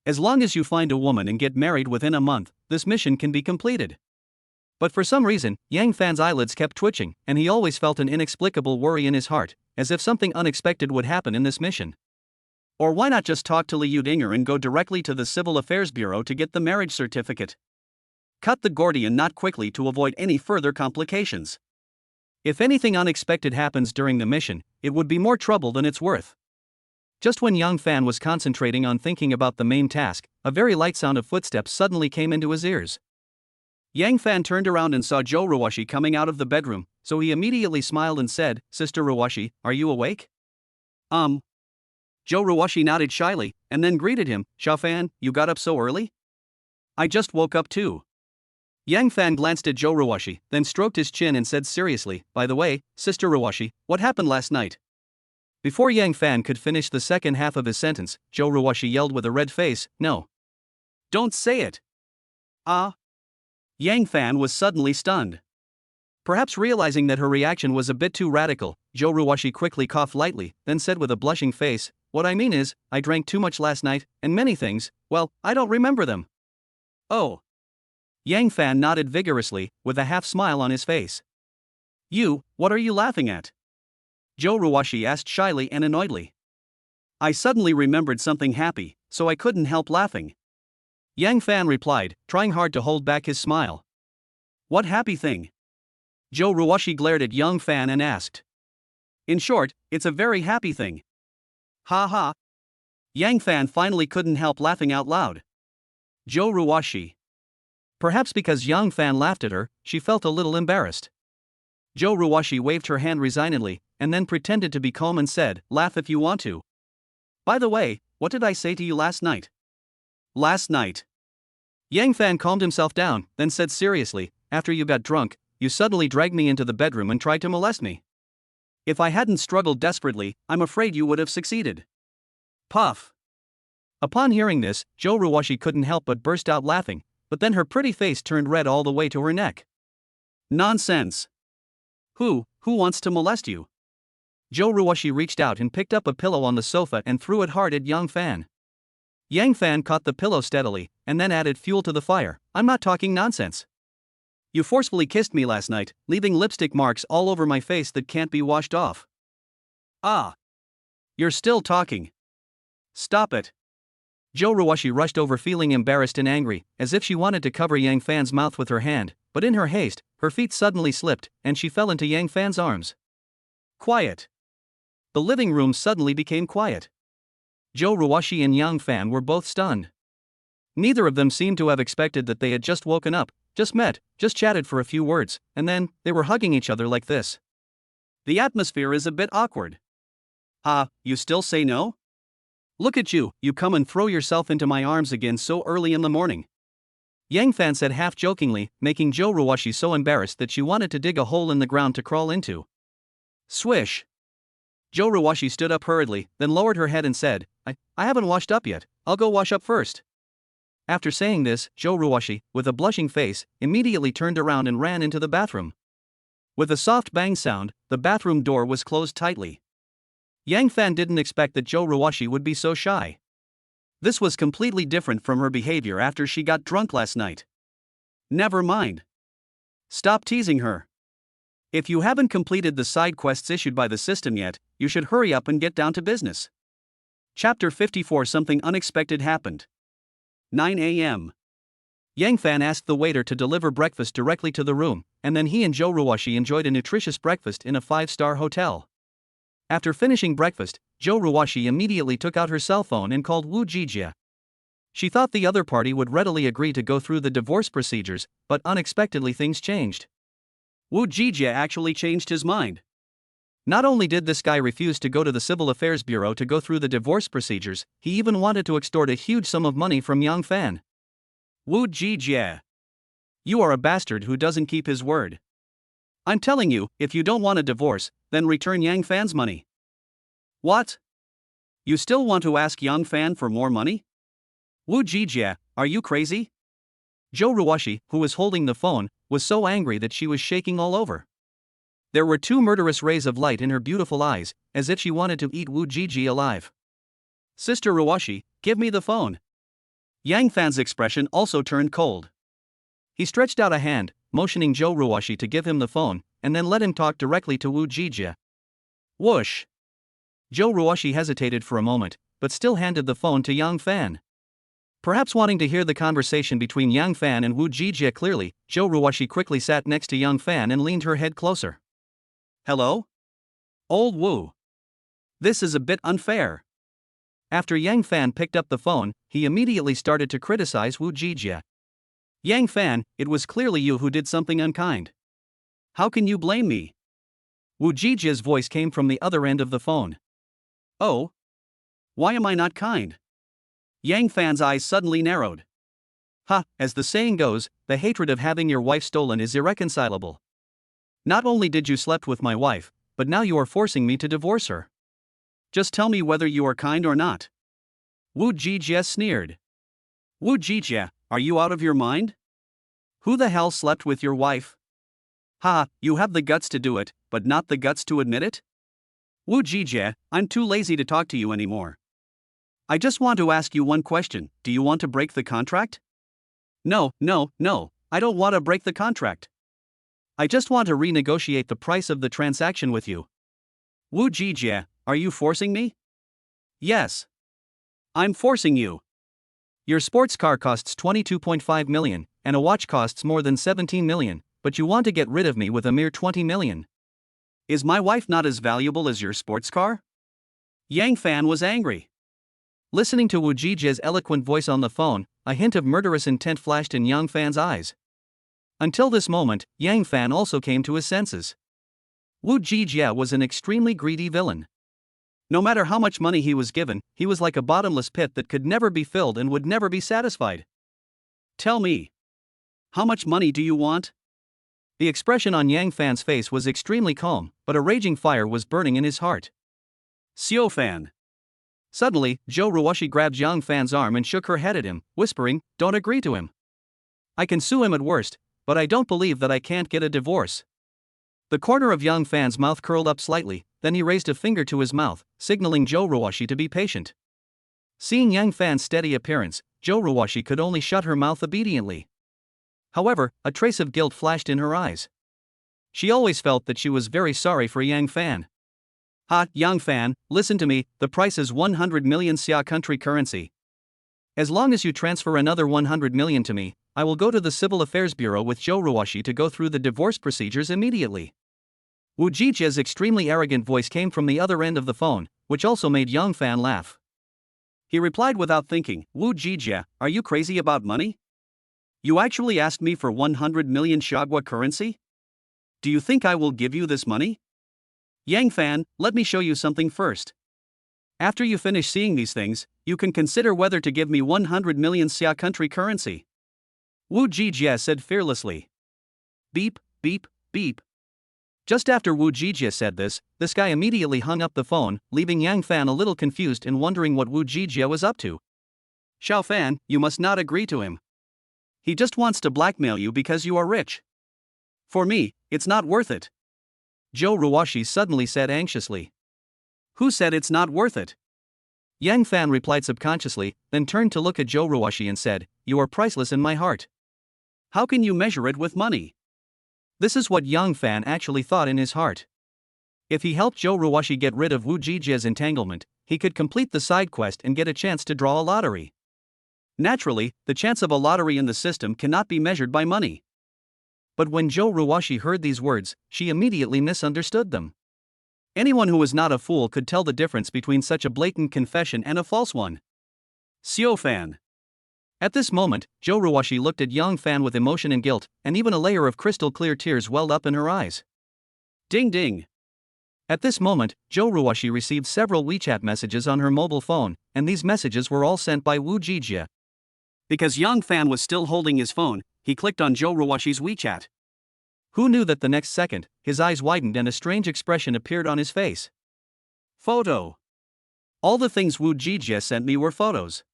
As long as you find a woman and get married within a month, this mission can be completed. But for some reason, Yang Fan's eyelids kept twitching, and he always felt an inexplicable worry in his heart, as if something unexpected would happen in this mission. Or why not just talk to Liu Dinger and go directly to the Civil Affairs Bureau to get the marriage certificate? Cut the Gordian knot quickly to avoid any further complications. If anything unexpected happens during the mission, it would be more trouble than it's worth. Just when Yang Fan was concentrating on thinking about the main task, a very light sound of footsteps suddenly came into his ears. Yang Fan turned around and saw Zhou Ruoxi coming out of the bedroom, so he immediately smiled and said, "Sister Ruoxi, are you awake?" Zhou Ruoxi nodded shyly, and then greeted him, "Xiao Fan, you got up so early?" "I just woke up too." Yang Fan glanced at Zhou Ruoxi, then stroked his chin and said seriously, "By the way, Sister Ruoxi, what happened last night?" Before Yang Fan could finish the second half of his sentence, Zhou Ruoxi yelled with a red face, "No. Don't say it." Yang Fan was suddenly stunned. Perhaps realizing that her reaction was a bit too radical, Zhou Ruoxi quickly coughed lightly, then said with a blushing face, "What I mean is, I drank too much last night, and many things, well, I don't remember them." "Oh." Yang Fan nodded vigorously, with a half-smile on his face. What are you laughing at?" Zhou Ruoxi asked shyly and annoyedly. "I suddenly remembered something happy, so I couldn't help laughing." Yang Fan replied, trying hard to hold back his smile. "What happy thing?" Zhou Ruoxi glared at Yang Fan and asked. "In short, it's a very happy thing." "Ha ha." Yang Fan finally couldn't help laughing out loud. Zhou Ruoxi. Perhaps because Yang Fan laughed at her, she felt a little embarrassed. Zhou Ruoxi waved her hand resignedly, and then pretended to be calm and said, "Laugh if you want to. By the way, what did I say to you last night?" "Last night." Yang Fan calmed himself down, then said seriously, "After you got drunk, you suddenly dragged me into the bedroom and tried to molest me. If I hadn't struggled desperately, I'm afraid you would have succeeded." Puff. Upon hearing this, Zhou Ruoxi couldn't help but burst out laughing, but then her pretty face turned red all the way to her neck. "Nonsense. Who wants to molest you?" Zhou Ruoxi reached out and picked up a pillow on the sofa and threw it hard at Yang Fan. Yang Fan caught the pillow steadily, and then added fuel to the fire. "I'm not talking nonsense." You forcefully kissed me last night, leaving lipstick marks all over my face that can't be washed off. Ah. You're still talking. Stop it. Jo Ruwashi rushed over feeling embarrassed and angry, as if she wanted to cover Yang Fan's mouth with her hand, but in her haste, her feet suddenly slipped, and she fell into Yang Fan's arms. Quiet. The living room suddenly became quiet. Jo Ruwashi and Yang Fan were both stunned. Neither of them seemed to have expected that they had just woken up, just met, just chatted for a few words, and then, they were hugging each other like this. The atmosphere is a bit awkward. You still say no? Look at you, you come and throw yourself into my arms again so early in the morning. Yang Fan said half jokingly, making Jo Ruwashi so embarrassed that she wanted to dig a hole in the ground to crawl into. Swish. Jo Ruwashi stood up hurriedly, then lowered her head and said, I haven't washed up yet, I'll go wash up first. After saying this, Jo Ruwashi, with a blushing face, immediately turned around and ran into the bathroom. With a soft bang sound, the bathroom door was closed tightly. Yang Fan didn't expect that Jo Ruwashi would be so shy. This was completely different from her behavior after she got drunk last night. Never mind. Stop teasing her. If you haven't completed the side quests issued by the system yet, you should hurry up and get down to business. Chapter 54. Something unexpected happened. 9 a.m. Yang Fan asked the waiter to deliver breakfast directly to the room, and then he and Jo Ruwashi enjoyed a nutritious breakfast in a 5-star hotel. After finishing breakfast, Jo Ruwashi immediately took out her cell phone and called Wu Jijia. She thought the other party would readily agree to go through the divorce procedures, but unexpectedly things changed. Wu Jijia actually changed his mind. Not only did this guy refuse to go to the Civil Affairs Bureau to go through the divorce procedures, he even wanted to extort a huge sum of money from Yang Fan. Wu Jijia. You are a bastard who doesn't keep his word. I'm telling you, if you don't want a divorce, then return Yang Fan's money. What? You still want to ask Yang Fan for more money? Wu Jijia, are you crazy? Jo Ruwashi, who was holding the phone, was so angry that she was shaking all over. There were 2 murderous rays of light in her beautiful eyes, as if she wanted to eat Wu Jiji alive. Sister Ruwashi, give me the phone. Yang Fan's expression also turned cold. He stretched out a hand, motioning Jo Ruwashi to give him the phone, and then let him talk directly to Wu Jijia. Whoosh. Jo Ruwashi hesitated for a moment, but still handed the phone to Yang Fan. Perhaps wanting to hear the conversation between Yang Fan and Wu Jijia clearly, Jo Ruwashi quickly sat next to Yang Fan and leaned her head closer. Hello? Old Wu. This is a bit unfair. After Yang Fan picked up the phone, he immediately started to criticize Wu Jijia. Yang Fan, it was clearly you who did something unkind. How can you blame me? Wu Jijia's voice came from the other end of the phone. Oh? Why am I not kind? Yang Fan's eyes suddenly narrowed. As the saying goes, the hatred of having your wife stolen is irreconcilable. Not only did you slept with my wife, but now you are forcing me to divorce her. Just tell me whether you are kind or not. Wu Jijia sneered. Wu Jijia, are you out of your mind? Who the hell slept with your wife? You have the guts to do it, but not the guts to admit it? Wu Jijia, I'm too lazy to talk to you anymore. I just want to ask you one question, do you want to break the contract? No, I don't want to break the contract. I just want to renegotiate the price of the transaction with you. Wu Jijia, are you forcing me? Yes. I'm forcing you. Your sports car costs 22.5 million, and a watch costs more than 17 million, but you want to get rid of me with a mere 20 million. Is my wife not as valuable as your sports car? Yang Fan was angry. Listening to Wu Jijia's eloquent voice on the phone, a hint of murderous intent flashed in Yang Fan's eyes. Until this moment, Yang Fan also came to his senses. Wu Jijia was an extremely greedy villain. No matter how much money he was given, he was like a bottomless pit that could never be filled and would never be satisfied. Tell me. How much money do you want? The expression on Yang Fan's face was extremely calm, but a raging fire was burning in his heart. Xiao Fan. Suddenly, Jo Ruwashi grabbed Yang Fan's arm and shook her head at him, whispering, "Don't agree to him. I can sue him at worst, but I don't believe that I can't get a divorce." The corner of Yang Fan's mouth curled up slightly, then he raised a finger to his mouth, signaling Jo Ruwashi to be patient. Seeing Yang Fan's steady appearance, Jo Ruwashi could only shut her mouth obediently. However, a trace of guilt flashed in her eyes. She always felt that she was very sorry for Yang Fan. "Ha, Yang Fan, listen to me, the price is 100 million Xia country currency. As long as you transfer another 100 million to me, I will go to the Civil Affairs Bureau with Zhou Ruoxi to go through the divorce procedures immediately." Wu Jijia's extremely arrogant voice came from the other end of the phone, which also made Yang Fan laugh. He replied without thinking, "Wu Jijia, are you crazy about money? You actually asked me for 100 million Xiagua currency? Do you think I will give you this money? Yang Fan, let me show you something first. After you finish seeing these things, you can consider whether to give me 100 million Xia country currency." Wu Jijia said fearlessly. Beep, beep, beep. Just after Wu Jijia said this guy immediately hung up the phone, leaving Yang Fan a little confused and wondering what Wu Jijia was up to. "Xiao Fan, you must not agree to him. He just wants to blackmail you because you are rich. For me, it's not worth it," Zhou Ruoxi suddenly said anxiously. "Who said it's not worth it?" Yang Fan replied subconsciously, then turned to look at Zhou Ruoxi and said, "You are priceless in my heart. How can you measure it with money?" This is what Yang Fan actually thought in his heart. If he helped Zhou Ruoxi get rid of Wu Jijia's entanglement, he could complete the side quest and get a chance to draw a lottery. Naturally, the chance of a lottery in the system cannot be measured by money. But when Zhou Ruoxi heard these words, she immediately misunderstood them. Anyone who was not a fool could tell the difference between such a blatant confession and a false one. "Xiao Fan." At this moment, Zhou Ruoxi looked at Yang Fan with emotion and guilt, and even a layer of crystal clear tears welled up in her eyes. Ding ding. At this moment, Zhou Ruoxi received several WeChat messages on her mobile phone, and these messages were all sent by Wu Jijia. Because Yang Fan was still holding his phone, he clicked on Zhou Ruoxi's WeChat. Who knew that the next second, his eyes widened and a strange expression appeared on his face. Photo. All the things Wu Jijia sent me were photos.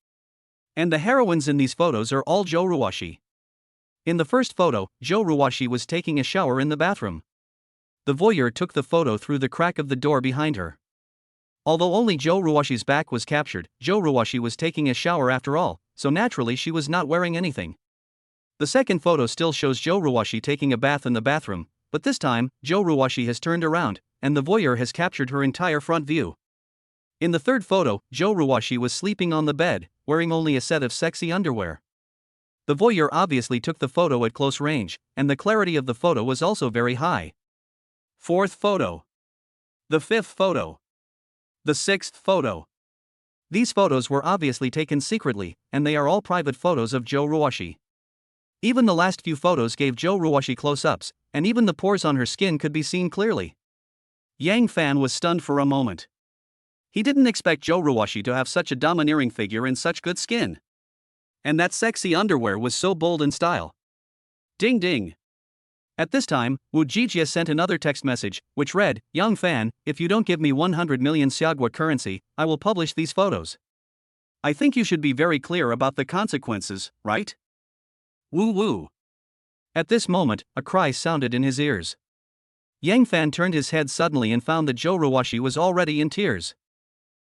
And the heroines in these photos are all Zhou Ruoxi. In the first photo, Zhou Ruoxi was taking a shower in the bathroom. The voyeur took the photo through the crack of the door behind her. Although only Zhou Ruoxi's back was captured, Zhou Ruoxi was taking a shower after all, so naturally she was not wearing anything. The second photo still shows Zhou Ruoxi taking a bath in the bathroom, but this time, Zhou Ruoxi has turned around, and the voyeur has captured her entire front view. In the third photo, Zhou Ruoxi was sleeping on the bed, wearing only a set of sexy underwear. The voyeur obviously took the photo at close range, and the clarity of the photo was also very high. Fourth photo. The fifth photo. The sixth photo. These photos were obviously taken secretly, and they are all private photos of Zhou Ruoxi. Even the last few photos gave Zhou Ruoxi close-ups, and even the pores on her skin could be seen clearly. Yang Fan was stunned for a moment. He didn't expect Zhou Ruoxi to have such a domineering figure and such good skin. And that sexy underwear was so bold in style. Ding ding. At this time, Wu Jijia sent another text message, which read, "Yang Fan, if you don't give me 100 million Xiagua currency, I will publish these photos. I think you should be very clear about the consequences, right? Woo woo." At this moment, a cry sounded in his ears. Yang Fan turned his head suddenly and found that Zhou Ruoxi was already in tears.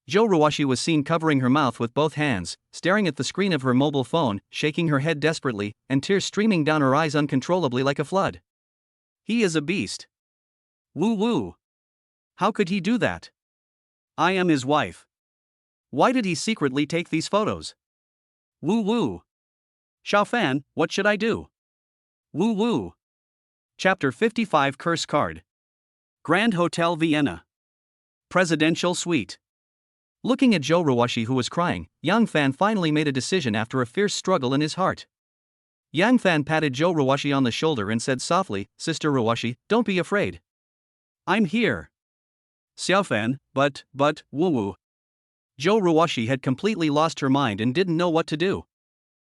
Zhou Ruoxi was seen covering her mouth with both hands, staring at the screen of her mobile phone, shaking her head desperately, and tears streaming down her eyes uncontrollably like a flood. He is a beast. Woo woo. How could he do that? I am his wife. Why did he secretly take these photos? Woo woo. Xiao Fan, what should I do? Woo woo. Chapter 55 Curse Card. Grand Hotel Vienna. Presidential Suite. Looking at Zhou Ruoxi who was crying, Yang Fan finally made a decision after a fierce struggle in his heart. Yang Fan patted Zhou Ruoxi on the shoulder and said softly, "Sister Ruoxi, don't be afraid. I'm here." Xiao Fan, but, woo-woo. Zhou Ruoxi had completely lost her mind and didn't know what to do.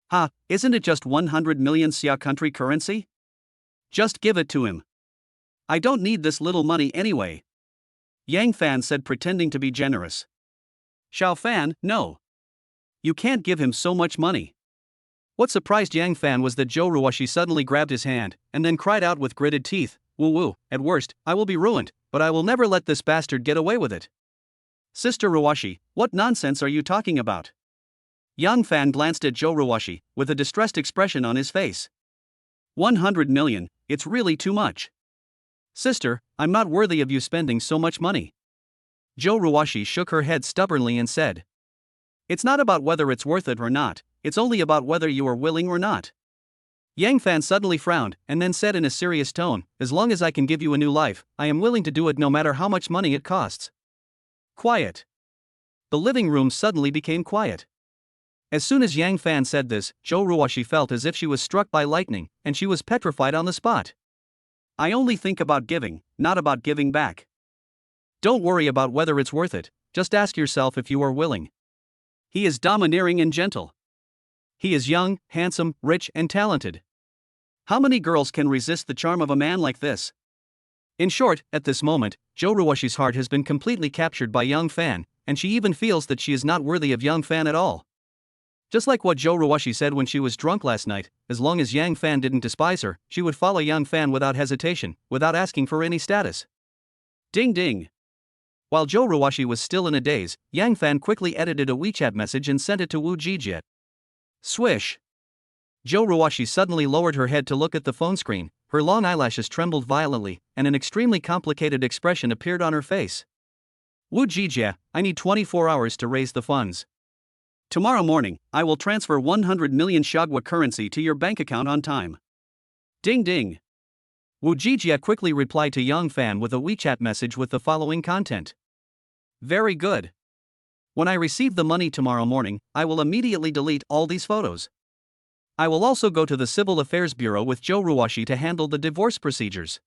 "Ha, isn't it just 100 million Xia country currency? Just give it to him. I don't need this little money anyway," Yang Fan said, pretending to be generous. Xiao Fan, no. You can't give him so much money. What surprised Yang Fan was that Zhou Ruoxi suddenly grabbed his hand, and then cried out with gritted teeth, "Woo woo, at worst, I will be ruined, but I will never let this bastard get away with it." Sister Ruoxi, what nonsense are you talking about? Yang Fan glanced at Zhou Ruoxi, with a distressed expression on his face. 100 million, it's really too much. Sister, I'm not worthy of you spending so much money. Jo Ruwashi shook her head stubbornly and said. It's not about whether it's worth it or not, it's only about whether you are willing or not. Yang Fan suddenly frowned, and then said in a serious tone, as long as I can give you a new life, I am willing to do it no matter how much money it costs. Quiet. The living room suddenly became quiet. As soon as Yang Fan said this, Jo Ruwashi felt as if she was struck by lightning, and she was petrified on the spot. I only think about giving, not about giving back. Don't worry about whether it's worth it, just ask yourself if you are willing. He is domineering and gentle. He is young, handsome, rich, and talented. How many girls can resist the charm of a man like this? In short, at this moment, Jo Ruwashi's heart has been completely captured by Yang Fan, and she even feels that she is not worthy of Yang Fan at all. Just like what Jo Ruwashi said when she was drunk last night, as long as Yang Fan didn't despise her, she would follow Yang Fan without hesitation, without asking for any status. Ding ding. While Jo Ruwashi was still in a daze, Yang Fan quickly edited a WeChat message and sent it to Wu Jijie. Swish. Jo Ruwashi suddenly lowered her head to look at the phone screen, her long eyelashes trembled violently, and an extremely complicated expression appeared on her face. Wu Jijie, I need 24 hours to raise the funds. Tomorrow morning, I will transfer 100 million Shagwa currency to your bank account on time. Ding ding. Wu Jijie quickly replied to Yang Fan with a WeChat message with the following content. Very good. When I receive the money tomorrow morning, I will immediately delete all these photos. I will also go to the Civil Affairs Bureau with Jo Ruwashi to handle the divorce procedures.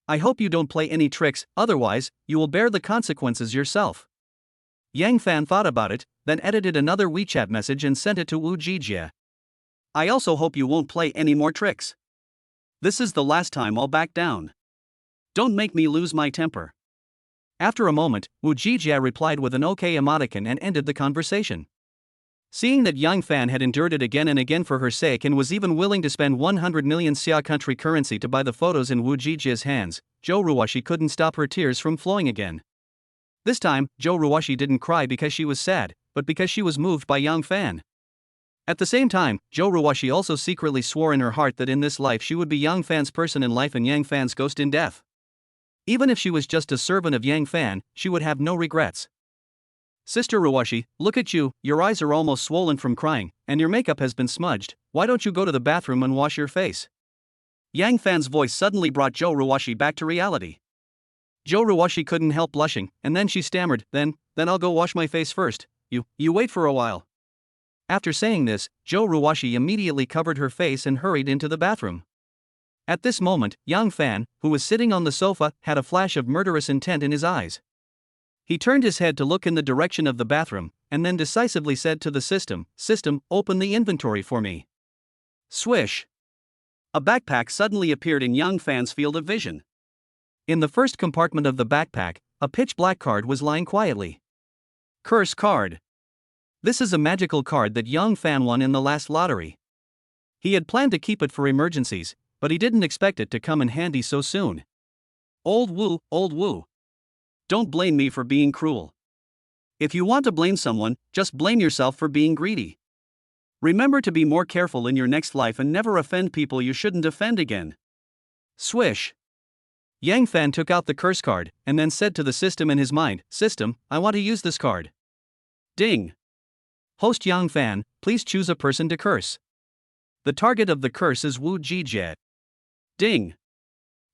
I hope you don't play any tricks, otherwise, you will bear the consequences yourself. Yang Fan thought about it, then edited another WeChat message and sent it to Wu Jijie. I also hope you won't play any more tricks. This is the last time I'll back down. Don't make me lose my temper. After a moment, Wu Jijie replied with an OK emoticon and ended the conversation. Seeing that Yang Fan had endured it again and again for her sake and was even willing to spend 100 million Xia country currency to buy the photos in Wu Jijie's hands, Jo Ruwashi couldn't stop her tears from flowing again. This time, Jo Ruwashi didn't cry because she was sad, but because she was moved by Yang Fan. At the same time, Jo Ruwashi also secretly swore in her heart that in this life she would be Yang Fan's person in life and Yang Fan's ghost in death. Even if she was just a servant of Yang Fan, she would have no regrets. Sister Ruwashi, look at you, your eyes are almost swollen from crying, and your makeup has been smudged, why don't you go to the bathroom and wash your face? Yang Fan's voice suddenly brought Jo Ruwashi back to reality. Jo Ruwashi couldn't help blushing, and then she stammered, then I'll go wash my face first, you wait for a while. After saying this, Jo Ruwashi immediately covered her face and hurried into the bathroom. At this moment, Yang Fan, who was sitting on the sofa, had a flash of murderous intent in his eyes. He turned his head to look in the direction of the bathroom, and then decisively said to the system, open the inventory for me. Swish. A backpack suddenly appeared in Yang Fan's field of vision. In the first compartment of the backpack, a pitch-black card was lying quietly. Curse card. This is a magical card that Yang Fan won in the last lottery. He had planned to keep it for emergencies, but he didn't expect it to come in handy so soon. Old Wu. Don't blame me for being cruel. If you want to blame someone, just blame yourself for being greedy. Remember to be more careful in your next life and never offend people you shouldn't offend again. Swish. Yang Fan took out the curse card, and then said to the system in his mind, System, I want to use this card. Ding. Host Yang Fan, please choose a person to curse. The target of the curse is Wu Jijie. Ding.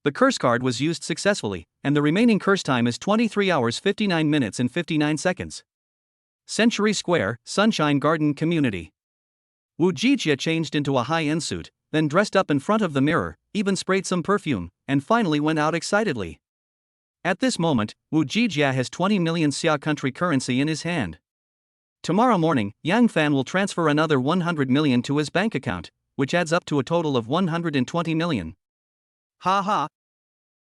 The curse card was used successfully, and the remaining curse time is 23 hours 59 minutes and 59 seconds. Century Square, Sunshine Garden Community. Wu Jijie changed into a high-end suit, then dressed up in front of the mirror, even sprayed some perfume, and finally went out excitedly. At this moment, Wu Jijie has 20 million Xia country currency in his hand. Tomorrow morning, Yang Fan will transfer another 100 million to his bank account, which adds up to a total of 120 million. Ha ha.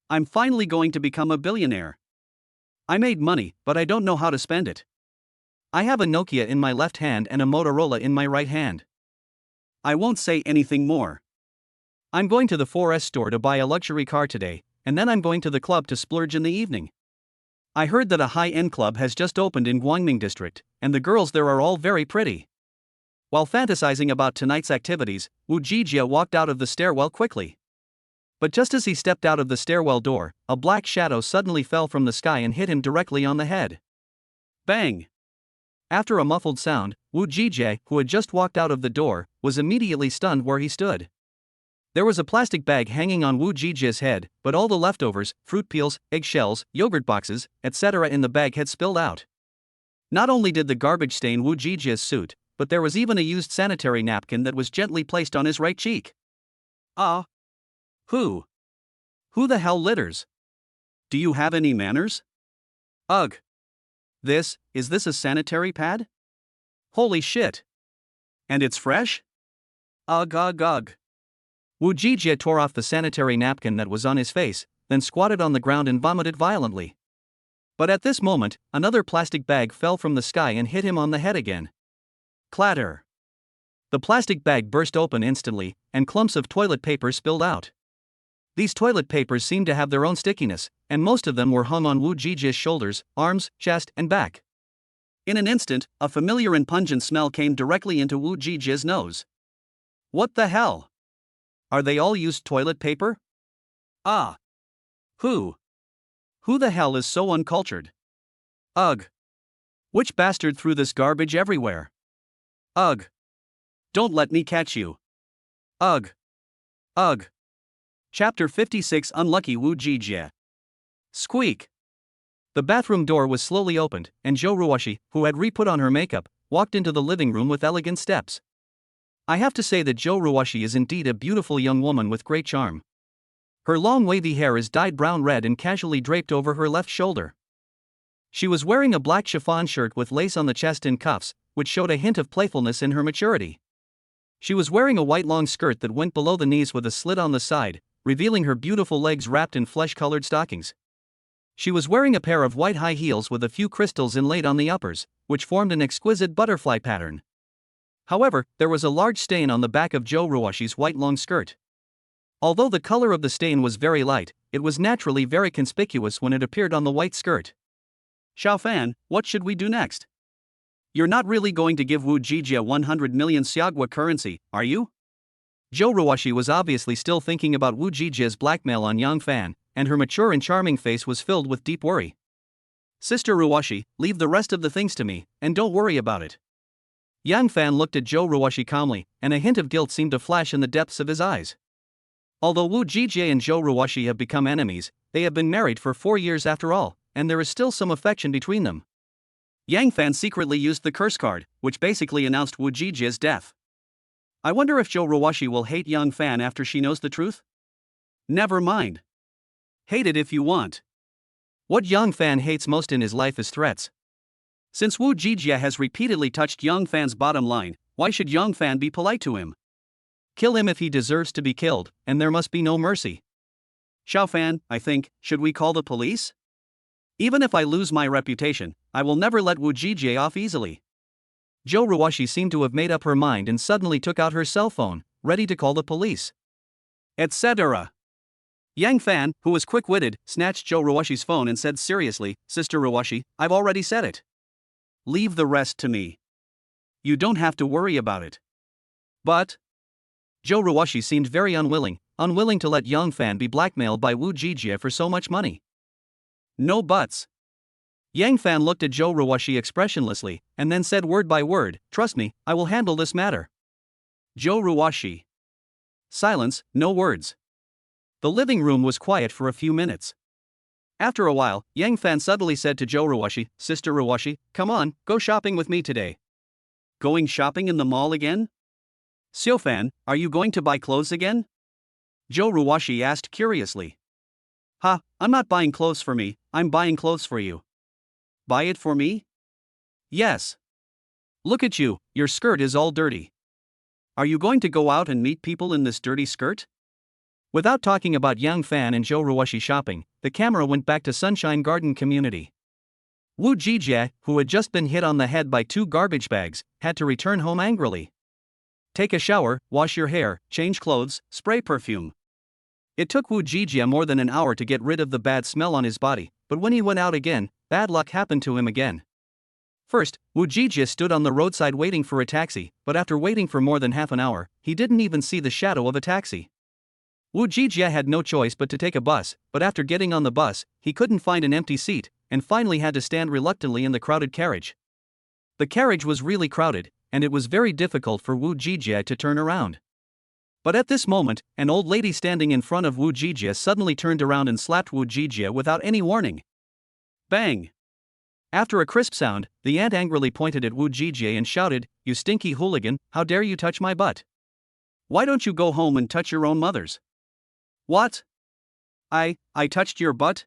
I'm finally going to become a billionaire. I made money, but I don't know how to spend it. I have a Nokia in my left hand and a Motorola in my right hand. I won't say anything more. I'm going to the 4S store to buy a luxury car today, and then I'm going to the club to splurge in the evening. I heard that a high-end club has just opened in Guangming district, and the girls there are all very pretty. While fantasizing about tonight's activities, Wu Jijie walked out of the stairwell quickly. But just as he stepped out of the stairwell door, a black shadow suddenly fell from the sky and hit him directly on the head. Bang! After a muffled sound, Wu Jijie, who had just walked out of the door, was immediately stunned where he stood. There was a plastic bag hanging on Wu Jijie's head, but all the leftovers, fruit peels, eggshells, yogurt boxes, etc. in the bag had spilled out. Not only did the garbage stain Wu Jijie's suit, but there was even a used sanitary napkin that was gently placed on his right cheek. Who? Who the hell litters? Do you have any manners? Ugh. Is this a sanitary pad? Holy shit. And it's fresh? Ugh. Wu Jijie tore off the sanitary napkin that was on his face, then squatted on the ground and vomited violently. But at this moment, another plastic bag fell from the sky and hit him on the head again. Clatter. The plastic bag burst open instantly, and clumps of toilet paper spilled out. These toilet papers seemed to have their own stickiness, and most of them were hung on Wu Jijie's shoulders, arms, chest, and back. In an instant, a familiar and pungent smell came directly into Wu Jijie's nose. What the hell? Are they all used toilet paper? Who the hell is so uncultured? Ugh. Which bastard threw this garbage everywhere? Ugh. Don't let me catch you. Ugh. Chapter 56 Unlucky Wu Jijie. Squeak. The bathroom door was slowly opened, and Zhou Ruoshi, who had re-put on her makeup, walked into the living room with elegant steps. I have to say that Zhou Ruoshi is indeed a beautiful young woman with great charm. Her long wavy hair is dyed brown red and casually draped over her left shoulder. She was wearing a black chiffon shirt with lace on the chest and cuffs, which showed a hint of playfulness in her maturity. She was wearing a white long skirt that went below the knees with a slit on the side, revealing her beautiful legs wrapped in flesh-colored stockings. She was wearing a pair of white high heels with a few crystals inlaid on the uppers, which formed an exquisite butterfly pattern. However, there was a large stain on the back of Zhou Ruoshi's white long skirt. Although the color of the stain was very light, it was naturally very conspicuous when it appeared on the white skirt. Xiaofan, what should we do next? You're not really going to give Wu Jijie 100 million Xiagua currency, are you? Zhou Ruoshi was obviously still thinking about Wu Jijie's blackmail on Yang Fan, and her mature and charming face was filled with deep worry. Sister Ruoshi, leave the rest of the things to me, and don't worry about it. Yang Fan looked at Zhou Ruoshi calmly, and a hint of guilt seemed to flash in the depths of his eyes. Although Wu Jijie and Zhou Ruoshi have become enemies, they have been married for 4 years after all, and there is still some affection between them. Yang Fan secretly used the curse card, which basically announced Wu Jijie's death. I wonder if Zhou Ruoshi will hate Yang Fan after she knows the truth? Never mind. Hate it if you want. What Yang Fan hates most in his life is threats. Since Wu Jijie has repeatedly touched Yang Fan's bottom line, why should Yang Fan be polite to him? Kill him if he deserves to be killed, and there must be no mercy. Xiaofan, I think, should we call the police? Even if I lose my reputation, I will never let Wu Jijie off easily. Zhou Ruoshi seemed to have made up her mind and suddenly took out her cell phone, ready to call the police. Etc. Yang Fan, who was quick-witted, snatched Zhou Ruoshi's phone and said seriously, Sister Ruoshi, I've already said it. Leave the rest to me. You don't have to worry about it. But Zhou Ruoshi seemed very unwilling to let Yang Fan be blackmailed by Wu Jijie for so much money. No buts. Yang Fan looked at Zhou Ruoshi expressionlessly, and then said word by word, trust me, I will handle this matter. Zhou Ruoshi. Silence, no words. The living room was quiet for a few minutes. After a while, Yang Fan suddenly said to Zhou Ruoshi, Sister Ruoshi, come on, go shopping with me today. Going shopping in the mall again? Xiaofan, are you going to buy clothes again? Zhou Ruoshi asked curiously. I'm not buying clothes for me, I'm buying clothes for you. Buy it for me? Yes. Look at you, your skirt is all dirty. Are you going to go out and meet people in this dirty skirt? Without talking about Yang Fan and Zhou Ruoshi shopping, the camera went back to Sunshine Garden Community. Wu Jijie, who had just been hit on the head by 2 garbage bags, had to return home angrily. Take a shower, wash your hair, change clothes, spray perfume. It took Wu Jijie more than an hour to get rid of the bad smell on his body, but when he went out again, bad luck happened to him again. First, Wu Jijie stood on the roadside waiting for a taxi, but after waiting for more than half an hour, he didn't even see the shadow of a taxi. Wu Jijie had no choice but to take a bus, but after getting on the bus, he couldn't find an empty seat, and finally had to stand reluctantly in the crowded carriage. The carriage was really crowded, and it was very difficult for Wu Jijie to turn around. But at this moment, an old lady standing in front of Wu Jijie suddenly turned around and slapped Wu Jijie without any warning. Bang! After a crisp sound, the aunt angrily pointed at Wu Jijie and shouted, "You stinky hooligan, how dare you touch my butt? Why don't you go home and touch your own mother's?" "What? I touched your butt?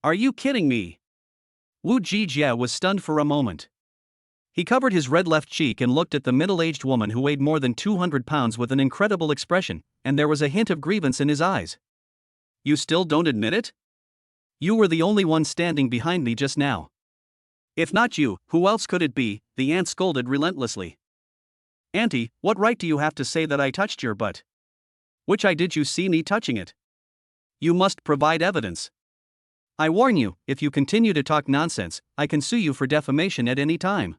Are you kidding me?" Wu Jijie was stunned for a moment. He covered his red left cheek and looked at the middle-aged woman who weighed more than 200 pounds with an incredible expression, and there was a hint of grievance in his eyes. "You still don't admit it? You were the only one standing behind me just now. If not you, who else could it be?" the aunt scolded relentlessly. "Auntie, what right do you have to say that I touched your butt? Which eye did you see me touching it? You must provide evidence. I warn you, if you continue to talk nonsense, I can sue you for defamation at any time."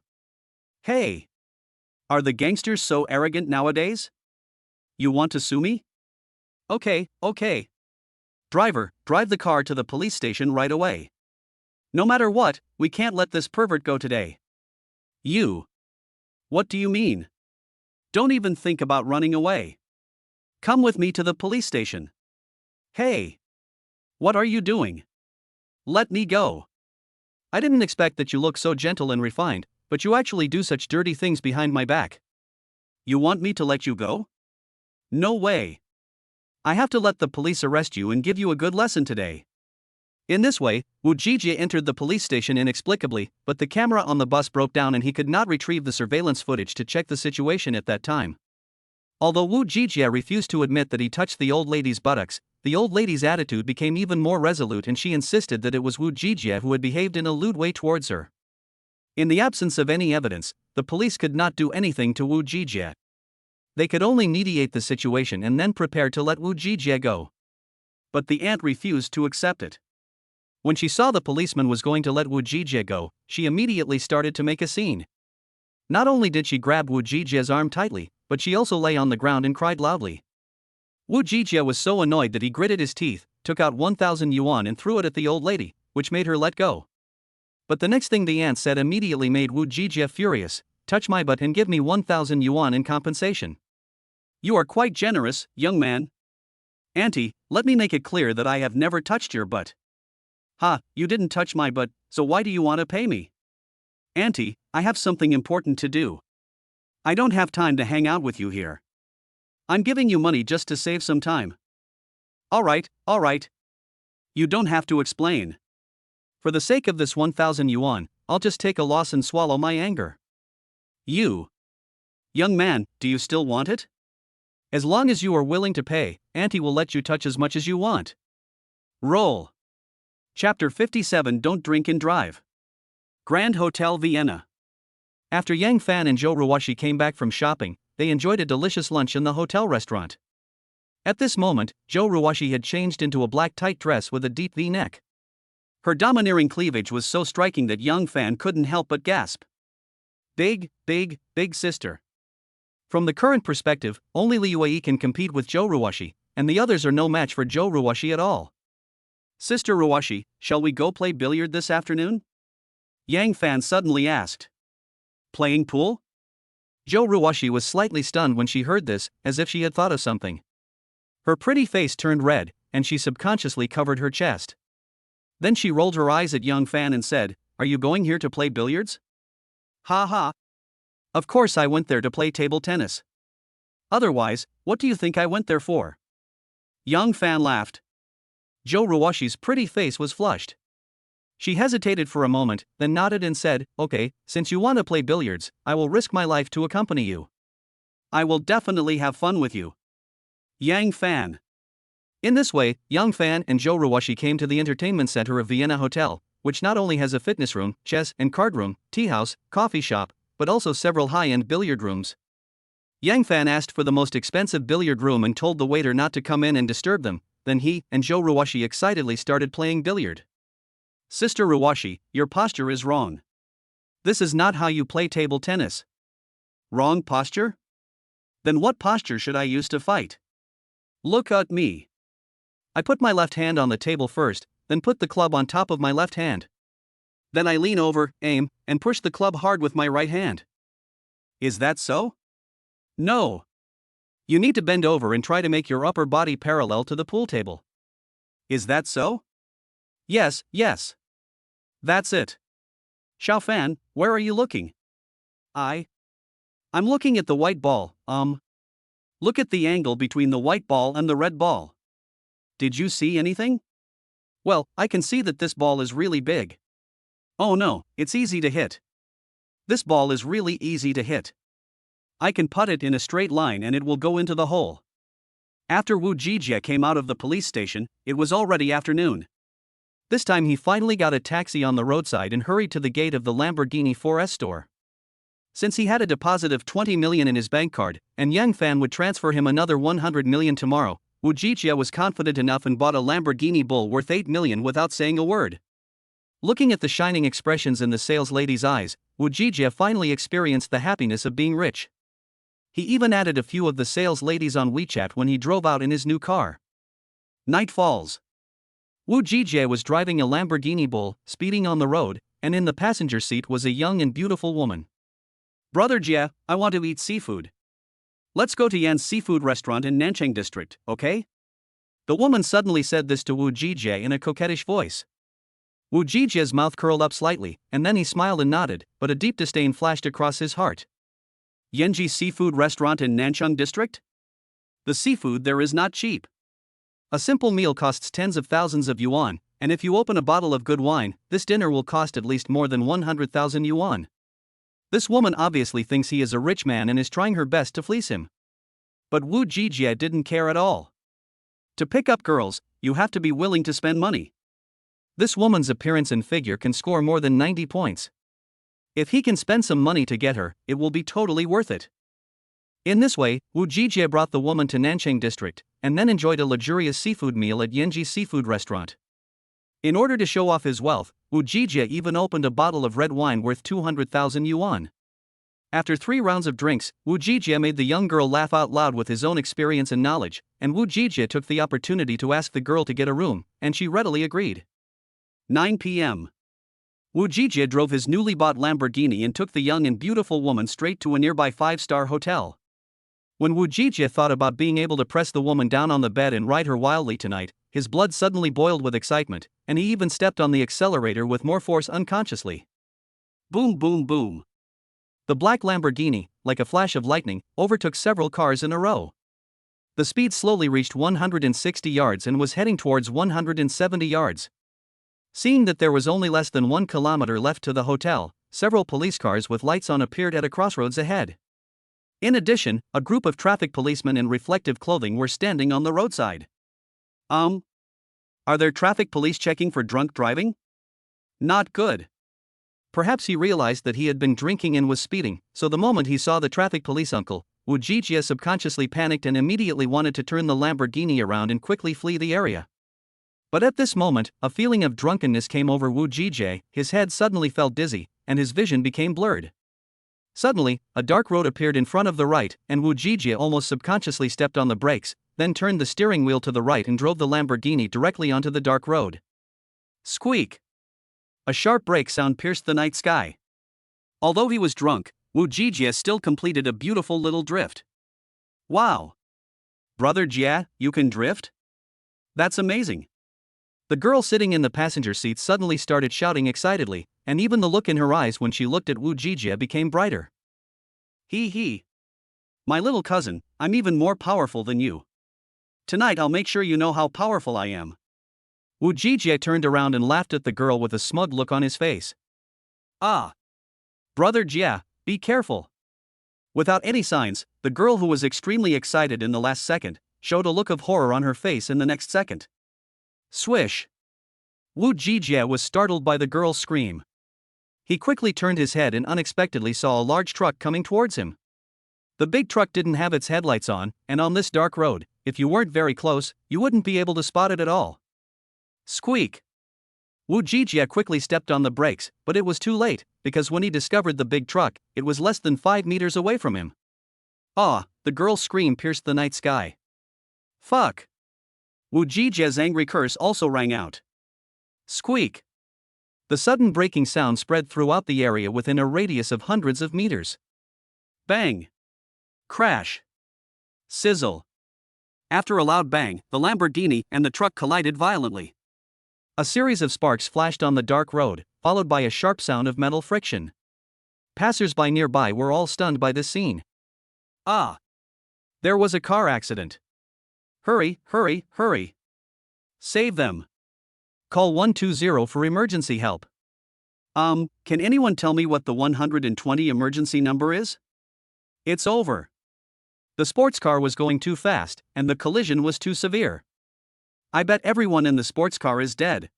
Hey! Are the gangsters so arrogant nowadays? You want to sue me? Okay. Driver, drive the car to the police station right away. No matter what, we can't let this pervert go today. You. What do you mean? Don't even think about running away. Come with me to the police station. Hey! What are you doing? Let me go. I didn't expect that you look so gentle and refined, but you actually do such dirty things behind my back. You want me to let you go? No way. I have to let the police arrest you and give you a good lesson today. In this way, Wu Jijie entered the police station inexplicably, but the camera on the bus broke down and he could not retrieve the surveillance footage to check the situation at that time. Although Wu Jijie refused to admit that he touched the old lady's buttocks, the old lady's attitude became even more resolute and she insisted that it was Wu Jijie who had behaved in a lewd way towards her. In the absence of any evidence, the police could not do anything to Wu Jijie. They could only mediate the situation and then prepare to let Wu Jijie go. But the aunt refused to accept it. When she saw the policeman was going to let Wu Jijie go, she immediately started to make a scene. Not only did she grab Wu Jijie's arm tightly, but she also lay on the ground and cried loudly. Wu Jijie was so annoyed that he gritted his teeth, took out 1,000 yuan and threw it at the old lady, which made her let go. But the next thing the aunt said immediately made Wu Jijie furious. "Touch my butt and give me 1,000 yuan in compensation. You are quite generous, young man. Auntie, let me make it clear that I have never touched your butt." "Ha, you didn't touch my butt, so why do you want to pay me?" "Auntie, I have something important to do. I don't have time to hang out with you here. I'm giving you money just to save some time." All right. You don't have to explain. For the sake of this 1,000 yuan, I'll just take a loss and swallow my anger. You. Young man, do you still want it? As long as you are willing to pay, Auntie will let you touch as much as you want. Roll. Chapter 57. Don't drink and drive. Grand Hotel Vienna. After Yang Fan and Zhou Ruoxi came back from shopping, they enjoyed a delicious lunch in the hotel restaurant. At this moment, Zhou Ruoxi had changed into a black tight dress with a deep V-neck. Her domineering cleavage was so striking that Yang Fan couldn't help but gasp. Big sister. From the current perspective, only Liu Yi can compete with Zhou Ruoxi, and the others are no match for Zhou Ruoxi at all. "Sister Ruoxi, shall we go play billiard this afternoon?" Yang Fan suddenly asked. "Playing pool?" Zhou Ruoxi was slightly stunned when she heard this, as if she had thought of something. Her pretty face turned red, and she subconsciously covered her chest. Then she rolled her eyes at Yang Fan and said, "Are you going here to play billiards?" "Ha ha. Of course I went there to play table tennis. Otherwise, what do you think I went there for?" Yang Fan laughed. Zhou Ruoxi's pretty face was flushed. She hesitated for a moment, then nodded and said, "Okay, since you want to play billiards, I will risk my life to accompany you. I will definitely have fun with you." Yang Fan. In this way, Yang Fan and Zhou Ruoxi came to the entertainment center of Vienna Hotel, which not only has a fitness room, chess and card room, tea house, coffee shop, but also several high-end billiard rooms. Yang Fan asked for the most expensive billiard room and told the waiter not to come in and disturb them. Then he and Zhou Ruoxi excitedly started playing billiard. "Sister Ruoxi, your posture is wrong. This is not how you play table tennis. Wrong posture? Then what posture should I use to fight? Look at me. I put my left hand on the table first, then put the club on top of my left hand. Then I lean over, aim, and push the club hard with my right hand. Is that so? No. You need to bend over and try to make your upper body parallel to the pool table. Is that so? Yes, yes. That's it. Xiao Fan, where are you looking? I'm looking at the white ball, Look at the angle between the white ball and the red ball. Did you see anything? Well, I can see that this ball is really big. Oh no, it's easy to hit. This ball is really easy to hit. I can putt it in a straight line and it will go into the hole. After Wu Jijie came out of the police station, it was already afternoon. This time he finally got a taxi on the roadside and hurried to the gate of the Lamborghini 4S store. Since he had a deposit of 20 million in his bank card, and Yang Fan would transfer him another 100 million tomorrow, Wu Jijie was confident enough and bought a Lamborghini Bull worth 8 million without saying a word. Looking at the shining expressions in the sales lady's eyes, Wu Jijie finally experienced the happiness of being rich. He even added a few of the sales ladies on WeChat when he drove out in his new car. Night falls. Wu Jijie was driving a Lamborghini Bull, speeding on the road, and in the passenger seat was a young and beautiful woman. Brother Jie, I want to eat seafood. Let's go to Yan's seafood restaurant in Nanchang district, okay? The woman suddenly said this to Wu Jijie in a coquettish voice. Wu Jijie's mouth curled up slightly, and then he smiled and nodded, but a deep disdain flashed across his heart. Yanji seafood restaurant in Nanchang district? The seafood there is not cheap. A simple meal costs tens of thousands of yuan, and if you open a bottle of good wine, this dinner will cost at least more than 100,000 yuan. This woman obviously thinks he is a rich man and is trying her best to fleece him. But Wu Jijie didn't care at all. To pick up girls, you have to be willing to spend money. This woman's appearance and figure can score more than 90 points. If he can spend some money to get her, it will be totally worth it. In this way, Wu Jijie brought the woman to Nanchang district, and then enjoyed a luxurious seafood meal at Yanji seafood restaurant. In order to show off his wealth, Wu Jijie even opened a bottle of red wine worth 200,000 yuan. After 3 rounds of drinks, Wu Jijie made the young girl laugh out loud with his own experience and knowledge, and Wu Jijie took the opportunity to ask the girl to get a room, and she readily agreed. 9 p.m. Wu Jijie drove his newly bought Lamborghini and took the young and beautiful woman straight to a nearby 5-star hotel. When Wu Jijie thought about being able to press the woman down on the bed and ride her wildly tonight, his blood suddenly boiled with excitement, and he even stepped on the accelerator with more force unconsciously. Boom, boom, boom. The black Lamborghini, like a flash of lightning, overtook several cars in a row. The speed slowly reached 160 yards and was heading towards 170 yards. Seeing that there was only less than 1 kilometer left to the hotel, several police cars with lights on appeared at a crossroads ahead. In addition, a group of traffic policemen in reflective clothing were standing on the roadside. Are there traffic police checking for drunk driving? Not good. Perhaps he realized that he had been drinking and was speeding, so the moment he saw the traffic police uncle, Wu Jijie subconsciously panicked and immediately wanted to turn the Lamborghini around and quickly flee the area. But at this moment, a feeling of drunkenness came over Wu Jijie, his head suddenly felt dizzy, and his vision became blurred. Suddenly, a dark road appeared in front of the right, and Wu Jijie almost subconsciously stepped on the brakes, then turned the steering wheel to the right and drove the Lamborghini directly onto the dark road. Squeak! A sharp brake sound pierced the night sky. Although he was drunk, Wu Jijie still completed a beautiful little drift. Wow! Brother Jie, you can drift? That's amazing! The girl sitting in the passenger seat suddenly started shouting excitedly, and even the look in her eyes when she looked at Wu Jijie became brighter. Hee. My little cousin, I'm even more powerful than you. Tonight I'll make sure you know how powerful I am. Wu Jijie turned around and laughed at the girl with a smug look on his face. Ah! Brother Jie, be careful. Without any signs, the girl who was extremely excited in the last second, showed a look of horror on her face in the next second. Swish! Wu Jijie was startled by the girl's scream. He quickly turned his head and unexpectedly saw a large truck coming towards him. The big truck didn't have its headlights on, and on this dark road, if you weren't very close, you wouldn't be able to spot it at all. Squeak! Wu Jijia quickly stepped on the brakes, but it was too late, because when he discovered the big truck, it was less than 5 meters away from him. Ah! The girl's scream pierced the night sky. Fuck! Wu Jijia's angry curse also rang out. Squeak! The sudden braking sound spread throughout the area within a radius of hundreds of meters. Bang! Crash! Sizzle! After a loud bang, the Lamborghini and the truck collided violently. A series of sparks flashed on the dark road, followed by a sharp sound of metal friction. Passers-by nearby were all stunned by this scene. Ah! There was a car accident. Hurry, hurry, hurry! Save them! Call 120 for emergency help. Can anyone tell me what the 120 emergency number is? It's over. The sports car was going too fast, and the collision was too severe. I bet everyone in the sports car is dead.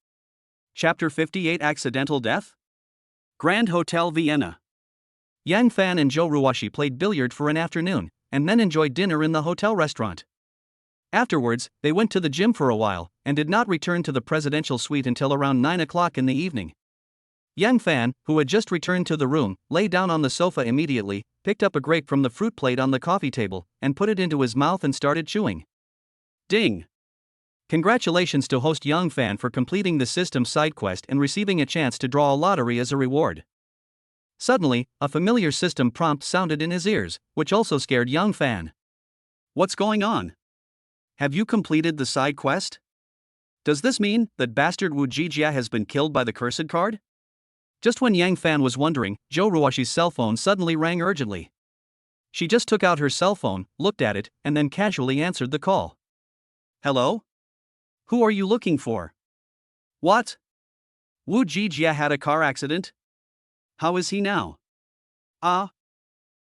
Chapter 58 Accidental Death? Grand Hotel Vienna. Yang Fan and Zhou Ruoxi played billiard for an afternoon, and then enjoyed dinner in the hotel restaurant. Afterwards, they went to the gym for a while, and did not return to the presidential suite until around 9 o'clock in the evening. Yang Fan, who had just returned to the room, lay down on the sofa immediately, picked up a grape from the fruit plate on the coffee table, and put it into his mouth and started chewing. Ding! Congratulations to host Yang Fan for completing the system side quest and receiving a chance to draw a lottery as a reward. Suddenly, a familiar system prompt sounded in his ears, which also scared Yang Fan. What's going on? Have you completed the side quest? Does this mean that bastard Wu Jijia has been killed by the cursed card? Just when Yang Fan was wondering, Zhou Ruoxi's cell phone suddenly rang urgently. She just took out her cell phone, looked at it, and then casually answered the call. Hello? Who are you looking for? What? Wu Jijia had a car accident? How is he now?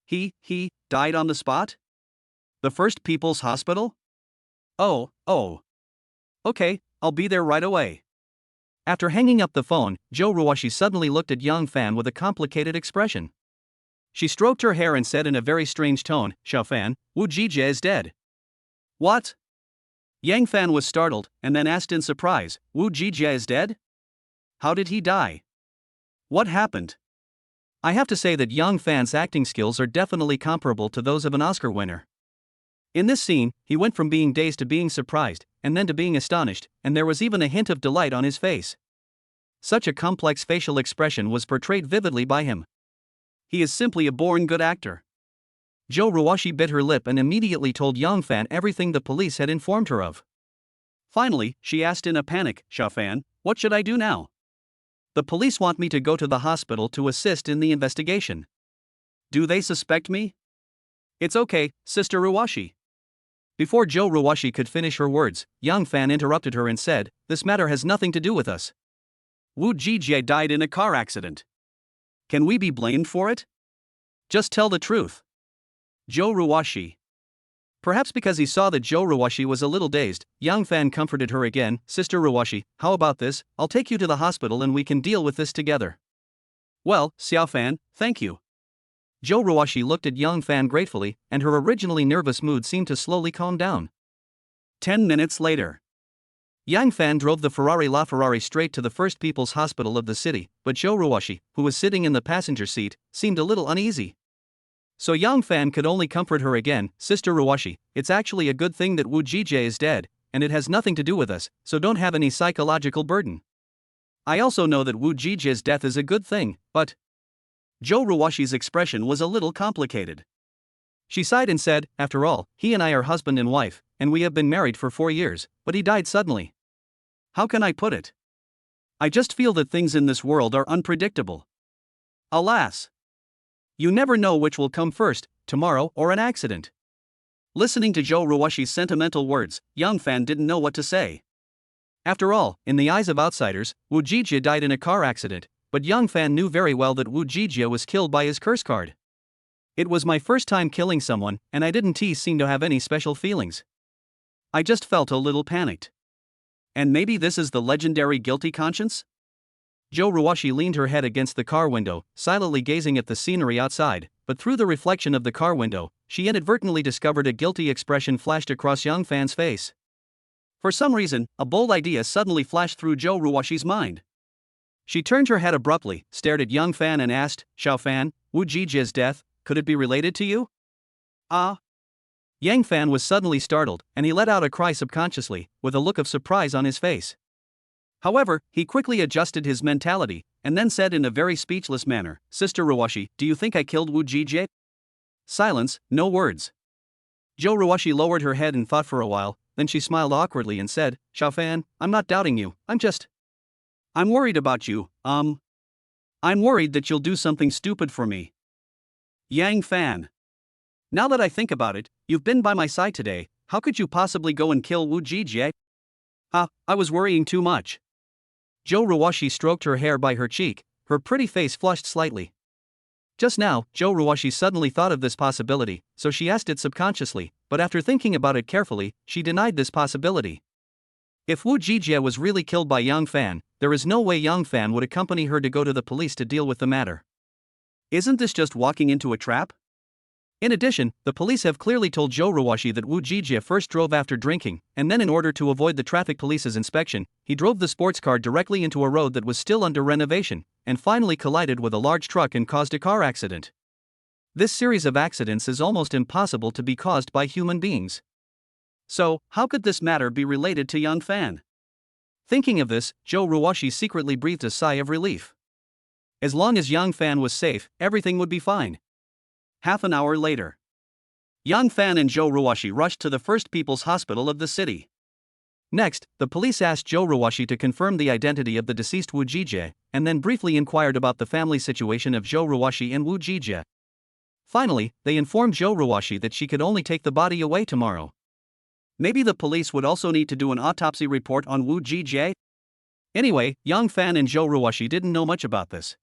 He died on the spot? The First People's Hospital? Oh. Okay, I'll be there right away. After hanging up the phone, Zhou Ruoxi suddenly looked at Yang Fan with a complicated expression. She stroked her hair and said in a very strange tone, Xiao Fan, Wu Jijia is dead. What? Yang Fan was startled, and then asked in surprise, Wu Jijia is dead? How did he die? What happened? I have to say that Yang Fan's acting skills are definitely comparable to those of an Oscar winner. In this scene, he went from being dazed to being surprised, and then to being astonished, and there was even a hint of delight on his face. Such a complex facial expression was portrayed vividly by him. He is simply a born good actor. Zhou Ruoxi bit her lip and immediately told Yang Fan everything the police had informed her of. Finally, she asked in a panic, Xiao Fan, what should I do now? The police want me to go to the hospital to assist in the investigation. Do they suspect me? It's okay, Sister Ruoxi. Before Zhou Ruoxi could finish her words, Yang Fan interrupted her and said, this matter has nothing to do with us. Wu Jijia died in a car accident. Can we be blamed for it? Just tell the truth. Zhou Ruoxi. Perhaps because he saw that Zhou Ruoxi was a little dazed, Yang Fan comforted her again, Sister Ruoxi, how about this, I'll take you to the hospital and we can deal with this together. Well, Xiao Fan, thank you. Zhou Ruoxi looked at Yang Fan gratefully, and her originally nervous mood seemed to slowly calm down. 10 minutes later. Yang Fan drove the LaFerrari straight to the First People's Hospital of the city, but Zhou Ruoxi, who was sitting in the passenger seat, seemed a little uneasy. So Yang Fan could only comfort her again, Sister Ruoxi, it's actually a good thing that Wu Jijia is dead, and it has nothing to do with us, so don't have any psychological burden. I also know that Wu Jijia's death is a good thing, but... Zhou Ruoxi's expression was a little complicated. She sighed and said, after all, he and I are husband and wife, and we have been married for 4 years, but he died suddenly. How can I put it? I just feel that things in this world are unpredictable. Alas! You never know which will come first, tomorrow or an accident. Listening to Zhou Ruoxi's sentimental words, Yang Fan didn't know what to say. After all, in the eyes of outsiders, Wu Jijia died in a car accident, but Yang Fan knew very well that Wu Jijia was killed by his curse card. It was my first time killing someone, and I didn't seem to have any special feelings. I just felt a little panicked. And maybe this is the legendary guilty conscience? Zhou Ruoxi leaned her head against the car window, silently gazing at the scenery outside, but through the reflection of the car window, she inadvertently discovered a guilty expression flashed across Yang Fan's face. For some reason, a bold idea suddenly flashed through Zhou Ruoxi's mind. She turned her head abruptly, stared at Young Fan and asked, Xiao Fan, Wu Jijia's death, could it be related to you? Ah. Yang Fan was suddenly startled, and he let out a cry subconsciously, with a look of surprise on his face. However, he quickly adjusted his mentality, and then said in a very speechless manner, Sister Ruwashi, do you think I killed Wu Jijie? Silence, no words. Zhou Ruwashi lowered her head and thought for a while, then she smiled awkwardly and said, Xiao Fan, I'm not doubting you, I'm worried about you, I'm worried that you'll do something stupid for me. Yang Fan. Now that I think about it, you've been by my side today, how could you possibly go and kill Wu Jijie? I was worrying too much. Zhou Ruwashi stroked her hair by her cheek, her pretty face flushed slightly. Just now, Zhou Ruwashi suddenly thought of this possibility, so she asked it subconsciously, but after thinking about it carefully, she denied this possibility. If Wu Jijie was really killed by Yang Fan, there is no way Yang Fan would accompany her to go to the police to deal with the matter. Isn't this just walking into a trap? In addition, the police have clearly told Zhou Ruwashi that Wu Jijie first drove after drinking, and then in order to avoid the traffic police's inspection, he drove the sports car directly into a road that was still under renovation, and finally collided with a large truck and caused a car accident. This series of accidents is almost impossible to be caused by human beings. So, how could this matter be related to Yang Fan? Thinking of this, Zhou Ruwashi secretly breathed a sigh of relief. As long as Yang Fan was safe, everything would be fine. Half an hour later, Yang Fan and Zhou Ruwashi rushed to the First People's Hospital of the city. Next, the police asked Zhou Ruwashi to confirm the identity of the deceased Wu Jijie, and then briefly inquired about the family situation of Zhou Ruwashi and Wu Jijie. Finally, they informed Zhou Ruwashi that she could only take the body away tomorrow. Maybe the police would also need to do an autopsy report on Wu Jijie? Anyway, Yang Fan and Zhou Ruwashi didn't know much about this.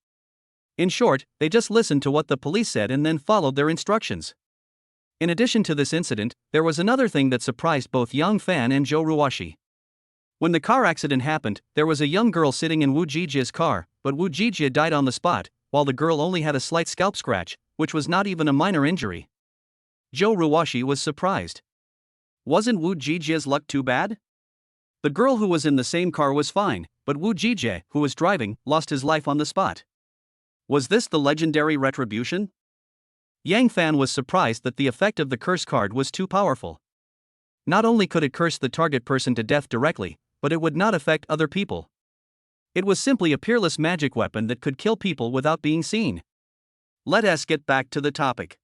In short, they just listened to what the police said and then followed their instructions. In addition to this incident, there was another thing that surprised both Yang Fan and Zhou Ruwashi. When the car accident happened, there was a young girl sitting in Wu Jijie's car, but Wu Jijie died on the spot, while the girl only had a slight scalp scratch, which was not even a minor injury. Zhou Ruwashi was surprised. Wasn't Wu Jijie's luck too bad? The girl who was in the same car was fine, but Wu Jijie, who was driving, lost his life on the spot. Was this the legendary retribution? Yang Fan was surprised that the effect of the curse card was too powerful. Not only could it curse the target person to death directly, but it would not affect other people. It was simply a peerless magic weapon that could kill people without being seen. Let us get back to the topic.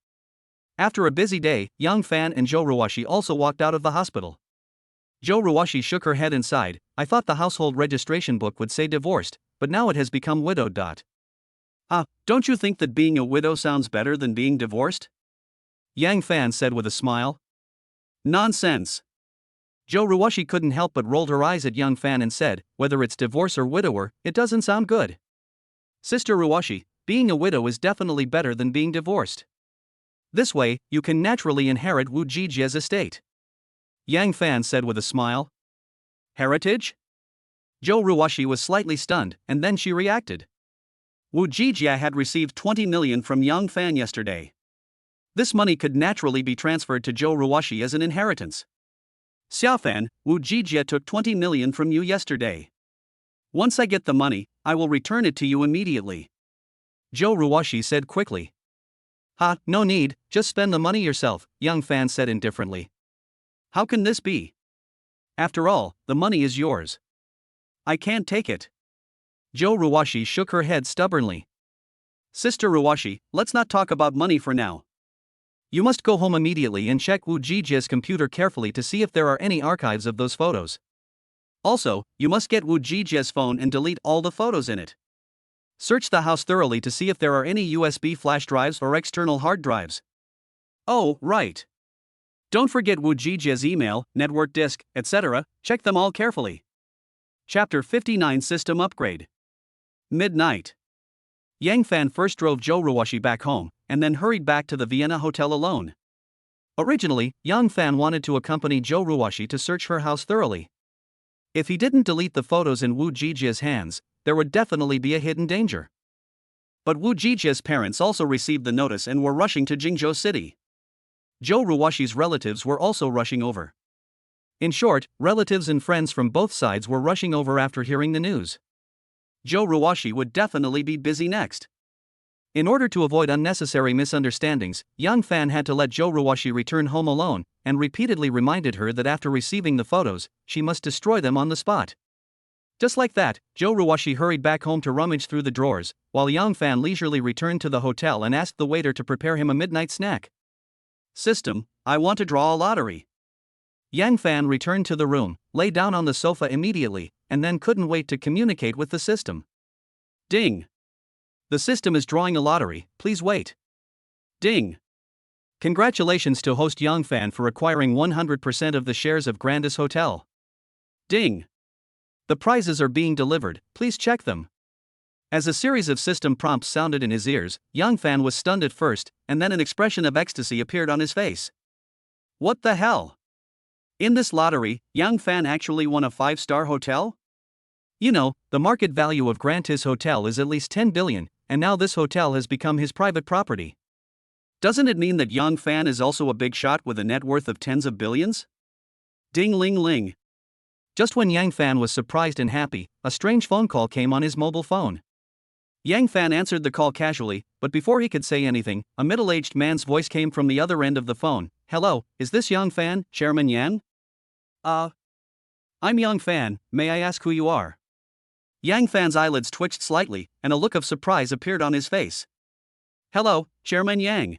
After a busy day, Yang Fan and Zhou Ruwashi also walked out of the hospital. Zhou Ruwashi shook her head and sighed. I thought the household registration book would say divorced, but now it has become widowed. Don't you think that being a widow sounds better than being divorced? Yang Fan said with a smile. Nonsense. Zhou Ruwashi couldn't help but rolled her eyes at Yang Fan and said, whether it's divorce or widower, it doesn't sound good. Sister Ruwashi, being a widow is definitely better than being divorced. This way, you can naturally inherit Wu Jijie's estate. Yang Fan said with a smile. Heritage? Zhou Ruwashi was slightly stunned, and then she reacted. Wu Jijie had received 20 million from Yang Fan yesterday. This money could naturally be transferred to Zhou Ruwashi as an inheritance. Xiao Fan, Wu Jijie took 20 million from you yesterday. Once I get the money, I will return it to you immediately. Zhou Ruwashi said quickly. No need, just spend the money yourself, Yang Fan said indifferently. How can this be? After all, the money is yours. I can't take it. Zhou Ruwashi shook her head stubbornly. Sister Ruwashi, let's not talk about money for now. You must go home immediately and check Wu Jijie's computer carefully to see if there are any archives of those photos. Also, you must get Wu Jijie's phone and delete all the photos in it. Search the house thoroughly to see if there are any USB flash drives or external hard drives. Oh, right. Don't forget Wu Jijie's email, network disk, etc., check them all carefully. Chapter 59 System Upgrade. Midnight. Yang Fan first drove Zhou Ruwashi back home, and then hurried back to the Vienna hotel alone. Originally, Yang Fan wanted to accompany Zhou Ruwashi to search her house thoroughly. If he didn't delete the photos in Wu Jijie's hands, there would definitely be a hidden danger. But Wu Jijie's parents also received the notice and were rushing to Jingzhou City. Zhou Ruwashi's relatives were also rushing over. In short, relatives and friends from both sides were rushing over after hearing the news. Joe Ruwashi would definitely be busy next. In order to avoid unnecessary misunderstandings, Young Fan had to let Joe Ruwashi return home alone, and repeatedly reminded her that after receiving the photos, she must destroy them on the spot. Just like that, Joe Ruwashi hurried back home to rummage through the drawers, while Young Fan leisurely returned to the hotel and asked the waiter to prepare him a midnight snack. System, I want to draw a lottery. Yang Fan returned to the room, lay down on the sofa immediately, and then couldn't wait to communicate with the system. Ding. The system is drawing a lottery, please wait. Ding. Congratulations to host Yang Fan for acquiring 100% of the shares of Grandis Hotel. Ding. The prizes are being delivered, please check them. As a series of system prompts sounded in his ears, Yang Fan was stunned at first, and then an expression of ecstasy appeared on his face. What the hell? In this lottery, Yang Fan actually won a 5-star hotel? You know, the market value of Grandis Hotel is at least 10 billion, and now this hotel has become his private property. Doesn't it mean that Yang Fan is also a big shot with a net worth of tens of billions? Ding ling ling. Just when Yang Fan was surprised and happy, a strange phone call came on his mobile phone. Yang Fan answered the call casually, but before he could say anything, a middle-aged man's voice came from the other end of the phone. Hello, is this Yang Fan, Chairman Yang? I'm Yang Fan, may I ask who you are? Yang Fan's eyelids twitched slightly, and a look of surprise appeared on his face. Hello, Chairman Yang.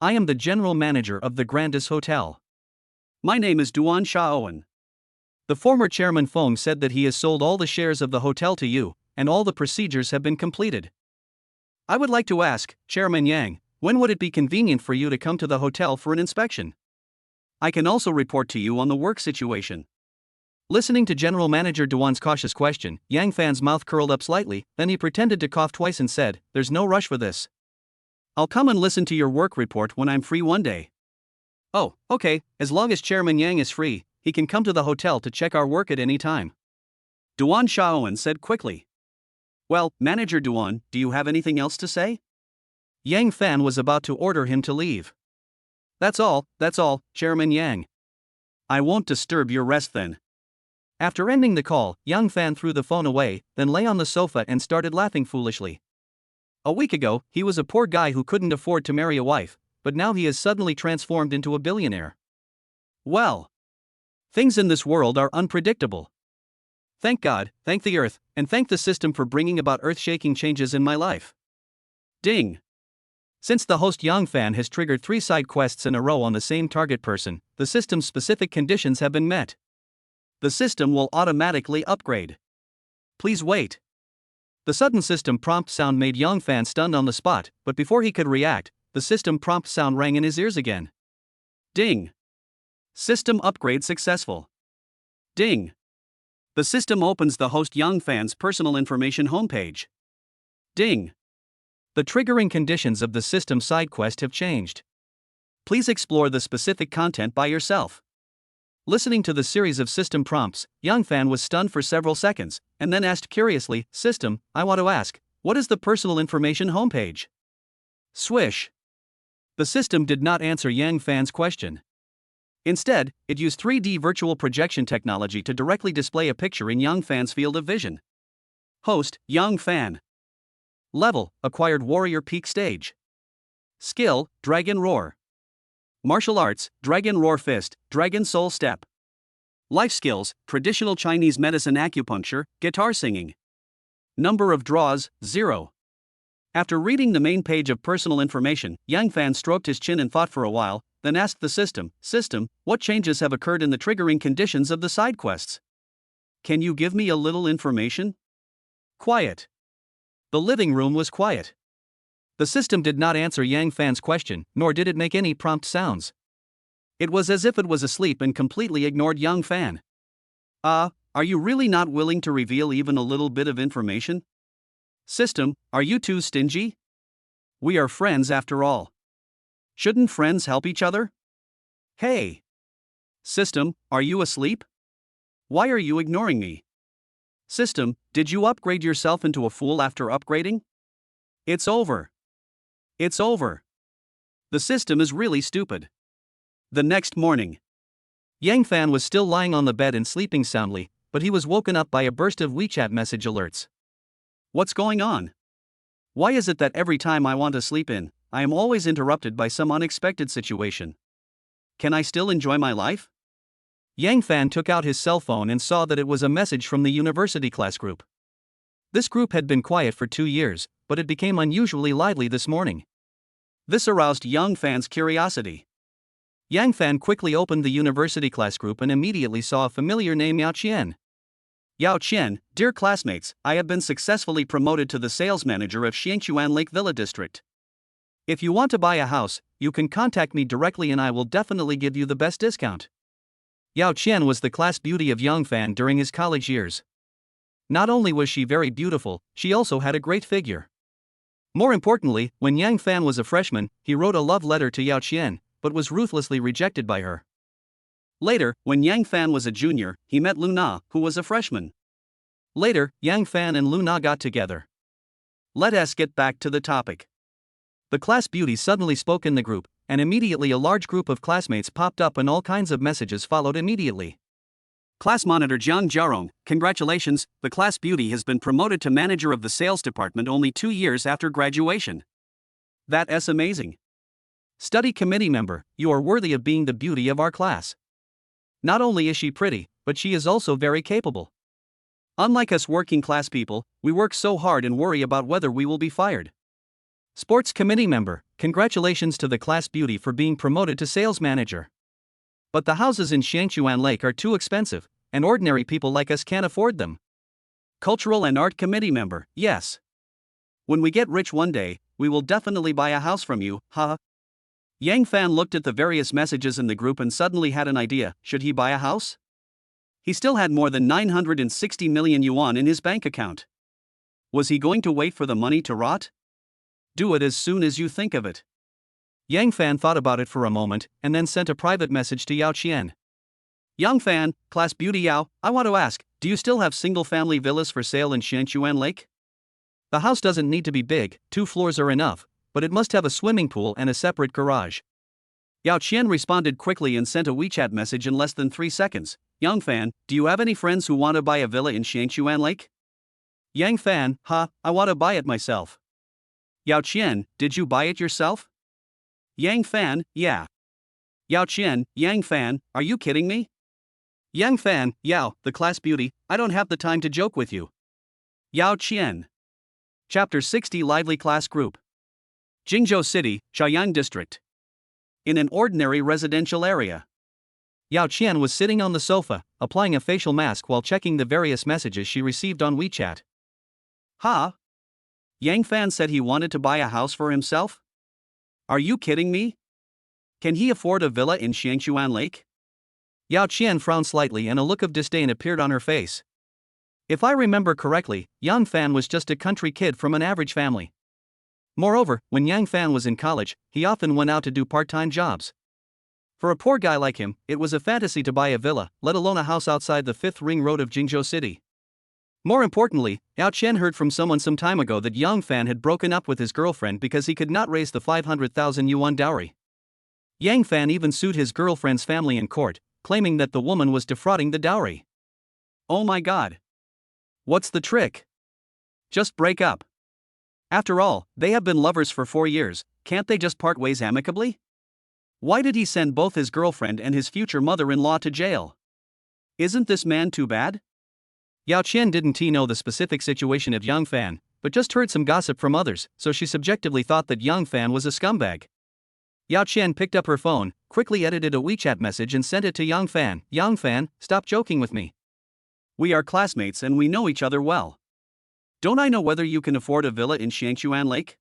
I am the general manager of the Grandis Hotel. My name is Duan Shaowen. The former Chairman Fong said that he has sold all the shares of the hotel to you, and all the procedures have been completed. I would like to ask, Chairman Yang, when would it be convenient for you to come to the hotel for an inspection? I can also report to you on the work situation. Listening to General Manager Duan's cautious question, Yang Fan's mouth curled up slightly, then he pretended to cough twice and said, There's no rush for this. I'll come and listen to your work report when I'm free one day. Oh, okay, as long as Chairman Yang is free, he can come to the hotel to check our work at any time. Duan Shaowen said quickly. Well, Manager Duan, do you have anything else to say? Yang Fan was about to order him to leave. That's all, Chairman Yang. I won't disturb your rest then. After ending the call, Yang Fan threw the phone away, then lay on the sofa and started laughing foolishly. A week ago, he was a poor guy who couldn't afford to marry a wife, but now he has suddenly transformed into a billionaire. Well, things in this world are unpredictable. Thank God, thank the earth, and thank the system for bringing about earth-shaking changes in my life. Ding. Since the host Yang Fan has triggered 3 side quests in a row on the same target person, the system's specific conditions have been met. The system will automatically upgrade. Please wait. The sudden system prompt sound made Yang Fan stunned on the spot, but before he could react, the system prompt sound rang in his ears again. Ding. System upgrade successful. Ding. The system opens the host Yang Fan's personal information homepage. Ding. The triggering conditions of the system side quest have changed. Please explore the specific content by yourself. Listening to the series of system prompts, Yang Fan was stunned for several seconds, and then asked curiously, System, I want to ask, what is the personal information homepage? Swish. The system did not answer Yang Fan's question. Instead, it used 3D virtual projection technology to directly display a picture in Yang Fan's field of vision. Host, Yang Fan. Level, acquired warrior peak stage. Skill, Dragon Roar. Martial arts, Dragon Roar Fist, Dragon Soul Step. Life skills, traditional Chinese medicine acupuncture, guitar singing. Number of draws, 0. After reading the main page of personal information, Yang Fan stroked his chin and thought for a while, then asked the system, what changes have occurred in the triggering conditions of the side quests? Can you give me a little information? Quiet. The living room was quiet. The system did not answer Yang Fan's question, nor did it make any prompt sounds. It was as if it was asleep and completely ignored Yang Fan. Are you really not willing to reveal even a little bit of information? System, are you too stingy? We are friends after all. Shouldn't friends help each other? Hey! System, are you asleep? Why are you ignoring me? System, did you upgrade yourself into a fool after upgrading? It's over. It's over. The system is really stupid. The next morning, Yang Fan was still lying on the bed and sleeping soundly, but he was woken up by a burst of WeChat message alerts. What's going on? Why is it that every time I want to sleep in, I am always interrupted by some unexpected situation? Can I still enjoy my life? Yang Fan took out his cell phone and saw that it was a message from the university class group. This group had been quiet for 2 years, but it became unusually lively this morning. This aroused Yang Fan's curiosity. Yang Fan quickly opened the university class group and immediately saw a familiar name, Yao Qian. Yao Qian, dear classmates, I have been successfully promoted to the sales manager of Xiangchuan Lake Villa District. If you want to buy a house, you can contact me directly and I will definitely give you the best discount. Yao Qian was the class beauty of Yang Fan during his college years. Not only was she very beautiful, she also had a great figure. More importantly, when Yang Fan was a freshman, he wrote a love letter to Yao Qian, but was ruthlessly rejected by her. Later, when Yang Fan was a junior, he met Lu Na, who was a freshman. Later, Yang Fan and Lu Na got together. Let us get back to the topic. The class beauty suddenly spoke in the group, and immediately a large group of classmates popped up and all kinds of messages followed immediately. Class monitor Jiang Jiarong, congratulations, the class beauty has been promoted to manager of the sales department only 2 years after graduation. That is amazing. Study committee member, you are worthy of being the beauty of our class. Not only is she pretty, but she is also very capable. Unlike us working class people, we work so hard and worry about whether we will be fired. Sports committee member, congratulations to the class beauty for being promoted to sales manager. But the houses in Xiangchuan Lake are too expensive, and ordinary people like us can't afford them. Cultural and art committee member, yes. When we get rich one day, we will definitely buy a house from you, haha. Yang Fan looked at the various messages in the group and suddenly had an idea. Should he buy a house? He still had more than 960 million yuan in his bank account. Was he going to wait for the money to rot? Do it as soon as you think of it. Yang Fan thought about it for a moment and then sent a private message to Yao Qian. Yang Fan, class beauty Yao, I want to ask, do you still have single-family villas for sale in Xiangchuan Lake? The house doesn't need to be big, 2 floors are enough, but it must have a swimming pool and a separate garage. Yao Qian responded quickly and sent a WeChat message in less than 3 seconds. Yang Fan, do you have any friends who want to buy a villa in Xiangchuan Lake? Yang Fan, I want to buy it myself. Yao Qian, did you buy it yourself? Yang Fan, yeah. Yao Qian, Yang Fan, are you kidding me? Yang Fan, Yao, the class beauty, I don't have the time to joke with you. Yao Qian. Chapter 60 Lively Class Group. Jingzhou City, Chaoyang District. In an ordinary residential area. Yao Qian was sitting on the sofa, applying a facial mask while checking the various messages she received on WeChat. Yang Fan said he wanted to buy a house for himself? Are you kidding me? Can he afford a villa in Xiangchuan Lake? Yao Qian frowned slightly and a look of disdain appeared on her face. If I remember correctly, Yang Fan was just a country kid from an average family. Moreover, when Yang Fan was in college, he often went out to do part-time jobs. For a poor guy like him, it was a fantasy to buy a villa, let alone a house outside the 5th ring road of Jingzhou City. More importantly, Yao Qian heard from someone some time ago that Yang Fan had broken up with his girlfriend because he could not raise the 500,000 yuan dowry. Yang Fan even sued his girlfriend's family in court, claiming that the woman was defrauding the dowry. Oh my god. What's the trick? Just break up. After all, they have been lovers for 4 years, can't they just part ways amicably? Why did he send both his girlfriend and his future mother-in-law to jail? Isn't this man too bad? Yao Qian didn't know the specific situation of Yang Fan, but just heard some gossip from others, so she subjectively thought that Yang Fan was a scumbag. Yao Qian picked up her phone, quickly edited a WeChat message and sent it to Yang Fan. Yang Fan, stop joking with me. We are classmates and we know each other well. Don't I know whether you can afford a villa in Xiangchuan Lake?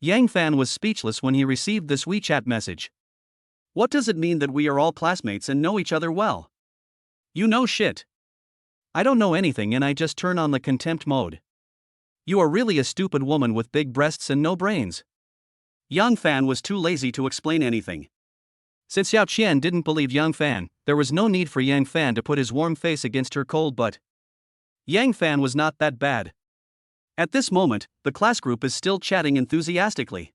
Yang Fan was speechless when he received this WeChat message. What does it mean that we are all classmates and know each other well? You know shit. I don't know anything and I just turn on the contempt mode. You are really a stupid woman with big breasts and no brains. Yang Fan was too lazy to explain anything. Since Yao Qian didn't believe Yang Fan, there was no need for Yang Fan to put his warm face against her cold butt. Yang Fan was not that bad. At this moment, the class group is still chatting enthusiastically.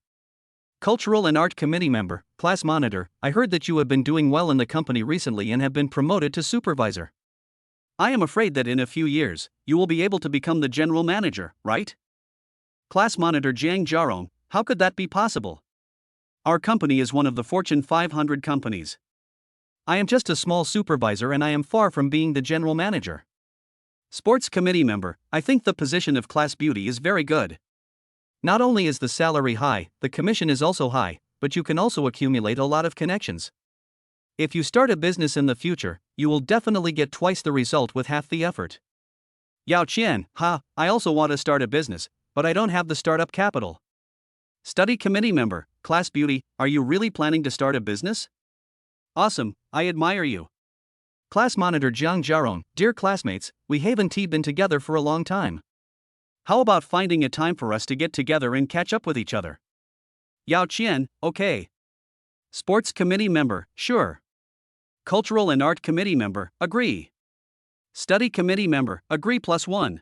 Cultural and Art Committee member, class monitor, I heard that you have been doing well in the company recently and have been promoted to supervisor. I am afraid that in a few years, you will be able to become the general manager, right? Class monitor Jiang Jarong, how could that be possible? Our company is one of the Fortune 500 companies. I am just a small supervisor and I am far from being the general manager. Sports committee member, I think the position of class beauty is very good. Not only is the salary high, the commission is also high, but you can also accumulate a lot of connections. If you start a business in the future, you will definitely get twice the result with half the effort. Yao Qian, I also want to start a business, but I don't have the startup capital. Study committee member, class beauty, are you really planning to start a business? Awesome, I admire you. Class monitor Jiang Jarong, dear classmates, we haven't been together for a long time. How about finding a time for us to get together and catch up with each other? Yao Qian, okay. Sports committee member, sure. Cultural and art committee member, agree. Study committee member, agree +1.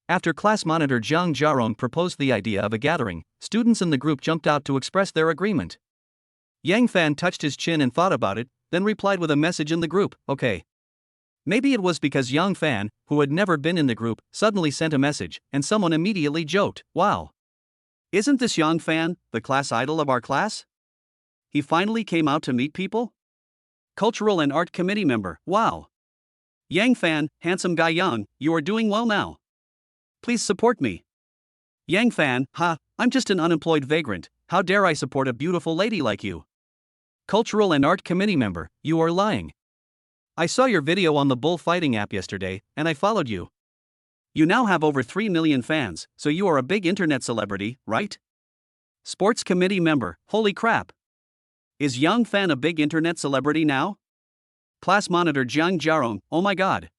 After class monitor Jiang Jarong proposed the idea of a gathering, students in the group jumped out to express their agreement. Yang Fan touched his chin and thought about it, then replied with a message in the group, okay. Maybe it was because Yang Fan, who had never been in the group, suddenly sent a message, and someone immediately joked, wow. Isn't this Yang Fan, the class idol of our class? He finally came out to meet people? Cultural and art committee member, wow. Yang Fan, handsome guy Yang, you are doing well now. Please support me. Yang Fan, I'm just an unemployed vagrant, how dare I support a beautiful lady like you? Cultural and art committee member, you are lying. I saw your video on the bullfighting app yesterday, and I followed you. You now have over 3 million fans, so you are a big internet celebrity, right? Sports committee member, holy crap. Is Yang Fan a big internet celebrity now? Class monitor Jiang Jarong, oh my god.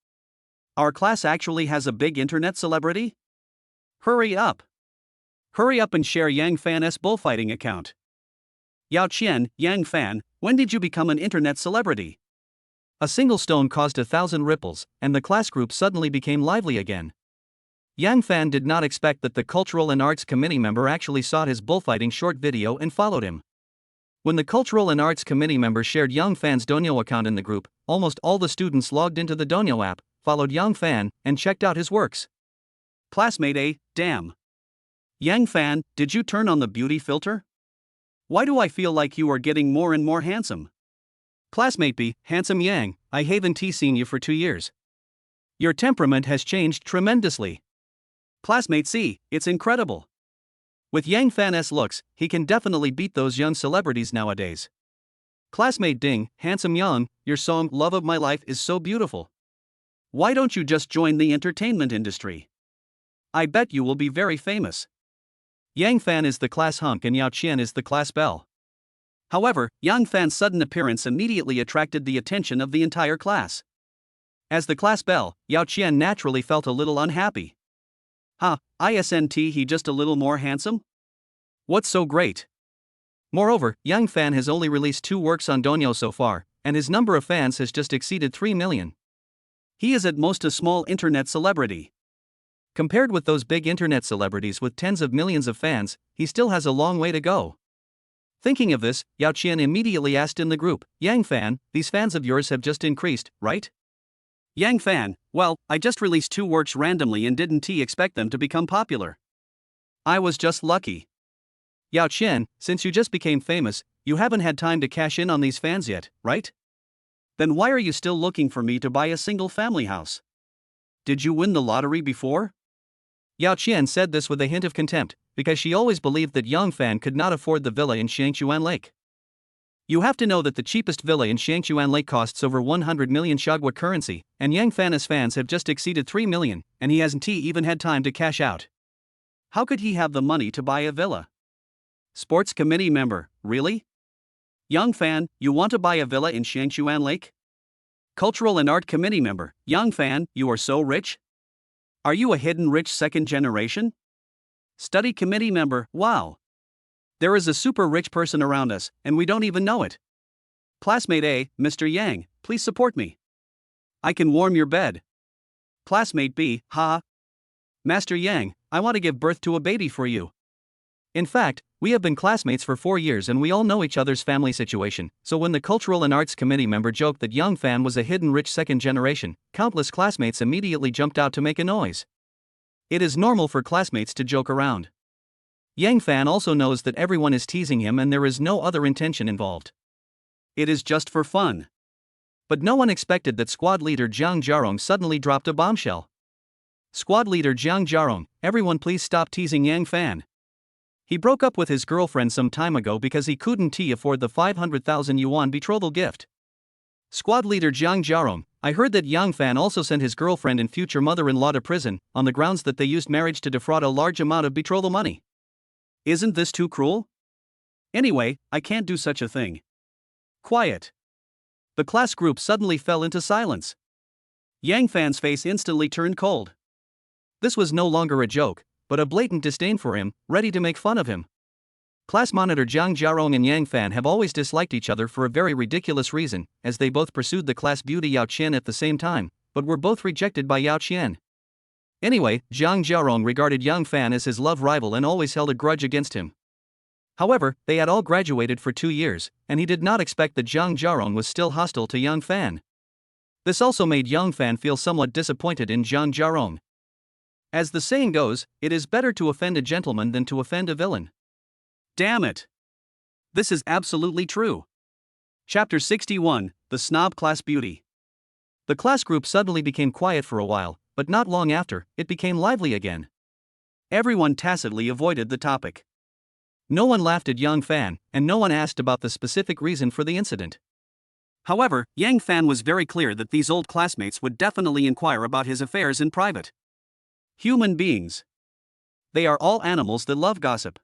Our class actually has a big internet celebrity? Hurry up. Hurry up and share Yang Fan's bullfighting account. Yao Qian, Yang Fan, when did you become an internet celebrity? A single stone caused 1,000 ripples, and the class group suddenly became lively again. Yang Fan did not expect that the Cultural and Arts Committee member actually saw his bullfighting short video and followed him. When the Cultural and Arts Committee member shared Yang Fan's Donyo account in the group, almost all the students logged into the Donyo app, followed Yang Fan, and checked out his works. Classmate A, damn. Yang Fan, did you turn on the beauty filter? Why do I feel like you are getting more and more handsome? Classmate B, handsome Yang, I haven't seen you for 2 years. Your temperament has changed tremendously. Classmate C, it's incredible. With Yang Fan's looks, he can definitely beat those young celebrities nowadays. Classmate Ding, handsome Yang, your song Love of My Life is so beautiful. Why don't you just join the entertainment industry? I bet you will be very famous. Yang Fan is the class hunk and Yao Qian is the class belle. However, Yang Fan's sudden appearance immediately attracted the attention of the entire class. As the class belle, Yao Qian naturally felt a little unhappy. Isn't he just a little more handsome? What's so great? Moreover, Yang Fan has only released 2 works on Donyo so far, and his number of fans has just exceeded 3 million. He is at most a small internet celebrity. Compared with those big internet celebrities with tens of millions of fans, he still has a long way to go. Thinking of this, Yao Qian immediately asked in the group, Yang Fan, these fans of yours have just increased, right? Yang Fan, well, I just released 2 works randomly and didn't expect them to become popular. I was just lucky. Yao Qian, since you just became famous, you haven't had time to cash in on these fans yet, right? Then why are you still looking for me to buy a single family house? Did you win the lottery before? Yao Qian said this with a hint of contempt, because she always believed that Yang Fan could not afford the villa in Shangchuan Lake. You have to know that the cheapest villa in Shangchuan Lake costs over 100 million Shagwa currency, and Yang Fan's fans have just exceeded 3 million, and he hasn't even had time to cash out. How could he have the money to buy a villa? Sports committee member, really? Yang Fan, you want to buy a villa in Shangchuan Lake? Cultural and art committee member, Yang Fan, you are so rich? Are you a hidden rich second generation? Study committee member, wow. There is a super rich person around us, and we don't even know it. Classmate A, Mr. Yang, please support me. I can warm your bed. Classmate B, Master Yang, I want to give birth to a baby for you. In fact, we have been classmates for 4 years and we all know each other's family situation, so when the Cultural and Arts Committee member joked that Young Fan was a hidden rich second generation, countless classmates immediately jumped out to make a noise. It is normal for classmates to joke around. Yang Fan also knows that everyone is teasing him and there is no other intention involved. It is just for fun. But no one expected that squad leader Jiang Jiarong suddenly dropped a bombshell. Squad leader Jiang Jiarong, everyone please stop teasing Yang Fan. He broke up with his girlfriend some time ago because he couldn't afford the 500,000 yuan betrothal gift. Squad leader Jiang Jiarong, I heard that Yang Fan also sent his girlfriend and future mother-in-law to prison, on the grounds that they used marriage to defraud a large amount of betrothal money. Isn't this too cruel? Anyway, I can't do such a thing. Quiet. The class group suddenly fell into silence. Yang Fan's face instantly turned cold. This was no longer a joke, but a blatant disdain for him, ready to make fun of him. Class monitor Jiang Jiarong and Yang Fan have always disliked each other for a very ridiculous reason, as they both pursued the class beauty Yao Qian at the same time, but were both rejected by Yao Qian. Anyway, Jiang Jiarong regarded Yang Fan as his love rival and always held a grudge against him. However, they had all graduated for 2 years, and he did not expect that Jiang Jiarong was still hostile to Yang Fan. This also made Yang Fan feel somewhat disappointed in Jiang Jiarong. As the saying goes, it is better to offend a gentleman than to offend a villain. Damn it! This is absolutely true. Chapter 61, The Snob Class Beauty. The class group suddenly became quiet for a while, but not long after, it became lively again. Everyone tacitly avoided the topic. No one laughed at Yang Fan, and no one asked about the specific reason for the incident. However, Yang Fan was very clear that these old classmates would definitely inquire about his affairs in private. Human beings. They are all animals that love gossip.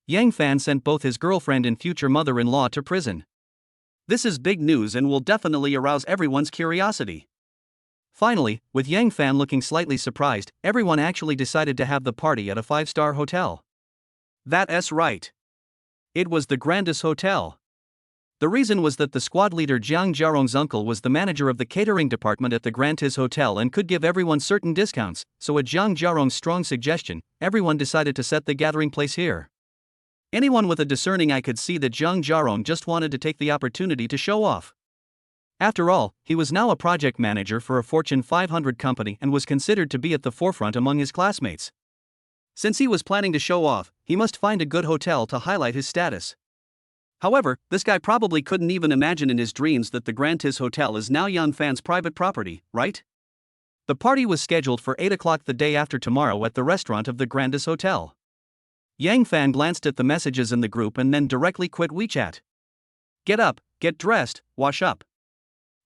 Yang Fan sent both his girlfriend and future mother-in-law to prison. This is big news and will definitely arouse everyone's curiosity. Finally, with Yang Fan looking slightly surprised, everyone actually decided to have the party at a 5-star hotel. That's right. It was the grandest hotel. The reason was that the squad leader Jiang Jiarong's uncle was the manager of the catering department at the Grandis Hotel and could give everyone certain discounts, so at Jiang Jiarong's strong suggestion, everyone decided to set the gathering place here. Anyone with a discerning eye could see that Jiang Jiarong just wanted to take the opportunity to show off. After all, he was now a project manager for a Fortune 500 company and was considered to be at the forefront among his classmates. Since he was planning to show off, he must find a good hotel to highlight his status. However, this guy probably couldn't even imagine in his dreams that the Grandis Hotel is now Yang Fan's private property, right? The party was scheduled for 8 o'clock the day after tomorrow at the restaurant of the Grandis Hotel. Yang Fan glanced at the messages in the group and then directly quit WeChat. Get up, get dressed, wash up.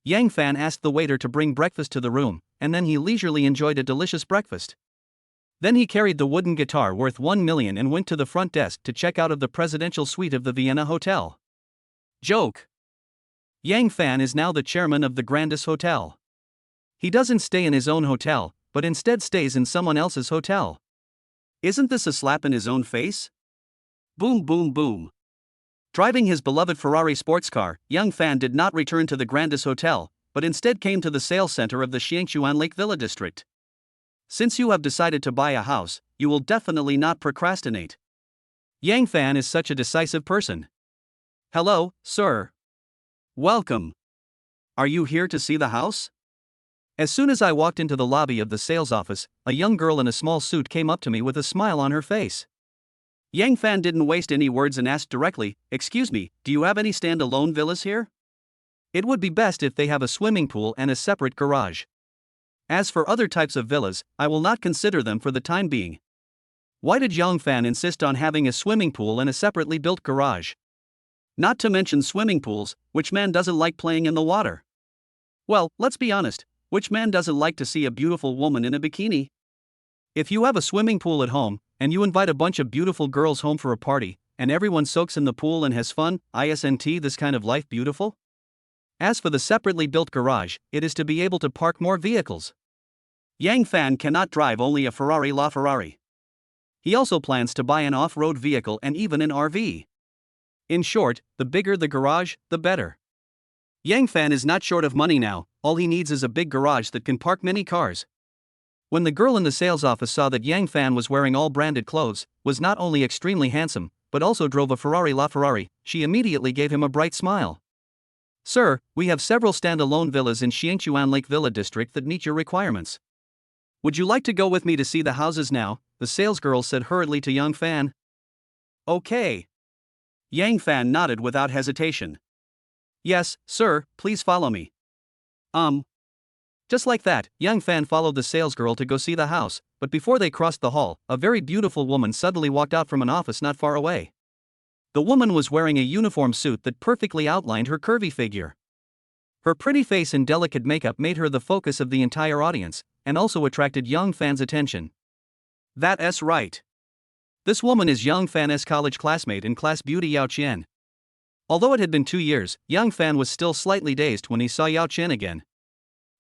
Yang Fan asked the waiter to bring breakfast to the room, and then he leisurely enjoyed a delicious breakfast. Then he carried the wooden guitar worth 1 million and went to the front desk to check out of the presidential suite of the Vienna Hotel. Joke. Yang Fan is now the chairman of the Grandis Hotel. He doesn't stay in his own hotel, but instead stays in someone else's hotel. Isn't this a slap in his own face? Boom boom boom. Driving his beloved Ferrari sports car, Yang Fan did not return to the Grandis Hotel, but instead came to the sales center of the Xiangchuan Lake Villa district. Since you have decided to buy a house, you will definitely not procrastinate. Yang Fan is such a decisive person. Hello, sir. Welcome. Are you here to see the house? As soon as I walked into the lobby of the sales office, a young girl in a small suit came up to me with a smile on her face. Yang Fan didn't waste any words and asked directly, "Excuse me, do you have any stand-alone villas here? It would be best if they have a swimming pool and a separate garage. As for other types of villas, I will not consider them for the time being." Why did Yang Fan insist on having a swimming pool and a separately built garage? Not to mention swimming pools, which man doesn't like playing in the water? Well, let's be honest, which man doesn't like to see a beautiful woman in a bikini? If you have a swimming pool at home, and you invite a bunch of beautiful girls home for a party, and everyone soaks in the pool and has fun, isn't this kind of life beautiful? As for the separately built garage, it is to be able to park more vehicles. Yang Fan cannot drive only a Ferrari LaFerrari. He also plans to buy an off-road vehicle and even an RV. In short, the bigger the garage, the better. Yang Fan is not short of money now, all he needs is a big garage that can park many cars. When the girl in the sales office saw that Yang Fan was wearing all branded clothes, was not only extremely handsome, but also drove a Ferrari LaFerrari, she immediately gave him a bright smile. Sir, we have several standalone villas in Xiangchuan Lake Villa District that meet your requirements. Would you like to go with me to see the houses now? The salesgirl said hurriedly to Yang Fan. Okay. Yang Fan nodded without hesitation. Yes, sir, please follow me. Just like that, Yang Fan followed the salesgirl to go see the house, but before they crossed the hall, a very beautiful woman suddenly walked out from an office not far away. The woman was wearing a uniform suit that perfectly outlined her curvy figure. Her pretty face and delicate makeup made her the focus of the entire audience, and also attracted Yang Fan's attention. That's right. This woman is Yang Fan's college classmate and class beauty Yao Qian. Although it had been 2 years, Yang Fan was still slightly dazed when he saw Yao Qian again.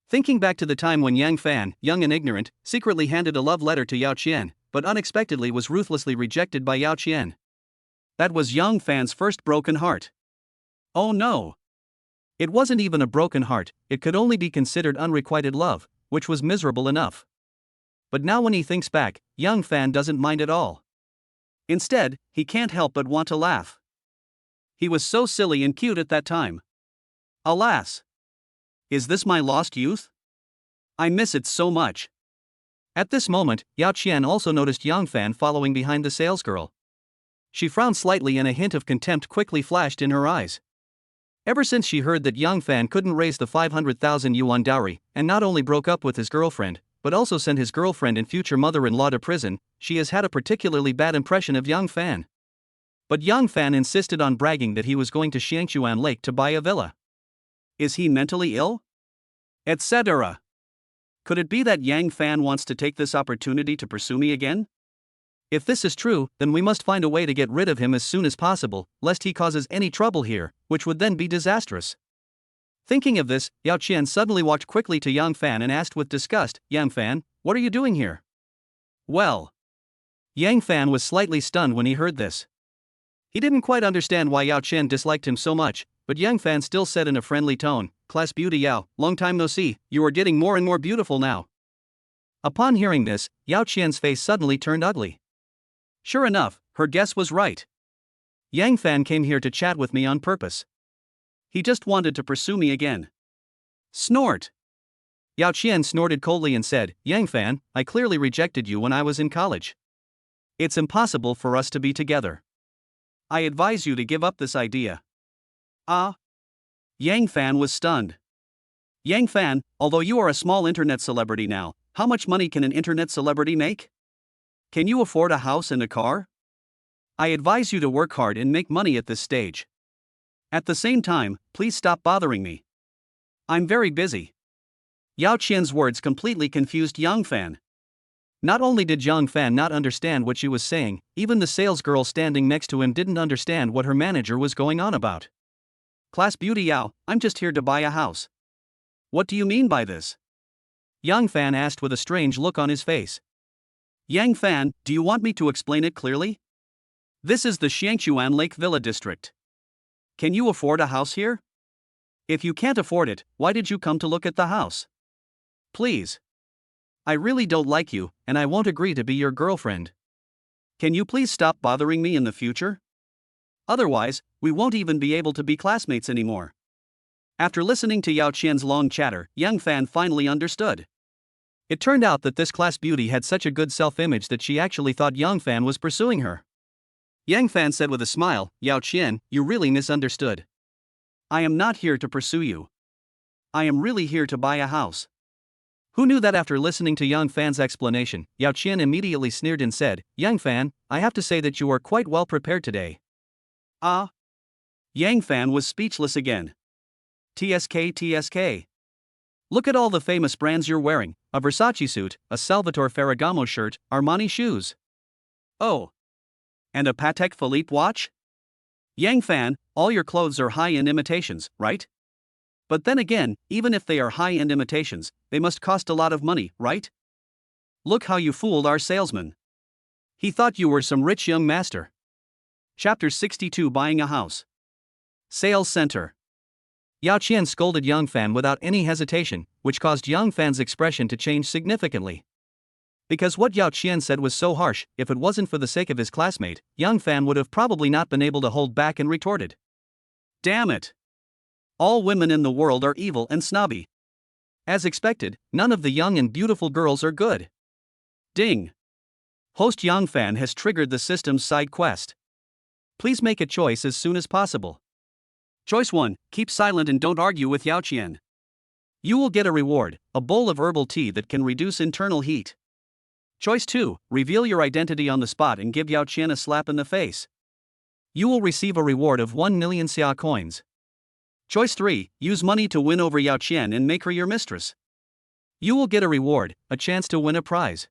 Thinking back to the time when Yang Fan, young and ignorant, secretly handed a love letter to Yao Qian, but unexpectedly was ruthlessly rejected by Yao Qian. That was Yang Fan's first broken heart. Oh no! It wasn't even a broken heart, it could only be considered unrequited love, which was miserable enough. But now when he thinks back, Yang Fan doesn't mind at all. Instead, he can't help but want to laugh. He was so silly and cute at that time. Alas! Is this my lost youth? I miss it so much. At this moment, Yao Qian also noticed Yang Fan following behind the salesgirl. She frowned slightly and a hint of contempt quickly flashed in her eyes. Ever since she heard that Yang Fan couldn't raise the 500,000 yuan dowry, and not only broke up with his girlfriend, but also sent his girlfriend and future mother-in-law to prison, she has had a particularly bad impression of Yang Fan. But Yang Fan insisted on bragging that he was going to Xiangchuan Lake to buy a villa. Is he mentally ill? Etc. Could it be that Yang Fan wants to take this opportunity to pursue me again? If this is true, then we must find a way to get rid of him as soon as possible, lest he causes any trouble here, which would then be disastrous. Thinking of this, Yao Qian suddenly walked quickly to Yang Fan and asked with disgust, Yang Fan, what are you doing here? Well. Yang Fan was slightly stunned when he heard this. He didn't quite understand why Yao Qian disliked him so much, but Yang Fan still said in a friendly tone, Class beauty Yao, long time no see, you are getting more and more beautiful now. Upon hearing this, Yao Qian's face suddenly turned ugly. Sure enough, her guess was right. Yang Fan came here to chat with me on purpose. He just wanted to pursue me again. Snort! Yao Qian snorted coldly and said, Yang Fan, I clearly rejected you when I was in college. It's impossible for us to be together. I advise you to give up this idea. Ah? Yang Fan was stunned. Yang Fan, although you are a small internet celebrity now, how much money can an internet celebrity make? Can you afford a house and a car? I advise you to work hard and make money at this stage. At the same time, please stop bothering me. I'm very busy. Yao Qian's words completely confused Yang Fan. Not only did Yang Fan not understand what she was saying, even the salesgirl standing next to him didn't understand what her manager was going on about. Class beauty Yao, I'm just here to buy a house. What do you mean by this? Yang Fan asked with a strange look on his face. Yang Fan, do you want me to explain it clearly? This is the Xiangchuan Lake Villa District. Can you afford a house here? If you can't afford it, why did you come to look at the house? Please. I really don't like you, and I won't agree to be your girlfriend. Can you please stop bothering me in the future? Otherwise, we won't even be able to be classmates anymore. After listening to Yao Qian's long chatter, Yang Fan finally understood. It turned out that this class beauty had such a good self-image that she actually thought Yang Fan was pursuing her. Yang Fan said with a smile, Yao Qian, you really misunderstood. I am not here to pursue you. I am really here to buy a house. Who knew that after listening to Yang Fan's explanation, Yao Qian immediately sneered and said, Yang Fan, I have to say that you are quite well prepared today. Ah? Yang Fan was speechless again. TSK. Look at all the famous brands you're wearing, a Versace suit, a Salvatore Ferragamo shirt, Armani shoes. Oh. And a Patek Philippe watch? Yang Fan, all your clothes are high-end imitations, right? But then again, even if they are high-end imitations, they must cost a lot of money, right? Look how you fooled our salesman. He thought you were some rich young master. Chapter 62 Buying a House. Sales Center. Yao Qian scolded Yang Fan without any hesitation, which caused Yang Fan's expression to change significantly. Because what Yao Qian said was so harsh, if it wasn't for the sake of his classmate, Yang Fan would have probably not been able to hold back and retorted. Damn it! All women in the world are evil and snobby. As expected, none of the young and beautiful girls are good. Ding! Host Yang Fan has triggered the system's side quest. Please make a choice as soon as possible. Choice 1, keep silent and don't argue with Yao Qian. You will get a reward, a bowl of herbal tea that can reduce internal heat. Choice 2, reveal your identity on the spot and give Yao Qian a slap in the face. You will receive a reward of 1 million xia coins. Choice 3, use money to win over Yao Qian and make her your mistress. You will get a reward, a chance to win a prize.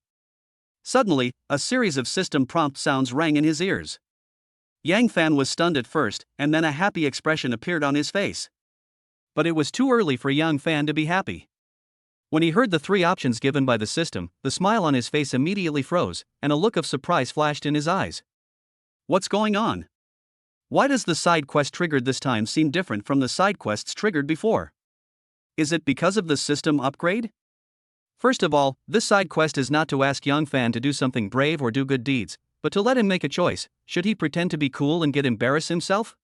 Suddenly, a series of system prompt sounds rang in his ears. Yang Fan was stunned at first, and then a happy expression appeared on his face. But it was too early for Yang Fan to be happy. When he heard the 3 options given by the system, the smile on his face immediately froze, and a look of surprise flashed in his eyes. What's going on? Why does the side quest triggered this time seem different from the side quests triggered before? Is it because of the system upgrade? First of all, this side quest is not to ask Yang Fan to do something brave or do good deeds, but to let him make a choice. Should he pretend to be cool and get embarrassed himself?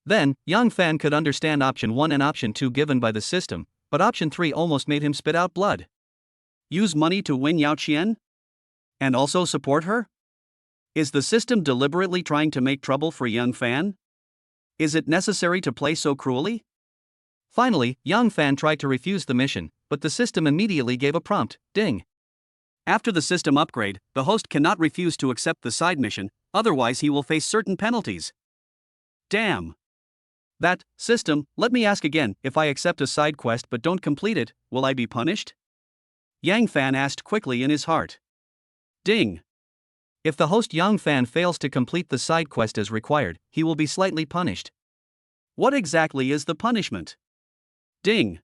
Then, Yang Fan could understand option 1 and option 2 given by the system, but option 3 almost made him spit out blood. Use money to win Yao Qian? And also support her? Is the system deliberately trying to make trouble for Yang Fan? Is it necessary to play so cruelly? Finally, Yang Fan tried to refuse the mission, but the system immediately gave a prompt, ding. After the system upgrade, the host cannot refuse to accept the side mission, otherwise he will face certain penalties. Damn. That, system, let me ask again, if I accept a side quest but don't complete it, will I be punished? Yang Fan asked quickly in his heart. Ding. If the host Yang Fan fails to complete the side quest as required, he will be slightly punished. What exactly is the punishment? Ding.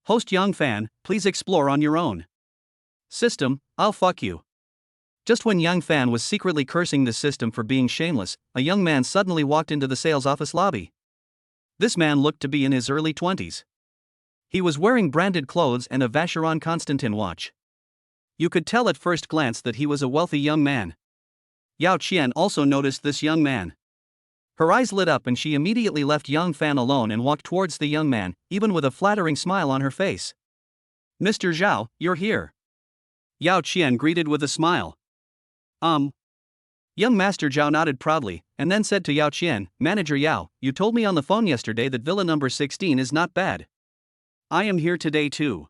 Host Yang Fan, please explore on your own. System, I'll fuck you. Just when Yang Fan was secretly cursing the system for being shameless, a young man suddenly walked into the sales office lobby. This man looked to be in his early 20s. He was wearing branded clothes and a Vacheron Constantin watch. You could tell at first glance that he was a wealthy young man. Yao Qian also noticed this young man. Her eyes lit up and she immediately left Yang Fan alone and walked towards the young man, even with a flattering smile on her face. Mr. Zhao, you're here. Yao Qian greeted with a smile. Young Master Zhao nodded proudly, and then said to Yao Qian, Manager Yao, you told me on the phone yesterday that villa number 16 is not bad. I am here today too.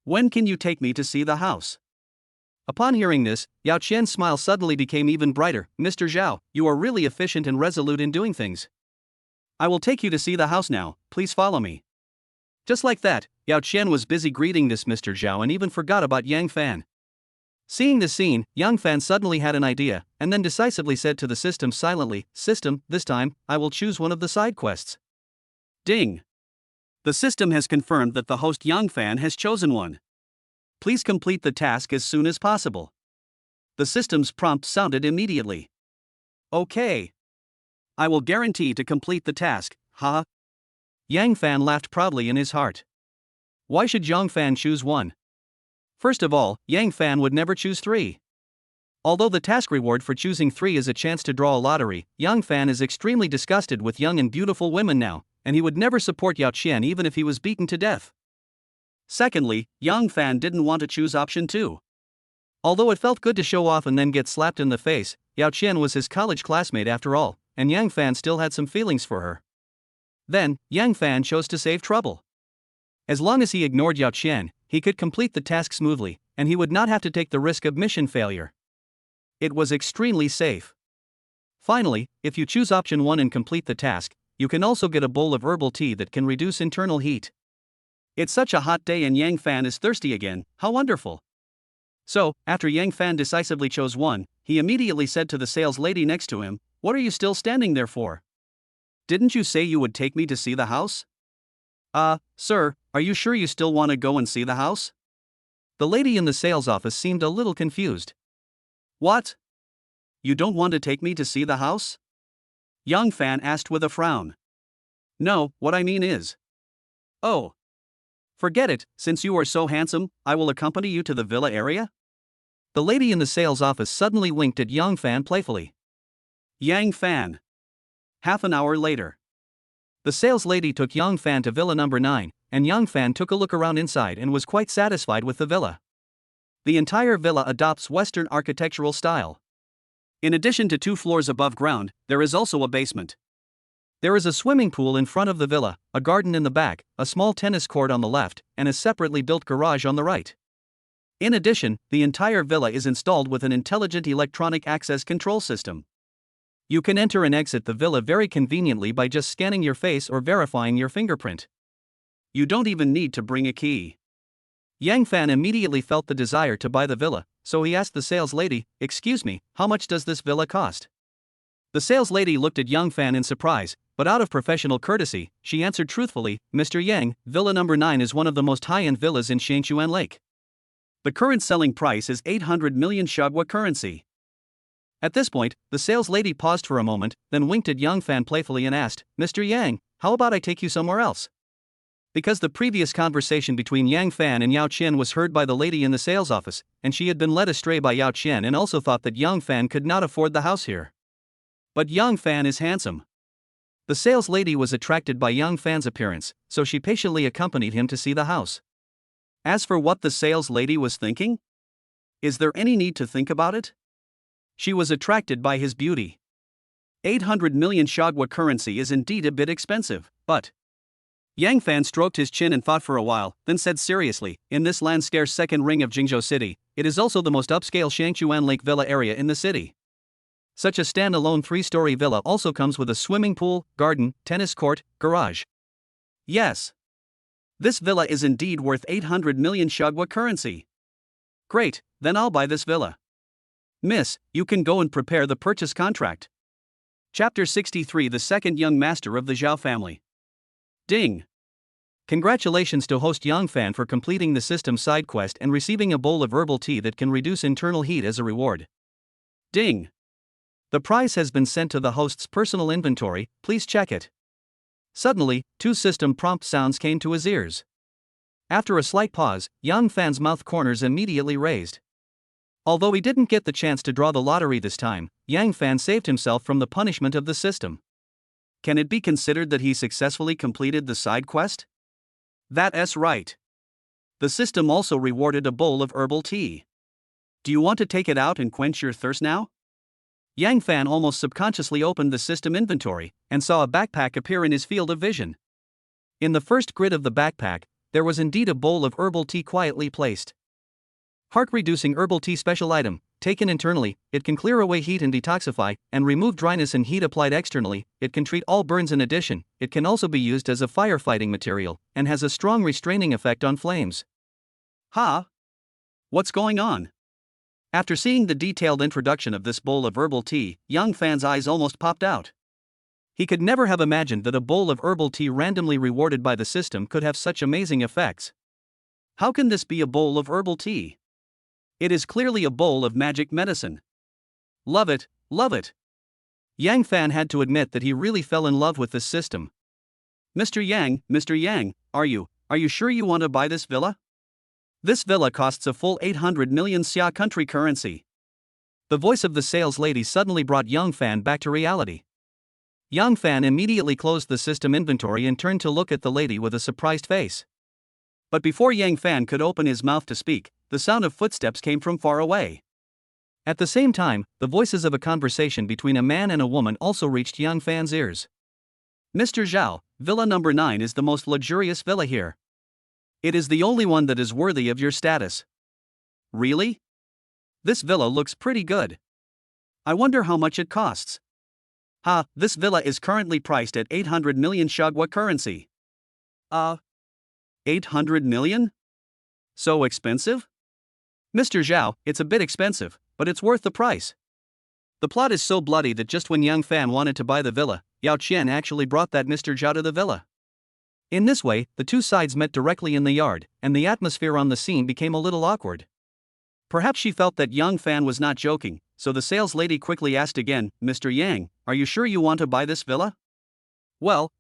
When can you take me to see the house? Upon hearing this, Yao Qian's smile suddenly became even brighter. Mr. Zhao, you are really efficient and resolute in doing things. I will take you to see the house now, please follow me. Just like that, Yao Qian was busy greeting this Mr. Zhao and even forgot about Yang Fan. Seeing the scene, Yang Fan suddenly had an idea, and then decisively said to the system silently, System, this time, I will choose one of the side quests. Ding. The system has confirmed that the host Yang Fan has chosen one. Please complete the task as soon as possible. The system's prompt sounded immediately. Okay. I will guarantee to complete the task, haha. Yang Fan laughed proudly in his heart. Why should Yang Fan choose one? First of all, Yang Fan would never choose 3. Although the task reward for choosing 3 is a chance to draw a lottery, Yang Fan is extremely disgusted with young and beautiful women now, and he would never support Yao Qian even if he was beaten to death. Secondly, Yang Fan didn't want to choose option 2. Although it felt good to show off and then get slapped in the face, Yao Qian was his college classmate after all, and Yang Fan still had some feelings for her. Then, Yang Fan chose to save trouble. As long as he ignored Yao Qian, he could complete the task smoothly, and he would not have to take the risk of mission failure. It was extremely safe. Finally, if you choose option 1 and complete the task, you can also get a bowl of herbal tea that can reduce internal heat. It's such a hot day and Yang Fan is thirsty again, how wonderful. So, after Yang Fan decisively chose 1, he immediately said to the sales lady next to him, What are you still standing there for? Didn't you say you would take me to see the house? Sir, are you sure you still want to go and see the house? The lady in the sales office seemed a little confused. What? You don't want to take me to see the house? Yang Fan asked with a frown. No, what I mean is. Oh. Forget it, since you are so handsome, I will accompany you to the villa area? the lady in the sales office suddenly winked at Yang Fan playfully. Yang Fan. Half an hour later. The sales lady took Yang Fan to Villa number 9, and Yang Fan took a look around inside and was quite satisfied with the villa. The entire villa adopts Western architectural style. In addition to 2 floors above ground, there is also a basement. There is a swimming pool in front of the villa, a garden in the back, a small tennis court on the left, and a separately built garage on the right. In addition, the entire villa is installed with an intelligent electronic access control system. You can enter and exit the villa very conveniently by just scanning your face or verifying your fingerprint. You don't even need to bring a key. Yang Fan immediately felt the desire to buy the villa, so he asked the sales lady, "Excuse me, how much does this villa cost?" The sales lady looked at Yang Fan in surprise, but out of professional courtesy, she answered truthfully, "Mr. Yang, Villa number 9 is one of the most high-end villas in Shangchuan Lake. The current selling price is 800 million Shagua currency." At this point, the sales lady paused for a moment, then winked at Yang Fan playfully and asked, "Mr. Yang, how about I take you somewhere else?" Because the previous conversation between Yang Fan and Yao Qian was heard by the lady in the sales office, and she had been led astray by Yao Qian and also thought that Yang Fan could not afford the house here. But Yang Fan is handsome. The sales lady was attracted by Yang Fan's appearance, so she patiently accompanied him to see the house. As for what the sales lady was thinking? Is there any need to think about it? She was attracted by his beauty. 800 million Shagua currency is indeed a bit expensive, but Yang Fan stroked his chin and thought for a while, then said seriously, "In this land-scarce second ring of Jingzhou City, it is also the most upscale Shangchuan Lake villa area in the city. Such a standalone 3-story villa also comes with a swimming pool, garden, tennis court, garage. Yes. This villa is indeed worth 800 million Shagua currency. Great, then I'll buy this villa. Miss, you can go and prepare the purchase contract." Chapter 63 The second young master of the Zhao family. Ding! Congratulations to host Yang Fan for completing the system side quest and receiving a bowl of herbal tea that can reduce internal heat as a reward. Ding! The prize has been sent to the host's personal inventory, please check it. Suddenly, 2 system prompt sounds came to his ears. After a slight pause, Yang Fan's mouth corners immediately raised. Although he didn't get the chance to draw the lottery this time, Yang Fan saved himself from the punishment of the system. Can it be considered that he successfully completed the side quest? That's right. The system also rewarded a bowl of herbal tea. Do you want to take it out and quench your thirst now? Yang Fan almost subconsciously opened the system inventory and saw a backpack appear in his field of vision. In the first grid of the backpack, there was indeed a bowl of herbal tea quietly placed. Heart-reducing herbal tea special item. Taken internally, it can clear away heat and detoxify, and remove dryness and heat applied externally. It can treat all burns. In addition, it can also be used as a firefighting material, and has a strong restraining effect on flames. Huh? What's going on? After seeing the detailed introduction of this bowl of herbal tea, Yang Fan's eyes almost popped out. He could never have imagined that a bowl of herbal tea randomly rewarded by the system could have such amazing effects. How can this be a bowl of herbal tea? It is clearly a bowl of magic medicine. Love it, love it. Yang Fan had to admit that he really fell in love with this system. Mr. Yang, are you sure you want to buy this villa? This villa costs a full 800 million Xia country currency. The voice of the sales lady suddenly brought Yang Fan back to reality. Yang Fan immediately closed the system inventory and turned to look at the lady with a surprised face. But before Yang Fan could open his mouth to speak, the sound of footsteps came from far away. At the same time, the voices of a conversation between a man and a woman also reached Yang Fan's ears. "Mr. Zhao, Villa number 9 is the most luxurious villa here. It is the only one that is worthy of your status." "Really? This villa looks pretty good. I wonder how much it costs." This villa is currently priced at 800 million Shagua currency." 800 million? So expensive? "Mr. Zhao, it's a bit expensive, but it's worth the price." The plot is so bloody that just when Yang Fan wanted to buy the villa, Yao Qian actually brought that Mr. Zhao to the villa. In this way, the two sides met directly in the yard, and the atmosphere on the scene became a little awkward. Perhaps she felt that Yang Fan was not joking, so the sales lady quickly asked again, "Mr. Yang, are you sure you want to buy this villa?" "Well,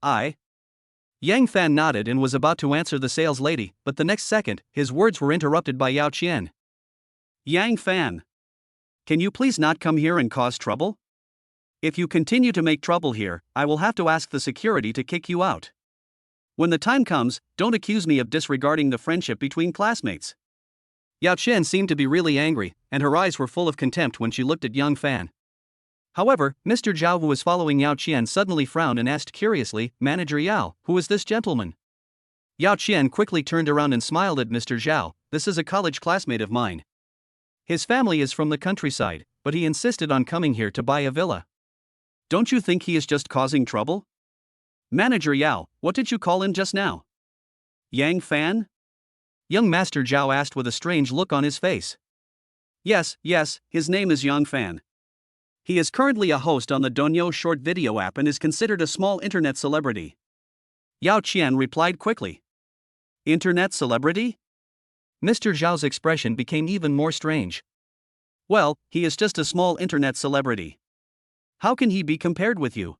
Yang Fan nodded and was about to answer the sales lady, but the next second, his words were interrupted by Yao Qian. Yang Fan. Can you please not come here and cause trouble? If you continue to make trouble here, I will have to ask the security to kick you out. When the time comes, don't accuse me of disregarding the friendship between classmates. Yao Qian seemed to be really angry, and her eyes were full of contempt when she looked at Yang Fan. However, Mr. Zhao, who was following Yao Qian, suddenly frowned and asked curiously, "Manager Yao, who is this gentleman?" Yao Qian quickly turned around and smiled at Mr. Zhao. "This is a college classmate of mine. His family is from the countryside, but he insisted on coming here to buy a villa. Don't you think he is just causing trouble?" "Manager Yao, what did you call him just now?" "Yang Fan?" Young Master Zhao asked with a strange look on his face. Yes, his name is Yang Fan. He is currently a host on the Donyo short video app and is considered a small internet celebrity. Yao Qian replied quickly. Internet celebrity? Mr. Zhao's expression became even more strange. Well, he is just a small internet celebrity. How can he be compared with you?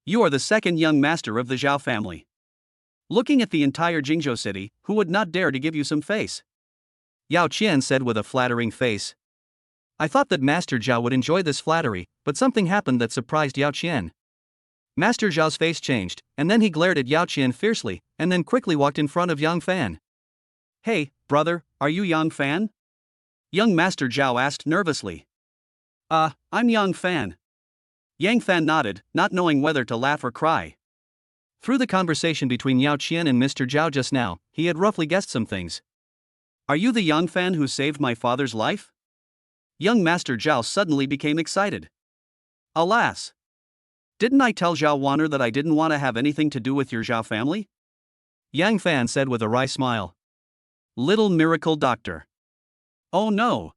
You are the second young master of the Zhao family. Looking at the entire Jingzhou city, who would not dare to give you some face? Yao Qian said with a flattering face. I thought that Master Zhao would enjoy this flattery, but something happened that surprised Yao Qian. Master Zhao's face changed, and then he glared at Yao Qian fiercely, and then quickly walked in front of Yang Fan. Hey, brother, are you Yang Fan? Young Master Zhao asked nervously. I'm Yang Fan. Yang Fan nodded, not knowing whether to laugh or cry. Through the conversation between Yao Qian and Mr. Zhao just now, he had roughly guessed some things. Are you the Yang Fan who saved my father's life? Young Master Zhao suddenly became excited. Alas! Didn't I tell Zhao Wanner that I didn't want to have anything to do with your Zhao family? Yang Fan said with a wry smile. Little miracle doctor. Oh no!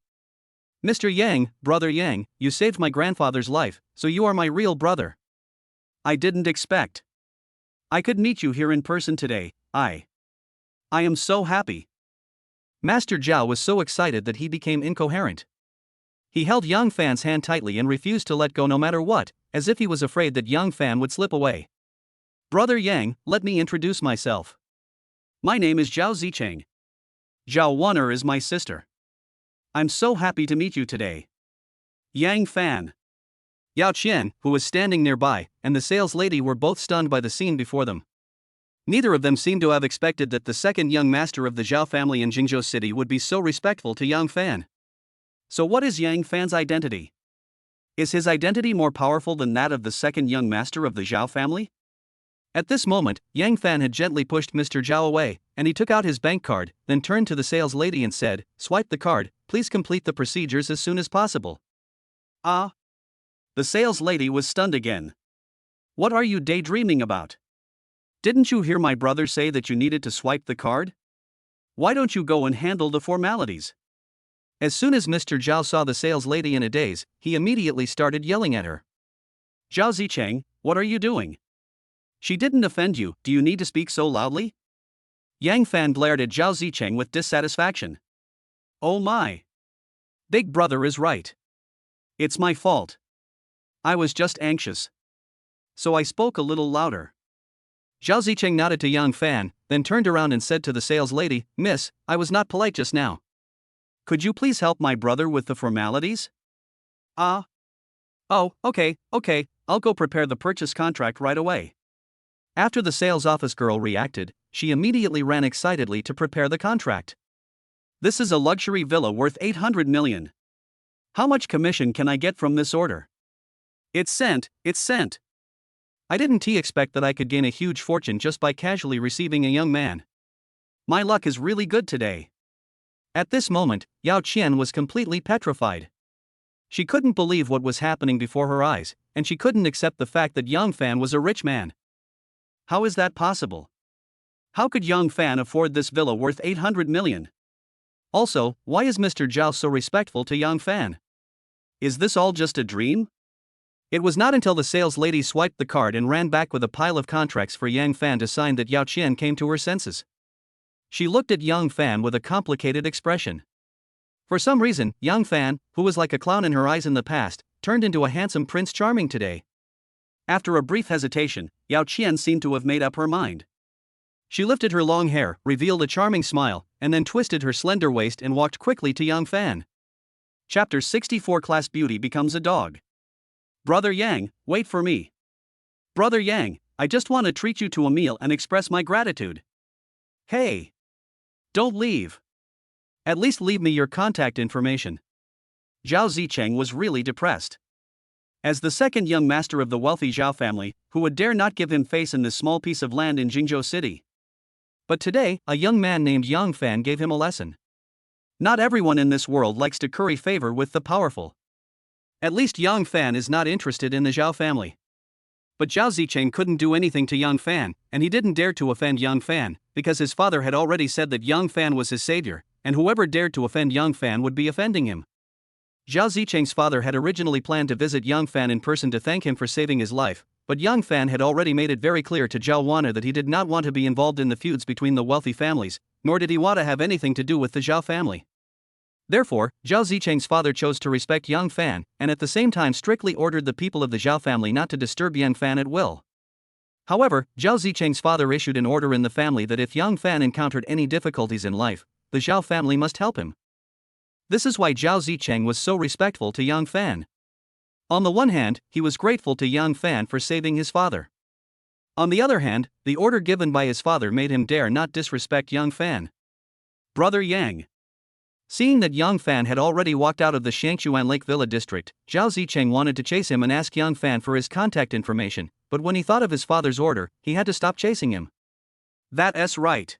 Mr. Yang, brother Yang, you saved my grandfather's life, so you are my real brother. I didn't expect I could meet you here in person today. I am so happy. Master Zhao was so excited that he became incoherent. He held Yang Fan's hand tightly and refused to let go no matter what, as if he was afraid that Yang Fan would slip away. Brother Yang, let me introduce myself. My name is Zhao Zicheng. Zhao Wanner is my sister. I'm so happy to meet you today. Yang Fan. Yao Qian, who was standing nearby, and the sales lady were both stunned by the scene before them. Neither of them seemed to have expected that the second young master of the Zhao family in Jingzhou City would be so respectful to Yang Fan. So what is Yang Fan's identity? Is his identity more powerful than that of the second young master of the Zhao family? At this moment, Yang Fan had gently pushed Mr. Zhao away, and he took out his bank card, then turned to the sales lady and said, Swipe the card, please complete the procedures as soon as possible. The sales lady was stunned again. What are you daydreaming about? Didn't you hear my brother say that you needed to swipe the card? Why don't you go and handle the formalities? As soon as Mr. Zhao saw the sales lady in a daze, he immediately started yelling at her. Zhao Zicheng, what are you doing? She didn't offend you, do you need to speak so loudly? Yang Fan glared at Zhao Zicheng with dissatisfaction. Oh my! Big brother is right. It's my fault. I was just anxious. So I spoke a little louder. Zhao Zicheng nodded to Yang Fan, then turned around and said to the sales lady, Miss, I was not polite just now. Could you please help my brother with the formalities? Oh, okay, I'll go prepare the purchase contract right away. After the sales office girl reacted, she immediately ran excitedly to prepare the contract. This is a luxury villa worth 800 million. How much commission can I get from this order? It's sent. I didn't expect that I could gain a huge fortune just by casually receiving a young man. My luck is really good today. At this moment, Yao Qian was completely petrified. She couldn't believe what was happening before her eyes, and she couldn't accept the fact that Yang Fan was a rich man. How is that possible? How could Yang Fan afford this villa worth 800 million? Also, why is Mr. Zhao so respectful to Yang Fan? Is this all just a dream? It was not until the sales lady swiped the card and ran back with a pile of contracts for Yang Fan to sign that Yao Qian came to her senses. She looked at Yang Fan with a complicated expression. For some reason, Yang Fan, who was like a clown in her eyes in the past, turned into a handsome Prince Charming today. After a brief hesitation, Yao Qian seemed to have made up her mind. She lifted her long hair, revealed a charming smile, and then twisted her slender waist and walked quickly to Yang Fan. Chapter 64 Class Beauty Becomes a Dog. Brother Yang, wait for me. Brother Yang, I just want to treat you to a meal and express my gratitude. Hey! Don't leave. At least leave me your contact information. Zhao Zicheng was really depressed. As the second young master of the wealthy Zhao family, who would dare not give him face in this small piece of land in Jingzhou City? But today, a young man named Yang Fan gave him a lesson. Not everyone in this world likes to curry favor with the powerful. At least Yang Fan is not interested in the Zhao family. But Zhao Zicheng couldn't do anything to Yang Fan, and he didn't dare to offend Yang Fan, because his father had already said that Yang Fan was his savior, and whoever dared to offend Yang Fan would be offending him. Zhao Zicheng's father had originally planned to visit Yang Fan in person to thank him for saving his life, but Yang Fan had already made it very clear to Zhao Wana that he did not want to be involved in the feuds between the wealthy families, nor did he want to have anything to do with the Zhao family. Therefore, Zhao Zicheng's father chose to respect Yang Fan, and at the same time strictly ordered the people of the Zhao family not to disturb Yang Fan at will. However, Zhao Zicheng's father issued an order in the family that if Yang Fan encountered any difficulties in life, the Zhao family must help him. This is why Zhao Zicheng was so respectful to Yang Fan. On the one hand, he was grateful to Yang Fan for saving his father. On the other hand, the order given by his father made him dare not disrespect Yang Fan. Brother Yang. Seeing that Yang Fan had already walked out of the Shangchuan Lake Villa district, Zhao Zicheng wanted to chase him and ask Yang Fan for his contact information, but when he thought of his father's order, he had to stop chasing him. That's right.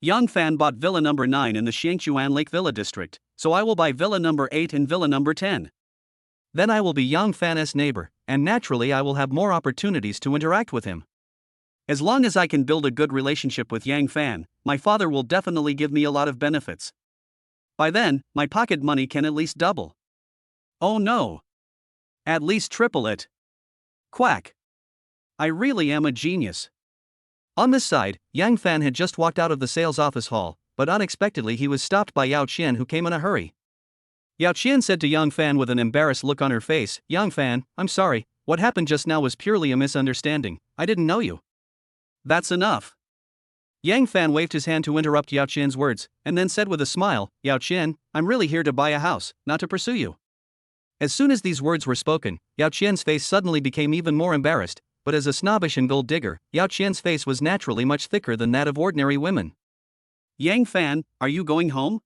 Yang Fan bought Villa number 9 in the Shangchuan Lake Villa district, so I will buy Villa number 8 and Villa number 10. Then I will be Yang Fan's neighbor, and naturally I will have more opportunities to interact with him. As long as I can build a good relationship with Yang Fan, my father will definitely give me a lot of benefits. By then, my pocket money can at least double. Oh no! At least triple it. Quack! I really am a genius. On this side, Yang Fan had just walked out of the sales office hall, but unexpectedly he was stopped by Yao Qian, who came in a hurry. Yao Qian said to Yang Fan with an embarrassed look on her face, "Yang Fan, I'm sorry, what happened just now was purely a misunderstanding, I didn't know you." That's enough. Yang Fan waved his hand to interrupt Yao Qian's words, and then said with a smile, "Yao Qian, I'm really here to buy a house, not to pursue you." As soon as these words were spoken, Yao Qian's face suddenly became even more embarrassed, but as a snobbish and gold digger, Yao Qian's face was naturally much thicker than that of ordinary women. "Yang Fan, are you going home?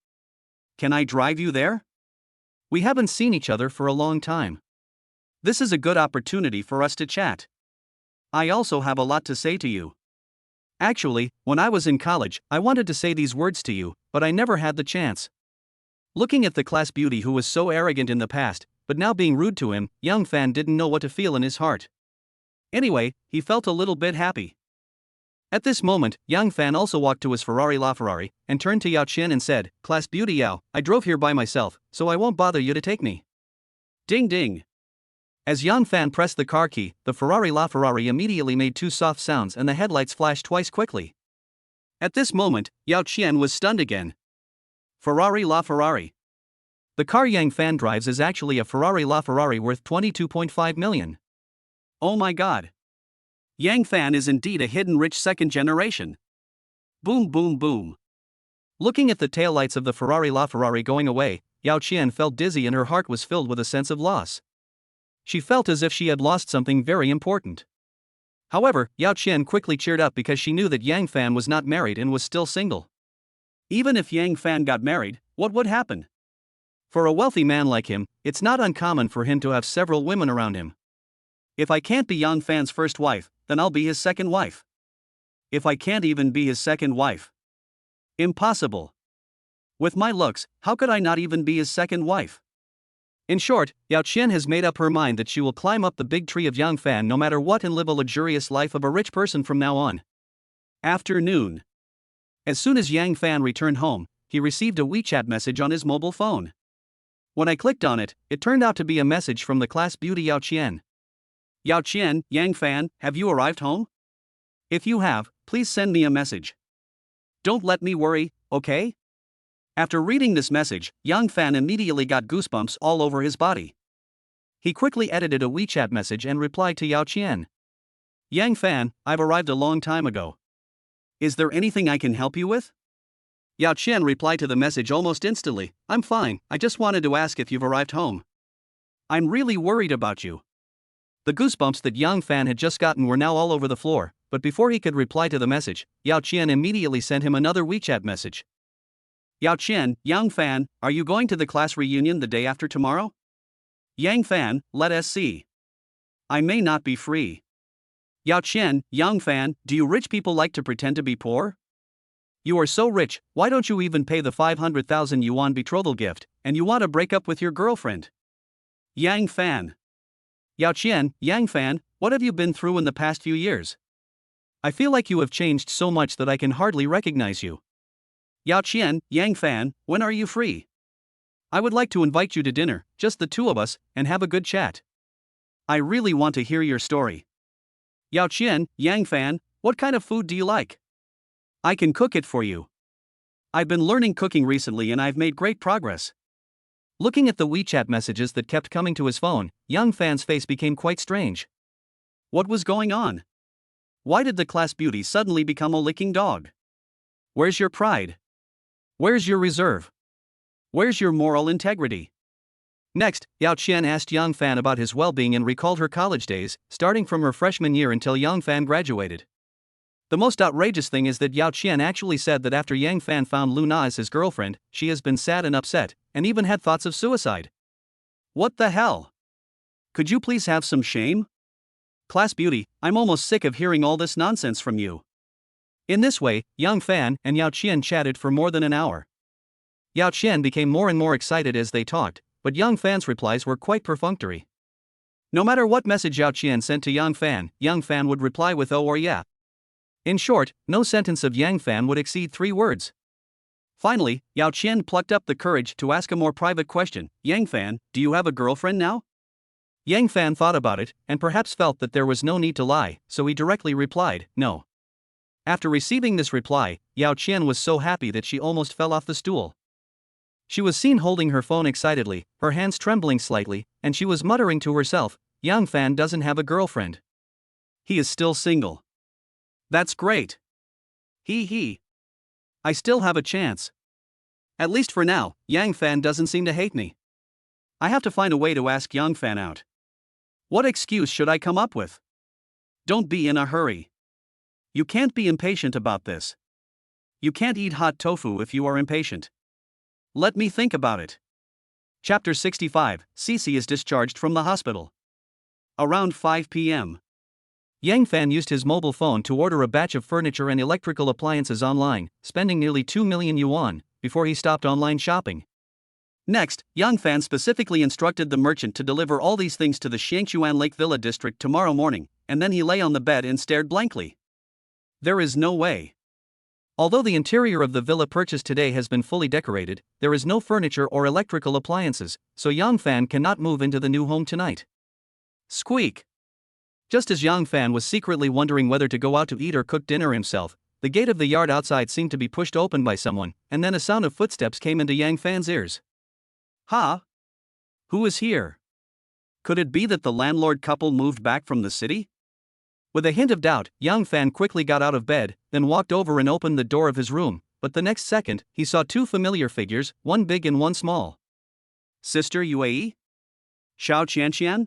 Can I drive you there? We haven't seen each other for a long time. This is a good opportunity for us to chat. I also have a lot to say to you. Actually, when I was in college, I wanted to say these words to you, but I never had the chance." Looking at the class beauty who was so arrogant in the past, but now being rude to him, Yang Fan didn't know what to feel in his heart. Anyway, he felt a little bit happy. At this moment, Yang Fan also walked to his Ferrari LaFerrari, and turned to Yao Qian and said, "Class beauty Yao, I drove here by myself, so I won't bother you to take me." Ding ding. As Yang Fan pressed the car key, the Ferrari LaFerrari immediately made two soft sounds and the headlights flashed twice quickly. At this moment, Yao Qian was stunned again. Ferrari LaFerrari. The car Yang Fan drives is actually a Ferrari LaFerrari worth 22.5 million. Oh my god. Yang Fan is indeed a hidden rich second generation. Boom boom boom. Looking at the taillights of the Ferrari LaFerrari going away, Yao Qian felt dizzy and her heart was filled with a sense of loss. She felt as if she had lost something very important. However, Yao Qian quickly cheered up because she knew that Yang Fan was not married and was still single. Even if Yang Fan got married, what would happen? For a wealthy man like him, it's not uncommon for him to have several women around him. If I can't be Yang Fan's first wife, then I'll be his second wife. If I can't even be his second wife. Impossible. With my looks, how could I not even be his second wife? In short, Yao Qian has made up her mind that she will climb up the big tree of Yang Fan no matter what and live a luxurious life of a rich person from now on. Afternoon. As soon as Yang Fan returned home, he received a WeChat message on his mobile phone. When I clicked on it, it turned out to be a message from the class beauty Yao Qian. "Yao Qian, Yang Fan, have you arrived home? If you have, please send me a message. Don't let me worry, okay?" After reading this message, Yang Fan immediately got goosebumps all over his body. He quickly edited a WeChat message and replied to Yao Qian. "Yang Fan, I've arrived a long time ago. Is there anything I can help you with?" Yao Qian replied to the message almost instantly. I'm fine, I just wanted to ask if you've arrived home. I'm really worried about you. The goosebumps that Yang Fan had just gotten were now all over the floor, but before he could reply to the message, Yao Qian immediately sent him another WeChat message. Yao Qian, Yang Fan, are you going to the class reunion the day after tomorrow? Yang Fan, let us see. I may not be free. Yao Qian, Yang Fan, do you rich people like to pretend to be poor? You are so rich, why don't you even pay the 500,000 yuan betrothal gift, and you want to break up with your girlfriend? Yang Fan. Yao Qian, Yang Fan, what have you been through in the past few years? I feel like you have changed so much that I can hardly recognize you. Yao Qian, Yang Fan, when are you free? I would like to invite you to dinner, just the two of us, and have a good chat. I really want to hear your story. Yao Qian, Yang Fan, what kind of food do you like? I can cook it for you. I've been learning cooking recently and I've made great progress. Looking at the WeChat messages that kept coming to his phone, Yang Fan's face became quite strange. What was going on? Why did the class beauty suddenly become a licking dog? Where's your pride? Where's your reserve? Where's your moral integrity? Next, Yao Qian asked Yang Fan about his well-being and recalled her college days, starting from her freshman year until Yang Fan graduated. The most outrageous thing is that Yao Qian actually said that after Yang Fan found Lu Na as his girlfriend, she has been sad and upset, and even had thoughts of suicide. What the hell? Could you please have some shame? Class beauty, I'm almost sick of hearing all this nonsense from you. In this way, Yang Fan and Yao Qian chatted for more than an hour. Yao Qian became more and more excited as they talked, but Yang Fan's replies were quite perfunctory. No matter what message Yao Qian sent to Yang Fan would reply with oh or yeah. In short, no sentence of Yang Fan would exceed 3 words. Finally, Yao Qian plucked up the courage to ask a more private question. Yang Fan, do you have a girlfriend now? Yang Fan thought about it, and perhaps felt that there was no need to lie, so he directly replied, no. After receiving this reply, Yao Qian was so happy that she almost fell off the stool. She was seen holding her phone excitedly, her hands trembling slightly, and she was muttering to herself, Yang Fan doesn't have a girlfriend. He is still single. That's great. Hee. I still have a chance. At least for now, Yang Fan doesn't seem to hate me. I have to find a way to ask Yang Fan out. What excuse should I come up with? Don't be in a hurry. You can't be impatient about this. You can't eat hot tofu if you are impatient. Let me think about it. Chapter 65, Cici is discharged from the hospital. Around 5 p.m. Yang Fan used his mobile phone to order a batch of furniture and electrical appliances online, spending nearly 2 million yuan, before he stopped online shopping. Next, Yang Fan specifically instructed the merchant to deliver all these things to the Xiangchuan Lake Villa district tomorrow morning, and then he lay on the bed and stared blankly. There is no way. Although the interior of the villa purchased today has been fully decorated, there is no furniture or electrical appliances, so Yang Fan cannot move into the new home tonight. Squeak! Just as Yang Fan was secretly wondering whether to go out to eat or cook dinner himself, the gate of the yard outside seemed to be pushed open by someone, and then a sound of footsteps came into Yang Fan's ears. Ha! Who is here? Could it be that the landlord couple moved back from the city? With a hint of doubt, Yang Fan quickly got out of bed, then walked over and opened the door of his room, but the next second, he saw 2 familiar figures, one big and one small. Sister Yue? Xiao Qianqian?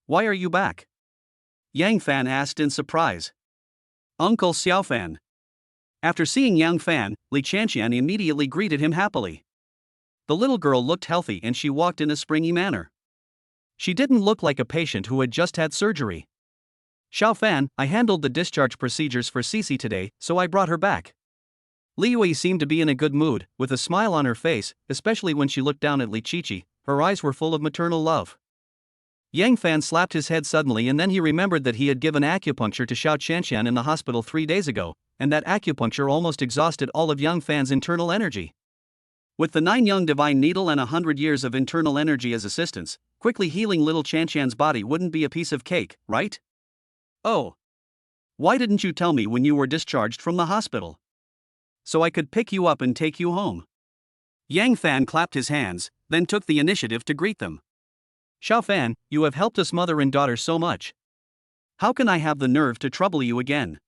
Why are you back? Yang Fan asked in surprise. Uncle Xiao Fan. After seeing Yang Fan, Li Qianqian immediately greeted him happily. The little girl looked healthy and she walked in a springy manner. She didn't look like a patient who had just had surgery. Xiao Fan, I handled the discharge procedures for Cici today, so I brought her back. Li Yue seemed to be in a good mood, with a smile on her face, especially when she looked down at Li Qiqi. Her eyes were full of maternal love. Yang Fan slapped his head suddenly and then he remembered that he had given acupuncture to Xiao Qianqian in the hospital 3 days ago, and that acupuncture almost exhausted all of Yang Fan's internal energy. With the 9 young divine needle and 100 years of internal energy as assistance, quickly healing little Qianqian's body wouldn't be a piece of cake, right? Oh. Why didn't you tell me when you were discharged from the hospital? So I could pick you up and take you home. Yang Fan clapped his hands, then took the initiative to greet them. Xiao Fan, you have helped us mother and daughter so much. How can I have the nerve to trouble you again?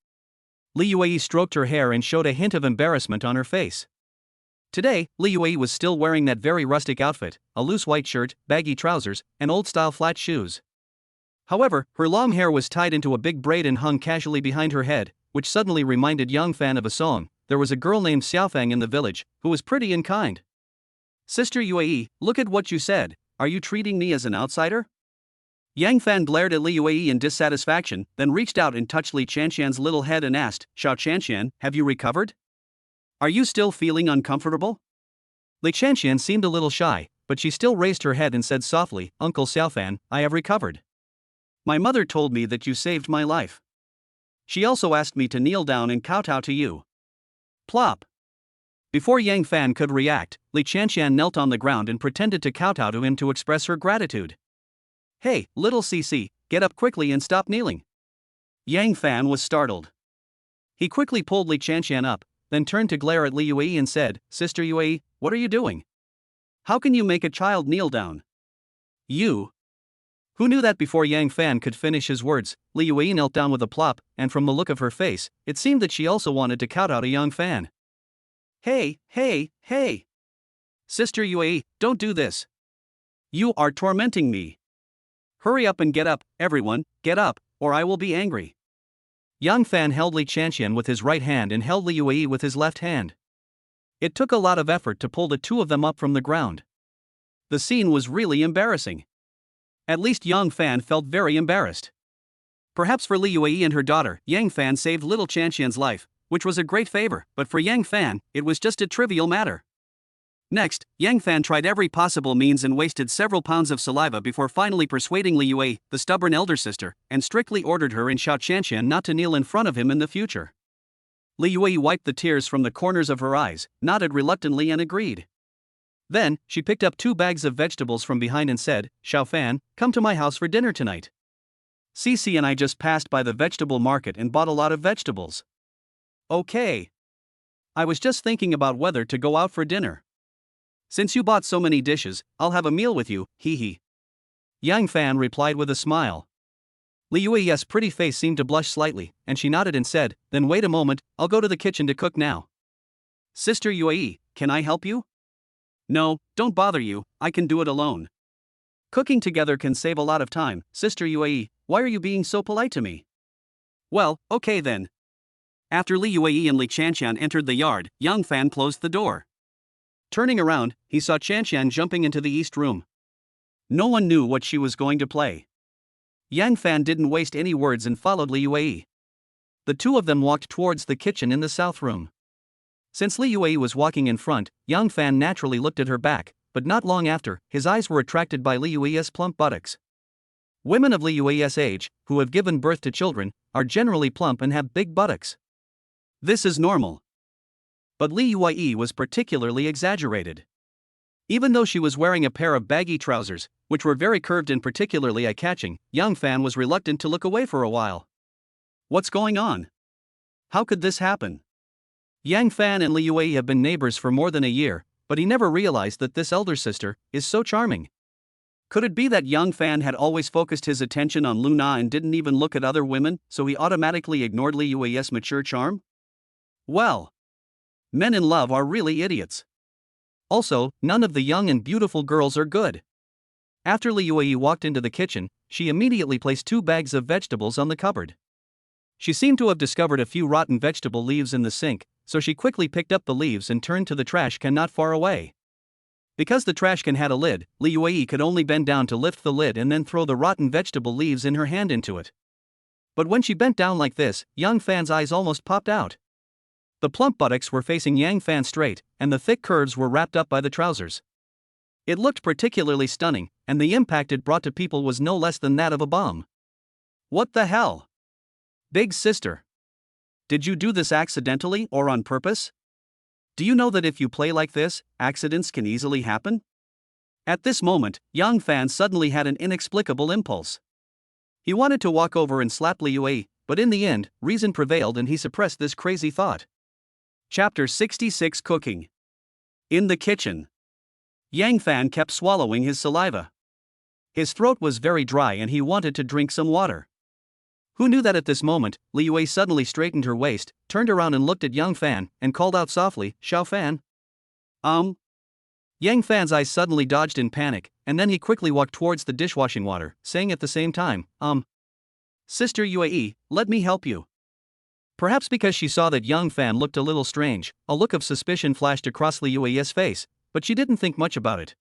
Li Yue stroked her hair and showed a hint of embarrassment on her face. Today, Li Yue was still wearing that very rustic outfit, a loose white shirt, baggy trousers, and old-style flat shoes. However, her long hair was tied into a big braid and hung casually behind her head, which suddenly reminded Yang Fan of a song. There was a girl named Xiaofang in the village, who was pretty and kind. Sister Yue, look at what you said, are you treating me as an outsider? Yang Fan glared at Li Yue in dissatisfaction, then reached out and touched Li Qianqian's little head and asked, Xiao Qianqian, have you recovered? Are you still feeling uncomfortable? Li Qianqian seemed a little shy, but she still raised her head and said softly, Uncle Xiaofan, I have recovered. My mother told me that you saved my life. She also asked me to kneel down and kowtow to you. Plop. Before Yang Fan could react, Li Qianqian knelt on the ground and pretended to kowtow to him to express her gratitude. Hey, little CC, get up quickly and stop kneeling. Yang Fan was startled. He quickly pulled Li Qianqian up, then turned to glare at Li Yue and said, Sister Yue, what are you doing? How can you make a child kneel down? You. Who knew that? Before Yang Fan could finish his words, Li Yue knelt down with a plop, and from the look of her face, it seemed that she also wanted to kowtow to Yang Fan. Hey, hey, hey! Sister Yue, don't do this. You are tormenting me. Hurry up and get up, everyone, get up, or I will be angry. Yang Fan held Li Qianqian with his right hand and held Li Yue with his left hand. It took a lot of effort to pull the two of them up from the ground. The scene was really embarrassing. At least Yang Fan felt very embarrassed. Perhaps for Li Yue and her daughter, Yang Fan saved little Qianqian's life, which was a great favor, but for Yang Fan, it was just a trivial matter. Next, Yang Fan tried every possible means and wasted several pounds of saliva before finally persuading Li Yue, the stubborn elder sister, and strictly ordered her and Xiao Qianqian not to kneel in front of him in the future. Li Yue wiped the tears from the corners of her eyes, nodded reluctantly and agreed. Then, she picked up 2 bags of vegetables from behind and said, Xiao Fan, come to my house for dinner tonight. Cici and I just passed by the vegetable market and bought a lot of vegetables. Okay. I was just thinking about whether to go out for dinner. Since you bought so many dishes, I'll have a meal with you, hee hee. Yang Fan replied with a smile. Li Yue's pretty face seemed to blush slightly, and she nodded and said, then wait a moment, I'll go to the kitchen to cook now. Sister Yue, can I help you? No, don't bother you, I can do it alone. Cooking together can save a lot of time. Sister Yue, why are you being so polite to me? Well, okay then. After Li Yue and Li Qianqian entered the yard, Yang Fan closed the door. Turning around, he saw Qianqian jumping into the east room. No one knew what she was going to play. Yang Fan didn't waste any words and followed Li Yue. The two of them walked towards the kitchen in the south room. Since Li Yue was walking in front, Yang Fan naturally looked at her back, but not long after, his eyes were attracted by Li Yue's plump buttocks. Women of Li Yue's age, who have given birth to children, are generally plump and have big buttocks. This is normal. But Li Yue was particularly exaggerated. Even though she was wearing a pair of baggy trousers, which were very curved and particularly eye-catching, Yang Fan was reluctant to look away for a while. What's going on? How could this happen? Yang Fan and Li Yue have been neighbors for more than a year, but he never realized that this elder sister is so charming. Could it be that Yang Fan had always focused his attention on Luna and didn't even look at other women, so he automatically ignored Li Yue's mature charm? Well, men in love are really idiots. Also, none of the young and beautiful girls are good. After Li Yue walked into the kitchen, she immediately placed 2 bags of vegetables on the cupboard. She seemed to have discovered a few rotten vegetable leaves in the sink, so she quickly picked up the leaves and turned to the trash can not far away. Because the trash can had a lid, Li Yue could only bend down to lift the lid and then throw the rotten vegetable leaves in her hand into it. But when she bent down like this, Yang Fan's eyes almost popped out. The plump buttocks were facing Yang Fan straight, and the thick curves were wrapped up by the trousers. It looked particularly stunning, and the impact it brought to people was no less than that of a bomb. What the hell? Big sister. Did you do this accidentally or on purpose? Do you know that if you play like this, accidents can easily happen? At this moment, Yang Fan suddenly had an inexplicable impulse. He wanted to walk over and slap Li Yue, but in the end, reason prevailed and he suppressed this crazy thought. Chapter 66 Cooking. In the kitchen. Yang Fan kept swallowing his saliva. His throat was very dry and he wanted to drink some water. Who knew that at this moment, Li Yue suddenly straightened her waist, turned around and looked at Yang Fan, and called out softly, Xiao Fan. Um. Yang Fan's eyes suddenly dodged in panic, and then he quickly walked towards the dishwashing water, saying at the same time, Sister UAE, let me help you. Perhaps because she saw that Yang Fan looked a little strange, a look of suspicion flashed across Li UAE's face, but she didn't think much about it.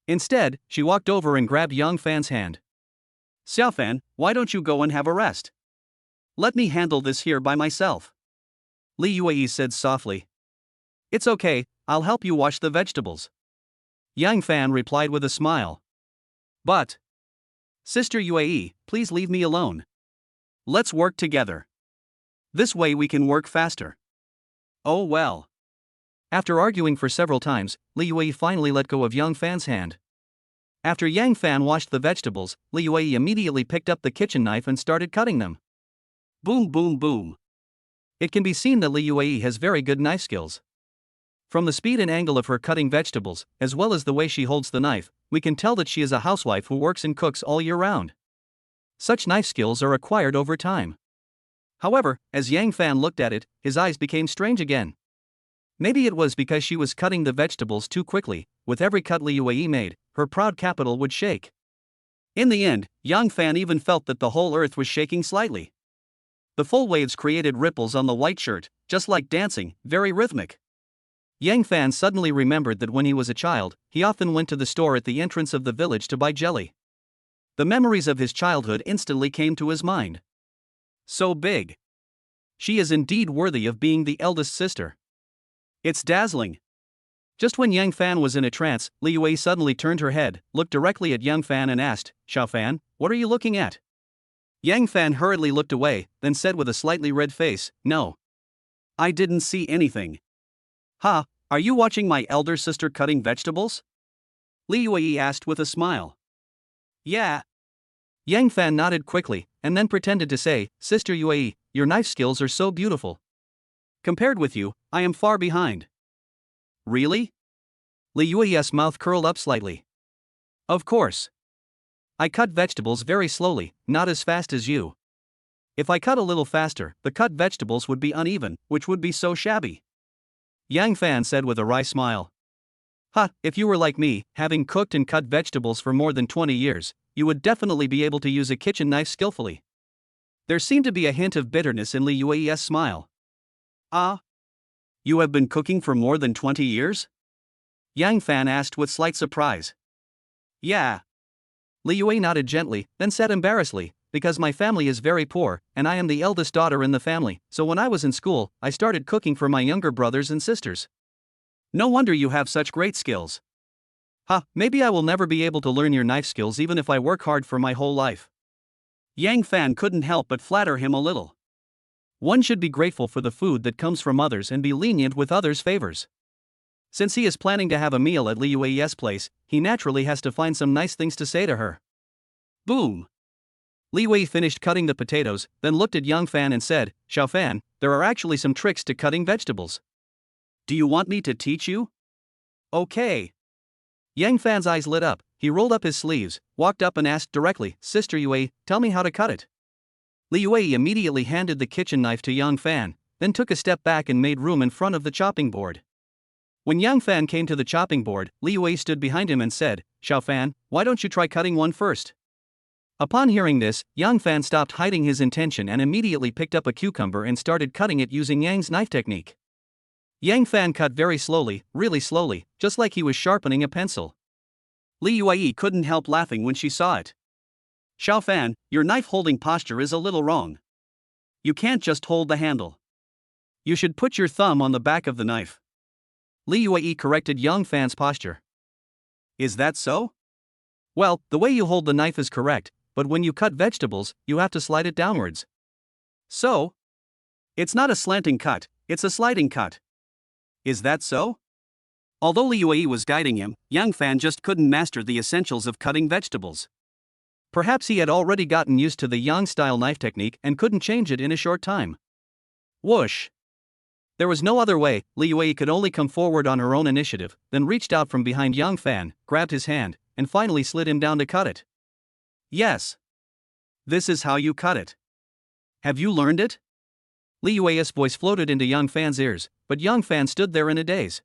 Instead, she walked over and grabbed Yang Fan's hand. Xiao Fan, why don't you go and have a rest? Let me handle this here by myself. Li UAE said softly. It's okay, I'll help you wash the vegetables. Yang Fan replied with a smile. But, Sister UAE, please leave me alone. Let's work together. This way we can work faster. Oh well. After arguing for several times, Li Yue finally let go of Yang Fan's hand. After Yang Fan washed the vegetables, Li Yue immediately picked up the kitchen knife and started cutting them. Boom boom boom. It can be seen that Li Yue has very good knife skills. From the speed and angle of her cutting vegetables, as well as the way she holds the knife, we can tell that she is a housewife who works and cooks all year round. Such knife skills are acquired over time. However, as Yang Fan looked at it, his eyes became strange again. Maybe it was because she was cutting the vegetables too quickly. With every cut Li Yue made, her proud capital would shake. In the end, Yang Fan even felt that the whole earth was shaking slightly. The full waves created ripples on the white shirt, just like dancing, very rhythmic. Yang Fan suddenly remembered that when he was a child, he often went to the store at the entrance of the village to buy jelly. The memories of his childhood instantly came to his mind. So big. She is indeed worthy of being the eldest sister. It's dazzling. Just when Yang Fan was in a trance, Li Yue suddenly turned her head, looked directly at Yang Fan and asked, Xiao Fan, what are you looking at? Yang Fan hurriedly looked away, then said with a slightly red face, No. I didn't see anything. Ha, are you watching my elder sister cutting vegetables? Li Yue asked with a smile. Yeah. Yang Fan nodded quickly, and then pretended to say, Sister Yue, your knife skills are so beautiful. Compared with you, I am far behind. Really? Li Yue's mouth curled up slightly. Of course. I cut vegetables very slowly, not as fast as you. If I cut a little faster, the cut vegetables would be uneven, which would be so shabby. Yang Fan said with a wry smile. Ha, if you were like me, having cooked and cut vegetables for more than 20 years, you would definitely be able to use a kitchen knife skillfully. There seemed to be a hint of bitterness in Li Yue's smile. Ah? You have been cooking for more than 20 years? Yang Fan asked with slight surprise. Yeah. Li Yue nodded gently, then said embarrassedly, because my family is very poor, and I am the eldest daughter in the family, so when I was in school, I started cooking for my younger brothers and sisters. No wonder you have such great skills. Ha, maybe I will never be able to learn your knife skills even if I work hard for my whole life. Yang Fan couldn't help but flatter him a little. One should be grateful for the food that comes from others and be lenient with others' favors. Since he is planning to have a meal at Li Yue's place, he naturally has to find some nice things to say to her. Boom! Li Yue finished cutting the potatoes, then looked at Yang Fan and said, Xiao Fan, there are actually some tricks to cutting vegetables. Do you want me to teach you? Okay. Yang Fan's eyes lit up, he rolled up his sleeves, walked up and asked directly, Sister Yue, tell me how to cut it. Li Yue immediately handed the kitchen knife to Yang Fan, then took a step back and made room in front of the chopping board. When Yang Fan came to the chopping board, Li Yue stood behind him and said, Xiao Fan, why don't you try cutting one first? Upon hearing this, Yang Fan stopped hiding his intention and immediately picked up a cucumber and started cutting it using Yang's knife technique. Yang Fan cut very slowly, really slowly, just like he was sharpening a pencil. Li Yue couldn't help laughing when she saw it. Xiao Fan, your knife-holding posture is a little wrong. You can't just hold the handle. You should put your thumb on the back of the knife. Li Yue corrected Yang Fan's posture. Is that so? Well, the way you hold the knife is correct, but when you cut vegetables, you have to slide it downwards. So? It's not a slanting cut, it's a sliding cut. Is that so? Although Li Yue was guiding him, Yang Fan just couldn't master the essentials of cutting vegetables. Perhaps he had already gotten used to the Yang-style knife technique and couldn't change it in a short time. Whoosh! There was no other way. Li Yue could only come forward on her own initiative, then reached out from behind Yang Fan, grabbed his hand, and finally slid him down to cut it. Yes. This is how you cut it. Have you learned it? Li Yue's voice floated into Yang Fan's ears, but Yang Fan stood there in a daze.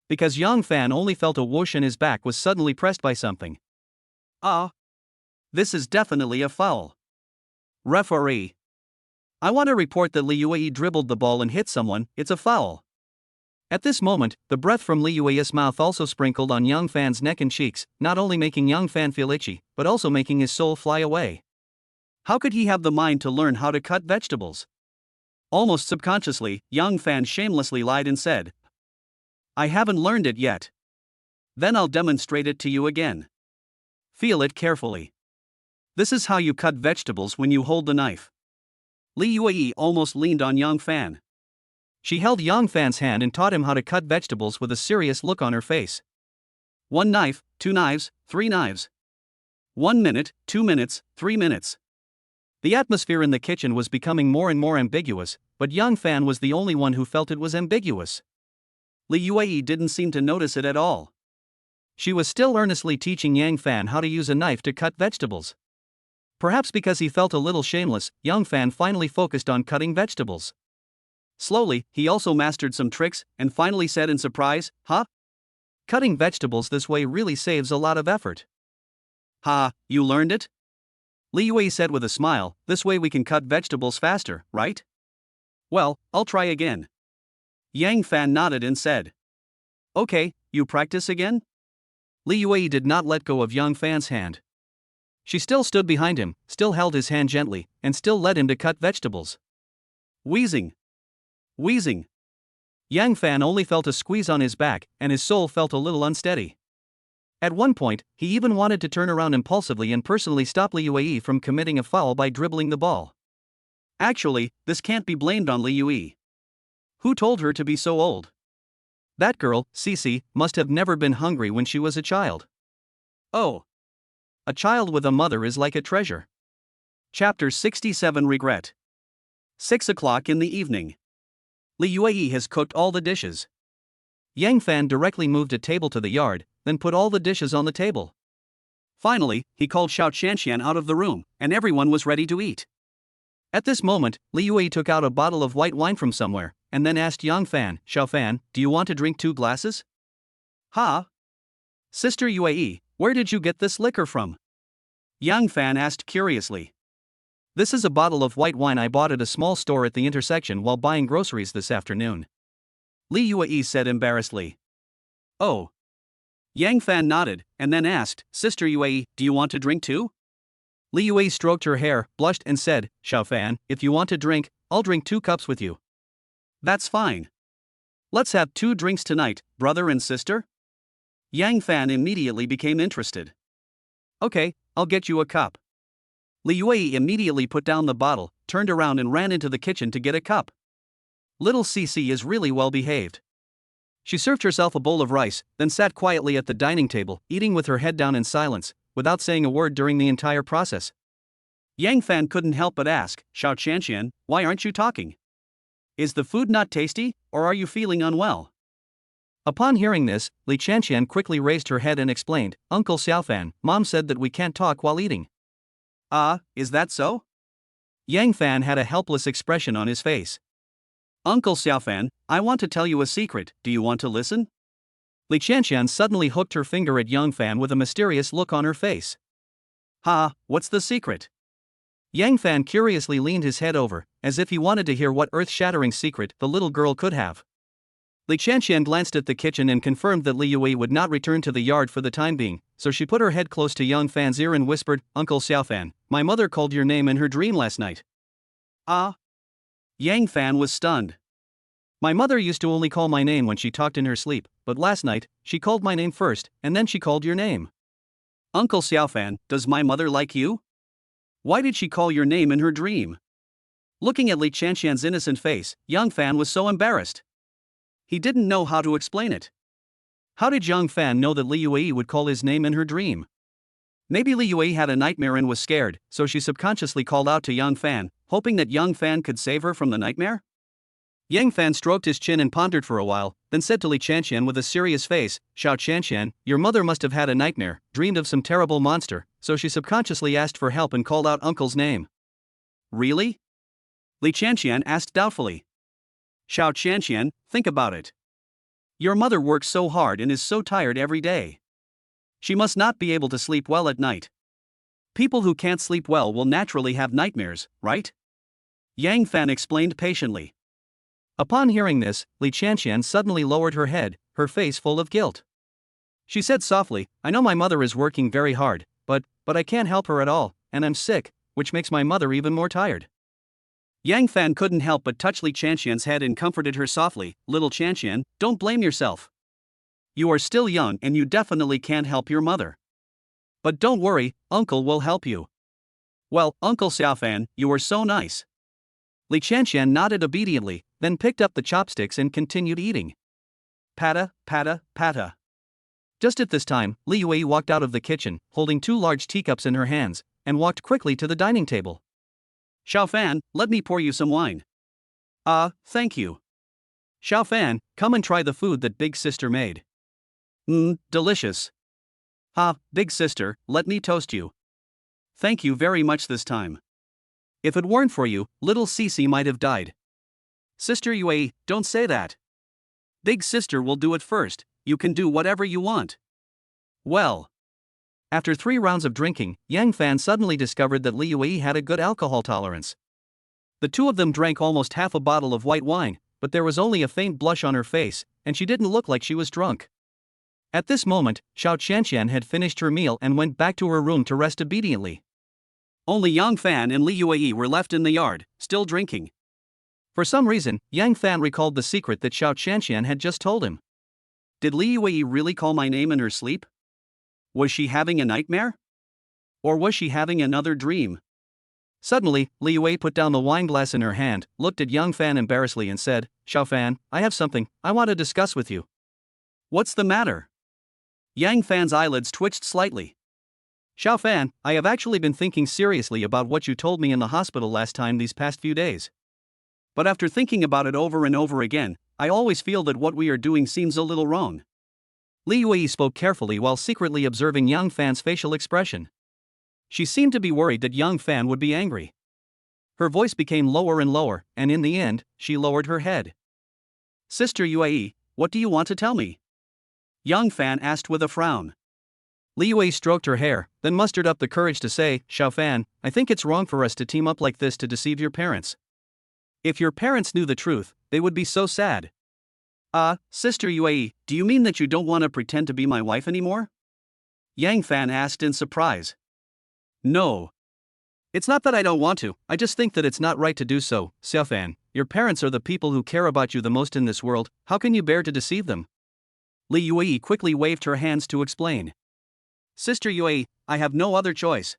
because Yang Fan only felt a whoosh and his back was suddenly pressed by something. Ah! This is definitely a foul. Referee. I want to report that Li Yuei dribbled the ball and hit someone, it's a foul. At this moment, the breath from Li Yuei's mouth also sprinkled on Yang Fan's neck and cheeks, not only making Yang Fan feel itchy, but also making his soul fly away. How could he have the mind to learn how to cut vegetables? Almost subconsciously, Yang Fan shamelessly lied and said, I haven't learned it yet. Then I'll demonstrate it to you again. Feel it carefully. This is how you cut vegetables when you hold the knife. Li Yuei almost leaned on Yang Fan. She held Yang Fan's hand and taught him how to cut vegetables with a serious look on her face. 1 knife, 2 knives, 3 knives. 1 minute, 2 minutes, 3 minutes. The atmosphere in the kitchen was becoming more and more ambiguous, but Yang Fan was the only one who felt it was ambiguous. Li Yuei didn't seem to notice it at all. She was still earnestly teaching Yang Fan how to use a knife to cut vegetables. Perhaps because he felt a little shameless, Yang Fan finally focused on cutting vegetables. Slowly, he also mastered some tricks, and finally said in surprise, Huh? Cutting vegetables this way really saves a lot of effort. Ha, you learned it? Li Yuei said with a smile, this way we can cut vegetables faster, right? Well, I'll try again. Yang Fan nodded and said, Okay, you practice again? Li Yuei did not let go of Yang Fan's hand. She still stood behind him, still held his hand gently, and still led him to cut vegetables. Wheezing. Wheezing. Yang Fan only felt a squeeze on his back, and his soul felt a little unsteady. At one point, he even wanted to turn around impulsively and personally stop Li Yuei from committing a foul by dribbling the ball. Actually, this can't be blamed on Li Yuei. Who told her to be so old? That girl, Cici, must have never been hungry when she was a child. Oh. A child with a mother is like a treasure. Chapter 67 Regret. 6 o'clock in the evening. Li Yuei has cooked all the dishes. Yang Fan directly moved a table to the yard, then put all the dishes on the table. Finally, he called Xiao Qianqian out of the room, and everyone was ready to eat. At this moment, Li Yuei took out a bottle of white wine from somewhere, and then asked Yang Fan, Xiao Fan, do you want to drink 2 glasses? Ha? Sister Yuei, where did you get this liquor from? Yang Fan asked curiously. This is a bottle of white wine I bought at a small store at the intersection while buying groceries this afternoon. Li Yuei said embarrassedly. Oh. Yang Fan nodded, and then asked, Sister Yuei, do you want to drink too? Li Yuei stroked her hair, blushed and said, Xiao Fan, if you want to drink, I'll drink 2 cups with you. That's fine. Let's have 2 drinks tonight, brother and sister? Yang Fan immediately became interested. Okay, I'll get you a cup. Li Yuei immediately put down the bottle, turned around and ran into the kitchen to get a cup. Little Cici is really well behaved. She served herself a bowl of rice, then sat quietly at the dining table, eating with her head down in silence, without saying a word during the entire process. Yang Fan couldn't help but ask, Xiao Qianqian, why aren't you talking? Is the food not tasty, or are you feeling unwell? Upon hearing this, Li Qianqian quickly raised her head and explained, Uncle Xiaofan, Mom said that we can't talk while eating. Ah, is that so? Yang Fan had a helpless expression on his face. Uncle Xiaofan, I want to tell you a secret, do you want to listen? Li Qianqian suddenly hooked her finger at Yang Fan with a mysterious look on her face. Ha, what's the secret? Yang Fan curiously leaned his head over, as if he wanted to hear what earth-shattering secret the little girl could have. Li Qianqian glanced at the kitchen and confirmed that Li Yuei would not return to the yard for the time being, so she put her head close to Yang Fan's ear and whispered, Uncle Xiaofan, my mother called your name in her dream last night. Ah? Yang Fan was stunned. My mother used to only call my name when she talked in her sleep, but last night, she called my name first, and then she called your name. Uncle Xiaofan, does my mother like you? Why did she call your name in her dream? Looking at Li Qianqian's innocent face, Yang Fan was so embarrassed. He didn't know how to explain it. How did Yang Fan know that Li Yuei would call his name in her dream? Maybe Li Yuei had a nightmare and was scared, so she subconsciously called out to Yang Fan, hoping that Yang Fan could save her from the nightmare? Yang Fan stroked his chin and pondered for a while, then said to Li Qianqian with a serious face, Xiao Qianqian, your mother must have had a nightmare, dreamed of some terrible monster, so she subconsciously asked for help and called out Uncle's name. Really? Li Qianqian asked doubtfully. Xiao Qianqian, think about it. Your mother works so hard and is so tired every day. She must not be able to sleep well at night. People who can't sleep well will naturally have nightmares, right? Yang Fan explained patiently. Upon hearing this, Li Qianqian suddenly lowered her head, her face full of guilt. She said softly, I know my mother is working very hard, but I can't help her at all, and I'm sick, which makes my mother even more tired. Yang Fan couldn't help but touch Li Qianqian's head and comforted her softly, Little Qianqian, don't blame yourself. You are still young and you definitely can't help your mother. But don't worry, Uncle will help you. Well, Uncle Xiaofan, you are so nice. Li Qianqian nodded obediently, then picked up the chopsticks and continued eating. Pata, pata, pata. Just at this time, Li Yue walked out of the kitchen, holding 2 large teacups in her hands, and walked quickly to the dining table. Xiaofan, let me pour you some wine. Thank you. Xiaofan, come and try the food that Big Sister made. Delicious. Big Sister, let me toast you. Thank you very much this time. If it weren't for you, little Cece might have died. Sister Yue, don't say that. Big Sister will do it first, you can do whatever you want. Well. After 3 rounds of drinking, Yang Fan suddenly discovered that Li Yue had a good alcohol tolerance. The two of them drank almost half a bottle of white wine, but there was only a faint blush on her face, and she didn't look like she was drunk. At this moment, Xiao Qianqian had finished her meal and went back to her room to rest obediently. Only Yang Fan and Li Yue were left in the yard, still drinking. For some reason, Yang Fan recalled the secret that Xiao Qianqian had just told him. Did Li Yue really call my name in her sleep? Was she having a nightmare? Or was she having another dream? Suddenly, Li Yue put down the wine glass in her hand, looked at Yang Fan embarrassedly and said, Xiao Fan, I have something I want to discuss with you. What's the matter? Yang Fan's eyelids twitched slightly. Xiao Fan, I have actually been thinking seriously about what you told me in the hospital last time these past few days. But after thinking about it over and over again, I always feel that what we are doing seems a little wrong. Li Yue spoke carefully while secretly observing Yang Fan's facial expression. She seemed to be worried that Yang Fan would be angry. Her voice became lower and lower, and in the end, she lowered her head. Sister Yue, what do you want to tell me? Yang Fan asked with a frown. Li Yue stroked her hair, then mustered up the courage to say, Xiao Fan, I think it's wrong for us to team up like this to deceive your parents. If your parents knew the truth, they would be so sad. Sister Yue, do you mean that you don't want to pretend to be my wife anymore? Yang Fan asked in surprise. No. It's not that I don't want to, I just think that it's not right to do so, Xiao Fan. Your parents are the people who care about you the most in this world, how can you bear to deceive them? Li Yue quickly waved her hands to explain. Sister Yue, I have no other choice.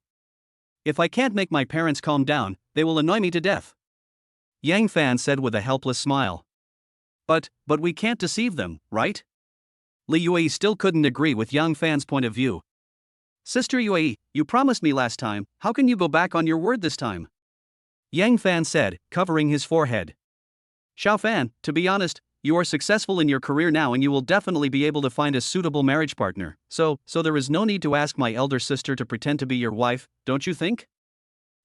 If I can't make my parents calm down, they will annoy me to death. Yang Fan said with a helpless smile. But we can't deceive them, right? Li Yue still couldn't agree with Yang Fan's point of view. Sister Yue, you promised me last time, how can you go back on your word this time? Yang Fan said, covering his forehead. Xiao Fan, to be honest, you are successful in your career now and you will definitely be able to find a suitable marriage partner, so there is no need to ask my elder sister to pretend to be your wife, don't you think?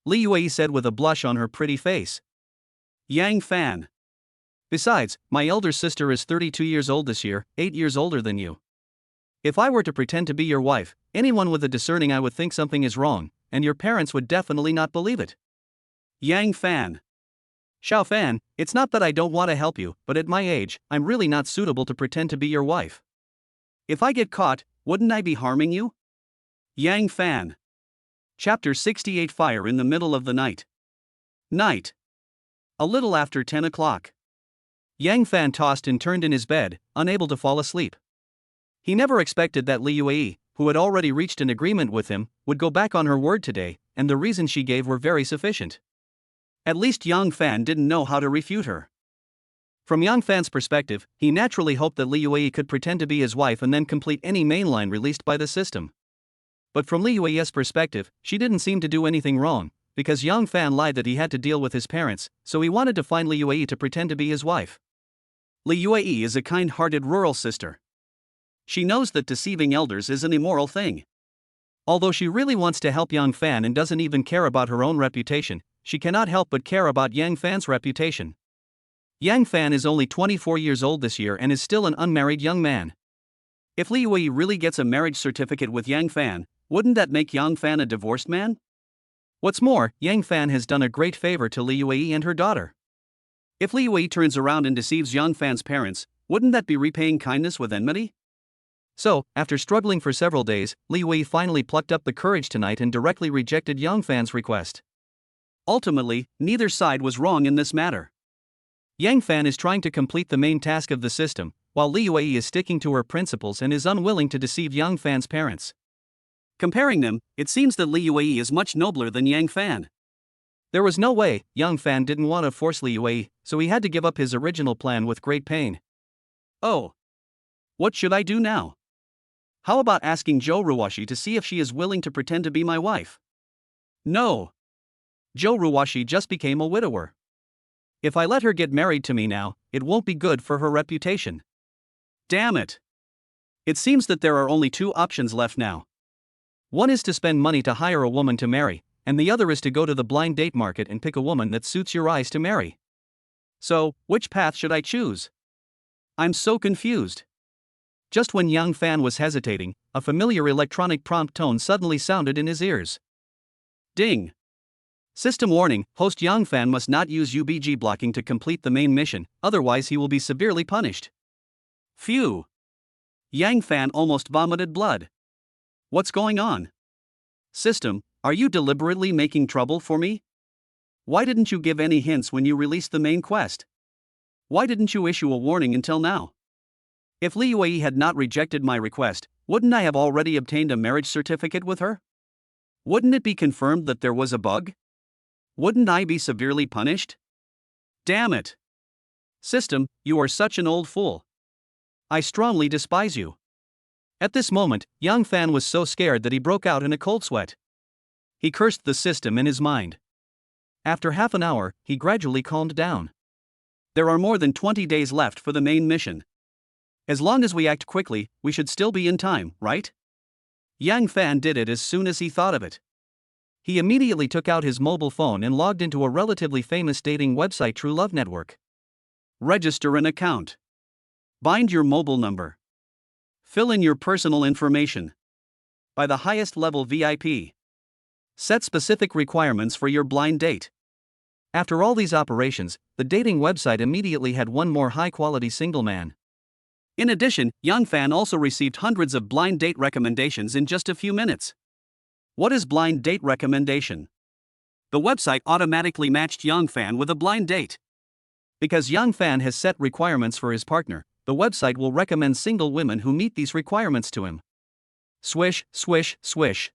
Li Yue said with a blush on her pretty face. Yang Fan. Besides, my elder sister is 32 years old this year, 8 years older than you. If I were to pretend to be your wife, anyone with a discerning eye would think something is wrong, and your parents would definitely not believe it. Yang Fan. Xiao Fan, it's not that I don't want to help you, but at my age, I'm really not suitable to pretend to be your wife. If I get caught, wouldn't I be harming you? Yang Fan. Chapter 68 Fire in the Middle of the Night. Night. A little after 10 o'clock. Yang Fan tossed and turned in his bed, unable to fall asleep. He never expected that Li Yue, who had already reached an agreement with him, would go back on her word today, and the reasons she gave were very sufficient. At least Yang Fan didn't know how to refute her. From Yang Fan's perspective, he naturally hoped that Li Yue could pretend to be his wife and then complete any mainline released by the system. But from Li Yue's perspective, she didn't seem to do anything wrong, because Yang Fan lied that he had to deal with his parents, so he wanted to find Li Yue to pretend to be his wife. Li Yue is a kind-hearted rural sister. She knows that deceiving elders is an immoral thing. Although she really wants to help Yang Fan and doesn't even care about her own reputation, she cannot help but care about Yang Fan's reputation. Yang Fan is only 24 years old this year and is still an unmarried young man. If Li Wei really gets a marriage certificate with Yang Fan, wouldn't that make Yang Fan a divorced man? What's more, Yang Fan has done a great favor to Li Wei and her daughter. If Li Wei turns around and deceives Yang Fan's parents, wouldn't that be repaying kindness with enmity? So, after struggling for several days, Li Wei finally plucked up the courage tonight and directly rejected Yang Fan's request. Ultimately, neither side was wrong in this matter. Yang Fan is trying to complete the main task of the system, while Li Wei is sticking to her principles and is unwilling to deceive Yang Fan's parents. Comparing them, it seems that Li Wei is much nobler than Yang Fan. There was no way Yang Fan didn't want to force Li Wei, so he had to give up his original plan with great pain. Oh. What should I do now? How about asking Zhou Ruoshi to see if she is willing to pretend to be my wife? No. Zhou Ruoshi just became a widower. If I let her get married to me now, it won't be good for her reputation. Damn it. It seems that there are only two options left now. One is to spend money to hire a woman to marry, and the other is to go to the blind date market and pick a woman that suits your eyes to marry. So, which path should I choose? I'm so confused. Just when Yang Fan was hesitating, a familiar electronic prompt tone suddenly sounded in his ears. Ding! System warning, host Yang Fan must not use UBG blocking to complete the main mission, otherwise he will be severely punished. Phew! Yang Fan almost vomited blood. What's going on? System, are you deliberately making trouble for me? Why didn't you give any hints when you released the main quest? Why didn't you issue a warning until now? If Li Wei had not rejected my request, wouldn't I have already obtained a marriage certificate with her? Wouldn't it be confirmed that there was a bug? Wouldn't I be severely punished? Damn it! System, you are such an old fool. I strongly despise you. At this moment, Yang Fan was so scared that he broke out in a cold sweat. He cursed the system in his mind. After half an hour, he gradually calmed down. There are more than 20 days left for the main mission. As long as we act quickly, we should still be in time, right? Yang Fan did it as soon as he thought of it. He immediately took out his mobile phone and logged into a relatively famous dating website, True Love Network. Register an account. Bind your mobile number. Fill in your personal information. Buy the highest level VIP. Set specific requirements for your blind date. After all these operations, the dating website immediately had one more high-quality single man. In addition, Yang Fan also received hundreds of blind date recommendations in just a few minutes. What is blind date recommendation? The website automatically matched Yang Fan with a blind date. Because Yang Fan has set requirements for his partner, the website will recommend single women who meet these requirements to him. Swish, swish, swish.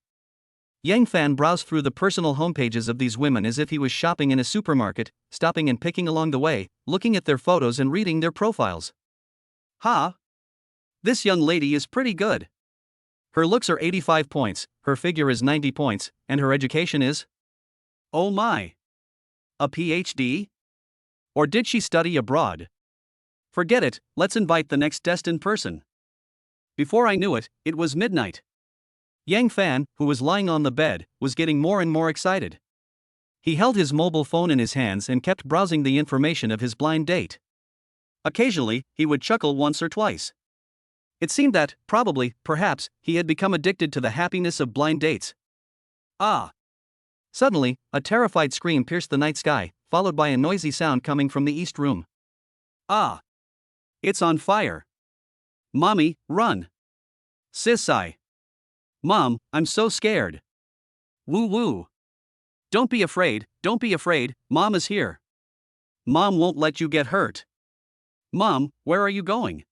Yang Fan browsed through the personal homepages of these women as if he was shopping in a supermarket, stopping and picking along the way, looking at their photos and reading their profiles. Ha! This young lady is pretty good. Her looks are 85 points, her figure is 90 points, and her education is? Oh my! A PhD? Or did she study abroad? Forget it, let's invite the next destined person. Before I knew it, it was midnight. Yang Fan, who was lying on the bed, was getting more and more excited. He held his mobile phone in his hands and kept browsing the information of his blind date. Occasionally, he would chuckle once or twice. It seemed that, probably, perhaps, he had become addicted to the happiness of blind dates. Ah! Suddenly, a terrified scream pierced the night sky, followed by a noisy sound coming from the east room. Ah! It's on fire! Mommy, run! Sissai! Mom, I'm so scared! Woo woo! Don't be afraid, Mom is here. Mom won't let you get hurt. Mom, where are you going?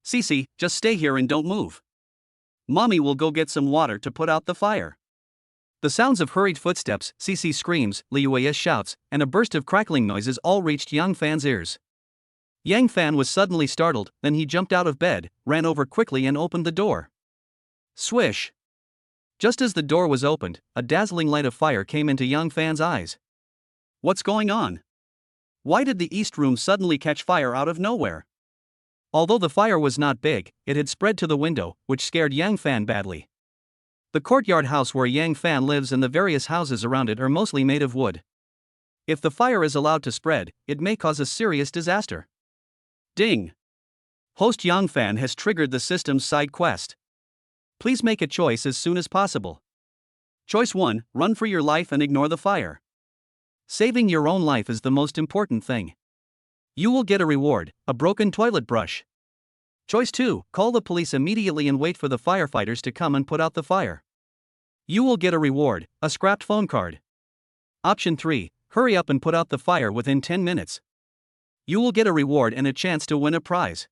Cece, just stay here and don't move. Mommy will go get some water to put out the fire. The sounds of hurried footsteps, Cece screams, Li Wei shouts, and a burst of crackling noises all reached Yang Fan's ears. Yang Fan was suddenly startled, then he jumped out of bed, ran over quickly and opened the door. Swish! Just as the door was opened, a dazzling light of fire came into Yang Fan's eyes. What's going on? Why did the east room suddenly catch fire out of nowhere? Although the fire was not big, it had spread to the window, which scared Yang Fan badly. The courtyard house where Yang Fan lives and the various houses around it are mostly made of wood. If the fire is allowed to spread, it may cause a serious disaster. Ding! Host Yang Fan has triggered the system's side quest. Please make a choice as soon as possible. Choice 1, run for your life and ignore the fire. Saving your own life is the most important thing. You will get a reward, a broken toilet brush. Choice 2, call the police immediately and wait for the firefighters to come and put out the fire. You will get a reward, a scrapped phone card. Option 3, hurry up and put out the fire within 10 minutes. You will get a reward and a chance to win a prize.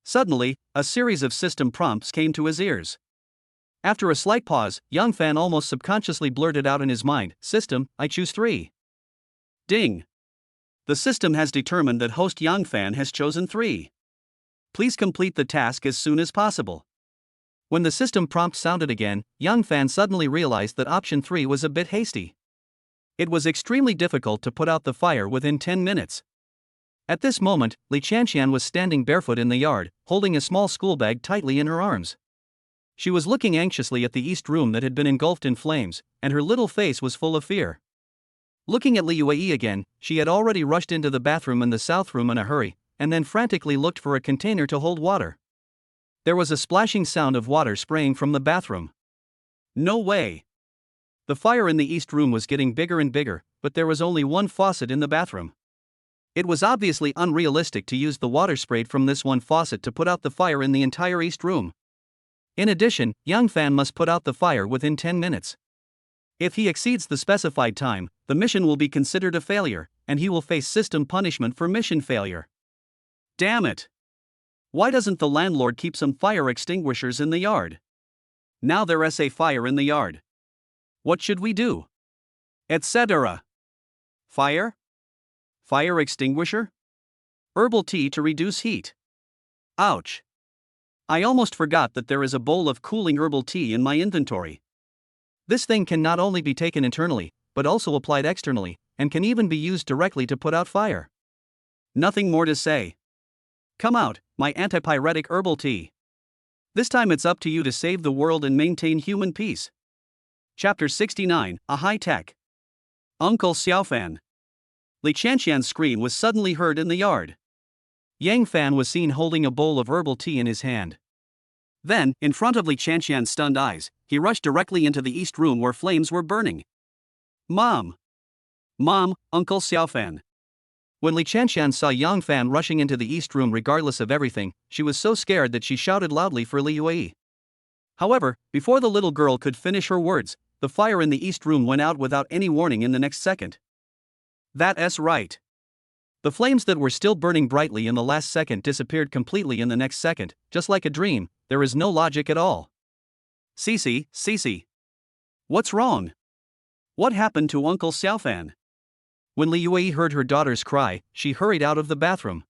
Suddenly, a series of system prompts came to his ears. After a slight pause, Yang Fan almost subconsciously blurted out in his mind, "System, I choose 3. Ding! The system has determined that host Yang Fan has chosen 3. Please complete the task as soon as possible. When the system prompt sounded again, Yang Fan suddenly realized that option 3 was a bit hasty. It was extremely difficult to put out the fire within 10 minutes. At this moment, Li Chanxian was standing barefoot in the yard, holding a small school bag tightly in her arms. She was looking anxiously at the east room that had been engulfed in flames, and her little face was full of fear. Looking at Li Yue again, she had already rushed into the bathroom in the south room in a hurry, and then frantically looked for a container to hold water. There was a splashing sound of water spraying from the bathroom. No way! The fire in the east room was getting bigger and bigger, but there was only one faucet in the bathroom. It was obviously unrealistic to use the water sprayed from this one faucet to put out the fire in the entire east room. In addition, Yang Fan must put out the fire within 10 minutes. If he exceeds the specified time, the mission will be considered a failure, and he will face system punishment for mission failure. Damn it! Why doesn't the landlord keep some fire extinguishers in the yard? Now there's a fire in the yard. What should we do? Etc. Fire? Fire extinguisher? Herbal tea to reduce heat. Ouch! I almost forgot that there is a bowl of cooling herbal tea in my inventory. This thing can not only be taken internally, but also applied externally, and can even be used directly to put out fire. Nothing more to say. Come out, my antipyretic herbal tea. This time it's up to you to save the world and maintain human peace. Chapter 69, A High-Tech. Uncle Xiaofan. Li Chanxian's scream was suddenly heard in the yard. Yang Fan was seen holding a bowl of herbal tea in his hand. Then, in front of Li Chanxian's stunned eyes, he rushed directly into the east room where flames were burning. Mom! Mom, Uncle Xiaofan. When Li Chanxian saw Yang Fan rushing into the east room regardless of everything, she was so scared that she shouted loudly for Li Yue. However, before the little girl could finish her words, the fire in the east room went out without any warning in the next second. That's right. The flames that were still burning brightly in the last second disappeared completely in the next second, just like a dream. There is no logic at all. Cece. What's wrong? What happened to Uncle Xiaofan? When Li Yue heard her daughter's cry, she hurried out of the bathroom.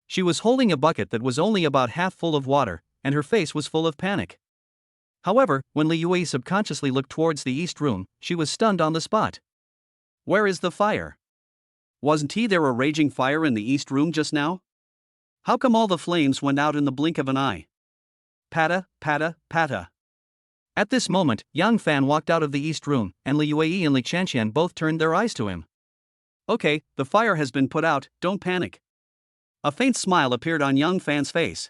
She was holding a bucket that was only about half full of water, and her face was full of panic. However, when Li Yue subconsciously looked towards the east room, she was stunned on the spot. Where is the fire? Wasn't there a raging fire in the east room just now? How come all the flames went out in the blink of an eye? Pata. At this moment, Yang Fan walked out of the east room, and Li Yue and Li Chanxian both turned their eyes to him. Okay, the fire has been put out, don't panic. A faint smile appeared on Yang Fan's face.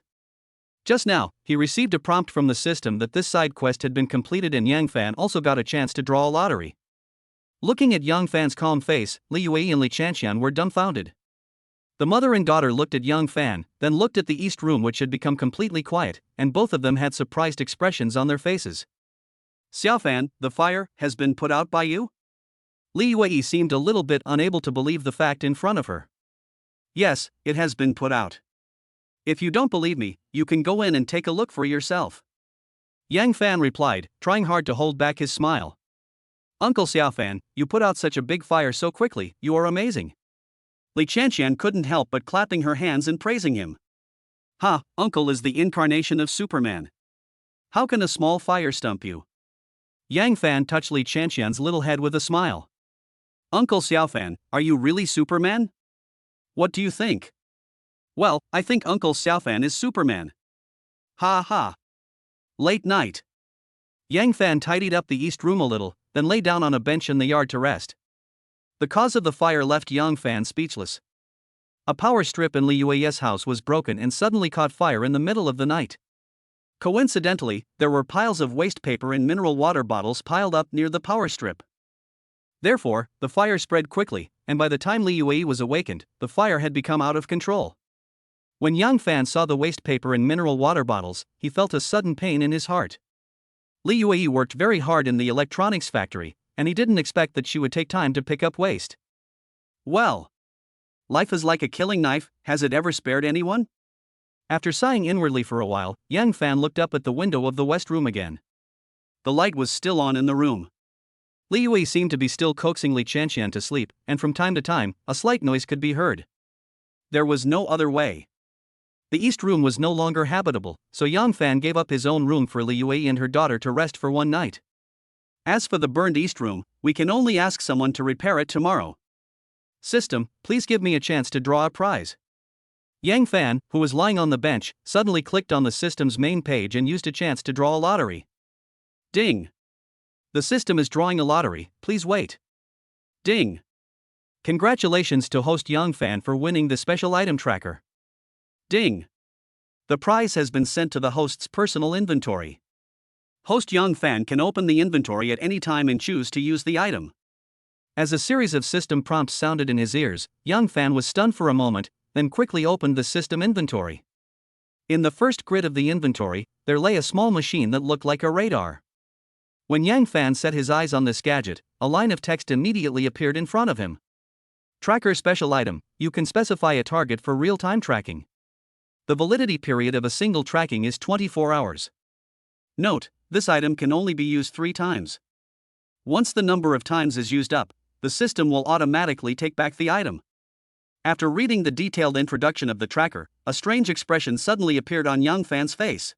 Just now, he received a prompt from the system that this side quest had been completed, and Yang Fan also got a chance to draw a lottery. Looking at Yang Fan's calm face, Li Yue and Li Chanxian were dumbfounded. The mother and daughter looked at Yang Fan, then looked at the east room, which had become completely quiet, and both of them had surprised expressions on their faces. Xiaofan, the fire has been put out by you? Li Yue seemed a little bit unable to believe the fact in front of her. Yes, it has been put out. If you don't believe me, you can go in and take a look for yourself. Yang Fan replied, trying hard to hold back his smile. Uncle Xiaofan, you put out such a big fire so quickly, you are amazing. Li Chanxian couldn't help but clapping her hands and praising him. Ha, Uncle is the incarnation of Superman. How can a small fire stump you? Yang Fan touched Li Chanxian's little head with a smile. Uncle Xiaofan, are you really Superman? What do you think? Well, I think Uncle Xiaofan is Superman. Ha ha. Late night. Yang Fan tidied up the east room a little, then lay down on a bench in the yard to rest. The cause of the fire left Yang Fan speechless. A power strip in Li Yue's house was broken and suddenly caught fire in the middle of the night. Coincidentally, there were piles of waste paper and mineral water bottles piled up near the power strip. Therefore, the fire spread quickly, and by the time Li Yue was awakened, the fire had become out of control. When Yang Fan saw the waste paper and mineral water bottles, he felt a sudden pain in his heart. Li Yue worked very hard in the electronics factory, and he didn't expect that she would take time to pick up waste. Well, life is like a killing knife, has it ever spared anyone? After sighing inwardly for a while, Yang Fan looked up at the window of the west room again. The light was still on in the room. Li Yue seemed to be still coaxing Li Qianqian to sleep, and from time to time, a slight noise could be heard. There was no other way. The east room was no longer habitable, so Yang Fan gave up his own room for Li Yue and her daughter to rest for one night. As for the burned east room, we can only ask someone to repair it tomorrow. System, please give me a chance to draw a prize. Yang Fan, who was lying on the bench, suddenly clicked on the system's main page and used a chance to draw a lottery. Ding! The system is drawing a lottery, please wait. Ding! Congratulations to host Yang Fan for winning the special item tracker. Ding! The prize has been sent to the host's personal inventory. Host Yang Fan can open the inventory at any time and choose to use the item. As a series of system prompts sounded in his ears, Yang Fan was stunned for a moment, then quickly opened the system inventory. In the first grid of the inventory, there lay a small machine that looked like a radar. When Yang Fan set his eyes on this gadget, a line of text immediately appeared in front of him. Tracker special item, you can specify a target for real-time tracking. The validity period of a single tracking is 24 hours. Note, this item can only be used 3 times. Once the number of times is used up, the system will automatically take back the item. After reading the detailed introduction of the tracker, a strange expression suddenly appeared on Yang Fan's face.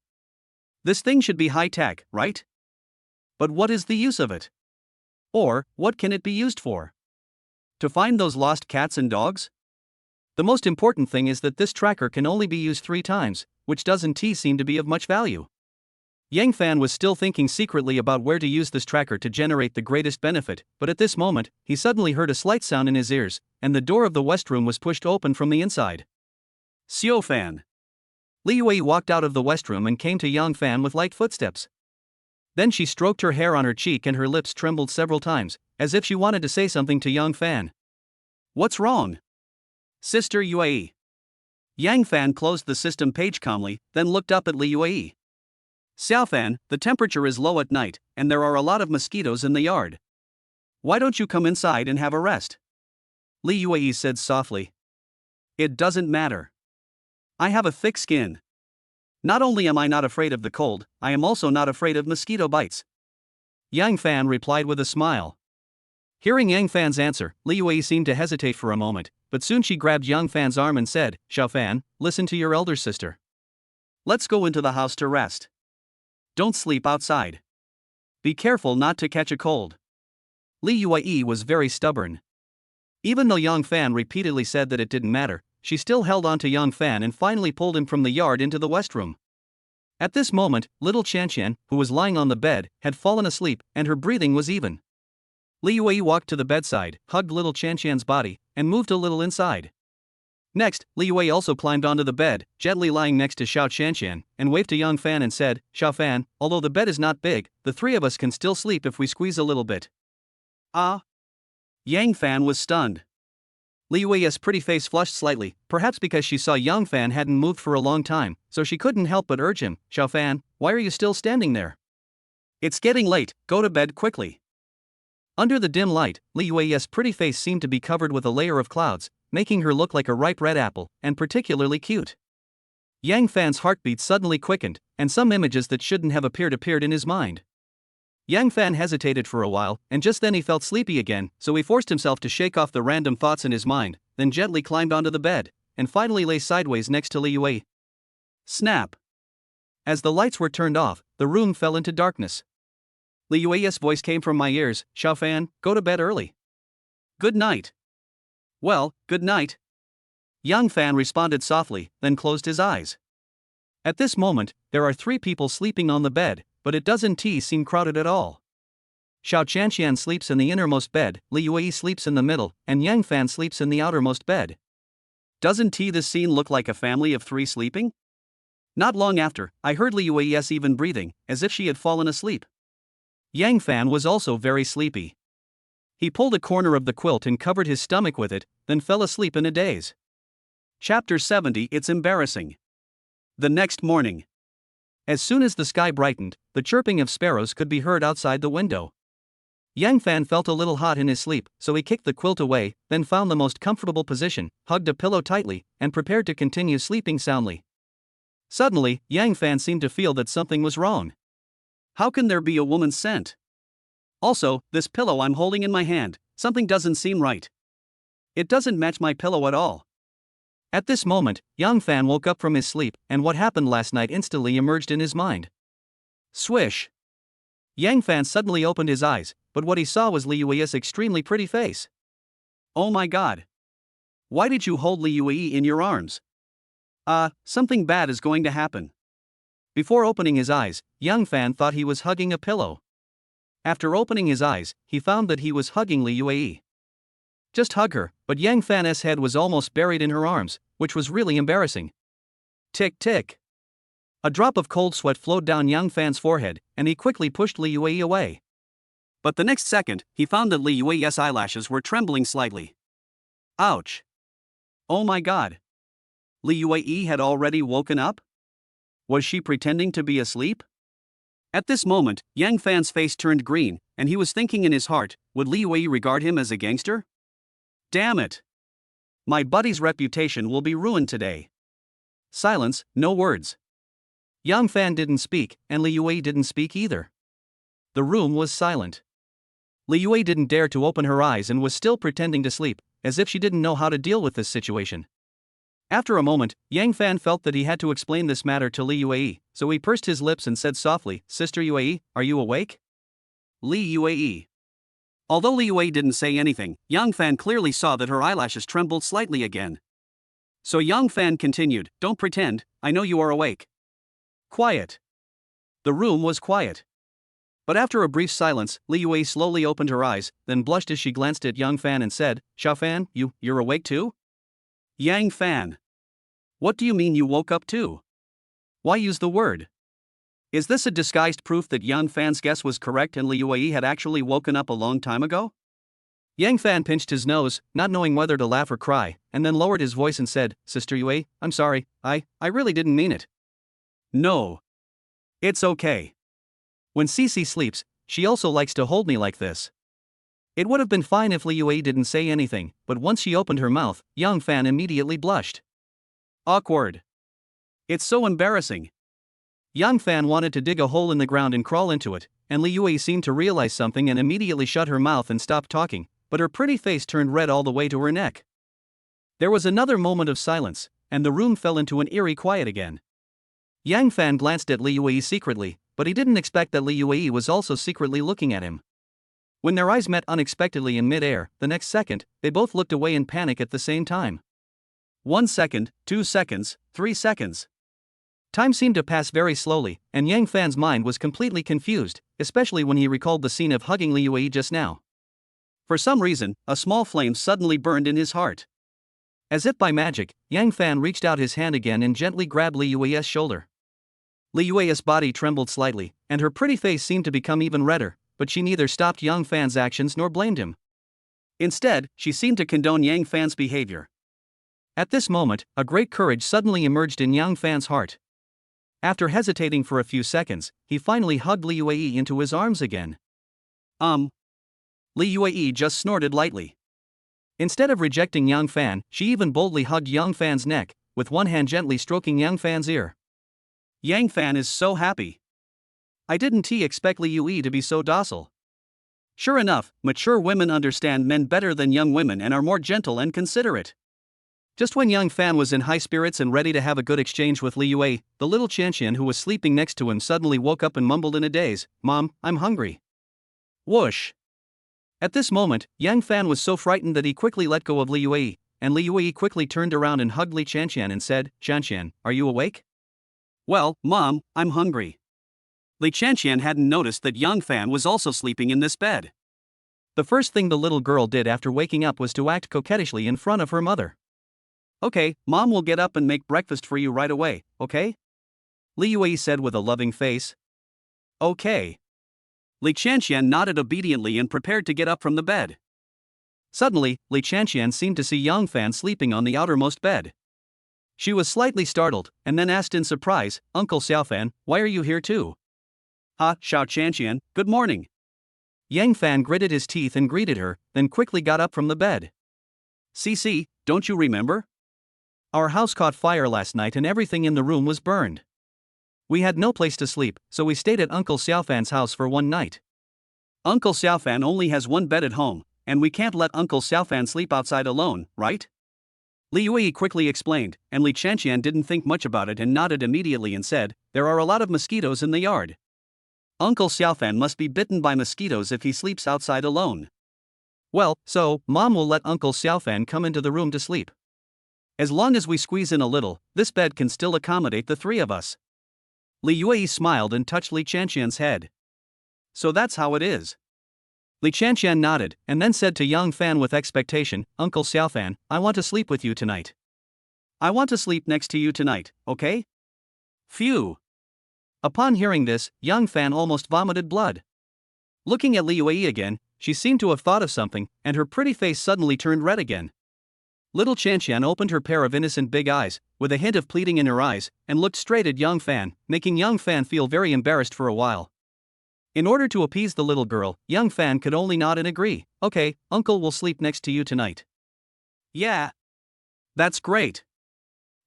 This thing should be high-tech, right? But what is the use of it? Or, what can it be used for? To find those lost cats and dogs? The most important thing is that this tracker can only be used 3 times, which doesn't seem to be of much value. Yang Fan was still thinking secretly about where to use this tracker to generate the greatest benefit, but at this moment, he suddenly heard a slight sound in his ears, and the door of the west room was pushed open from the inside. Xiao Fan. Li Yue walked out of the west room and came to Yang Fan with light footsteps. Then she stroked her hair on her cheek and her lips trembled several times, as if she wanted to say something to Yang Fan. What's wrong? Sister Yue. Yang Fan closed the system page calmly, then looked up at Li Yue. Xiao Fan, the temperature is low at night, and there are a lot of mosquitoes in the yard. Why don't you come inside and have a rest? Li Yue said softly. It doesn't matter. I have a thick skin. Not only am I not afraid of the cold, I am also not afraid of mosquito bites. Yang Fan replied with a smile. Hearing Yang Fan's answer, Li Yue seemed to hesitate for a moment, but soon she grabbed Yang Fan's arm and said, Xiao Fan, listen to your elder sister. Let's go into the house to rest. Don't sleep outside. Be careful not to catch a cold. Li Yue was very stubborn. Even though Yang Fan repeatedly said that it didn't matter, she still held on to Yang Fan and finally pulled him from the yard into the west room. At this moment, little Qianqian, who was lying on the bed, had fallen asleep, and her breathing was even. Li Yue walked to the bedside, hugged little Qianqian's body, and moved a little inside. Next, Li Yue also climbed onto the bed, gently lying next to Xiao Qianqian, and waved to Yang Fan and said, Xiao Fan, although the bed is not big, the 3 of us can still sleep if we squeeze a little bit. Ah? Yang Fan was stunned. Li Yue's pretty face flushed slightly, perhaps because she saw Yang Fan hadn't moved for a long time, so she couldn't help but urge him, Xiao Fan, why are you still standing there? It's getting late, go to bed quickly. Under the dim light, Li Yue's pretty face seemed to be covered with a layer of clouds, making her look like a ripe red apple, and particularly cute. Yang Fan's heartbeat suddenly quickened, and some images that shouldn't have appeared in his mind. Yang Fan hesitated for a while, and just then he felt sleepy again, so he forced himself to shake off the random thoughts in his mind, then gently climbed onto the bed, and finally lay sideways next to Li Yue. Snap! As the lights were turned off, the room fell into darkness. Li Yue's voice came from my ears, Xiao Fan, go to bed early. Good night. Well, good night. Yang Fan responded softly, then closed his eyes. At this moment, there are 3 people sleeping on the bed, but it doesn't seem crowded at all. Xiao Chanxian sleeps in the innermost bed, Li Yue sleeps in the middle, and Yang Fan sleeps in the outermost bed. Doesn't this scene look like a family of 3 sleeping? Not long after, I heard Li Yue's even breathing, as if she had fallen asleep. Yang Fan was also very sleepy. He pulled a corner of the quilt and covered his stomach with it, then fell asleep in a daze. Chapter 70. It's embarrassing. The next morning. As soon as the sky brightened, the chirping of sparrows could be heard outside the window. Yang Fan felt a little hot in his sleep, so he kicked the quilt away, then found the most comfortable position, hugged a pillow tightly, and prepared to continue sleeping soundly. Suddenly, Yang Fan seemed to feel that something was wrong. How can there be a woman's scent? Also, this pillow I'm holding in my hand, something doesn't seem right. It doesn't match my pillow at all. At this moment, Yang Fan woke up from his sleep, and what happened last night instantly emerged in his mind. Swish! Yang Fan suddenly opened his eyes, but what he saw was Li Yue's extremely pretty face. Oh my god! Why did you hold Li Yue in your arms? Something bad is going to happen. Before opening his eyes, Yang Fan thought he was hugging a pillow. After opening his eyes, he found that he was hugging Li Yue. Just hug her, but Yang Fan's head was almost buried in her arms, which was really embarrassing. Tick tick. A drop of cold sweat flowed down Yang Fan's forehead, and he quickly pushed Li Yue away. But the next second, he found that Li Yue's eyelashes were trembling slightly. Ouch! Oh my god! Li Yue had already woken up? Was she pretending to be asleep? At this moment, Yang Fan's face turned green, and he was thinking in his heart, would Li Yue regard him as a gangster? Damn it! My buddy's reputation will be ruined today. Silence, no words. Yang Fan didn't speak, and Li Yue didn't speak either. The room was silent. Li Yue didn't dare to open her eyes and was still pretending to sleep, as if she didn't know how to deal with this situation. After a moment, Yang Fan felt that he had to explain this matter to Li Yue, so he pursed his lips and said softly, Sister Yue, are you awake? Li Yue. Although Li Yue didn't say anything, Yang Fan clearly saw that her eyelashes trembled slightly again. So Yang Fan continued, don't pretend, I know you are awake. Quiet. The room was quiet. But after a brief silence, Li Yue slowly opened her eyes, then blushed as she glanced at Yang Fan and said, Xiao Fan, you're awake too? Yang Fan. What do you mean you woke up too? Why use the word? Is this a disguised proof that Yang Fan's guess was correct and Li Yue had actually woken up a long time ago? Yang Fan pinched his nose, not knowing whether to laugh or cry, and then lowered his voice and said, Sister Yue, I'm sorry, I really didn't mean it. No. It's okay. When Cici sleeps, she also likes to hold me like this. It would have been fine if Li Yue didn't say anything, but once she opened her mouth, Yang Fan immediately blushed. Awkward. It's so embarrassing. Yang Fan wanted to dig a hole in the ground and crawl into it, and Li Yue seemed to realize something and immediately shut her mouth and stopped talking, but her pretty face turned red all the way to her neck. There was another moment of silence, and the room fell into an eerie quiet again. Yang Fan glanced at Li Yue secretly, but he didn't expect that Li Yue was also secretly looking at him. When their eyes met unexpectedly in mid-air, the next second, they both looked away in panic at the same time. 1 second, 2 seconds, 3 seconds. Time seemed to pass very slowly, and Yang Fan's mind was completely confused, especially when he recalled the scene of hugging Li Yue just now. For some reason, a small flame suddenly burned in his heart. As if by magic, Yang Fan reached out his hand again and gently grabbed Li Yue's shoulder. Li Yue's body trembled slightly, and her pretty face seemed to become even redder, but she neither stopped Yang Fan's actions nor blamed him. Instead, she seemed to condone Yang Fan's behavior. At this moment, a great courage suddenly emerged in Yang Fan's heart. After hesitating for a few seconds, he finally hugged Li Yue into his arms again. Li Yue just snorted lightly. Instead of rejecting Yang Fan, she even boldly hugged Yang Fan's neck, with one hand gently stroking Yang Fan's ear. Yang Fan is so happy. I didn't expect Li Yue to be so docile. Sure enough, mature women understand men better than young women and are more gentle and considerate. Just when Yang Fan was in high spirits and ready to have a good exchange with Li Yue, the little Qianqian who was sleeping next to him suddenly woke up and mumbled in a daze, Mom, I'm hungry. Whoosh! At this moment, Yang Fan was so frightened that he quickly let go of Li Yue, and Li Yue quickly turned around and hugged Li Qianqian and said, Qianqian, are you awake? Well, Mom, I'm hungry. Li Chanqian hadn't noticed that Yang Fan was also sleeping in this bed. The first thing the little girl did after waking up was to act coquettishly in front of her mother. Okay, Mom will get up and make breakfast for you right away, okay? Li Yue said with a loving face. Okay. Li Chanqian nodded obediently and prepared to get up from the bed. Suddenly, Li Chanqian seemed to see Yang Fan sleeping on the outermost bed. She was slightly startled, and then asked in surprise, Uncle Xiaofan, why are you here too? Xiao Chanqian, good morning. Yang Fan gritted his teeth and greeted her, then quickly got up from the bed. Cici, don't you remember? Our house caught fire last night and everything in the room was burned. We had no place to sleep, so we stayed at Uncle Xiaofan's house for one night. Uncle Xiaofan only has one bed at home, and we can't let Uncle Xiaofan sleep outside alone, right? Li Yue quickly explained, and Li Chanqian didn't think much about it and nodded immediately and said, there are a lot of mosquitoes in the yard. Uncle Xiaofan must be bitten by mosquitoes if he sleeps outside alone. Well, so, Mom will let Uncle Xiaofan come into the room to sleep. As long as we squeeze in a little, this bed can still accommodate the three of us. Li Yue smiled and touched Li Chanqian's head. So that's how it is. Li Chanqian nodded, and then said to Yang Fan with expectation, Uncle Xiaofan, I want to sleep with you tonight. I want to sleep next to you tonight, okay? Phew. Upon hearing this, Yang Fan almost vomited blood. Looking at Li Yue again, she seemed to have thought of something, and her pretty face suddenly turned red again. Little Chanqian opened her pair of innocent big eyes, with a hint of pleading in her eyes, and looked straight at Yang Fan, making Yang Fan feel very embarrassed for a while. In order to appease the little girl, Yang Fan could only nod and agree, okay, Uncle will sleep next to you tonight. Yeah. That's great.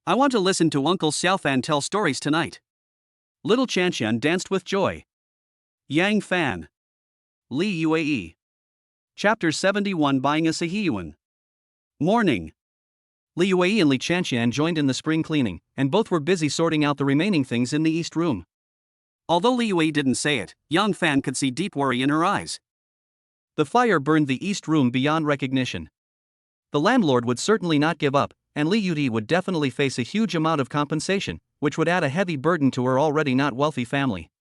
I want to listen to Uncle Xiaofan tell stories tonight. Little Chanqian danced with joy. Yang Fan. Li Yue. Chapter 71 Buying a Sihiyuan. Morning. Li Yue and Li Chanqian joined in the spring cleaning, and both were busy sorting out the remaining things in the east room. Although Li Yue didn't say it, Yang Fan could see deep worry in her eyes. The fire burned the east room beyond recognition. The landlord would certainly not give up, and Li Yudi would definitely face a huge amount of compensation, which would add a heavy burden to her already not wealthy family.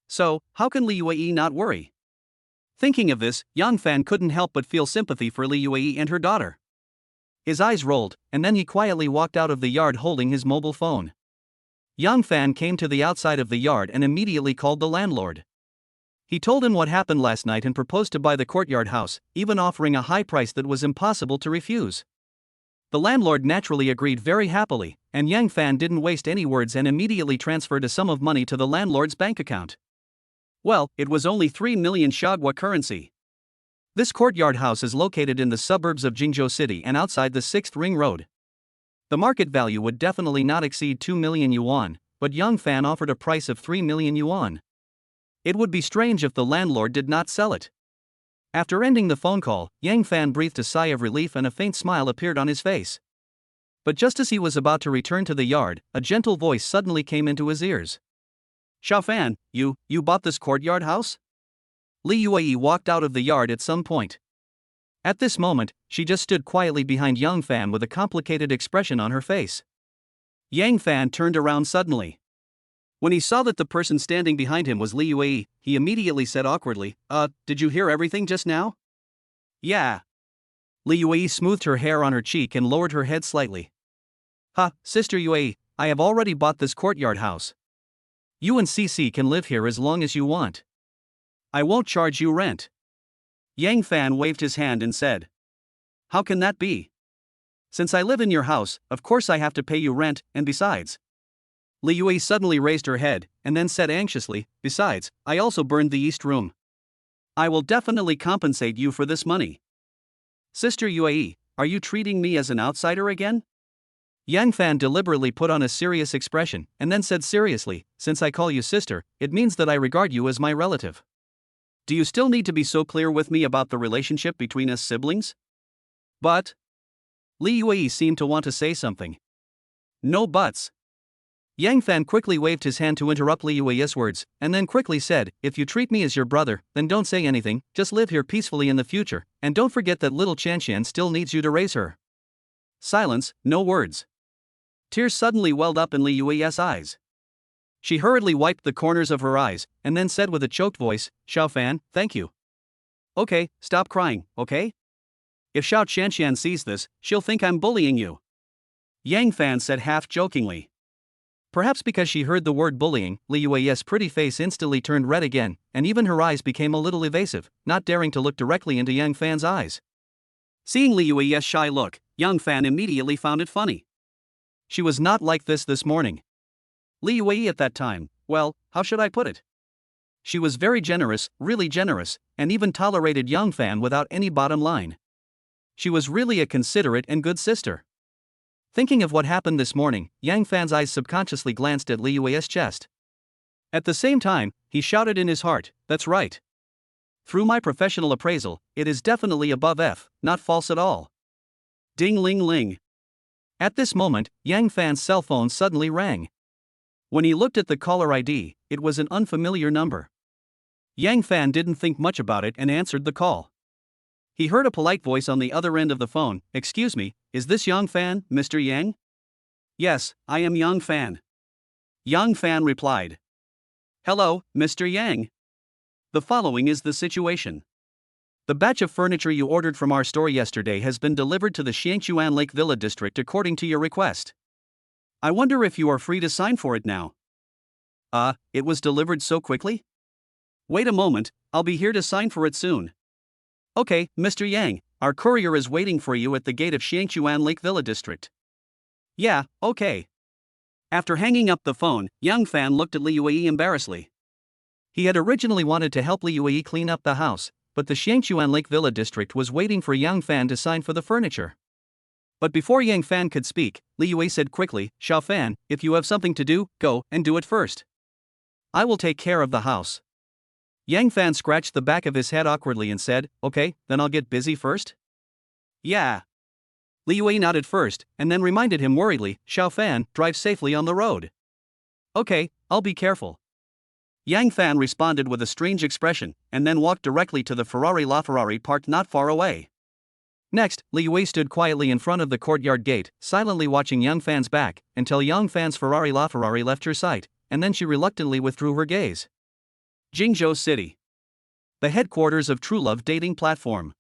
So, how can Li Yue not worry? Thinking of this, Yang Fan couldn't help but feel sympathy for Li Yue and her daughter. His eyes rolled, and then he quietly walked out of the yard holding his mobile phone. Yang Fan came to the outside of the yard and immediately called the landlord. He told him what happened last night and proposed to buy the courtyard house, even offering a high price that was impossible to refuse. The landlord naturally agreed very happily, and Yang Fan didn't waste any words and immediately transferred a sum of money to the landlord's bank account. Well, it was only 3 million Shagua currency. This courtyard house is located in the suburbs of Jingzhou City and outside the 6th Ring Road. The market value would definitely not exceed 2 million yuan, but Yang Fan offered a price of 3 million yuan. It would be strange if the landlord did not sell it. After ending the phone call, Yang Fan breathed a sigh of relief and a faint smile appeared on his face. But just as he was about to return to the yard, a gentle voice suddenly came into his ears. Xiaofan, you bought this courtyard house? Li Yue walked out of the yard at some point. At this moment, she just stood quietly behind Yang Fan with a complicated expression on her face. Yang Fan turned around suddenly. When he saw that the person standing behind him was Li Yue, he immediately said awkwardly, did you hear everything just now? Yeah. Li Yue smoothed her hair on her cheek and lowered her head slightly. Sister Yue, I have already bought this courtyard house. You and CC can live here as long as you want. I won't charge you rent. Yang Fan waved his hand and said. How can that be? Since I live in your house, of course I have to pay you rent, and besides. Li Yue suddenly raised her head, and then said anxiously, besides, I also burned the east room. I will definitely compensate you for this money. Sister Yue, are you treating me as an outsider again? Yang Fan deliberately put on a serious expression, and then said seriously, since I call you sister, it means that I regard you as my relative. Do you still need to be so clear with me about the relationship between us siblings? But? Li Yue seemed to want to say something. No buts. Yang Fan quickly waved his hand to interrupt Li Yue's words, and then quickly said, if you treat me as your brother, then don't say anything, just live here peacefully in the future, and don't forget that little Chanqian still needs you to raise her. Silence, no words. Tears suddenly welled up in Li Yue's eyes. She hurriedly wiped the corners of her eyes, and then said with a choked voice, "Xiao Fan, thank you." "Okay, stop crying, okay? If Xiao Qianqian sees this, she'll think I'm bullying you," Yang Fan said half-jokingly. Perhaps because she heard the word bullying, Li Yui's pretty face instantly turned red again, and even her eyes became a little evasive, not daring to look directly into Yang Fan's eyes. Seeing Li Yui's shy look, Yang Fan immediately found it funny. She was not like this morning. Li Yui at that time, well, how should I put it? She was very generous, really generous, and even tolerated Yang Fan without any bottom line. She was really a considerate and good sister. Thinking of what happened this morning, Yang Fan's eyes subconsciously glanced at Li Yui's chest. At the same time, he shouted in his heart, "That's right. Through my professional appraisal, it is definitely above F, not false at all." Ding-ling-ling. At this moment, Yang Fan's cell phone suddenly rang. When he looked at the caller ID, it was an unfamiliar number. Yang Fan didn't think much about it and answered the call. He heard a polite voice on the other end of the phone. "Excuse me, is this Yang Fan, Mr. Yang?" "Yes, I am Yang Fan." Yang Fan replied. "Hello, Mr. Yang. The following is the situation. The batch of furniture you ordered from our store yesterday has been delivered to the Xiangchuan Lake Villa district according to your request. I wonder if you are free to sign for it now." It was delivered so quickly? Wait a moment, I'll be here to sign for it soon." "Okay, Mr. Yang, our courier is waiting for you at the gate of Xiangchuan Lake Villa district." "Yeah, okay." After hanging up the phone, Yang Fan looked at Li Yui embarrassedly. He had originally wanted to help Li Yui clean up the house, but the Xiangchuan Lake Villa district was waiting for Yang Fan to sign for the furniture. But before Yang Fan could speak, Li Yui said quickly, "Xiao Fan, if you have something to do, go and do it first. I will take care of the house." Yang Fan scratched the back of his head awkwardly and said, "Okay, then I'll get busy first." "Yeah." Li Yui nodded first, and then reminded him worriedly, "Xiao Fan, drive safely on the road." "Okay, I'll be careful." Yang Fan responded with a strange expression, and then walked directly to the LaFerrari parked not far away. Next, Li Yui stood quietly in front of the courtyard gate, silently watching Yang Fan's back, until Yang Fan's LaFerrari left her sight, and then she reluctantly withdrew her gaze. Jingzhou City. The headquarters of True Love dating platform.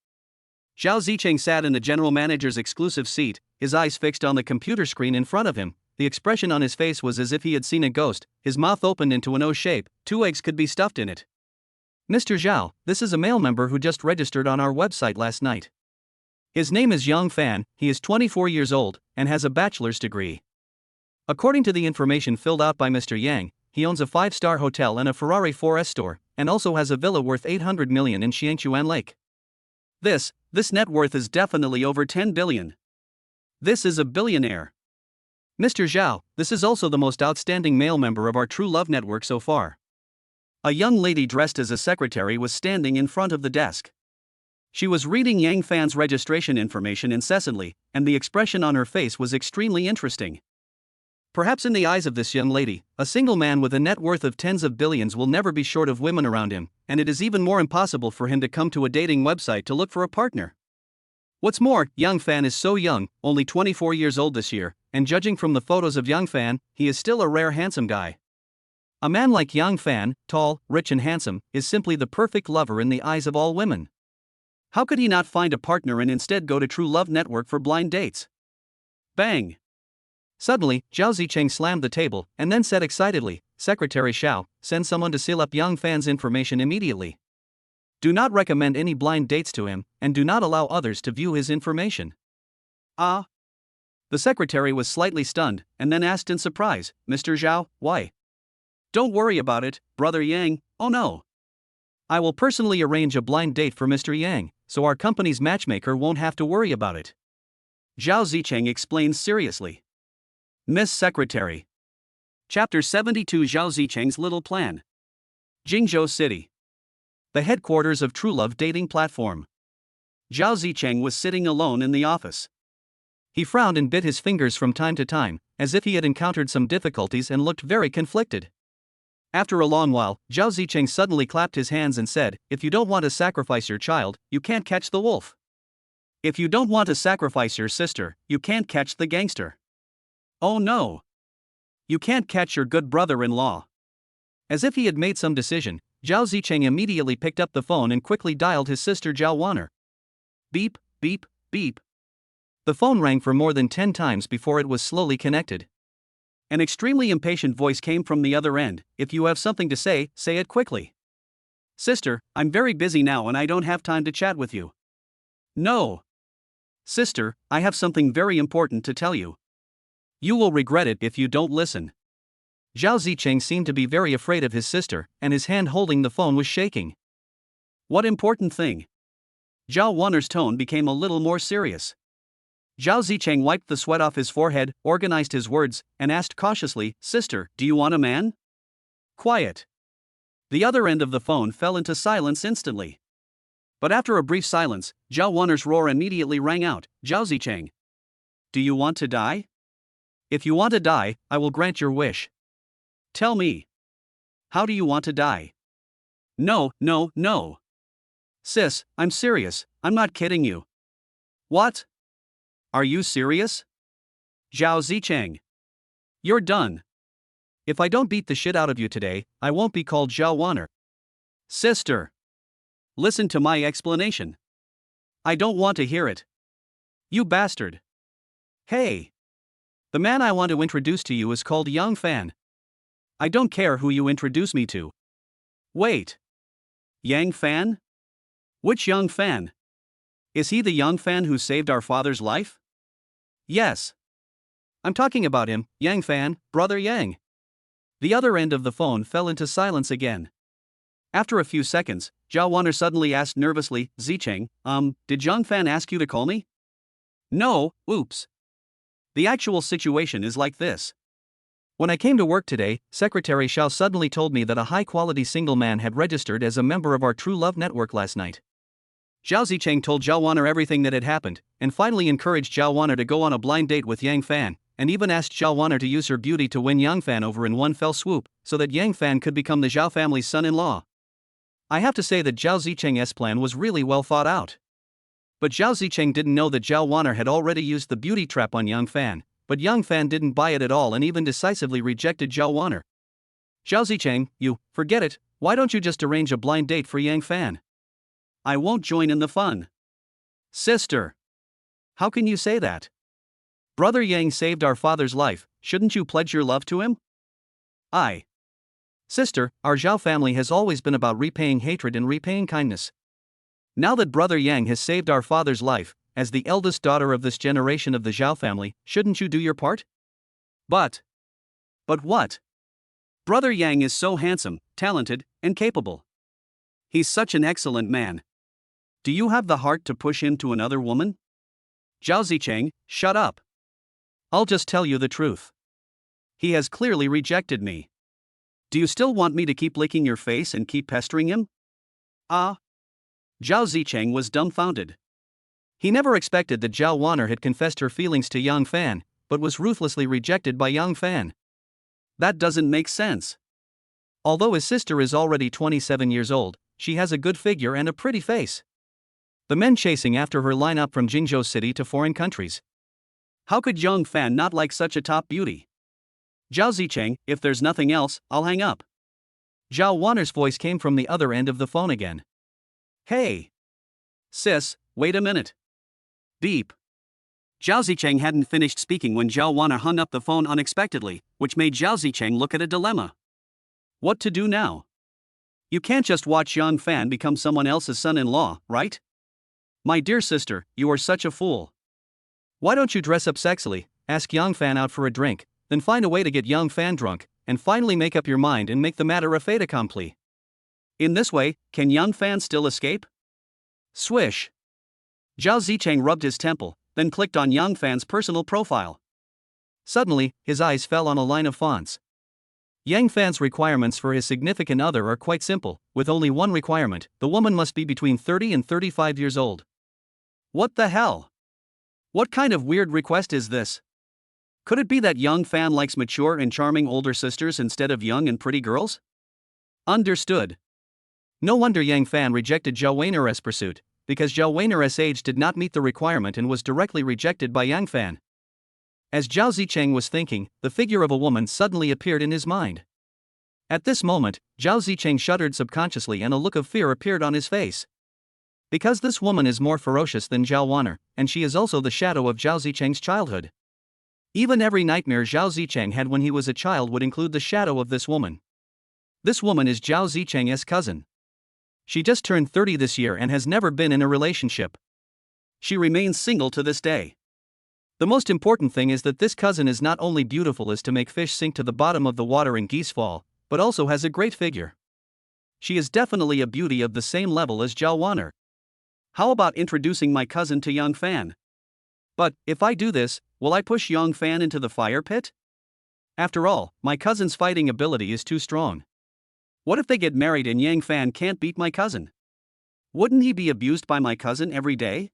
Zhao Zicheng sat in the general manager's exclusive seat, his eyes fixed on the computer screen in front of him. The expression on his face was as if he had seen a ghost, his mouth opened into an O shape, 2 eggs could be stuffed in it. "Mr. Zhao, this is a male member who just registered on our website last night. His name is Yang Fan, he is 24 years old, and has a bachelor's degree. According to the information filled out by Mr. Yang, he owns a 5-star hotel and a Ferrari 4S store, and also has a villa worth 800 million in Xiangchuan Lake. This net worth is definitely over 10 billion. This is a billionaire. Mr. Zhao, this is also the most outstanding male member of our True Love network so far." A young lady dressed as a secretary was standing in front of the desk. She was reading Yang Fan's registration information incessantly, and the expression on her face was extremely interesting. Perhaps in the eyes of this young lady, a single man with a net worth of tens of billions will never be short of women around him, and it is even more impossible for him to come to a dating website to look for a partner. What's more, Yang Fan is so young, only 24 years old this year, and judging from the photos of Yang Fan, he is still a rare handsome guy. A man like Yang Fan, tall, rich and handsome, is simply the perfect lover in the eyes of all women. How could he not find a partner and instead go to True Love Network for blind dates? Bang! Suddenly, Zhao Zicheng slammed the table, and then said excitedly, "Secretary Xiao, send someone to seal up Yang Fan's information immediately. Do not recommend any blind dates to him, and do not allow others to view his information." The secretary was slightly stunned, and then asked in surprise, "Mr. Zhao, why?" "Don't worry about it, Brother Yang, oh no. I will personally arrange a blind date for Mr. Yang, so our company's matchmaker won't have to worry about it," Zhao Zicheng explained seriously. Miss Secretary. Chapter 72 Zhao Zicheng's Little Plan. Jingzhou City. The headquarters of True Love dating platform. Zhao Zicheng was sitting alone in the office. He frowned and bit his fingers from time to time, as if he had encountered some difficulties and looked very conflicted. After a long while, Zhao Zicheng suddenly clapped his hands and said, "If you don't want to sacrifice your child, you can't catch the wolf. If you don't want to sacrifice your sister, you can't catch the gangster. Oh no. You can't catch your good brother-in-law." As if he had made some decision, Zhao Zicheng immediately picked up the phone and quickly dialed his sister Zhao Wanner. Beep, beep, beep. The phone rang for more than 10 times before it was slowly connected. An extremely impatient voice came from the other end. If you have something to say it quickly. Sister, I'm very busy now and I don't have time to chat with you. No. Sister, I have something very important to tell you. You will regret it if you don't listen. Zhao Zicheng seemed to be very afraid of his sister, and his hand holding the phone was shaking. What important thing? Zhao Wanner's tone became a little more serious. Zhao Zicheng wiped the sweat off his forehead, organized his words, and asked cautiously, Sister, do you want a man? Quiet. The other end of the phone fell into silence instantly. But after a brief silence, Zhao Wanner's roar immediately rang out, Zhao Zicheng. Do you want to die? If you want to die, I will grant your wish. Tell me. How do you want to die? No. Sis, I'm serious, I'm not kidding you. What? Are you serious? Zhao Zicheng. You're done. If I don't beat the shit out of you today, I won't be called Zhao Wanner. Sister. Listen to my explanation. I don't want to hear it. You bastard. Hey. The man I want to introduce to you is called Yang Fan. I don't care who you introduce me to. Wait. Yang Fan? Which Yang Fan? Is he the Yang Fan who saved our father's life? Yes. I'm talking about him, Yang Fan, brother Yang. The other end of the phone fell into silence again. After a few seconds, Zhao Wanner suddenly asked nervously, Zicheng, did Yang Fan ask you to call me? No, oops. The actual situation is like this. When I came to work today, Secretary Xiao suddenly told me that a high-quality single man had registered as a member of our True Love network last night. Zhao Zicheng told Zhao Wanner everything that had happened, and finally encouraged Zhao Wanner to go on a blind date with Yang Fan, and even asked Zhao Wanner to use her beauty to win Yang Fan over in one fell swoop, so that Yang Fan could become the Zhao family's son-in-law. I have to say that Zhao Zicheng's plan was really well thought out. But Zhao Zicheng didn't know that Zhao Wanner had already used the beauty trap on Yang Fan, but Yang Fan didn't buy it at all and even decisively rejected Zhao Wanner. Zhao Zicheng, forget it, why don't you just arrange a blind date for Yang Fan? I won't join in the fun. Sister. How can you say that? Brother Yang saved our father's life, shouldn't you pledge your love to him? Sister, our Zhao family has always been about repaying hatred and repaying kindness. Now that Brother Yang has saved our father's life, as the eldest daughter of this generation of the Zhao family, shouldn't you do your part? But what? Brother Yang is so handsome, talented, and capable. He's such an excellent man. Do you have the heart to push him to another woman? Zhao Zicheng, shut up. I'll just tell you the truth. He has clearly rejected me. Do you still want me to keep licking your face and keep pestering him? Zhao Zicheng was dumbfounded. He never expected that Zhao Wanner had confessed her feelings to Yang Fan, but was ruthlessly rejected by Yang Fan. That doesn't make sense. Although his sister is already 27 years old, she has a good figure and a pretty face. The men chasing after her line up from Jingzhou City to foreign countries. How could Yang Fan not like such a top beauty? Zhao Zicheng, if there's nothing else, I'll hang up. Zhao Wanner's voice came from the other end of the phone again. Hey. Sis, wait a minute. Beep. Zhao Zicheng hadn't finished speaking when Zhao Wanner hung up the phone unexpectedly, which made Zhao Zicheng look at a dilemma. What to do now? You can't just watch Yang Fan become someone else's son-in-law, right? My dear sister, you are such a fool. Why don't you dress up sexily, ask Yang Fan out for a drink, then find a way to get Yang Fan drunk, and finally make up your mind and make the matter a fait accompli? In this way, can Yang Fan still escape? Swish. Zhao Zicheng rubbed his temple, then clicked on Yang Fan's personal profile. Suddenly, his eyes fell on a line of fonts. Yang Fan's requirements for his significant other are quite simple, with only one requirement: the woman must be between 30 and 35 years old. What the hell? What kind of weird request is this? Could it be that Yang Fan likes mature and charming older sisters instead of young and pretty girls? Understood. No wonder Yang Fan rejected Zhao Wanner's pursuit, because Zhao Wanner's age did not meet the requirement and was directly rejected by Yang Fan. As Zhao Zicheng was thinking, the figure of a woman suddenly appeared in his mind. At this moment, Zhao Zicheng shuddered subconsciously and a look of fear appeared on his face. Because this woman is more ferocious than Zhao Wan'er, and she is also the shadow of Zhao Zicheng's childhood. Even every nightmare Zhao Zicheng had when he was a child would include the shadow of this woman. This woman is Zhao Zicheng's cousin. She just turned 30 this year and has never been in a relationship. She remains single to this day. The most important thing is that this cousin is not only beautiful as to make fish sink to the bottom of the water in geese fall, but also has a great figure. She is definitely a beauty of the same level as Zhao Wan'er. How about introducing my cousin to Yang Fan? But, if I do this, will I push Yang Fan into the fire pit? After all, my cousin's fighting ability is too strong. What if they get married and Yang Fan can't beat my cousin? Wouldn't he be abused by my cousin every day?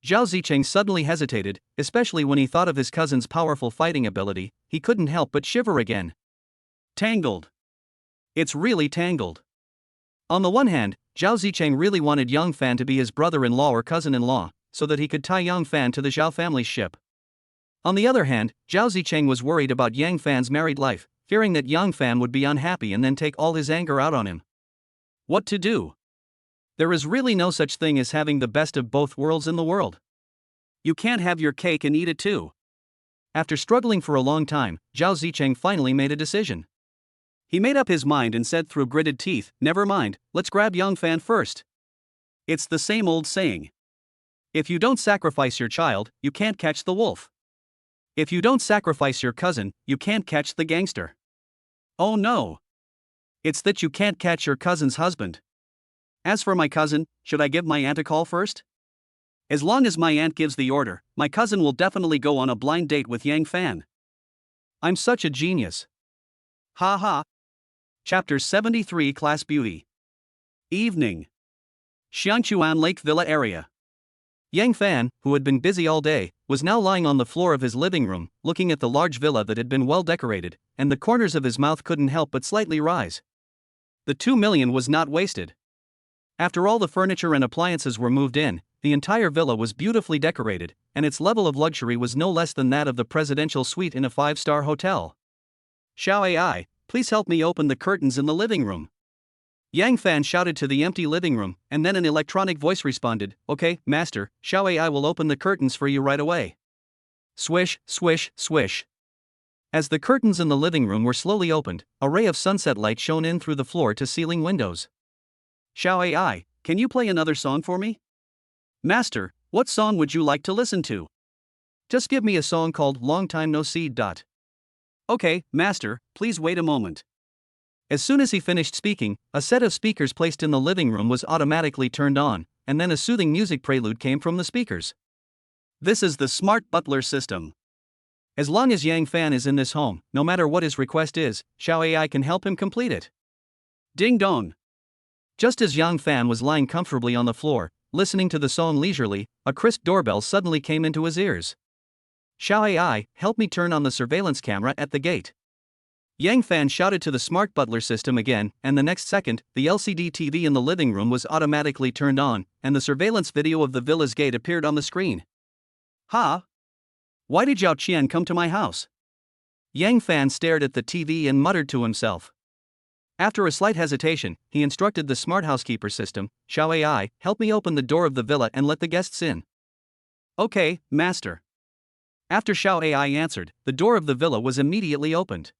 Zhao Zicheng suddenly hesitated, especially when he thought of his cousin's powerful fighting ability. He couldn't help but shiver again. Tangled. It's really tangled. On the one hand, Zhao Zicheng really wanted Yang Fan to be his brother-in-law or cousin-in-law, so that he could tie Yang Fan to the Zhao family's ship. On the other hand, Zhao Zicheng was worried about Yang Fan's married life, fearing that Yang Fan would be unhappy and then take all his anger out on him. What to do? There is really no such thing as having the best of both worlds in the world. You can't have your cake and eat it too. After struggling for a long time, Zhao Zicheng finally made a decision. He made up his mind and said through gritted teeth, "Never mind, let's grab Yang Fan first." It's the same old saying. If you don't sacrifice your child, you can't catch the wolf. If you don't sacrifice your cousin, you can't catch the gangster. Oh no. It's that you can't catch your cousin's husband. As for my cousin, should I give my aunt a call first? As long as my aunt gives the order, my cousin will definitely go on a blind date with Yang Fan. I'm such a genius. Ha ha. Chapter 73 Class Beauty. Evening. Xiangchuan Lake Villa area. Yang Fan, who had been busy all day, was now lying on the floor of his living room, looking at the large villa that had been well decorated, and the corners of his mouth couldn't help but slightly rise. The 2 million was not wasted. After all the furniture and appliances were moved in, the entire villa was beautifully decorated, and its level of luxury was no less than that of the presidential suite in a 5-star hotel. Xiao AI, please help me open the curtains in the living room. Yang Fan shouted to the empty living room, and then an electronic voice responded, "Okay, master, Xiao AI will open the curtains for you right away." Swish, swish, swish. As the curtains in the living room were slowly opened, a ray of sunset light shone in through the floor-to-ceiling windows. Xiao AI, can you play another song for me? Master, what song would you like to listen to? Just give me a song called Long Time No See. Okay, master, please wait a moment. As soon as he finished speaking, a set of speakers placed in the living room was automatically turned on, and then a soothing music prelude came from the speakers. This is the smart butler system. As long as Yang Fan is in this home, no matter what his request is, Xiao AI can help him complete it. Ding dong. Just as Yang Fan was lying comfortably on the floor, listening to the song leisurely, a crisp doorbell suddenly came into his ears. Xiao AI, help me turn on the surveillance camera at the gate. Yang Fan shouted to the smart butler system again, and the next second, the LCD TV in the living room was automatically turned on, and the surveillance video of the villa's gate appeared on the screen. Ha! Why did Zhao Qian come to my house? Yang Fan stared at the TV and muttered to himself. After a slight hesitation, he instructed the smart housekeeper system, "Xiao AI, help me open the door of the villa and let the guests in." Okay, master. After Xiao AI answered, the door of the villa was immediately opened.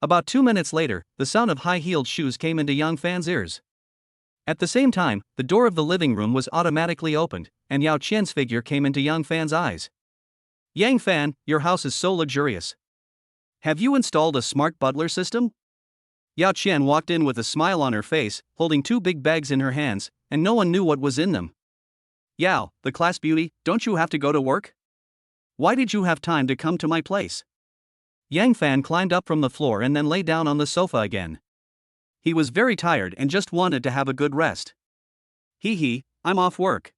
About 2 minutes later, the sound of high-heeled shoes came into Yang Fan's ears. At the same time, the door of the living room was automatically opened, and Yao Qian's figure came into Yang Fan's eyes. Yang Fan, your house is so luxurious. Have you installed a smart butler system? Yao Qian walked in with a smile on her face, holding 2 big bags in her hands, and no one knew what was in them. Yao, the class beauty, don't you have to go to work? Why did you have time to come to my place? Yang Fan climbed up from the floor and then lay down on the sofa again. He was very tired and just wanted to have a good rest. Hee, I'm off work.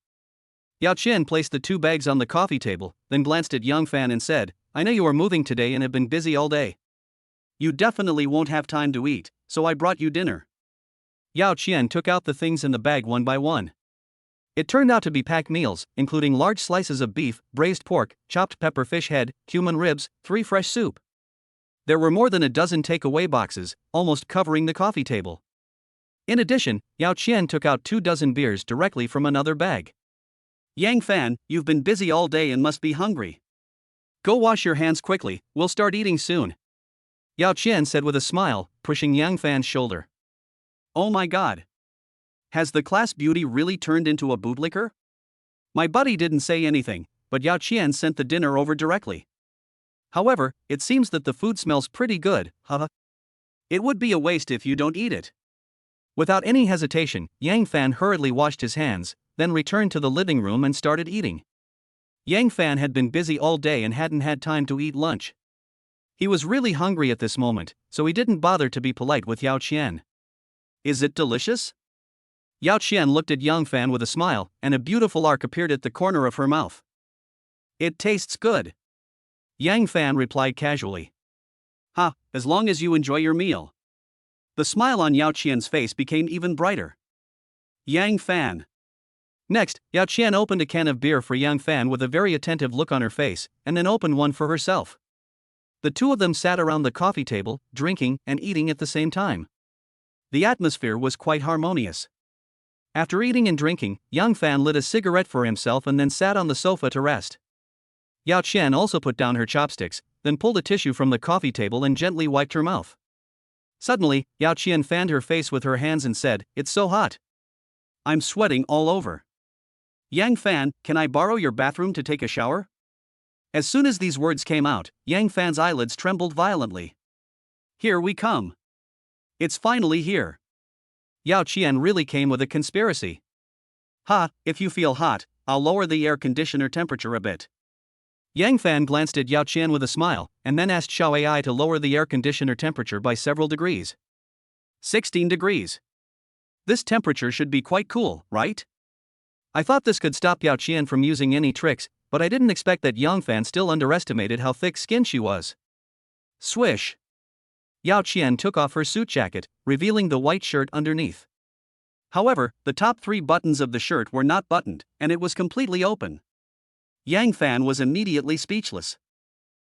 Yao Qian placed the 2 bags on the coffee table, then glanced at Yang Fan and said, I know you are moving today and have been busy all day. You definitely won't have time to eat, so I brought you dinner. Yao Qian took out the things in the bag one by one. It turned out to be packed meals, including large slices of beef, braised pork, chopped pepper fish head, cumin ribs, 3 fresh soup. There were more than a dozen takeaway boxes, almost covering the coffee table. In addition, Yao Qian took out 2 dozen beers directly from another bag. Yang Fan, you've been busy all day and must be hungry. Go wash your hands quickly, we'll start eating soon. Yao Qian said with a smile, pushing Yang Fan's shoulder. Oh my god. Has the class beauty really turned into a bootlicker? My buddy didn't say anything, but Yao Qian sent the dinner over directly. However, it seems that the food smells pretty good, haha. It would be a waste if you don't eat it. Without any hesitation, Yang Fan hurriedly washed his hands, then returned to the living room and started eating. Yang Fan had been busy all day and hadn't had time to eat lunch. He was really hungry at this moment, so he didn't bother to be polite with Yao Qian. Is it delicious? Yao Qian looked at Yang Fan with a smile, and a beautiful arc appeared at the corner of her mouth. It tastes good. Yang Fan replied casually. Ha, as long as you enjoy your meal. The smile on Yao Qian's face became even brighter. Yang Fan. Next, Yao Qian opened a can of beer for Yang Fan with a very attentive look on her face, and then opened one for herself. The two of them sat around the coffee table, drinking and eating at the same time. The atmosphere was quite harmonious. After eating and drinking, Yang Fan lit a cigarette for himself and then sat on the sofa to rest. Yao Qian also put down her chopsticks, then pulled a tissue from the coffee table and gently wiped her mouth. Suddenly, Yao Qian fanned her face with her hands and said, "It's so hot. I'm sweating all over. Yang Fan, can I borrow your bathroom to take a shower?" As soon as these words came out, Yang Fan's eyelids trembled violently. Here we come. It's finally here. Yao Qian really came with a conspiracy. Ha, if you feel hot, I'll lower the air conditioner temperature a bit. Yang Fan glanced at Yao Qian with a smile, and then asked Xiao Ai to lower the air conditioner temperature by several degrees. 16 degrees. This temperature should be quite cool, right? I thought this could stop Yao Qian from using any tricks, but I didn't expect that Yang Fan still underestimated how thick-skinned she was. Swish. Yao Qian took off her suit jacket, revealing the white shirt underneath. However, the top 3 buttons of the shirt were not buttoned, and it was completely open. Yang Fan was immediately speechless.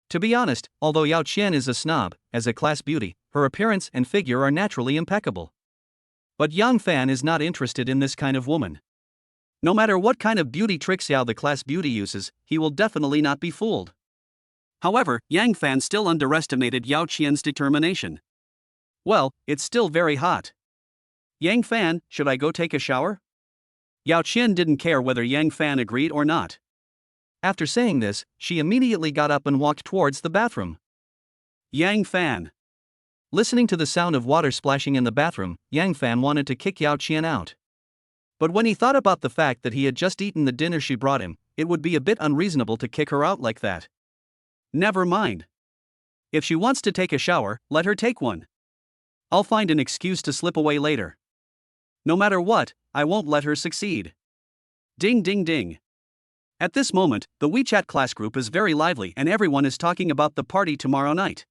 To be honest, although Yao Qian is a snob, as a class beauty, her appearance and figure are naturally impeccable. But Yang Fan is not interested in this kind of woman. No matter what kind of beauty tricks Yao the class beauty uses, he will definitely not be fooled. However, Yang Fan still underestimated Yao Qian's determination. Well, it's still very hot. Yang Fan, should I go take a shower? Yao Qian didn't care whether Yang Fan agreed or not. After saying this, she immediately got up and walked towards the bathroom. Yang Fan. Listening to the sound of water splashing in the bathroom, Yang Fan wanted to kick Yao Qian out. But when he thought about the fact that he had just eaten the dinner she brought him, it would be a bit unreasonable to kick her out like that. Never mind. If she wants to take a shower, let her take one. I'll find an excuse to slip away later. No matter what, I won't let her succeed. Ding ding ding. At this moment, the WeChat class group is very lively and everyone is talking about the party tomorrow night.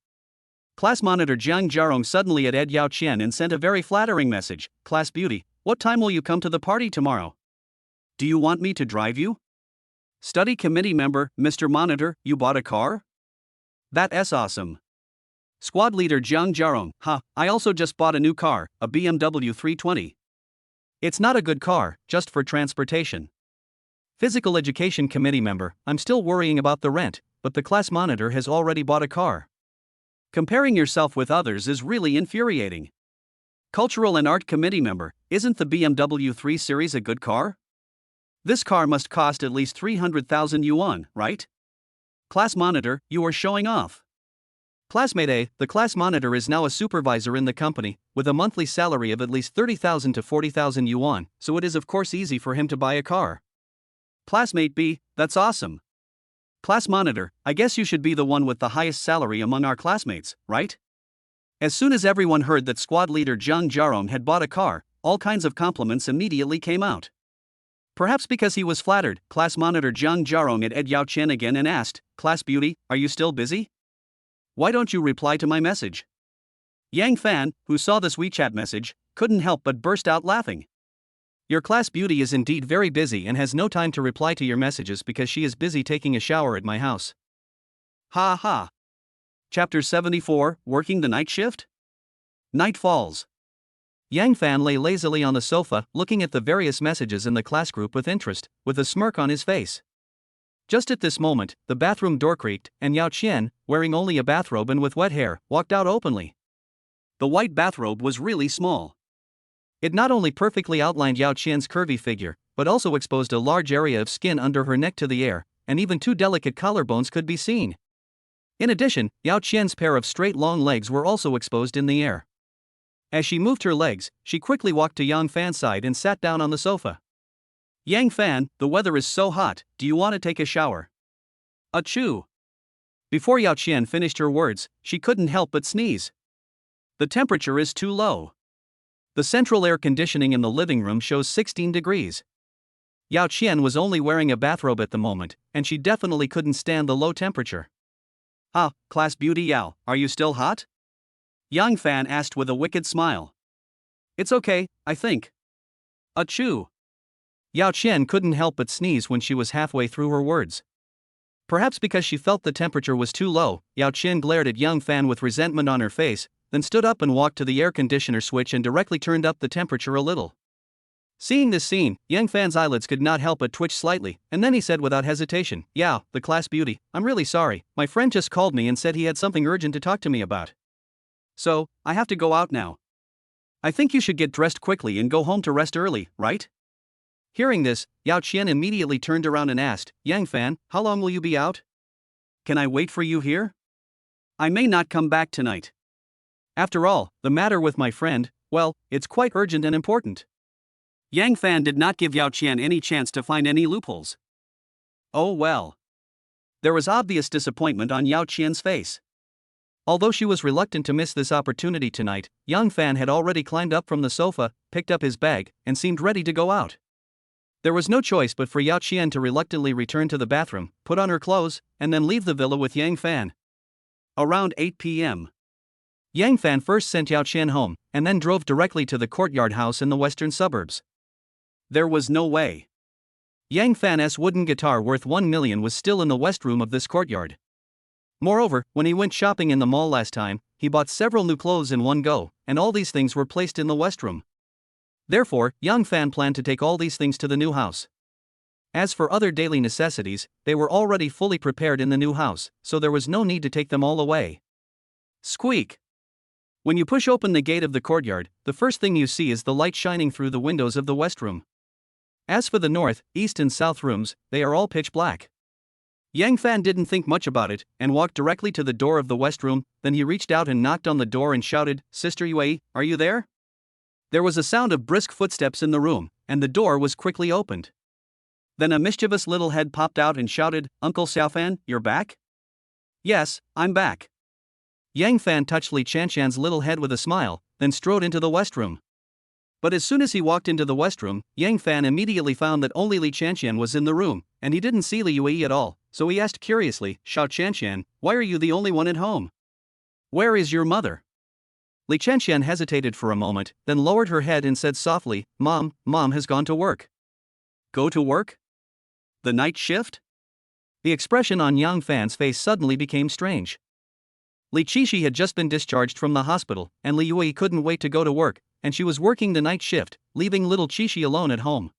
Class monitor Jiang Jiarong suddenly added Yao Qian and sent a very flattering message. Class beauty, what time will you come to the party tomorrow? Do you want me to drive you? Study committee member, Mr. Monitor, you bought a car? That's awesome. Squad leader Jiang Jiarong, I also just bought a new car, a BMW 320. It's not a good car, just for transportation. Physical Education Committee member, I'm still worrying about the rent, but the class monitor has already bought a car. Comparing yourself with others is really infuriating. Cultural and Art Committee member, isn't the BMW 3 Series a good car? This car must cost at least 300,000 yuan, right? Class monitor, you are showing off. Classmate A, the class monitor is now a supervisor in the company, with a monthly salary of at least 30,000 to 40,000 yuan, so it is of course easy for him to buy a car. Classmate B, that's awesome. Class monitor, I guess you should be the one with the highest salary among our classmates, right? As soon as everyone heard that squad leader Jiang Jiarong had bought a car, all kinds of compliments immediately came out. Perhaps because he was flattered, class monitor Jiang Jiarong had Yao Qian again and asked, Class beauty, are you still busy? Why don't you reply to my message? Yang Fan, who saw this WeChat message, couldn't help but burst out laughing. Your class beauty is indeed very busy and has no time to reply to your messages because she is busy taking a shower at my house. Ha ha. Chapter 74, Working the Night Shift? Night falls. Yang Fan lay lazily on the sofa, looking at the various messages in the class group with interest, with a smirk on his face. Just at this moment, the bathroom door creaked, and Yao Qian, wearing only a bathrobe and with wet hair, walked out openly. The white bathrobe was really small. It not only perfectly outlined Yao Qian's curvy figure, but also exposed a large area of skin under her neck to the air, and even two delicate collarbones could be seen. In addition, Yao Qian's pair of straight long legs were also exposed in the air. As she moved her legs, she quickly walked to Yang Fan's side and sat down on the sofa. Yang Fan, the weather is so hot, do you want to take a shower? Achoo! Before Yao Qian finished her words, she couldn't help but sneeze. The temperature is too low. The central air conditioning in the living room shows 16 degrees. Yao Qian was only wearing a bathrobe at the moment, and she definitely couldn't stand the low temperature. Ah, class beauty Yao, are you still hot? Yang Fan asked with a wicked smile. It's okay, I think. Achoo! Yao Qian couldn't help but sneeze when she was halfway through her words. Perhaps because she felt the temperature was too low, Yao Qian glared at Yang Fan with resentment on her face, then stood up and walked to the air conditioner switch and directly turned up the temperature a little. Seeing this scene, Yang Fan's eyelids could not help but twitch slightly, and then he said without hesitation, Yao, the class beauty, I'm really sorry, my friend just called me and said he had something urgent to talk to me about. So, I have to go out now. I think you should get dressed quickly and go home to rest early, right? Hearing this, Yao Qian immediately turned around and asked, Yang Fan, how long will you be out? Can I wait for you here? I may not come back tonight. After all, the matter with my friend, well, it's quite urgent and important. Yang Fan did not give Yao Qian any chance to find any loopholes. Oh well. There was obvious disappointment on Yao Qian's face. Although she was reluctant to miss this opportunity tonight, Yang Fan had already climbed up from the sofa, picked up his bag, and seemed ready to go out. There was no choice but for Yao Qian to reluctantly return to the bathroom, put on her clothes, and then leave the villa with Yang Fan. Around 8 p.m. Yang Fan first sent Yao Qian home, and then drove directly to the courtyard house in the western suburbs. There was no way. Yang Fan's wooden guitar worth 1 million was still in the west room of this courtyard. Moreover, when he went shopping in the mall last time, he bought several new clothes in one go, and all these things were placed in the west room. Therefore, Yang Fan planned to take all these things to the new house. As for other daily necessities, they were already fully prepared in the new house, so there was no need to take them all away. Squeak! When you push open the gate of the courtyard, the first thing you see is the light shining through the windows of the west room. As for the north, east and south rooms, they are all pitch black. Yang Fan didn't think much about it, and walked directly to the door of the west room, then he reached out and knocked on the door and shouted, Sister Yue, are you there? There was a sound of brisk footsteps in the room, and the door was quickly opened. Then a mischievous little head popped out and shouted, Uncle Xiaofan, you're back? Yes, I'm back. Yang Fan touched Li Chanshan's little head with a smile, then strode into the west room. But as soon as he walked into the west room, Yang Fan immediately found that only Li Chanshan was in the room, and he didn't see Li Yue at all, so he asked curiously, Xiao Chanshan, why are you the only one at home? Where is your mother? Li Chanshan hesitated for a moment, then lowered her head and said softly, Mom has gone to work. Go to work? The night shift? The expression on Yang Fan's face suddenly became strange. Li Qishi had just been discharged from the hospital, and Li Yue couldn't wait to go to work, and she was working the night shift, leaving little Qishi alone at home.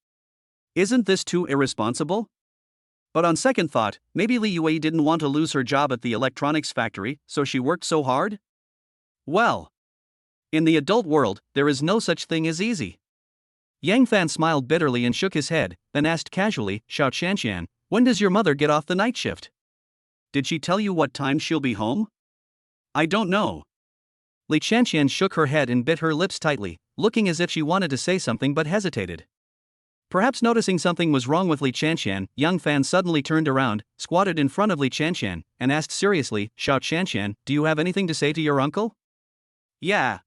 Isn't this too irresponsible? But on second thought, maybe Li Yue didn't want to lose her job at the electronics factory, so she worked so hard? Well, in the adult world, there is no such thing as easy. Yang Fan smiled bitterly and shook his head, then asked casually, Xiao Chanshan, when does your mother get off the night shift? Did she tell you what time she'll be home? I don't know. Li Chanshan shook her head and bit her lips tightly, looking as if she wanted to say something but hesitated. Perhaps noticing something was wrong with Li Chanshan, Yang Fan suddenly turned around, squatted in front of Li Chanshan, and asked seriously, Xiao Chanshan, do you have anything to say to your uncle? Yeah.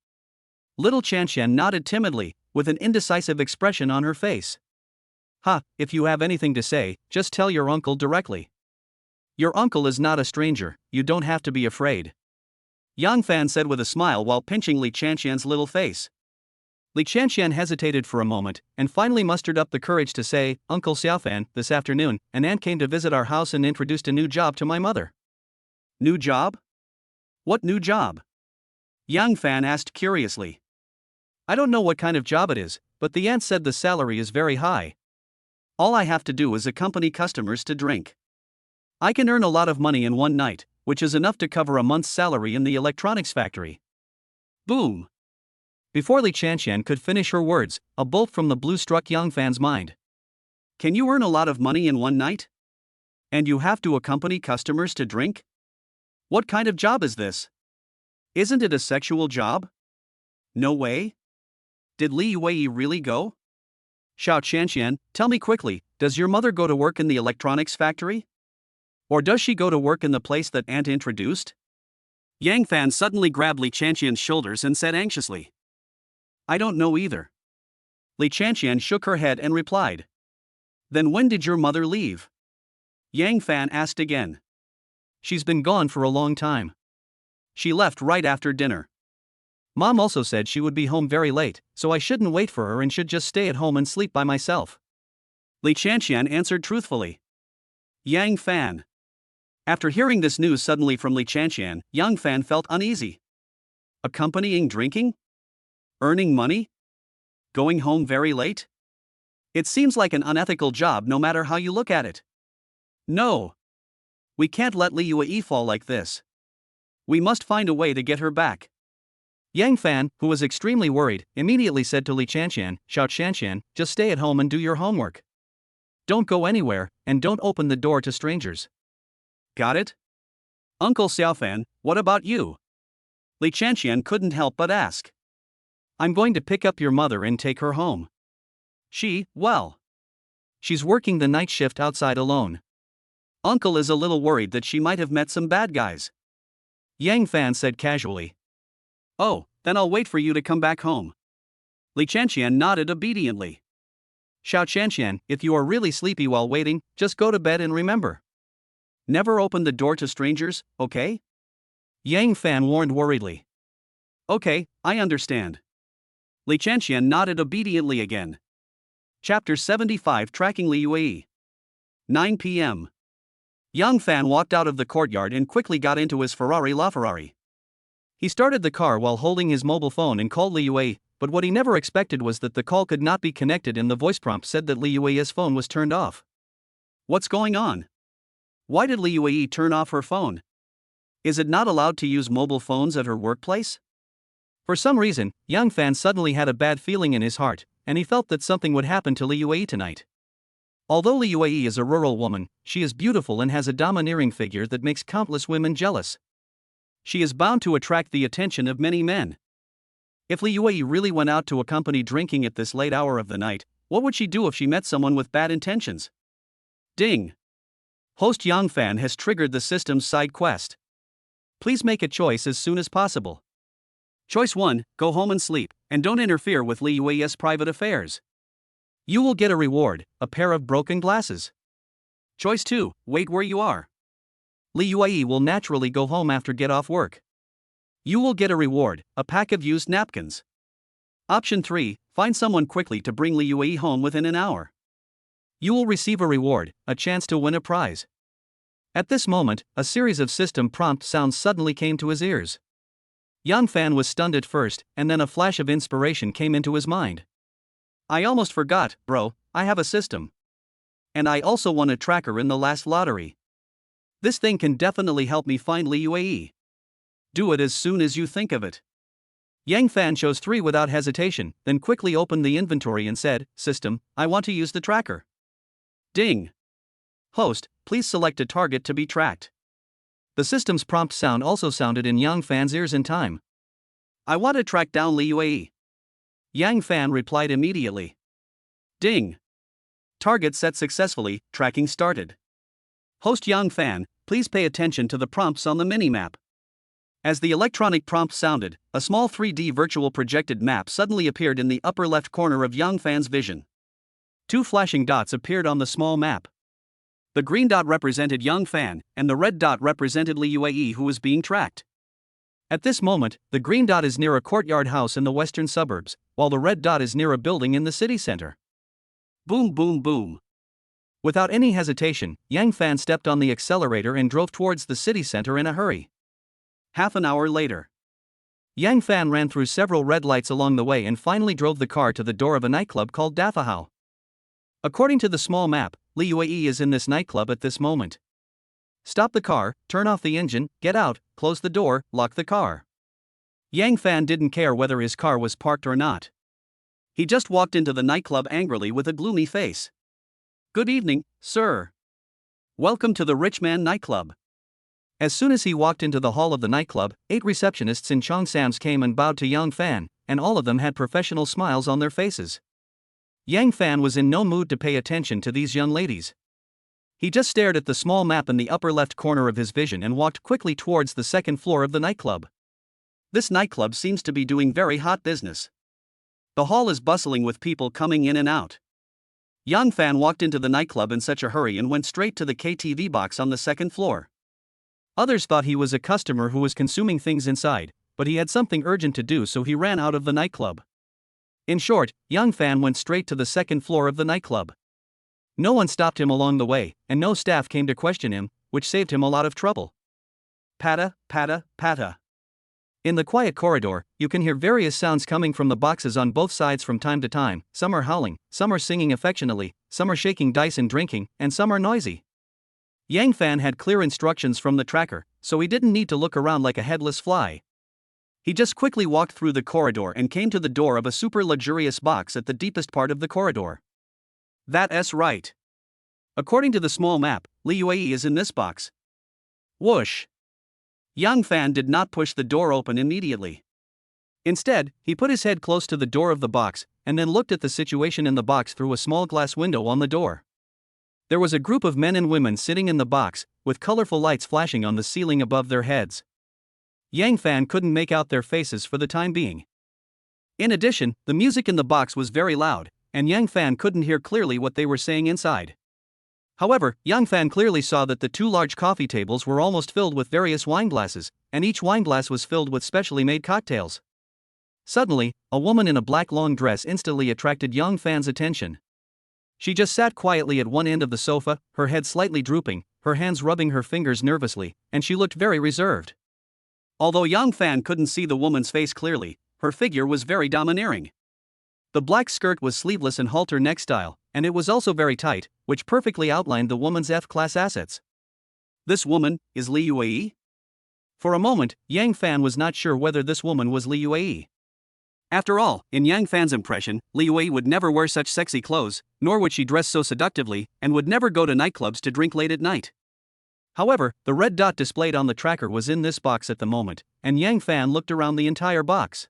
Little Chanshan nodded timidly, with an indecisive expression on her face. If you have anything to say, just tell your uncle directly. Your uncle is not a stranger, you don't have to be afraid. Yang Fan said with a smile while pinching Li Chanshan's little face. Li Chanshan hesitated for a moment, and finally mustered up the courage to say, Uncle Xiaofan, this afternoon, an aunt came to visit our house and introduced a new job to my mother. New job? What new job? Yang Fan asked curiously. I don't know what kind of job it is, but the aunt said the salary is very high. All I have to do is accompany customers to drink. I can earn a lot of money in one night, which is enough to cover a month's salary in the electronics factory. Boom! Before Li Chanxian could finish her words, a bolt from the blue struck Yang Fan's mind. Can you earn a lot of money in one night? And you have to accompany customers to drink? What kind of job is this? Isn't it a sexual job? No way? Did Li Wei really go? Xiao Chanxian, tell me quickly, does your mother go to work in the electronics factory? Or does she go to work in the place that aunt introduced? Yang Fan suddenly grabbed Li Chanxian's shoulders and said anxiously. I don't know either. Li Chanxian shook her head and replied. Then when did your mother leave? Yang Fan asked again. She's been gone for a long time. She left right after dinner. Mom also said she would be home very late, so I shouldn't wait for her and should just stay at home and sleep by myself. Li Chanxian answered truthfully. Yang Fan. After hearing this news suddenly from Li Chanxian, Yang Fan felt uneasy. Accompanying drinking? Earning money? Going home very late? It seems like an unethical job no matter how you look at it. No. We can't let Li Yue fall like this. We must find a way to get her back. Yang Fan, who was extremely worried, immediately said to Li Chanxian, Xiao Chanxian, just stay at home and do your homework. Don't go anywhere, and don't open the door to strangers. Got it? Uncle Xiaofan, what about you? Li Chanxian couldn't help but ask. I'm going to pick up your mother and take her home. She's working the night shift outside alone. Uncle is a little worried that she might have met some bad guys. Yang Fan said casually. Oh, then I'll wait for you to come back home. Li Chanxian nodded obediently. Xiao Chanxian, if you are really sleepy while waiting, just go to bed and remember. Never open the door to strangers, okay? Yang Fan warned worriedly. Okay, I understand. Li Chanxian nodded obediently again. Chapter 75 Tracking Li Yue. 9 p.m. Yang Fan walked out of the courtyard and quickly got into his Ferrari LaFerrari. He started the car while holding his mobile phone and called Li Yue, but what he never expected was that the call could not be connected and the voice prompt said that Li Yue's phone was turned off. What's going on? Why did Li Yue turn off her phone? Is it not allowed to use mobile phones at her workplace? For some reason, Yang Fan suddenly had a bad feeling in his heart, and he felt that something would happen to Li Yue tonight. Although Li Yue is a rural woman, she is beautiful and has a domineering figure that makes countless women jealous. She is bound to attract the attention of many men. If Li Yue really went out to accompany drinking at this late hour of the night, what would she do if she met someone with bad intentions? Ding! Host Yang Fan has triggered the system's side quest. Please make a choice as soon as possible. Choice 1, go home and sleep, and don't interfere with Li Yue's private affairs. You will get a reward, a pair of broken glasses. Choice 2, wait where you are. Li Yue will naturally go home after get off work. You will get a reward, a pack of used napkins. Option 3, find someone quickly to bring Li Yue home within an hour. You will receive a reward, a chance to win a prize. At this moment, a series of system prompt sounds suddenly came to his ears. Yang Fan was stunned at first, and then a flash of inspiration came into his mind. I almost forgot, bro, I have a system. And I also won a tracker in the last lottery. This thing can definitely help me find Li Yue. Do it as soon as you think of it. Yang Fan chose 3 without hesitation, then quickly opened the inventory and said, System, I want to use the tracker. Ding! Host, please select a target to be tracked. The system's prompt sound also sounded in Yang Fan's ears in time. I want to track down Li Yue. Yang Fan replied immediately. Ding! Target set successfully, tracking started. Host Yang Fan, please pay attention to the prompts on the minimap. As the electronic prompt sounded, a small 3D virtual projected map suddenly appeared in the upper left corner of Yang Fan's vision. 2 flashing dots appeared on the small map. The green dot represented Yang Fan, and the red dot represented Li Yue who was being tracked. At this moment, the green dot is near a courtyard house in the western suburbs, while the red dot is near a building in the city center. Boom boom boom. Without any hesitation, Yang Fan stepped on the accelerator and drove towards the city center in a hurry. Half an hour later, Yang Fan ran through several red lights along the way and finally drove the car to the door of a nightclub called Dafahao. According to the small map, Li Yue is in this nightclub at this moment. Stop the car, turn off the engine, get out, close the door, lock the car. Yang Fan didn't care whether his car was parked or not. He just walked into the nightclub angrily with a gloomy face. Good evening, sir. Welcome to the Rich Man nightclub. As soon as he walked into the hall of the nightclub, 8 receptionists in cheongsams came and bowed to Yang Fan, and all of them had professional smiles on their faces. Yang Fan was in no mood to pay attention to these young ladies. He just stared at the small map in the upper left corner of his vision and walked quickly towards the second floor of the nightclub. This nightclub seems to be doing very hot business. The hall is bustling with people coming in and out. Yang Fan walked into the nightclub in such a hurry and went straight to the KTV box on the second floor. Others thought he was a customer who was consuming things inside, but he had something urgent to do, so he ran out of the nightclub. In short, Yang Fan went straight to the second floor of the nightclub. No one stopped him along the way, and no staff came to question him, which saved him a lot of trouble. Pata, pata, pata. In the quiet corridor, you can hear various sounds coming from the boxes on both sides from time to time. Some are howling, some are singing affectionately, some are shaking dice and drinking, and some are noisy. Yang Fan had clear instructions from the tracker, so he didn't need to look around like a headless fly. He just quickly walked through the corridor and came to the door of a super luxurious box at the deepest part of the corridor. That's right. According to the small map, Li Yue is in this box. Whoosh! Yang Fan did not push the door open immediately. Instead, he put his head close to the door of the box, and then looked at the situation in the box through a small glass window on the door. There was a group of men and women sitting in the box, with colorful lights flashing on the ceiling above their heads. Yang Fan couldn't make out their faces for the time being. In addition, the music in the box was very loud, and Yang Fan couldn't hear clearly what they were saying inside. However, Yang Fan clearly saw that the 2 large coffee tables were almost filled with various wine glasses, and each wine glass was filled with specially made cocktails. Suddenly, a woman in a black long dress instantly attracted Yang Fan's attention. She just sat quietly at one end of the sofa, her head slightly drooping, her hands rubbing her fingers nervously, and she looked very reserved. Although Yang Fan couldn't see the woman's face clearly, her figure was very domineering. The black skirt was sleeveless and halter neck style, and it was also very tight, which perfectly outlined the woman's F-class assets. This woman is Li Yue? For a moment, Yang Fan was not sure whether this woman was Li Yue. After all, in Yang Fan's impression, Li Yue would never wear such sexy clothes, nor would she dress so seductively, and would never go to nightclubs to drink late at night. However, the red dot displayed on the tracker was in this box at the moment, and Yang Fan looked around the entire box.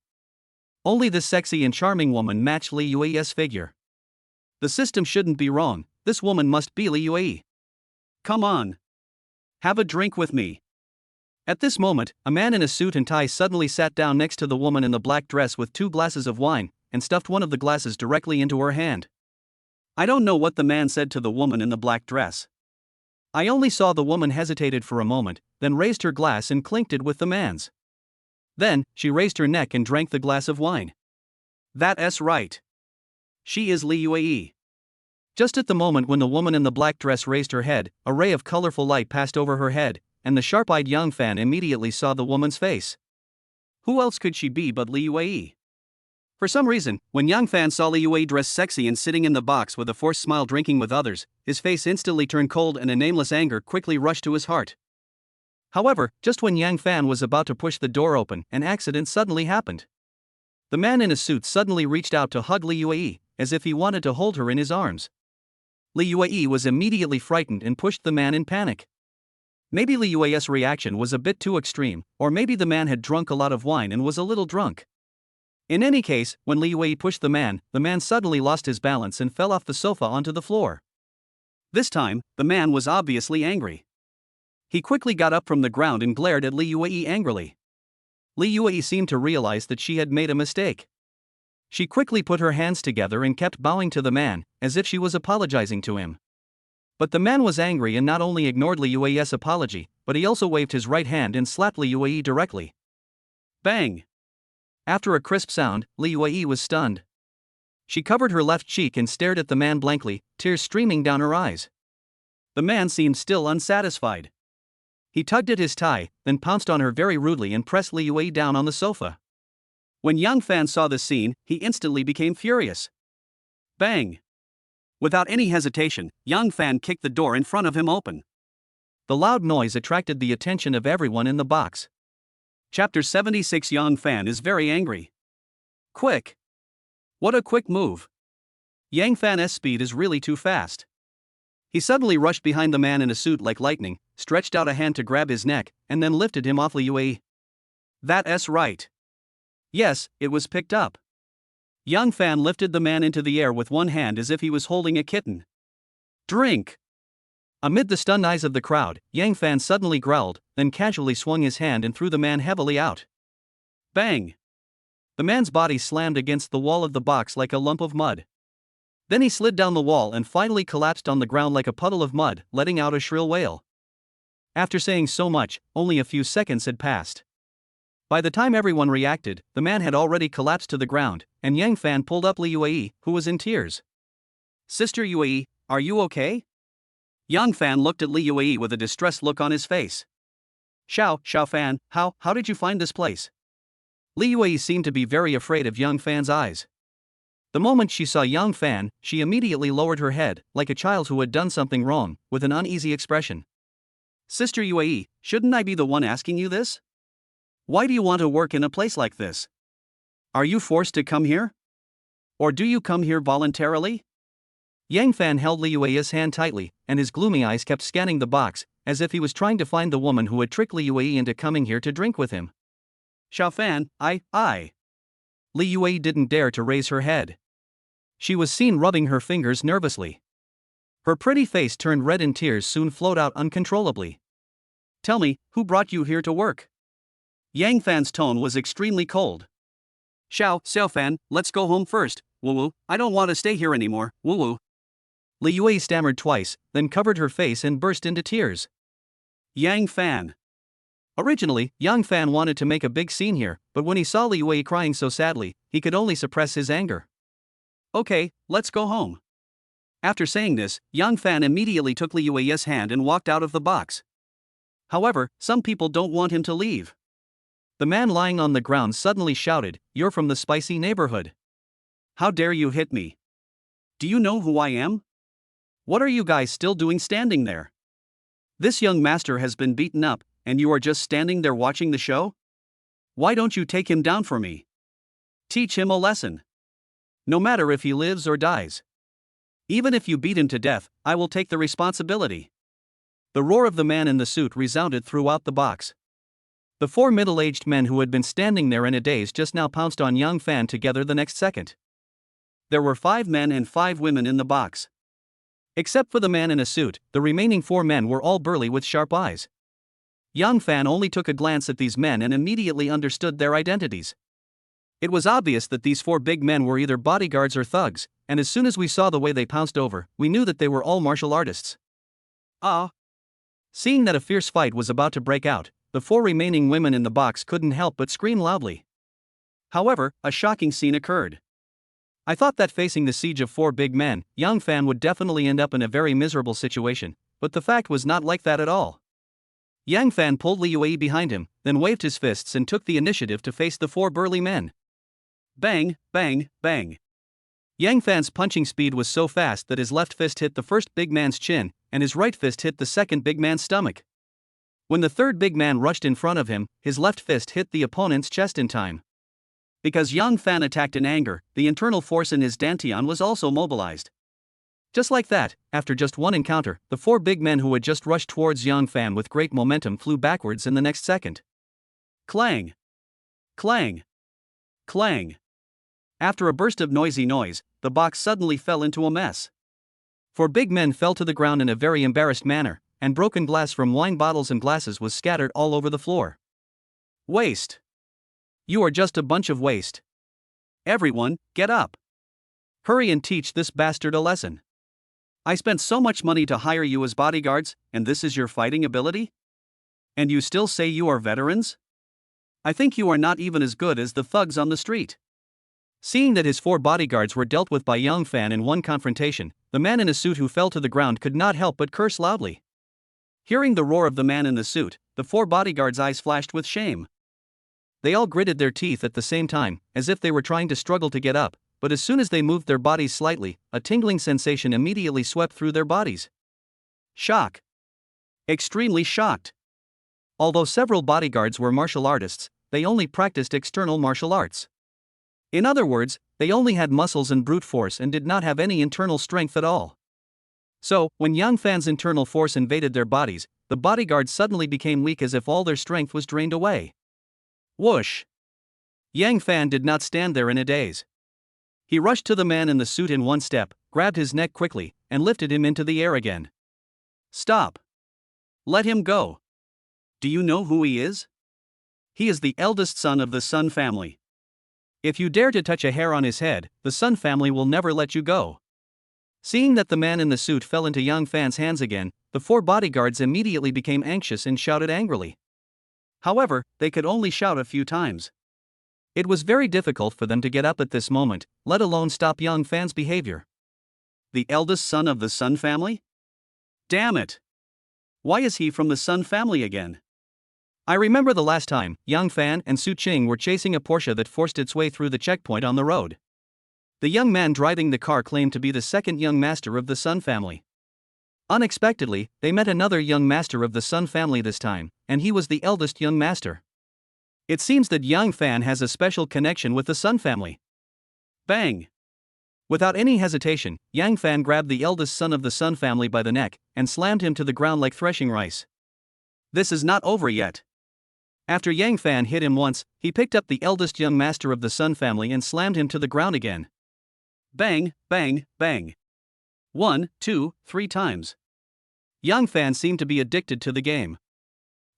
Only this sexy and charming woman matched Li Yue's figure. The system shouldn't be wrong, this woman must be Li Yue. Come on. Have a drink with me. At this moment, a man in a suit and tie suddenly sat down next to the woman in the black dress with 2 glasses of wine, and stuffed one of the glasses directly into her hand. I don't know what the man said to the woman in the black dress. I only saw the woman hesitated for a moment, then raised her glass and clinked it with the man's. Then, she raised her neck and drank the glass of wine. That's right. She is Li Yue. Just at the moment when the woman in the black dress raised her head, a ray of colorful light passed over her head, and the sharp-eyed Yang Fan immediately saw the woman's face. Who else could she be but Li Yue? For some reason, when Yang Fan saw Li Yue dressed sexy and sitting in the box with a forced smile drinking with others, his face instantly turned cold and a nameless anger quickly rushed to his heart. However, just when Yang Fan was about to push the door open, an accident suddenly happened. The man in a suit suddenly reached out to hug Li Yue, as if he wanted to hold her in his arms. Li Yue was immediately frightened and pushed the man in panic. Maybe Li Yue's reaction was a bit too extreme, or maybe the man had drunk a lot of wine and was a little drunk. In any case, when Li Yue pushed the man suddenly lost his balance and fell off the sofa onto the floor. This time, the man was obviously angry. He quickly got up from the ground and glared at Li Yue angrily. Li Yue seemed to realize that she had made a mistake. She quickly put her hands together and kept bowing to the man, as if she was apologizing to him. But the man was angry and not only ignored Li Yue's apology, but he also waved his right hand and slapped Li Yue directly. Bang! After a crisp sound, Li Yue was stunned. She covered her left cheek and stared at the man blankly, tears streaming down her eyes. The man seemed still unsatisfied. He tugged at his tie, then pounced on her very rudely and pressed Li Yue down on the sofa. When Yang Fan saw this scene, he instantly became furious. Bang! Without any hesitation, Yang Fan kicked the door in front of him open. The loud noise attracted the attention of everyone in the box. Chapter 76. Yang Fan is very angry. Quick! What a quick move! Yang Fan's speed is really too fast. He suddenly rushed behind the man in a suit like lightning, stretched out a hand to grab his neck, and then lifted him off Li Yue. That's right. Yes, it was picked up. Yang Fan lifted the man into the air with one hand as if he was holding a kitten. Drink! Amid the stunned eyes of the crowd, Yang Fan suddenly growled, then casually swung his hand and threw the man heavily out. Bang! The man's body slammed against the wall of the box like a lump of mud. Then he slid down the wall and finally collapsed on the ground like a puddle of mud, letting out a shrill wail. After saying so much, only a few seconds had passed. By the time everyone reacted, the man had already collapsed to the ground, and Yang Fan pulled up Li Yue, who was in tears. Sister Yue, are you okay? Yang Fan looked at Li Yue with a distressed look on his face. Xiao Fan, how did you find this place? Li Yue seemed to be very afraid of Yang Fan's eyes. The moment she saw Yang Fan, she immediately lowered her head, like a child who had done something wrong, with an uneasy expression. Sister Yue, shouldn't I be the one asking you this? Why do you want to work in a place like this? Are you forced to come here? Or do you come here voluntarily? Yang Fan held Li Yue's hand tightly, and his gloomy eyes kept scanning the box, as if he was trying to find the woman who had tricked Li Yue into coming here to drink with him. Xiao Fan, I. Li Yue didn't dare to raise her head. She was seen rubbing her fingers nervously. Her pretty face turned red and tears soon flowed out uncontrollably. Tell me, who brought you here to work? Yang Fan's tone was extremely cold. Xiao Fan, let's go home first, woo-woo, I don't want to stay here anymore, woo-woo. Li Yue stammered twice, then covered her face and burst into tears. Yang Fan. Originally, Yang Fan wanted to make a big scene here, but when he saw Li Yue crying so sadly, he could only suppress his anger. Okay, let's go home. After saying this, Yang Fan immediately took Li Yue's hand and walked out of the box. However, some people don't want him to leave. The man lying on the ground suddenly shouted, "You're from the spicy neighborhood. How dare you hit me? Do you know who I am? What are you guys still doing standing there? This young master has been beaten up, and you are just standing there watching the show? Why don't you take him down for me? Teach him a lesson. No matter if he lives or dies. Even if you beat him to death, I will take the responsibility." The roar of the man in the suit resounded throughout the box. The four middle-aged men who had been standing there in a daze just now pounced on Yang Fan together the next second. There were 5 men and 5 women in the box. Except for the man in a suit, the remaining 4 men were all burly with sharp eyes. Yang Fan only took a glance at these men and immediately understood their identities. It was obvious that these 4 big men were either bodyguards or thugs, and as soon as we saw the way they pounced over, we knew that they were all martial artists. Seeing that a fierce fight was about to break out, the 4 remaining women in the box couldn't help but scream loudly. However, a shocking scene occurred. I thought that facing the siege of 4 big men, Yang Fan would definitely end up in a very miserable situation, but the fact was not like that at all. Yang Fan pulled Li Yue behind him, then waved his fists and took the initiative to face the 4 burly men. Bang, bang, bang. Yang Fan's punching speed was so fast that his left fist hit the first big man's chin, and his right fist hit the second big man's stomach. When the third big man rushed in front of him, his left fist hit the opponent's chest in time. Because Yang Fan attacked in anger, the internal force in his dantian was also mobilized. Just like that, after just one encounter, the 4 big men who had just rushed towards Yang Fan with great momentum flew backwards in the next second. Clang! Clang! Clang! After a burst of noisy noise, the box suddenly fell into a mess. 4 big men fell to the ground in a very embarrassed manner, and broken glass from wine bottles and glasses was scattered all over the floor. Waste! You are just a bunch of waste. Everyone, get up. Hurry and teach this bastard a lesson. I spent so much money to hire you as bodyguards, and this is your fighting ability? And you still say you are veterans? I think you are not even as good as the thugs on the street. Seeing that his 4 bodyguards were dealt with by Yang Fan in one confrontation, the man in a suit who fell to the ground could not help but curse loudly. Hearing the roar of the man in the suit, the 4 bodyguards' eyes flashed with shame. They all gritted their teeth at the same time, as if they were trying to struggle to get up, but as soon as they moved their bodies slightly, a tingling sensation immediately swept through their bodies. Shock. Extremely shocked. Although several bodyguards were martial artists, they only practiced external martial arts. In other words, they only had muscles and brute force and did not have any internal strength at all. So, when Yang Fan's internal force invaded their bodies, the bodyguards suddenly became weak as if all their strength was drained away. Whoosh! Yang Fan did not stand there in a daze. He rushed to the man in the suit in one step, grabbed his neck quickly, and lifted him into the air again. Stop! Let him go! Do you know who he is? He is the eldest son of the Sun family. If you dare to touch a hair on his head, the Sun family will never let you go. Seeing that the man in the suit fell into Yang Fan's hands again, the 4 bodyguards immediately became anxious and shouted angrily. However, they could only shout a few times. It was very difficult for them to get up at this moment, let alone stop Yang Fan's behavior. The eldest son of the Sun family? Damn it! Why is he from the Sun family again? I remember the last time Yang Fan and Su Qing were chasing a Porsche that forced its way through the checkpoint on the road. The young man driving the car claimed to be the second young master of the Sun family. Unexpectedly, they met another young master of the Sun family this time, and he was the eldest young master. It seems that Yang Fan has a special connection with the Sun family. Bang! Without any hesitation, Yang Fan grabbed the eldest son of the Sun family by the neck and slammed him to the ground like threshing rice. This is not over yet. After Yang Fan hit him once, he picked up the eldest young master of the Sun family and slammed him to the ground again. Bang, bang, bang. 1, 2, 3 times. Yang Fan seemed to be addicted to the game.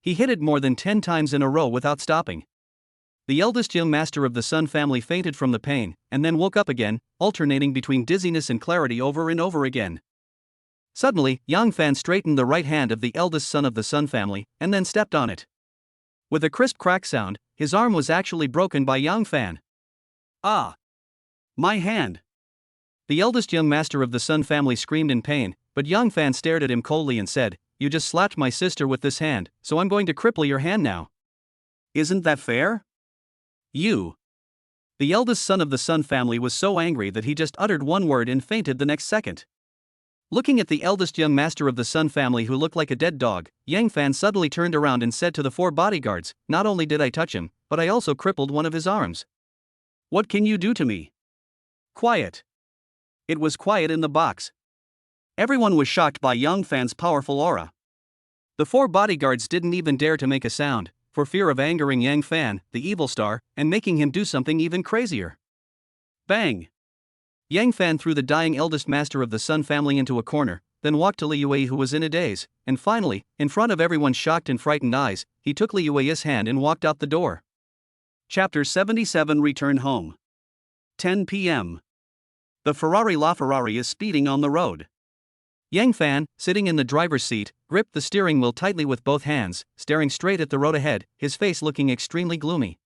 He hit it more than 10 times in a row without stopping. The eldest young master of the Sun family fainted from the pain, and then woke up again, alternating between dizziness and clarity over and over again. Suddenly, Yang Fan straightened the right hand of the eldest son of the Sun family, and then stepped on it. With a crisp crack sound, his arm was actually broken by Yang Fan. Ah! My hand! The eldest young master of the Sun family screamed in pain, but Yang Fan stared at him coldly and said, "You just slapped my sister with this hand, so I'm going to cripple your hand now. Isn't that fair? You." The eldest son of the Sun family was so angry that he just uttered one word and fainted the next second. Looking at the eldest young master of the Sun family who looked like a dead dog, Yang Fan suddenly turned around and said to the 4 bodyguards, "Not only did I touch him, but I also crippled one of his arms. What can you do to me?" Quiet. It was quiet in the box. Everyone was shocked by Yang Fan's powerful aura. The 4 bodyguards didn't even dare to make a sound, for fear of angering Yang Fan, the evil star, and making him do something even crazier. Bang! Yang Fan threw the dying eldest master of the Sun family into a corner, then walked to Li Yue who was in a daze, and finally, in front of everyone's shocked and frightened eyes, he took Li Yue's hand and walked out the door. Chapter 77 Return Home. 10 p.m. The Ferrari LaFerrari is speeding on the road. Yang Fan, sitting in the driver's seat, gripped the steering wheel tightly with both hands, staring straight at the road ahead, his face looking extremely gloomy.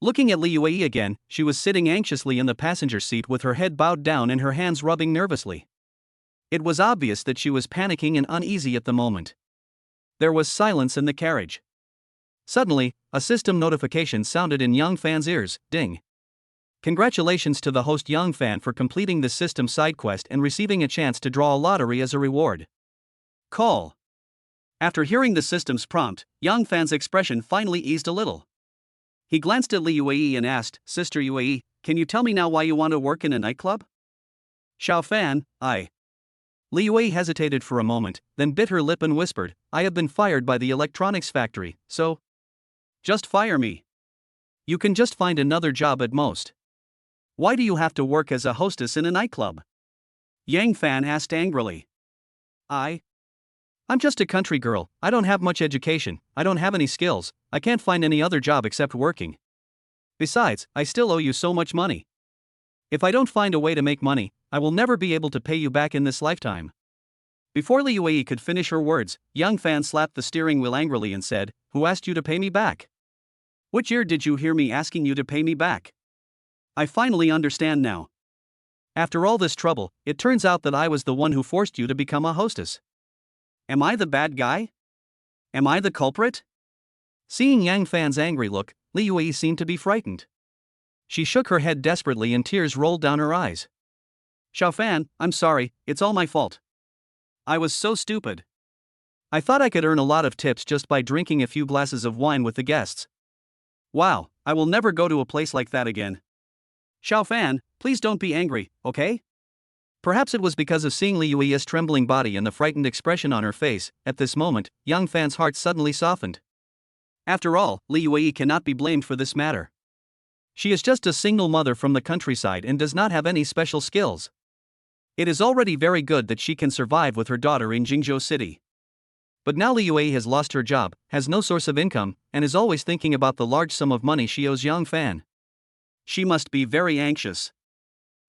Looking at Li Yue again, she was sitting anxiously in the passenger seat with her head bowed down and her hands rubbing nervously. It was obvious that she was panicking and uneasy at the moment. There was silence in the carriage. Suddenly, a system notification sounded in Yang Fan's ears. Ding. Congratulations to the host Yang Fan for completing this system side quest and receiving a chance to draw a lottery as a reward. Call. After hearing the system's prompt, Yang Fan's expression finally eased a little. He glanced at Li Yue and asked, "Sister Yue, can you tell me now why you want to work in a nightclub?" Xiao Fan, Li Yue hesitated for a moment, then bit her lip and whispered, "I have been fired by the electronics factory, so just fire me. You can just find another job at most. Why do you have to work as a hostess in a nightclub?" Yang Fan asked angrily. I'm just a country girl, I don't have much education, I don't have any skills, I can't find any other job except working. Besides, I still owe you so much money. If I don't find a way to make money, I will never be able to pay you back in this lifetime." Before Li Yue could finish her words, Yang Fan slapped the steering wheel angrily and said, "Who asked you to pay me back? Which ear did you hear me asking you to pay me back? I finally understand now. After all this trouble, it turns out that I was the one who forced you to become a hostess. Am I the bad guy?" Am I the culprit? Seeing Yang Fan's angry look, Li Yui seemed to be frightened. She shook her head desperately and tears rolled down her eyes. Xiao Fan, I'm sorry, it's all my fault. I was so stupid. I thought I could earn a lot of tips just by drinking a few glasses of wine with the guests. Wow, I will never go to a place like that again. Xiao Fan, please don't be angry, okay? Perhaps it was because of seeing Li Yui's trembling body and the frightened expression on her face. At this moment, Yang Fan's heart suddenly softened. After all, Li Yui cannot be blamed for this matter. She is just a single mother from the countryside and does not have any special skills. It is already very good that she can survive with her daughter in Jingzhou City. But now Li Yui has lost her job, has no source of income, and is always thinking about the large sum of money she owes Yang Fan. She must be very anxious.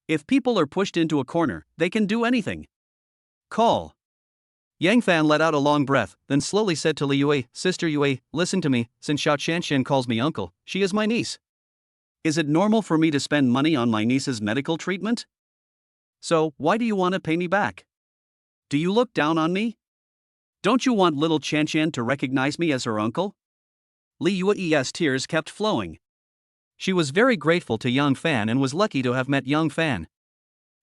If people are pushed into a corner, they can do anything. Call. Yang Fan let out a long breath, then slowly said to Li Yui, Sister Yui, listen to me, since Xiao Qianshan calls me uncle, she is my niece. Is it normal for me to spend money on my niece's medical treatment? So, why do you want to pay me back? Do you look down on me? Don't you want little Qianshan to recognize me as her uncle? Li Yui's tears kept flowing. She was very grateful to Yang Fan and was lucky to have met Yang Fan.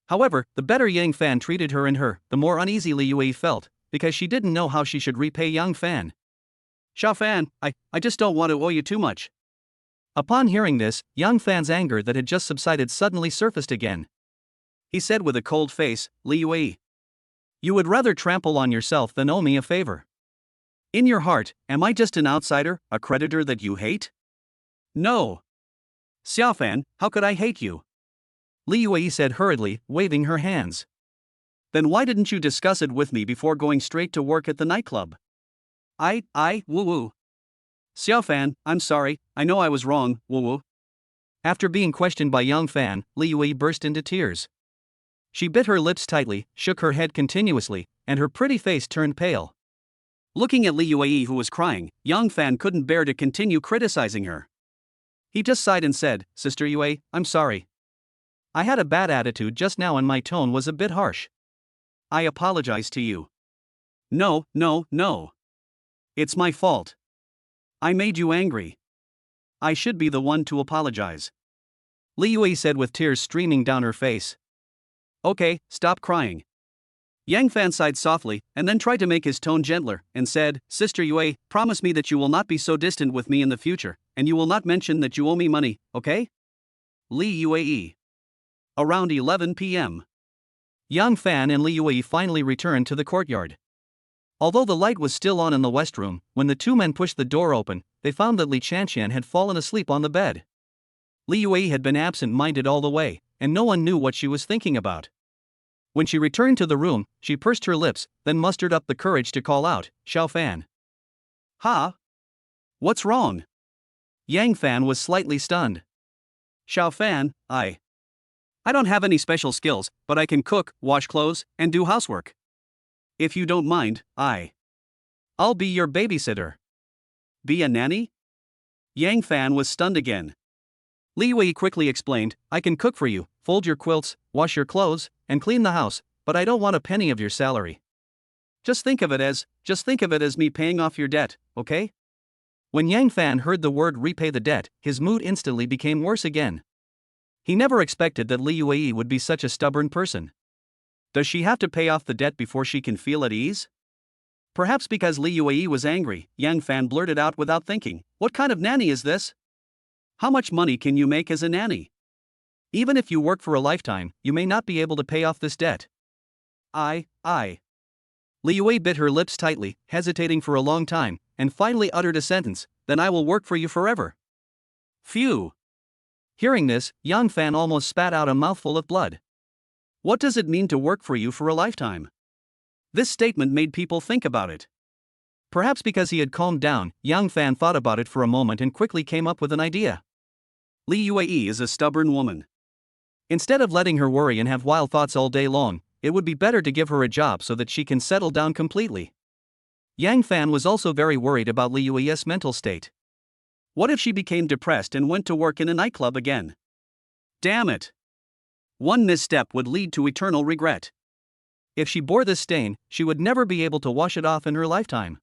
However, the better Yang Fan treated her and her, the more uneasy Li Yui felt, because she didn't know how she should repay Yang Fan. Xiao Fan, I just don't want to owe you too much. Upon hearing this, Yang Fan's anger that had just subsided suddenly surfaced again. He said with a cold face, Li Yui, you would rather trample on yourself than owe me a favor. In your heart, am I just an outsider, a creditor that you hate? No. Xiao Fan, how could I hate you? Li Yui said hurriedly, waving her hands. Then why didn't you discuss it with me before going straight to work at the nightclub? Woo-woo. Xiao Fan, I'm sorry, I know I was wrong, woo-woo. After being questioned by Yang Fan, Li Yui burst into tears. She bit her lips tightly, shook her head continuously, and her pretty face turned pale. Looking at Li Yui who was crying, Yang Fan couldn't bear to continue criticizing her. He just sighed and said, Sister Yui, I'm sorry. I had a bad attitude just now and my tone was a bit harsh. I apologize to you. No. It's my fault. I made you angry. I should be the one to apologize. Li Yui said with tears streaming down her face. Okay, stop crying. Yang Fan sighed softly, and then tried to make his tone gentler, and said, Sister Yui, promise me that you will not be so distant with me in the future, and you will not mention that you owe me money, okay? Li Yui. Around 11 p.m. Yang Fan and Li Yui finally returned to the courtyard. Although the light was still on in the west room, when the two men pushed the door open, they found that Li Qianshan had fallen asleep on the bed. Li Yui had been absent-minded all the way, and no one knew what she was thinking about. When she returned to the room, she pursed her lips, then mustered up the courage to call out, Xiao Fan. Ha? What's wrong? Yang Fan was slightly stunned. Xiao Fan, I don't have any special skills, but I can cook, wash clothes, and do housework. If you don't mind, I'll be your babysitter. Be a nanny? Yang Fan was stunned again. Li Yui quickly explained, I can cook for you, fold your quilts, wash your clothes, and clean the house, but I don't want a penny of your salary. Just think of it as me paying off your debt, okay? When Yang Fan heard the word repay the debt, his mood instantly became worse again. He never expected that Li Yui would be such a stubborn person. Does she have to pay off the debt before she can feel at ease? Perhaps because Li Yui was angry, Yang Fan blurted out without thinking, what kind of nanny is this? How much money can you make as a nanny? Even if you work for a lifetime, you may not be able to pay off this debt. Li Yui bit her lips tightly, hesitating for a long time, and finally uttered a sentence, then I will work for you forever. Phew. Hearing this, Yang Fan almost spat out a mouthful of blood. What does it mean to work for you for a lifetime? This statement made people think about it. Perhaps because he had calmed down, Yang Fan thought about it for a moment and quickly came up with an idea. Li Yui is a stubborn woman. Instead of letting her worry and have wild thoughts all day long, it would be better to give her a job so that she can settle down completely. Yang Fan was also very worried about Li Yui's mental state. What if she became depressed and went to work in a nightclub again? Damn it! One misstep would lead to eternal regret. If she bore this stain, she would never be able to wash it off in her lifetime.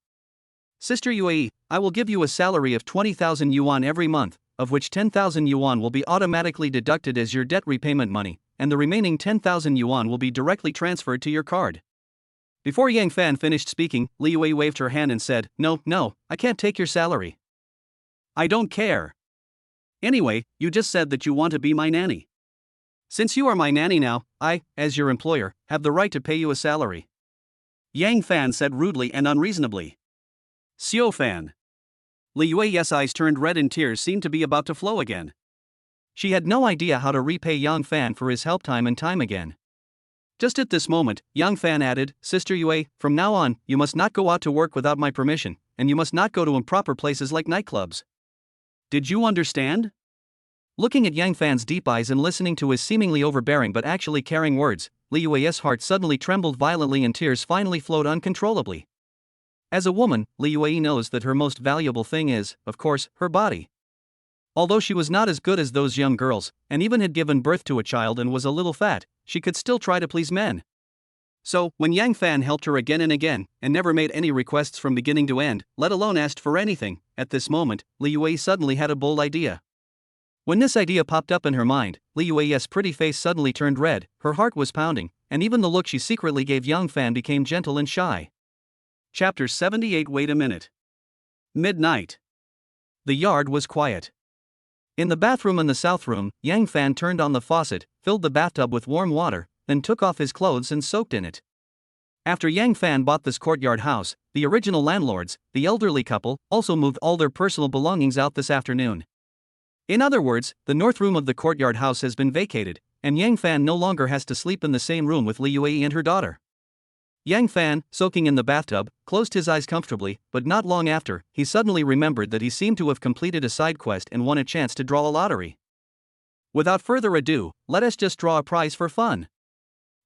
Sister UAE, I will give you a salary of 20,000 yuan every month, of which 10,000 yuan will be automatically deducted as your debt repayment money, and the remaining 10,000 yuan will be directly transferred to your card. Before Yang Fan finished speaking, Li Yue waved her hand and said, No, I can't take your salary. I don't care. Anyway, you just said that you want to be my nanny. Since you are my nanny now, I, as your employer, have the right to pay you a salary. Yang Fan said rudely and unreasonably. Xiao Fan. Li Yue's eyes turned red and tears seemed to be about to flow again. She had no idea how to repay Yang Fan for his help time and time again. Just at this moment, Yang Fan added, Sister Yue, from now on, you must not go out to work without my permission, and you must not go to improper places like nightclubs. Did you understand? Looking at Yang Fan's deep eyes and listening to his seemingly overbearing but actually caring words, Li Yue's heart suddenly trembled violently and tears finally flowed uncontrollably. As a woman, Li Yue knows that her most valuable thing is, of course, her body. Although she was not as good as those young girls, and even had given birth to a child and was a little fat, she could still try to please men. So, when Yang Fan helped her again and again, and never made any requests from beginning to end, let alone asked for anything, at this moment, Li Yue suddenly had a bold idea. When this idea popped up in her mind, Li Yue's pretty face suddenly turned red, her heart was pounding, and even the look she secretly gave Yang Fan became gentle and shy. Chapter 78. Wait a minute. Midnight. The yard was quiet. In the bathroom in the south room, Yang Fan turned on the faucet, filled the bathtub with warm water, then took off his clothes and soaked in it. After Yang Fan bought this courtyard house, the original landlords, the elderly couple, also moved all their personal belongings out this afternoon. In other words, the north room of the courtyard house has been vacated, and Yang Fan no longer has to sleep in the same room with Li Yue and her daughter. Yang Fan, soaking in the bathtub, closed his eyes comfortably, but not long after, he suddenly remembered that he seemed to have completed a side quest and won a chance to draw a lottery. Without further ado, let us just draw a prize for fun.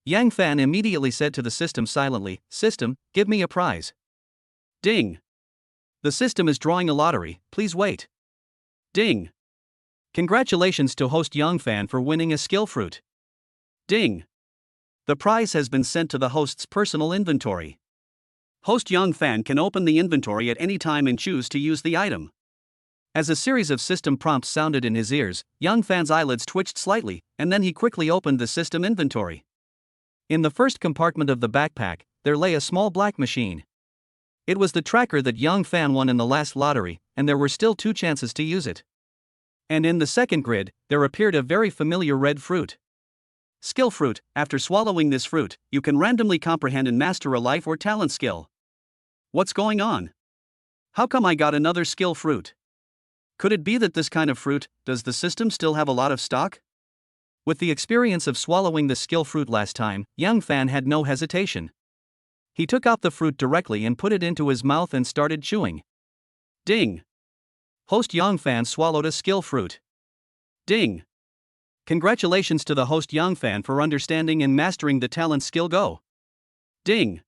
Yang Fan immediately said to the system silently, System, give me a prize. Ding. The system is drawing a lottery, please wait. Ding. Congratulations to host Yang Fan for winning a skill fruit. Ding. The prize has been sent to the host's personal inventory. Host Yang Fan can open the inventory at any time and choose to use the item. As a series of system prompts sounded in his ears, Yang Fan's eyelids twitched slightly, and then he quickly opened the system inventory. In the first compartment of the backpack, there lay a small black machine. It was the tracker that Yang Fan won in the last lottery, and there were still 2 chances to use it. And in the second grid, there appeared a very familiar red fruit. Skill fruit. After swallowing this fruit, you can randomly comprehend and master a life or talent skill. What's going on? How come I got another skill fruit? Could it be that this kind of fruit, does the system still have a lot of stock? With the experience of swallowing the skill fruit last time, Yang Fan had no hesitation. He took out the fruit directly and put it into his mouth and started chewing. Ding. Host Yang Fan swallowed a skill fruit. Ding. Congratulations to the host Yang Fan for understanding and mastering the talent skill Go. Ding.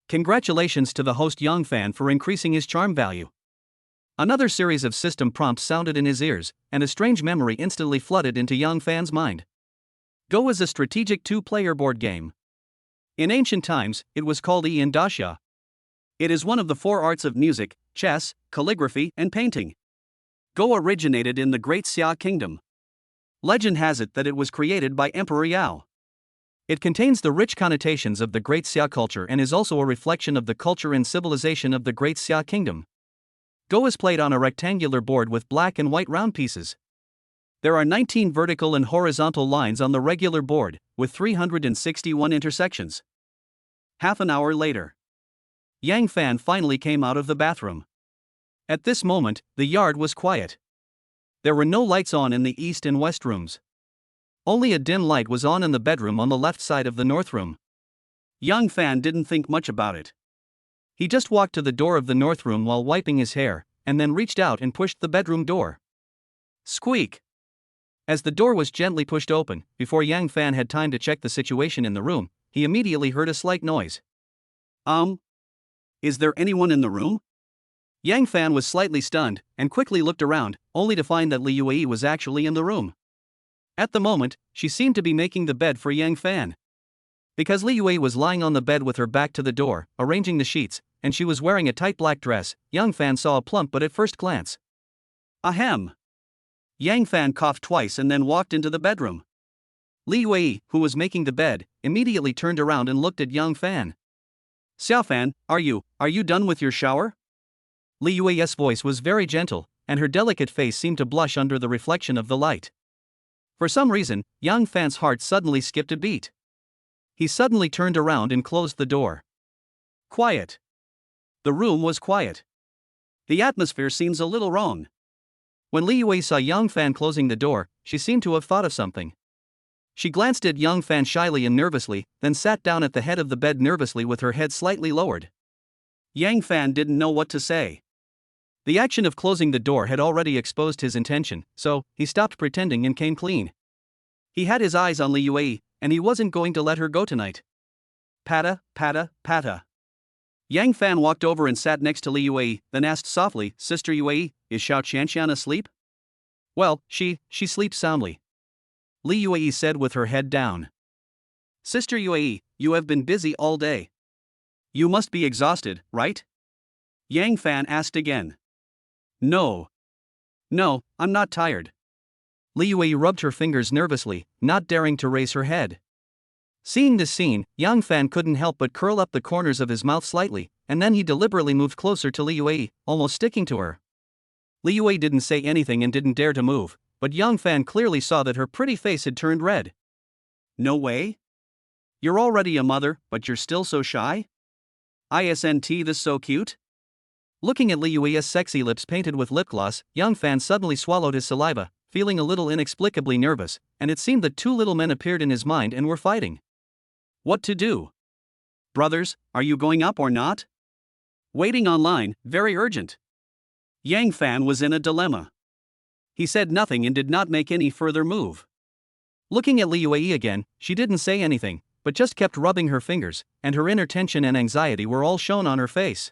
Congratulations to the host Yang Fan for increasing his charm value. Another series of system prompts sounded in his ears, and a strange memory instantly flooded into Yang Fan's mind. Go is a strategic 2-player board game. In ancient times, it was called Yi Dasha. It is one of the 4 arts of music, chess, calligraphy, and painting. Go originated in the Great Xia Kingdom. Legend has it that it was created by Emperor Yao. It contains the rich connotations of the Great Xia culture and is also a reflection of the culture and civilization of the Great Xia Kingdom. Go is played on a rectangular board with black and white round pieces. There are 19 vertical and horizontal lines on the regular board, with 361 intersections. Half an hour later, Yang Fan finally came out of the bathroom. At this moment, the yard was quiet. There were no lights on in the east and west rooms. Only a dim light was on in the bedroom on the left side of the north room. Yang Fan didn't think much about it. He just walked to the door of the north room while wiping his hair, and then reached out and pushed the bedroom door. Squeak! As the door was gently pushed open, before Yang Fan had time to check the situation in the room, he immediately heard a slight noise. Is there anyone in the room? Yang Fan was slightly stunned, and quickly looked around, only to find that Li Yue was actually in the room. At the moment, she seemed to be making the bed for Yang Fan. Because Li Yue was lying on the bed with her back to the door, arranging the sheets, and she was wearing a tight black dress. Yang Fan saw a plump but at first glance. Ahem. Yang Fan coughed twice and then walked into the bedroom. Li Wei, who was making the bed, immediately turned around and looked at Yang Fan. Xiaofan, are you done with your shower? Li Wei's voice was very gentle, and her delicate face seemed to blush under the reflection of the light. For some reason, Yang Fan's heart suddenly skipped a beat. He suddenly turned around and closed the door. Quiet. The room was quiet. The atmosphere seems a little wrong. When Li Wei saw Yang Fan closing the door, she seemed to have thought of something. She glanced at Yang Fan shyly and nervously, then sat down at the head of the bed nervously with her head slightly lowered. Yang Fan didn't know what to say. The action of closing the door had already exposed his intention, so he stopped pretending and came clean. He had his eyes on Li Wei, and he wasn't going to let her go tonight. Pata, pata, pata. Yang Fan walked over and sat next to Li Wei, then asked softly, Sister Yue, is Xiao Qianxian asleep? Well, she sleeps soundly. Li Yue said with her head down. Sister Yue, you have been busy all day. You must be exhausted, right? Yang Fan asked again. No, I'm not tired. Li Yue rubbed her fingers nervously, not daring to raise her head. Seeing this scene, Yang Fan couldn't help but curl up the corners of his mouth slightly, and then he deliberately moved closer to Li Yue, almost sticking to her. Li Yue didn't say anything and didn't dare to move, but Yang Fan clearly saw that her pretty face had turned red. No way? You're already a mother, but you're still so shy? Isn't this so cute? Looking at Li Yue's sexy lips painted with lip gloss, Yang Fan suddenly swallowed his saliva, feeling a little inexplicably nervous, and it seemed that two little men appeared in his mind and were fighting. What to do? Brothers, are you going up or not? Waiting online, very urgent. Yang Fan was in a dilemma. He said nothing and did not make any further move. Looking at Li Yue again, she didn't say anything, but just kept rubbing her fingers, and her inner tension and anxiety were all shown on her face.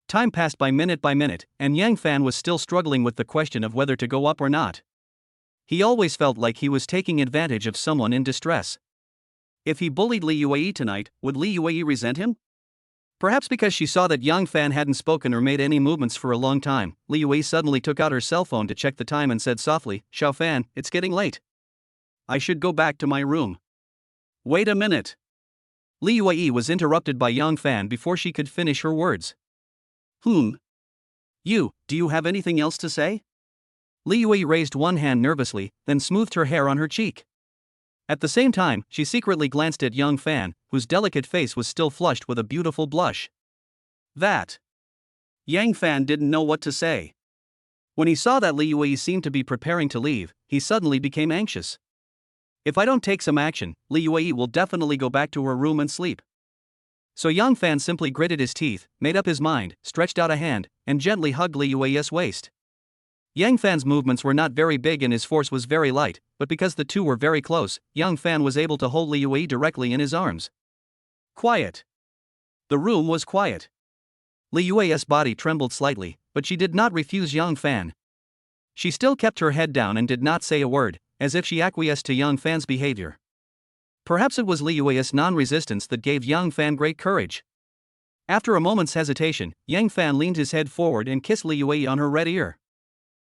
Time passed by minute, and Yang Fan was still struggling with the question of whether to go up or not. He always felt like he was taking advantage of someone in distress. If he bullied Li Yue tonight, would Li Yue resent him? Perhaps because she saw that Yang Fan hadn't spoken or made any movements for a long time, Li Yue suddenly took out her cell phone to check the time and said softly, Xiao Fan, it's getting late. I should go back to my room. Wait a minute. Li Yue was interrupted by Yang Fan before she could finish her words. Do you have anything else to say? Li Yue raised one hand nervously, then smoothed her hair on her cheek. At the same time, she secretly glanced at Yang Fan, whose delicate face was still flushed with a beautiful blush. That. Yang Fan didn't know what to say. When he saw that Li Yue seemed to be preparing to leave, he suddenly became anxious. If I don't take some action, Li Yue will definitely go back to her room and sleep. So Yang Fan simply gritted his teeth, made up his mind, stretched out a hand, and gently hugged Li Yue's waist. Yang Fan's movements were not very big and his force was very light, but because the two were very close, Yang Fan was able to hold Li Yue directly in his arms. Quiet. The room was quiet. Li Yue's body trembled slightly, but she did not refuse Yang Fan. She still kept her head down and did not say a word, as if she acquiesced to Yang Fan's behavior. Perhaps it was Li Yue's non-resistance that gave Yang Fan great courage. After a moment's hesitation, Yang Fan leaned his head forward and kissed Li Yue on her red ear.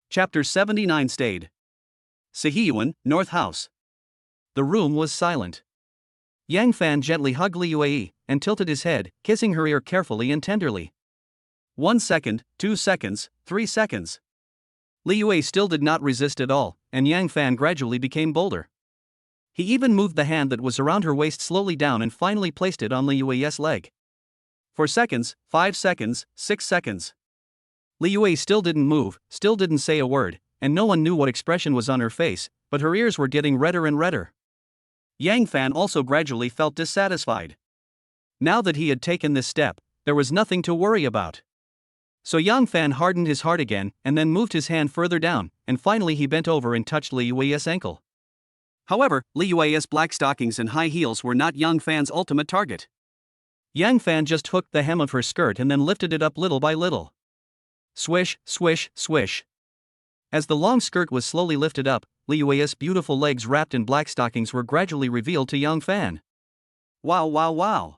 Chapter 79 stayed. Sihiyuan, North House. The room was silent. Yang Fan gently hugged Li Yue and tilted his head, kissing her ear carefully and tenderly. 1 second, 2 seconds, 3 seconds. Li Yue still did not resist at all, and Yang Fan gradually became bolder. He even moved the hand that was around her waist slowly down and finally placed it on Li Yue's leg. 4 seconds, 5 seconds, 6 seconds. Li Yue still didn't move, still didn't say a word, and no one knew what expression was on her face, but her ears were getting redder and redder. Yang Fan also gradually felt dissatisfied. Now that he had taken this step, there was nothing to worry about. So Yang Fan hardened his heart again and then moved his hand further down, and finally he bent over and touched Li Yue's ankle. However, Li Yue's black stockings and high heels were not Yang Fan's ultimate target. Yang Fan just hooked the hem of her skirt and then lifted it up little by little. Swish, swish, swish. As the long skirt was slowly lifted up, Li Yue's beautiful legs wrapped in black stockings were gradually revealed to Yang Fan. Wow, wow, wow.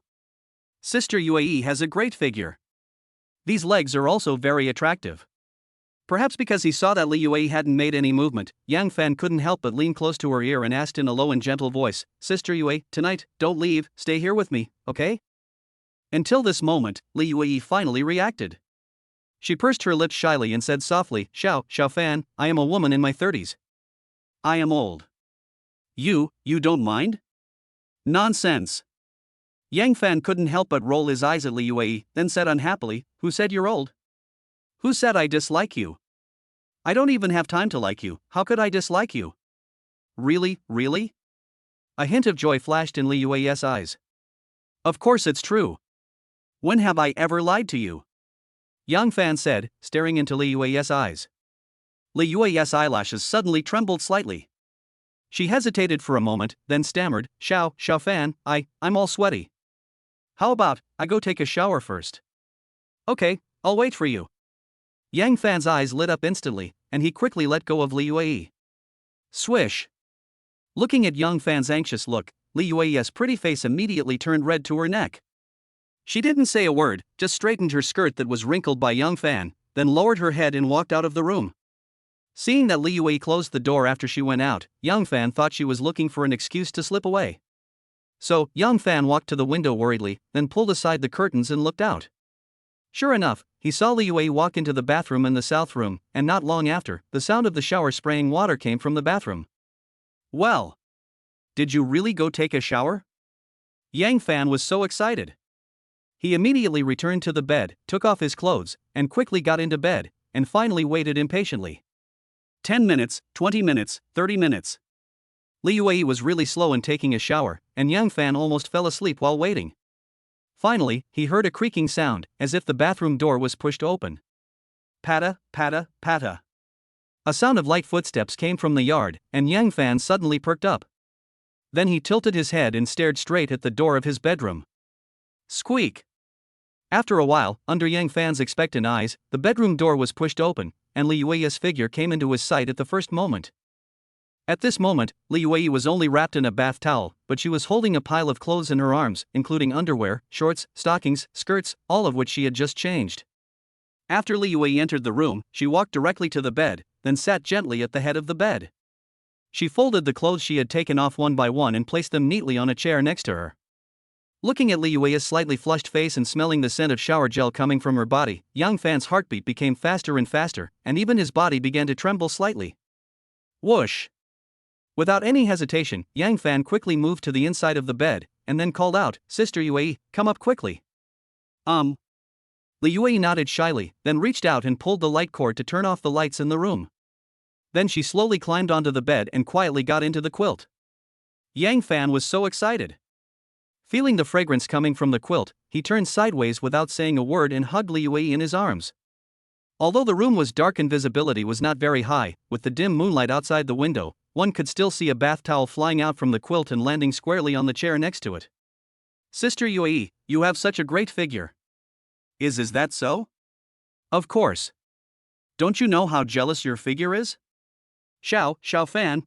Sister Yue has a great figure. These legs are also very attractive. Perhaps because he saw that Li Yue hadn't made any movement, Yang Fan couldn't help but lean close to her ear and asked in a low and gentle voice, "Sister Yue, tonight, don't leave, stay here with me, okay?" Until this moment, Li Yue finally reacted. She pursed her lips shyly and said softly, Xiao Fan, I am a woman in my 30s. I am old. You don't mind? Nonsense. Yang Fan couldn't help but roll his eyes at Li Yue, then said unhappily, "Who said you're old? Who said I dislike you? I don't even have time to like you, how could I dislike you?" Really? A hint of joy flashed in Li Yue's eyes. "Of course it's true. When have I ever lied to you?" Yang Fan said, staring into Li Yue's eyes. Li Yue's eyelashes suddenly trembled slightly. She hesitated for a moment, then stammered, Xiao Fan, I'm all sweaty. How about, I go take a shower first?" "Okay, I'll wait for you." Yang Fan's eyes lit up instantly, and he quickly let go of Li Yue. Swish. Looking at Yang Fan's anxious look, Li Yue's pretty face immediately turned red to her neck. She didn't say a word, just straightened her skirt that was wrinkled by Yang Fan, then lowered her head and walked out of the room. Seeing that Li Yue closed the door after she went out, Yang Fan thought she was looking for an excuse to slip away. So, Yang Fan walked to the window worriedly, then pulled aside the curtains and looked out. Sure enough, he saw Li Yue walk into the bathroom in the south room, and not long after, the sound of the shower spraying water came from the bathroom. "Well, did you really go take a shower?" Yang Fan was so excited. He immediately returned to the bed, took off his clothes, and quickly got into bed, and finally waited impatiently. 10 minutes, 20 minutes, 30 minutes. Li Yue was really slow in taking a shower, and Yang Fan almost fell asleep while waiting. Finally, he heard a creaking sound, as if the bathroom door was pushed open. Patta, patta, patta. A sound of light footsteps came from the yard, and Yang Fan suddenly perked up. Then he tilted his head and stared straight at the door of his bedroom. Squeak! After a while, under Yang Fan's expectant eyes, the bedroom door was pushed open, and Li Yue's figure came into his sight at the first moment. At this moment, Li Yue was only wrapped in a bath towel, but she was holding a pile of clothes in her arms, including underwear, shorts, stockings, skirts, all of which she had just changed. After Li Yue entered the room, she walked directly to the bed, then sat gently at the head of the bed. She folded the clothes she had taken off one by one and placed them neatly on a chair next to her. Looking at Li Yue's slightly flushed face and smelling the scent of shower gel coming from her body, Yang Fan's heartbeat became faster and faster, and even his body began to tremble slightly. Whoosh! Without any hesitation, Yang Fan quickly moved to the inside of the bed, and then called out, "Sister Yue, come up quickly." Li Yue nodded shyly, then reached out and pulled the light cord to turn off the lights in the room. Then she slowly climbed onto the bed and quietly got into the quilt. Yang Fan was so excited. Feeling the fragrance coming from the quilt, he turned sideways without saying a word and hugged Li Yue in his arms. Although the room was dark and visibility was not very high, with the dim moonlight outside the window, one could still see a bath towel flying out from the quilt and landing squarely on the chair next to it. "Sister Yue, you have such a great figure." Is that so?" "Of course. Don't you know how jealous your figure is?" Xiao Fan,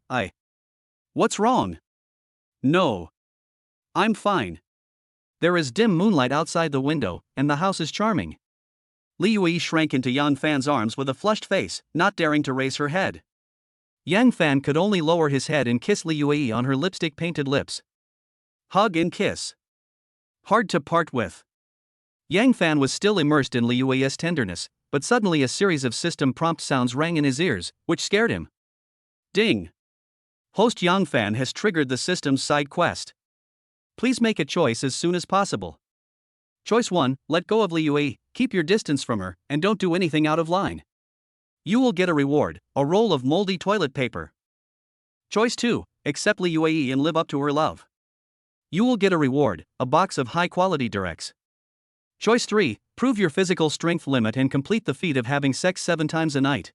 What's wrong?" "No. I'm fine. There is dim moonlight outside the window, and the house is charming." Li Yue shrank into Yang Fan's arms with a flushed face, not daring to raise her head. Yang Fan could only lower his head and kiss Li Yue on her lipstick-painted lips. Hug and kiss. Hard to part with. Yang Fan was still immersed in Li Yue's tenderness, but suddenly a series of system prompt sounds rang in his ears, which scared him. Ding! Host Yang Fan has triggered the system's side quest. Please make a choice as soon as possible. Choice 1, let go of Li Yue, keep your distance from her, and don't do anything out of line. You will get a reward, a roll of moldy toilet paper. Choice 2, accept Li Yue and live up to her love. You will get a reward, a box of high-quality Durex. Choice 3, prove your physical strength limit and complete the feat of having sex 7 times a night.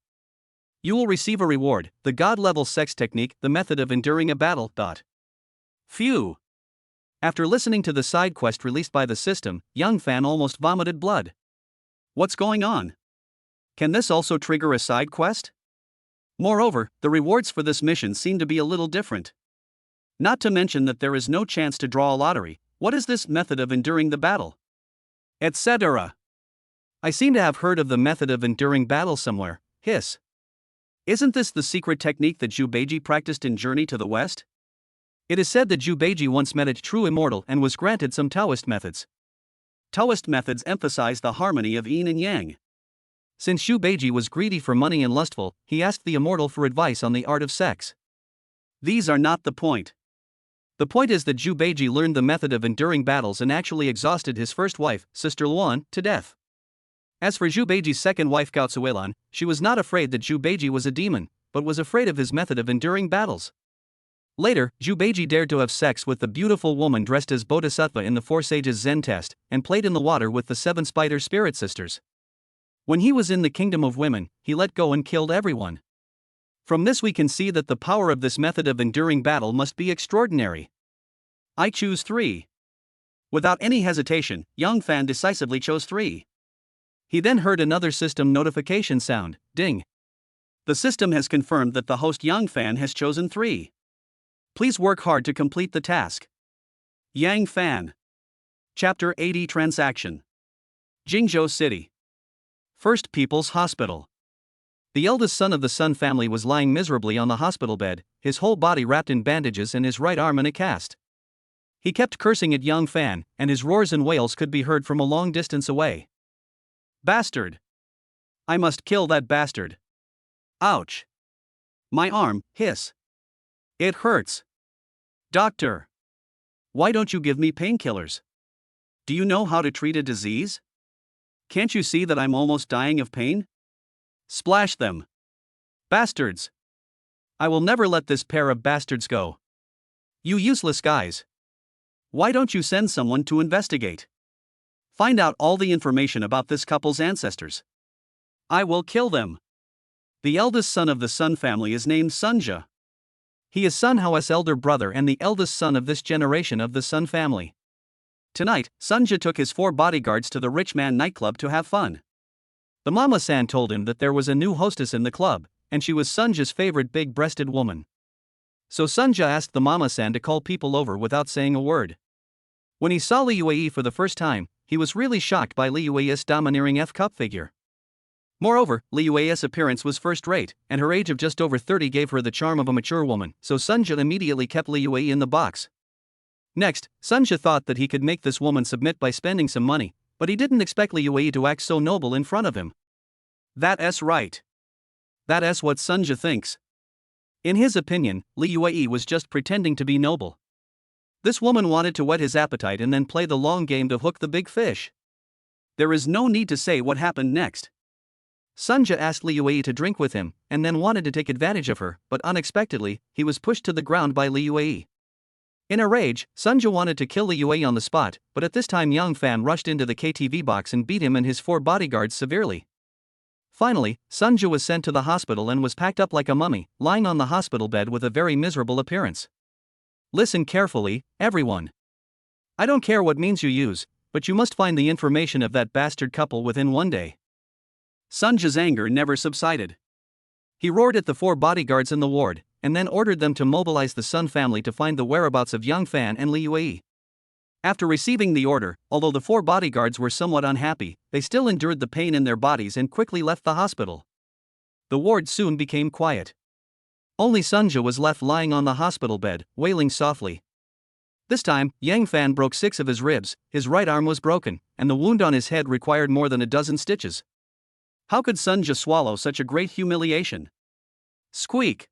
You will receive a reward, the God-level sex technique, the method of enduring a battle. Phew! After listening to the side quest released by the system, Yang Fan almost vomited blood. What's going on? Can this also trigger a side quest? Moreover, the rewards for this mission seem to be a little different. Not to mention that there is no chance to draw a lottery. What is this method of enduring the battle? Etc. I seem to have heard of the method of enduring battle somewhere. Hiss. Isn't this the secret technique that Zhu Beiji practiced in Journey to the West? It is said that Zhu Beiji once met a true immortal and was granted some Taoist methods. Taoist methods emphasize the harmony of yin and yang. Since Zhu Beiji was greedy for money and lustful, he asked the immortal for advice on the art of sex. These are not the point. The point is that Zhu Beiji learned the method of enduring battles and actually exhausted his first wife, Sister Luan, to death. As for Zhu Beiji's second wife Gao Cuilan, she was not afraid that Zhu Beiji was a demon, but was afraid of his method of enduring battles. Later, Zhu Beiji dared to have sex with the beautiful woman dressed as Bodhisattva in the Four Sages Zen test, and played in the water with the 7 spider spirit sisters. When he was in the kingdom of women, he let go and killed everyone. From this we can see that the power of this method of enduring battle must be extraordinary. I choose 3. Without any hesitation, Yang Fan decisively chose 3. He then heard another system notification sound, ding. The system has confirmed that the host Yang Fan has chosen 3. Please work hard to complete the task. Yang Fan. Chapter 80 Transaction. Jingzhou City. First People's Hospital. The eldest son of the Sun family was lying miserably on the hospital bed, his whole body wrapped in bandages and his right arm in a cast. He kept cursing at Yang Fan, and his roars and wails could be heard from a long distance away. Bastard! I must kill that bastard. Ouch! My arm, hiss. It hurts. Doctor! Why don't you give me painkillers? Do you know how to treat a disease? Can't you see that I'm almost dying of pain? Splash them. Bastards! I will never let this pair of bastards go. You useless guys. Why don't you send someone to investigate? Find out all the information about this couple's ancestors. I will kill them. The eldest son of the Sun family is named Sunja. He is Sun Hao's elder brother and the eldest son of this generation of the Sun family. Tonight, Sunja took his 4 bodyguards to the Rich Man nightclub to have fun. The Mama-san told him that there was a new hostess in the club, and she was Sunja's favorite big-breasted woman. So Sunja asked the Mama-san to call people over without saying a word. When he saw Li Yuei for the first time, he was really shocked by Li Yuei's domineering F-cup figure. Moreover, Li Yuei's appearance was first-rate, and her age of just over 30 gave her the charm of a mature woman, so Sunja immediately kept Li Yuei in the box. Next, Sunja thought that he could make this woman submit by spending some money, but he didn't expect Li Yuei to act so noble in front of him. That's right. That's what Sunja thinks. In his opinion, Li Yuei was just pretending to be noble. This woman wanted to whet his appetite and then play the long game to hook the big fish. There is no need to say what happened next. Sunja asked Li Yuei to drink with him, and then wanted to take advantage of her, but unexpectedly, he was pushed to the ground by Li Yuei. In a rage, Sunja wanted to kill Li Yuei on the spot, but at this time Yang Fan rushed into the KTV box and beat him and his 4 bodyguards severely. Finally, Sunja was sent to the hospital and was packed up like a mummy, lying on the hospital bed with a very miserable appearance. Listen carefully, everyone. I don't care what means you use, but you must find the information of that bastard couple within 1 day. Sunja's anger never subsided. He roared at the 4 bodyguards in the ward, and then ordered them to mobilize the Sun family to find the whereabouts of Yang Fan and Li Yuei. After receiving the order, although the 4 bodyguards were somewhat unhappy, they still endured the pain in their bodies and quickly left the hospital. The ward soon became quiet. Only Sunja was left lying on the hospital bed, wailing softly. This time, Yang Fan broke 6 of his ribs, his right arm was broken, and the wound on his head required more than a dozen stitches. How could Sunja swallow such a great humiliation? Squeak!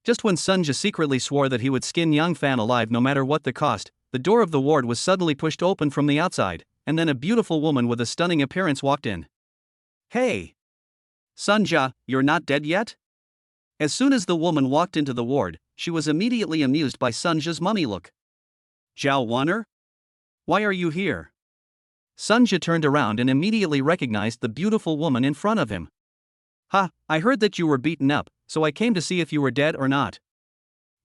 Just when Sunja secretly swore that he would skin Yang Fan alive no matter what the cost, the door of the ward was suddenly pushed open from the outside, and then a beautiful woman with a stunning appearance walked in. Hey! Sunja, you're not dead yet? As soon as the woman walked into the ward, she was immediately amused by Sunja's mummy look. Zhao Wan'er? Why are you here? Sunja turned around and immediately recognized the beautiful woman in front of him. Ha, I heard that you were beaten up, so I came to see if you were dead or not.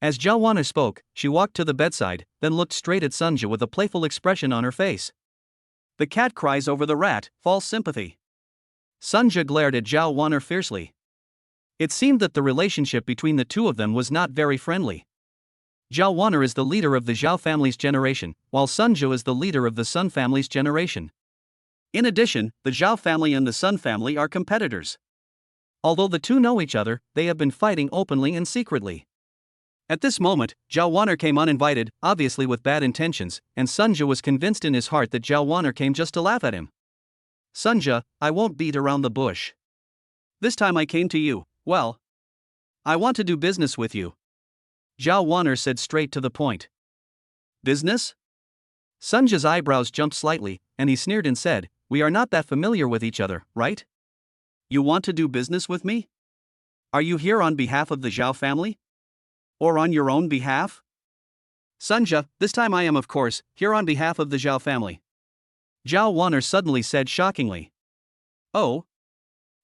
As Zhao Wan'er spoke, she walked to the bedside, then looked straight at Sunja with a playful expression on her face. The cat cries over the rat, false sympathy. Sunja glared at Zhao Wan'er fiercely. It seemed that the relationship between the two of them was not very friendly. Zhao Wan'er is the leader of the Zhao family's generation, while Sunja is the leader of the Sun family's generation. In addition, the Zhao family and the Sun family are competitors. Although the two know each other, they have been fighting openly and secretly. At this moment, Zhao Wan'er came uninvited, obviously with bad intentions, and Sunja was convinced in his heart that Zhao Wan'er came just to laugh at him. Sunja, I won't beat around the bush. This time I came to you, well, I want to do business with you. Zhao Wan'er said straight to the point. Business? Sunja's eyebrows jumped slightly, and he sneered and said, we are not that familiar with each other, right? You want to do business with me? Are you here on behalf of the Zhao family? Or on your own behalf? Sunja, this time I am of course, here on behalf of the Zhao family. Zhao Wan'er suddenly said shockingly. Oh?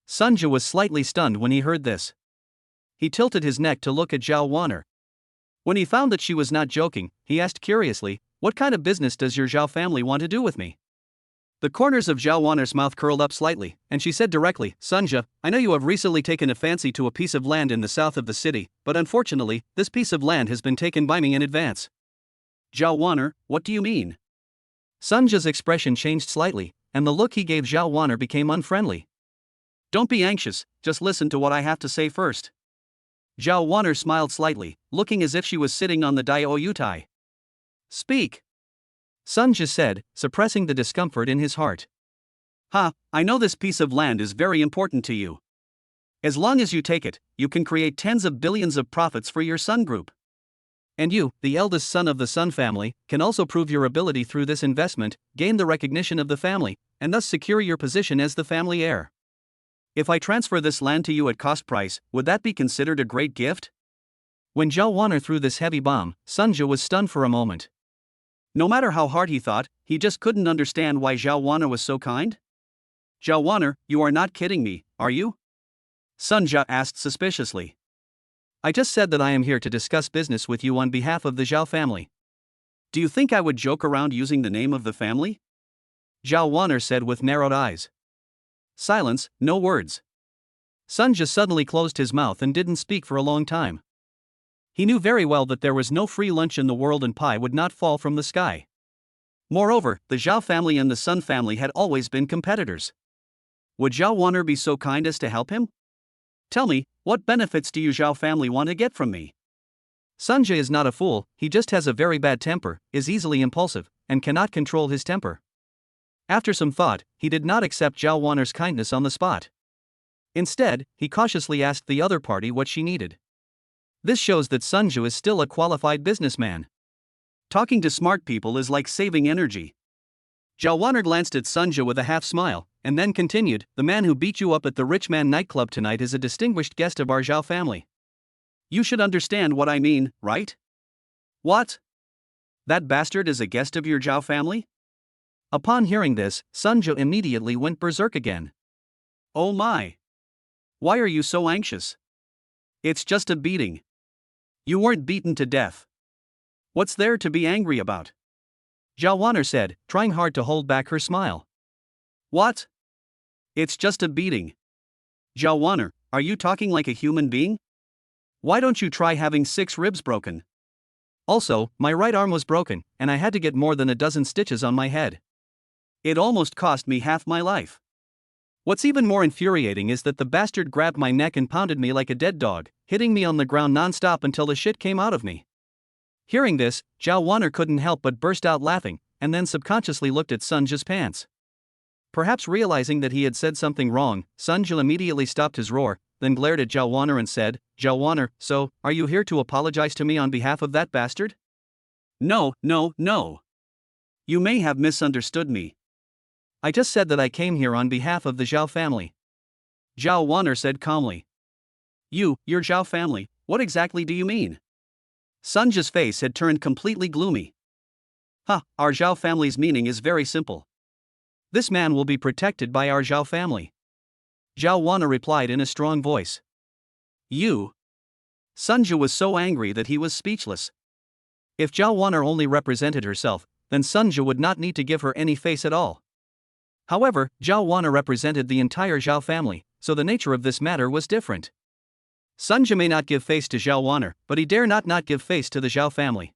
Sunja was slightly stunned when he heard this. He tilted his neck to look at Zhao Wan'er. When he found that she was not joking, he asked curiously, what kind of business does your Zhao family want to do with me? The corners of Zhao Wan'er's mouth curled up slightly, and she said directly, Sunja, I know you have recently taken a fancy to a piece of land in the south of the city, but unfortunately, this piece of land has been taken by me in advance. Zhao Wan'er, what do you mean? Sunja's expression changed slightly, and the look he gave Zhao Wan'er became unfriendly. Don't be anxious, just listen to what I have to say first. Zhao Wan'er smiled slightly, looking as if she was sitting on the Daiyutai. Speak. Sunja said, suppressing the discomfort in his heart. I know this piece of land is very important to you. As long as you take it, you can create tens of billions of profits for your Sun group. And you, the eldest son of the Sun family, can also prove your ability through this investment, gain the recognition of the family, and thus secure your position as the family heir. If I transfer this land to you at cost price, would that be considered a great gift? When Zhao Wan'er threw this heavy bomb, Sunja was stunned for a moment. No matter how hard he thought, he just couldn't understand why Zhao Wan'er was so kind. Zhao Wan'er, you are not kidding me, are you? Sunja asked suspiciously. I just said that I am here to discuss business with you on behalf of the Zhao family. Do you think I would joke around using the name of the family? Zhao Wan'er said with narrowed eyes. Silence, no words. Sunja suddenly closed his mouth and didn't speak for a long time. He knew very well that there was no free lunch in the world and pie would not fall from the sky. Moreover, the Zhao family and the Sun family had always been competitors. Would Zhao Wan'er be so kind as to help him? Tell me, what benefits do you Zhao family want to get from me? Sunja is not a fool, he just has a very bad temper, is easily impulsive, and cannot control his temper. After some thought, he did not accept Zhao Wan'er's kindness on the spot. Instead, he cautiously asked the other party what she needed. This shows that Sunja is still a qualified businessman. Talking to smart people is like saving energy. Zhao Wan'er glanced at Sunja with a half smile, and then continued, the man who beat you up at the Rich Man nightclub tonight is a distinguished guest of our Zhao family. You should understand what I mean, right? What? That bastard is a guest of your Zhao family? Upon hearing this, Sunja immediately went berserk again. Oh my! Why are you so anxious? It's just a beating. You weren't beaten to death. What's there to be angry about? Zhao Wan'er said, trying hard to hold back her smile. What? It's just a beating. Zhao Wan'er, are you talking like a human being? Why don't you try having 6 ribs broken? Also, my right arm was broken, and I had to get more than a dozen stitches on my head. It almost cost me half my life. What's even more infuriating is that the bastard grabbed my neck and pounded me like a dead dog, hitting me on the ground non-stop until the shit came out of me. Hearing this, Zhao Wan'er couldn't help but burst out laughing, and then subconsciously looked at Sunja's pants. Perhaps realizing that he had said something wrong, Sunja immediately stopped his roar, then glared at Zhao Wan'er and said, Zhao Wan'er, so, are you here to apologize to me on behalf of that bastard? No. You may have misunderstood me. I just said that I came here on behalf of the Zhao family. Zhao Wan'er said calmly. Your Zhao family, what exactly do you mean? Sunja's face had turned completely gloomy. Our Zhao family's meaning is very simple. This man will be protected by our Zhao family. Zhao Wan'er replied in a strong voice. You? Sunja was so angry that he was speechless. If Zhao Wan'er only represented herself, then Sunja would not need to give her any face at all. However, Zhao Wan'er represented the entire Zhao family, so the nature of this matter was different. Sunja may not give face to Zhao Wan'er, but he dare not give face to the Zhao family.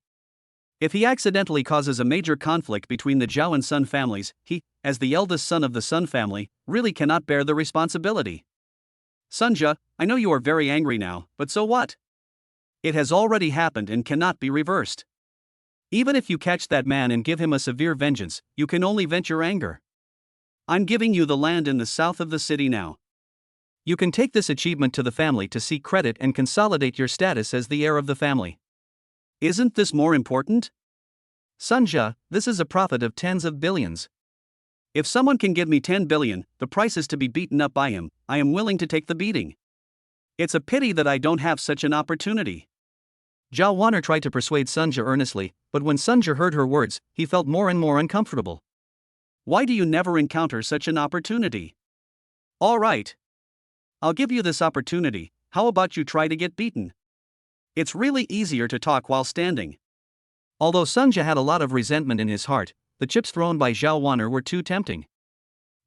If he accidentally causes a major conflict between the Zhao and Sun families, he, as the eldest son of the Sun family, really cannot bear the responsibility. Sunja, I know you are very angry now, but so what? It has already happened and cannot be reversed. Even if you catch that man and give him a severe vengeance, you can only vent your anger. I'm giving you the land in the south of the city now. You can take this achievement to the family to seek credit and consolidate your status as the heir of the family. Isn't this more important? Sunja, this is a profit of tens of billions. If someone can give me 10 billion, the price is to be beaten up by him. I am willing to take the beating. It's a pity that I don't have such an opportunity. Zhao Wan'er tried to persuade Sunja earnestly, but when Sunja heard her words, he felt more and more uncomfortable. Why do you never encounter such an opportunity? All right. I'll give you this opportunity. How about you try to get beaten? It's really easier to talk while standing. Although Sunja had a lot of resentment in his heart, the chips thrown by Zhao Wan'er were too tempting.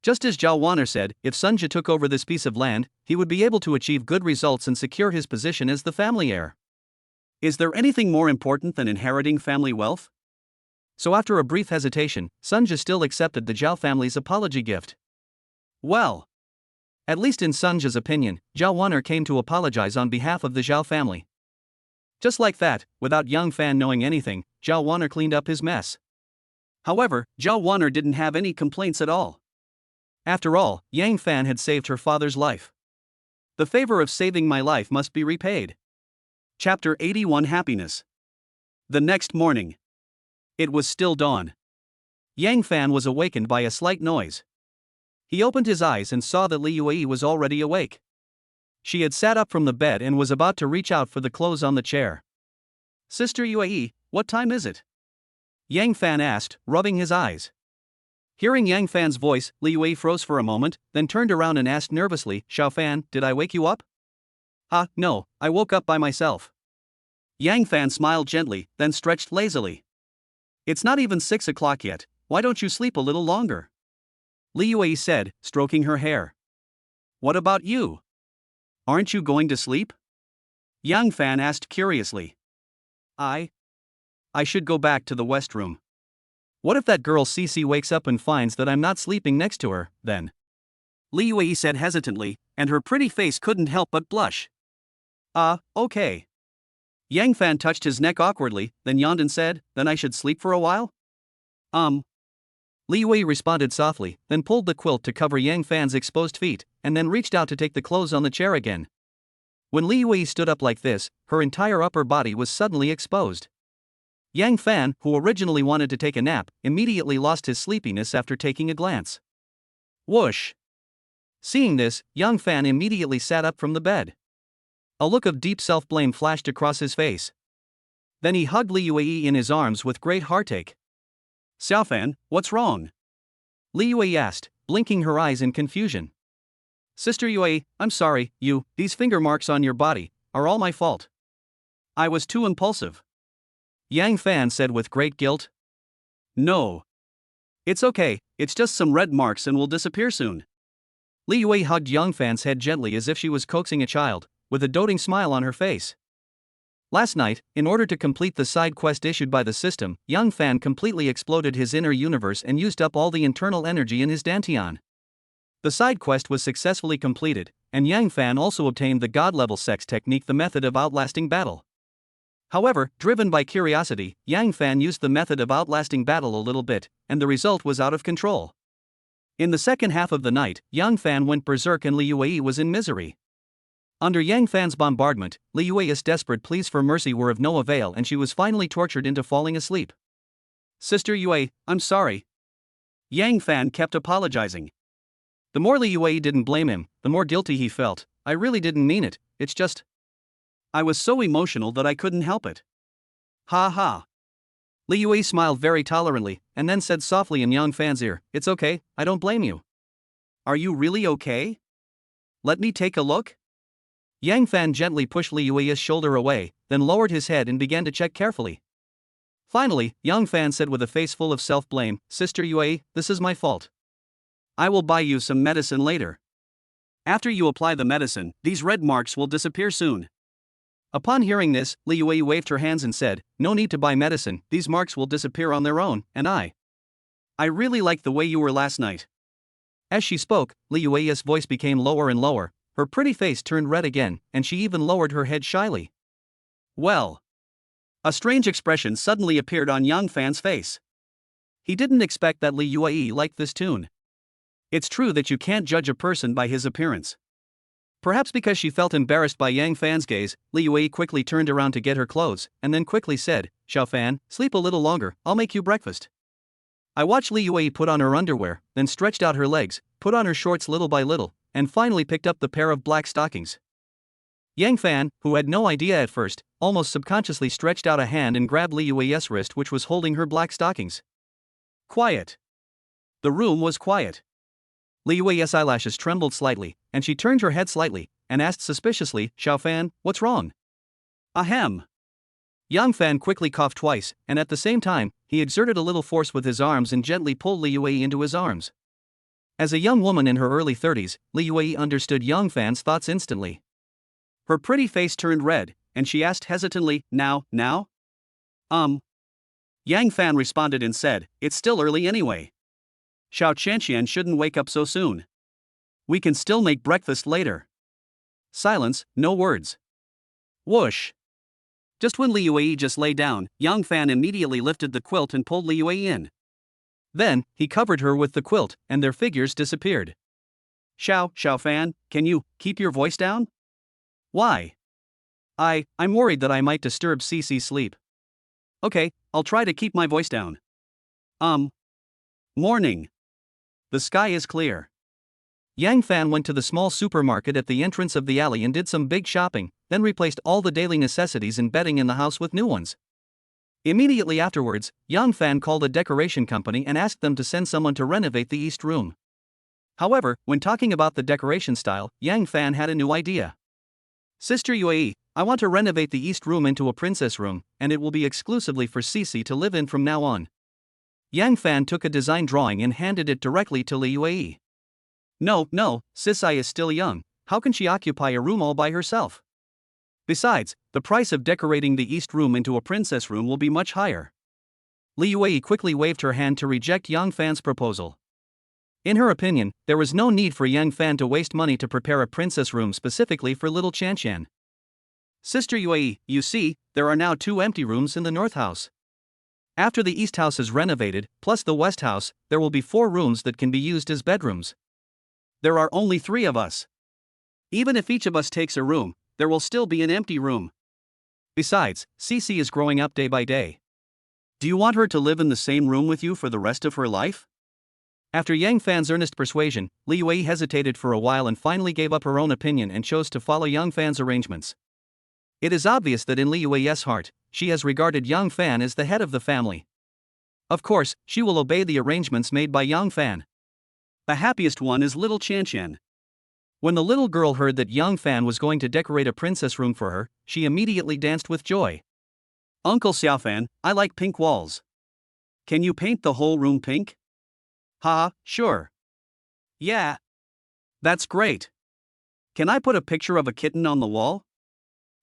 Just as Zhao Wan'er said, if Sunja took over this piece of land, he would be able to achieve good results and secure his position as the family heir. Is there anything more important than inheriting family wealth? So after a brief hesitation, Sunja still accepted the Zhao family's apology gift. Well, at least in Sunja's opinion, Zhao Wan'er came to apologize on behalf of the Zhao family. Just like that, without Yang Fan knowing anything, Zhao Wan'er cleaned up his mess. However, Zhao Wan'er didn't have any complaints at all. After all, Yang Fan had saved her father's life. The favor of saving my life must be repaid. Chapter 81 Happiness. The next morning. It was still dawn. Yang Fan was awakened by a slight noise. He opened his eyes and saw that Li Yue was already awake. She had sat up from the bed and was about to reach out for the clothes on the chair. Sister Yue, what time is it? Yang Fan asked, rubbing his eyes. Hearing Yang Fan's voice, Li Yue froze for a moment, then turned around and asked nervously, Xiao Fan, did I wake you up? No, I woke up by myself. Yang Fan smiled gently, then stretched lazily. It's not even 6 o'clock yet, why don't you sleep a little longer? Li Yue said, stroking her hair. What about you? Aren't you going to sleep? Yang Fan asked curiously. I should go back to the West Room. What if that girl Cici wakes up and finds that I'm not sleeping next to her, then? Li Yue said hesitantly, and her pretty face couldn't help but blush. Okay. Yang Fan touched his neck awkwardly, then yawned and said, then I should sleep for a while? Li Yue responded softly, then pulled the quilt to cover Yang Fan's exposed feet, and then reached out to take the clothes on the chair again. When Li Yue stood up like this, her entire upper body was suddenly exposed. Yang Fan, who originally wanted to take a nap, immediately lost his sleepiness after taking a glance. Whoosh! Seeing this, Yang Fan immediately sat up from the bed. A look of deep self-blame flashed across his face. Then he hugged Li Yue in his arms with great heartache. Xiao Fan, what's wrong? Li Yue asked, blinking her eyes in confusion. Sister Yue, I'm sorry, these finger marks on your body, are all my fault. I was too impulsive. Yang Fan said with great guilt. No. It's okay, it's just some red marks and will disappear soon. Li Yue hugged Yang Fan's head gently as if she was coaxing a child, with a doting smile on her face. Last night, in order to complete the side quest issued by the system, Yang Fan completely exploded his inner universe and used up all the internal energy in his dantian. The side quest was successfully completed, and Yang Fan also obtained the god-level sex technique, the method of outlasting battle. However, driven by curiosity, Yang Fan used the method of outlasting battle a little bit, and the result was out of control. In the second half of the night, Yang Fan went berserk and Li Yue was in misery. Under Yang Fan's bombardment, Li Yue's desperate pleas for mercy were of no avail and she was finally tortured into falling asleep. Sister Yue, I'm sorry. Yang Fan kept apologizing. The more Li Yue didn't blame him, the more guilty he felt. I really didn't mean it, it's just... I was so emotional that I couldn't help it. Ha ha. Li Yue smiled very tolerantly, and then said softly in Yang Fan's ear, it's okay, I don't blame you. Are you really okay? Let me take a look? Yang Fan gently pushed Li Yue's shoulder away, then lowered his head and began to check carefully. Finally, Yang Fan said with a face full of self-blame, Sister Yue, this is my fault. I will buy you some medicine later. After you apply the medicine, these red marks will disappear soon. Upon hearing this, Li Yue waved her hands and said, "No need to buy medicine, these marks will disappear on their own, and I really like the way you were last night." As she spoke, Li Yue's voice became lower and lower, her pretty face turned red again, and she even lowered her head shyly. Well. A strange expression suddenly appeared on Yang Fan's face. He didn't expect that Li Yue liked this tune. It's true that you can't judge a person by his appearance. Perhaps because she felt embarrassed by Yang Fan's gaze, Li Yue quickly turned around to get her clothes, and then quickly said, "Xiao Fan, sleep a little longer, I'll make you breakfast." I watched Li Yue put on her underwear, then stretched out her legs, put on her shorts little by little, and finally picked up the pair of black stockings. Yang Fan, who had no idea at first, almost subconsciously stretched out a hand and grabbed Li Yue's wrist, which was holding her black stockings. Quiet. The room was quiet. Li Yue's eyelashes trembled slightly, and she turned her head slightly, and asked suspiciously, "Xiao Fan, what's wrong?" "Ahem." Yang Fan quickly coughed twice, and at the same time, he exerted a little force with his arms and gently pulled Li Yue into his arms. As a young woman in her early 30s, Li Yue understood Yang Fan's thoughts instantly. Her pretty face turned red, and she asked hesitantly, Now? Yang Fan responded and said, "It's still early anyway. Xiao Qianqian shouldn't wake up so soon. We can still make breakfast later." Silence, no words. Whoosh. Just when Li Yue just lay down, Yang Fan immediately lifted the quilt and pulled Li Yue in. Then, he covered her with the quilt, and their figures disappeared. Xiao Fan, can you keep your voice down?" "Why?" I'm worried that I might disturb Cici's sleep." "Okay, I'll try to keep my voice down. Morning. The sky is clear." Yang Fan went to the small supermarket at the entrance of the alley and did some big shopping, then replaced all the daily necessities and bedding in the house with new ones. Immediately afterwards, Yang Fan called a decoration company and asked them to send someone to renovate the east room. However, when talking about the decoration style, Yang Fan had a new idea. "Sister Yue, I want to renovate the east room into a princess room, and it will be exclusively for Cici to live in from now on." Yang Fan took a design drawing and handed it directly to Li Yue. No, Cici is still young, how can she occupy a room all by herself? Besides, the price of decorating the east room into a princess room will be much higher. Li Yue quickly waved her hand to reject Yang Fan's proposal. In her opinion, there was no need for Yang Fan to waste money to prepare a princess room specifically for little Qianqian. "Sister Yue, you see, there are now 2 empty rooms in the north house. After the east house is renovated, plus the west house, there will be 4 rooms that can be used as bedrooms. There are only 3 of us. Even if each of us takes a room, there will still be an empty room. Besides, Cici is growing up day by day. Do you want her to live in the same room with you for the rest of her life?" After Yang Fan's earnest persuasion, Li Yue hesitated for a while and finally gave up her own opinion and chose to follow Yang Fan's arrangements. It is obvious that in Li Yue's heart, she has regarded Yang Fan as the head of the family. Of course, she will obey the arrangements made by Yang Fan. The happiest one is little Qianqian. When the little girl heard that Yang Fan was going to decorate a princess room for her, she immediately danced with joy. "Uncle Xiaofan, I like pink walls. Can you paint the whole room pink?" "Ha, sure. Yeah. That's great. Can I put a picture of a kitten on the wall?"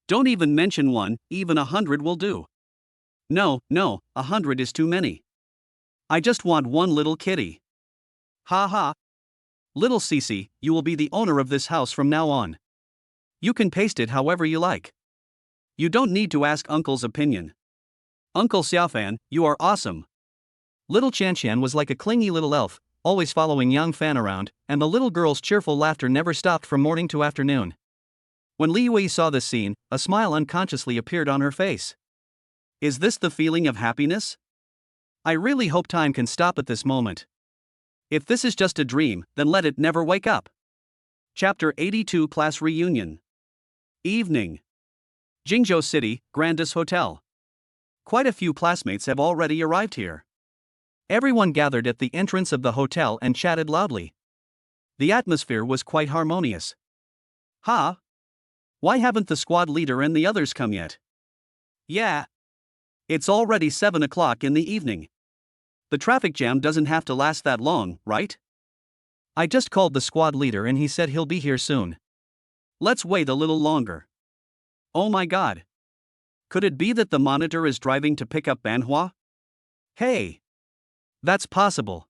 "Don't even mention one, even 100 will do." No, 100 is too many. I just want one little kitty." "Ha ha. Little Cici, you will be the owner of this house from now on. You can paste it however you like. You don't need to ask Uncle's opinion. Uncle Xiaofan, you are awesome." Little Qianqian was like a clingy little elf, always following Yang Fan around, and the little girl's cheerful laughter never stopped from morning to afternoon. When Li Yue saw this scene, a smile unconsciously appeared on her face. Is this the feeling of happiness? I really hope time can stop at this moment. If this is just a dream, then let it never wake up. Chapter 82 Class Reunion. Evening. Jingzhou City, Grandis Hotel. Quite a few classmates have already arrived here. Everyone gathered at the entrance of the hotel and chatted loudly. The atmosphere was quite harmonious. "Ha! Why haven't the squad leader and the others come yet?" "Yeah. It's already 7 o'clock in the evening. The traffic jam doesn't have to last that long, right?" "I just called the squad leader and he said he'll be here soon." "Let's wait a little longer." Oh my god. Could it be that the monitor is driving to pick up Banhua? Hey! That's possible.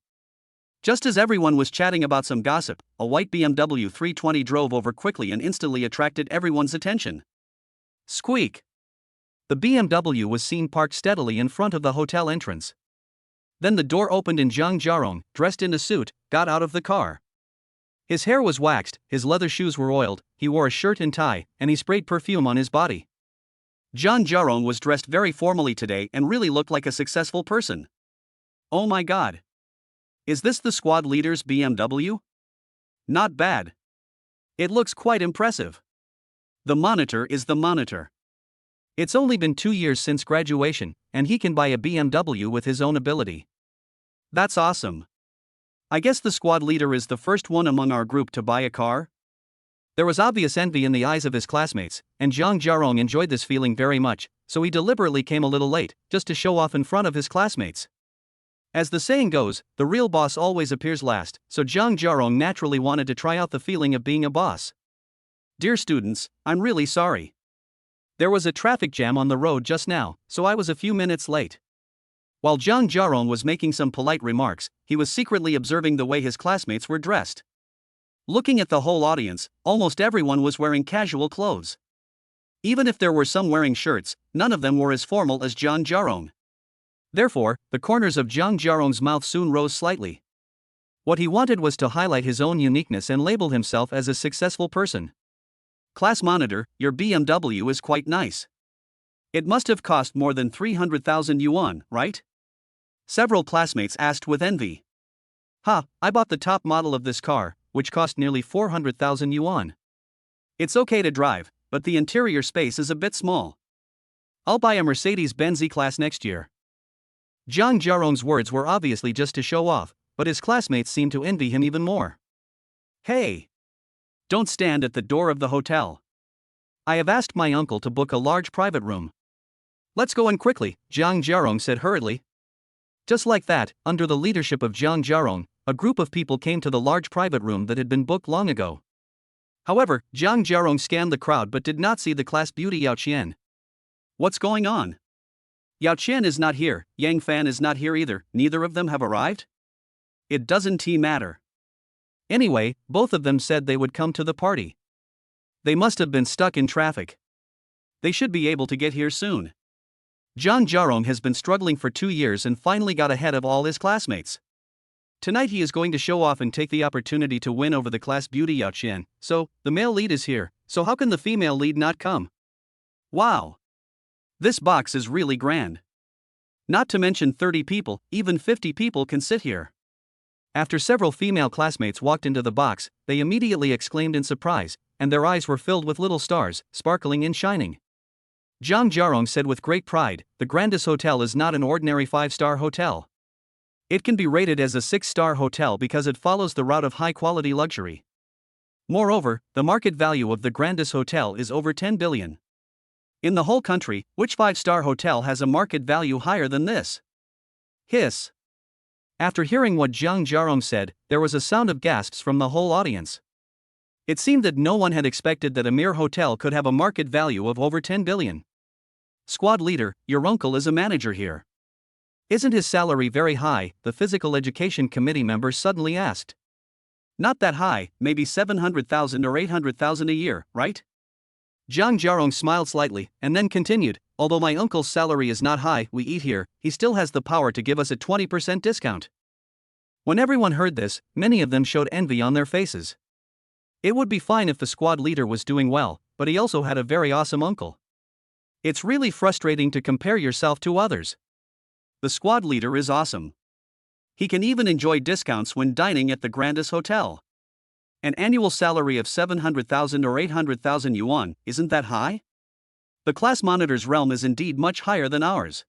Just as everyone was chatting about some gossip, a white BMW 320 drove over quickly and instantly attracted everyone's attention. Squeak! The BMW was seen parked steadily in front of the hotel entrance. Then the door opened and Zhang Jiarong, dressed in a suit, got out of the car. His hair was waxed, his leather shoes were oiled, he wore a shirt and tie, and he sprayed perfume on his body. Zhang Jiarong was dressed very formally today and really looked like a successful person. Oh my god. Is this the squad leader's BMW? Not bad. It looks quite impressive. The monitor is the monitor. It's only been 2 years since graduation, and he can buy a BMW with his own ability. That's awesome. I guess the squad leader is the first one among our group to buy a car? There was obvious envy in the eyes of his classmates, and Zhang Jiarong enjoyed this feeling very much, so he deliberately came a little late, just to show off in front of his classmates. As the saying goes, the real boss always appears last, so Zhang Jiarong naturally wanted to try out the feeling of being a boss. Dear students, I'm really sorry. There was a traffic jam on the road just now, so I was a few minutes late. While Zhang Jiarong was making some polite remarks, he was secretly observing the way his classmates were dressed. Looking at the whole audience, almost everyone was wearing casual clothes. Even if there were some wearing shirts, none of them were as formal as Zhang Jiarong. Therefore, the corners of Zhang Jiarong's mouth soon rose slightly. What he wanted was to highlight his own uniqueness and label himself as a successful person. Class monitor, your BMW is quite nice. It must have cost more than 300,000 yuan, right? Several classmates asked with envy. Ha, I bought the top model of this car, which cost nearly 400,000 yuan. It's okay to drive, but the interior space is a bit small. I'll buy a Mercedes-Benz E-Class next year. Zhang Jiarong's words were obviously just to show off, but his classmates seemed to envy him even more. Hey! Don't stand at the door of the hotel. I have asked my uncle to book a large private room. Let's go in quickly, Zhang Jiarong said hurriedly. Just like that, under the leadership of Zhang Jiarong, a group of people came to the large private room that had been booked long ago. However, Zhang Jiarong scanned the crowd but did not see the class beauty Yao Qian. What's going on? Yao Qian is not here, Yang Fan is not here either, neither of them have arrived? It doesn't matter. Anyway, both of them said they would come to the party. They must have been stuck in traffic. They should be able to get here soon. Zhang Jiarong has been struggling for 2 years and finally got ahead of all his classmates. Tonight he is going to show off and take the opportunity to win over the class beauty Yao Qian. So, the male lead is here, so how can the female lead not come? Wow! This box is really grand. Not to mention 30 people, even 50 people can sit here. After several female classmates walked into the box, they immediately exclaimed in surprise, and their eyes were filled with little stars, sparkling and shining. Zhang Jiarong said with great pride, the Grandis Hotel is not an ordinary 5-star hotel. It can be rated as a 6-star hotel because it follows the route of high-quality luxury. Moreover, the market value of the Grandis Hotel is over 10 billion. In the whole country, which 5-star hotel has a market value higher than this? Hiss. After hearing what Zhang Jiarong said, there was a sound of gasps from the whole audience. It seemed that no one had expected that a mere hotel could have a market value of over 10 billion. Squad leader, your uncle is a manager here. Isn't his salary very high? The physical education committee member suddenly asked. Not that high, maybe 700,000 or 800,000 a year, right? Zhang Jiarong smiled slightly, and then continued, although my uncle's salary is not high, we eat here, he still has the power to give us a 20% discount. When everyone heard this, many of them showed envy on their faces. It would be fine if the squad leader was doing well, but he also had a very awesome uncle. It's really frustrating to compare yourself to others. The squad leader is awesome. He can even enjoy discounts when dining at the Grandis Hotel. An annual salary of 700,000 or 800,000 yuan, isn't that high? The class monitor's realm is indeed much higher than ours.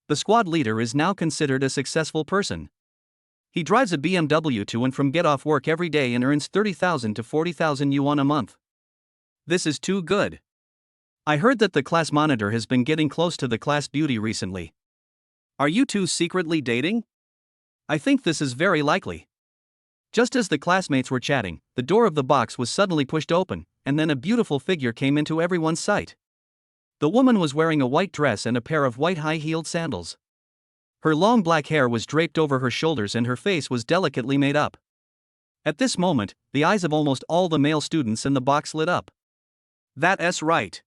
The squad leader is now considered a successful person. He drives a BMW to and from get off work every day and earns 30,000 to 40,000 yuan a month. This is too good. I heard that the class monitor has been getting close to the class beauty recently. Are you two secretly dating? I think this is very likely. Just as the classmates were chatting, the door of the box was suddenly pushed open, and then a beautiful figure came into everyone's sight. The woman was wearing a white dress and a pair of white high-heeled sandals. Her long black hair was draped over her shoulders and her face was delicately made up. At this moment, the eyes of almost all the male students in the box lit up. That's right.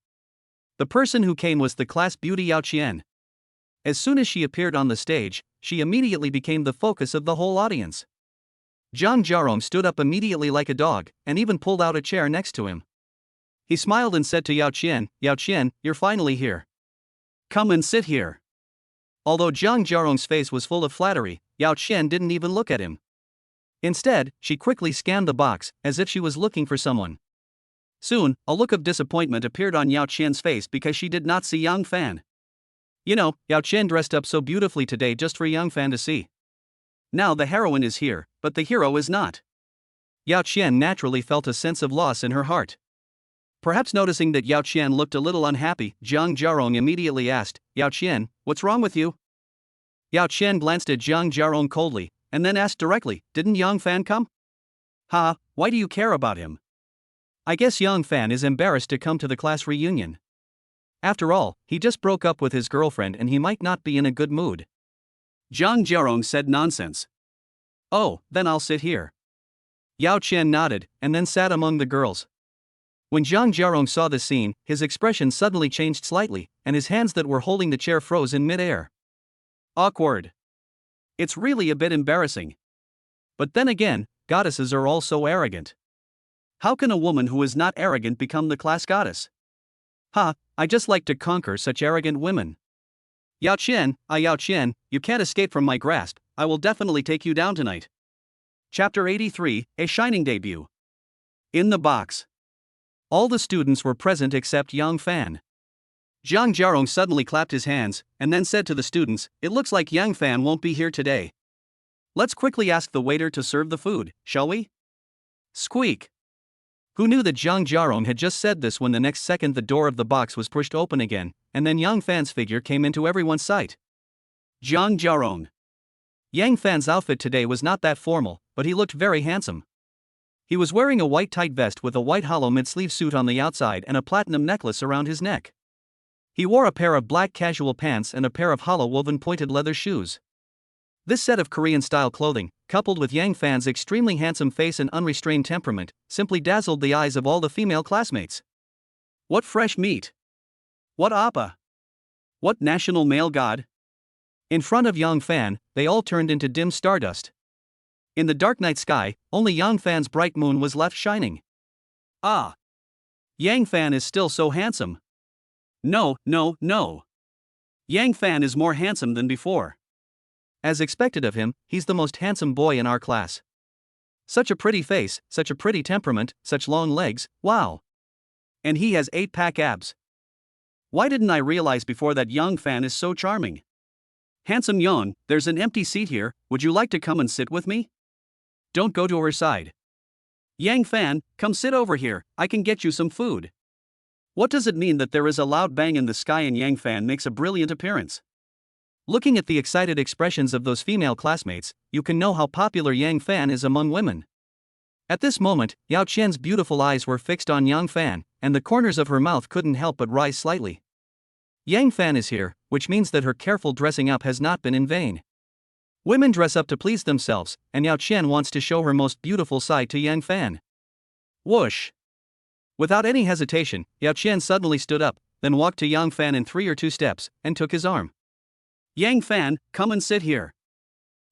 The person who came was the class beauty Yao Qian. As soon as she appeared on the stage, she immediately became the focus of the whole audience. Zhang Jiarong stood up immediately like a dog, and even pulled out a chair next to him. He smiled and said to Yao Qian, you're finally here. Come and sit here. Although Zhang Jiarong's face was full of flattery, Yao Qian didn't even look at him. Instead, she quickly scanned the box, as if she was looking for someone. Soon, a look of disappointment appeared on Yao Qian's face because she did not see Yang Fan. You know, Yao Qian dressed up so beautifully today just for Yang Fan to see. Now the heroine is here, but the hero is not. Yao Qian naturally felt a sense of loss in her heart. Perhaps noticing that Yao Qian looked a little unhappy, Zhang Jiarong immediately asked, Yao Qian, what's wrong with you? Yao Qian glanced at Zhang Jiarong coldly, and then asked directly, didn't Yang Fan come? Ha, why do you care about him? I guess Yang Fan is embarrassed to come to the class reunion. After all, he just broke up with his girlfriend and he might not be in a good mood. Zhang Jiarong said nonsense. Oh, then I'll sit here. Yao Qian nodded, and then sat among the girls. When Zhang Jiarong saw the scene, his expression suddenly changed slightly, and his hands that were holding the chair froze in mid-air. Awkward. It's really a bit embarrassing. But then again, goddesses are all so arrogant. How can a woman who is not arrogant become the class goddess? I just like to conquer such arrogant women. Yao Qian, you can't escape from my grasp, I will definitely take you down tonight. Chapter 83, A Shining Debut. In the box. All the students were present except Yang Fan. Zhang Jiarong suddenly clapped his hands, and then said to the students, it looks like Yang Fan won't be here today. Let's quickly ask the waiter to serve the food, shall we? Squeak. Who knew that Zhang Jiarong had just said this when the next second the door of the box was pushed open again, and then Yang Fan's figure came into everyone's sight. Zhang Jiarong. Yang Fan's outfit today was not that formal, but he looked very handsome. He was wearing a white tight vest with a white hollow mid-sleeve suit on the outside and a platinum necklace around his neck. He wore a pair of black casual pants and a pair of hollow woven pointed leather shoes. This set of Korean-style clothing, coupled with Yang Fan's extremely handsome face and unrestrained temperament, simply dazzled the eyes of all the female classmates. What fresh meat! What appa! What national male god! In front of Yang Fan, they all turned into dim stardust. In the dark night sky, only Yang Fan's bright moon was left shining. Ah! Yang Fan is still so handsome. No. Yang Fan is more handsome than before. As expected of him, he's the most handsome boy in our class. Such a pretty face, such a pretty temperament, such long legs, wow. And he has 8-pack abs. Why didn't I realize before that Yang Fan is so charming? Handsome Yang, there's an empty seat here, would you like to come and sit with me? Don't go to her side. Yang Fan, come sit over here, I can get you some food. What does it mean that there is a loud bang in the sky and Yang Fan makes a brilliant appearance? Looking at the excited expressions of those female classmates, you can know how popular Yang Fan is among women. At this moment, Yao Qian's beautiful eyes were fixed on Yang Fan, and the corners of her mouth couldn't help but rise slightly. Yang Fan is here, which means that her careful dressing up has not been in vain. Women dress up to please themselves, and Yao Qian wants to show her most beautiful side to Yang Fan. Whoosh! Without any hesitation, Yao Qian suddenly stood up, then walked to Yang Fan in 3 or 2 steps, and took his arm. Yang Fan, come and sit here.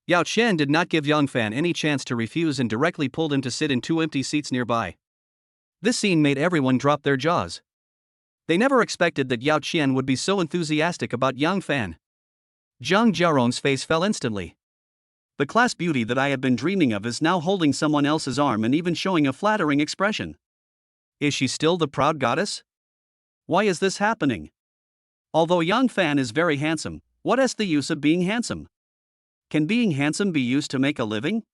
Yao Qian did not give Yang Fan any chance to refuse and directly pulled him to sit in 2 empty seats nearby. This scene made everyone drop their jaws. They never expected that Yao Qian would be so enthusiastic about Yang Fan. Zhang Jiarong's face fell instantly. The class beauty that I had been dreaming of is now holding someone else's arm and even showing a flattering expression. Is she still the proud goddess? Why is this happening? Although Yang Fan is very handsome, what is the use of being handsome? Can being handsome be used to make a living?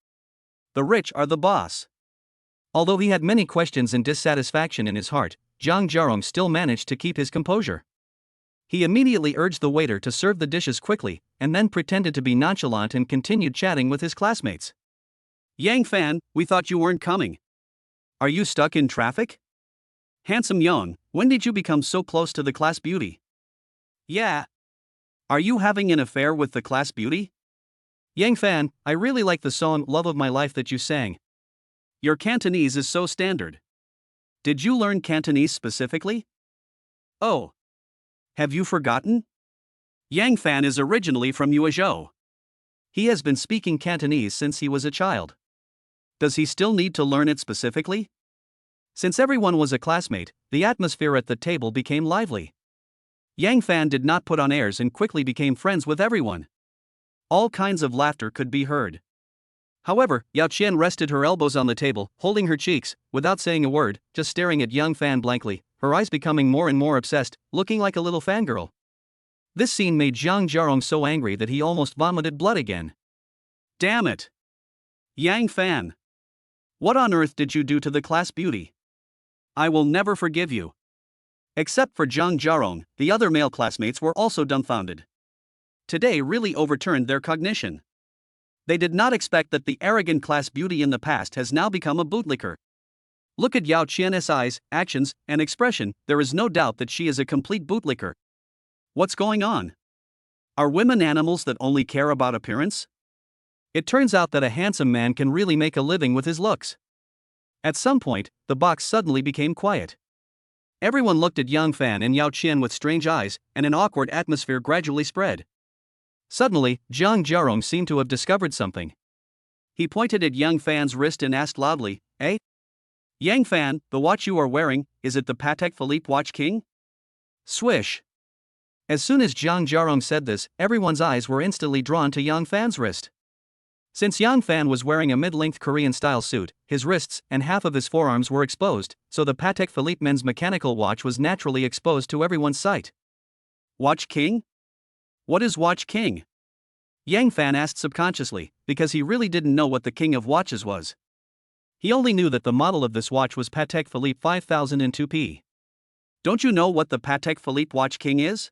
The rich are the boss. Although he had many questions and dissatisfaction in his heart, Zhang Jiarong still managed to keep his composure. He immediately urged the waiter to serve the dishes quickly, and then pretended to be nonchalant and continued chatting with his classmates. Yang Fan, we thought you weren't coming. Are you stuck in traffic? Handsome Yang, When did you become so close to the class beauty? Yeah. Are you having an affair with the class beauty? Yang Fan, I really like the song Love of My Life that you sang. Your Cantonese is so standard. Did you learn Cantonese specifically? Oh. Have you forgotten? Yang Fan is originally from Yuezhou. He has been speaking Cantonese since he was a child. Does he still need to learn it specifically? Since everyone was a classmate, the atmosphere at the table became lively. Yang Fan did not put on airs and quickly became friends with everyone. All kinds of laughter could be heard. However, Yao Qian rested her elbows on the table, holding her cheeks, without saying a word, just staring at Yang Fan blankly, her eyes becoming more and more obsessed, looking like a little fangirl. This scene made Zhang Jiarong so angry that he almost vomited blood again. Damn it! Yang Fan! What on earth did you do to the class beauty? I will never forgive you. Except for Zhang Jiarong, the other male classmates were also dumbfounded. Today really overturned their cognition. They did not expect that the arrogant class beauty in the past has now become a bootlicker. Look at Yao Qian's eyes, actions, and expression, there is no doubt that she is a complete bootlicker. What's going on? Are women animals that only care about appearance? It turns out that a handsome man can really make a living with his looks. At some point, the box suddenly became quiet. Everyone looked at Yang Fan and Yao Qian with strange eyes, and an awkward atmosphere gradually spread. Suddenly, Zhang Jiarong seemed to have discovered something. He pointed at Yang Fan's wrist and asked loudly, "Eh? Yang Fan, the watch you are wearing, is it the Patek Philippe Watch King?" Swish! As soon as Zhang Jiarong said this, everyone's eyes were instantly drawn to Yang Fan's wrist. Since Yang Fan was wearing a mid-length Korean-style suit, his wrists and half of his forearms were exposed, so the Patek Philippe men's mechanical watch was naturally exposed to everyone's sight. Watch King? What is Watch King? Yang Fan asked subconsciously, because he really didn't know what the king of watches was. He only knew that the model of this watch was Patek Philippe 5002P. Don't you know what the Patek Philippe Watch King is?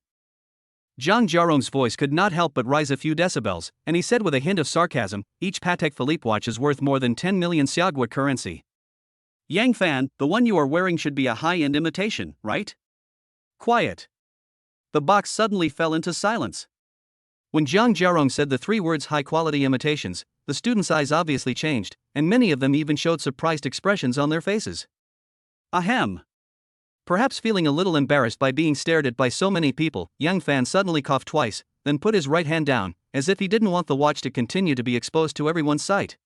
Zhang Jiarong's voice could not help but rise a few decibels, and he said with a hint of sarcasm, each Patek Philippe watch is worth more than 10 million Xiaogui currency. Yang Fan, the one you are wearing should be a high-end imitation, right? Quiet. The box suddenly fell into silence. When Zhang Jiarong said the three words high-quality imitations, the students' eyes obviously changed, and many of them even showed surprised expressions on their faces. Ahem. Perhaps feeling a little embarrassed by being stared at by so many people, Yang Fan suddenly coughed twice, then put his right hand down, as if he didn't want the watch to continue to be exposed to everyone's sight.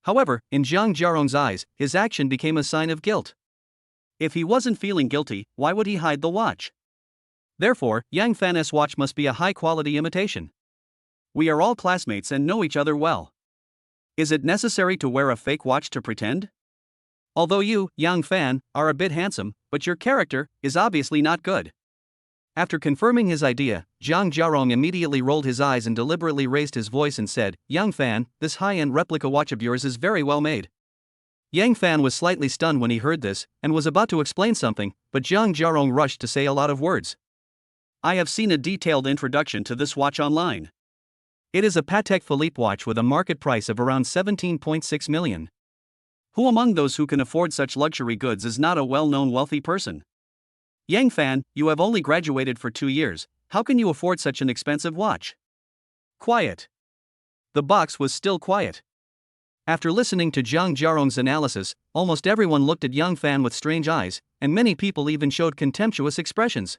However, in Zhang Jiarong's eyes, his action became a sign of guilt. If he wasn't feeling guilty, why would he hide the watch? Therefore, Yang Fan's watch must be a high-quality imitation. We are all classmates and know each other well. Is it necessary to wear a fake watch to pretend? Although you, Yang Fan, are a bit handsome, but your character is obviously not good. After confirming his idea, Zhang Jiarong immediately rolled his eyes and deliberately raised his voice and said, "Yang Fan, this high-end replica watch of yours is very well made." Yang Fan was slightly stunned when he heard this, and was about to explain something, but Zhang Jiarong rushed to say a lot of words. I have seen a detailed introduction to this watch online. It is a Patek Philippe watch with a market price of around 17.6 million. Who among those who can afford such luxury goods is not a well-known wealthy person? Yang Fan, you have only graduated for 2 years, how can you afford such an expensive watch? Quiet. The box was still quiet. After listening to Zhang Jiarong's analysis, almost everyone looked at Yang Fan with strange eyes, and many people even showed contemptuous expressions.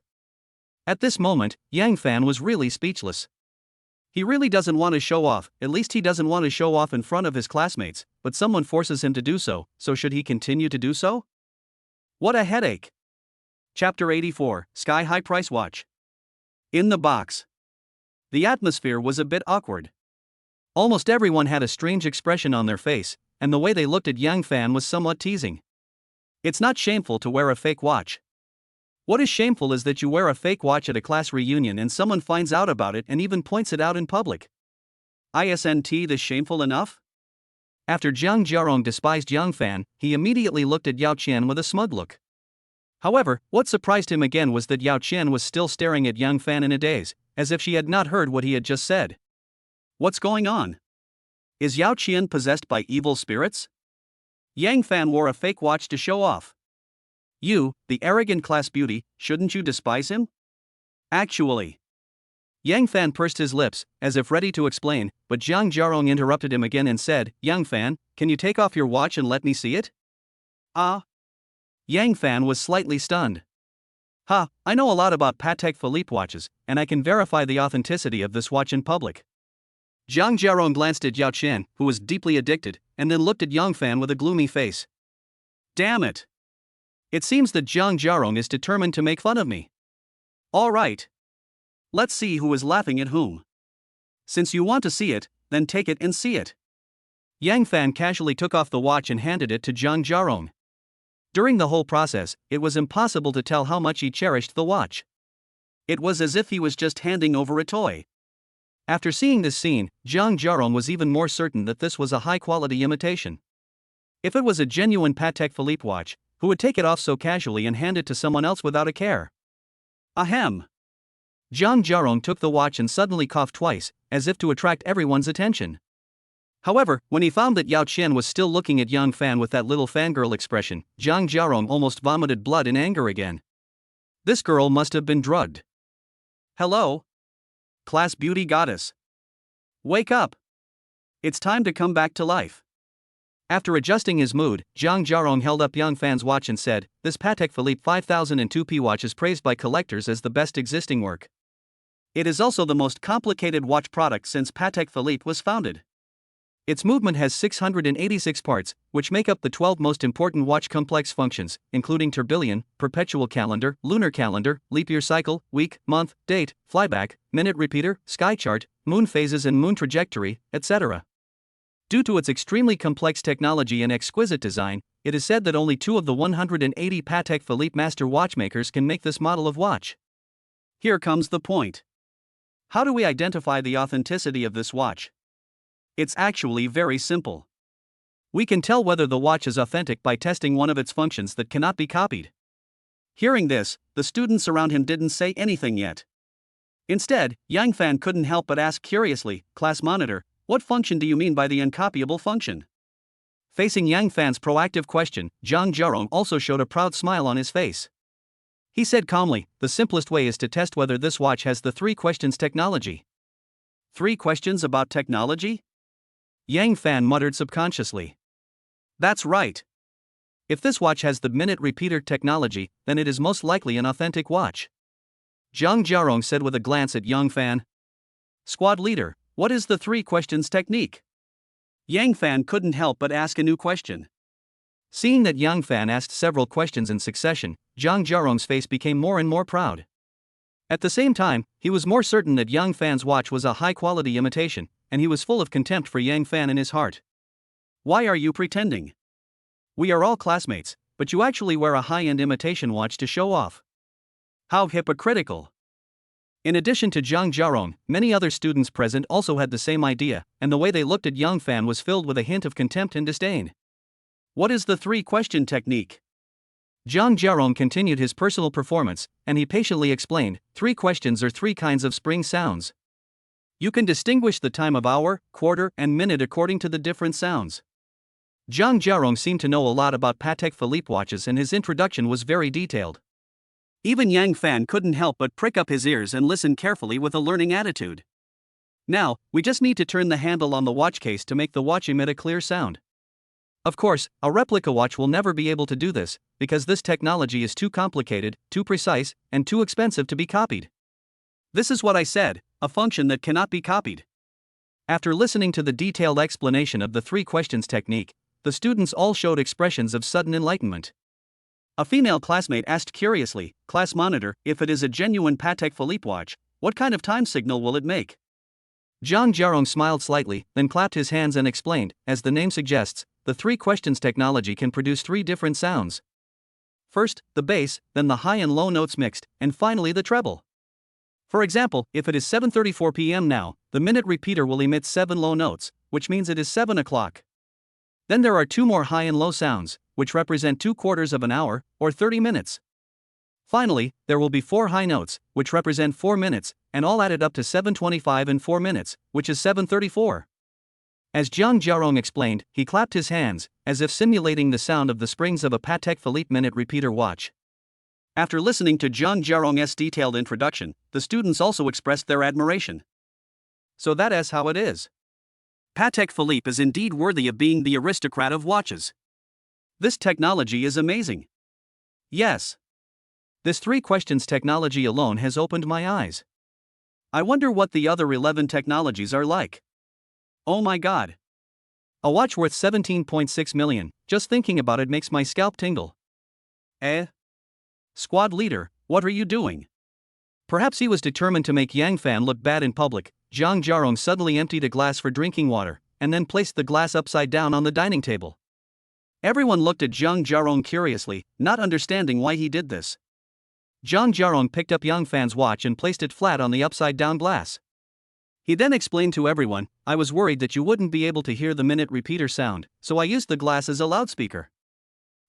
At this moment, Yang Fan was really speechless. He really doesn't want to show off, at least he doesn't want to show off in front of his classmates, but someone forces him to do so should he continue to do so? What a headache! Chapter 84, Sky High Price Watch. In the box. The atmosphere was a bit awkward. Almost everyone had a strange expression on their face, and the way they looked at Yang Fan was somewhat teasing. It's not shameful to wear a fake watch. What is shameful is that you wear a fake watch at a class reunion and someone finds out about it and even points it out in public. Isn't this shameful enough? After Zhang Jiarong despised Yang Fan, he immediately looked at Yao Qian with a smug look. However, what surprised him again was that Yao Qian was still staring at Yang Fan in a daze, as if she had not heard what he had just said. What's going on? Is Yao Qian possessed by evil spirits? Yang Fan wore a fake watch to show off. You, the arrogant class beauty, shouldn't you despise him? Actually. Yang Fan pursed his lips, as if ready to explain, but Zhang Jiarong interrupted him again and said, Yang Fan, can you take off your watch and let me see it? Ah. Yang Fan was slightly stunned. Ha, I know a lot about Patek Philippe watches, and I can verify the authenticity of this watch in public. Zhang Jiarong glanced at Yao Chen, who was deeply addicted, and then looked at Yang Fan with a gloomy face. Damn it! It seems that Zhang Jiarong is determined to make fun of me. All right. Let's see who is laughing at whom. Since you want to see it, then take it and see it. Yang Fan casually took off the watch and handed it to Zhang Jiarong. During the whole process, it was impossible to tell how much he cherished the watch. It was as if he was just handing over a toy. After seeing this scene, Zhang Jiarong was even more certain that this was a high-quality imitation. If it was a genuine Patek Philippe watch, who would take it off so casually and hand it to someone else without a care? Ahem. Zhang Jiarong took the watch and suddenly coughed twice, as if to attract everyone's attention. However, when he found that Yao Chen was still looking at Yang Fan with that little fangirl expression, Zhang Jiarong almost vomited blood in anger again. This girl must have been drugged. Hello? Class beauty goddess. Wake up. It's time to come back to life. After adjusting his mood, Zhang Jiarong held up Yang Fan's watch and said, This Patek Philippe 5002P watch is praised by collectors as the best existing work. It is also the most complicated watch product since Patek Philippe was founded. Its movement has 686 parts, which make up the 12 most important watch complex functions, including tourbillon, perpetual calendar, lunar calendar, leap year cycle, week, month, date, flyback, minute repeater, sky chart, moon phases and moon trajectory, etc. Due to its extremely complex technology and exquisite design, it is said that only 2 of the 180 Patek Philippe master watchmakers can make this model of watch. Here comes the point. How do we identify the authenticity of this watch? It's actually very simple. We can tell whether the watch is authentic by testing one of its functions that cannot be copied. Hearing this, the students around him didn't say anything yet. Instead, Yang Fan couldn't help but ask curiously, Class monitor, what function do you mean by the uncopyable function? Facing Yang Fan's proactive question, Zhang Jiarong also showed a proud smile on his face. He said calmly, the simplest way is to test whether this watch has the 3 questions technology. 3 questions about technology? Yang Fan muttered subconsciously. That's right. If this watch has the minute repeater technology, then it is most likely an authentic watch. Zhang Jiarong said with a glance at Yang Fan. Squad leader, what is the 3 questions technique? Yang Fan couldn't help but ask a new question. Seeing that Yang Fan asked several questions in succession, Zhang Jiarong's face became more and more proud. At the same time, he was more certain that Yang Fan's watch was a high-quality imitation, and he was full of contempt for Yang Fan in his heart. Why are you pretending? We are all classmates, but you actually wear a high-end imitation watch to show off. How hypocritical. In addition to Zhang Jiarong, many other students present also had the same idea, and the way they looked at Yang Fan was filled with a hint of contempt and disdain. What is the 3-question technique? Zhang Jiarong continued his personal performance, and he patiently explained, 3 questions are 3 kinds of spring sounds. You can distinguish the time of hour, quarter, and minute according to the different sounds. Zhang Jiarong seemed to know a lot about Patek Philippe watches and his introduction was very detailed. Even Yang Fan couldn't help but prick up his ears and listen carefully with a learning attitude. Now, we just need to turn the handle on the watch case to make the watch emit a clear sound. Of course, a replica watch will never be able to do this, because this technology is too complicated, too precise, and too expensive to be copied. This is what I said, a function that cannot be copied. After listening to the detailed explanation of the 3 questions technique, the students all showed expressions of sudden enlightenment. A female classmate asked curiously, Class monitor, if it is a genuine Patek Philippe watch, what kind of time signal will it make? Zhang Jiarong smiled slightly, then clapped his hands and explained, as the name suggests, the 3 questions technology can produce 3 different sounds. First, the bass, then the high and low notes mixed, and finally the treble. For example, if it is 7:34 p.m. now, the minute repeater will emit 7 low notes, which means it is 7 o'clock. Then there are 2 more high and low sounds, which represent 2/4 of an hour, or 30 minutes. Finally, there will be 4 high notes, which represent 4 minutes, and all added up to 7:25 and 4 minutes, which is 7:34. As Zhang Jiarong explained, he clapped his hands, as if simulating the sound of the springs of a Patek Philippe minute repeater watch. After listening to Zhang Jiarong's detailed introduction, the students also expressed their admiration. So that is how it is. Patek Philippe is indeed worthy of being the aristocrat of watches. This technology is amazing. Yes. This 3 questions technology alone has opened my eyes. I wonder what the other 11 technologies are like. Oh my god. A watch worth 17.6 million, just thinking about it makes my scalp tingle. Squad leader, what are you doing? Perhaps he was determined to make Yang Fan look bad in public. Zhang Jiarong suddenly emptied a glass for drinking water, and then placed the glass upside down on the dining table. Everyone looked at Zhang Jiarong curiously, not understanding why he did this. Zhang Jiarong picked up Yang Fan's watch and placed it flat on the upside-down glass. He then explained to everyone, I was worried that you wouldn't be able to hear the minute repeater sound, so I used the glass as a loudspeaker.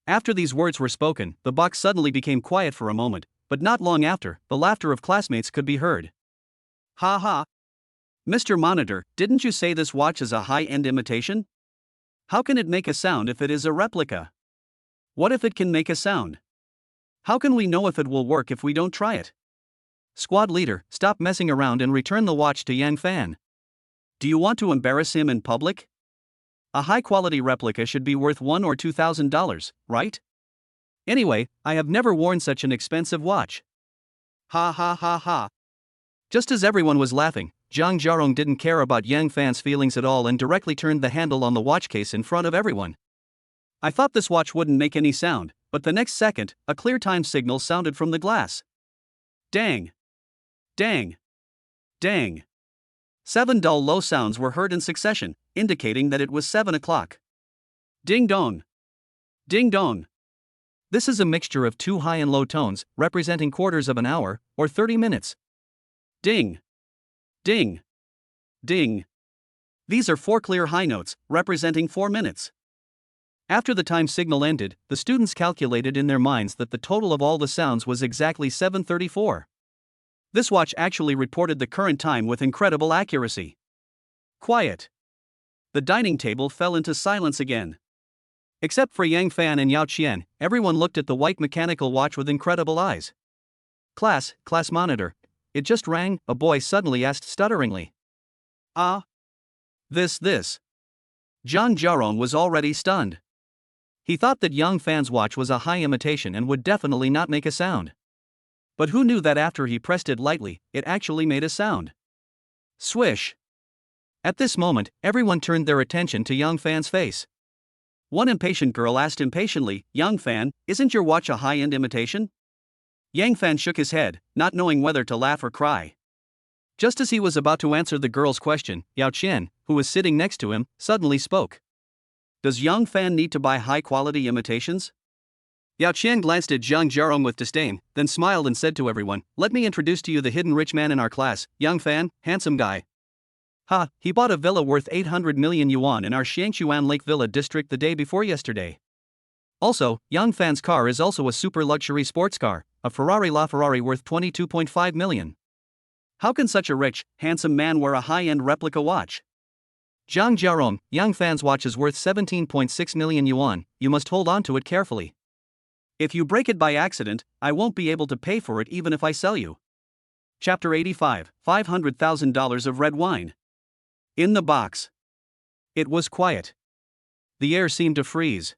After these words were spoken, the box suddenly became quiet for a moment, but not long after, the laughter of classmates could be heard. Ha ha! Mr. Monitor, didn't you say this watch is a high-end imitation? How can it make a sound if it is a replica? What if it can make a sound? How can we know if it will work if we don't try it? Squad leader, stop messing around and return the watch to Yang Fan. Do you want to embarrass him in public? A high-quality replica should be worth $1,000 or $2,000, right? Anyway, I have never worn such an expensive watch. Ha ha ha ha. Just as everyone was laughing, Zhang Jiarong didn't care about Yang Fan's feelings at all and directly turned the handle on the watch case in front of everyone. I thought this watch wouldn't make any sound, but the next second, a clear time signal sounded from the glass. Dang! Dang! Dang! 7 dull low sounds were heard in succession, indicating that it was 7 o'clock. Ding dong! Ding dong! This is a mixture of 2 high and low tones, representing quarters of an hour, or 30 minutes. Ding! Ding! Ding! These are 4 clear high notes, representing 4 minutes. After the time signal ended, the students calculated in their minds that the total of all the sounds was exactly 7:34. This watch actually reported the current time with incredible accuracy. Quiet. The dining table fell into silence again. Except for Yang Fan and Yao Qian, everyone looked at the white mechanical watch with incredible eyes. Class monitor. It just rang, a boy suddenly asked stutteringly. This. Zhang Jiarong was already stunned. He thought that Yang Fan's watch was a high imitation and would definitely not make a sound. But who knew that after he pressed it lightly, it actually made a sound? Swish! At this moment, everyone turned their attention to Yang Fan's face. One impatient girl asked impatiently, Yang Fan, isn't your watch a high-end imitation? Yang Fan shook his head, not knowing whether to laugh or cry. Just as he was about to answer the girl's question, Yao Qian, who was sitting next to him, suddenly spoke. Does Yang Fan need to buy high-quality imitations? Yao Qian glanced at Zhang Jiarong with disdain, then smiled and said to everyone, let me introduce to you the hidden rich man in our class, Yang Fan, handsome guy. He bought a villa worth 800 million yuan in our Xiangchuan Lake Villa district the day before yesterday. Also, Yang Fan's car is also a super luxury sports car, a Ferrari LaFerrari worth 22.5 million. How can such a rich, handsome man wear a high-end replica watch? Zhang Jiarong, Yang Fan's watch is worth 17.6 million yuan, you must hold on to it carefully. If you break it by accident, I won't be able to pay for it even if I sell you. Chapter 85, $500,000 of red wine. In the box. It was quiet. The air seemed to freeze.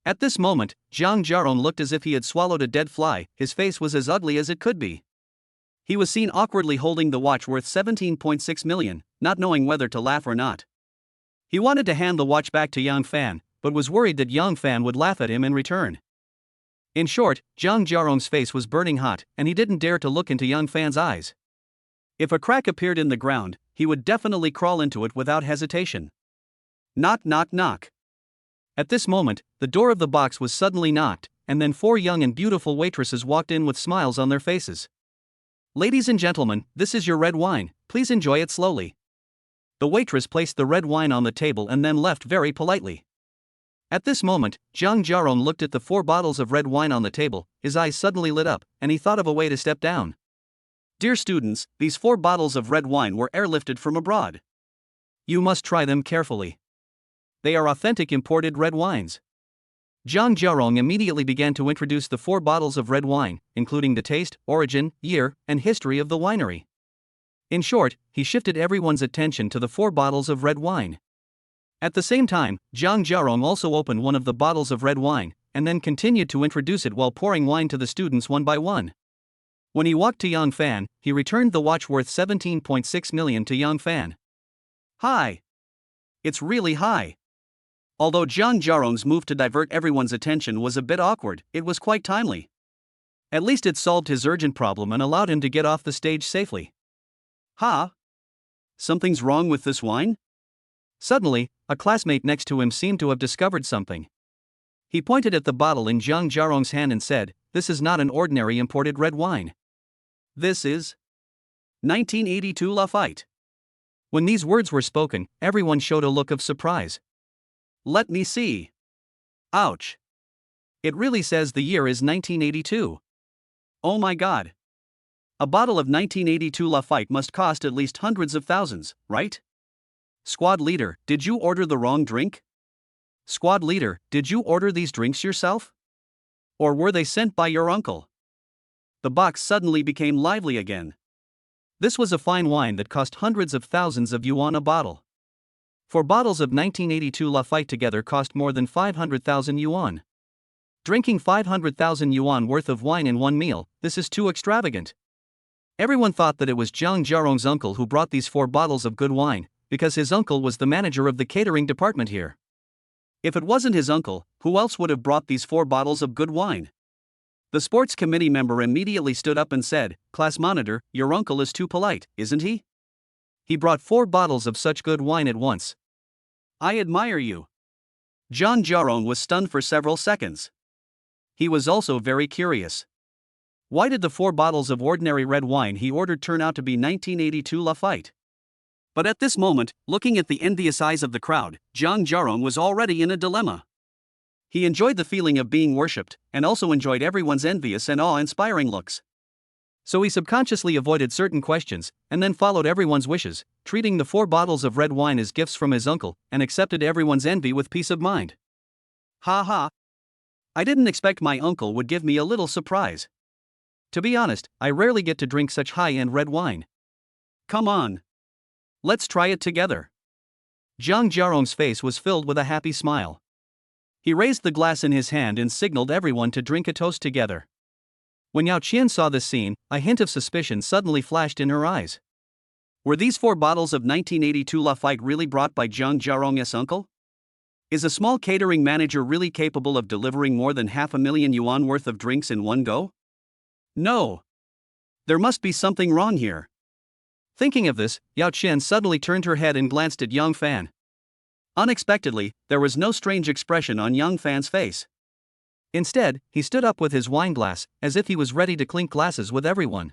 At this moment, Zhang Jiarong looked as if he had swallowed a dead fly, his face was as ugly as it could be. He was seen awkwardly holding the watch worth 17.6 million, not knowing whether to laugh or not. He wanted to hand the watch back to Yang Fan, but was worried that Yang Fan would laugh at him in return. In short, Zhang Jiarong's face was burning hot, and he didn't dare to look into Yang Fan's eyes. If a crack appeared in the ground, he would definitely crawl into it without hesitation. Knock knock knock. At this moment, the door of the box was suddenly knocked, and then 4 young and beautiful waitresses walked in with smiles on their faces. Ladies and gentlemen, this is your red wine, please enjoy it slowly. The waitress placed the red wine on the table and then left very politely. At this moment, Zhang Jiarong looked at the 4 bottles of red wine on the table, his eyes suddenly lit up, and he thought of a way to step down. Dear students, these 4 bottles of red wine were airlifted from abroad. You must try them carefully. They are authentic imported red wines. Zhang Jiarong immediately began to introduce the 4 bottles of red wine, including the taste, origin, year, and history of the winery. In short, he shifted everyone's attention to the 4 bottles of red wine. At the same time, Zhang Jiarong also opened one of the bottles of red wine, and then continued to introduce it while pouring wine to the students one by one. When he walked to Yang Fan, he returned the watch worth 17.6 million to Yang Fan. Hi! It's really high. Although Zhang Jiarong's move to divert everyone's attention was a bit awkward, it was quite timely. At least it solved his urgent problem and allowed him to get off the stage safely. Ha! Something's wrong with this wine? Suddenly, a classmate next to him seemed to have discovered something. He pointed at the bottle in Zhang Jiarong's hand and said, "This is not an ordinary imported red wine. This is 1982 Lafite." When these words were spoken, everyone showed a look of surprise. Let me see. Ouch. It really says the year is 1982. Oh my god. A bottle of 1982 Lafite must cost at least hundreds of thousands, right? Squad leader, did you order the wrong drink? Squad leader, did you order these drinks yourself? Or were they sent by your uncle? The box suddenly became lively again. This was a fine wine that cost hundreds of thousands of yuan a bottle. 4 bottles of 1982 Lafite together cost more than 500,000 yuan. Drinking 500,000 yuan worth of wine in one meal, this is too extravagant. Everyone thought that it was Zhang Jiarong's uncle who brought these 4 bottles of good wine, because his uncle was the manager of the catering department here. If it wasn't his uncle, who else would have brought these 4 bottles of good wine? The sports committee member immediately stood up and said, "Class monitor, your uncle is too polite, isn't he? He brought 4 bottles of such good wine at once. I admire you." Zhang Jiarong was stunned for several seconds. He was also very curious. Why did the 4 bottles of ordinary red wine he ordered turn out to be 1982 Lafite? But at this moment, looking at the envious eyes of the crowd, Zhang Jiarong was already in a dilemma. He enjoyed the feeling of being worshipped, and also enjoyed everyone's envious and awe-inspiring looks. So he subconsciously avoided certain questions, and then followed everyone's wishes, treating the 4 bottles of red wine as gifts from his uncle, and accepted everyone's envy with peace of mind. Ha ha! I didn't expect my uncle would give me a little surprise. To be honest, I rarely get to drink such high-end red wine. Come on. Let's try it together. Zhang Jiarong's face was filled with a happy smile. He raised the glass in his hand and signaled everyone to drink a toast together. When Yao Qian saw this scene, a hint of suspicion suddenly flashed in her eyes. Were these 4 bottles of 1982 Lafite really brought by Zhang Jiarong's uncle? Is a small catering manager really capable of delivering more than 500,000 yuan worth of drinks in one go? No. There must be something wrong here. Thinking of this, Yao Qian suddenly turned her head and glanced at Yang Fan. Unexpectedly, there was no strange expression on Yang Fan's face. Instead, he stood up with his wine glass, as if he was ready to clink glasses with everyone.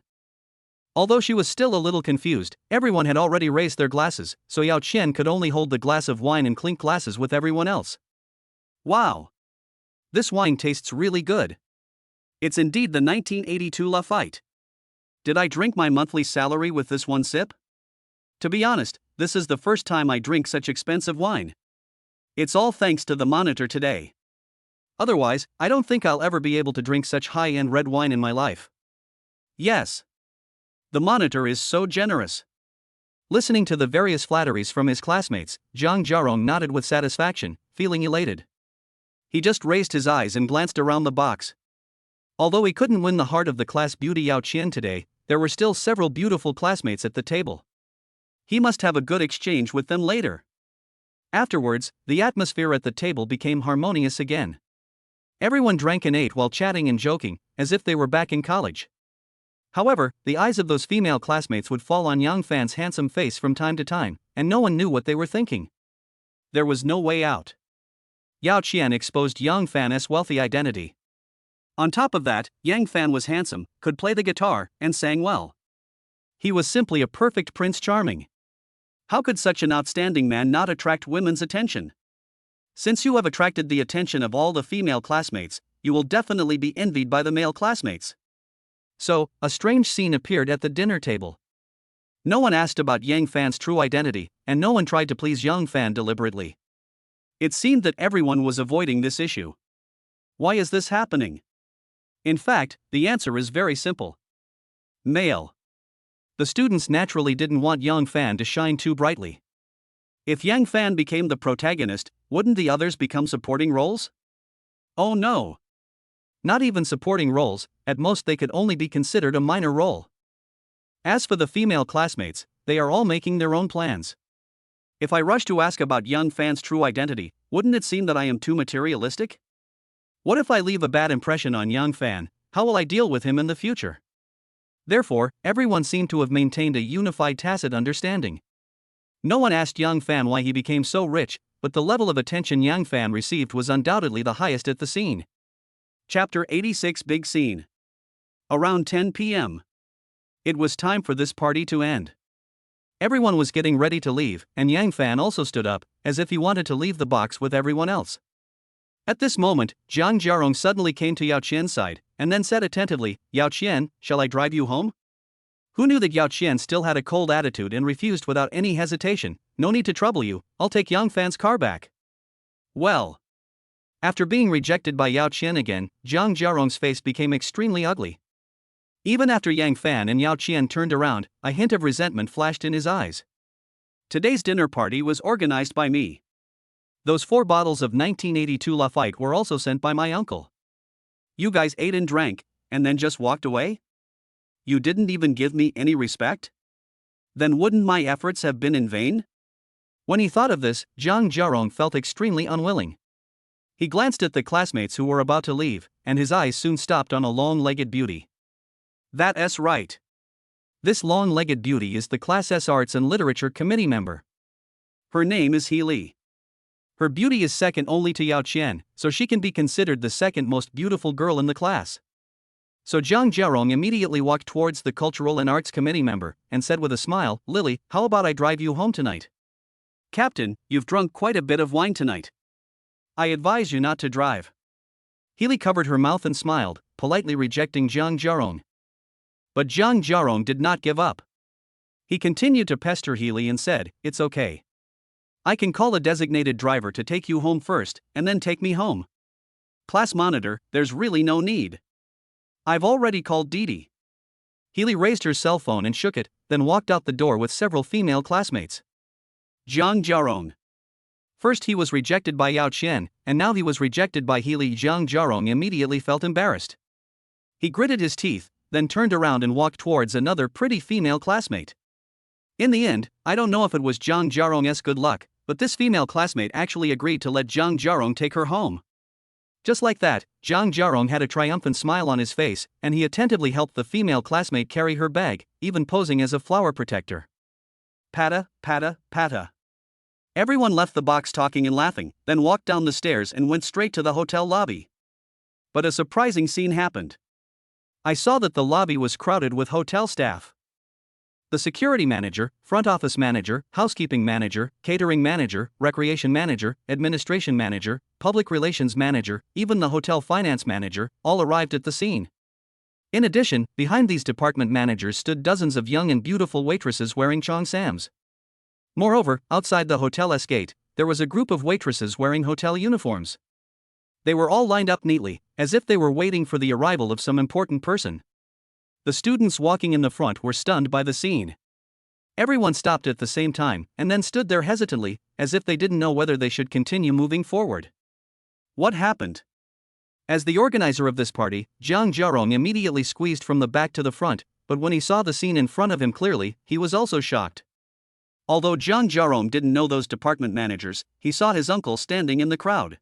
Although she was still a little confused, everyone had already raised their glasses, so Yao Qian could only hold the glass of wine and clink glasses with everyone else. Wow! This wine tastes really good. It's indeed the 1982 Lafite. Did I drink my monthly salary with this one sip? To be honest, this is the first time I drink such expensive wine. It's all thanks to the monitor today. Otherwise, I don't think I'll ever be able to drink such high-end red wine in my life. Yes. The monitor is so generous. Listening to the various flatteries from his classmates, Zhang Jiarong nodded with satisfaction, feeling elated. He just raised his eyes and glanced around the box. Although he couldn't win the heart of the class beauty Yao Qian today, there were still several beautiful classmates at the table. He must have a good exchange with them later. Afterwards, the atmosphere at the table became harmonious again. Everyone drank and ate while chatting and joking, as if they were back in college. However, the eyes of those female classmates would fall on Yang Fan's handsome face from time to time, and no one knew what they were thinking. There was no way out. Yao Qian exposed Yang Fan's wealthy identity. On top of that, Yang Fan was handsome, could play the guitar, and sang well. He was simply a perfect Prince Charming. How could such an outstanding man not attract women's attention? Since you have attracted the attention of all the female classmates, you will definitely be envied by the male classmates. So, a strange scene appeared at the dinner table. No one asked about Yang Fan's true identity, and no one tried to please Yang Fan deliberately. It seemed that everyone was avoiding this issue. Why is this happening? In fact, the answer is very simple. Male. The students naturally didn't want Yang Fan to shine too brightly. If Yang Fan became the protagonist, wouldn't the others become supporting roles? Oh no. Not even supporting roles, at most they could only be considered a minor role. As for the female classmates, they are all making their own plans. If I rush to ask about Yang Fan's true identity, wouldn't it seem that I am too materialistic? What if I leave a bad impression on Yang Fan? How will I deal with him in the future? Therefore, everyone seemed to have maintained a unified tacit understanding. No one asked Yang Fan why he became so rich, but the level of attention Yang Fan received was undoubtedly the highest at the scene. Chapter 86 Big Scene. Around 10 p.m. It was time for this party to end. Everyone was getting ready to leave, and Yang Fan also stood up, as if he wanted to leave the box with everyone else. At this moment, Zhang Jiarong suddenly came to Yao Qian's side, and then said attentively, "Yao Qian, shall I drive you home?" Who knew that Yao Qian still had a cold attitude and refused without any hesitation? "No need to trouble you, I'll take Yang Fan's car back." Well. After being rejected by Yao Qian again, Zhang Jiarong's face became extremely ugly. Even after Yang Fan and Yao Qian turned around, a hint of resentment flashed in his eyes. Today's dinner party was organized by me. Those 4 bottles of 1982 Lafite were also sent by my uncle. You guys ate and drank, and then just walked away? You didn't even give me any respect? Then wouldn't my efforts have been in vain? When he thought of this, Zhang Jiarong felt extremely unwilling. He glanced at the classmates who were about to leave, and his eyes soon stopped on a long-legged beauty. That's right. This long-legged beauty is the Class S Arts and Literature Committee member. Her name is He Li. Her beauty is second only to Yao Qian, so she can be considered the second most beautiful girl in the class. So Zhang Jiarong immediately walked towards the Cultural and Arts Committee member, and said with a smile, "Lily, how about I drive you home tonight?" "Captain, you've drunk quite a bit of wine tonight. I advise you not to drive." Healy covered her mouth and smiled, politely rejecting Zhang Jiarong. But Zhang Jiarong did not give up. He continued to pester Healy and said, "It's okay. I can call a designated driver to take you home first, and then take me home. Class monitor, there's really no need. I've already called Didi." Healy raised her cell phone and shook it, then walked out the door with several female classmates. Zhang Jiarong. First he was rejected by Yao Qian, and now he was rejected by Healy. Zhang Jiarong immediately felt embarrassed. He gritted his teeth, then turned around and walked towards another pretty female classmate. In the end, I don't know if it was Zhang Jiarong's good luck, but this female classmate actually agreed to let Zhang Jiarong take her home. Just like that, Zhang Jiarong had a triumphant smile on his face, and he attentively helped the female classmate carry her bag, even posing as a flower protector. Pata, pata, pata. Everyone left the box talking and laughing, then walked down the stairs and went straight to the hotel lobby. But a surprising scene happened. I saw that the lobby was crowded with hotel staff. The security manager, front office manager, housekeeping manager, catering manager, recreation manager, administration manager, public relations manager, even the hotel finance manager, all arrived at the scene. In addition, behind these department managers stood dozens of young and beautiful waitresses wearing cheongsams. Moreover, outside the hotel's gate, there was a group of waitresses wearing hotel uniforms. They were all lined up neatly, as if they were waiting for the arrival of some important person. The students walking in the front were stunned by the scene. Everyone stopped at the same time, and then stood there hesitantly, as if they didn't know whether they should continue moving forward. What happened? As the organizer of this party, Zhang Jiarong immediately squeezed from the back to the front, but when he saw the scene in front of him clearly, he was also shocked. Although Zhang Jiarong didn't know those department managers, he saw his uncle standing in the crowd.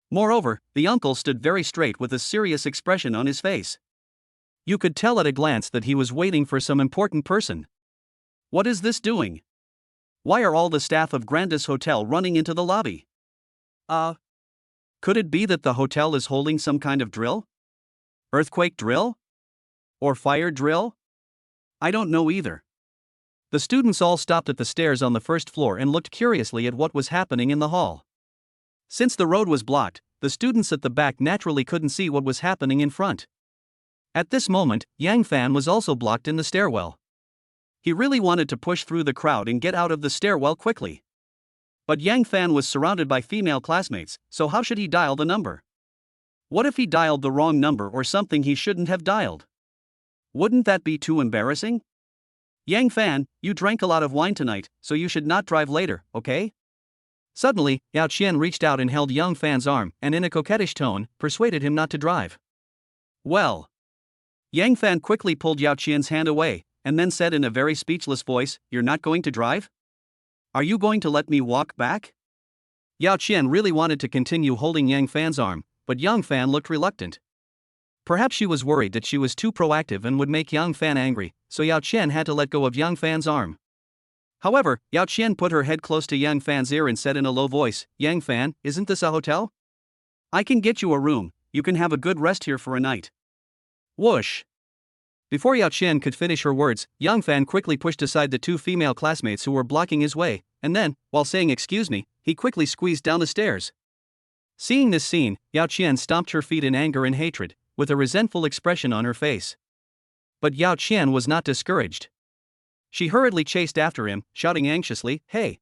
Moreover, the uncle stood very straight with a serious expression on his face. You could tell at a glance that he was waiting for some important person. What is this doing? Why are all the staff of Grandis Hotel running into the lobby? Could it be that the hotel is holding some kind of drill? Earthquake drill? Or fire drill? I don't know either. The students all stopped at the stairs on the first floor and looked curiously at what was happening in the hall. Since the road was blocked, the students at the back naturally couldn't see what was happening in front. At this moment, Yang Fan was also blocked in the stairwell. He really wanted to push through the crowd and get out of the stairwell quickly. But Yang Fan was surrounded by female classmates, so how should he dial the number? What if he dialed the wrong number or something he shouldn't have dialed? Wouldn't that be too embarrassing? Yang Fan, you drank a lot of wine tonight, so you should not drive later, okay? Suddenly, Yao Qian reached out and held Yang Fan's arm and in a coquettish tone, persuaded him not to drive. Well. Yang Fan quickly pulled Yao Qian's hand away, and then said in a very speechless voice, "You're not going to drive? Are you going to let me walk back?" Yao Qian really wanted to continue holding Yang Fan's arm, but Yang Fan looked reluctant. Perhaps she was worried that she was too proactive and would make Yang Fan angry, so Yao Qian had to let go of Yang Fan's arm. However, Yao Qian put her head close to Yang Fan's ear and said in a low voice, "Yang Fan, isn't this a hotel? I can get you a room, you can have a good rest here for a night." Whoosh! Before Yao Qian could finish her words, Yang Fan quickly pushed aside the two female classmates who were blocking his way, and then, while saying "excuse me," he quickly squeezed down the stairs. Seeing this scene, Yao Qian stomped her feet in anger and hatred, with a resentful expression on her face. But Yao Qian was not discouraged. She hurriedly chased after him, shouting anxiously, "Hey!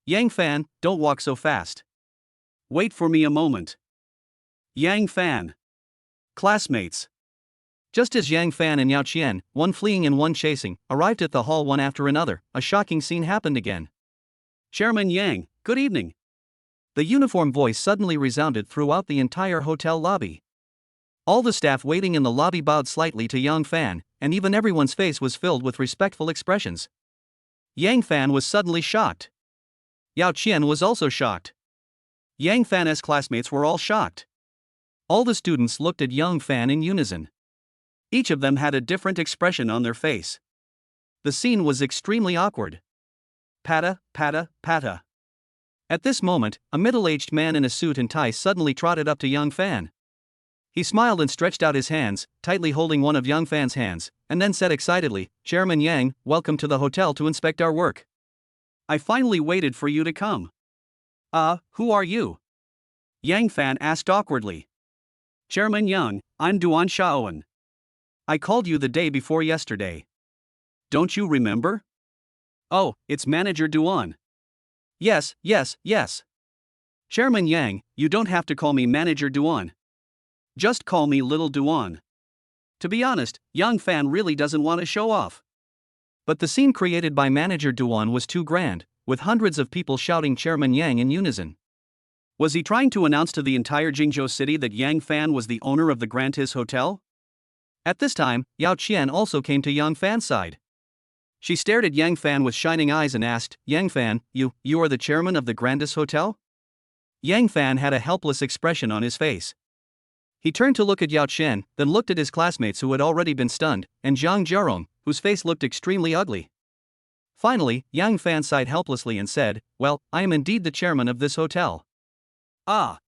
Yang Fan, don't walk so fast. Wait for me a moment." Yang Fan. Classmates. Just as Yang Fan and Yao Qian, one fleeing and one chasing, arrived at the hall one after another, a shocking scene happened again. "Chairman Yang, good evening." The uniform voice suddenly resounded throughout the entire hotel lobby. All the staff waiting in the lobby bowed slightly to Yang Fan, and even everyone's face was filled with respectful expressions. Yang Fan was suddenly shocked. Yao Qian was also shocked. Yang Fan's classmates were all shocked. All the students looked at Yang Fan in unison. Each of them had a different expression on their face. The scene was extremely awkward. Patta, patta, patta. At this moment, a middle-aged man in a suit and tie suddenly trotted up to Yang Fan. He smiled and stretched out his hands, tightly holding one of Yang Fan's hands, and then said excitedly, "Chairman Yang, welcome to the hotel to inspect our work. I finally waited for you to come." Who are you?" Yang Fan asked awkwardly. "Chairman Yang, I'm Duan Shaoan. I called you the day before yesterday. Don't you remember?" "Oh, it's Manager Duan." Yes. "Chairman Yang, you don't have to call me Manager Duan. Just call me Little Duan." To be honest, Yang Fan really doesn't want to show off. But the scene created by Manager Duan was too grand, with hundreds of people shouting Chairman Yang in unison. Was he trying to announce to the entire Jingzhou city that Yang Fan was the owner of the Grantis Hotel? At this time, Yao Qian also came to Yang Fan's side. She stared at Yang Fan with shining eyes and asked, "Yang Fan, you are the chairman of the Grandis Hotel?" Yang Fan had a helpless expression on his face. He turned to look at Yao Qian, then looked at his classmates who had already been stunned, and Zhang Jiarong, whose face looked extremely ugly. Finally, Yang Fan sighed helplessly and said, "Well, I am indeed the chairman of this hotel." "Ah!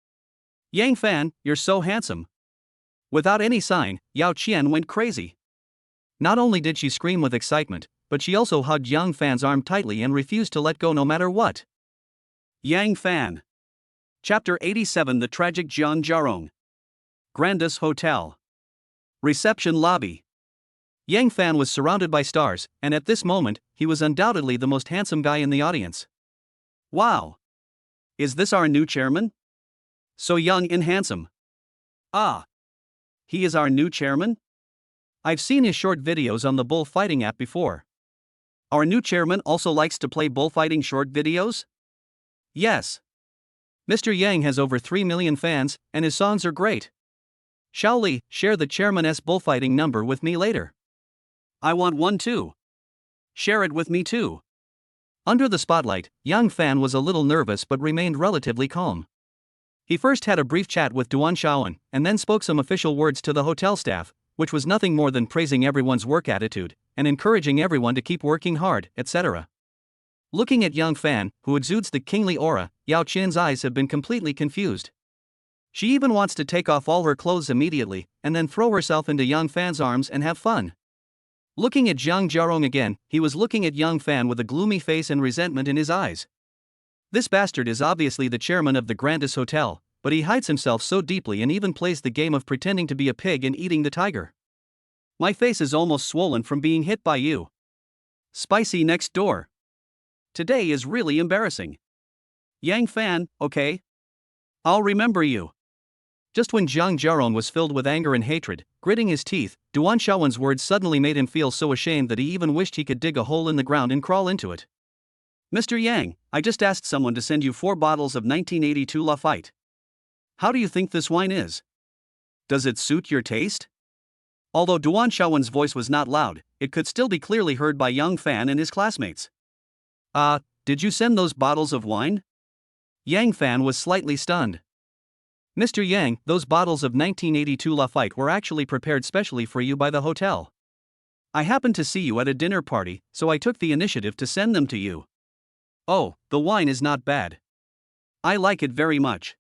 Yang Fan, you're so handsome." Without any sign, Yao Qian went crazy. Not only did she scream with excitement, but she also hugged Yang Fan's arm tightly and refused to let go no matter what. Yang Fan. Chapter 87: The Tragic Zhang Jiarong. Grandis Hotel. Reception Lobby. Yang Fan was surrounded by stars, and at this moment, he was undoubtedly the most handsome guy in the audience. Wow! Is this our new chairman? So young and handsome. Ah! He is our new chairman? I've seen his short videos on the bullfighting app before. Our new chairman also likes to play bullfighting short videos? Yes. Mr. Yang has over 3 million fans, and his songs are great. Xiaoli, share the chairman's bullfighting number with me later. I want one too. Share it with me too. Under the spotlight, Yang Fan was a little nervous but remained relatively calm. He first had a brief chat with Duan Shaoan, and then spoke some official words to the hotel staff, which was nothing more than praising everyone's work attitude, and encouraging everyone to keep working hard, etc. Looking at Yang Fan, who exudes the kingly aura, Yao Qian's eyes have been completely confused. She even wants to take off all her clothes immediately, and then throw herself into Yang Fan's arms and have fun. Looking at Zhang Jiarong again, he was looking at Yang Fan with a gloomy face and resentment in his eyes. This bastard is obviously the chairman of the Grandis Hotel, but he hides himself so deeply and even plays the game of pretending to be a pig and eating the tiger. My face is almost swollen from being hit by you. Spicy next door. Today is really embarrassing. Yang Fan, okay? I'll remember you. Just when Zhang Jiarong was filled with anger and hatred, gritting his teeth, Duan Shaowen's words suddenly made him feel so ashamed that he even wished he could dig a hole in the ground and crawl into it. Mr. Yang, I just asked someone to send you 4 bottles of 1982 Lafite. How do you think this wine is? Does it suit your taste? Although Duan Shaowen's voice was not loud, it could still be clearly heard by Yang Fan and his classmates. Did you send those bottles of wine? Yang Fan was slightly stunned. Mr. Yang, those bottles of 1982 Lafite were actually prepared specially for you by the hotel. I happened to see you at a dinner party, so I took the initiative to send them to you. Oh, the wine is not bad. I like it very much.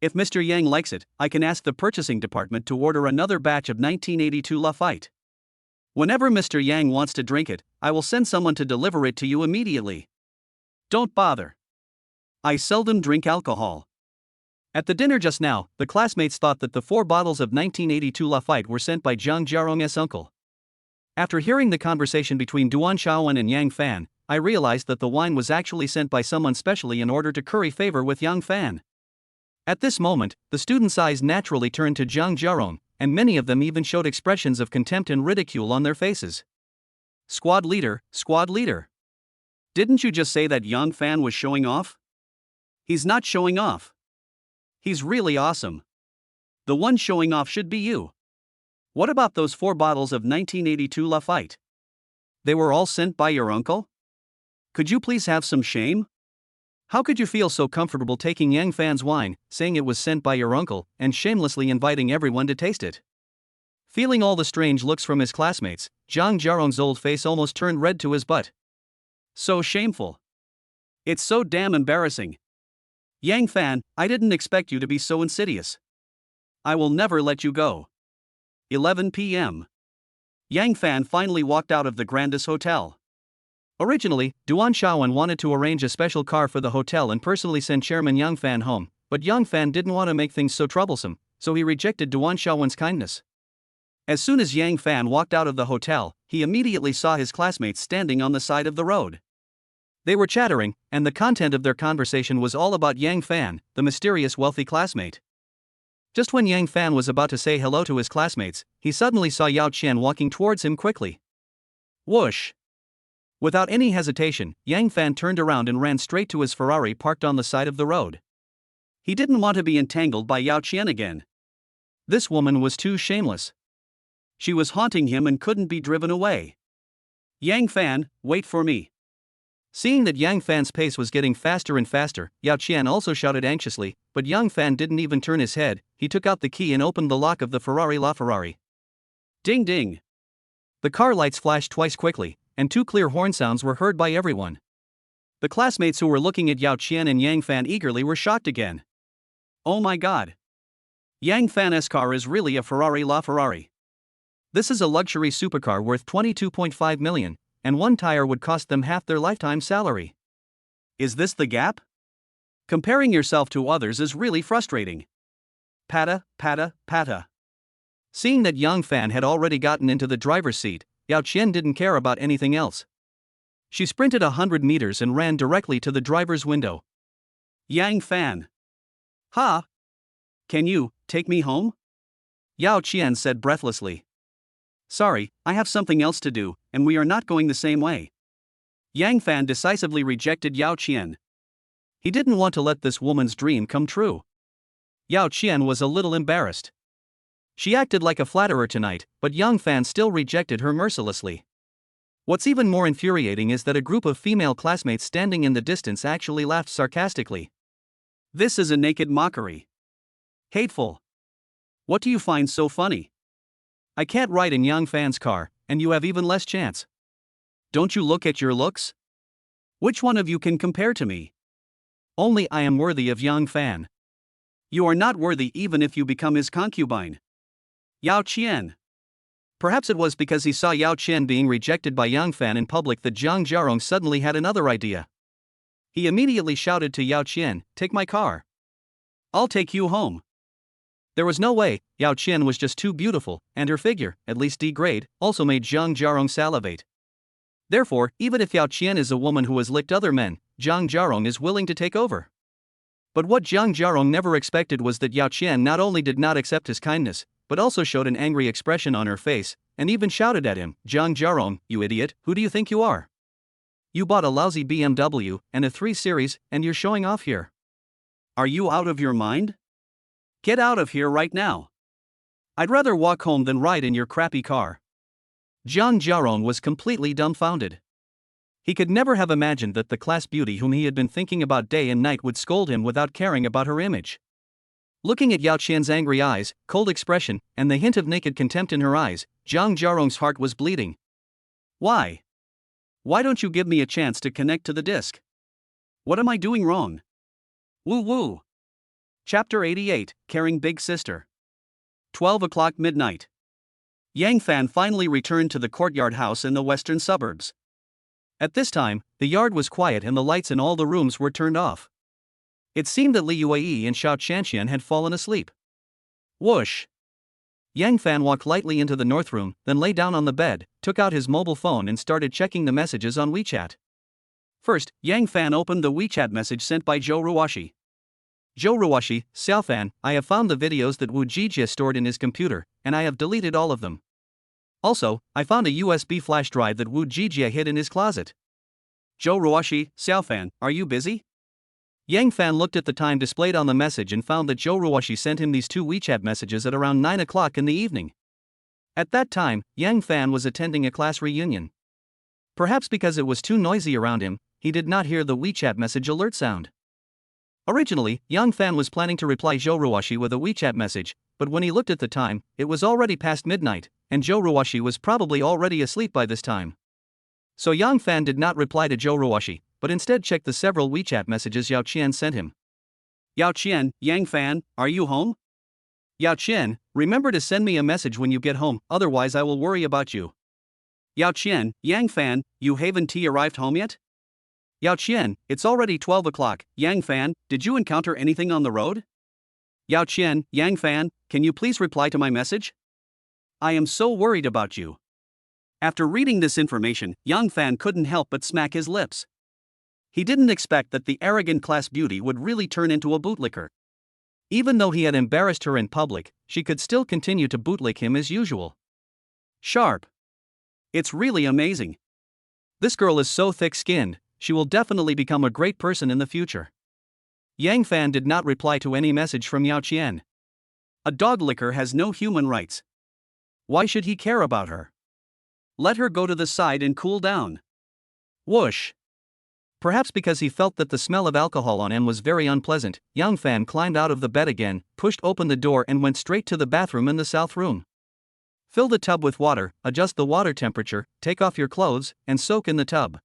If Mr. Yang likes it, I can ask the purchasing department to order another batch of 1982 Lafite. Whenever Mr. Yang wants to drink it, I will send someone to deliver it to you immediately. Don't bother. I seldom drink alcohol. At the dinner just now, the classmates thought that the 4 bottles of 1982 Lafite were sent by Zhang Jiarong's uncle. After hearing the conversation between Duan Shaowen and Yang Fan, I realized that the wine was actually sent by someone specially in order to curry favor with Yang Fan. At this moment, the students' eyes naturally turned to Zhang Jiarong, and many of them even showed expressions of contempt and ridicule on their faces. Squad leader. Didn't you just say that Yang Fan was showing off? He's not showing off. He's really awesome. The one showing off should be you. What about those 4 bottles of 1982 Lafite? They were all sent by your uncle? Could you please have some shame? How could you feel so comfortable taking Yang Fan's wine, saying it was sent by your uncle, and shamelessly inviting everyone to taste it? Feeling all the strange looks from his classmates, Zhang Jiarong's old face almost turned red to his butt. So shameful. It's so damn embarrassing. Yang Fan, I didn't expect you to be so insidious. I will never let you go. 11 p.m. Yang Fan finally walked out of the Grandis Hotel. Originally, Duan Shaowen wanted to arrange a special car for the hotel and personally send Chairman Yang Fan home, but Yang Fan didn't want to make things so troublesome, so he rejected Duan Shaowen's kindness. As soon as Yang Fan walked out of the hotel, he immediately saw his classmates standing on the side of the road. They were chattering, and the content of their conversation was all about Yang Fan, the mysterious wealthy classmate. Just when Yang Fan was about to say hello to his classmates, he suddenly saw Yao Qian walking towards him quickly. Whoosh! Without any hesitation, Yang Fan turned around and ran straight to his Ferrari parked on the side of the road. He didn't want to be entangled by Yao Qian again. This woman was too shameless. She was haunting him and couldn't be driven away. Yang Fan, wait for me. Seeing that Yang Fan's pace was getting faster and faster, Yao Qian also shouted anxiously, but Yang Fan didn't even turn his head. He took out the key and opened the lock of the LaFerrari. Ding ding! The car lights flashed twice quickly, and 2 clear horn sounds were heard by everyone. The classmates who were looking at Yao Qian and Yang Fan eagerly were shocked again. Oh my god! Yang Fan's car is really a LaFerrari. This is a luxury supercar worth 22.5 million. And 1 tire would cost them half their lifetime salary. Is this the gap? Comparing yourself to others is really frustrating. Pata. Seeing that Yang Fan had already gotten into the driver's seat, Yao Qian didn't care about anything else. She sprinted 100 meters and ran directly to the driver's window. Yang Fan. Can you take me home? Yao Qian said breathlessly. Sorry, I have something else to do, and we are not going the same way. Yang Fan decisively rejected Yao Qian. He didn't want to let this woman's dream come true. Yao Qian was a little embarrassed. She acted like a flatterer tonight, but Yang Fan still rejected her mercilessly. What's even more infuriating is that a group of female classmates standing in the distance actually laughed sarcastically. This is a naked mockery. Hateful. What do you find so funny? I can't ride in Yang Fan's car, and you have even less chance. Don't you look at your looks? Which one of you can compare to me? Only I am worthy of Yang Fan. You are not worthy even if you become his concubine. Yao Qian. Perhaps it was because he saw Yao Qian being rejected by Yang Fan in public that Zhang Jiarong suddenly had another idea. He immediately shouted to Yao Qian, "Take my car. I'll take you home." There was no way. Yao Qian was just too beautiful, and her figure, at least D grade, also made Zhang Jiarong salivate. Therefore, even if Yao Qian is a woman who has licked other men, Zhang Jiarong is willing to take over. But what Zhang Jiarong never expected was that Yao Qian not only did not accept his kindness, but also showed an angry expression on her face, and even shouted at him, "Zhang Jiarong, you idiot, who do you think you are? You bought a lousy BMW and a 3 Series, and you're showing off here. Are you out of your mind? Get out of here right now. I'd rather walk home than ride in your crappy car." Zhang Jiarong was completely dumbfounded. He could never have imagined that the class beauty whom he had been thinking about day and night would scold him without caring about her image. Looking at Yao Qian's angry eyes, cold expression, and the hint of naked contempt in her eyes, Zhang Jiarong's heart was bleeding. Why? Why don't you give me a chance to connect to the disc? What am I doing wrong? Woo woo. Chapter 88, Caring Big Sister. 12 o'clock midnight. Yang Fan finally returned to the courtyard house in the western suburbs. At this time, the yard was quiet and the lights in all the rooms were turned off. It seemed that Li Yueyi and Xiao Qianxian had fallen asleep. Whoosh! Yang Fan walked lightly into the north room, then lay down on the bed, took out his mobile phone and started checking the messages on WeChat. First, Yang Fan opened the WeChat message sent by Zhou Ruoshi. Zhou Ruoshi, Xiao Fan, I have found the videos that Wu Jijie stored in his computer, and I have deleted all of them. Also, I found a USB flash drive that Wu Jijie hid in his closet. Zhou Ruoshi, Xiao Fan, are you busy? Yang Fan looked at the time displayed on the message and found that Zhou Ruoshi sent him these 2 WeChat messages at around 9 o'clock in the evening. At that time, Yang Fan was attending a class reunion. Perhaps because it was too noisy around him, he did not hear the WeChat message alert sound. Originally, Yang Fan was planning to reply Zhou Ruoshi with a WeChat message, but when he looked at the time, it was already past midnight, and Zhou Ruoshi was probably already asleep by this time. So Yang Fan did not reply to Zhou Ruoshi, but instead checked the several WeChat messages Yao Qian sent him. Yao Qian, Yang Fan, are you home? Yao Qian, remember to send me a message when you get home, otherwise I will worry about you. Yao Qian, Yang Fan, you haven't arrived home yet? Yao Qian, it's already 12 o'clock, Yang Fan, did you encounter anything on the road? Yao Qian, Yang Fan, can you please reply to my message? I am so worried about you. After reading this information, Yang Fan couldn't help but smack his lips. He didn't expect that the arrogant class beauty would really turn into a bootlicker. Even though he had embarrassed her in public, she could still continue to bootlick him as usual. Sharp. It's really amazing. This girl is so thick-skinned, she will definitely become a great person in the future. Yang Fan did not reply to any message from Yao Qian. A dog licker has no human rights. Why should he care about her? Let her go to the side and cool down. Whoosh! Perhaps because he felt that the smell of alcohol on him was very unpleasant, Yang Fan climbed out of the bed again, pushed open the door and went straight to the bathroom in the south room. Fill the tub with water, adjust the water temperature, take off your clothes, and soak in the tub.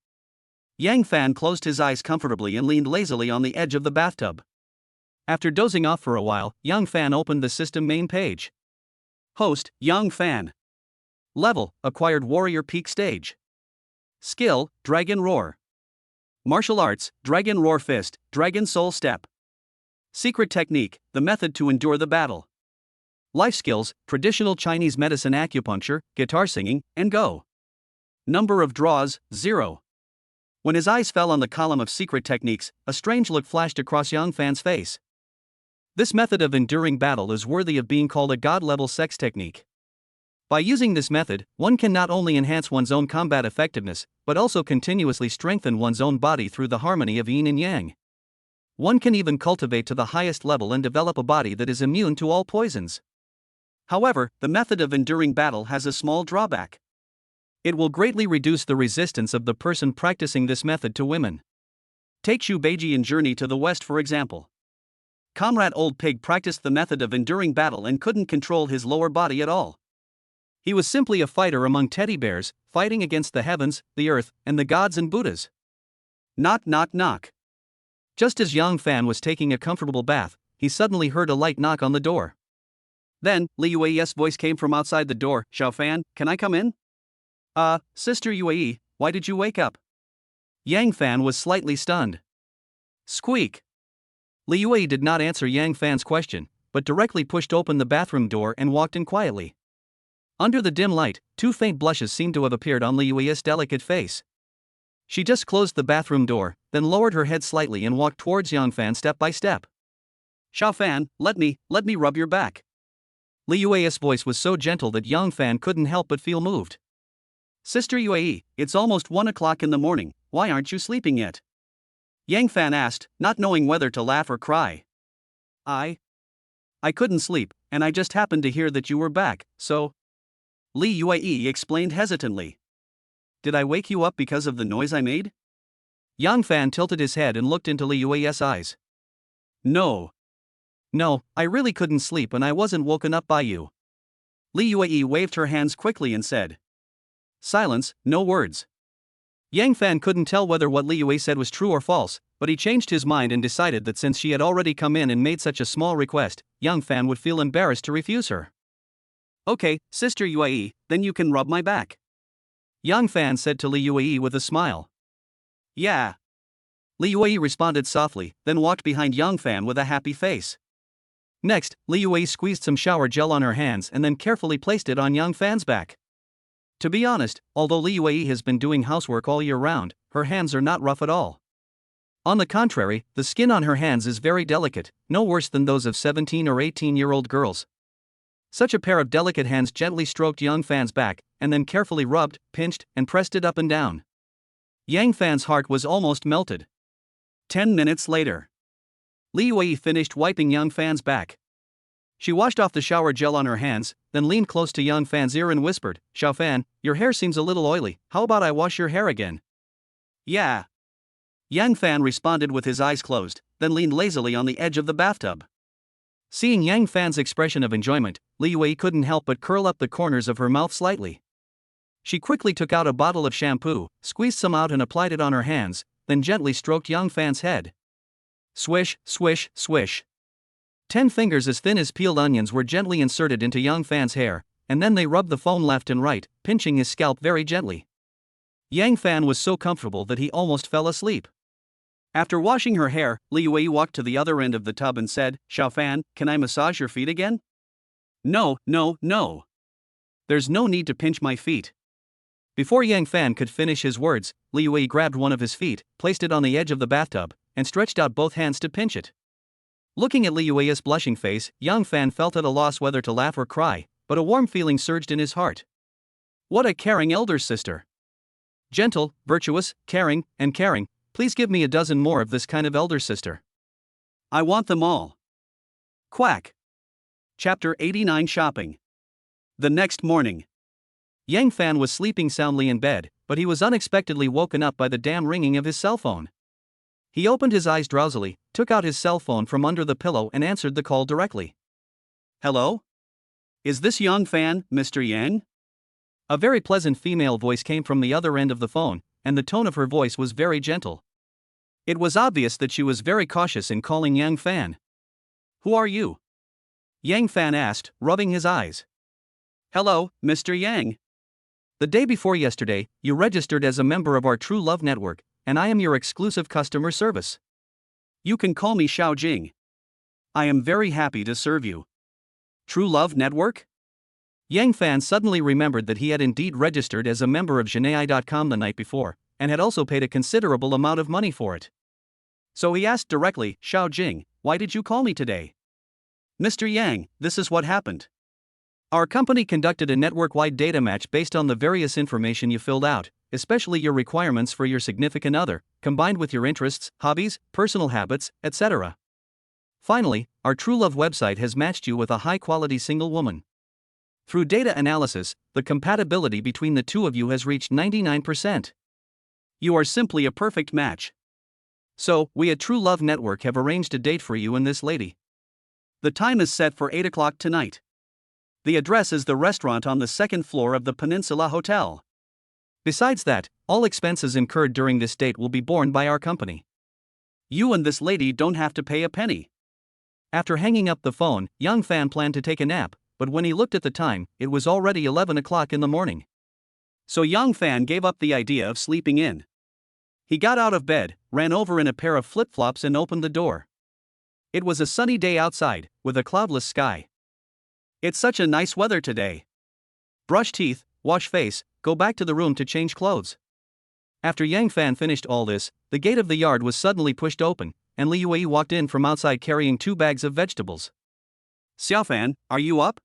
Yang Fan closed his eyes comfortably and leaned lazily on the edge of the bathtub. After dozing off for a while, Yang Fan opened the system main page. Host, Yang Fan. Level, Acquired Warrior Peak Stage. Skill, Dragon Roar. Martial Arts, Dragon Roar Fist, Dragon Soul Step. Secret Technique, the method to endure the battle. Life Skills, Traditional Chinese Medicine Acupuncture, Guitar Singing, and Go. Number of Draws, 0. When his eyes fell on the column of secret techniques, a strange look flashed across Yang Fan's face. This method of enduring battle is worthy of being called a god-level sex technique. By using this method, one can not only enhance one's own combat effectiveness, but also continuously strengthen one's own body through the harmony of yin and yang. One can even cultivate to the highest level and develop a body that is immune to all poisons. However, the method of enduring battle has a small drawback. It will greatly reduce the resistance of the person practicing this method to women. Take Xu Beiji in Journey to the West for example. Comrade Old Pig practiced the method of enduring battle and couldn't control his lower body at all. He was simply a fighter among teddy bears, fighting against the heavens, the earth, and the gods and Buddhas. Knock knock knock. Just as Yang Fan was taking a comfortable bath, he suddenly heard a light knock on the door. Then, Li Yuei's voice came from outside the door. Xiao Fan, can I come in? Sister Yuei, why did you wake up? Yang Fan was slightly stunned. Squeak. Li Yue did not answer Yang Fan's question, but directly pushed open the bathroom door and walked in quietly. Under the dim light, 2 faint blushes seemed to have appeared on Li Yue's delicate face. She just closed the bathroom door, then lowered her head slightly and walked towards Yang Fan step by step. Xiao Fan, let me rub your back. Li Yue's voice was so gentle that Yang Fan couldn't help but feel moved. Sister Yue, it's almost 1 o'clock in the morning, why aren't you sleeping yet? Yang Fan asked, not knowing whether to laugh or cry. I couldn't sleep, and I just happened to hear that you were back, so. Li Yue explained hesitantly. Did I wake you up because of the noise I made? Yang Fan tilted his head and looked into Li Yue's eyes. No, I really couldn't sleep and I wasn't woken up by you. Li Yue waved her hands quickly and said. Silence, no words. Yang Fan couldn't tell whether what Li Yue said was true or false, but he changed his mind and decided that since she had already come in and made such a small request, Yang Fan would feel embarrassed to refuse her. Okay, Sister Yue, then you can rub my back. Yang Fan said to Li Yue with a smile. Yeah. Li Yue responded softly, then walked behind Yang Fan with a happy face. Next, Li Yue squeezed some shower gel on her hands and then carefully placed it on Yang Fan's back. To be honest, although Li Yue has been doing housework all year round, her hands are not rough at all. On the contrary, the skin on her hands is very delicate, no worse than those of 17 or 18-year-old girls. Such a pair of delicate hands gently stroked Yang Fan's back, and then carefully rubbed, pinched, and pressed it up and down. Yang Fan's heart was almost melted. 10 minutes later. Li Yue finished wiping Yang Fan's back. She washed off the shower gel on her hands, then leaned close to Yang Fan's ear and whispered, Xiao Fan, your hair seems a little oily, how about I wash your hair again? Yeah. Yang Fan responded with his eyes closed, then leaned lazily on the edge of the bathtub. Seeing Yang Fan's expression of enjoyment, Li Yue couldn't help but curl up the corners of her mouth slightly. She quickly took out a bottle of shampoo, squeezed some out and applied it on her hands, then gently stroked Yang Fan's head. Swish, swish, swish. 10 fingers as thin as peeled onions were gently inserted into Yang Fan's hair, and then they rubbed the phone left and right, pinching his scalp very gently. Yang Fan was so comfortable that he almost fell asleep. After washing her hair, Li Yue walked to the other end of the tub and said, Xiao Fan, can I massage your feet again? No. There's no need to pinch my feet. Before Yang Fan could finish his words, Li Yue grabbed one of his feet, placed it on the edge of the bathtub, and stretched out both hands to pinch it. Looking at Li Yue's blushing face, Yang Fan felt at a loss whether to laugh or cry, but a warm feeling surged in his heart. What a caring elder sister! Gentle, virtuous, caring, please give me a dozen more of this kind of elder sister. I want them all. Quack. Chapter 89 Shopping. The next morning. Yang Fan was sleeping soundly in bed, but he was unexpectedly woken up by the damn ringing of his cell phone. He opened his eyes drowsily, took out his cell phone from under the pillow and answered the call directly. Hello? Is this Yang Fan, Mr. Yang? A very pleasant female voice came from the other end of the phone, and the tone of her voice was very gentle. It was obvious that she was very cautious in calling Yang Fan. Who are you? Yang Fan asked, rubbing his eyes. Hello, Mr. Yang. The day before yesterday, you registered as a member of our True Love Network, and I am your exclusive customer service. You can call me Xiao Jing. I am very happy to serve you. True Love Network? Yang Fan suddenly remembered that he had indeed registered as a member of Zhenai.com the night before, and had also paid a considerable amount of money for it. So he asked directly, Xiao Jing, why did you call me today? Mr. Yang, this is what happened. Our company conducted a network-wide data match based on the various information you filled out, especially your requirements for your significant other, combined with your interests, hobbies, personal habits, etc. Finally, our True Love website has matched you with a high-quality single woman. Through data analysis, the compatibility between the two of you has reached 99%. You are simply a perfect match. So, we at True Love Network have arranged a date for you and this lady. The time is set for 8 o'clock tonight. The address is the restaurant on the second floor of the Peninsula Hotel. Besides that, all expenses incurred during this date will be borne by our company. You and this lady don't have to pay a penny. After hanging up the phone, Yang Fan planned to take a nap, but when he looked at the time, it was already 11 o'clock in the morning. So Yang Fan gave up the idea of sleeping in. He got out of bed, ran over in a pair of flip-flops and opened the door. It was a sunny day outside, with a cloudless sky. It's such a nice weather today. Brush teeth, wash face, go back to the room to change clothes. After Yang Fan finished all this, the gate of the yard was suddenly pushed open, and Li Yue walked in from outside carrying 2 bags of vegetables. Xiao Fan, are you up?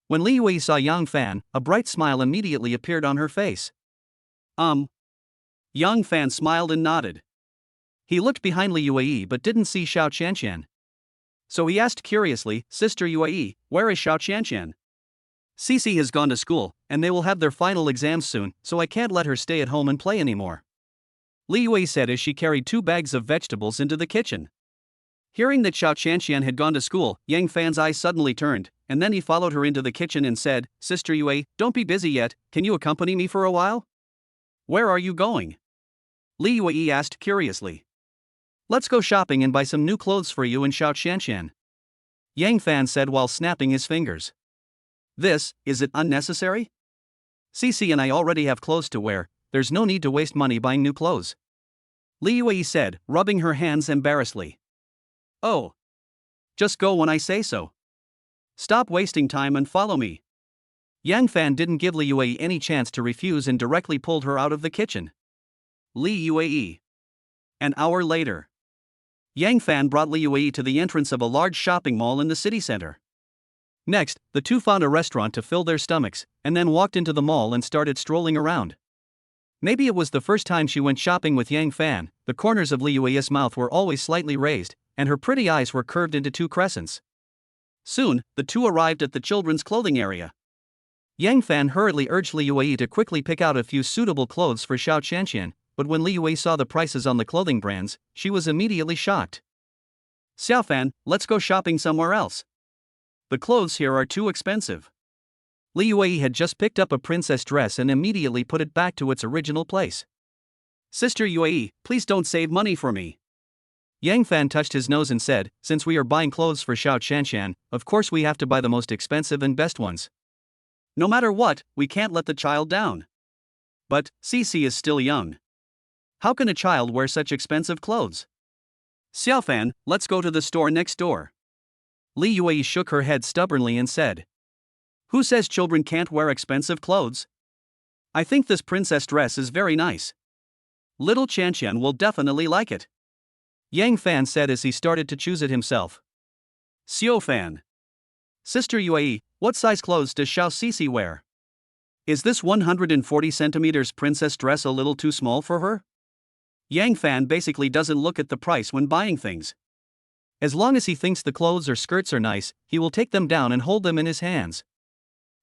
When Li Yue saw Yang Fan, a bright smile immediately appeared on her face. Yang Fan smiled and nodded. He looked behind Li Yue but didn't see Xiao Qianqian. So he asked curiously, Sister Yue, where is Xiao Qianqian? Cici has gone to school, and they will have their final exams soon, so I can't let her stay at home and play anymore. Li Yue said as she carried 2 bags of vegetables into the kitchen. Hearing that Xiao Qianqian had gone to school, Yang Fan's eyes suddenly turned, and then he followed her into the kitchen and said, Sister Yue, don't be busy yet, can you accompany me for a while? Where are you going? Li Yue asked curiously. Let's go shopping and buy some new clothes for you and Xiao Qianqian. Yang Fan said while snapping his fingers. Is it unnecessary? Cici and I already have clothes to wear, there's no need to waste money buying new clothes. Li Yue said, rubbing her hands embarrassedly. Oh. Just go when I say so. Stop wasting time and follow me. Yang Fan didn't give Li Yue any chance to refuse and directly pulled her out of the kitchen. Li Yue. An hour later. Yang Fan brought Li Yue to the entrance of a large shopping mall in the city center. Next, the two found a restaurant to fill their stomachs, and then walked into the mall and started strolling around. Maybe it was the first time she went shopping with Yang Fan, the corners of Li Yue's mouth were always slightly raised, and her pretty eyes were curved into 2 crescents. Soon, the two arrived at the children's clothing area. Yang Fan hurriedly urged Li Yue to quickly pick out a few suitable clothes for Xiao Qianqian, but when Li Yue saw the prices on the clothing brands, she was immediately shocked. Xiao Fan, let's go shopping somewhere else. The clothes here are too expensive. Li Yue had just picked up a princess dress and immediately put it back to its original place. Sister Yue, please don't save money for me. Yang Fan touched his nose and said, since we are buying clothes for Xiao Qianqian, of course we have to buy the most expensive and best ones. No matter what, we can't let the child down. But, Cici is still young. How can a child wear such expensive clothes? Xiao Fan, let's go to the store next door. Li Yue shook her head stubbornly and said. Who says children can't wear expensive clothes? I think this princess dress is very nice. Little Qianqian will definitely like it. Yang Fan said as he started to choose it himself. Xiao Fan. Sister Yue, what size clothes does Xiao Cici wear? Is this 140 centimeters princess dress a little too small for her? Yang Fan basically doesn't look at the price when buying things. As long as he thinks the clothes or skirts are nice, he will take them down and hold them in his hands.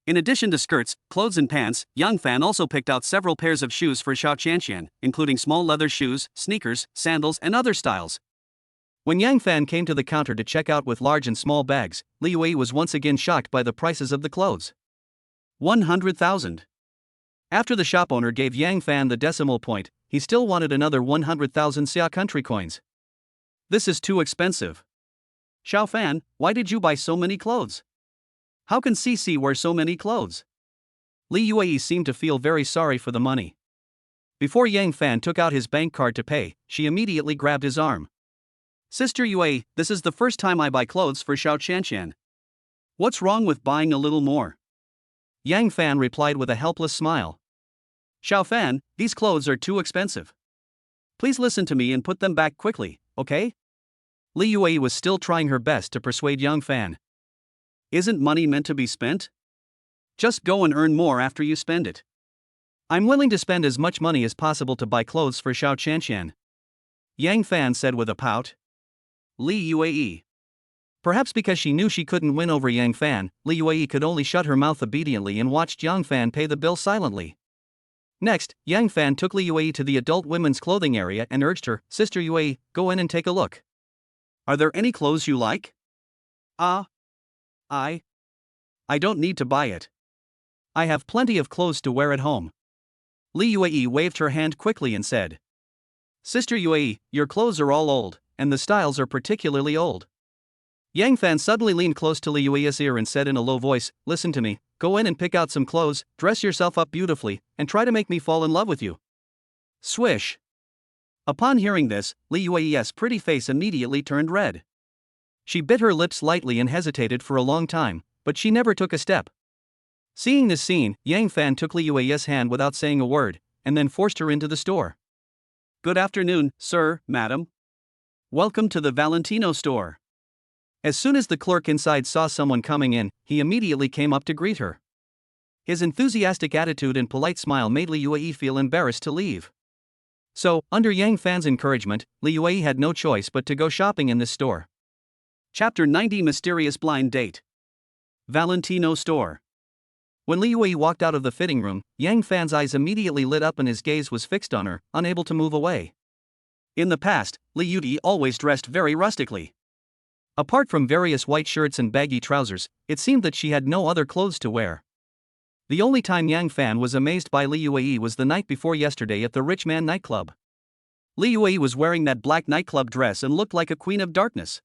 In addition to skirts, clothes and pants, Yang Fan also picked out several pairs of shoes for Xiao Qianqian, including small leather shoes, sneakers, sandals, and other styles. When Yang Fan came to the counter to check out with large and small bags, Li Yue was once again shocked by the prices of the clothes. 100,000. After the shop owner gave Yang Fan the decimal point, he still wanted another 100,000 Xia country coins. This is too expensive. Xiao Fan, why did you buy so many clothes? How can Cici wear so many clothes? Li Yue seemed to feel very sorry for the money. Before Yang Fan took out his bank card to pay, she immediately grabbed his arm. Sister Yue, this is the first time I buy clothes for Xiao Qianqian. What's wrong with buying a little more? Yang Fan replied with a helpless smile. Xiao Fan, these clothes are too expensive. Please listen to me and put them back quickly, okay? Li Yue was still trying her best to persuade Yang Fan. Isn't money meant to be spent? Just go and earn more after you spend it. I'm willing to spend as much money as possible to buy clothes for Xiao Qianqian. Yang Fan said with a pout. Li Yue. Perhaps because she knew she couldn't win over Yang Fan, Li Yue could only shut her mouth obediently and watched Yang Fan pay the bill silently. Next, Yang Fan took Li Yue to the adult women's clothing area and urged her, Sister Yue, go in and take a look. Are there any clothes you like? I don't need to buy it. I have plenty of clothes to wear at home. Li Yue waved her hand quickly and said. Sister Yue, your clothes are all old, and the styles are particularly old. Yang Fan suddenly leaned close to Li Yue's ear and said in a low voice, listen to me, go in and pick out some clothes, dress yourself up beautifully, and try to make me fall in love with you. Swish. Upon hearing this, Li Yue's pretty face immediately turned red. She bit her lips lightly and hesitated for a long time, but she never took a step. Seeing this scene, Yang Fan took Li Yue's hand without saying a word, and then forced her into the store. "Good afternoon, sir, madam. Welcome to the Valentino store." As soon as the clerk inside saw someone coming in, he immediately came up to greet her. His enthusiastic attitude and polite smile made Li Yue feel embarrassed to leave. So, under Yang Fan's encouragement, Li Yue had no choice but to go shopping in this store. Chapter 90: Mysterious Blind Date. Valentino store. When Li Yue walked out of the fitting room, Yang Fan's eyes immediately lit up and his gaze was fixed on her, unable to move away. In the past, Li Yue always dressed very rustically. Apart from various white shirts and baggy trousers, it seemed that she had no other clothes to wear. The only time Yang Fan was amazed by Li Yue was the night before yesterday at the Rich Man nightclub. Li Yue was wearing that black nightclub dress and looked like a queen of darkness.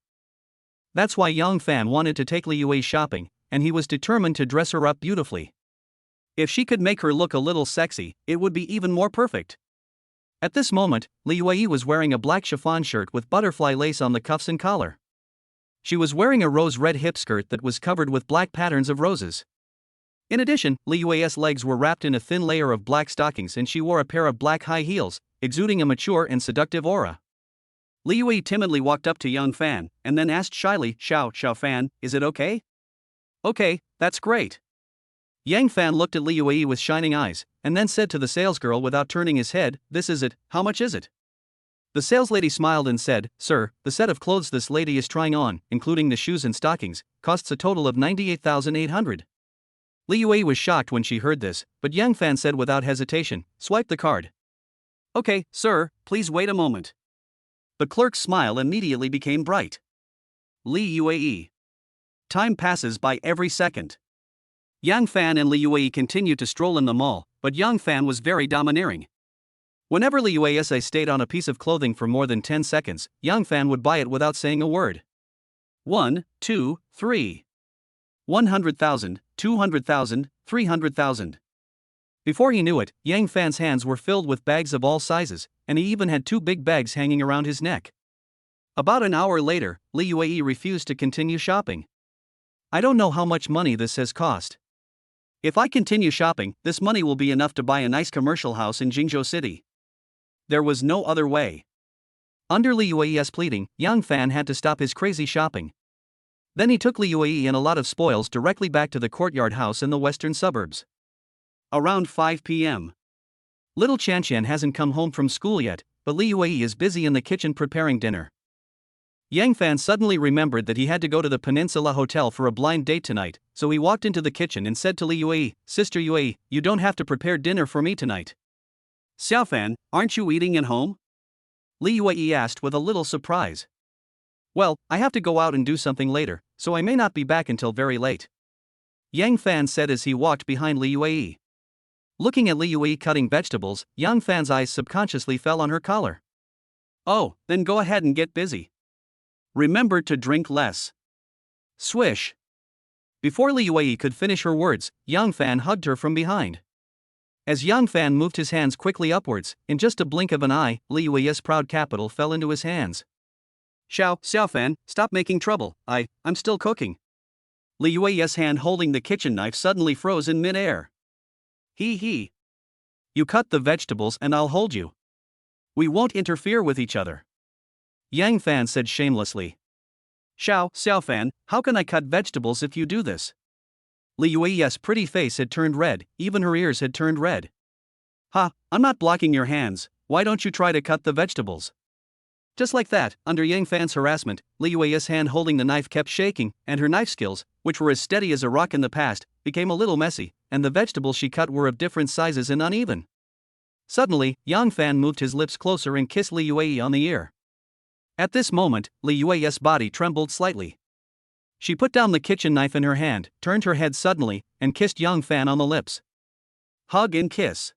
That's why Yang Fan wanted to take Li Yue shopping, and he was determined to dress her up beautifully. If she could make her look a little sexy, it would be even more perfect. At this moment, Li Yue was wearing a black chiffon shirt with butterfly lace on the cuffs and collar. She was wearing a rose-red hip skirt that was covered with black patterns of roses. In addition, Li Yue's legs were wrapped in a thin layer of black stockings and she wore a pair of black high heels, exuding a mature and seductive aura. Li Yue timidly walked up to Yang Fan, and then asked shyly, Xiao Fan, is it okay?" "Okay, that's great." Yang Fan looked at Li Yue with shining eyes, and then said to the salesgirl without turning his head, "This is it, how much is it?" The saleslady smiled and said, "Sir, the set of clothes this lady is trying on, including the shoes and stockings, costs a total of 98,800. Li Yue was shocked when she heard this, but Yang Fan said without hesitation, "Swipe the card." "Okay, sir, please wait a moment." The clerk's smile immediately became bright. Li Yue. Time passes by every second. Yang Fan and Li Yue continued to stroll in the mall, but Yang Fan was very domineering. Whenever Li Yue stayed on a piece of clothing for more than 10 seconds, Yang Fan would buy it without saying a word. 1, 2, 3. 100,000, 200,000, 300,000. Before he knew it, Yang Fan's hands were filled with bags of all sizes, and he even had 2 big bags hanging around his neck. About an hour later, Li Yue refused to continue shopping. "I don't know how much money this has cost. If I continue shopping, this money will be enough to buy a nice commercial house in Jingzhou City." There was no other way. Under Li Yue's pleading, Yang Fan had to stop his crazy shopping. Then he took Li Yue and a lot of spoils directly back to the courtyard house in the western suburbs. Around 5 p.m. Little Chanqian hasn't come home from school yet, but Li Yue is busy in the kitchen preparing dinner. Yang Fan suddenly remembered that he had to go to the Peninsula Hotel for a blind date tonight, so he walked into the kitchen and said to Li Yue, "Sister Yue, you don't have to prepare dinner for me tonight." "Xiaofan, aren't you eating at home?" Li Yue asked with a little surprise. "Well, I have to go out and do something later, so I may not be back until very late," Yang Fan said as he walked behind Li Yue. Looking at Li Yue cutting vegetables, Yang Fan's eyes subconsciously fell on her collar. "Oh, then go ahead and get busy. Remember to drink less." Swish. Before Li Yue could finish her words, Yang Fan hugged her from behind. As Yang Fan moved his hands quickly upwards, in just a blink of an eye, Li Yue's proud capital fell into his hands. Xiaofan, stop making trouble, I'm still cooking." Li Yue's hand holding the kitchen knife suddenly froze in mid-air. He. "You cut the vegetables and I'll hold you. We won't interfere with each other," Yang Fan said shamelessly. Xiaofan, how can I cut vegetables if you do this?" Li Yue's pretty face had turned red, even her ears had turned red. "Ha, I'm not blocking your hands, why don't you try to cut the vegetables?" Just like that, under Yang Fan's harassment, Li Yue's hand holding the knife kept shaking, and her knife skills, which were as steady as a rock in the past, became a little messy, and the vegetables she cut were of different sizes and uneven. Suddenly, Yang Fan moved his lips closer and kissed Li Yue on the ear. At this moment, Li Yue's body trembled slightly. She put down the kitchen knife in her hand, turned her head suddenly, and kissed Yang Fan on the lips. Hug and kiss.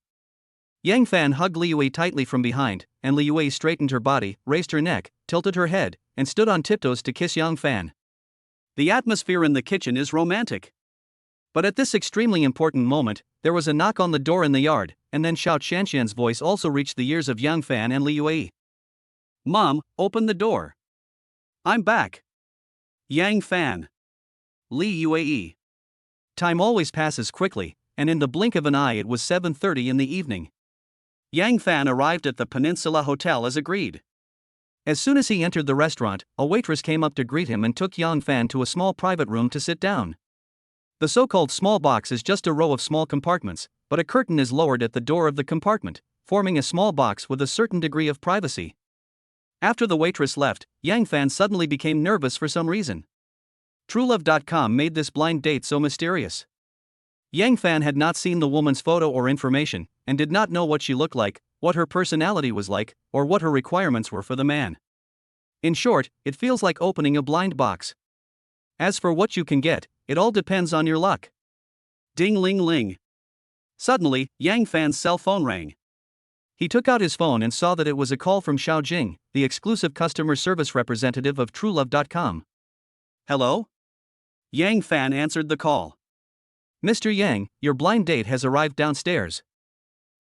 Yang Fan hugged Li Yue tightly from behind, and Li Yue straightened her body, raised her neck, tilted her head, and stood on tiptoes to kiss Yang Fan. The atmosphere in the kitchen is romantic. But at this extremely important moment, there was a knock on the door in the yard, and then Xiao Chanqian's voice also reached the ears of Yang Fan and Li Yue. "Mom, open the door. I'm back." Yang Fan. Li Yue. Time always passes quickly, and in the blink of an eye it was 7:30 in the evening. Yang Fan arrived at the Peninsula Hotel as agreed. As soon as he entered the restaurant, a waitress came up to greet him and took Yang Fan to a small private room to sit down. The so-called small box is just a row of small compartments, but a curtain is lowered at the door of the compartment, forming a small box with a certain degree of privacy. After the waitress left, Yang Fan suddenly became nervous for some reason. TrueLove.com made this blind date so mysterious. Yang Fan had not seen the woman's photo or information, and did not know what she looked like, what her personality was like, or what her requirements were for the man. In short, it feels like opening a blind box. As for what you can get, it all depends on your luck. Ding-ling-ling. Suddenly, Yang Fan's cell phone rang. He took out his phone and saw that it was a call from Xiao Jing, the exclusive customer service representative of TrueLove.com. Hello? Yang Fan answered the call. Mr. Yang, your blind date has arrived downstairs.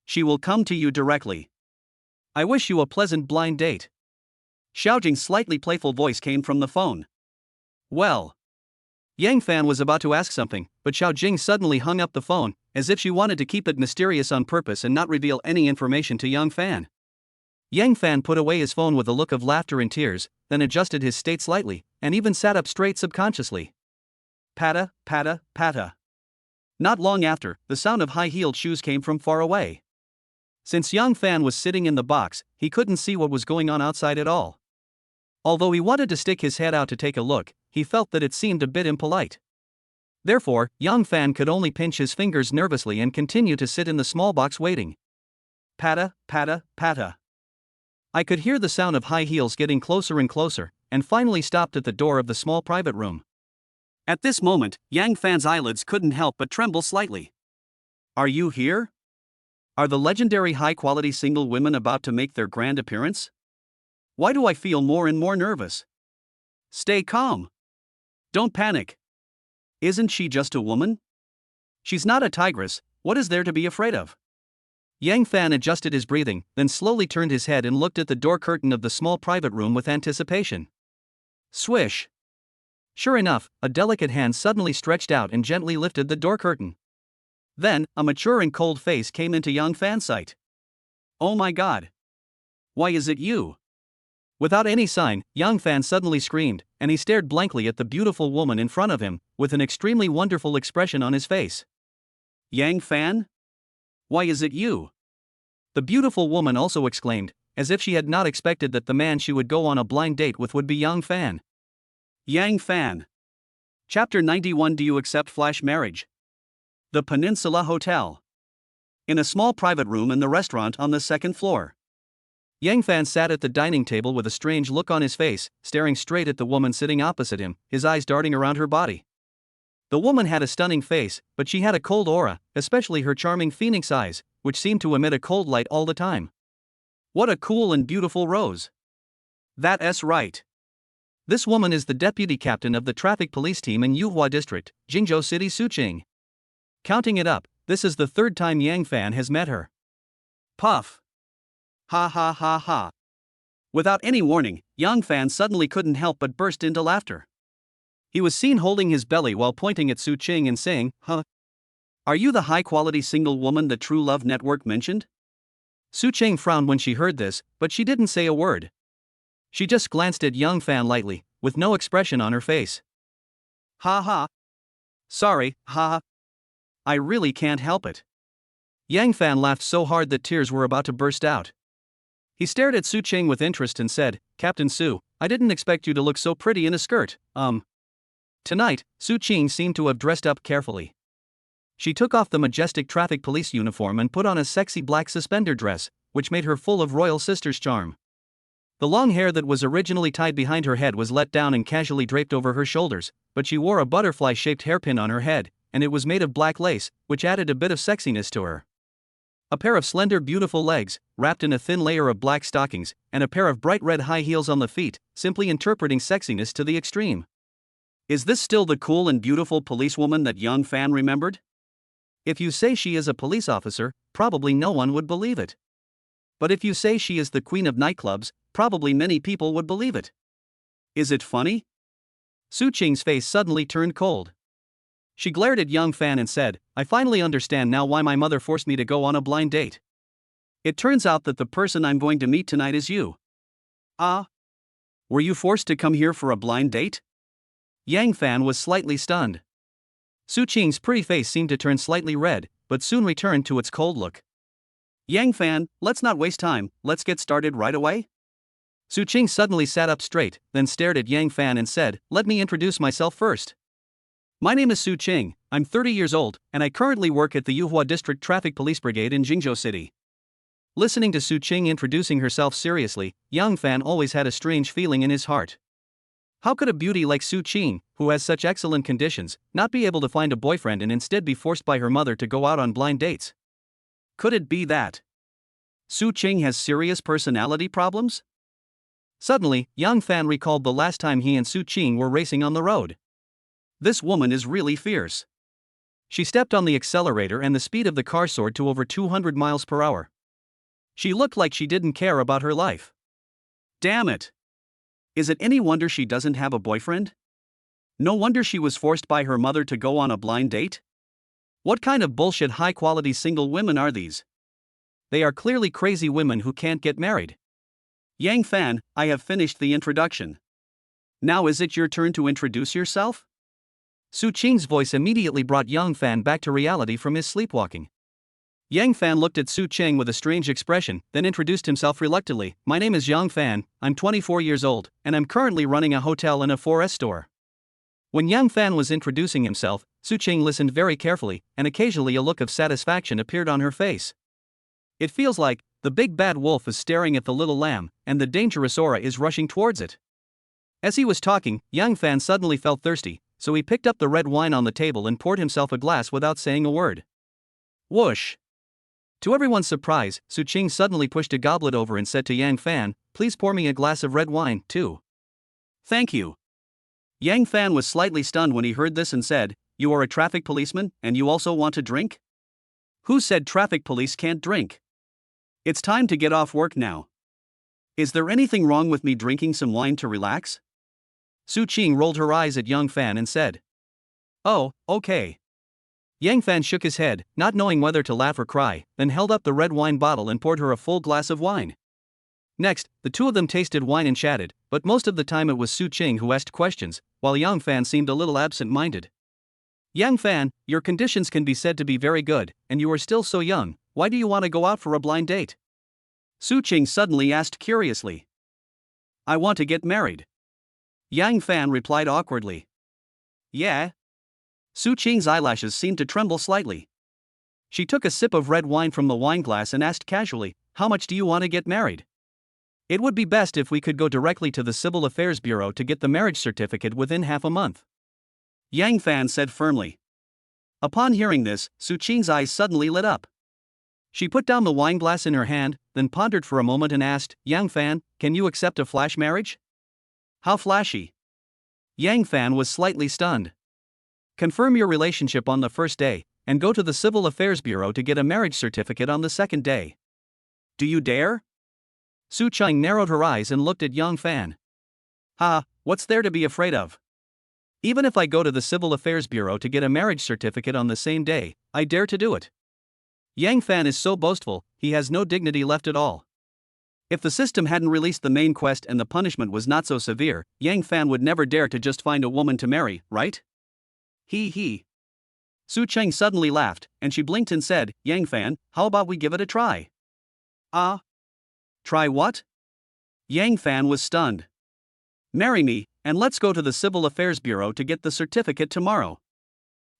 She will come to you directly. I wish you a pleasant blind date. Xiao Jing's slightly playful voice came from the phone. Well. Yang Fan was about to ask something, but Xiao Jing suddenly hung up the phone, as if she wanted to keep it mysterious on purpose and not reveal any information to Yang Fan. Yang Fan put away his phone with a look of laughter and tears, then adjusted his state slightly, and even sat up straight subconsciously. Patta, patta, patta. Not long after, the sound of high-heeled shoes came from far away. Since Yang Fan was sitting in the box, he couldn't see what was going on outside at all. Although he wanted to stick his head out to take a look, he felt that it seemed a bit impolite. Therefore, Yang Fan could only pinch his fingers nervously and continue to sit in the small box waiting. Patta, patta, patta. I could hear the sound of high heels getting closer and closer, and finally stopped at the door of the small private room. At this moment, Yang Fan's eyelids couldn't help but tremble slightly. Are you here? Are the legendary high-quality single women about to make their grand appearance? Why do I feel more and more nervous? Stay calm. Don't panic. Isn't she just a woman? She's not a tigress, what is there to be afraid of? Yang Fan adjusted his breathing, then slowly turned his head and looked at the door curtain of the small private room with anticipation. Swish. Sure enough, a delicate hand suddenly stretched out and gently lifted the door curtain. Then, a mature and cold face came into Yang Fan's sight. Oh my god. Why is it you? Without any sign, Yang Fan suddenly screamed, and he stared blankly at the beautiful woman in front of him, with an extremely wonderful expression on his face. Yang Fan? Why is it you? The beautiful woman also exclaimed, as if she had not expected that the man she would go on a blind date with would be Yang Fan. Yang Fan. Chapter 91. Do you accept flash marriage? The Peninsula Hotel. In a small private room in the restaurant on the second floor. Yang Fan sat at the dining table with a strange look on his face, staring straight at the woman sitting opposite him, his eyes darting around her body. The woman had a stunning face, but she had a cold aura, especially her charming phoenix eyes, which seemed to emit a cold light all the time. What a cool and beautiful rose. That's right. This woman is the deputy captain of the traffic police team in Yuhua District, Jingzhou City, Suqing. Counting it up, this is the third time Yang Fan has met her. Puff. Ha ha ha ha. Without any warning, Yang Fan suddenly couldn't help but burst into laughter. He was seen holding his belly while pointing at Suqing and saying, Huh? Are you the high-quality single woman the True Love Network mentioned? Suqing frowned when she heard this, but she didn't say a word. She just glanced at Yang Fan lightly, with no expression on her face. Ha ha. Sorry, ha. I really can't help it. Yang Fan laughed so hard that tears were about to burst out. He stared at Suqing with interest and said, Captain Su, I didn't expect you to look so pretty in a skirt. Tonight, Suqing seemed to have dressed up carefully. She took off the majestic traffic police uniform and put on a sexy black suspender dress, which made her full of royal sister's charm. The long hair that was originally tied behind her head was let down and casually draped over her shoulders, but she wore a butterfly-shaped hairpin on her head, and it was made of black lace, which added a bit of sexiness to her. A pair of slender, beautiful legs, wrapped in a thin layer of black stockings, and a pair of bright red high heels on the feet, simply interpreting sexiness to the extreme. Is this still the cool and beautiful policewoman that Yang Fan remembered? If you say she is a police officer, probably no one would believe it. But if you say she is the queen of nightclubs, probably many people would believe it. Is it funny? Suqing's face suddenly turned cold. She glared at Yang Fan and said, I finally understand now why my mother forced me to go on a blind date. It turns out that the person I'm going to meet tonight is you. Ah? Were you forced to come here for a blind date? Yang Fan was slightly stunned. Su Qing's pretty face seemed to turn slightly red, but soon returned to its cold look. Yang Fan, let's not waste time, let's get started right away? Su Qing suddenly sat up straight, then stared at Yang Fan and said, let me introduce myself first. My name is Su Qing, I'm 30 years old, and I currently work at the Yuhua District Traffic Police Brigade in Jingzhou City. Listening to Su Qing introducing herself seriously, Yang Fan always had a strange feeling in his heart. How could a beauty like Su Qing, who has such excellent conditions, not be able to find a boyfriend and instead be forced by her mother to go out on blind dates? Could it be that Su Qing has serious personality problems? Suddenly, Yang Fan recalled the last time he and Su Qing were racing on the road. This woman is really fierce. She stepped on the accelerator and the speed of the car soared to over 200 miles per hour. She looked like she didn't care about her life. Damn it! Is it any wonder she doesn't have a boyfriend? No wonder she was forced by her mother to go on a blind date? What kind of bullshit high-quality single women are these? They are clearly crazy women who can't get married. Yang Fan, I have finished the introduction. Now is it your turn to introduce yourself? Su Qing's voice immediately brought Yang Fan back to reality from his sleepwalking. Yang Fan looked at Su Qing with a strange expression, then introduced himself reluctantly. My name is Yang Fan, I'm 24 years old, and I'm currently running a hotel and a 4S store. When Yang Fan was introducing himself, Su Qing listened very carefully, and occasionally a look of satisfaction appeared on her face. It feels like the big bad wolf is staring at the little lamb, and the dangerous aura is rushing towards it. As he was talking, Yang Fan suddenly felt thirsty, so he picked up the red wine on the table and poured himself a glass without saying a word. Whoosh! To everyone's surprise, Su Qing suddenly pushed a goblet over and said to Yang Fan, please pour me a glass of red wine, too. Thank you. Yang Fan was slightly stunned when he heard this and said, you are a traffic policeman, and you also want to drink? Who said traffic police can't drink? It's time to get off work now. Is there anything wrong with me drinking some wine to relax? Su Qing rolled her eyes at Yang Fan and said, oh, okay. Yang Fan shook his head, not knowing whether to laugh or cry, then held up the red wine bottle and poured her a full glass of wine. Next, the two of them tasted wine and chatted, but most of the time it was Su Qing who asked questions, while Yang Fan seemed a little absent-minded. Yang Fan, your conditions can be said to be very good, and you are still so young, why do you want to go out for a blind date? Su Qing suddenly asked curiously. I want to get married. Yang Fan replied awkwardly. Yeah? Su Qing's eyelashes seemed to tremble slightly. She took a sip of red wine from the wineglass and asked casually, how much do you want to get married? It would be best if we could go directly to the Civil Affairs Bureau to get the marriage certificate within half a month. Yang Fan said firmly. Upon hearing this, Su Qing's eyes suddenly lit up. She put down the wineglass in her hand, then pondered for a moment and asked, Yang Fan, can you accept a flash marriage? How flashy? Yang Fan was slightly stunned. Confirm your relationship on the first day, and go to the Civil Affairs Bureau to get a marriage certificate on the second day. Do you dare? Su Qing narrowed her eyes and looked at Yang Fan. Ha, what's there to be afraid of? Even if I go to the Civil Affairs Bureau to get a marriage certificate on the same day, I dare to do it. Yang Fan is so boastful, he has no dignity left at all. If the system hadn't released the main quest and the punishment was not so severe, Yang Fan would never dare to just find a woman to marry, right? He. Su Qing suddenly laughed, and she blinked and said, Yang Fan, how about we give it a try? Try what? Yang Fan was stunned. Marry me, and let's go to the Civil Affairs Bureau to get the certificate tomorrow.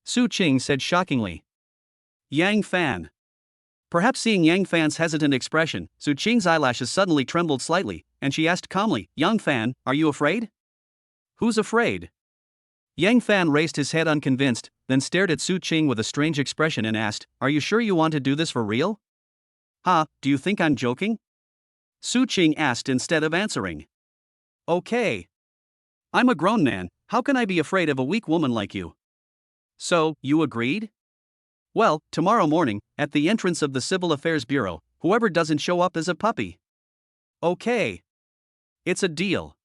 Su Qing said shockingly. Yang Fan. Perhaps seeing Yang Fan's hesitant expression, Su Qing's eyelashes suddenly trembled slightly, and she asked calmly, Yang Fan, are you afraid? Who's afraid? Yang Fan raised his head unconvinced, then stared at Su Qing with a strange expression and asked, are you sure you want to do this for real? Do you think I'm joking? Su Qing asked instead of answering. Okay. I'm a grown man, how can I be afraid of a weak woman like you? So, you agreed? Well, tomorrow morning, at the entrance of the Civil Affairs Bureau, whoever doesn't show up is a puppy. Okay. It's a deal.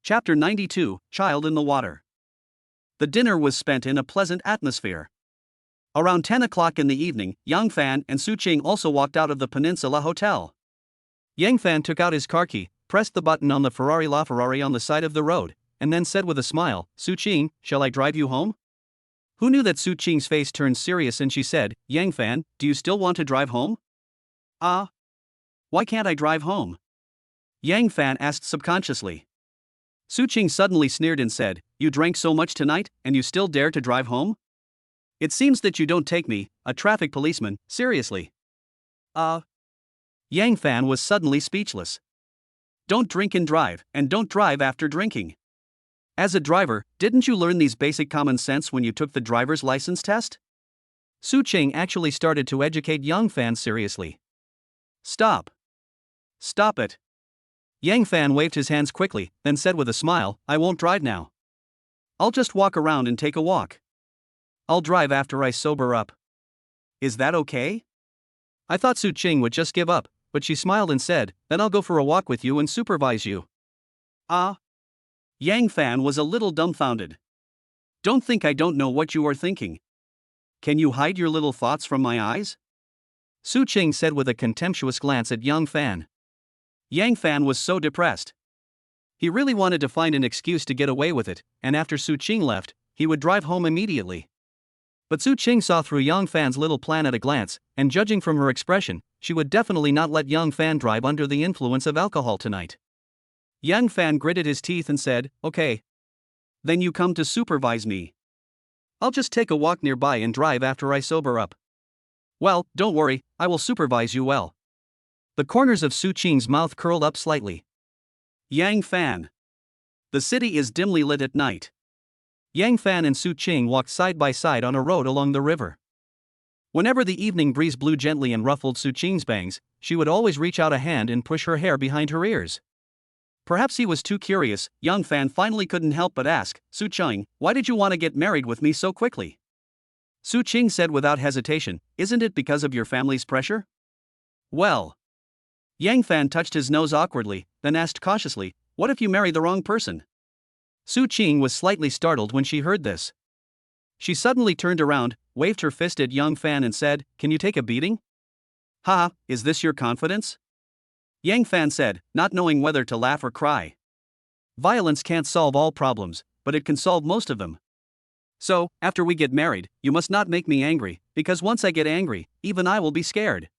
Chapter 92, Child in the Water. The dinner was spent in a pleasant atmosphere. Around 10 o'clock in the evening, Yang Fan and Su Qing also walked out of the Peninsula Hotel. Yang Fan took out his car key, pressed the button on the Ferrari on the side of the road, and then said with a smile, "Su Qing, shall I drive you home?" Who knew that Su Qing's face turned serious and she said, "Yang Fan, do you still want to drive home?" Why can't I drive home?" Yang Fan asked subconsciously. Su Qing suddenly sneered and said, "You drank so much tonight, and you still dare to drive home? It seems that you don't take me, a traffic policeman, seriously." Yang Fan was suddenly speechless. Don't drink and drive, and don't drive after drinking. As a driver, didn't you learn these basic common sense when you took the driver's license test? Su Qing actually started to educate Yang Fan seriously. Stop. Stop it. Yang Fan waved his hands quickly, then said with a smile, "I won't drive now. I'll just walk around and take a walk. I'll drive after I sober up. Is that okay?" I thought Su Qing would just give up, but she smiled and said, "Then I'll go for a walk with you and supervise you." Yang Fan was a little dumbfounded. Don't think I don't know what you are thinking. Can you hide your little thoughts from my eyes? Su Qing said with a contemptuous glance at Yang Fan. Yang Fan was so depressed. He really wanted to find an excuse to get away with it, and after Su Qing left, he would drive home immediately. But Su Qing saw through Yang Fan's little plan at a glance, and judging from her expression, she would definitely not let Yang Fan drive under the influence of alcohol tonight. Yang Fan gritted his teeth and said, "Okay. Then you come to supervise me. I'll just take a walk nearby and drive after I sober up." "Well, don't worry, I will supervise you well." The corners of Su Qing's mouth curled up slightly. Yang Fan. The city is dimly lit at night. Yang Fan and Su Qing walked side by side on a road along the river. Whenever the evening breeze blew gently and ruffled Su Qing's bangs, she would always reach out a hand and push her hair behind her ears. Perhaps he was too curious. Yang Fan finally couldn't help but ask, "Su Qing, why did you want to get married with me so quickly?" Su Qing said without hesitation, "Isn't it because of your family's pressure?" "Well." Yang Fan touched his nose awkwardly, then asked cautiously, "What if you marry the wrong person?" Su Qing was slightly startled when she heard this. She suddenly turned around, waved her fist at Yang Fan and said, "Can you take a beating?" "Haha, is this your confidence?" Yang Fan said, not knowing whether to laugh or cry. "Violence can't solve all problems, but it can solve most of them. So, after we get married, you must not make me angry, because once I get angry, even I will be scared."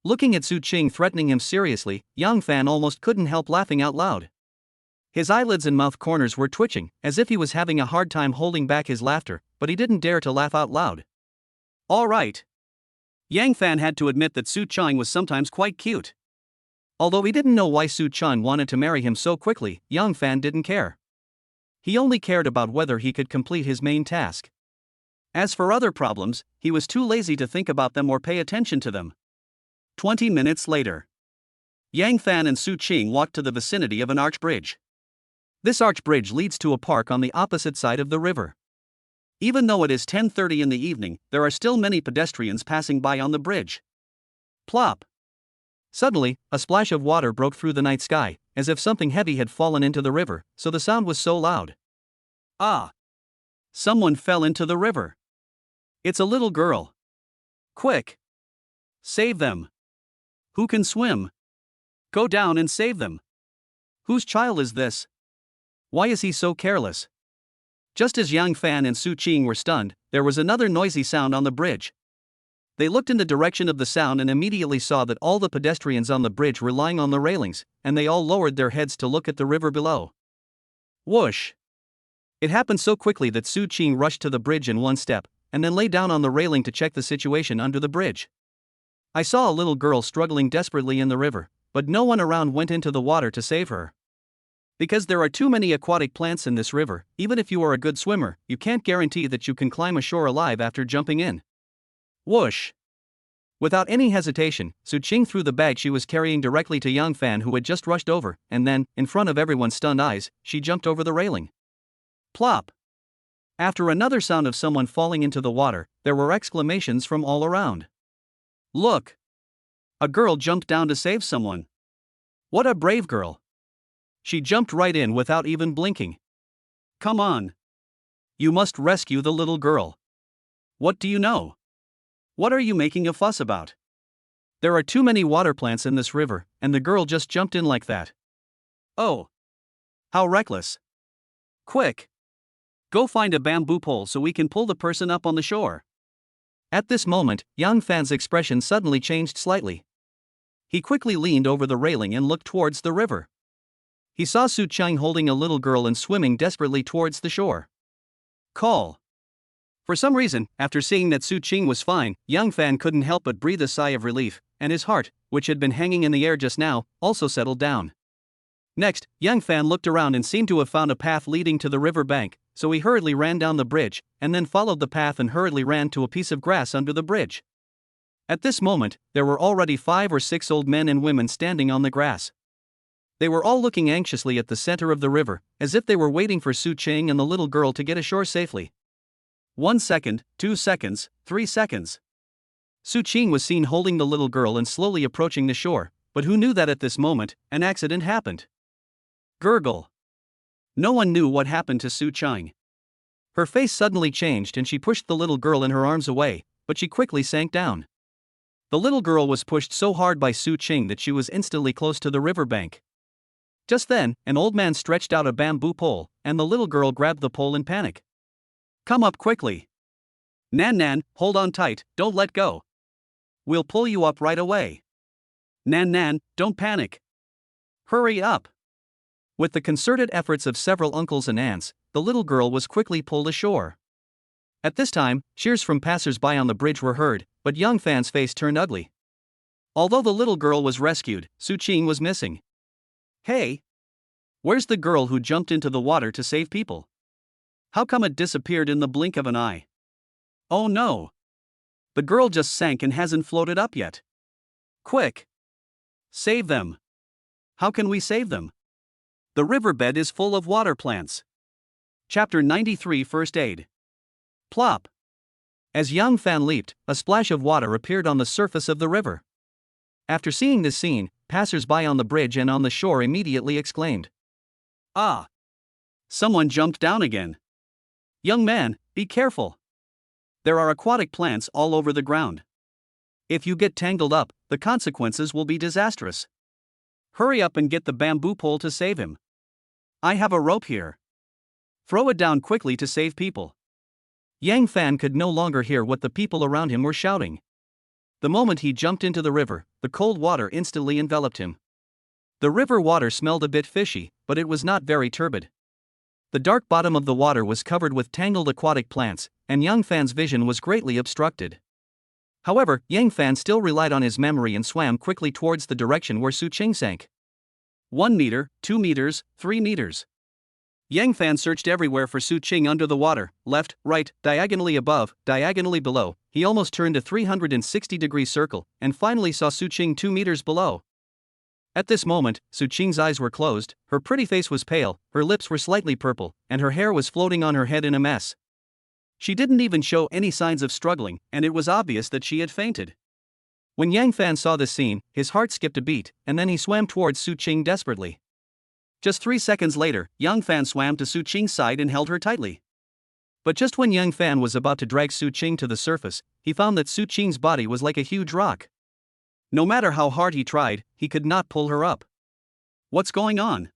Looking at Su Qing threatening him seriously, Yang Fan almost couldn't help laughing out loud. His eyelids and mouth corners were twitching, as if he was having a hard time holding back his laughter, but he didn't dare to laugh out loud. "All right." Yang Fan had to admit that Su Qing was sometimes quite cute. Although he didn't know why Su Qing wanted to marry him so quickly, Yang Fan didn't care. He only cared about whether he could complete his main task. As for other problems, he was too lazy to think about them or pay attention to them. 20 minutes later. Yang Fan and Su Qing walked to the vicinity of an arch bridge. This arch bridge leads to a park on the opposite side of the river. Even though it is 10:30 in the evening, there are still many pedestrians passing by on the bridge. Plop! Suddenly, a splash of water broke through the night sky, as if something heavy had fallen into the river, so the sound was so loud. Someone fell into the river. It's a little girl. Quick! Save them! Who can swim? Go down and save them! Whose child is this? Why is he so careless? Just as Yang Fan and Su Qing were stunned, there was another noisy sound on the bridge. They looked in the direction of the sound and immediately saw that all the pedestrians on the bridge were lying on the railings, and they all lowered their heads to look at the river below. Whoosh! It happened so quickly that Su Qing rushed to the bridge in one step, and then lay down on the railing to check the situation under the bridge. I saw a little girl struggling desperately in the river, but no one around went into the water to save her. Because there are too many aquatic plants in this river, even if you are a good swimmer, you can't guarantee that you can climb ashore alive after jumping in. Whoosh! Without any hesitation, Su Qing threw the bag she was carrying directly to Yang Fan, who had just rushed over, and then, in front of everyone's stunned eyes, she jumped over the railing. Plop! After another sound of someone falling into the water, there were exclamations from all around. Look! A girl jumped down to save someone. What a brave girl! She jumped right in without even blinking. Come on! You must rescue the little girl. What do you know? What are you making a fuss about? There are too many water plants in this river, and the girl just jumped in like that. Oh. How reckless. Quick. Go find a bamboo pole so we can pull the person up on the shore. At this moment, Yang Fan's expression suddenly changed slightly. He quickly leaned over the railing and looked towards the river. He saw Su Cheng holding a little girl and swimming desperately towards the shore. Call. For some reason, after seeing that Su Cheng was fine, Yang Fan couldn't help but breathe a sigh of relief, and his heart, which had been hanging in the air just now, also settled down. Next, Yang Fan looked around and seemed to have found a path leading to the river bank, so he hurriedly ran down the bridge, and then followed the path and hurriedly ran to a piece of grass under the bridge. At this moment, there were already 5 or 6 old men and women standing on the grass. They were all looking anxiously at the center of the river, as if they were waiting for Su Cheng and the little girl to get ashore safely. 1 second, 2 seconds, 3 seconds. Su Cheng was seen holding the little girl and slowly approaching the shore, but who knew that at this moment, an accident happened? Gurgle. No one knew what happened to Su Cheng. Her face suddenly changed and she pushed the little girl in her arms away, but she quickly sank down. The little girl was pushed so hard by Su Cheng that she was instantly close to the riverbank. Just then, an old man stretched out a bamboo pole, and the little girl grabbed the pole in panic. Come up quickly. Nan Nan, hold on tight, don't let go. We'll pull you up right away. Nan Nan, don't panic. Hurry up. With the concerted efforts of several uncles and aunts, the little girl was quickly pulled ashore. At this time, cheers from passers-by on the bridge were heard, but Yang Fan's face turned ugly. Although the little girl was rescued, Su Cheng was missing. Hey! Where's the girl who jumped into the water to save people? How come it disappeared in the blink of an eye? Oh no! The girl just sank and hasn't floated up yet. Quick! Save them! How can we save them? The riverbed is full of water plants. Chapter 93 First Aid. Plop! As Yang Fan leaped, a splash of water appeared on the surface of the river. After seeing this scene, passers-by on the bridge and on the shore immediately exclaimed. Ah! Someone jumped down again. Young man, be careful. There are aquatic plants all over the ground. If you get tangled up, the consequences will be disastrous. Hurry up and get the bamboo pole to save him. I have a rope here. Throw it down quickly to save people. Yang Fan could no longer hear what the people around him were shouting. The moment he jumped into the river, the cold water instantly enveloped him. The river water smelled a bit fishy, but it was not very turbid. The dark bottom of the water was covered with tangled aquatic plants, and Yang Fan's vision was greatly obstructed. However, Yang Fan still relied on his memory and swam quickly towards the direction where Su Cheng sank. 1 meter, 2 meters, 3 meters. Yang Fan searched everywhere for Su Cheng under the water, left, right, diagonally above, diagonally below. He almost turned a 360-degree circle, and finally saw Su Cheng 2 meters below. At this moment, Su Cheng's eyes were closed, her pretty face was pale, her lips were slightly purple, and her hair was floating on her head in a mess. She didn't even show any signs of struggling, and it was obvious that she had fainted. When Yang Fan saw this scene, his heart skipped a beat, and then he swam towards Su Cheng desperately. Just 3 seconds later, Yang Fan swam to Su Cheng's side and held her tightly. But just when Yang Fan was about to drag Su Cheng to the surface, he found that Su Cheng's body was like a huge rock. No matter how hard he tried, he could not pull her up. What's going on?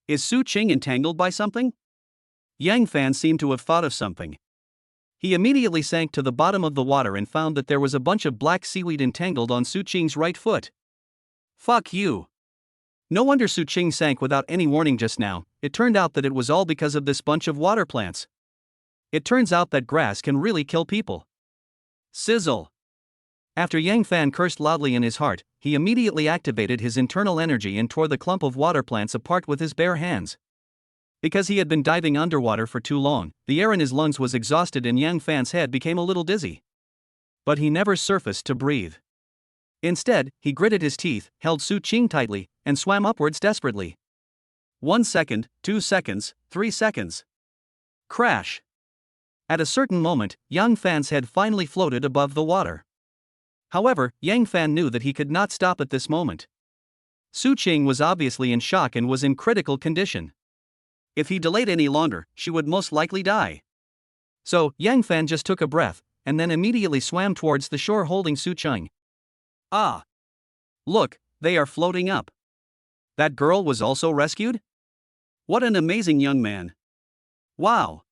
Is Su Cheng entangled by something? Yang Fan seemed to have thought of something. He immediately sank to the bottom of the water and found that there was a bunch of black seaweed entangled on Su Cheng's right foot. Fuck you. No wonder Su Cheng sank without any warning just now. It turned out that it was all because of this bunch of water plants. It turns out that grass can really kill people. Sizzle. After Yang Fan cursed loudly in his heart, he immediately activated his internal energy and tore the clump of water plants apart with his bare hands. Because he had been diving underwater for too long, the air in his lungs was exhausted and Yang Fan's head became a little dizzy. But he never surfaced to breathe. Instead, he gritted his teeth, held Su Cheng tightly, and swam upwards desperately. 1 second, 2 seconds, 3 seconds. Crash. At a certain moment, Yang Fan's head finally floated above the water. However, Yang Fan knew that he could not stop at this moment. Su Cheng was obviously in shock and was in critical condition. If he delayed any longer, she would most likely die. So, Yang Fan just took a breath, and then immediately swam towards the shore holding Su Cheng. Ah! Look, they are floating up. That girl was also rescued? What an amazing young man. Wow!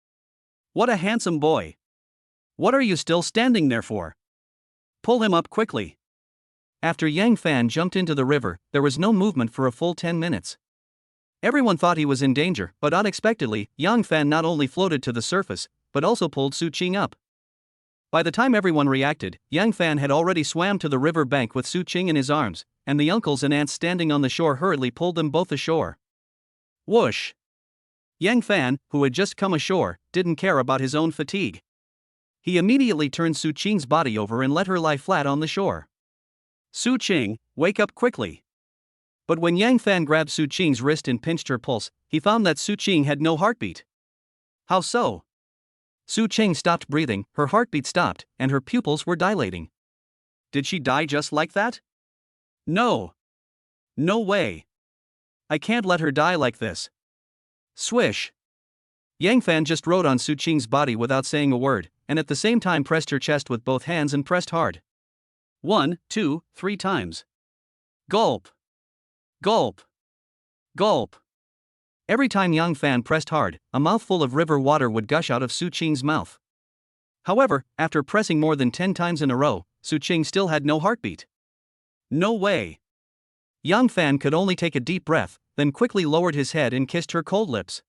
What a handsome boy. What are you still standing there for? Pull him up quickly. After Yang Fan jumped into the river, there was no movement for a full 10 minutes. Everyone thought he was in danger, but unexpectedly, Yang Fan not only floated to the surface, but also pulled Su Cheng up. By the time everyone reacted, Yang Fan had already swam to the river bank with Su Cheng in his arms, and the uncles and aunts standing on the shore hurriedly pulled them both ashore. Whoosh! Yang Fan, who had just come ashore, didn't care about his own fatigue. He immediately turned Su Cheng's body over and let her lie flat on the shore. Su Cheng, wake up quickly. But when Yang Fan grabbed Su Cheng's wrist and pinched her pulse, he found that Su Cheng had no heartbeat. How so? Su Cheng stopped breathing, her heartbeat stopped, and her pupils were dilating. Did she die just like that? No. No way. I can't let her die like this. Swish. Yang Fan just rode on Su Cheng's body without saying a word, and at the same time pressed her chest with both hands and pressed hard. 1, 2, 3 times. Gulp. Gulp. Gulp. Every time Yang Fan pressed hard, a mouthful of river water would gush out of Su Cheng's mouth. However, after pressing more than 10 times in a row, Su Cheng still had no heartbeat. No way. Yang Fan could only take a deep breath, then quickly lowered his head and kissed her cold lips.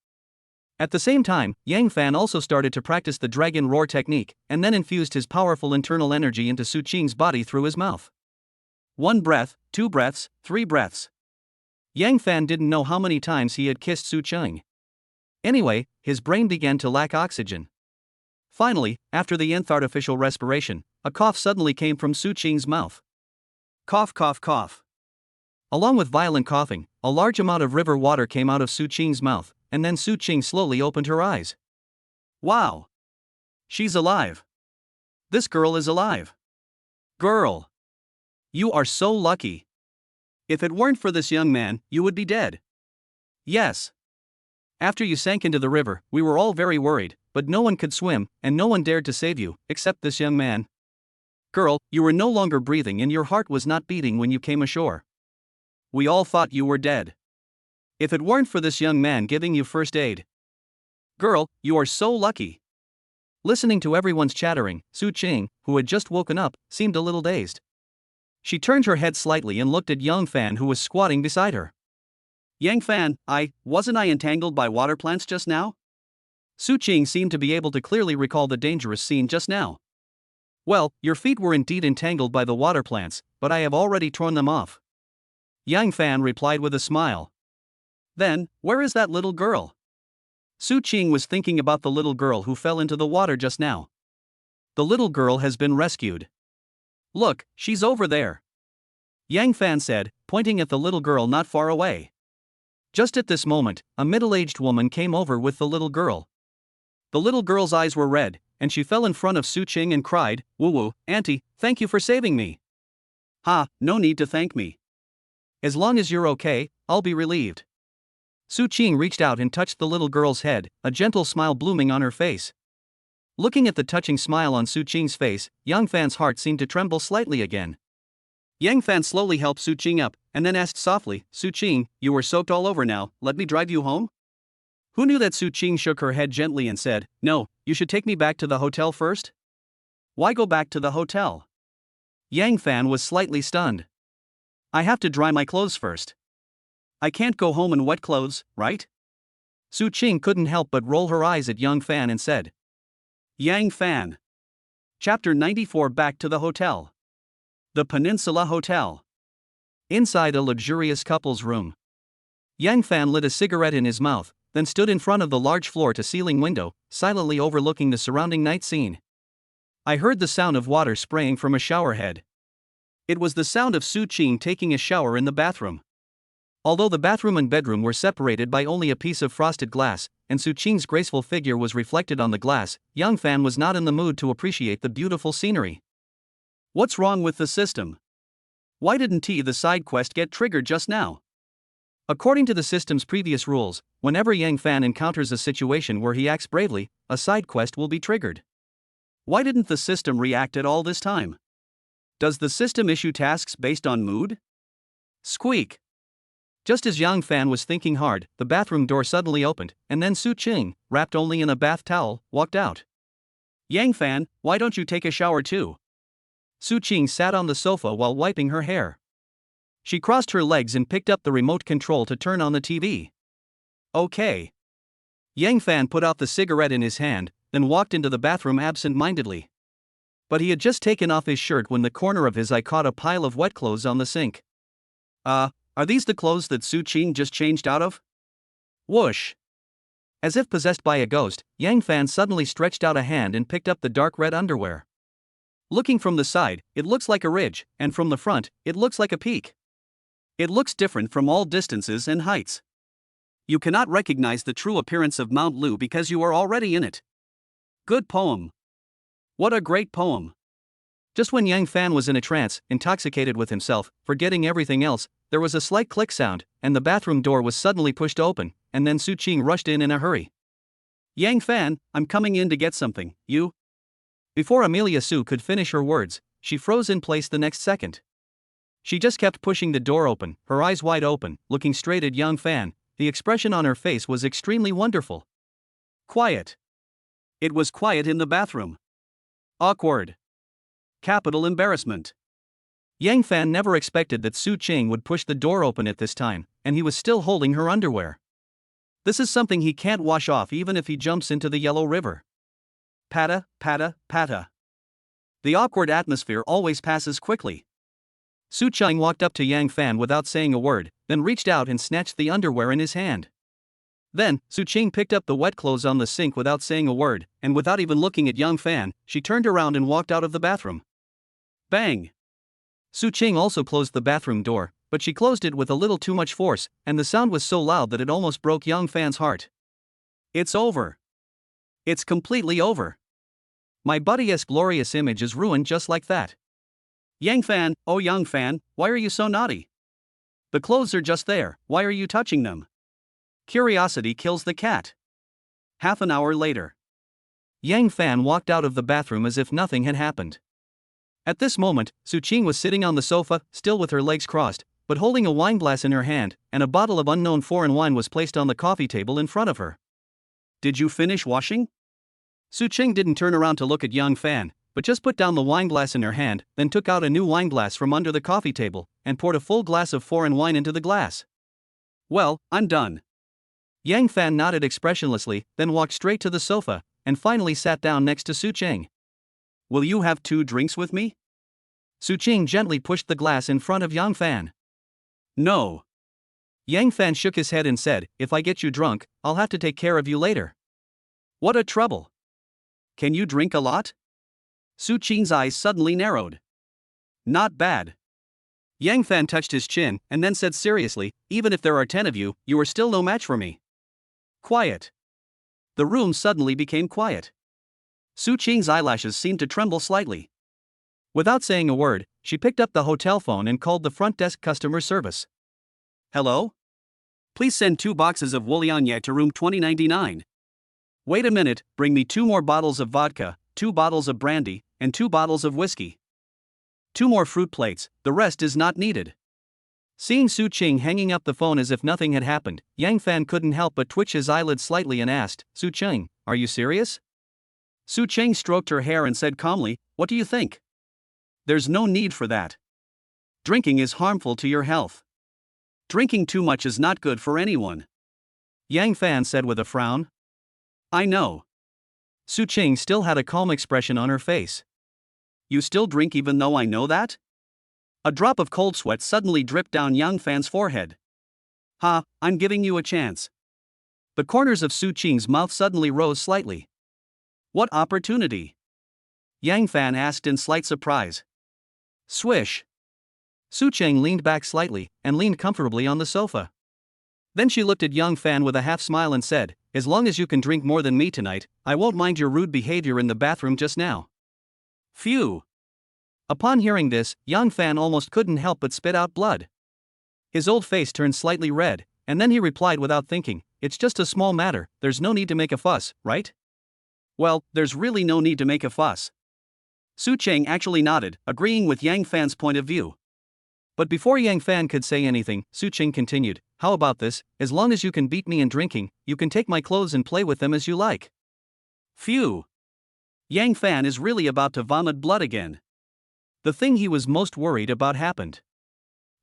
At the same time, Yang Fan also started to practice the dragon roar technique, and then infused his powerful internal energy into Su Cheng's body through his mouth. 1 breath, 2 breaths, 3 breaths. Yang Fan didn't know how many times he had kissed Su Cheng. Anyway, his brain began to lack oxygen. Finally, after the nth artificial respiration, a cough suddenly came from Su Cheng's mouth. Cough, cough, cough. Along with violent coughing, a large amount of river water came out of Su Cheng's mouth, and then Su Cheng slowly opened her eyes. Wow! She's alive. This girl is alive. Girl! You are so lucky. If it weren't for this young man, you would be dead. Yes. After you sank into the river, we were all very worried, but no one could swim, and no one dared to save you, except this young man. Girl, you were no longer breathing and your heart was not beating when you came ashore. We all thought you were dead. If it weren't for this young man giving you first aid. Girl, you are so lucky. Listening to everyone's chattering, Su Cheng, who had just woken up, seemed a little dazed. She turned her head slightly and looked at Yang Fan, who was squatting beside her. Yang Fan, wasn't I entangled by water plants just now? Su Cheng seemed to be able to clearly recall the dangerous scene just now. Well, your feet were indeed entangled by the water plants, but I have already torn them off. Yang Fan replied with a smile. Then, where is that little girl? Su Cheng was thinking about the little girl who fell into the water just now. The little girl has been rescued. Look, she's over there. Yang Fan said, pointing at the little girl not far away. Just at this moment, a middle-aged woman came over with the little girl. The little girl's eyes were red, and she fell in front of Su Cheng and cried, "Woo-woo, Auntie, thank you for saving me." Ha, no need to thank me. As long as you're okay, I'll be relieved. Su Cheng reached out and touched the little girl's head, a gentle smile blooming on her face. Looking at the touching smile on Su Cheng's face, Yang Fan's heart seemed to tremble slightly again. Yang Fan slowly helped Su Cheng up, and then asked softly, "Su Cheng, you were soaked all over now, let me drive you home?" Who knew that Su Cheng shook her head gently and said, "No, you should take me back to the hotel first?" Why go back to the hotel? Yang Fan was slightly stunned. I have to dry my clothes first. I can't go home in wet clothes, right? Su Cheng couldn't help but roll her eyes at Yang Fan and said. Yang Fan. Chapter 94. Back to the hotel. The Peninsula Hotel. Inside a luxurious couple's room. Yang Fan lit a cigarette in his mouth, then stood in front of the large floor-to-ceiling window, silently overlooking the surrounding night scene. I heard the sound of water spraying from a shower head. It was the sound of Su Cheng taking a shower in the bathroom. Although the bathroom and bedroom were separated by only a piece of frosted glass, and Su Cheng's graceful figure was reflected on the glass, Yang Fan was not in the mood to appreciate the beautiful scenery. What's wrong with the system? Why didn't the side quest get triggered just now? According to the system's previous rules, whenever Yang Fan encounters a situation where he acts bravely, a side quest will be triggered. Why didn't the system react at all this time? Does the system issue tasks based on mood? Squeak. Just as Yang Fan was thinking hard, the bathroom door suddenly opened, and then Su Qing, wrapped only in a bath towel, walked out. Yang Fan, why don't you take a shower too? Su Qing sat on the sofa while wiping her hair. She crossed her legs and picked up the remote control to turn on the TV. Okay. Yang Fan put out the cigarette in his hand, then walked into the bathroom absent-mindedly. But he had just taken off his shirt when the corner of his eye caught a pile of wet clothes on the sink. Are these the clothes that Su Qing just changed out of? Whoosh! As if possessed by a ghost, Yang Fan suddenly stretched out a hand and picked up the dark red underwear. Looking from the side, it looks like a ridge, and from the front, it looks like a peak. It looks different from all distances and heights. You cannot recognize the true appearance of Mount Lu because you are already in it. Good poem. What a great poem. Just when Yang Fan was in a trance, intoxicated with himself, forgetting everything else, there was a slight click sound, and the bathroom door was suddenly pushed open, and then Su Qing rushed in a hurry. Yang Fan, I'm coming in to get something, you? Before Amelia Su could finish her words, she froze in place the next second. She just kept pushing the door open, her eyes wide open, looking straight at Yang Fan. The expression on her face was extremely wonderful. Quiet. It was quiet in the bathroom. Awkward. Capital embarrassment. Yang Fan never expected that Su Qing would push the door open at this time, and he was still holding her underwear. This is something he can't wash off even if he jumps into the Yellow River. Patta, patta, patta. The awkward atmosphere always passes quickly. Su Qing walked up to Yang Fan without saying a word, then reached out and snatched the underwear in his hand. Then, Su Qing picked up the wet clothes on the sink without saying a word, and without even looking at Yang Fan, she turned around and walked out of the bathroom. Bang! Su Qing also closed the bathroom door, but she closed it with a little too much force, and the sound was so loud that it almost broke Yang Fan's heart. It's over. It's completely over. My buddy's glorious image is ruined just like that. Yang Fan, oh Yang Fan, why are you so naughty? The clothes are just there, why are you touching them? Curiosity kills the cat. Half an hour later. Yang Fan walked out of the bathroom as if nothing had happened. At this moment, Su Qing was sitting on the sofa, still with her legs crossed, but holding a wineglass in her hand, and a bottle of unknown foreign wine was placed on the coffee table in front of her. Did you finish washing? Su Qing didn't turn around to look at Yang Fan, but just put down the wineglass in her hand, then took out a new wineglass from under the coffee table, and poured a full glass of foreign wine into the glass. Well, I'm done. Yang Fan nodded expressionlessly, then walked straight to the sofa, and finally sat down next to Su Qing. Will you have 2 drinks with me? Su Qing gently pushed the glass in front of Yang Fan. No. Yang Fan shook his head and said, if I get you drunk, I'll have to take care of you later. What a trouble. Can you drink a lot? Su Qing's eyes suddenly narrowed. Not bad. Yang Fan touched his chin and then said seriously, even if there are 10 of you, you are still no match for me. Quiet. The room suddenly became quiet. Su Qing's eyelashes seemed to tremble slightly. Without saying a word, she picked up the hotel phone and called the front desk customer service. Hello? Please send 2 boxes of Wulianye to room 2099. Wait a minute, bring me 2 more bottles of vodka, 2 bottles of brandy, and 2 bottles of whiskey. 2 more fruit plates, the rest is not needed. Seeing Su Qing hanging up the phone as if nothing had happened, Yang Fan couldn't help but twitch his eyelids slightly and asked, Su Qing, are you serious? Su Qing stroked her hair and said calmly, what do you think? There's no need for that. Drinking is harmful to your health. Drinking too much is not good for anyone. Yang Fan said with a frown. I know. Su Qing still had a calm expression on her face. You still drink even though I know that? A drop of cold sweat suddenly dripped down Yang Fan's forehead. Ha, I'm giving you a chance. The corners of Su Qing's mouth suddenly rose slightly. What opportunity? Yang Fan asked in slight surprise. Swish. Su Qing leaned back slightly and leaned comfortably on the sofa. Then she looked at Yang Fan with a half smile and said, as long as you can drink more than me tonight, I won't mind your rude behavior in the bathroom just now. Phew. Upon hearing this, Yang Fan almost couldn't help but spit out blood. His old face turned slightly red, and then he replied without thinking, it's just a small matter, there's no need to make a fuss, right? Well, there's really no need to make a fuss. Su Cheng actually nodded, agreeing with Yang Fan's point of view. But before Yang Fan could say anything, Su Cheng continued, "How about this? As long as you can beat me in drinking, you can take my clothes and play with them as you like." Phew! Yang Fan is really about to vomit blood again. The thing he was most worried about happened.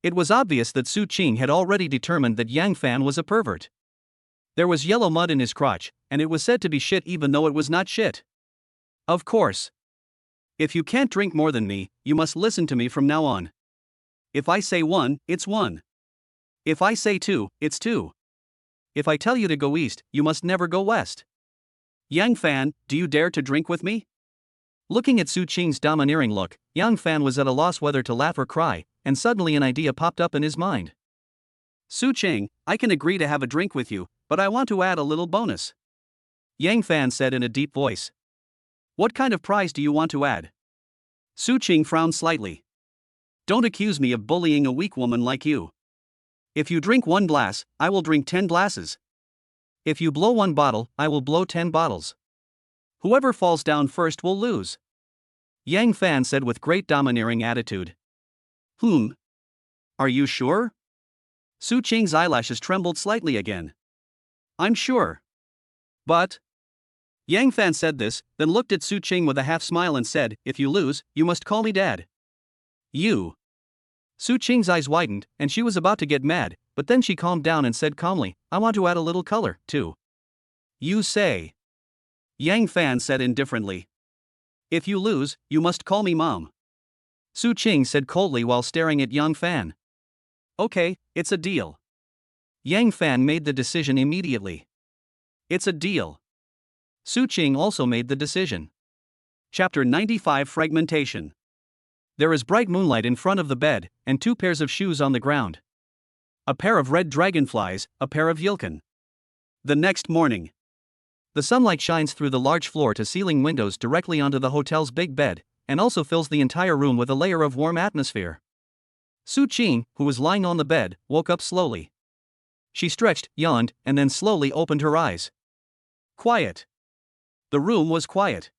It was obvious that Su Cheng had already determined that Yang Fan was a pervert. There was yellow mud in his crotch, and it was said to be shit even though it was not shit. Of course. If you can't drink more than me, you must listen to me from now on. If I say 1, it's 1. If I say 2, it's 2. If I tell you to go east, you must never go west. Yang Fan, do you dare to drink with me? Looking at Su Cheng's domineering look, Yang Fan was at a loss whether to laugh or cry, and suddenly an idea popped up in his mind. "Su Cheng, I can agree to have a drink with you, but I want to add a little bonus," Yang Fan said in a deep voice. "What kind of prize do you want to add?" Su Cheng frowned slightly. "Don't accuse me of bullying a weak woman like you. If you drink 1 glass, I will drink 10 glasses. If you blow 1 bottle, I will blow 10 bottles. Whoever falls down first will lose," Yang Fan said with great domineering attitude. Are you sure?" Su Cheng's eyelashes trembled slightly again. "I'm sure. But..." Yang Fan said this, then looked at Su Cheng with a half smile and said, "If you lose, you must call me Dad." "You?" Su Cheng's eyes widened, and she was about to get mad, but then she calmed down and said calmly, "I want to add a little color, too." "You say?" Yang Fan said indifferently. "If you lose, you must call me Mom," Su Cheng said coldly while staring at Yang Fan. "Okay, it's a deal." Yang Fan made the decision immediately. "It's a deal." Su Cheng also made the decision. Chapter 95 Fragmentation. There is bright moonlight in front of the bed, and 2 pairs of shoes on the ground. A pair of red dragonflies, a pair of yilkin. The next morning. The sunlight shines through the large floor-to-ceiling windows directly onto the hotel's big bed, and also fills the entire room with a layer of warm atmosphere. Su Cheng, who was lying on the bed, woke up slowly. She stretched, yawned, and then slowly opened her eyes. Quiet. The room was quiet.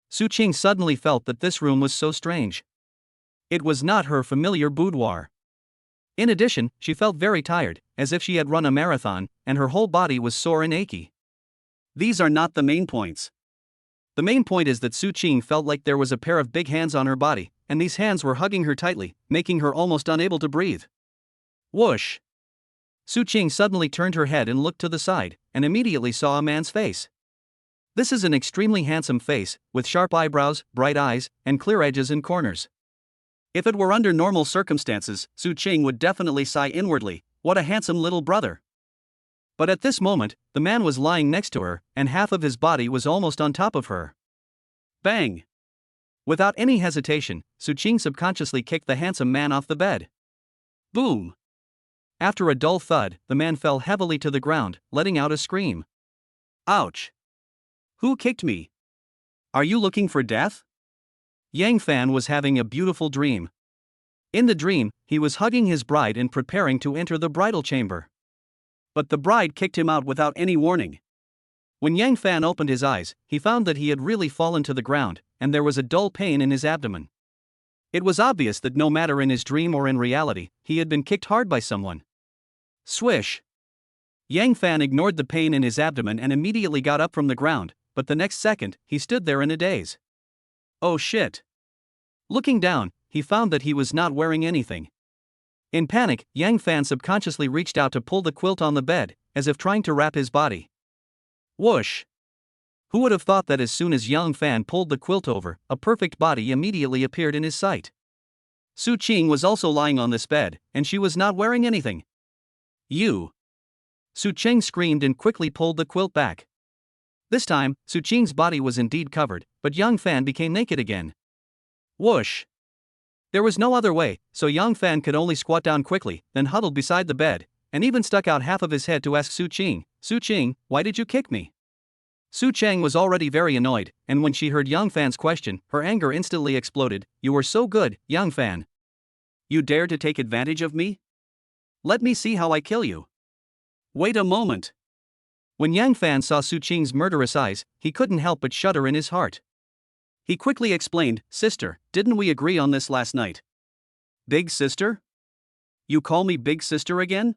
Su Cheng suddenly felt that this room was so strange. It was not her familiar boudoir. In addition, she felt very tired, as if she had run a marathon, and her whole body was sore and achy. These are not the main points. The main point is that Su Cheng felt like there was a pair of big hands on her body, and these hands were hugging her tightly, making her almost unable to breathe. Whoosh! Su Cheng suddenly turned her head and looked to the side, and immediately saw a man's face. This is an extremely handsome face, with sharp eyebrows, bright eyes, and clear edges and corners. If it were under normal circumstances, Su Cheng would definitely sigh inwardly, "What a handsome little brother." But at this moment, the man was lying next to her, and half of his body was almost on top of her. Bang! Without any hesitation, Su Cheng subconsciously kicked the handsome man off the bed. Boom! After a dull thud, the man fell heavily to the ground, letting out a scream. Ouch! Who kicked me? Are you looking for death? Yang Fan was having a beautiful dream. In the dream, he was hugging his bride and preparing to enter the bridal chamber. But the bride kicked him out without any warning. When Yang Fan opened his eyes, he found that he had really fallen to the ground, and there was a dull pain in his abdomen. It was obvious that no matter in his dream or in reality, he had been kicked hard by someone. Swish! Yang Fan ignored the pain in his abdomen and immediately got up from the ground, but the next second, he stood there in a daze. Oh shit! Looking down, he found that he was not wearing anything. In panic, Yang Fan subconsciously reached out to pull the quilt on the bed, as if trying to wrap his body. Whoosh! Who would have thought that as soon as Yang Fan pulled the quilt over, a perfect body immediately appeared in his sight. Su Cheng was also lying on this bed, and she was not wearing anything. You! Su Cheng screamed and quickly pulled the quilt back. This time, Su Cheng's body was indeed covered, but Yang Fan became naked again. Whoosh! There was no other way, so Yang Fan could only squat down quickly, then huddled beside the bed, and even stuck out half of his head to ask Su Cheng, "Su Cheng, why did you kick me?" Su Cheng was already very annoyed, and when she heard Yang Fan's question, her anger instantly exploded. "You were so good, Yang Fan. You dared to take advantage of me? Let me see how I kill you." Wait a moment. When Yang Fan saw Su Qing's murderous eyes, he couldn't help but shudder in his heart. He quickly explained, "Sister, didn't we agree on this last night?" "Big sister? You call me big sister again?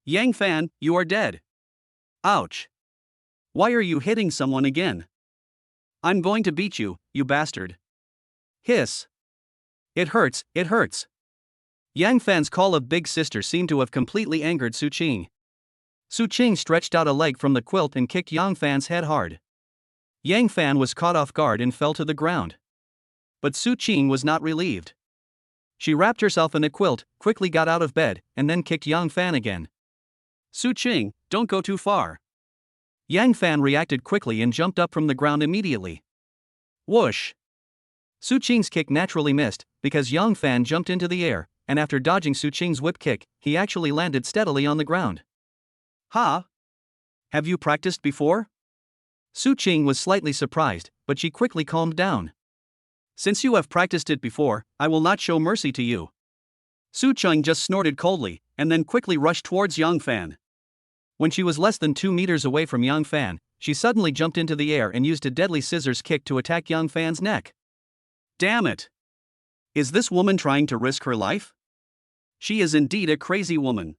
Yang Fan, you are dead." "Ouch. Why are you hitting someone again?" "I'm going to beat you, you bastard." Hiss. "It hurts, it hurts." Yang Fan's call of big sister seemed to have completely angered Su Qing. Su Qing stretched out a leg from the quilt and kicked Yang Fan's head hard. Yang Fan was caught off guard and fell to the ground. But Su Qing was not relieved. She wrapped herself in a quilt, quickly got out of bed, and then kicked Yang Fan again. "Su Qing, don't go too far." Yang Fan reacted quickly and jumped up from the ground immediately. Whoosh! Su Qing's kick naturally missed, because Yang Fan jumped into the air, and after dodging Su Qing's whip kick, he actually landed steadily on the ground. "Ha! Have you practiced before?" Su Qing was slightly surprised, but she quickly calmed down. "Since you have practiced it before, I will not show mercy to you." Su Qing just snorted coldly, and then quickly rushed towards Yang Fan. When she was less than 2 meters away from Yang Fan, she suddenly jumped into the air and used a deadly scissors kick to attack Yang Fan's neck. Damn it! Is this woman trying to risk her life? She is indeed a crazy woman.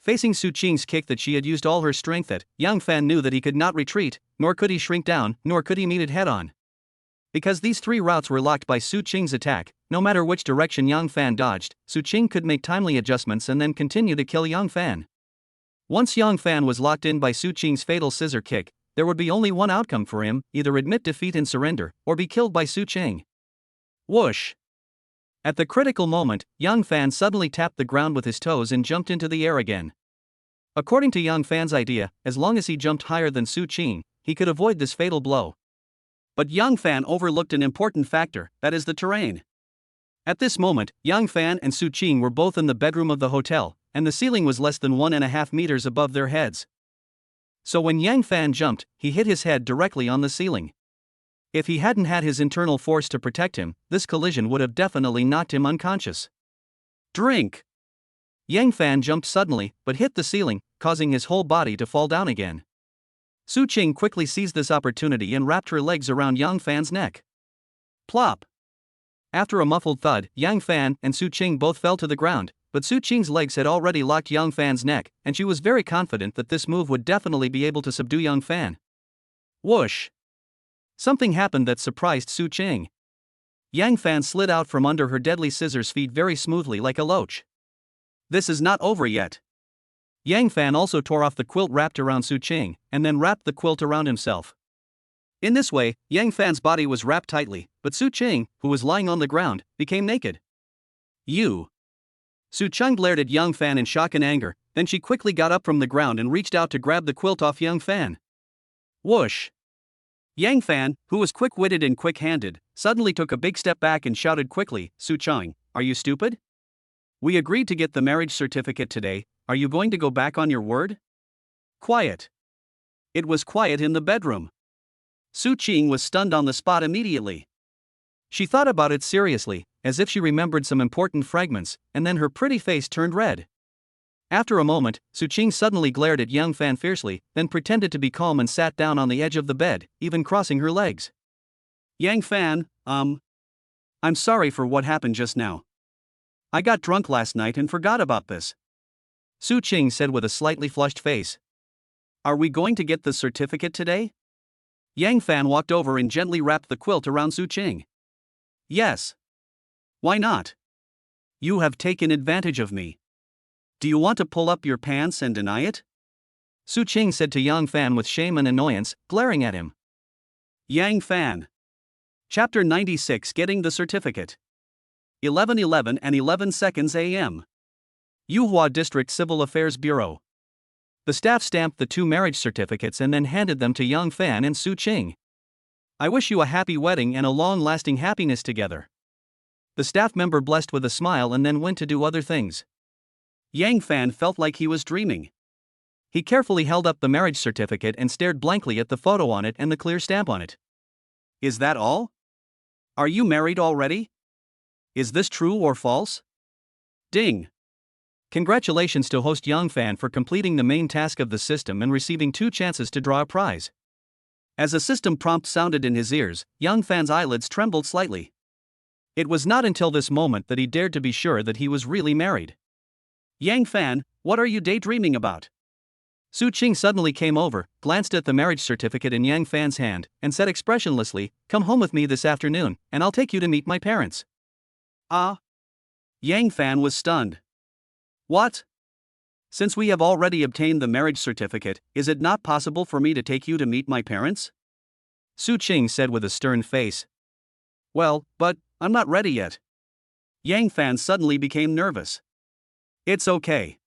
Facing Su Qing's kick that she had used all her strength at, Yang Fan knew that he could not retreat, nor could he shrink down, nor could he meet it head-on. Because these three routes were locked by Su Qing's attack, no matter which direction Yang Fan dodged, Su Qing could make timely adjustments and then continue to kill Yang Fan. Once Yang Fan was locked in by Su Qing's fatal scissor kick, there would be only one outcome for him: either admit defeat and surrender, or be killed by Su Qing. Whoosh! At the critical moment, Yang Fan suddenly tapped the ground with his toes and jumped into the air again. According to Yang Fan's idea, as long as he jumped higher than Su Qing, he could avoid this fatal blow. But Yang Fan overlooked an important factor, that is the terrain. At this moment, Yang Fan and Su Qing were both in the bedroom of the hotel, and the ceiling was less than 1.5 meters above their heads. So when Yang Fan jumped, he hit his head directly on the ceiling. If he hadn't had his internal force to protect him, this collision would have definitely knocked him unconscious. Drink! Yang Fan jumped suddenly, but hit the ceiling, causing his whole body to fall down again. Su Qing quickly seized this opportunity and wrapped her legs around Yang Fan's neck. Plop! After a muffled thud, Yang Fan and Su Qing both fell to the ground, but Su Qing's legs had already locked Yang Fan's neck, and she was very confident that this move would definitely be able to subdue Yang Fan. Whoosh! Something happened that surprised Su Qing. Yang Fan slid out from under her deadly scissors feet very smoothly like a loach. This is not over yet. Yang Fan also tore off the quilt wrapped around Su Qing, and then wrapped the quilt around himself. In this way, Yang Fan's body was wrapped tightly, but Su Qing, who was lying on the ground, became naked. You! Su Qing glared at Yang Fan in shock and anger, then she quickly got up from the ground and reached out to grab the quilt off Yang Fan. Whoosh! Yang Fan, who was quick-witted and quick-handed, suddenly took a big step back and shouted quickly, "Su Qing, are you stupid? We agreed to get the marriage certificate today, are you going to go back on your word?" Quiet. It was quiet in the bedroom. Su Qing was stunned on the spot immediately. She thought about it seriously, as if she remembered some important fragments, and then her pretty face turned red. After a moment, Su Qing suddenly glared at Yang Fan fiercely, then pretended to be calm and sat down on the edge of the bed, even crossing her legs. Yang Fan, I'm sorry for what happened just now. I got drunk last night and forgot about this. Su Qing said with a slightly flushed face. Are we going to get the certificate today? Yang Fan walked over and gently wrapped the quilt around Su Qing. Yes. Why not? You have taken advantage of me. Do you want to pull up your pants and deny it? Su Qing said to Yang Fan with shame and annoyance, glaring at him. Yang Fan. Chapter 96: Getting the Certificate. 11:11 and 11 seconds a.m. Yuhua District Civil Affairs Bureau. The staff stamped the 2 marriage certificates and then handed them to Yang Fan and Su Qing. I wish you a happy wedding and a long-lasting happiness together. The staff member blessed with a smile and then went to do other things. Yang Fan felt like he was dreaming. He carefully held up the marriage certificate and stared blankly at the photo on it and the clear stamp on it. Is that all? Are you married already? Is this true or false? Ding. Congratulations to host Yang Fan for completing the main task of the system and receiving 2 chances to draw a prize. As a system prompt sounded in his ears, Yang Fan's eyelids trembled slightly. It was not until this moment that he dared to be sure that he was really married. Yang Fan, what are you daydreaming about? Su Qing suddenly came over, glanced at the marriage certificate in Yang Fan's hand, and said expressionlessly, "Come home with me this afternoon, and I'll take you to meet my parents." Ah? Yang Fan was stunned. What? Since we have already obtained the marriage certificate, is it not possible for me to take you to meet my parents? Su Qing said with a stern face. Well, but I'm not ready yet. Yang Fan suddenly became nervous. It's okay.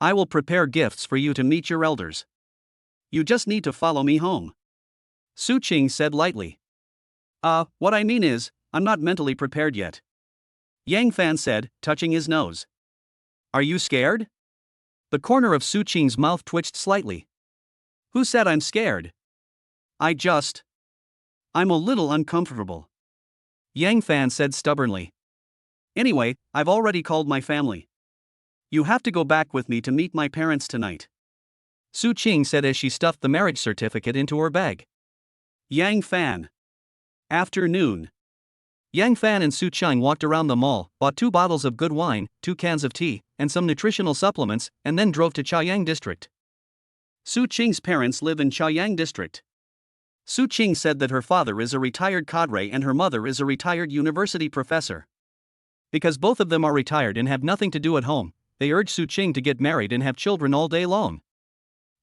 I will prepare gifts for you to meet your elders. You just need to follow me home. Su Qing said lightly. What I mean is, I'm not mentally prepared yet. Yang Fan said, touching his nose. Are you scared? The corner of Su Qing's mouth twitched slightly. Who said I'm scared? I'm a little uncomfortable. Yang Fan said stubbornly. Anyway, I've already called my family. You have to go back with me to meet my parents tonight. Su Qing said as she stuffed the marriage certificate into her bag. Yang Fan. Afternoon. Yang Fan and Su Qing walked around the mall, bought 2 bottles of good wine, 2 cans of tea, and some nutritional supplements, and then drove to Chaoyang District. Su Qing's parents live in Chaoyang District. Su Qing said that her father is a retired cadre and her mother is a retired university professor. Because both of them are retired and have nothing to do at home, they urge Su Qing to get married and have children all day long.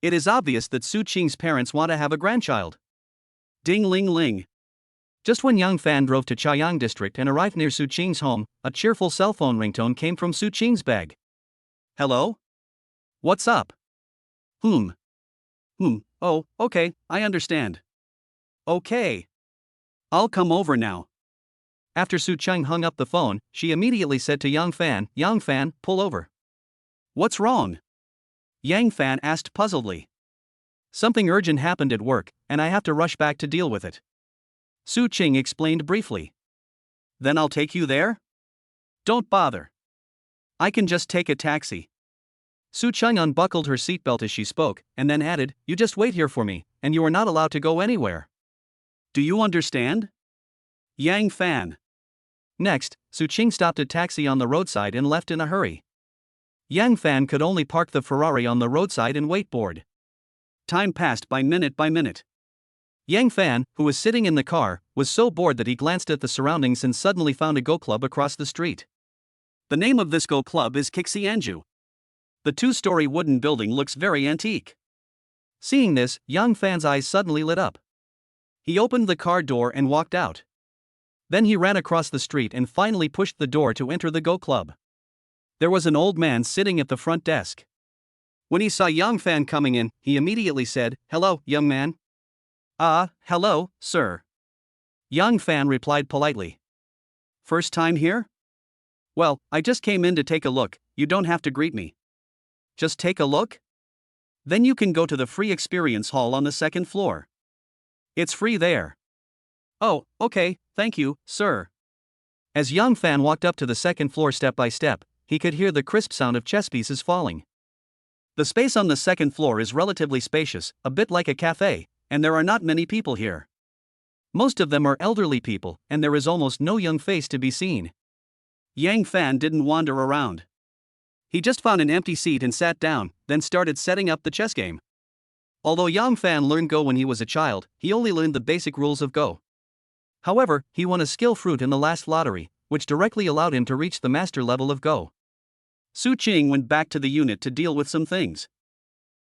It is obvious that Su Qing's parents want to have a grandchild. Ding ling ling. Just when Yang Fan drove to Chaoyang District and arrived near Su Qing's home, a cheerful cell phone ringtone came from Su Qing's bag. Hello? What's up? Oh, okay, I understand. Okay. I'll come over now. After Su Qing hung up the phone, she immediately said to Yang Fan, pull over. What's wrong? Yang Fan asked puzzledly. Something urgent happened at work, and I have to rush back to deal with it. Su Qing explained briefly. Then I'll take you there? Don't bother. I can just take a taxi. Su Qing unbuckled her seatbelt as she spoke, and then added, You just wait here for me, and you are not allowed to go anywhere. Do you understand? Yang Fan. Next, Su Qing stopped a taxi on the roadside and left in a hurry. Yang Fan could only park the Ferrari on the roadside and wait bored. Time passed by minute. Yang Fan, who was sitting in the car, was so bored that he glanced at the surroundings and suddenly found a Go Club across the street. The name of this Go Club is Kixianju. The 2-story wooden building looks very antique. Seeing this, Yang Fan's eyes suddenly lit up. He opened the car door and walked out. Then he ran across the street and finally pushed the door to enter the Go Club. There was an old man sitting at the front desk. When he saw Yang Fan coming in, he immediately said, Hello, young man. Hello, sir. Yang Fan replied politely. First time here? Well, I just came in to take a look, you don't have to greet me. Just take a look? Then you can go to the free experience hall on the 2nd floor. It's free there. Oh, okay, thank you, sir. As Yang Fan walked up to the 2nd floor step by step, he could hear the crisp sound of chess pieces falling. The space on the 2nd floor is relatively spacious, a bit like a cafe, and there are not many people here. Most of them are elderly people, and there is almost no young face to be seen. Yang Fan didn't wander around. He just found an empty seat and sat down, then started setting up the chess game. Although Yang Fan learned Go when he was a child, he only learned the basic rules of Go. However, he won a skill fruit in the last lottery, which directly allowed him to reach the master level of Go. Su Qing went back to the unit to deal with some things.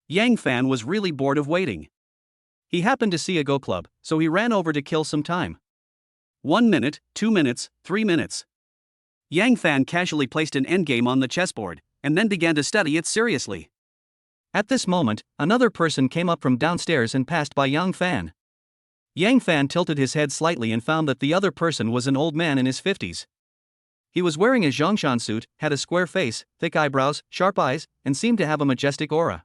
Yang Fan was really bored of waiting. He happened to see a Go Club, so he ran over to kill some time. 1 minute, 2 minutes, 3 minutes. Yang Fan casually placed an endgame on the chessboard, and then began to study it seriously. At this moment, another person came up from downstairs and passed by Yang Fan. Yang Fan tilted his head slightly and found that the other person was an old man in his 50s. He was wearing a Zhongshan suit, had a square face, thick eyebrows, sharp eyes, and seemed to have a majestic aura.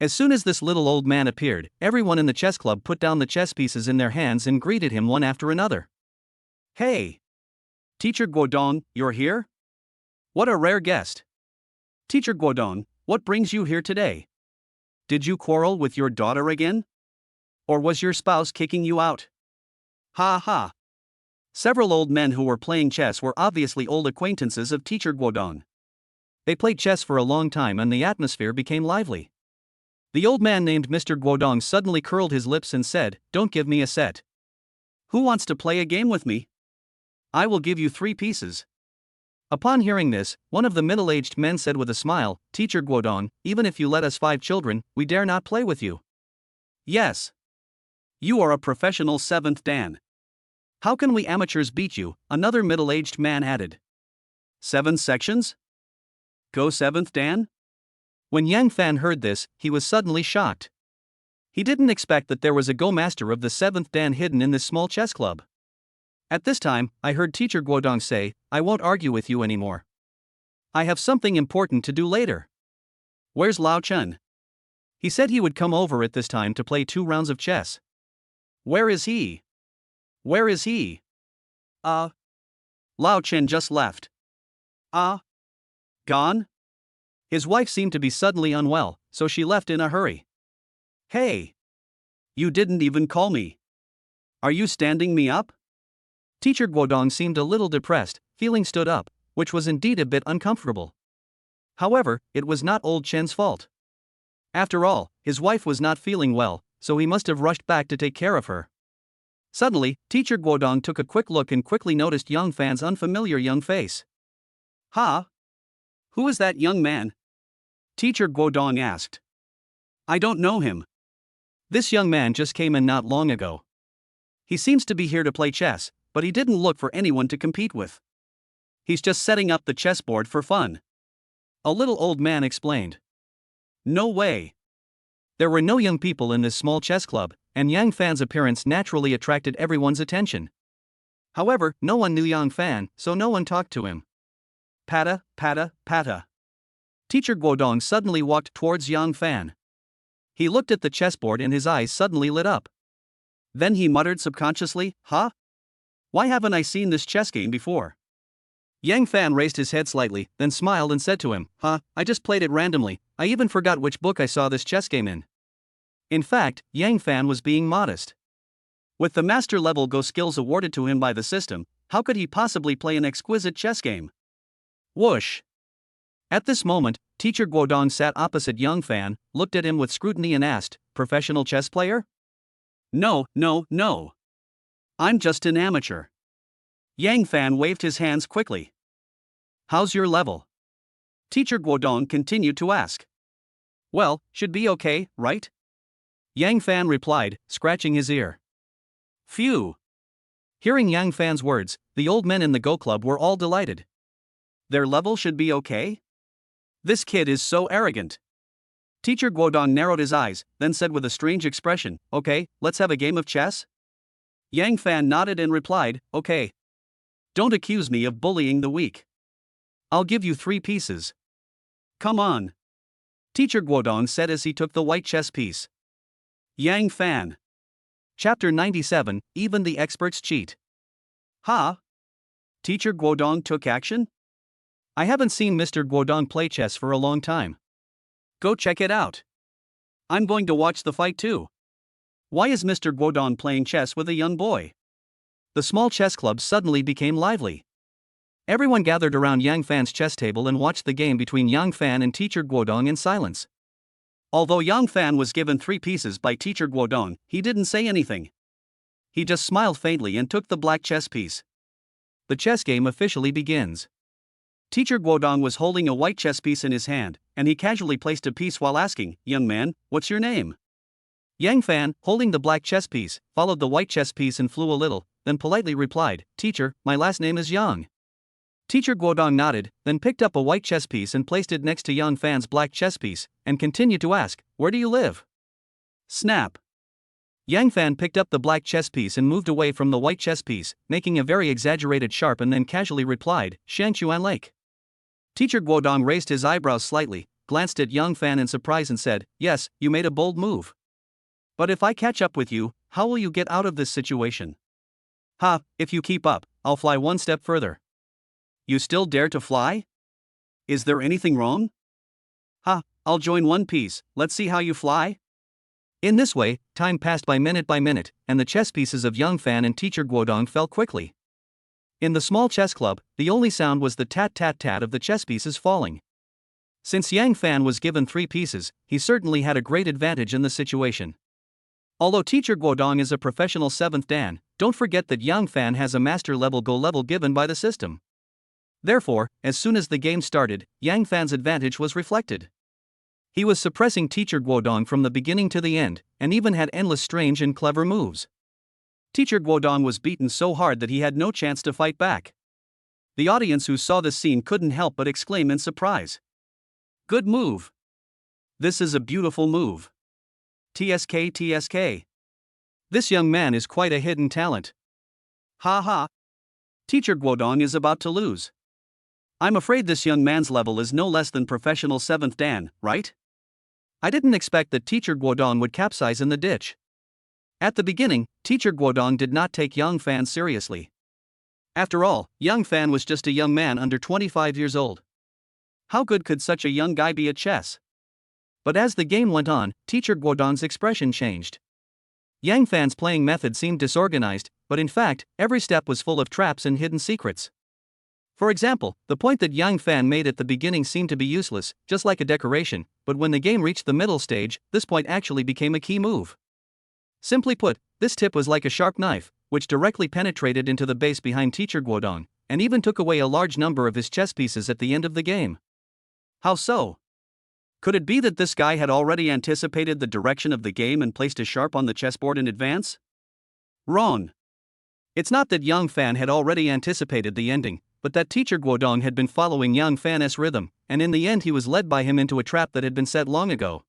As soon as this little old man appeared, everyone in the chess club put down the chess pieces in their hands and greeted him one after another. Hey! Teacher Guodong, you're here? What a rare guest. Teacher Guodong, what brings you here today? Did you quarrel with your daughter again? Or was your spouse kicking you out? Ha ha. Several old men who were playing chess were obviously old acquaintances of Teacher Guodong. They played chess for a long time and the atmosphere became lively. The old man named Mr. Guodong suddenly curled his lips and said, "Don't give me a set. Who wants to play a game with me? I will give you 3 pieces." Upon hearing this, one of the middle-aged men said with a smile, "Teacher Guodong, even if you let us 5 children, we dare not play with you." "Yes. You are a professional 7th Dan. How can we amateurs beat you?" another middle-aged man added. 7 sections? Go 7th Dan? When Yang Fan heard this, he was suddenly shocked. He didn't expect that there was a Go Master of the 7th Dan hidden in this small chess club. At this time, I heard Teacher Guodong say, "I won't argue with you anymore. I have something important to do later." "Where's Lao Chen?" "He said he would come over at this time to play 2 rounds of chess." "Where is he? Where is he?" Lao Chen just left." Gone?" His wife seemed to be suddenly unwell, so she left in a hurry. "Hey! You didn't even call me. Are you standing me up?" Teacher Guodong seemed a little depressed, feeling stood up, which was indeed a bit uncomfortable. However, it was not old Chen's fault. After all, his wife was not feeling well, so he must have rushed back to take care of her. Suddenly, Teacher Guodong took a quick look and quickly noticed Yang Fan's unfamiliar young face. "Ha? Who is that young man?" Teacher Guodong asked. "I don't know him. This young man just came in not long ago. He seems to be here to play chess, but he didn't look for anyone to compete with. He's just setting up the chessboard for fun." A little old man explained. "No way. There were no young people in this small chess club, and Yang Fan's appearance naturally attracted everyone's attention. However, no one knew Yang Fan, so no one talked to him." Pata, pata, pata. Teacher Guodong suddenly walked towards Yang Fan. He looked at the chessboard and his eyes suddenly lit up. Then he muttered subconsciously, "Huh? Why haven't I seen this chess game before?" Yang Fan raised his head slightly, then smiled and said to him, I just played it randomly. I even forgot which book I saw this chess game in." In fact, Yang Fan was being modest. With the master level Go skills awarded to him by the system, how could he possibly play an exquisite chess game? Whoosh! At this moment, Teacher Guodong sat opposite Yang Fan, looked at him with scrutiny and asked, "Professional chess player?" No. I'm just an amateur." Yang Fan waved his hands quickly. "How's your level?" Teacher Guodong continued to ask. "Well, should be okay, right?" Yang Fan replied, scratching his ear. Phew! Hearing Yang Fan's words, the old men in the Go Club were all delighted. Their level should be okay? This kid is so arrogant. Teacher Guodong narrowed his eyes, then said with a strange expression, "Okay, let's have a game of chess?" Yang Fan nodded and replied, "Okay. Don't accuse me of bullying the weak. I'll give you 3 pieces. Come on." Teacher Guodong said as he took the white chess piece. Yang Fan. Chapter 97, Even the Experts Cheat. Ha! Teacher Guodong took action? I haven't seen Mr. Guodong play chess for a long time. Go check it out. I'm going to watch the fight too. Why is Mr. Guodong playing chess with a young boy? The small chess club suddenly became lively. Everyone gathered around Yang Fan's chess table and watched the game between Yang Fan and Teacher Guodong in silence. Although Yang Fan was given 3 pieces by Teacher Guodong, he didn't say anything. He just smiled faintly and took the black chess piece. The chess game officially begins. Teacher Guodong was holding a white chess piece in his hand, and he casually placed a piece while asking, "Young man, what's your name?" Yang Fan, holding the black chess piece, followed the white chess piece and flew a little, then politely replied, "Teacher, my last name is Yang." Teacher Guodong nodded, then picked up a white chess piece and placed it next to Yang Fan's black chess piece, and continued to ask, "Where do you live?" Snap! Yang Fan picked up the black chess piece and moved away from the white chess piece, making a very exaggerated sharp and then casually replied, "Shangchuan Lake." Teacher Guodong raised his eyebrows slightly, glanced at Yang Fan in surprise and said, "Yes, you made a bold move. But if I catch up with you, how will you get out of this situation?" "Ha, if you keep up, I'll fly 1 step further." "You still dare to fly? Is there anything wrong?" Ha, I'll join one piece, let's see how you fly. In this way, time passed by minute, and the chess pieces of Young Fan and teacher Guodong fell quickly. In the small chess club, the only sound was the tat-tat-tat of the chess pieces falling. Since Yang Fan was given 3 pieces, he certainly had a great advantage in the situation. Although teacher Guodong is a professional 7th Dan, don't forget that Yang Fan has a master level Go level given by the system. Therefore, as soon as the game started, Yang Fan's advantage was reflected. He was suppressing teacher Guodong from the beginning to the end, and even had endless strange and clever moves. Teacher Guodong was beaten so hard that he had no chance to fight back. The audience who saw this scene couldn't help but exclaim in surprise. Good move. This is a beautiful move. TSK TSK. This young man is quite a hidden talent. Ha ha. Teacher Guodong is about to lose. I'm afraid this young man's level is no less than professional 7th Dan, right? I didn't expect that teacher Guodong would capsize in the ditch. At the beginning, teacher Guodong did not take Young Fan seriously. After all, Young Fan was just a young man under 25 years old. How good could such a young guy be at chess? But as the game went on, teacher Guodong's expression changed. Yang Fan's playing method seemed disorganized, but in fact, every step was full of traps and hidden secrets. For example, the point that Yang Fan made at the beginning seemed to be useless, just like a decoration, but when the game reached the middle stage, this point actually became a key move. Simply put, this tip was like a sharp knife, which directly penetrated into the base behind teacher Guodong, and even took away a large number of his chess pieces at the end of the game. How so? Could it be that this guy had already anticipated the direction of the game and placed a sharp on the chessboard in advance? Wrong. It's not that Young Fan had already anticipated the ending, but that teacher Guodong had been following Young Fan's rhythm, and in the end he was led by him into a trap that had been set long ago.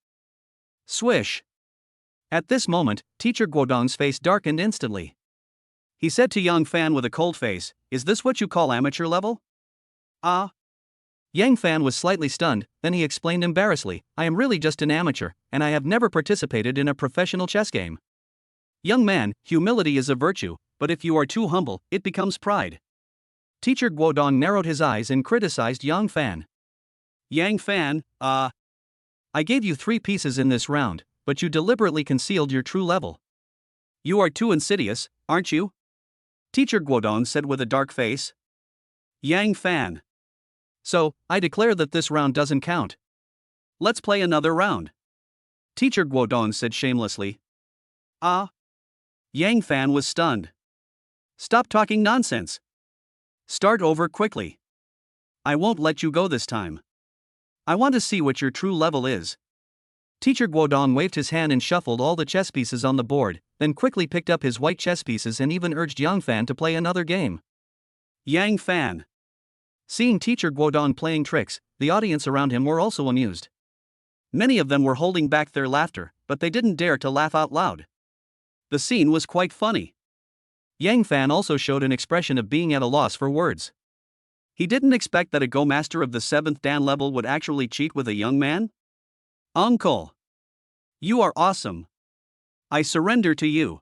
Swish. At this moment, teacher Guodong's face darkened instantly. He said to Young Fan with a cold face, "Is this what you call amateur level?" Ah. Yang Fan was slightly stunned, then he explained embarrassedly, "I am really just an amateur, and I have never participated in a professional chess game." Young man, humility is a virtue, but if you are too humble, it becomes pride. Teacher Guodong narrowed his eyes and criticized Yang Fan. Yang Fan, I gave you 3 pieces in this round, but you deliberately concealed your true level. You are too insidious, aren't you? Teacher Guodong said with a dark face. Yang Fan. So, I declare that this round doesn't count. Let's play another round. Teacher Guodong said shamelessly. Yang Fan was stunned. Stop talking nonsense. Start over quickly. I won't let you go this time. I want to see what your true level is. Teacher Guodong waved his hand and shuffled all the chess pieces on the board, then quickly picked up his white chess pieces and even urged Yang Fan to play another game. Yang Fan. Seeing teacher Guodong playing tricks, the audience around him were also amused. Many of them were holding back their laughter, but they didn't dare to laugh out loud. The scene was quite funny. Yang Fan also showed an expression of being at a loss for words. He didn't expect that a Go master of the 7th Dan level would actually cheat with a young man. Uncle! You are awesome. I surrender to you.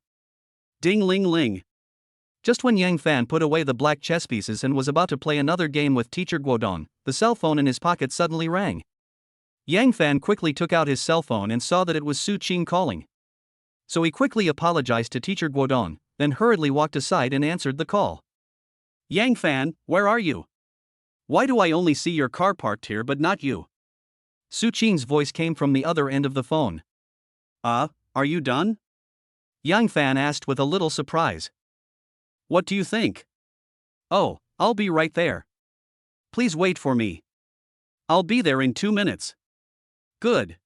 Ding ling ling. Just when Yang Fan put away the black chess pieces and was about to play another game with teacher Guodong, the cell phone in his pocket suddenly rang. Yang Fan quickly took out his cell phone and saw that it was Su Qing calling. So he quickly apologized to teacher Guodong, then hurriedly walked aside and answered the call. Yang Fan, where are you? Why do I only see your car parked here but not you? Su Qing's voice came from the other end of the phone. Are you done? Yang Fan asked with a little surprise. What do you think? Oh, I'll be right there. Please wait for me. I'll be there in 2 minutes. Good.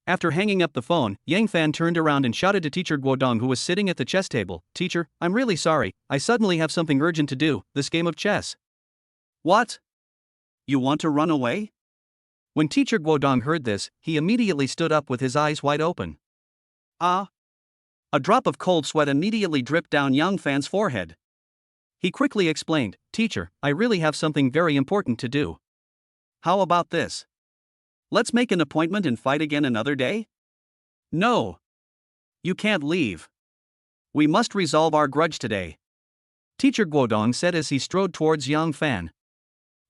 After hanging up the phone, Yang Fan turned around and shouted to teacher Guodong, who was sitting at the chess table, "Teacher, I'm really sorry, I suddenly have something urgent to do, this game of chess." What? You want to run away? When teacher Guodong heard this, he immediately stood up with his eyes wide open. A drop of cold sweat immediately dripped down Yang Fan's forehead. He quickly explained, "Teacher, I really have something very important to do." How about this? Let's make an appointment and fight again another day? No. You can't leave. We must resolve our grudge today. Teacher Guodong said as he strode towards Yang Fan.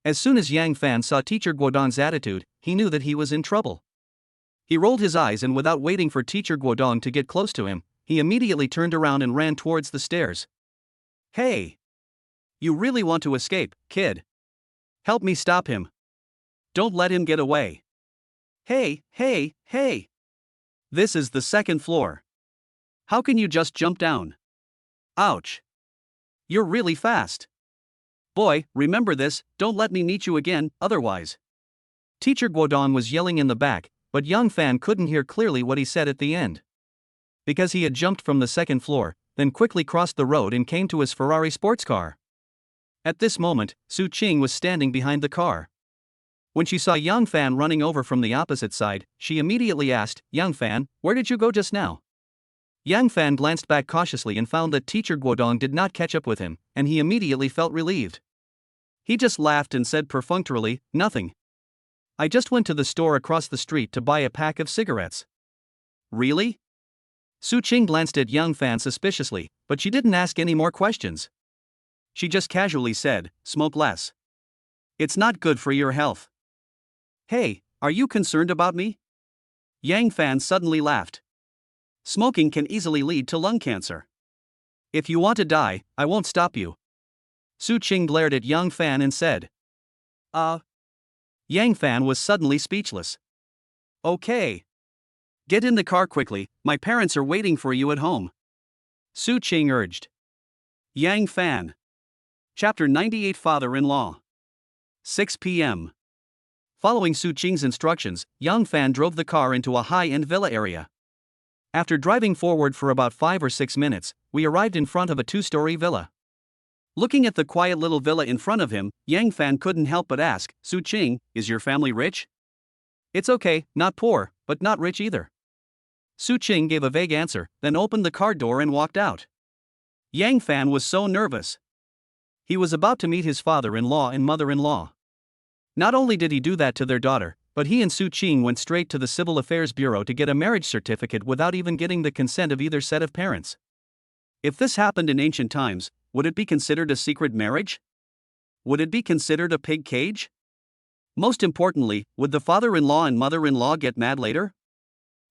As soon as Yang Fan saw teacher Guodong's attitude, he knew that he was in trouble. He rolled his eyes and without waiting for teacher Guodong to get close to him, he immediately turned around and ran towards the stairs. Hey! You really want to escape, kid? Help me stop him. Don't let him get away. Hey, hey, hey! This is the second floor. How can you just jump down? Ouch! You're really fast. Boy, remember this, don't let me meet you again, otherwise. Teacher Guodong was yelling in the back, but Yang Fan couldn't hear clearly what he said at the end. Because he had jumped from the second floor, then quickly crossed the road and came to his Ferrari sports car. At this moment, Su Qing was standing behind the car. When she saw Yang Fan running over from the opposite side, she immediately asked, Yang Fan, where did you go just now? Yang Fan glanced back cautiously and found that teacher Guodong did not catch up with him, and he immediately felt relieved. He just laughed and said perfunctorily, nothing. I just went to the store across the street to buy a pack of cigarettes. Really? Su Qing glanced at Yang Fan suspiciously, but she didn't ask any more questions. She just casually said, smoke less. It's not good for your health. Hey, are you concerned about me? Yang Fan suddenly laughed. Smoking can easily lead to lung cancer. If you want to die, I won't stop you. Su Qing glared at Yang Fan and said. Yang Fan was suddenly speechless. Okay. Get in the car quickly, my parents are waiting for you at home. Su Qing urged. Yang Fan. Chapter 98 Father-in-Law. 6 p.m. Following Su Qing's instructions, Yang Fan drove the car into a high-end villa area. After driving forward for about 5 or 6 minutes, we arrived in front of a 2-story villa. Looking at the quiet little villa in front of him, Yang Fan couldn't help but ask, Su Qing, is your family rich? It's okay, not poor, but not rich either. Su Qing gave a vague answer, then opened the car door and walked out. Yang Fan was so nervous. He was about to meet his father-in-law and mother-in-law. Not only did he do that to their daughter, but he and Su Qing went straight to the Civil Affairs Bureau to get a marriage certificate without even getting the consent of either set of parents. If this happened in ancient times, would it be considered a secret marriage? Would it be considered a pig cage? Most importantly, would the father-in-law and mother-in-law get mad later?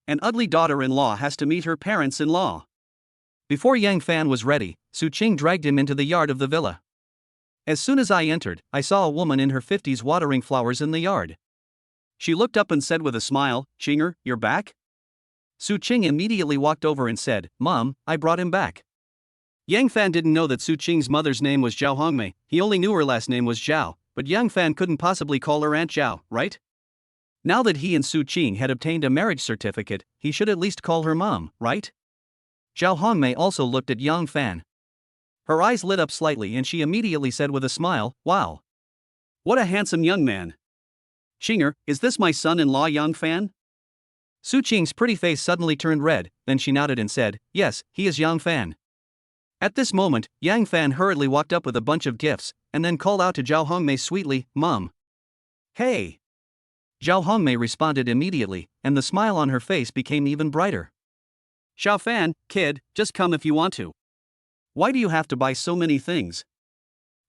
An ugly daughter-in-law has to meet her parents-in-law. Before Yang Fan was ready, Su Qing dragged him into the yard of the villa. As soon as I entered, I saw a woman in her 50s watering flowers in the yard. She looked up and said with a smile, Qinger, you're back? Su Qing immediately walked over and said, Mom, I brought him back. Yang Fan didn't know that Su Qing's mother's name was Zhao Hongmei, he only knew her last name was Zhao, but Yang Fan couldn't possibly call her Aunt Zhao, right? Now that he and Su Qing had obtained a marriage certificate, he should at least call her mom, right? Zhao Hongmei also looked at Yang Fan. Her eyes lit up slightly and she immediately said with a smile, wow. What a handsome young man. Qinger, is this my son-in-law Yang Fan? Su Qing's pretty face suddenly turned red, then she nodded and said, yes, he is Yang Fan. At this moment, Yang Fan hurriedly walked up with a bunch of gifts, and then called out to Zhao Hongmei sweetly, Mom. Hey! Zhao Hongmei responded immediately, and the smile on her face became even brighter. Zhao Fan, kid, just come if you want to. Why do you have to buy so many things?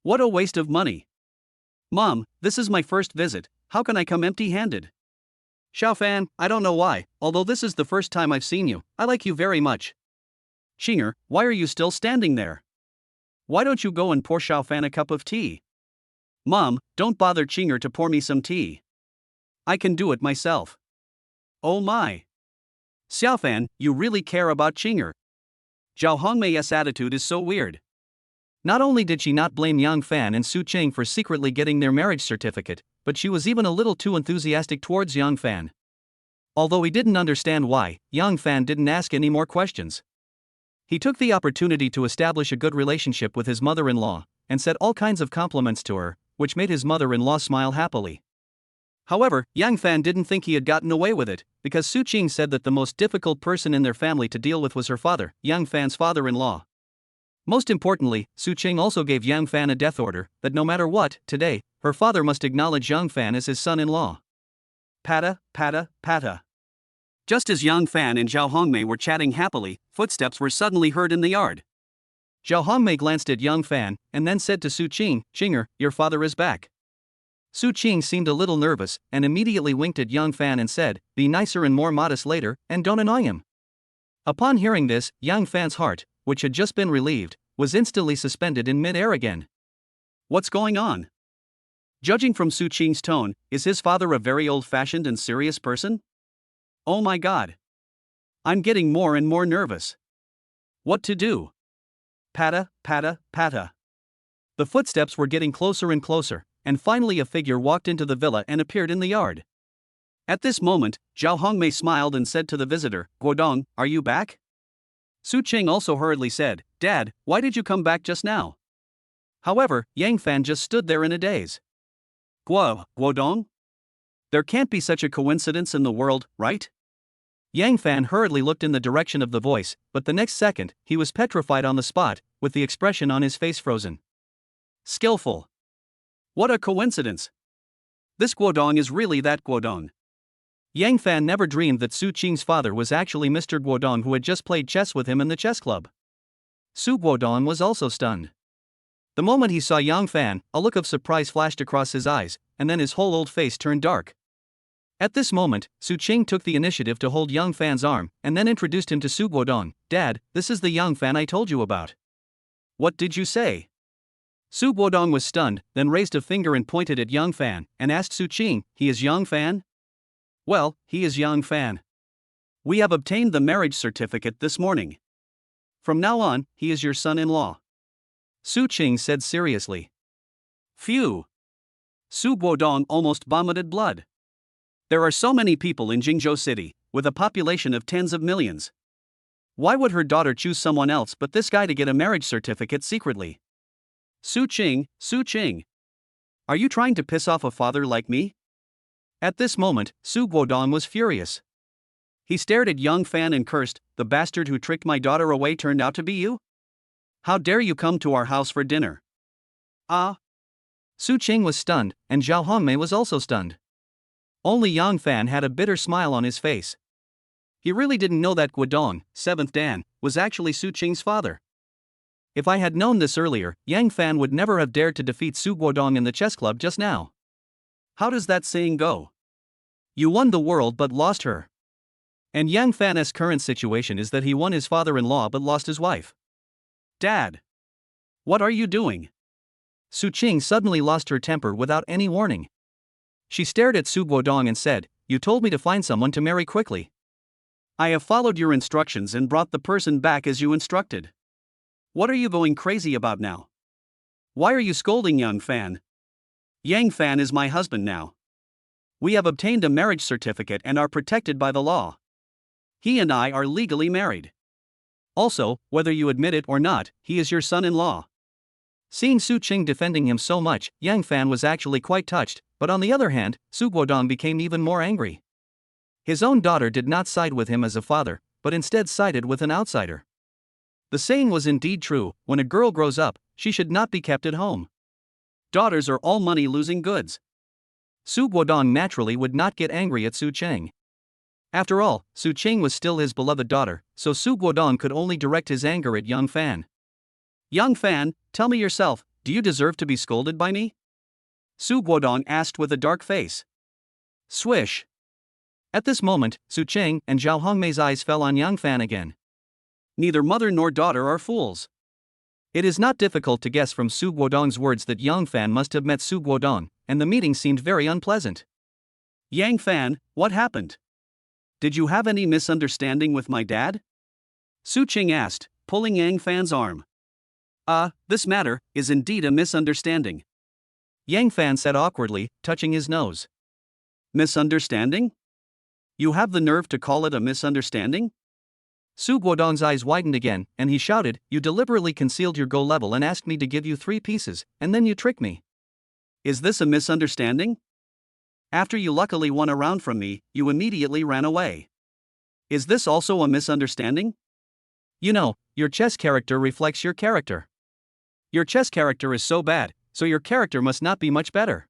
What a waste of money. Mom, this is my first visit, how can I come empty-handed? Zhao Fan, I don't know why, although this is the first time I've seen you, I like you very much. Qinger, why are you still standing there? Why don't you go and pour Zhao Fan a cup of tea? Mom, don't bother Qinger to pour me some tea. I can do it myself. Oh my. Xiao Fan, you really care about Qinger. Zhao Hongmei's attitude is so weird. Not only did she not blame Yang Fan and Su Qing for secretly getting their marriage certificate, but she was even a little too enthusiastic towards Yang Fan. Although he didn't understand why, Yang Fan didn't ask any more questions. He took the opportunity to establish a good relationship with his mother-in-law, and said all kinds of compliments to her, which made his mother-in-law smile happily. However, Yang Fan didn't think he had gotten away with it, because Su Qing said that the most difficult person in their family to deal with was her father, Yang Fan's father-in-law. Most importantly, Su Qing also gave Yang Fan a death order, that no matter what, today, her father must acknowledge Yang Fan as his son-in-law. Pata, pata, pata. Just as Yang Fan and Zhao Hongmei were chatting happily, footsteps were suddenly heard in the yard. Zhao Hongmei glanced at Yang Fan, and then said to Su Qing, Qinger, your father is back. Su Qing seemed a little nervous and immediately winked at Yang Fan and said, "Be nicer and more modest later, and don't annoy him." Upon hearing this, Yang Fan's heart, which had just been relieved, was instantly suspended in mid-air again. What's going on? Judging from Su Qing's tone, is his father a very old-fashioned and serious person? Oh my god. I'm getting more and more nervous. What to do? Patta, patta, patta. The footsteps were getting closer and closer, and finally a figure walked into the villa and appeared in the yard. At this moment, Zhao Hongmei smiled and said to the visitor, "Guodong, are you back?" Su Qing also hurriedly said, "Dad, why did you come back just now?" However, Yang Fan just stood there in a daze. Guodong? There can't be such a coincidence in the world, right? Yang Fan hurriedly looked in the direction of the voice, but the next second, he was petrified on the spot, with the expression on his face frozen. Skillful. What a coincidence. This Guodong is really that Guodong. Yang Fan never dreamed that Su Qing's father was actually Mr. Guodong who had just played chess with him in the chess club. Su Guodong was also stunned. The moment he saw Yang Fan, a look of surprise flashed across his eyes, and then his whole old face turned dark. At this moment, Su Qing took the initiative to hold Yang Fan's arm, and then introduced him to Su Guodong. "Dad, this is the Yang Fan I told you about." "What did you say?" Su Guodong was stunned, then raised a finger and pointed at Yang Fan, and asked Su Qing, "He is Yang Fan?" "Well, he is Yang Fan. We have obtained the marriage certificate this morning. From now on, he is your son-in-law," Su Qing said seriously. Phew! Su Guodong almost vomited blood. There are so many people in Jingzhou City, with a population of tens of millions. Why would her daughter choose someone else but this guy to get a marriage certificate secretly? Su Qing. Are you trying to piss off a father like me? At this moment, Su Guodong was furious. He stared at Yang Fan and cursed, "The bastard who tricked my daughter away turned out to be you? How dare you come to our house for dinner?" Ah! Su Qing was stunned, and Zhao Hongmei was also stunned. Only Yang Fan had a bitter smile on his face. He really didn't know that Guodong, 7th Dan, was actually Su Qing's father. If I had known this earlier, Yang Fan would never have dared to defeat Su Guodong in the chess club just now. How does that saying go? You won the world but lost her. And Yang Fan's current situation is that he won his father-in-law but lost his wife. Dad! What are you doing? Su Qing suddenly lost her temper without any warning. She stared at Su Guodong and said, "You told me to find someone to marry quickly. I have followed your instructions and brought the person back as you instructed. What are you going crazy about now? Why are you scolding Yang Fan? Yang Fan is my husband now. We have obtained a marriage certificate and are protected by the law. He and I are legally married. Also, whether you admit it or not, he is your son-in-law." Seeing Su Qing defending him so much, Yang Fan was actually quite touched, but on the other hand, Su Guodong became even more angry. His own daughter did not side with him as a father, but instead sided with an outsider. The saying was indeed true: when a girl grows up, she should not be kept at home. Daughters are all money-losing goods. Su Guodong naturally would not get angry at Su Qing. After all, Su Qing was still his beloved daughter, so Su Guodong could only direct his anger at Yang Fan. "Yang Fan, tell me yourself, do you deserve to be scolded by me?" Su Guodong asked with a dark face. Swish! At this moment, Su Qing and Zhao Hongmei's eyes fell on Yang Fan again. Neither mother nor daughter are fools. It is not difficult to guess from Su Guodong's words that Yang Fan must have met Su Guodong, and the meeting seemed very unpleasant. "Yang Fan, what happened? Did you have any misunderstanding with my dad?" Su Qing asked, pulling Yang Fan's arm. This matter is indeed a misunderstanding," Yang Fan said awkwardly, touching his nose. "Misunderstanding? You have the nerve to call it a misunderstanding?" Su Guodong's eyes widened again, and he shouted, "You deliberately concealed your goal level and asked me to give you 3 pieces, and then you tricked me. Is this a misunderstanding? After you luckily won a round from me, you immediately ran away. Is this also a misunderstanding? You know, your chess character reflects your character. Your chess character is so bad, so your character must not be much better.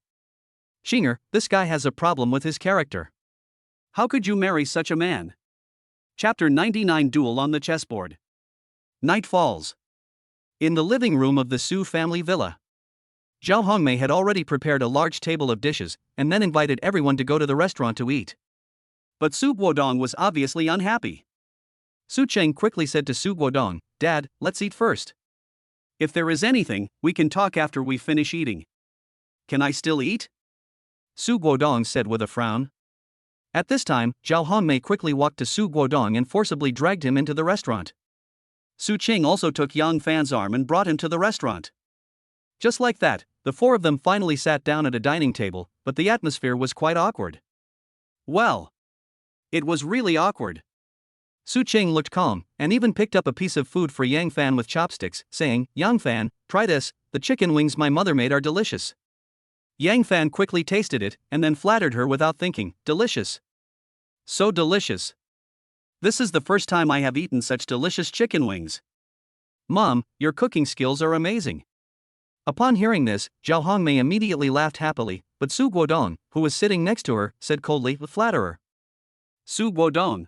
Qinger, this guy has a problem with his character. How could you marry such a man?" Chapter 99: Duel on the Chessboard. Night falls. In the living room of the Su family villa, Zhao Hongmei had already prepared a large table of dishes, and then invited everyone to go to the restaurant to eat. But Su Guodong was obviously unhappy. Su Cheng quickly said to Su Guodong, "Dad, let's eat first. If there is anything, we can talk after we finish eating." "Can I still eat?" Su Guodong said with a frown. At this time, Zhao Hongmei quickly walked to Su Guodong and forcibly dragged him into the restaurant. Su Cheng also took Yang Fan's arm and brought him to the restaurant. Just like that, the four of them finally sat down at a dining table, but the atmosphere was quite awkward. Well, it was really awkward. Su Cheng looked calm, and even picked up a piece of food for Yang Fan with chopsticks, saying, "Yang Fan, try this, the chicken wings my mother made are delicious." Yang Fan quickly tasted it, and then flattered her without thinking, "Delicious. So delicious. This is the first time I have eaten such delicious chicken wings. Mom, your cooking skills are amazing." Upon hearing this, Zhao Hongmei immediately laughed happily, but Su Guodong, who was sitting next to her, said coldly, "The flatterer." "Su Guodong,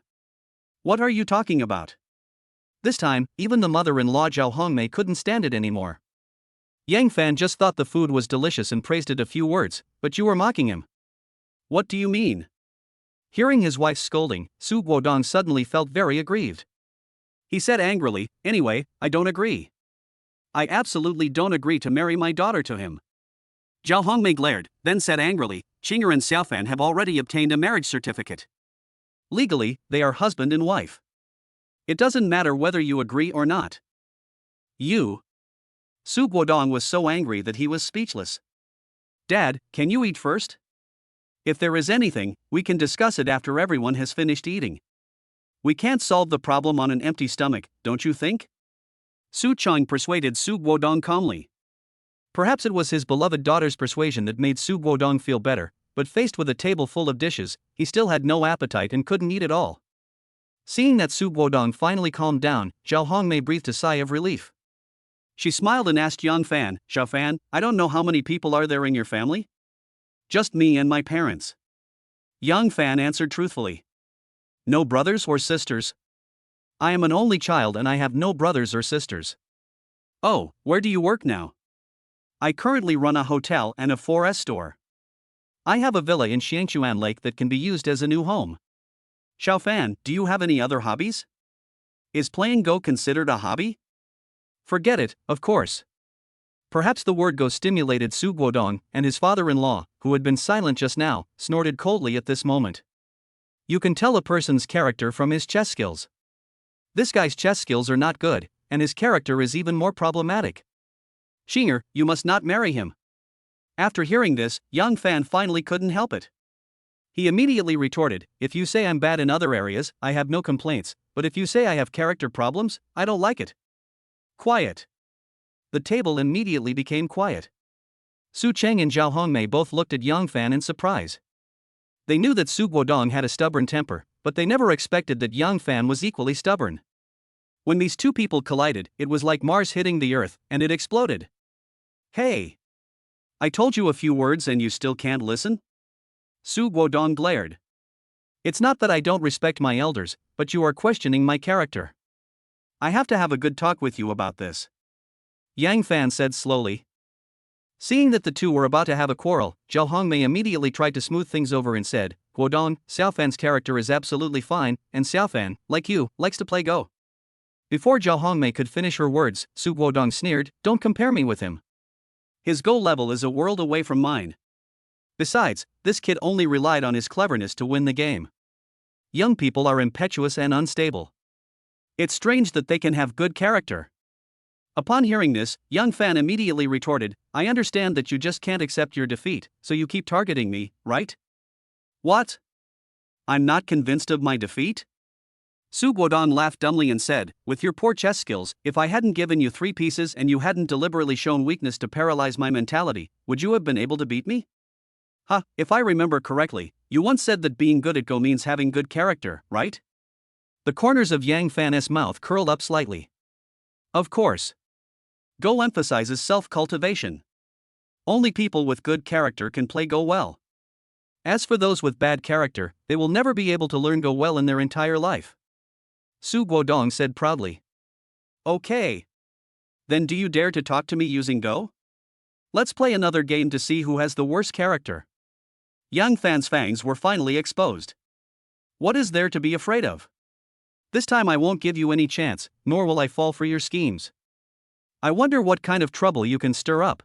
what are you talking about?" This time, even the mother-in-law Zhao Hongmei couldn't stand it anymore. Yang Fan just thought the food was delicious and praised it a few words, but you were mocking him. "What do you mean?" Hearing his wife's scolding, Su Guodong suddenly felt very aggrieved. He said angrily, "Anyway, I don't agree. I absolutely don't agree to marry my daughter to him." Zhao Hongmei glared, then said angrily, "Qinger and Xiaofan have already obtained a marriage certificate. Legally, they are husband and wife. It doesn't matter whether you agree or not." "You." Su Guodong was so angry that he was speechless. "Dad, can you eat first? If there is anything, we can discuss it after everyone has finished eating. We can't solve the problem on an empty stomach, don't you think?" Su Cheng persuaded Su Guodong calmly. Perhaps it was his beloved daughter's persuasion that made Su Guodong feel better, but faced with a table full of dishes, he still had no appetite and couldn't eat it all. Seeing that Su Guodong finally calmed down, Zhao Hongmei breathed a sigh of relief. She smiled and asked Yang Fan, "Xiao Fan, I don't know how many people are there in your family?" "Just me and my parents." Yang Fan answered truthfully. "No brothers or sisters?" "I am an only child and I have no brothers or sisters." "Oh, where do you work now?" "I currently run a hotel and a 4S store. I have a villa in Xiangchuan Lake that can be used as a new home." "Xiao Fan, do you have any other hobbies? Is playing Go considered a hobby?" "Forget it, of course." Perhaps the word Go stimulated Su Guodong, and his father-in-law, who had been silent just now, snorted coldly at this moment. You can tell a person's character from his chess skills. This guy's chess skills are not good, and his character is even more problematic. "Qinger, you must not marry him." After hearing this, Yang Fan finally couldn't help it. He immediately retorted, "If you say I'm bad in other areas, I have no complaints, but if you say I have character problems, I don't like it." Quiet. The table immediately became quiet. Su Cheng and Zhao Hongmei both looked at Yang Fan in surprise. They knew that Su Guodong had a stubborn temper, but they never expected that Yang Fan was equally stubborn. When these two people collided, it was like Mars hitting the Earth, and it exploded. "Hey! I told you a few words and you still can't listen?" Su Guodong glared. "It's not that I don't respect my elders, but you are questioning my character. I have to have a good talk with you about this," Yang Fan said slowly. Seeing that the two were about to have a quarrel, Zhao Hongmei immediately tried to smooth things over and said, "Guodong, Xiaofan's character is absolutely fine, and Xiaofan, like you, likes to play Go." Before Zhao Hongmei could finish her words, Su Guodong sneered, "Don't compare me with him. His Go level is a world away from mine. Besides, this kid only relied on his cleverness to win the game. Young people are impetuous and unstable. It's strange that they can have good character." Upon hearing this, Yang Fan immediately retorted, "I understand that you just can't accept your defeat, so you keep targeting me, right?" "What? I'm not convinced of my defeat?" Su Guodong laughed dumbly and said, "With your poor chess skills, if I hadn't given you 3 pieces and you hadn't deliberately shown weakness to paralyze my mentality, would you have been able to beat me?" If I remember correctly, you once said that being good at Go means having good character, right?" The corners of Yang Fan's mouth curled up slightly. Of course. Go emphasizes self-cultivation. Only people with good character can play Go well. As for those with bad character, they will never be able to learn Go well in their entire life. Su Guodong said proudly. "Okay. Then do you dare to talk to me using Go?" Let's play another game to see who has the worst character. Yang Fan's fangs were finally exposed. What is there to be afraid of? This time I won't give you any chance, nor will I fall for your schemes. I wonder what kind of trouble you can stir up.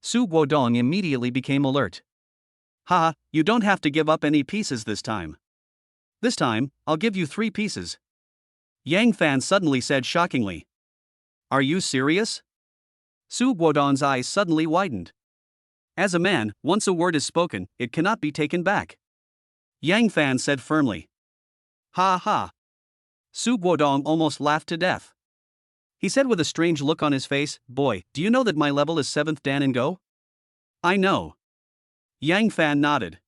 Su Guodong immediately became alert. Haha, you don't have to give up any pieces this time. This time, I'll give you 3 pieces. Yang Fan suddenly said shockingly. Are you serious? Su Guodong's eyes suddenly widened. As a man, once a word is spoken, it cannot be taken back. Yang Fan said firmly. Ha ha. Su Guodong almost laughed to death. He said with a strange look on his face, Boy, do you know that my level is 7th Dan in Go? I know. Yang Fan nodded.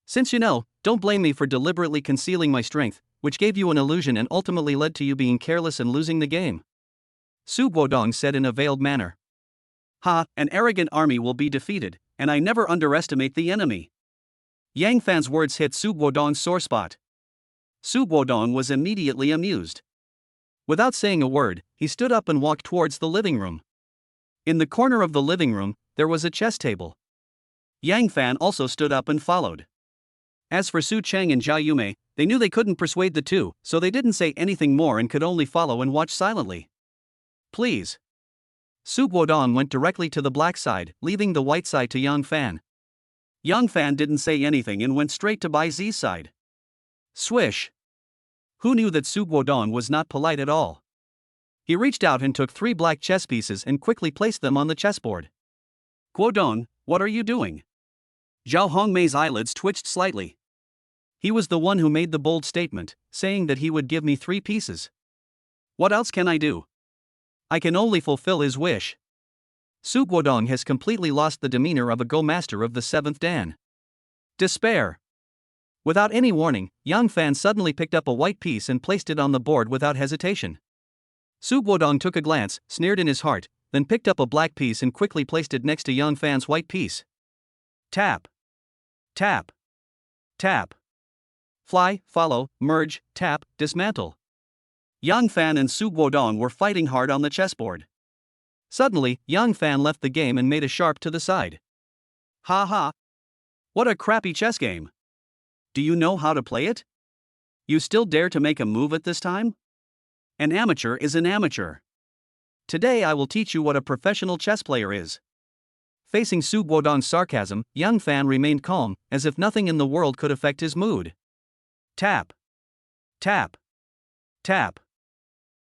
Since you know, don't blame me for deliberately concealing my strength, which gave you an illusion and ultimately led to you being careless and losing the game. Su Guodong said in a veiled manner. Ha, an arrogant army will be defeated, and I never underestimate the enemy. Yang Fan's words hit Su Guodong's sore spot. Su Guodong was immediately amused. Without saying a word, he stood up and walked towards the living room. In the corner of the living room, there was a chess table. Yang Fan also stood up and followed. As for Su Cheng and Jia Yume, they knew they couldn't persuade the two, so they didn't say anything more and could only follow and watch silently. Please. Su Guodong went directly to the black side, leaving the white side to Yang Fan. Yang Fan didn't say anything and went straight to Bai Zi's side. Swish. Who knew that Su Guodong was not polite at all? He reached out and took 3 black chess pieces and quickly placed them on the chessboard. Guodong, what are you doing? Zhao Hongmei's eyelids twitched slightly. He was the one who made the bold statement, saying that he would give me 3 pieces. What else can I do? I can only fulfill his wish. Su Guodong has completely lost the demeanor of a Go master of the 7th Dan. Despair. Without any warning, Yang Fan suddenly picked up a white piece and placed it on the board without hesitation. Su Guodong took a glance, sneered in his heart, then picked up a black piece and quickly placed it next to Yang Fan's white piece. Tap. Tap. Tap. Fly, follow, merge, tap, dismantle. Yang Fan and Su Guodong were fighting hard on the chessboard. Suddenly, Yang Fan left the game and made a sharp to the side. Ha ha. What a crappy chess game. Do you know how to play it? You still dare to make a move at this time? An amateur is an amateur. Today I will teach you what a professional chess player is. Facing Su Guodong's sarcasm, Yang Fan remained calm, as if nothing in the world could affect his mood. Tap. Tap. Tap.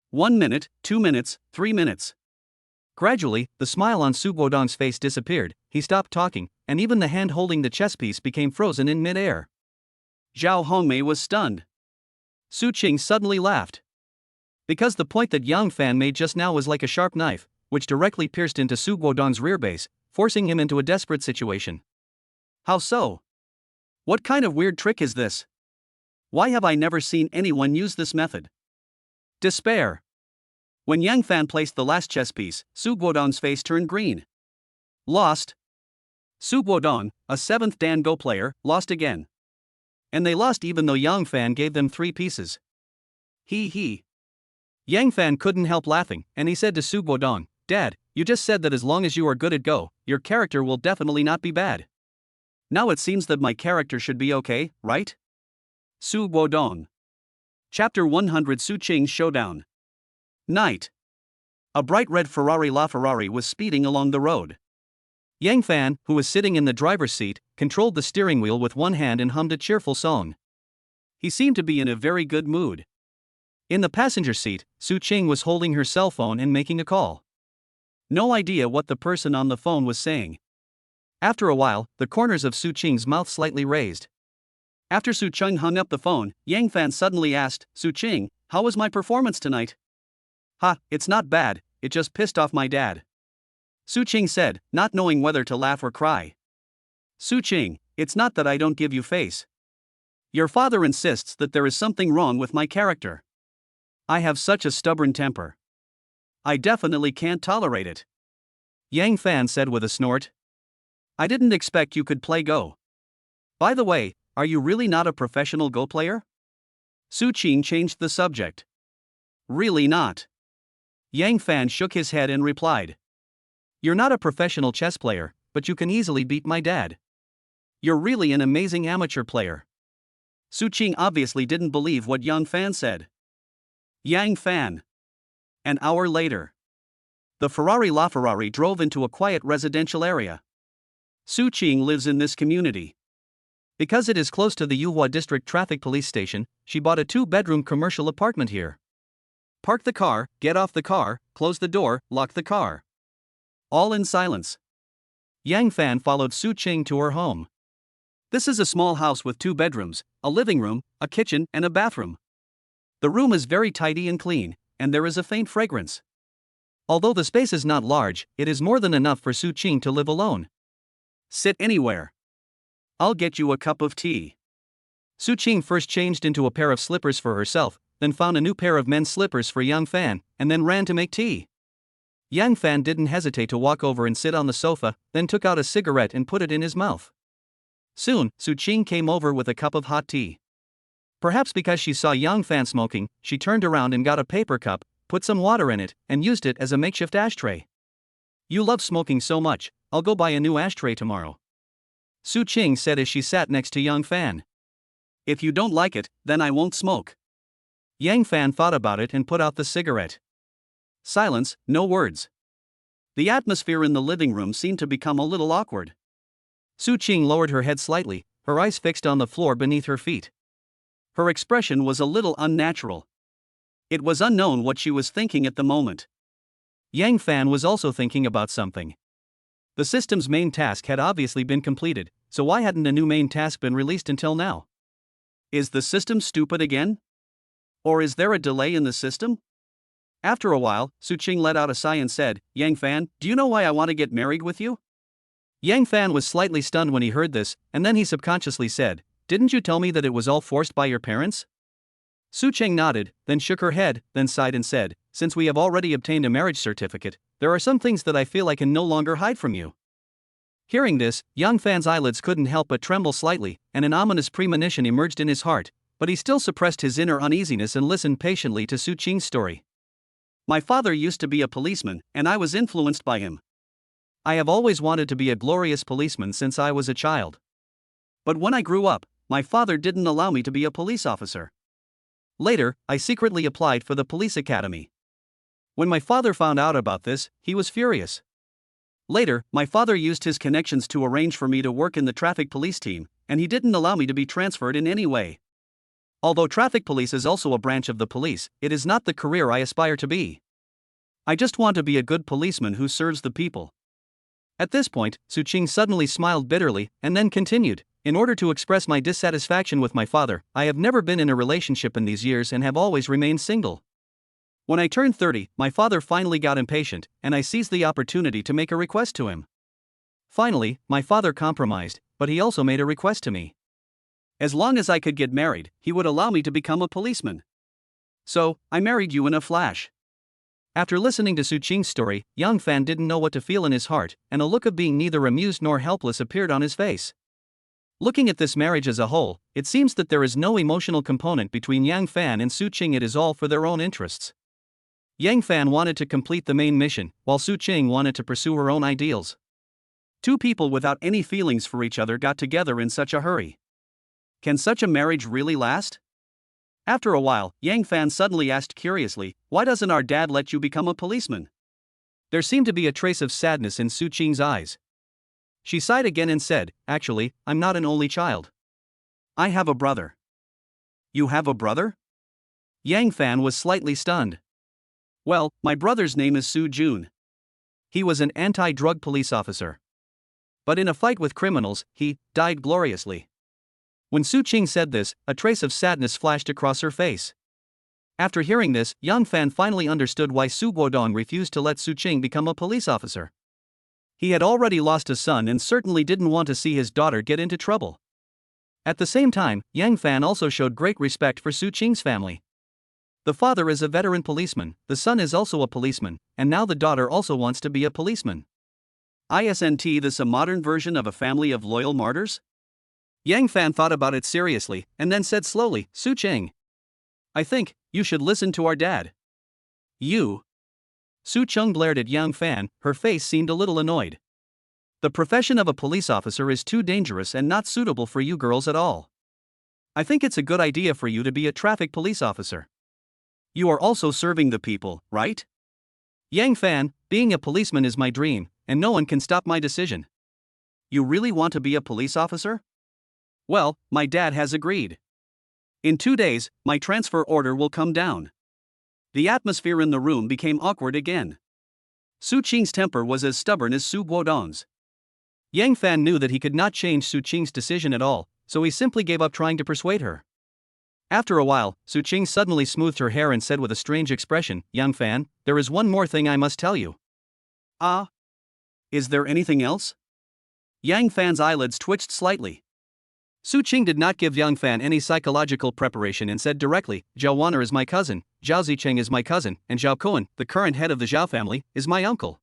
1 minute, 2 minutes, 3 minutes. Gradually, the smile on Su Guodong's face disappeared, he stopped talking, and even the hand holding the chess piece became frozen in mid-air. Zhao Hongmei was stunned. Su Qing suddenly laughed. Because the point that Yang Fan made just now was like a sharp knife, which directly pierced into Su Guodong's rear base, forcing him into a desperate situation. How so? What kind of weird trick is this? Why have I never seen anyone use this method? Despair. When Yang Fan placed the last chess piece, Su Guodong's face turned green. Lost. Su Guodong, a 7th Dan Go player, lost again. And they lost even though Yang Fan gave them 3 pieces. He. Yang Fan couldn't help laughing, and he said to Su Guodong, Dad, you just said that as long as you are good at Go, your character will definitely not be bad. Now it seems that my character should be okay, right? Su Guodong. Chapter 100 Su Qing's Showdown. Night. A bright red LaFerrari was speeding along the road. Yang Fan, who was sitting in the driver's seat, controlled the steering wheel with one hand and hummed a cheerful song. He seemed to be in a very good mood. In the passenger seat, Su Qing was holding her cell phone and making a call. No idea what the person on the phone was saying. After a while, the corners of Su Qing's mouth slightly raised. After Su Qing hung up the phone, Yang Fan suddenly asked, Su Qing, how was my performance tonight? Ha, it's not bad, it just pissed off my dad. Su Qing said, not knowing whether to laugh or cry. Su Qing, it's not that I don't give you face. Your father insists that there is something wrong with my character. I have such a stubborn temper. I definitely can't tolerate it. Yang Fan said with a snort. I didn't expect you could play Go. By the way, are you really not a professional Go player? Su Qing changed the subject. Really not. Yang Fan shook his head and replied. You're not a professional chess player, but you can easily beat my dad. You're really an amazing amateur player. Su Qing obviously didn't believe what Yang Fan said. Yang Fan. An hour later. The LaFerrari drove into a quiet residential area. Su Qing lives in this community. Because it is close to the Yuhua District Traffic Police Station, she bought a 2-bedroom commercial apartment here. Park the car, get off the car, close the door, lock the car. All in silence. Yang Fan followed Su Qing to her home. This is a small house with 2 bedrooms, a living room, a kitchen, and a bathroom. The room is very tidy and clean, and there is a faint fragrance. Although the space is not large, it is more than enough for Su Qing to live alone. Sit anywhere. I'll get you a cup of tea. Su Qing first changed into a pair of slippers for herself, then found a new pair of men's slippers for Yang Fan, and then ran to make tea. Yang Fan didn't hesitate to walk over and sit on the sofa, then took out a cigarette and put it in his mouth. Soon, Su Qing came over with a cup of hot tea. Perhaps because she saw Yang Fan smoking, she turned around and got a paper cup, put some water in it, and used it as a makeshift ashtray. You love smoking so much, I'll go buy a new ashtray tomorrow. Su Qing said as she sat next to Yang Fan. If you don't like it, then I won't smoke. Yang Fan thought about it and put out the cigarette. Silence, no words. The atmosphere in the living room seemed to become a little awkward. Su Qing lowered her head slightly, her eyes fixed on the floor beneath her feet. Her expression was a little unnatural. It was unknown what she was thinking at the moment. Yang Fan was also thinking about something. The system's main task had obviously been completed, so why hadn't a new main task been released until now? Is the system stupid again? Or is there a delay in the system? After a while, Su Qing let out a sigh and said, Yang Fan, do you know why I want to get married with you? Yang Fan was slightly stunned when he heard this, and then he subconsciously said, didn't you tell me that it was all forced by your parents? Su Qing nodded, then shook her head, then sighed and said, since we have already obtained a marriage certificate, there are some things that I feel I can no longer hide from you. Hearing this, Yang Fan's eyelids couldn't help but tremble slightly, and an ominous premonition emerged in his heart, but he still suppressed his inner uneasiness and listened patiently to Su Qing's story. My father used to be a policeman, and I was influenced by him. I have always wanted to be a glorious policeman since I was a child. But when I grew up, my father didn't allow me to be a police officer. Later, I secretly applied for the police academy. When my father found out about this, he was furious. Later, my father used his connections to arrange for me to work in the traffic police team, and he didn't allow me to be transferred in any way. Although traffic police is also a branch of the police, it is not the career I aspire to be. I just want to be a good policeman who serves the people. At this point, Su Qing suddenly smiled bitterly, and then continued, in order to express my dissatisfaction with my father, I have never been in a relationship in these years and have always remained single. When I turned 30, my father finally got impatient, and I seized the opportunity to make a request to him. Finally, my father compromised, but he also made a request to me. As long as I could get married, he would allow me to become a policeman. So, I married you in a flash. After listening to Su Qing's story, Yang Fan didn't know what to feel in his heart, and a look of being neither amused nor helpless appeared on his face. Looking at this marriage as a whole, it seems that there is no emotional component between Yang Fan and Su Qing. It is all for their own interests. Yang Fan wanted to complete the main mission, while Su Qing wanted to pursue her own ideals. Two people without any feelings for each other got together in such a hurry. Can such a marriage really last? After a while, Yang Fan suddenly asked curiously, why doesn't our dad let you become a policeman? There seemed to be a trace of sadness in Su Qing's eyes. She sighed again and said, actually, I'm not an only child. I have a brother. You have a brother? Yang Fan was slightly stunned. Well, my brother's name is Su Jun. He was an anti-drug police officer. But in a fight with criminals, he died gloriously. When Su Qing said this, a trace of sadness flashed across her face. After hearing this, Yang Fan finally understood why Su Guodong refused to let Su Qing become a police officer. He had already lost a son and certainly didn't want to see his daughter get into trouble. At the same time, Yang Fan also showed great respect for Su Qing's family. The father is a veteran policeman, the son is also a policeman, and now the daughter also wants to be a policeman. Isn't this a modern version of a family of loyal martyrs? Yang Fan thought about it seriously, and then said slowly, Su Qing, I think you should listen to our dad. You Su Chung glared at Yang Fan, her face seemed a little annoyed. The profession of a police officer is too dangerous and not suitable for you girls at all. I think it's a good idea for you to be a traffic police officer. You are also serving the people, right? Yang Fan, being a policeman is my dream, and no one can stop my decision. You really want to be a police officer? Well, my dad has agreed. In 2 days, my transfer order will come down. The atmosphere in the room became awkward again. Su Qing's temper was as stubborn as Su Guodong's. Yang Fan knew that he could not change Su Qing's decision at all, so he simply gave up trying to persuade her. After a while, Su Qing suddenly smoothed her hair and said with a strange expression, Yang Fan, there is one more thing I must tell you. Ah? Is there anything else? Yang Fan's eyelids twitched slightly. Su Qing did not give Yang Fan any psychological preparation and said directly, Zhao Waner is my cousin, Zhao Zicheng is my cousin, and Zhao Kuan, the current head of the Zhao family, is my uncle.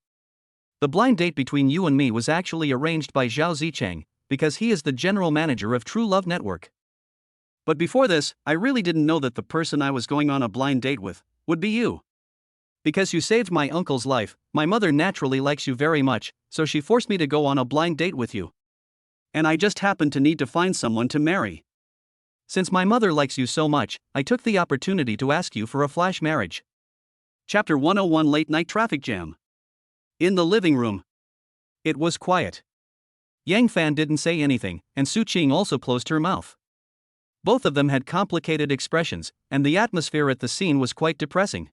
The blind date between you and me was actually arranged by Zhao Zicheng, because he is the general manager of True Love Network. But before this, I really didn't know that the person I was going on a blind date with would be you. Because you saved my uncle's life, my mother naturally likes you very much, so she forced me to go on a blind date with you. And I just happened to need to find someone to marry. Since my mother likes you so much, I took the opportunity to ask you for a flash marriage. Chapter 101 Late Night Traffic Jam. In the living room. It was quiet. Yang Fan didn't say anything, and Su Qing also closed her mouth. Both of them had complicated expressions, and the atmosphere at the scene was quite depressing.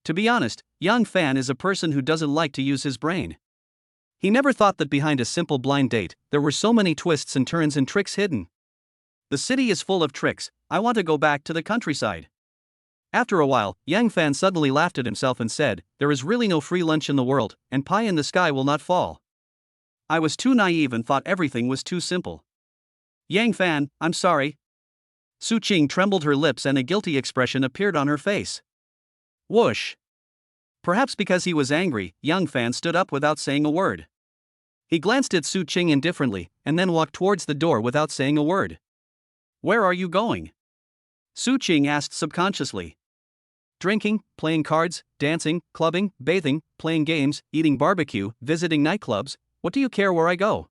To be honest, Yang Fan is a person who doesn't like to use his brain. He never thought that behind a simple blind date, there were so many twists and turns and tricks hidden. The city is full of tricks, I want to go back to the countryside. After a while, Yang Fan suddenly laughed at himself and said, there is really no free lunch in the world, and pie in the sky will not fall. I was too naive and thought everything was too simple. Yang Fan, I'm sorry. Su Qing trembled her lips and a guilty expression appeared on her face. Whoosh. Perhaps because he was angry, Yang Fan stood up without saying a word. He glanced at Su Qing indifferently, and then walked towards the door without saying a word. Where are you going? Su Qing asked subconsciously. Drinking, playing cards, dancing, clubbing, bathing, playing games, eating barbecue, visiting nightclubs, what do you care where I go?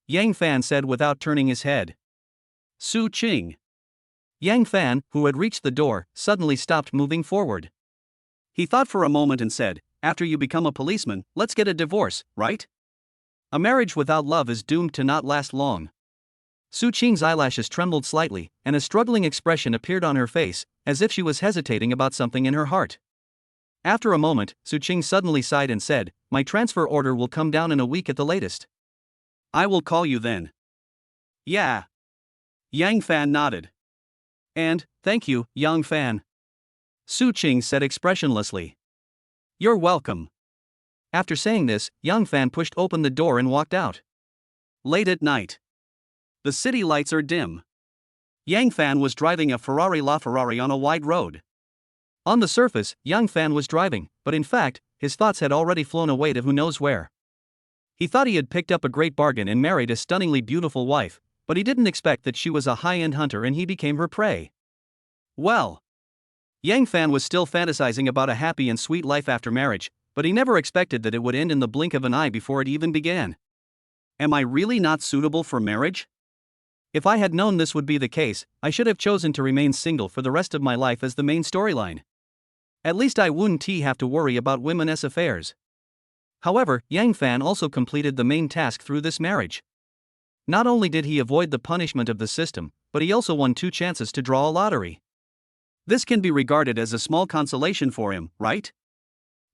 Yang Fan said without turning his head. Su Qing. Yang Fan, who had reached the door, suddenly stopped moving forward. He thought for a moment and said, after you become a policeman, let's get a divorce, right? A marriage without love is doomed to not last long. Su Qing's eyelashes trembled slightly, and a struggling expression appeared on her face, as if she was hesitating about something in her heart. After a moment, Su Qing suddenly sighed and said, my transfer order will come down in a week at the latest. I will call you then. Yeah. Yang Fan nodded. And, thank you, Yang Fan. Su Qing said expressionlessly. You're welcome. After saying this, Yang Fan pushed open the door and walked out. Late at night. The city lights are dim. Yang Fan was driving a Ferrari LaFerrari on a wide road. On the surface, Yang Fan was driving, but in fact, his thoughts had already flown away to who knows where. He thought he had picked up a great bargain and married a stunningly beautiful wife, but he didn't expect that she was a high-end hunter and he became her prey. Well. Yang Fan was still fantasizing about a happy and sweet life after marriage, but he never expected that it would end in the blink of an eye before it even began. Am I really not suitable for marriage? If I had known this would be the case, I should have chosen to remain single for the rest of my life as the main storyline. At least I wouldn't have to worry about women's affairs. However, Yang Fan also completed the main task through this marriage. Not only did he avoid the punishment of the system, but he also won 2 chances to draw a lottery. This can be regarded as a small consolation for him, right?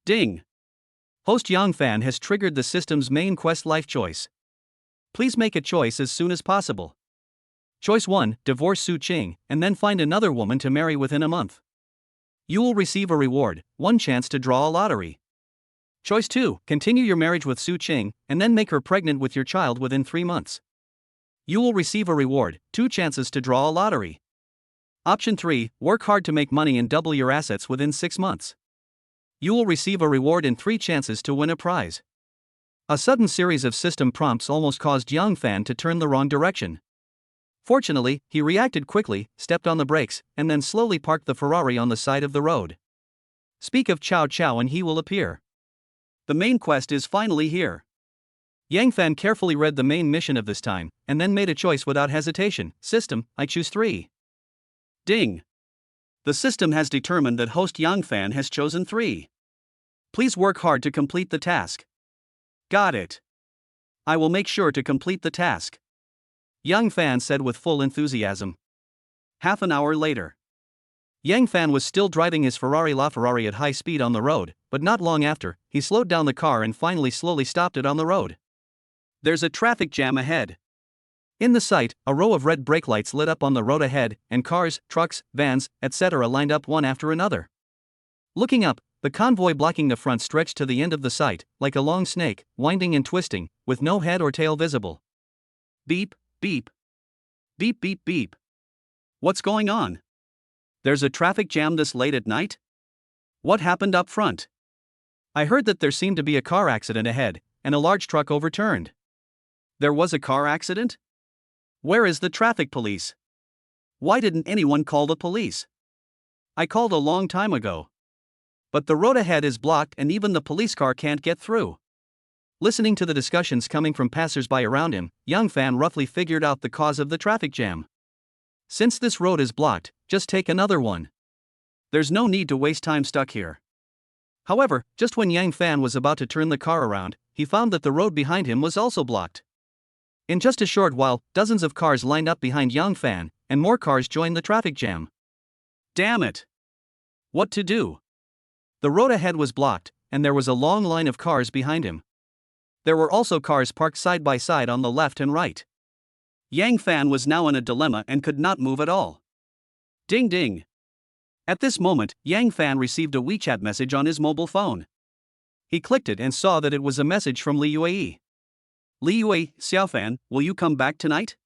Ding! Host Yang Fan has triggered the system's main quest life choice. Please make a choice as soon as possible. Choice 1, divorce Su Qing, and then find another woman to marry within a month. You will receive a reward, 1 chance to draw a lottery. Choice 2, continue your marriage with Su Qing, and then make her pregnant with your child within 3 months. You will receive a reward, 2 chances to draw a lottery. Option 3, work hard to make money and double your assets within 6 months. You will receive a reward and 3 chances to win a prize. A sudden series of system prompts almost caused Yang Fan to turn the wrong direction. Fortunately, he reacted quickly, stepped on the brakes, and then slowly parked the Ferrari on the side of the road. Speak of Chow Chow and he will appear. The main quest is finally here. Yang Fan carefully read the main mission of this time, and then made a choice without hesitation. System, I choose 3. Ding. The system has determined that host Yang Fan has chosen 3. Please work hard to complete the task. Got it. I will make sure to complete the task. Yang Fan said with full enthusiasm. Half an hour later. Yang Fan was still driving his LaFerrari at high speed on the road, but not long after, he slowed down the car and finally slowly stopped it on the road. There's a traffic jam ahead. In the sight, a row of red brake lights lit up on the road ahead, and cars, trucks, vans, etc. lined up one after another. Looking up, the convoy blocking the front stretched to the end of the sight, like a long snake, winding and twisting, with no head or tail visible. Beep, beep. Beep, beep, beep. What's going on? There's a traffic jam this late at night? What happened up front? I heard that there seemed to be a car accident ahead, and a large truck overturned. There was a car accident? Where is the traffic police? Why didn't anyone call the police? I called a long time ago. But the road ahead is blocked and even the police car can't get through. Listening to the discussions coming from passers-by around him, Yang Fan roughly figured out the cause of the traffic jam. Since this road is blocked, just take another one. There's no need to waste time stuck here. However, just when Yang Fan was about to turn the car around, he found that the road behind him was also blocked. In just a short while, dozens of cars lined up behind Yang Fan, and more cars joined the traffic jam. Damn it! What to do? The road ahead was blocked, and there was a long line of cars behind him. There were also cars parked side by side on the left and right. Yang Fan was now in a dilemma and could not move at all. Ding ding. At this moment, Yang Fan received a WeChat message on his mobile phone. He clicked it and saw that it was a message from Li Yue. Li Yue, Xiao Fan, will you come back tonight?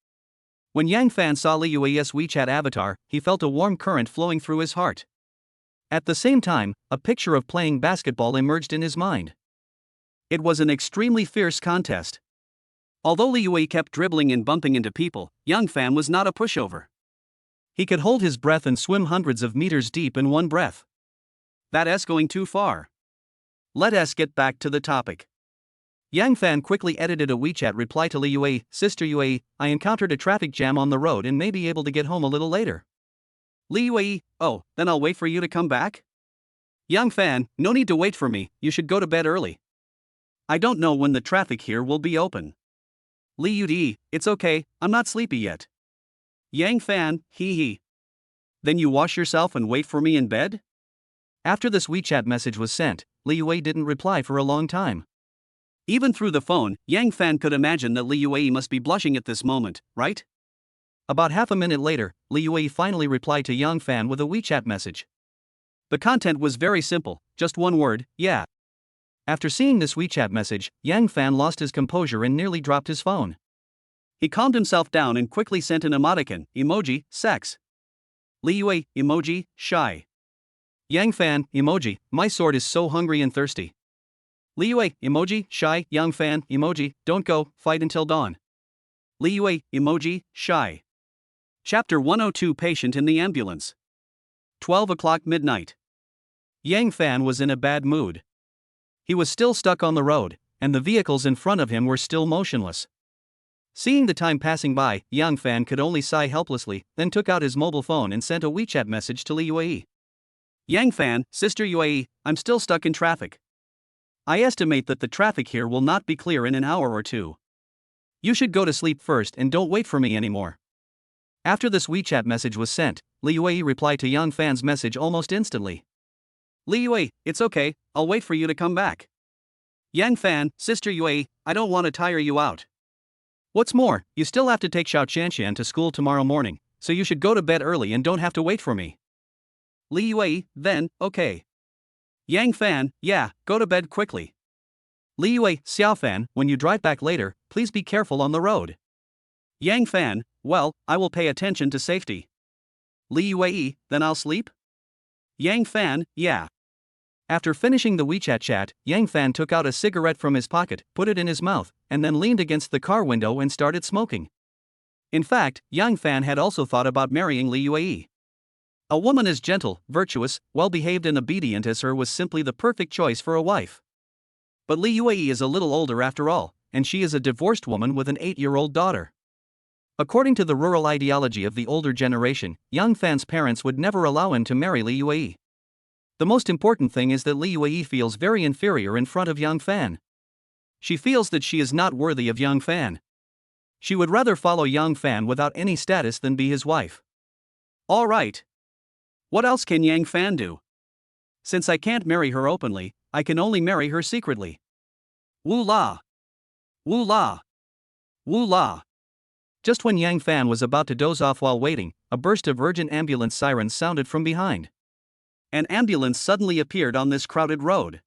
When Yang Fan saw Li Yue's WeChat avatar, he felt a warm current flowing through his heart. At the same time, a picture of playing basketball emerged in his mind. It was an extremely fierce contest. Although Li Yue kept dribbling and bumping into people, Yang Fan was not a pushover. He could hold his breath and swim hundreds of meters deep in one breath. That's going too far. Let us get back to the topic. Yang Fan quickly edited a WeChat reply to Li Yue. Sister Yue, I encountered a traffic jam on the road and may be able to get home a little later. Li Yue, oh, then I'll wait for you to come back? Yang Fan, no need to wait for me, you should go to bed early. I don't know when the traffic here will be open. Li Yue, it's okay, I'm not sleepy yet. Yang Fan, hee hee. Then you wash yourself and wait for me in bed? After this WeChat message was sent, Li Yue didn't reply for a long time. Even through the phone, Yang Fan could imagine that Li Yue must be blushing at this moment, right? About half a minute later, Li Yue finally replied to Yang Fan with a WeChat message. The content was very simple, just one word, yeah. After seeing this WeChat message, Yang Fan lost his composure and nearly dropped his phone. He calmed himself down and quickly sent an emoticon, emoji, sex. Li Yue, emoji, shy. Yang Fan, emoji, my sword is so hungry and thirsty. Li Yue, emoji, shy. Yang Fan, emoji, don't go, fight until dawn. Li Yue, emoji, shy. Chapter 102 Patient in the Ambulance. 12 o'clock midnight. Yang Fan was in a bad mood. He was still stuck on the road, and the vehicles in front of him were still motionless. Seeing the time passing by, Yang Fan could only sigh helplessly, then took out his mobile phone and sent a WeChat message to Li Yue. Yang Fan, Sister Yue, I'm still stuck in traffic. I estimate that the traffic here will not be clear in an hour or two. You should go to sleep first and don't wait for me anymore. After this WeChat message was sent, Li Yue replied to Yang Fan's message almost instantly. Li Yue, it's okay, I'll wait for you to come back. Yang Fan, Sister Yue, I don't want to tire you out. What's more, you still have to take Xiao Qianqian to school tomorrow morning, so you should go to bed early and don't have to wait for me. Li Yue, then, okay. Yang Fan, yeah, go to bed quickly. Li Yue, Xiao Fan, when you drive back later, please be careful on the road. Yang Fan, well, I will pay attention to safety. Li Yue, then I'll sleep? Yang Fan, yeah. After finishing the WeChat chat, Yang Fan took out a cigarette from his pocket, put it in his mouth, and then leaned against the car window and started smoking. In fact, Yang Fan had also thought about marrying Li Yue. A woman as gentle, virtuous, well-behaved and obedient as her was simply the perfect choice for a wife. But Li Yue is a little older after all, and she is a divorced woman with an 8-year-old daughter. According to the rural ideology of the older generation, Yang Fan's parents would never allow him to marry Li Yue. The most important thing is that Li Yue feels very inferior in front of Yang Fan. She feels that she is not worthy of Yang Fan. She would rather follow Yang Fan without any status than be his wife. Alright. What else can Yang Fan do? Since I can't marry her openly, I can only marry her secretly. Woo la! Woo la! Woo la! Just when Yang Fan was about to doze off while waiting, a burst of urgent ambulance sirens sounded from behind. An ambulance suddenly appeared on this crowded road.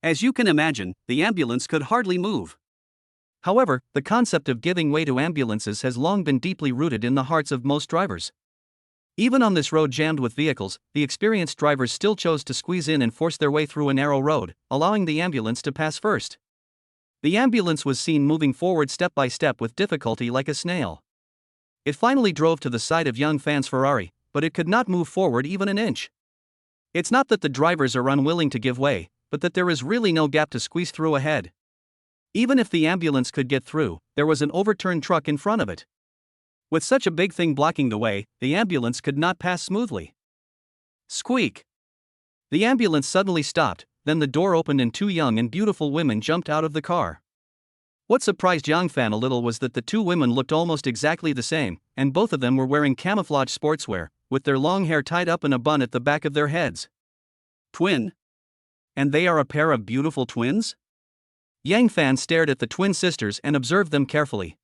As you can imagine, the ambulance could hardly move. However, the concept of giving way to ambulances has long been deeply rooted in the hearts of most drivers. Even on this road jammed with vehicles, the experienced drivers still chose to squeeze in and force their way through a narrow road, allowing the ambulance to pass first. The ambulance was seen moving forward step by step with difficulty like a snail. It finally drove to the side of Yang Fan's Ferrari, but it could not move forward even an inch. It's not that the drivers are unwilling to give way, but that there is really no gap to squeeze through ahead. Even if the ambulance could get through, there was an overturned truck in front of it. With such a big thing blocking the way, the ambulance could not pass smoothly. Squeak! The ambulance suddenly stopped, then the door opened and two young and beautiful women jumped out of the car. What surprised Yang Fan a little was that the two women looked almost exactly the same, and both of them were wearing camouflage sportswear, with their long hair tied up in a bun at the back of their heads. Twin? And they are a pair of beautiful twins? Yang Fan stared at the twin sisters and observed them carefully.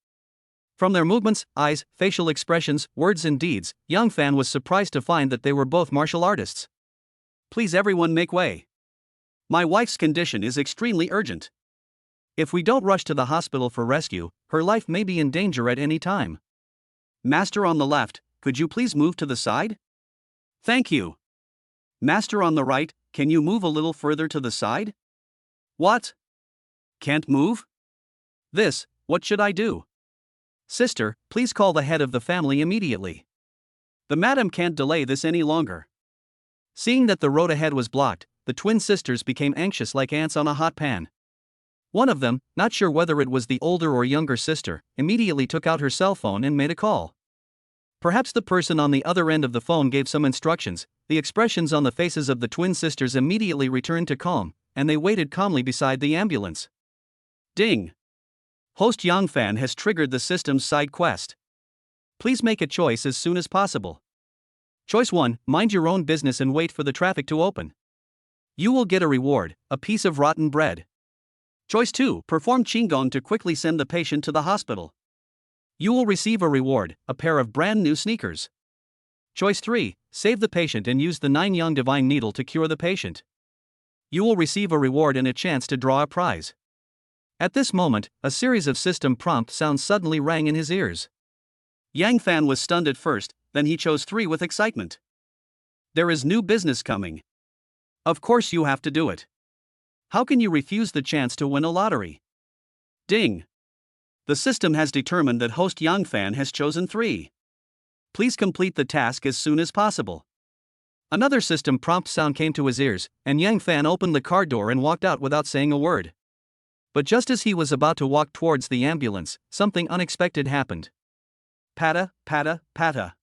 From their movements, eyes, facial expressions, words and deeds, Yang Fan was surprised to find that they were both martial artists. Please everyone make way. My wife's condition is extremely urgent. If we don't rush to the hospital for rescue, her life may be in danger at any time. Master on the left, could you please move to the side? Thank you. Master on the right, can you move a little further to the side? What? Can't move? What should I do? Sister, please call the head of the family immediately. The madam can't delay this any longer. Seeing that the road ahead was blocked, the twin sisters became anxious like ants on a hot pan. One of them, not sure whether it was the older or younger sister, immediately took out her cell phone and made a call. Perhaps the person on the other end of the phone gave some instructions. The expressions on the faces of the twin sisters immediately returned to calm, and they waited calmly beside the ambulance. Ding! Host Yang Fan has triggered the system's side quest. Please make a choice as soon as possible. Choice 1, mind your own business and wait for the traffic to open. You will get a reward, a piece of rotten bread. Choice 2, perform Qigong to quickly send the patient to the hospital. You will receive a reward, a pair of brand new sneakers. Choice 3, save the patient and use the 9-yang divine needle to cure the patient. You will receive a reward and a chance to draw a prize. At this moment, a series of system prompt sounds suddenly rang in his ears. Yang Fan was stunned at first, then he chose 3 with excitement. There is new business coming. Of course you have to do it. How can you refuse the chance to win a lottery? Ding! The system has determined that host Yang Fan has chosen 3. Please complete the task as soon as possible. Another system prompt sound came to his ears, and Yang Fan opened the car door and walked out without saying a word. But just as he was about to walk towards the ambulance, something unexpected happened. Patta, patta, patta.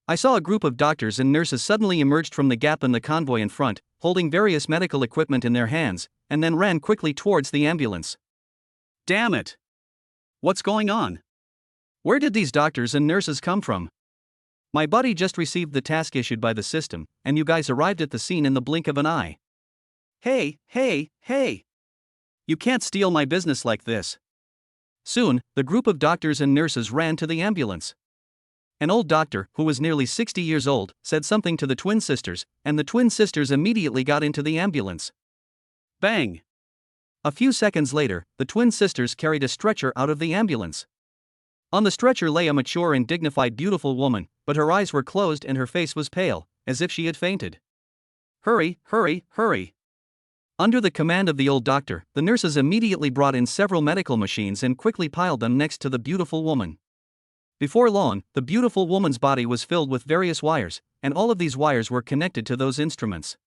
I saw a group of doctors and nurses suddenly emerged from the gap in the convoy in front, holding various medical equipment in their hands, and then ran quickly towards the ambulance. Damn it! What's going on? Where did these doctors and nurses come from? My buddy just received the task issued by the system, and you guys arrived at the scene in the blink of an eye. Hey, hey, hey! You can't steal my business like this. Soon, the group of doctors and nurses ran to the ambulance. An old doctor, who was nearly 60 years old, said something to the twin sisters, and the twin sisters immediately got into the ambulance. Bang! A few seconds later, the twin sisters carried a stretcher out of the ambulance. On the stretcher lay a mature and dignified beautiful woman, but her eyes were closed and her face was pale, as if she had fainted. Hurry, hurry, hurry! Under the command of the old doctor, the nurses immediately brought in several medical machines and quickly piled them next to the beautiful woman. Before long, the beautiful woman's body was filled with various wires, and all of these wires were connected to those instruments.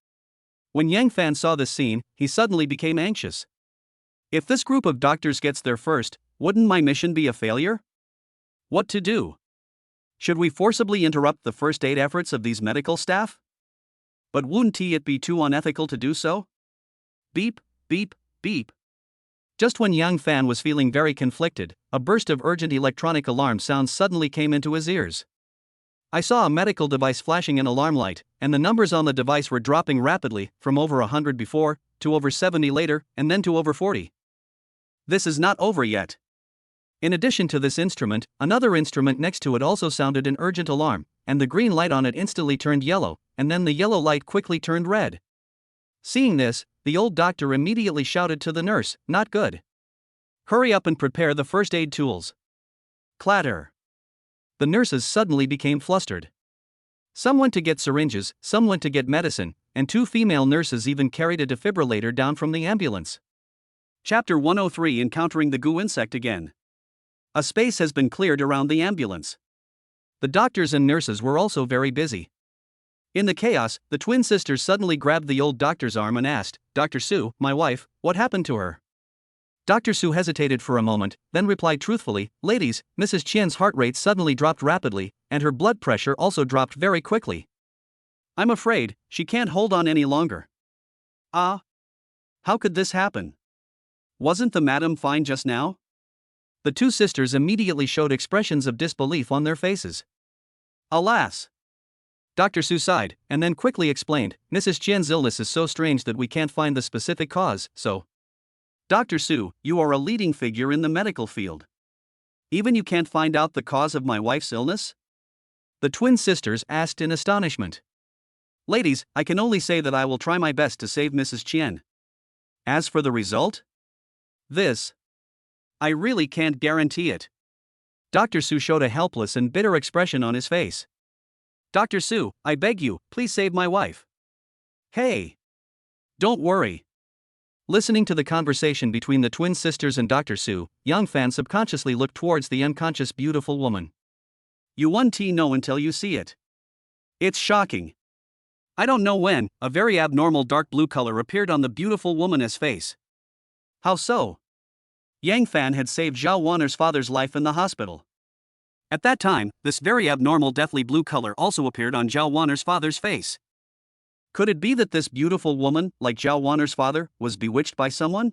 When Yang Fan saw this scene, he suddenly became anxious. If this group of doctors gets there first, wouldn't my mission be a failure? What to do? Should we forcibly interrupt the first aid efforts of these medical staff? But wouldn't it be too unethical to do so? Beep, beep, beep. Just when Yang Fan was feeling very conflicted, a burst of urgent electronic alarm sounds suddenly came into his ears. I saw a medical device flashing an alarm light, and the numbers on the device were dropping rapidly, from over 100 before, to over 70 later, and then to over 40. This is not over yet. In addition to this instrument, another instrument next to it also sounded an urgent alarm, and the green light on it instantly turned yellow, and then the yellow light quickly turned red. Seeing this, the old doctor immediately shouted to the nurse, "Not good. Hurry up and prepare the first aid tools." Clatter. The nurses suddenly became flustered. Some went to get syringes, some went to get medicine, and 2 female nurses even carried a defibrillator down from the ambulance. Chapter 103: Encountering the goo insect again. A space has been cleared around the ambulance. The doctors and nurses were also very busy. In the chaos, the twin sisters suddenly grabbed the old doctor's arm and asked, "Dr. Sue, my wife, what happened to her?" Dr. Sue hesitated for a moment, then replied truthfully, "Ladies, Mrs. Qian's heart rate suddenly dropped rapidly, and her blood pressure also dropped very quickly. I'm afraid she can't hold on any longer." Ah? How could this happen? Wasn't the madam fine just now? The 2 sisters immediately showed expressions of disbelief on their faces. Alas! Dr. Sue sighed, and then quickly explained, "Mrs. Qian's illness is so strange that we can't find the specific cause, so..." Dr. Sue, you are a leading figure in the medical field. Even you can't find out the cause of my wife's illness? The twin sisters asked in astonishment. Ladies, I can only say that I will try my best to save Mrs. Qian. As for the result? I really can't guarantee it. Dr. Sue showed a helpless and bitter expression on his face. Dr. Sue, I beg you, please save my wife. Hey! Don't worry. Listening to the conversation between the twin sisters and Dr. Sue, Yang Fan subconsciously looked towards the unconscious beautiful woman. You won't know until you see it. It's shocking. I don't know when, a very abnormal dark blue color appeared on the beautiful woman's face. How so? Yang Fan had saved Zhao Wanner's father's life in the hospital. At that time, this very abnormal deathly blue color also appeared on Zhao Wanner's father's face. Could it be that this beautiful woman, like Zhao Wanner's father, was bewitched by someone?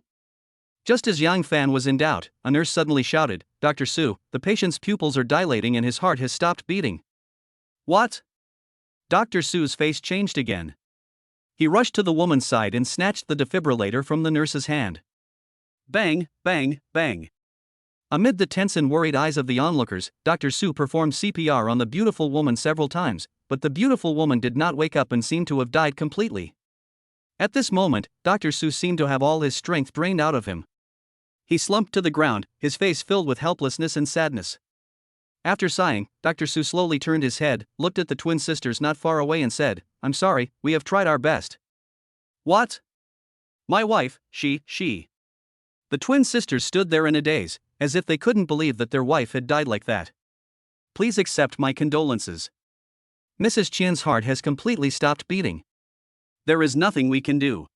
Just as Yang Fan was in doubt, a nurse suddenly shouted, "Dr. Sue, the patient's pupils are dilating and his heart has stopped beating." What? Dr. Sue's face changed again. He rushed to the woman's side and snatched the defibrillator from the nurse's hand. Bang, bang, bang. Amid the tense and worried eyes of the onlookers, Dr. Sue performed CPR on the beautiful woman several times, but the beautiful woman did not wake up and seemed to have died completely. At this moment, Dr. Sue seemed to have all his strength drained out of him. He slumped to the ground, his face filled with helplessness and sadness. After sighing, Dr. Sue slowly turned his head, looked at the twin sisters not far away and said, "I'm sorry, we have tried our best." What? My wife, she. The twin sisters stood there in a daze, as if they couldn't believe that their wife had died like that. Please accept my condolences. Mrs. Qian's heart has completely stopped beating. There is nothing we can do.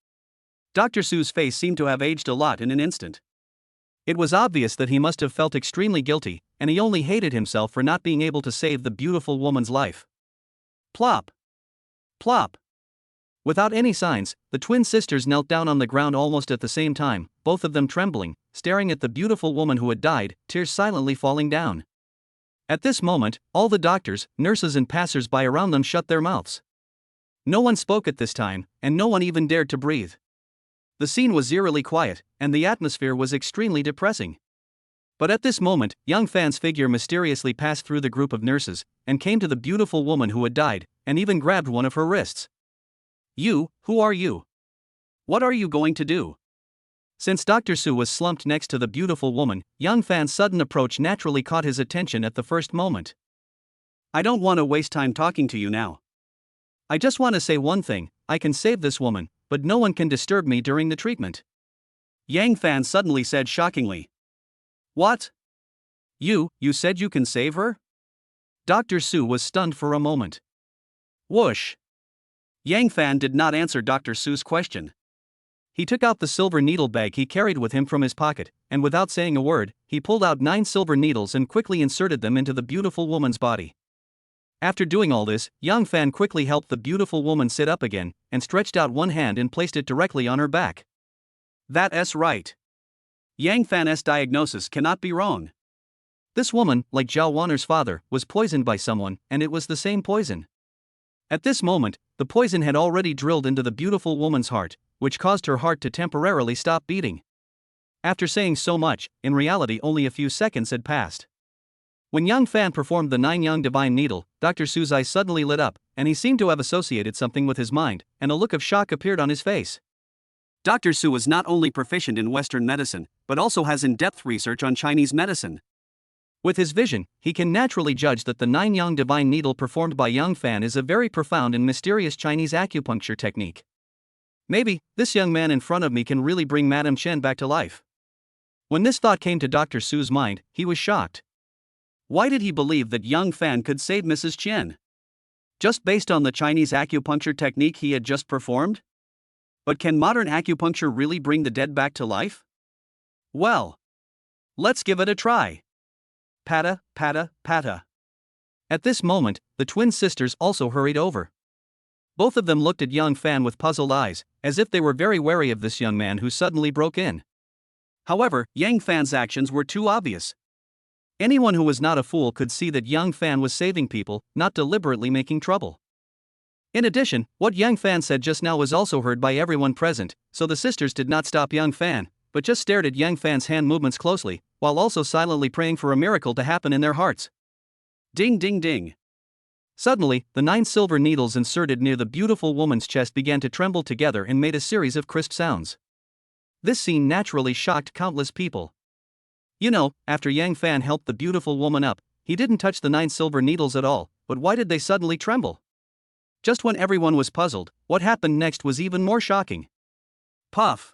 Dr. Sue's face seemed to have aged a lot in an instant. It was obvious that he must have felt extremely guilty, and he only hated himself for not being able to save the beautiful woman's life. Plop! Plop! Without any signs, the twin sisters knelt down on the ground almost at the same time, both of them trembling, staring at the beautiful woman who had died, tears silently falling down. At this moment, all the doctors, nurses and passers-by around them shut their mouths. No one spoke at this time, and no one even dared to breathe. The scene was eerily quiet, and the atmosphere was extremely depressing. But at this moment, Yang Fan's figure mysteriously passed through the group of nurses, and came to the beautiful woman who had died, and even grabbed one of her wrists. You, who are you? What are you going to do? Since Dr. Sue was slumped next to the beautiful woman, Yang Fan's sudden approach naturally caught his attention at the first moment. I don't want to waste time talking to you now. I just want to say one thing, I can save this woman, but no one can disturb me during the treatment. Yang Fan suddenly said shockingly. What? You said you can save her? Dr. Su was stunned for a moment. Whoosh! Yang Fan did not answer Dr. Su's question. He took out the silver needle bag he carried with him from his pocket, and without saying a word, he pulled out 9 silver needles and quickly inserted them into the beautiful woman's body. After doing all this, Yang Fan quickly helped the beautiful woman sit up again, and stretched out one hand and placed it directly on her back. That's right. Yang Fan's diagnosis cannot be wrong. This woman, like Zhao Wan'er's father, was poisoned by someone, and it was the same poison. At this moment, the poison had already drilled into the beautiful woman's heart, which caused her heart to temporarily stop beating. After saying so much, in reality only a few seconds had passed. When Yang Fan performed the 9 Yang Divine Needle, Dr. Su's eyes suddenly lit up, and he seemed to have associated something with his mind, and a look of shock appeared on his face. Dr. Su is not only proficient in Western medicine, but also has in-depth research on Chinese medicine. With his vision, he can naturally judge that the 9 Yang Divine Needle performed by Yang Fan is a very profound and mysterious Chinese acupuncture technique. Maybe, this young man in front of me can really bring Madame Chen back to life. When this thought came to Dr. Su's mind, he was shocked. Why did he believe that Yang Fan could save Mrs. Chen? Just based on the Chinese acupuncture technique he had just performed? But can modern acupuncture really bring the dead back to life? Well, let's give it a try. Pata, pata, pata. At this moment, the twin sisters also hurried over. Both of them looked at Yang Fan with puzzled eyes, as if they were very wary of this young man who suddenly broke in. However, Yang Fan's actions were too obvious. Anyone who was not a fool could see that Yang Fan was saving people, not deliberately making trouble. In addition, what Yang Fan said just now was also heard by everyone present, so the sisters did not stop Yang Fan, but just stared at Yang Fan's hand movements closely, while also silently praying for a miracle to happen in their hearts. Ding ding ding. Suddenly, the 9 silver needles inserted near the beautiful woman's chest began to tremble together and made a series of crisp sounds. This scene naturally shocked countless people. You know, after Yang Fan helped the beautiful woman up, he didn't touch the 9 silver needles at all, but why did they suddenly tremble? Just when everyone was puzzled, what happened next was even more shocking. Puff!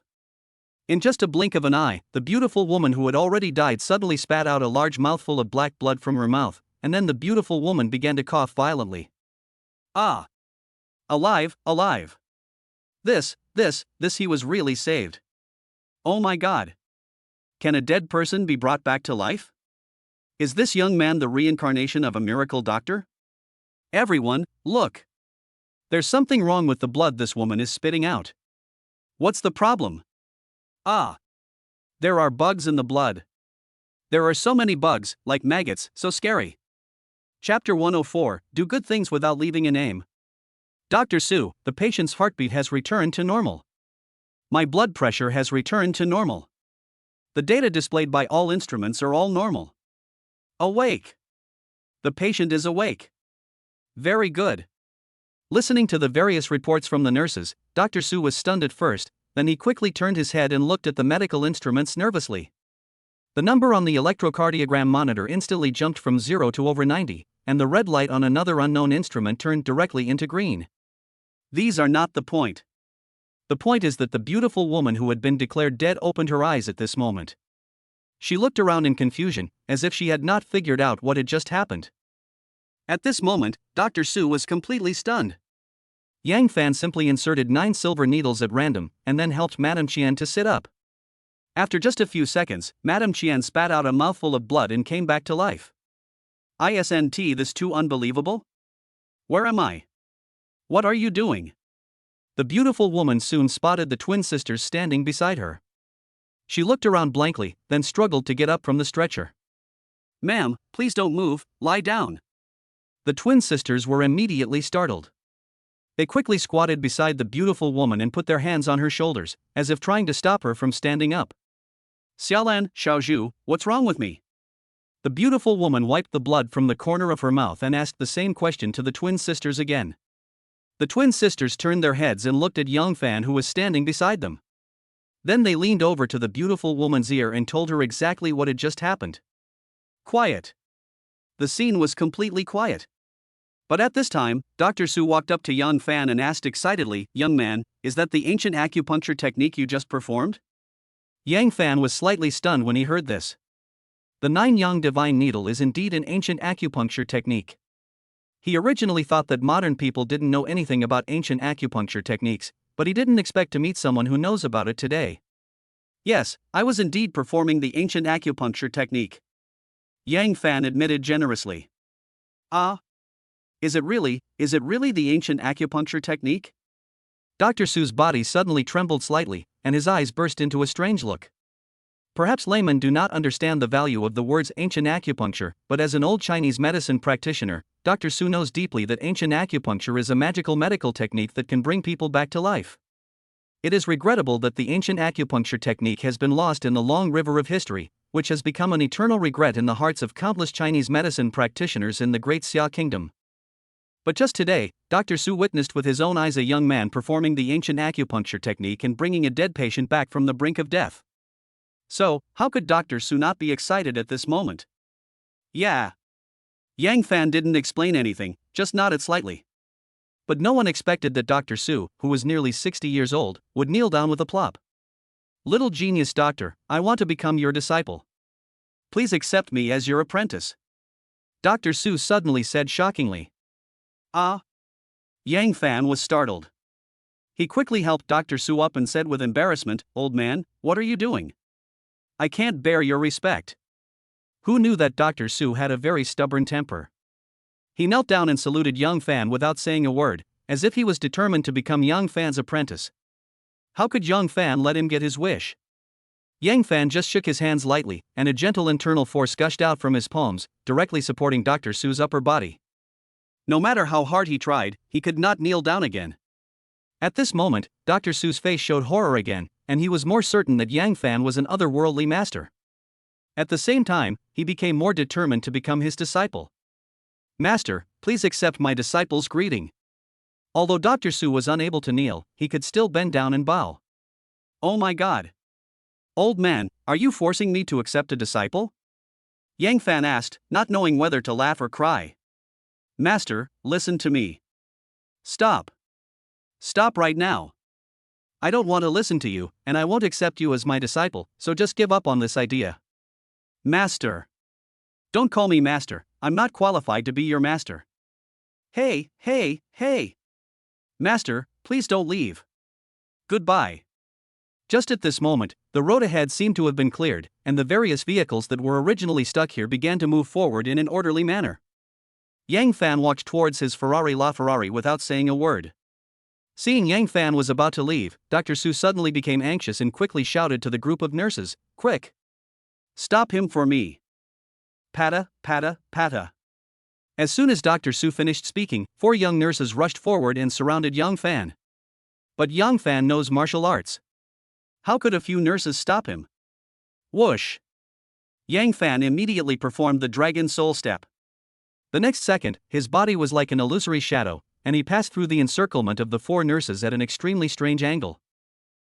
In just a blink of an eye, the beautiful woman who had already died suddenly spat out a large mouthful of black blood from her mouth, and then the beautiful woman began to cough violently. Ah! Alive, alive! This he was really saved. Oh my God! Can a dead person be brought back to life? Is this young man the reincarnation of a miracle doctor? Everyone, look! There's something wrong with the blood this woman is spitting out. What's the problem? Ah! There are bugs in the blood. There are so many bugs, like maggots, so scary. Chapter 104, Do Good Things Without Leaving a Name. Dr. Su, the patient's heartbeat has returned to normal. My blood pressure has returned to normal. The data displayed by all instruments are all normal. Awake. The patient is awake. Very good. Listening to the various reports from the nurses, Dr. Su was stunned at first, then he quickly turned his head and looked at the medical instruments nervously. The number on the electrocardiogram monitor instantly jumped from 0 to over 90, and the red light on another unknown instrument turned directly into green. These are not the point. The point is that the beautiful woman who had been declared dead opened her eyes at this moment. She looked around in confusion, as if she had not figured out what had just happened. At this moment, Dr. Su was completely stunned. Yang Fan simply inserted 9 silver needles at random, and then helped Madame Qian to sit up. After just a few seconds, Madame Qian spat out a mouthful of blood and came back to life. Isn't this too unbelievable? Where am I? What are you doing? The beautiful woman soon spotted the twin sisters standing beside her. She looked around blankly, then struggled to get up from the stretcher. Ma'am, please don't move, lie down. The twin sisters were immediately startled. They quickly squatted beside the beautiful woman and put their hands on her shoulders, as if trying to stop her from standing up. Xiaolan, Xiaozhu, what's wrong with me? The beautiful woman wiped the blood from the corner of her mouth and asked the same question to the twin sisters again. The twin sisters turned their heads and looked at Yang Fan, who was standing beside them. Then they leaned over to the beautiful woman's ear and told her exactly what had just happened. Quiet. The scene was completely quiet. But at this time, Dr. Su walked up to Yang Fan and asked excitedly, Young man, is that the ancient acupuncture technique you just performed? Yang Fan was slightly stunned when he heard this. The 9-yang divine needle is indeed an ancient acupuncture technique. He originally thought that modern people didn't know anything about ancient acupuncture techniques, but he didn't expect to meet someone who knows about it today. Yes, I was indeed performing the ancient acupuncture technique, Yang Fan admitted generously. Ah? Is it really the ancient acupuncture technique? Dr. Su's body suddenly trembled slightly, and his eyes burst into a strange look. Perhaps laymen do not understand the value of the words ancient acupuncture, but as an old Chinese medicine practitioner, Dr. Su knows deeply that ancient acupuncture is a magical medical technique that can bring people back to life. It is regrettable that the ancient acupuncture technique has been lost in the long river of history, which has become an eternal regret in the hearts of countless Chinese medicine practitioners in the Great Xia Kingdom. But just today, Dr. Su witnessed with his own eyes a young man performing the ancient acupuncture technique and bringing a dead patient back from the brink of death. So, how could Dr. Su not be excited at this moment? Yeah. Yang Fan didn't explain anything, just nodded slightly. But no one expected that Dr. Su, who was nearly 60 years old, would kneel down with a plop. Little genius doctor, I want to become your disciple. Please accept me as your apprentice. Dr. Su suddenly said shockingly. Ah? Yang Fan was startled. He quickly helped Dr. Su up and said with embarrassment, Old man, what are you doing? I can't bear your respect. Who knew that Dr. Su had a very stubborn temper? He knelt down and saluted Yang Fan without saying a word, as if he was determined to become Yang Fan's apprentice. How could Yang Fan let him get his wish? Yang Fan just shook his hands lightly, and a gentle internal force gushed out from his palms, directly supporting Dr. Su's upper body. No matter how hard he tried, he could not kneel down again. At this moment, Dr. Su's face showed horror again, and he was more certain that Yang Fan was an otherworldly master. At the same time, he became more determined to become his disciple. Master, please accept my disciple's greeting. Although Dr. Su was unable to kneel, he could still bend down and bow. Oh my God! Old man, are you forcing me to accept a disciple? Yang Fan asked, not knowing whether to laugh or cry. Master, listen to me. Stop. Stop right now. I don't want to listen to you, and I won't accept you as my disciple, so just give up on this idea. Master. Don't call me master, I'm not qualified to be your master. Hey. Master, please don't leave. Goodbye. Just at this moment, the road ahead seemed to have been cleared, and the various vehicles that were originally stuck here began to move forward in an orderly manner. Yang Fan walked towards his Ferrari LaFerrari without saying a word. Seeing Yang Fan was about to leave, Dr. Su suddenly became anxious and quickly shouted to the group of nurses, Quick! Stop him for me! Pata, pata, pata. As soon as Dr. Su finished speaking, 4 young nurses rushed forward and surrounded Yang Fan. But Yang Fan knows martial arts. How could a few nurses stop him? Whoosh! Yang Fan immediately performed the Dragon Soul Step. The next second, his body was like an illusory shadow, and he passed through the encirclement of the 4 nurses at an extremely strange angle.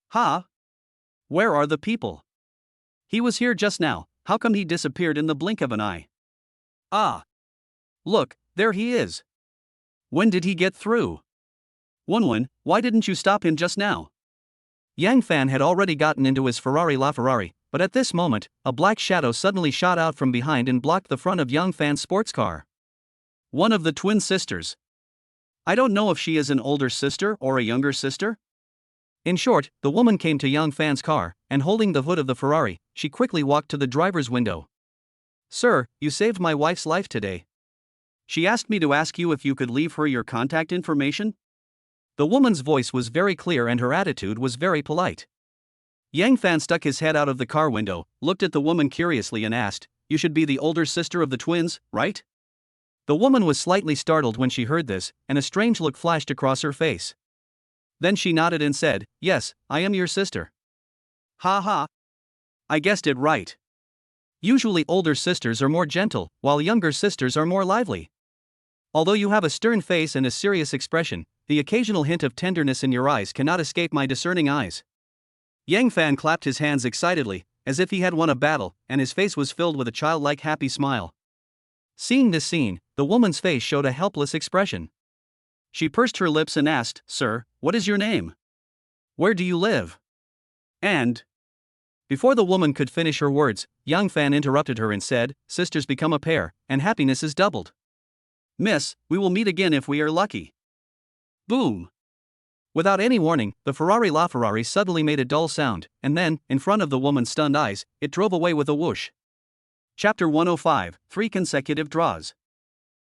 Ha! Where are the people? He was here just now, how come he disappeared in the blink of an eye? Ah! Look, there he is. When did he get through? Wunwen, why didn't you stop him just now? Yang Fan had already gotten into his Ferrari LaFerrari, but at this moment, a black shadow suddenly shot out from behind and blocked the front of Yang Fan's sports car. One of the twin sisters. I don't know if she is an older sister or a younger sister. In short, the woman came to Yang Fan's car, and holding the hood of the Ferrari, she quickly walked to the driver's window. Sir, you saved my wife's life today. She asked me to ask you if you could leave her your contact information. The woman's voice was very clear and her attitude was very polite. Yang Fan stuck his head out of the car window, looked at the woman curiously and asked, You should be the older sister of the twins, right? The woman was slightly startled when she heard this, and a strange look flashed across her face. Then she nodded and said, Yes, I am your sister. Ha ha. I guessed it right. Usually older sisters are more gentle, while younger sisters are more lively. Although you have a stern face and a serious expression, the occasional hint of tenderness in your eyes cannot escape my discerning eyes. Yang Fan clapped his hands excitedly, as if he had won a battle, and his face was filled with a childlike happy smile. Seeing this scene, the woman's face showed a helpless expression. She pursed her lips and asked, Sir, what is your name? Where do you live? And Before the woman could finish her words, Yang Fan interrupted her and said, "Sisters become a pair, and happiness is doubled. Miss, we will meet again if we are lucky." Boom! Without any warning, the LaFerrari suddenly made a dull sound, and then, in front of the woman's stunned eyes, it drove away with a whoosh. Chapter 105, 3 Consecutive Draws.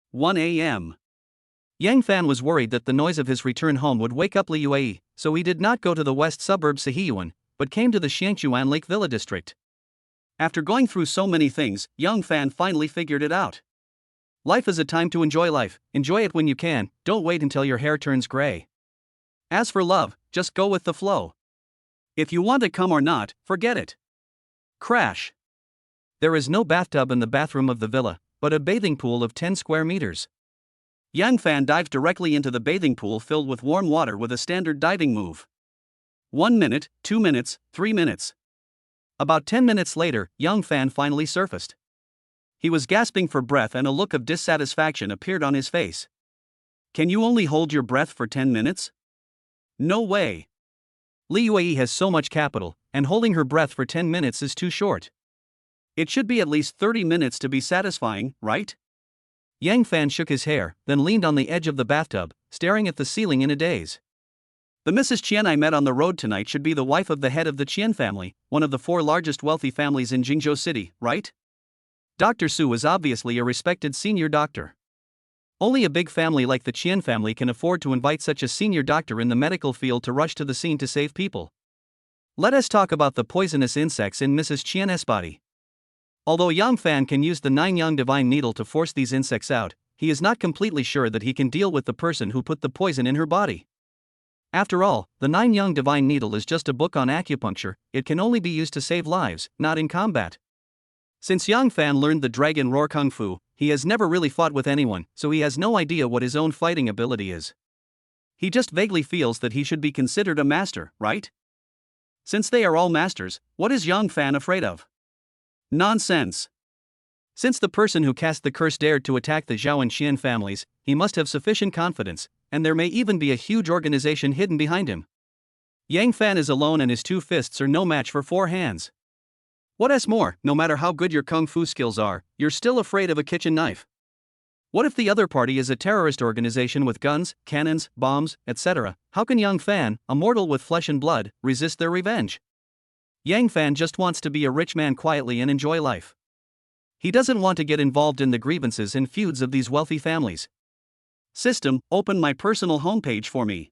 1 a.m. Yang Fan was worried that the noise of his return home would wake up Li Yue, so he did not go to the west suburb Sihiyuan, but came to the Xiangchuan Lake Villa district. After going through so many things, Yang Fan finally figured it out. Life is a time to enjoy life, enjoy it when you can, don't wait until your hair turns gray. As for love, just go with the flow. If you want to come or not, forget it. Crash. There is no bathtub in the bathroom of the villa, but a bathing pool of 10 square meters. Yang Fan dived directly into the bathing pool filled with warm water with a standard diving move. 1 minute, 2 minutes, 3 minutes. About 10 minutes later, Yang Fan finally surfaced. He was gasping for breath and a look of dissatisfaction appeared on his face. Can you only hold your breath for 10 minutes? No way. Li Yue has so much capital, and holding her breath for 10 minutes is too short. It should be at least 30 minutes to be satisfying, right? Yang Fan shook his hair, then leaned on the edge of the bathtub, staring at the ceiling in a daze. The Mrs. Qian I met on the road tonight should be the wife of the head of the Qian family, one of the 4 largest wealthy families in Jingzhou City, right? Dr. Su is obviously a respected senior doctor. Only a big family like the Qian family can afford to invite such a senior doctor in the medical field to rush to the scene to save people. Let us talk about the poisonous insects in Mrs. Qian's body. Although Yang Fan can use the 9-yang divine needle to force these insects out, he is not completely sure that he can deal with the person who put the poison in her body. After all, the 9-yang divine needle is just a book on acupuncture, it can only be used to save lives, not in combat. Since Yang Fan learned the Dragon Roar Kung Fu, he has never really fought with anyone, so he has no idea what his own fighting ability is. He just vaguely feels that he should be considered a master, right? Since they are all masters, what is Yang Fan afraid of? Nonsense. Since the person who cast the curse dared to attack the Zhao and Qian families, he must have sufficient confidence, and there may even be a huge organization hidden behind him. Yang Fan is alone and his 2 fists are no match for 4 hands. What's more, no matter how good your kung fu skills are, you're still afraid of a kitchen knife. What if the other party is a terrorist organization with guns, cannons, bombs, etc.? How can Yang Fan, a mortal with flesh and blood, resist their revenge? Yang Fan just wants to be a rich man quietly and enjoy life. He doesn't want to get involved in the grievances and feuds of these wealthy families. System, open my personal homepage for me.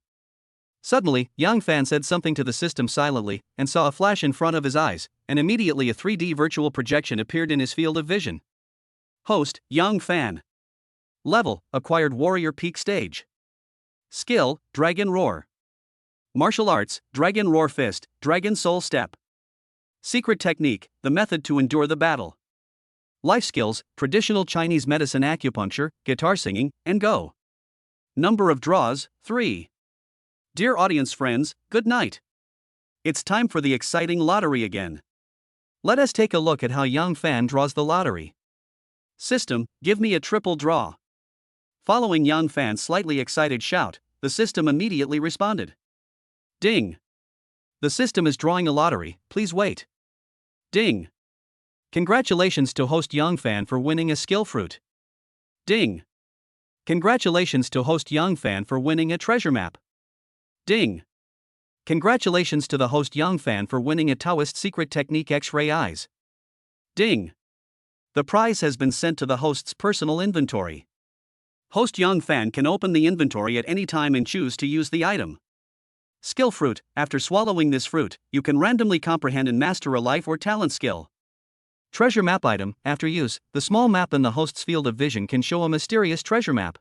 Suddenly, Yang Fan said something to the system silently, and saw a flash in front of his eyes, and immediately a 3D virtual projection appeared in his field of vision. Host, Yang Fan. Level, acquired warrior peak stage. Skill, Dragon Roar. Martial arts, Dragon Roar Fist, Dragon Soul Step. Secret technique, the method to endure the battle. Life skills, traditional Chinese medicine acupuncture, guitar singing, and go. Number of draws, 3. Dear audience friends, good night. It's time for the exciting lottery again. Let us take a look at how Yang Fan draws the lottery. System, give me a triple draw. Following Yang Fan's slightly excited shout, the system immediately responded. Ding. The system is drawing a lottery, please wait. Ding. Congratulations to host Yang Fan for winning a skill fruit. Ding. Congratulations to host Yang Fan for winning a treasure map. Ding. Congratulations to the host Yang Fan for winning a Taoist secret technique X-ray eyes. Ding. The prize has been sent to the host's personal inventory. Host Yang Fan can open the inventory at any time and choose to use the item. Skill fruit, after swallowing this fruit, you can randomly comprehend and master a life or talent skill. Treasure map item, after use, the small map in the host's field of vision can show a mysterious treasure map.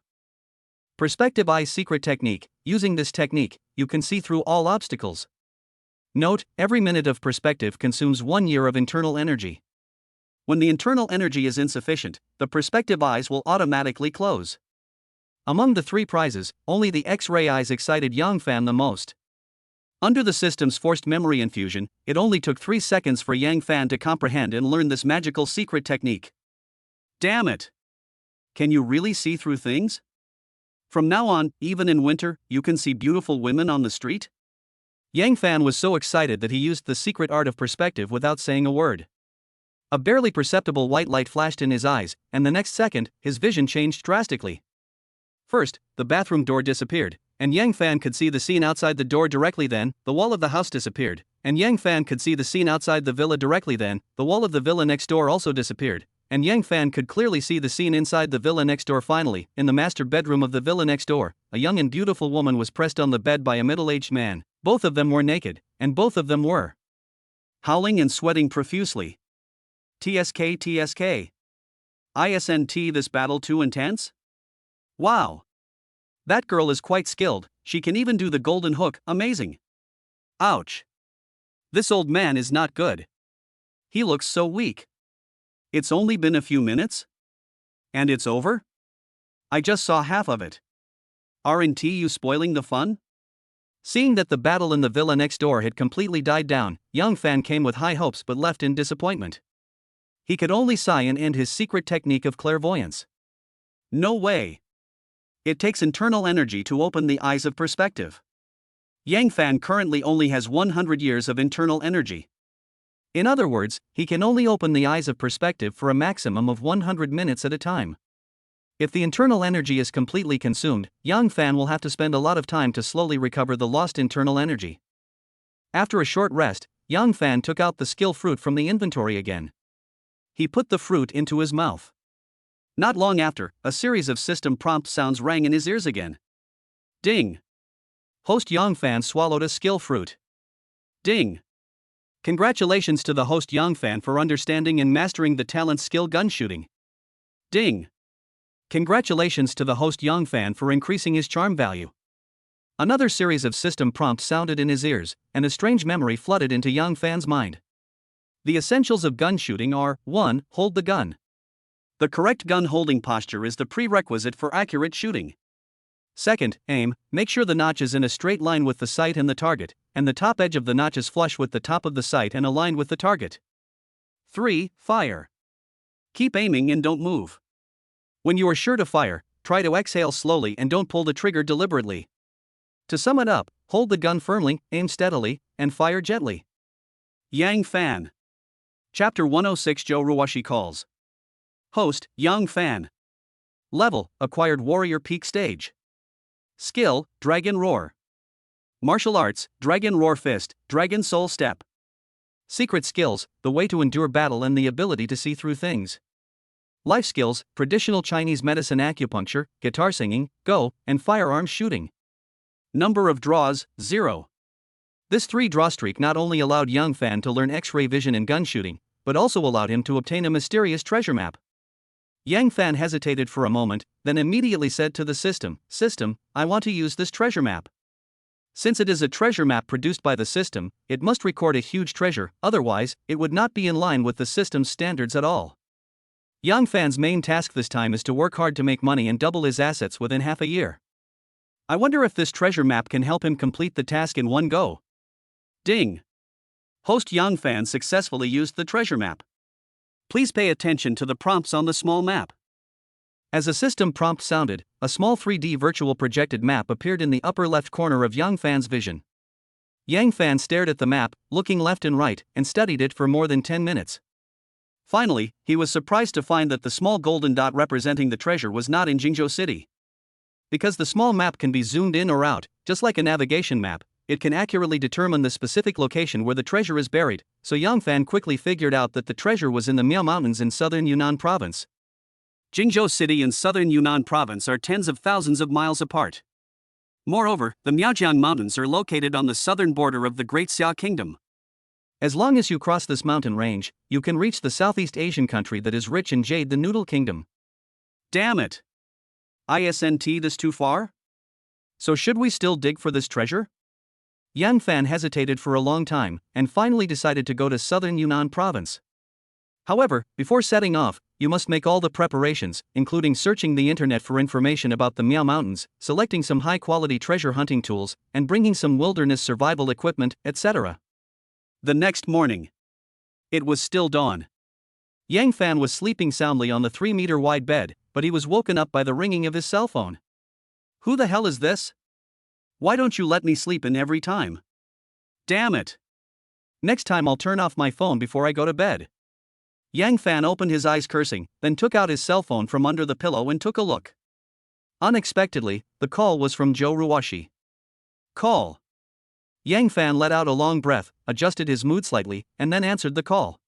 Perspective Eye secret technique, using this technique, you can see through all obstacles. Note, every minute of perspective consumes 1 year of internal energy. When the internal energy is insufficient, the perspective eyes will automatically close. Among the 3 prizes, only the X-ray eyes excited Yang Fan the most. Under the system's forced memory infusion, it only took 3 seconds for Yang Fan to comprehend and learn this magical secret technique. Damn it! Can you really see through things? From now on, even in winter, you can see beautiful women on the street? Yang Fan was so excited that he used the secret art of perspective without saying a word. A barely perceptible white light flashed in his eyes, and the next second, his vision changed drastically. First, the bathroom door disappeared, and Yang Fan could see the scene outside the door directly. Then, the wall of the house disappeared, and Yang Fan could see the scene outside the villa directly. Then, the wall of the villa next door also disappeared, and Yang Fan could clearly see the scene inside the villa next door. Finally, in the master bedroom of the villa next door, a young and beautiful woman was pressed on the bed by a middle-aged man. Both of them were naked, and both of them were howling and sweating profusely. TSK TSK. ISNT, this battle too intense? Wow. That girl is quite skilled, she can even do the golden hook, amazing. Ouch. This old man is not good. He looks so weak. It's only been a few minutes? And it's over? I just saw half of it. Aren't you spoiling the fun? Seeing that the battle in the villa next door had completely died down, Yang Fan came with high hopes but left in disappointment. He could only sigh and end his secret technique of clairvoyance. No way. It takes internal energy to open the eyes of perspective. Yang Fan currently only has 100 years of internal energy. In other words, he can only open the eyes of perspective for a maximum of 100 minutes at a time. If the internal energy is completely consumed, Yang Fan will have to spend a lot of time to slowly recover the lost internal energy. After a short rest, Yang Fan took out the skill fruit from the inventory again. He put the fruit into his mouth. Not long after, a series of system prompt sounds rang in his ears again. Ding! Host Yang Fan swallowed a skill fruit. Ding! Congratulations to the host Yang Fan for understanding and mastering the talent skill gun shooting. Ding! Congratulations to the host Yang Fan for increasing his charm value. Another series of system prompts sounded in his ears, and a strange memory flooded into Yang Fan's mind. The essentials of gun shooting are: 1. Hold the gun. The correct gun holding posture is the prerequisite for accurate shooting. 2. Aim. Make sure the notch is in a straight line with the sight and the target, and the top edge of the notch is flush with the top of the sight and aligned with the target. 3. Fire. Keep aiming and don't move. When you are sure to fire, try to exhale slowly and don't pull the trigger deliberately. To sum it up, hold the gun firmly, aim steadily, and fire gently. Yang Fan. Chapter 106, Joe Ruwashi calls. Host, Yang Fan. Level, acquired warrior peak stage. Skill, Dragon Roar. Martial arts, Dragon Roar Fist, Dragon Soul Step. Secret skills, the way to endure battle and the ability to see through things. Life skills, traditional Chinese medicine, acupuncture, guitar singing, go, and firearms shooting. Number of draws, 0. This 3-draw streak not only allowed Yang Fan to learn X-ray vision and gun shooting, but also allowed him to obtain a mysterious treasure map. Yang Fan hesitated for a moment, then immediately said to the system, "System, I want to use this treasure map." Since it is a treasure map produced by the system, it must record a huge treasure, otherwise, it would not be in line with the system's standards at all. Yang Fan's main task this time is to work hard to make money and double his assets within half a year. I wonder if this treasure map can help him complete the task in one go. Ding! Host Yang Fan successfully used the treasure map. Please pay attention to the prompts on the small map. As a system prompt sounded, a small 3D virtual projected map appeared in the upper left corner of Yang Fan's vision. Yang Fan stared at the map, looking left and right, and studied it for more than 10 minutes. Finally, he was surprised to find that the small golden dot representing the treasure was not in Jingzhou City. Because the small map can be zoomed in or out, just like a navigation map, it can accurately determine the specific location where the treasure is buried, so Yang Fan quickly figured out that the treasure was in the Miao Mountains in southern Yunnan province. Jingzhou City and southern Yunnan province are tens of thousands of miles apart. Moreover, the Miaojiang Mountains are located on the southern border of the Great Xia Kingdom. As long as you cross this mountain range, you can reach the Southeast Asian country that is rich in jade, the Noodle Kingdom. Damn it! ISNT, this too far? So should we still dig for this treasure? Yang Fan hesitated for a long time, and finally decided to go to southern Yunnan province. However, before setting off, you must make all the preparations, including searching the internet for information about the Miao Mountains, selecting some high-quality treasure hunting tools, and bringing some wilderness survival equipment, etc. The next morning. It was still dawn. Yang Fan was sleeping soundly on the 3-meter-wide bed, but he was woken up by the ringing of his cell phone. Who the hell is this? Why don't you let me sleep in every time? Damn it. Next time I'll turn off my phone before I go to bed. Yang Fan opened his eyes cursing, then took out his cell phone from under the pillow and took a look. Unexpectedly, the call was from Joe Ruwashi. Call. Yang Fan let out a long breath, adjusted his mood slightly, and then answered the call.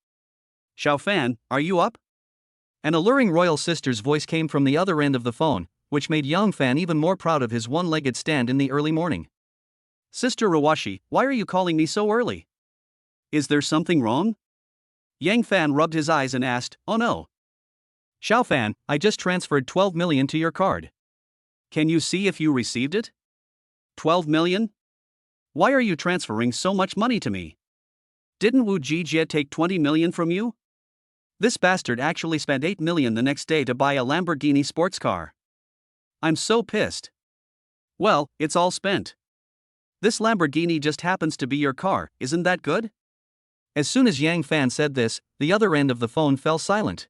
Xiao Fan, are you up? An alluring royal sister's voice came from the other end of the phone, which made Yang Fan even more proud of his one-legged stand in the early morning. Sister Ruwashi, why are you calling me so early? Is there something wrong? Yang Fan rubbed his eyes and asked, oh no. Xiao Fan, I just transferred 12 million to your card. Can you see if you received it? 12 million? Why are you transferring so much money to me? Didn't Wu Jijie take 20 million from you? This bastard actually spent 8 million the next day to buy a Lamborghini sports car. I'm so pissed. Well, it's all spent. This Lamborghini just happens to be your car, isn't that good? As soon as Yang Fan said this, the other end of the phone fell silent.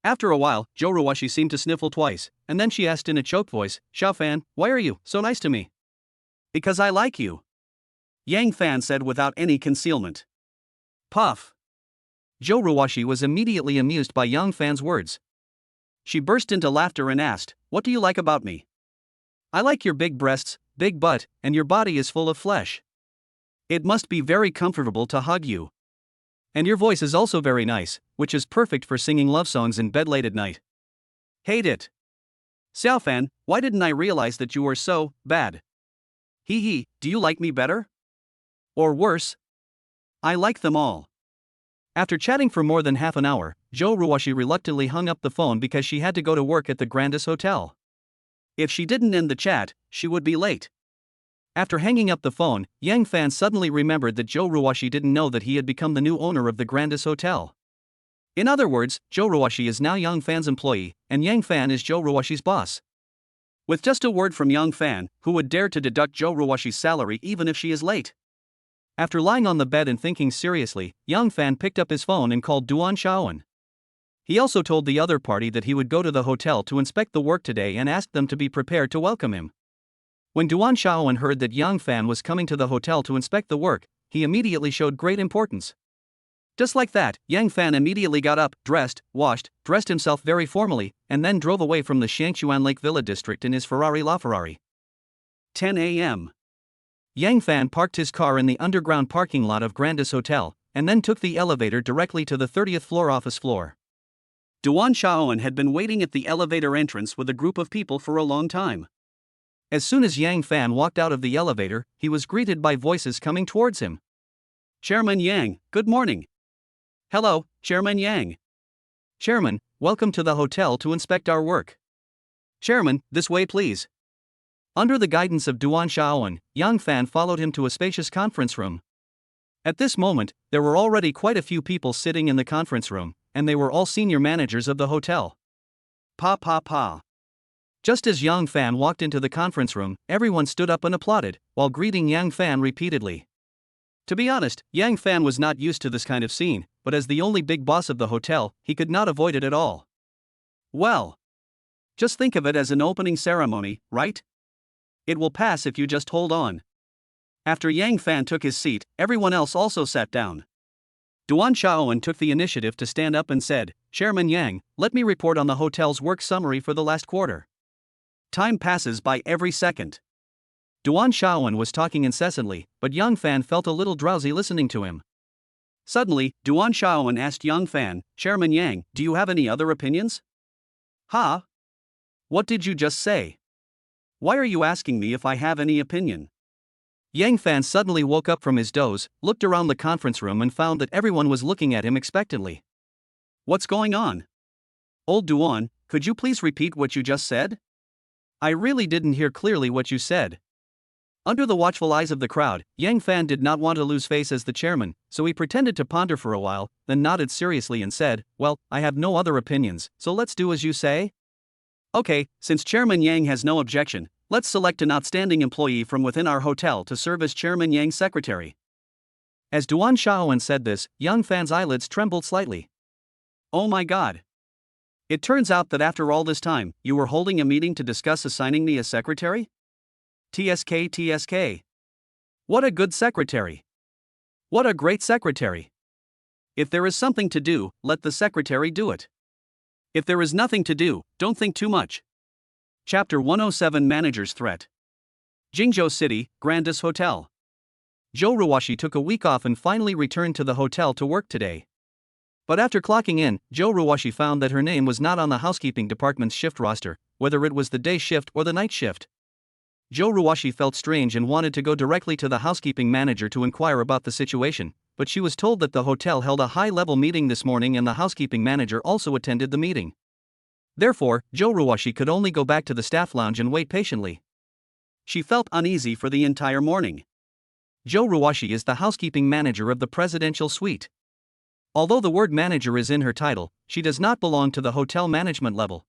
After a while, Joe Ruwashi seemed to sniffle twice, and then she asked in a choked voice, Xiao Fan, why are you so nice to me? Because I like you. Yang Fan said without any concealment. Puff. Joe Ruwashi was immediately amused by Yang Fan's words. She burst into laughter and asked, what do you like about me? I like your big breasts, big butt, and your body is full of flesh. It must be very comfortable to hug you. And your voice is also very nice, which is perfect for singing love songs in bed late at night. Hate it. Xiao Fan, why didn't I realize that you were so bad? Hee hee, do you like me better? Or worse? I like them all. After chatting for more than half an hour, Joe Ruwashi reluctantly hung up the phone because she had to go to work at the Grandis Hotel. If she didn't end the chat, she would be late. After hanging up the phone, Yang Fan suddenly remembered that Joe Ruwashi didn't know that he had become the new owner of the Grandis Hotel. In other words, Joe Ruwashi is now Yang Fan's employee, and Yang Fan is Joe Ruwashi's boss. With just a word from Yang Fan, who would dare to deduct Joe Ruwashi's salary even if she is late? After lying on the bed and thinking seriously, Yang Fan picked up his phone and called Duan Shaoan. He also told the other party that he would go to the hotel to inspect the work today and asked them to be prepared to welcome him. When Duan Shaoan heard that Yang Fan was coming to the hotel to inspect the work, he immediately showed great importance. Just like that, Yang Fan immediately got up, dressed, washed, dressed himself very formally, and then drove away from the Shangchuan Lake Villa district in his Ferrari LaFerrari. 10 a.m. Yang Fan parked his car in the underground parking lot of Grandis Hotel, and then took the elevator directly to the 30th floor office floor. Duan Shaoan had been waiting at the elevator entrance with a group of people for a long time. As soon as Yang Fan walked out of the elevator, he was greeted by voices coming towards him. Chairman Yang, good morning. Hello, Chairman Yang. Chairman, welcome to the hotel to inspect our work. Chairman, this way please. Under the guidance of Duan Shaoan, Yang Fan followed him to a spacious conference room. At this moment, there were already quite a few people sitting in the conference room, and they were all senior managers of the hotel. Pa. Just as Yang Fan walked into the conference room, everyone stood up and applauded, while greeting Yang Fan repeatedly. To be honest, Yang Fan was not used to this kind of scene, but as the only big boss of the hotel, he could not avoid it at all. Well, just think of it as an opening ceremony, right? It will pass if you just hold on. After Yang Fan took his seat, everyone else also sat down. Duan Shaoan took the initiative to stand up and said, Chairman Yang, let me report on the hotel's work summary for the last quarter. Time passes by every second. Duan Shaoan was talking incessantly, but Yang Fan felt a little drowsy listening to him. Suddenly, Duan Shaoan asked Yang Fan, Chairman Yang, do you have any other opinions? Huh? What did you just say? Why are you asking me if I have any opinion? Yang Fan suddenly woke up from his doze, looked around the conference room and found that everyone was looking at him expectantly. What's going on? Old Duan, could you please repeat what you just said? I really didn't hear clearly what you said. Under the watchful eyes of the crowd, Yang Fan did not want to lose face as the chairman, so he pretended to ponder for a while, then nodded seriously and said, well, I have no other opinions, so let's do as you say. Okay, since Chairman Yang has no objection, let's select an outstanding employee from within our hotel to serve as Chairman Yang's secretary. As Duan Shaoan said this, Yang Fan's eyelids trembled slightly. Oh my god. It turns out that after all this time, you were holding a meeting to discuss assigning me a secretary? TSK. What a good secretary. What a great secretary! If there is something to do, let the secretary do it. If there is nothing to do, don't think too much. Chapter 107 Manager's Threat. Jingzhou City, Grandis Hotel. Zhou Ruoshi took a week off and finally returned to the hotel to work today. But after clocking in, Zhou Ruoshi found that her name was not on the housekeeping department's shift roster, whether it was the day shift or the night shift. Zhou Ruoshi felt strange and wanted to go directly to the housekeeping manager to inquire about the situation, but she was told that the hotel held a high-level meeting this morning and the housekeeping manager also attended the meeting. Therefore, Zhou Ruoshi could only go back to the staff lounge and wait patiently. She felt uneasy for the entire morning. Zhou Ruoshi is the housekeeping manager of the presidential suite. Although the word manager is in her title, she does not belong to the hotel management level.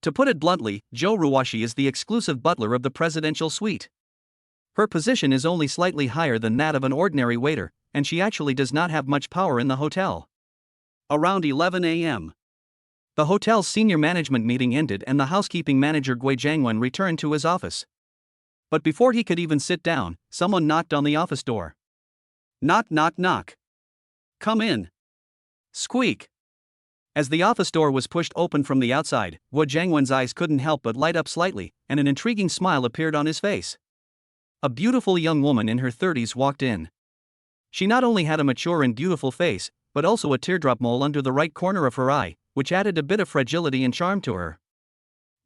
To put it bluntly, Zhou Ruoshi is the exclusive butler of the presidential suite. Her position is only slightly higher than that of an ordinary waiter, and she actually does not have much power in the hotel. Around 11 a.m. The hotel's senior management meeting ended and the housekeeping manager Gui Jiangwen returned to his office. But before he could even sit down, someone knocked on the office door. Knock, knock, knock. Come in. Squeak. As the office door was pushed open from the outside, Gui Jiangwen's eyes couldn't help but light up slightly, and an intriguing smile appeared on his face. A beautiful young woman in her 30s walked in. She not only had a mature and beautiful face, but also a teardrop mole under the right corner of her eye, which added a bit of fragility and charm to her.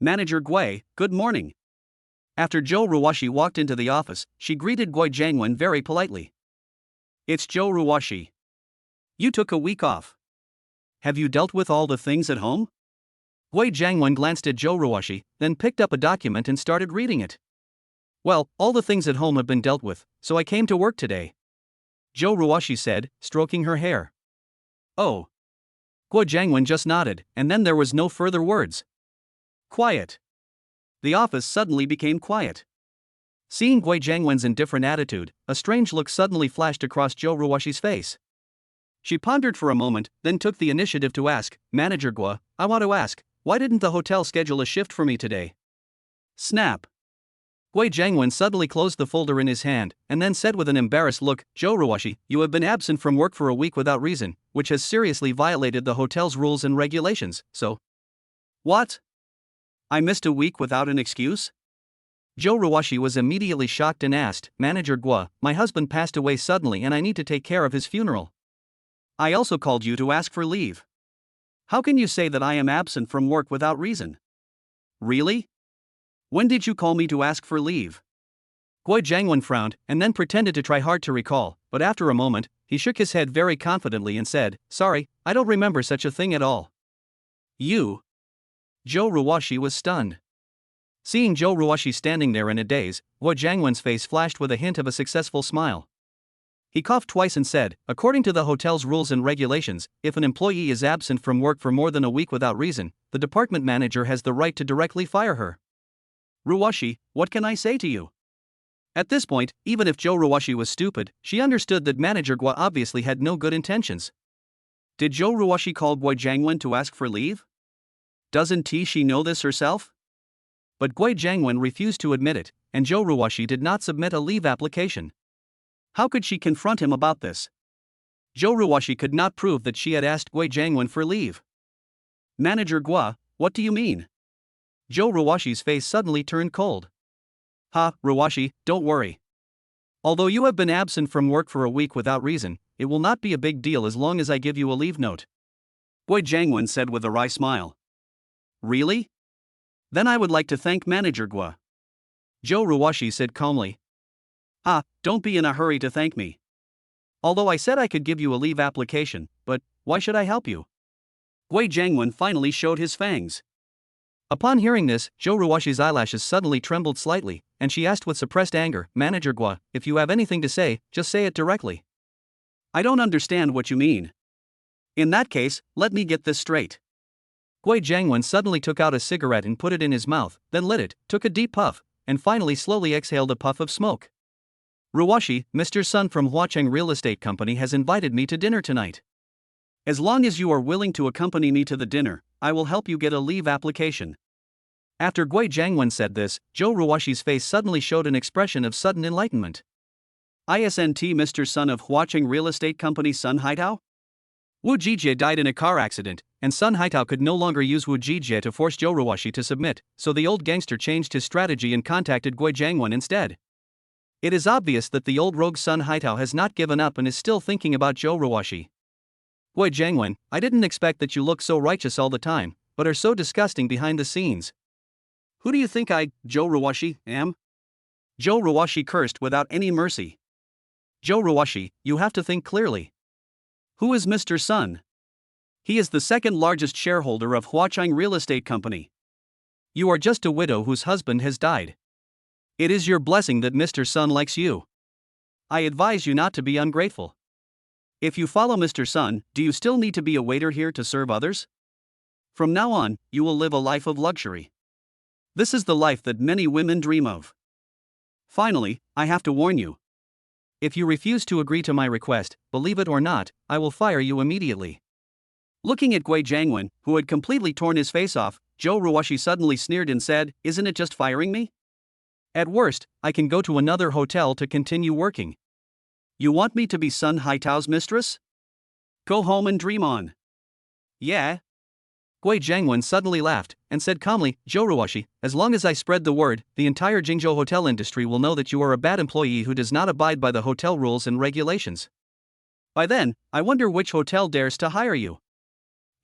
Manager Gui, good morning. After Zhou Ruoshi walked into the office, she greeted Gui Jiangwen very politely. It's Zhou Ruoshi. You took a week off. Have you dealt with all the things at home? Gui Jiangwen glanced at Zhou Ruoshi, then picked up a document and started reading it. Well, all the things at home have been dealt with, so I came to work today. Zhou Ruoshi said, stroking her hair. Oh. Gui Jiangwen just nodded, and then there was no further words. Quiet. The office suddenly became quiet. Seeing Gui Jiangwen's indifferent attitude, a strange look suddenly flashed across Zhou Ruoshi's face. She pondered for a moment, then took the initiative to ask, Manager Gui, I want to ask, why didn't the hotel schedule a shift for me today? Snap. Gui Jiangwen suddenly closed the folder in his hand, and then said with an embarrassed look, Zhou Ruoshi, you have been absent from work for a week without reason, which has seriously violated the hotel's rules and regulations, so. What? I missed a week without an excuse? Zhou Ruoshi was immediately shocked and asked, Manager Gui, my husband passed away suddenly and I need to take care of his funeral. I also called you to ask for leave. How can you say that I am absent from work without reason? Really? When did you call me to ask for leave? Gui Jiangwen frowned and then pretended to try hard to recall, but after a moment, he shook his head very confidently and said, Sorry, I don't remember such a thing at all. You? Zhou Ruoshi was stunned. Seeing Zhou Ruoshi standing there in a daze, Gui Jiangwen's face flashed with a hint of a successful smile. He coughed twice and said, According to the hotel's rules and regulations, if an employee is absent from work for more than a week without reason, the department manager has the right to directly fire her. Ruoshi, what can I say to you? At this point, even if Zhou Ruoshi was stupid, she understood that Manager Gui obviously had no good intentions. Did Zhou Ruoshi call Gui Jiangwen to ask for leave? Doesn't she know this herself? But Gui Jiangwen refused to admit it, and Zhou Ruoshi did not submit a leave application. How could she confront him about this? Zhou Ruoshi could not prove that she had asked Gui Jiangwen for leave. Manager Gui, what do you mean? Zhou Ruoshi's face suddenly turned cold. Ha, Ruoshi, don't worry. Although you have been absent from work for a week without reason, it will not be a big deal as long as I give you a leave note. Gui Jiangwen said with a wry smile. Really? Then I would like to thank Manager Gui. Zhou Ruoshi said calmly. Ah, don't be in a hurry to thank me. Although I said I could give you a leave application, but why should I help you? Gui Jiangwen finally showed his fangs. Upon hearing this, Zhou Ruoshi's eyelashes suddenly trembled slightly, and she asked with suppressed anger, Manager Gui, if you have anything to say, just say it directly. I don't understand what you mean. In that case, let me get this straight. Gui Jiangwen suddenly took out a cigarette and put it in his mouth, then lit it, took a deep puff, and finally slowly exhaled a puff of smoke. Ruoshi, Mr. Sun from Huacheng Real Estate Company has invited me to dinner tonight. As long as you are willing to accompany me to the dinner, I will help you get a leave application. After Gui Jiangwen said this, Zhou Ruoshi's face suddenly showed an expression of sudden enlightenment. Isn't Mr. Sun of Huacheng real estate company Sun Haitao? Wu Jijie died in a car accident, and Sun Haitao could no longer use Wu Jijie to force Zhou Ruoxi to submit, so the old gangster changed his strategy and contacted Gui Jiangwen instead. It is obvious that the old rogue Sun Haitao has not given up and is still thinking about Zhou Ruoxi. Gui Jiangwen, I didn't expect that you look so righteous all the time, but are so disgusting behind the scenes. Who do you think I, Zhou Ruoxi, am? Zhou Ruoxi cursed without any mercy. Zhou Ruoxi, you have to think clearly. Who is Mr. Sun? He is the second largest shareholder of Huacheng Real Estate Company. You are just a widow whose husband has died. It is your blessing that Mr. Sun likes you. I advise you not to be ungrateful. If you follow Mr. Sun, do you still need to be a waiter here to serve others? From now on, you will live a life of luxury. This is the life that many women dream of. Finally, I have to warn you. If you refuse to agree to my request, believe it or not, I will fire you immediately. Looking at Gui Jiangwen, who had completely torn his face off, Zhou Ruoxi suddenly sneered and said, "Isn't it just firing me? At worst, I can go to another hotel to continue working. You want me to be Sun Haitao's mistress? Go home and dream on." Yeah. Gui Jiangwen suddenly laughed and said calmly, "Zhou Ruoxi, as long as I spread the word, the entire Jingzhou hotel industry will know that you are a bad employee who does not abide by the hotel rules and regulations. By then, I wonder which hotel dares to hire you."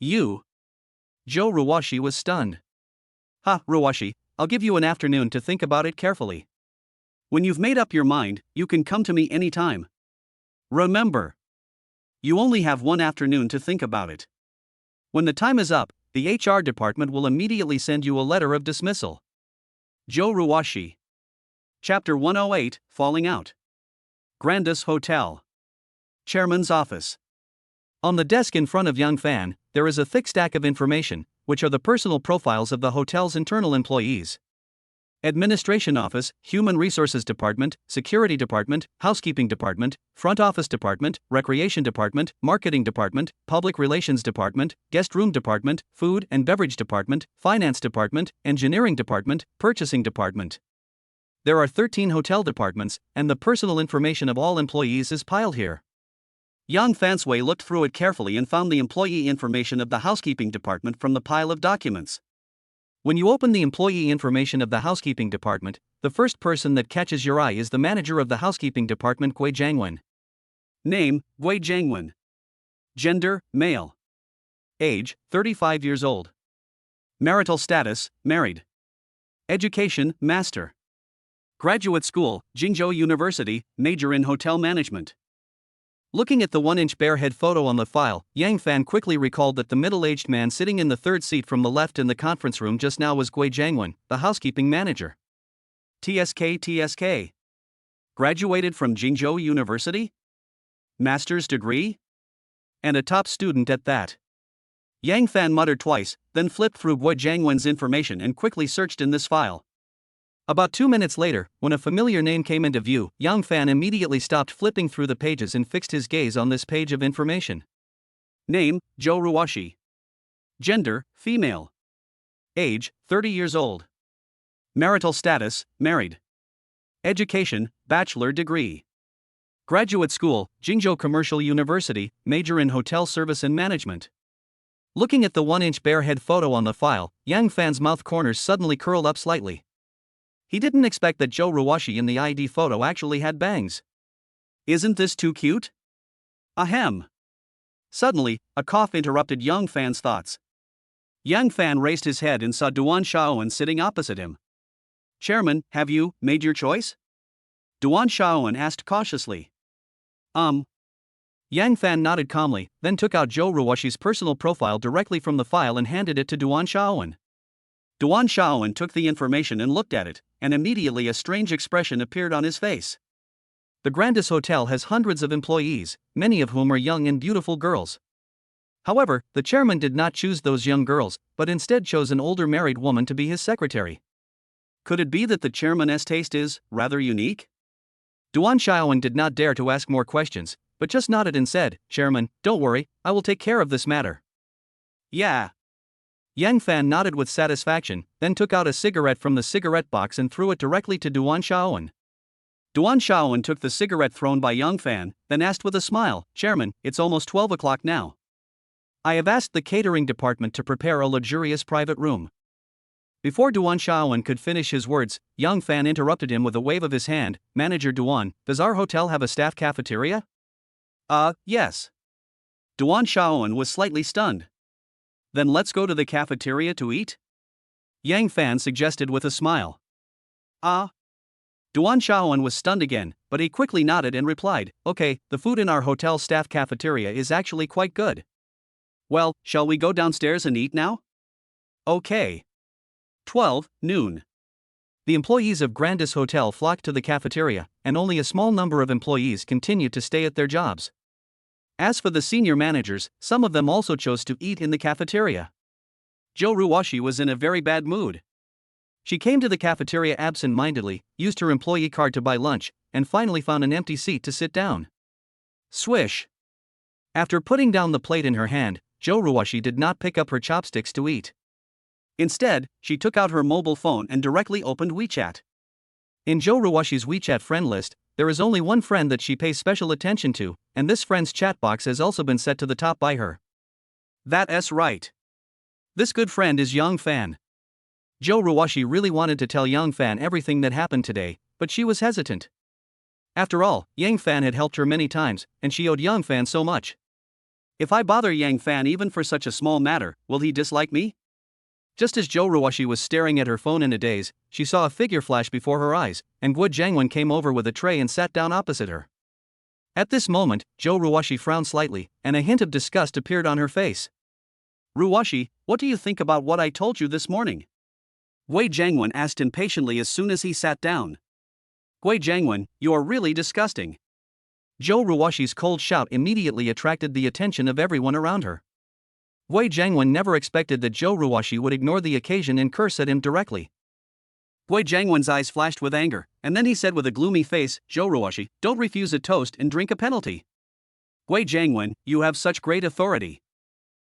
You? Zhou Ruoxi was stunned. "Ha, Ruoxi, I'll give you an afternoon to think about it carefully. When you've made up your mind, you can come to me anytime. Remember, you only have one afternoon to think about it. When the time is up, the HR department will immediately send you a letter of dismissal." Zhou Ruoxi. Chapter 108, Falling Out. Grandis Hotel. Chairman's Office. On the desk in front of Yang Fan, there is a thick stack of information, which are the personal profiles of the hotel's internal employees. Administration Office, Human Resources Department, Security Department, Housekeeping Department, Front Office Department, Recreation Department, Marketing Department, Public Relations Department, Guest Room Department, Food and Beverage Department, Finance Department, Engineering Department, Purchasing Department. There are 13 hotel departments, and the personal information of all employees is piled here. Yang Fansui looked through it carefully and found the employee information of the Housekeeping Department from the pile of documents. When you open the employee information of the Housekeeping Department, the first person that catches your eye is the manager of the Housekeeping Department, Gui Jiangwen. Name, Gui Jiangwen. Gender, male. Age, 35 years old. Marital status, married. Education, master. Graduate school, Jingzhou University, major in hotel management. Looking at the 1-inch bare head photo on the file, Yang Fan quickly recalled that the middle-aged man sitting in the third seat from the left in the conference room just now was Gui Jiangwen, the housekeeping manager. TSK. Graduated from Jingzhou University? Master's degree? And a top student at that. Yang Fan muttered twice, then flipped through Gui Jiangwen's information and quickly searched in this file. About 2 minutes later, when a familiar name came into view, Yang Fan immediately stopped flipping through the pages and fixed his gaze on this page of information. Name, Zhou Ruoxi. Gender, female. Age, 30 years old. Marital status, married. Education, bachelor degree. Graduate school, Jingzhou Commercial University, major in hotel service and management. Looking at the 1-inch bare head photo on the file, Yang Fan's mouth corners suddenly curled up slightly. He didn't expect that Zhou Ruoxi in the ID photo actually had bangs. Isn't this too cute? Ahem. Suddenly, a cough interrupted Yang Fan's thoughts. Yang Fan raised his head and saw Duan Shaoan sitting opposite him. "Chairman, have you made your choice?" Duan Shaoan asked cautiously. Yang Fan nodded calmly, then took out Zhou Ruoxi's personal profile directly from the file and handed it to Duan Shaoan. Duan Shaoan took the information and looked at it, and immediately a strange expression appeared on his face. The Grandis Hotel has hundreds of employees, many of whom are young and beautiful girls. However, the chairman did not choose those young girls, but instead chose an older married woman to be his secretary. Could it be that the chairman's taste is rather unique? Duan Shaoan did not dare to ask more questions, but just nodded and said, "Chairman, don't worry, I will take care of this matter." Yeah. Yang Fan nodded with satisfaction, then took out a cigarette from the cigarette box and threw it directly to Duan Shaoan. Duan Xiaoan took the cigarette thrown by Young Fan, then asked with a smile, "Chairman, it's almost 12 o'clock now. I have asked the catering department to prepare a luxurious private room." Before Duan Xiaoan could finish his words, Young Fan interrupted him with a wave of his hand. "Manager Duan, does our hotel have a staff cafeteria?" Yes. Duan Xiaoan was slightly stunned. "Then let's go to the cafeteria to eat?" Yang Fan suggested with a smile. Duan Xiaoan was stunned again, but he quickly nodded and replied, "Okay, the food in our hotel staff cafeteria is actually quite good. Well, shall we go downstairs and eat now?" Okay. 12 noon. The employees of Grandis Hotel flocked to the cafeteria, and only a small number of employees continued to stay at their jobs. As for the senior managers, some of them also chose to eat in the cafeteria. Zhou Ruoshi was in a very bad mood. She came to the cafeteria absent-mindedly, used her employee card to buy lunch, and finally found an empty seat to sit down. Swish! After putting down the plate in her hand, Zhou Ruoshi did not pick up her chopsticks to eat. Instead, she took out her mobile phone and directly opened WeChat. In Zhou Ruoshi's WeChat friend list, there is only one friend that she pays special attention to, and this friend's chat box has also been set to the top by her. That's right. This good friend is Yang Fan. Zhou Ruoshi really wanted to tell Yang Fan everything that happened today, but she was hesitant. After all, Yang Fan had helped her many times, and she owed Yang Fan so much. If I bother Yang Fan even for such a small matter, will he dislike me? Just as Zhou Ruoshi was staring at her phone in a daze, she saw a figure flash before her eyes, and Guo Jiangwen came over with a tray and sat down opposite her. At this moment, Zhou Ruoshi frowned slightly, and a hint of disgust appeared on her face. "Ruoshi, what do you think about what I told you this morning?" Guo Jiangwen asked impatiently as soon as he sat down. "Guo Jiangwen, you are really disgusting." Zhou Ruoshi's cold shout immediately attracted the attention of everyone around her. Guo Jiangwen never expected that Zhou Ruoshi would ignore the occasion and curse at him directly. Guo Jiangwen's eyes flashed with anger, and then he said with a gloomy face, "Zhou Ruoshi, don't refuse a toast and drink a penalty. Guo Jiangwen, you have such great authority.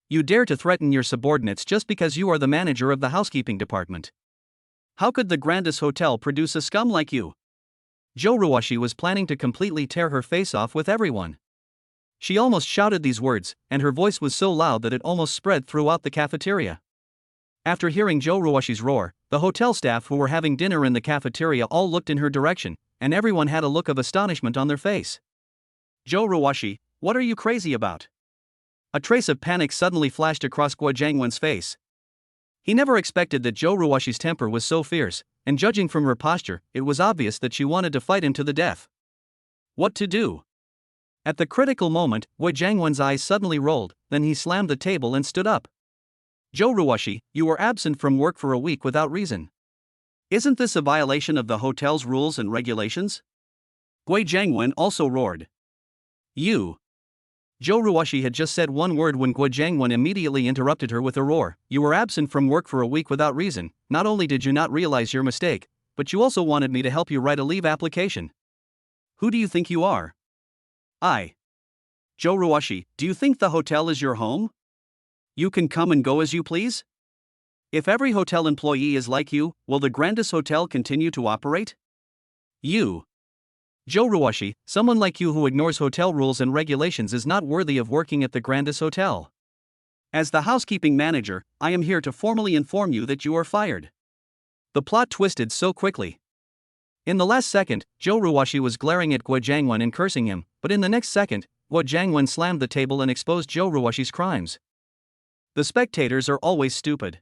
You dare to threaten your subordinates just because you are the manager of the housekeeping department. How could the Grandis Hotel produce a scum like you?" Zhou Ruoshi was planning to completely tear her face off with everyone. She almost shouted these words, and her voice was so loud that it almost spread throughout the cafeteria. After hearing Zhou Ruoshi's roar, the hotel staff who were having dinner in the cafeteria all looked in her direction, and everyone had a look of astonishment on their face. "Zhou Ruoshi, what are you crazy about?" A trace of panic suddenly flashed across Guo Jiangwen's face. He never expected that Zhou Ruoshi's temper was so fierce, and judging from her posture, it was obvious that she wanted to fight him to the death. What to do? At the critical moment, Guo Jiangwen's eyes suddenly rolled, then he slammed the table and stood up. "Zhou Ruoshi, you were absent from work for a week without reason. Isn't this a violation of the hotel's rules and regulations?" Guo Jiangwen also roared. "You." Zhou Ruoshi had just said one word when Guo Jiangwen immediately interrupted her with a roar. "You were absent from work for a week without reason. Not only did you not realize your mistake, but you also wanted me to help you write a leave application. Who do you think you are?" "I." "Zhou Ruoshi, do you think the hotel is your home? You can come and go as you please? If every hotel employee is like you, will the Grandis Hotel continue to operate?" "You." "Zhou Ruoshi, someone like you who ignores hotel rules and regulations is not worthy of working at the Grandis Hotel. As the housekeeping manager, I am here to formally inform you that you are fired." The plot twisted so quickly. In the last second, Zhou Ruoshi was glaring at Guo Jiangwen and cursing him, but in the next second, Guo Jiangwen slammed the table and exposed Zhou Ruoshi's crimes. The spectators are always stupid.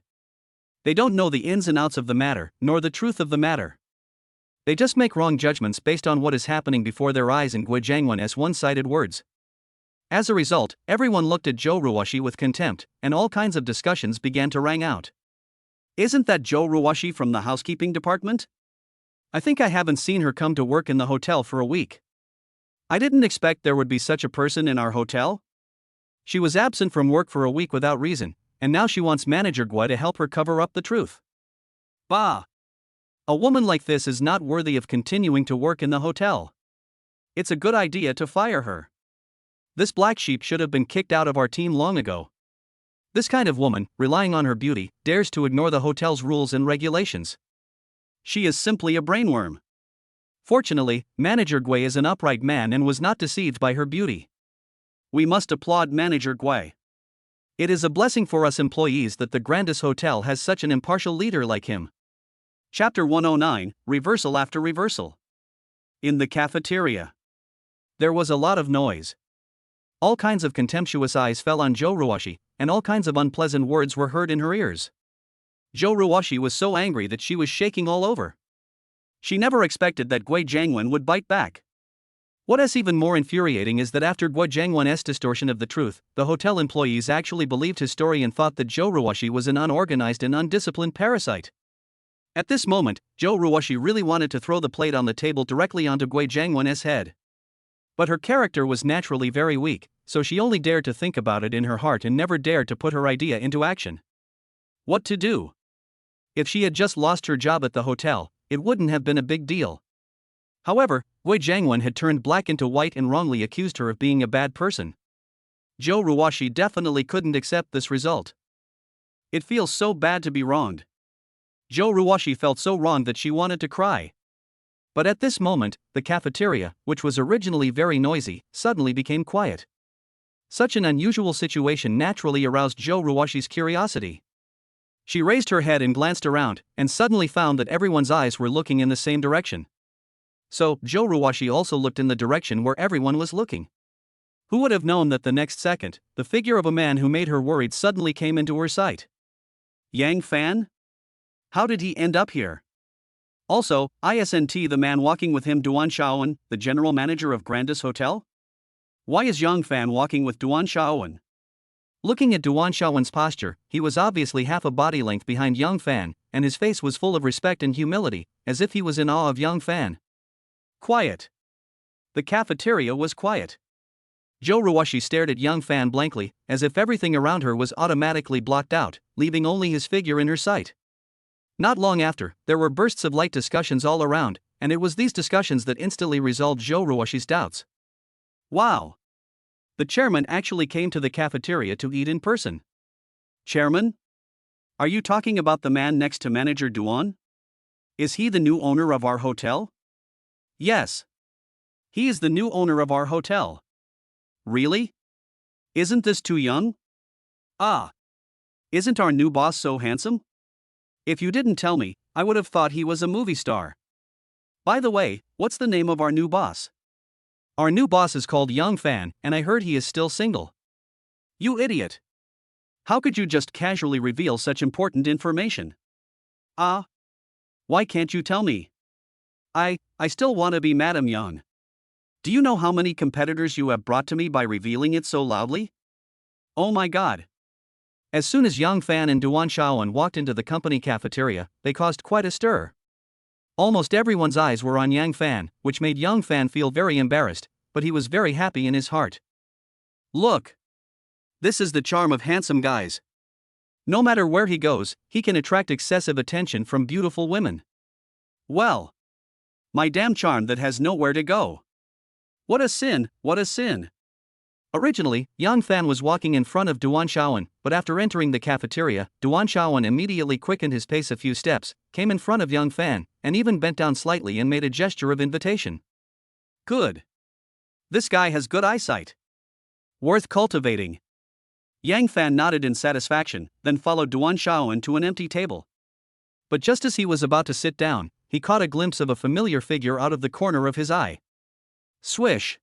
They don't know the ins and outs of the matter, nor the truth of the matter. They just make wrong judgments based on what is happening before their eyes and Guo Jiangwen as one-sided words. As a result, everyone looked at Zhou Ruoshi with contempt, and all kinds of discussions began to ring out. "Isn't that Zhou Ruoshi from the housekeeping department? I think I haven't seen her come to work in the hotel for a week. I didn't expect there would be such a person in our hotel. She was absent from work for a week without reason, and now she wants Manager Guo to help her cover up the truth. Bah! A woman like this is not worthy of continuing to work in the hotel. It's a good idea to fire her. This black sheep should have been kicked out of our team long ago. This kind of woman, relying on her beauty, dares to ignore the hotel's rules and regulations. She is simply a brainworm." Fortunately, Manager Gui is an upright man and was not deceived by her beauty. We must applaud Manager Gui. It is a blessing for us employees that the Grandis Hotel has such an impartial leader like him. Chapter 109, Reversal After Reversal. In the cafeteria. There was a lot of noise. All kinds of contemptuous eyes fell on Zhou Ruoshi, and all kinds of unpleasant words were heard in her ears. Zhou Ruoshi was so angry that she was shaking all over. She never expected that Gui Jiangwen would bite back. What is even more infuriating is that after Gui Jiangwen's distortion of the truth, the hotel employees actually believed his story and thought that Zhou Ruoshi was an unorganized and undisciplined parasite. At this moment, Zhou Ruoshi really wanted to throw the plate on the table directly onto Gui Jiangwen's head. But her character was naturally very weak, so she only dared to think about it in her heart and never dared to put her idea into action. What to do? If she had just lost her job at the hotel, it wouldn't have been a big deal. However, Gui Jiangwen had turned black into white and wrongly accused her of being a bad person. Zhou Ruoshi definitely couldn't accept this result. It feels so bad to be wronged. Zhou Ruoshi felt so wronged that she wanted to cry. But at this moment, the cafeteria, which was originally very noisy, suddenly became quiet. Such an unusual situation naturally aroused Zhou Ruoshi's curiosity. She raised her head and glanced around, and suddenly found that everyone's eyes were looking in the same direction. So, Zhou Ruoshi also looked in the direction where everyone was looking. Who would have known that the next second, the figure of a man who made her worried suddenly came into her sight? Yang Fan? How did he end up here? Also, isn't the man walking with him Duan Shaowen, the general manager of Grandis Hotel? Why is Yang Fan walking with Duan Shaowen? Looking at Duan Shaowen's posture, he was obviously half a body length behind Yang Fan, and his face was full of respect and humility, as if he was in awe of Yang Fan. Quiet. The cafeteria was quiet. Zhou Ruoshi stared at Yang Fan blankly, as if everything around her was automatically blocked out, leaving only his figure in her sight. Not long after, there were bursts of light discussions all around, and it was these discussions that instantly resolved Zhou Ruoshi's doubts. Wow! The chairman actually came to the cafeteria to eat in person. Chairman? Are you talking about the man next to Manager Duan? Is he the new owner of our hotel? Yes. He is the new owner of our hotel. Really? Isn't this too young? Ah. Isn't our new boss so handsome? If you didn't tell me, I would have thought he was a movie star. By the way, what's the name of our new boss? Our new boss is called Yang Fan, and I heard he is still single. You idiot! How could you just casually reveal such important information? Ah. Why can't you tell me? I still want to be Madam Yang. Do you know how many competitors you have brought to me by revealing it so loudly? Oh my god. As soon as Yang Fan and Duan Shaowen walked into the company cafeteria, they caused quite a stir. Almost everyone's eyes were on Yang Fan, which made Yang Fan feel very embarrassed, but he was very happy in his heart. Look! This is the charm of handsome guys. No matter where he goes, he can attract excessive attention from beautiful women. Well! My damn charm that has nowhere to go. What a sin, what a sin. Originally, Yang Fan was walking in front of Duan Shaowen, but after entering the cafeteria, Duan Shaowen immediately quickened his pace a few steps, came in front of Yang Fan, and even bent down slightly and made a gesture of invitation. Good. This guy has good eyesight. Worth cultivating. Yang Fan nodded in satisfaction, then followed Duan Shaowen to an empty table. But just as he was about to sit down, he caught a glimpse of a familiar figure out of the corner of his eye. Swish!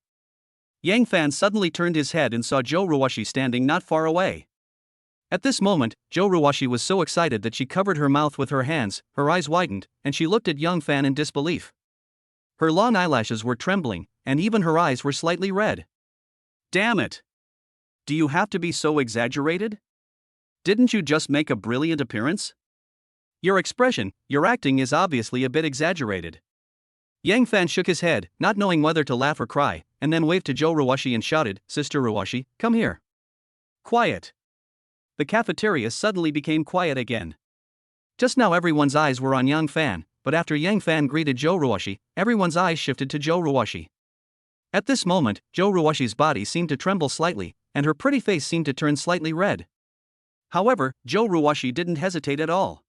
Yang Fan suddenly turned his head and saw Zhou Ruoshi standing not far away. At this moment, Zhou Ruoshi was so excited that she covered her mouth with her hands, her eyes widened, and she looked at Yang Fan in disbelief. Her long eyelashes were trembling, and even her eyes were slightly red. Damn it! Do you have to be so exaggerated? Didn't you just make a brilliant appearance? Your expression, your acting is obviously a bit exaggerated. Yang Fan shook his head, not knowing whether to laugh or cry, and then waved to Zhou Ruoshi and shouted, Sister Ruoshi, come here. Quiet. The cafeteria suddenly became quiet again. Just now everyone's eyes were on Yang Fan, but after Yang Fan greeted Zhou Ruoshi, everyone's eyes shifted to Zhou Ruoshi. At this moment, Zhou Ruoshi's body seemed to tremble slightly, and her pretty face seemed to turn slightly red. However, Zhou Ruoshi didn't hesitate at all.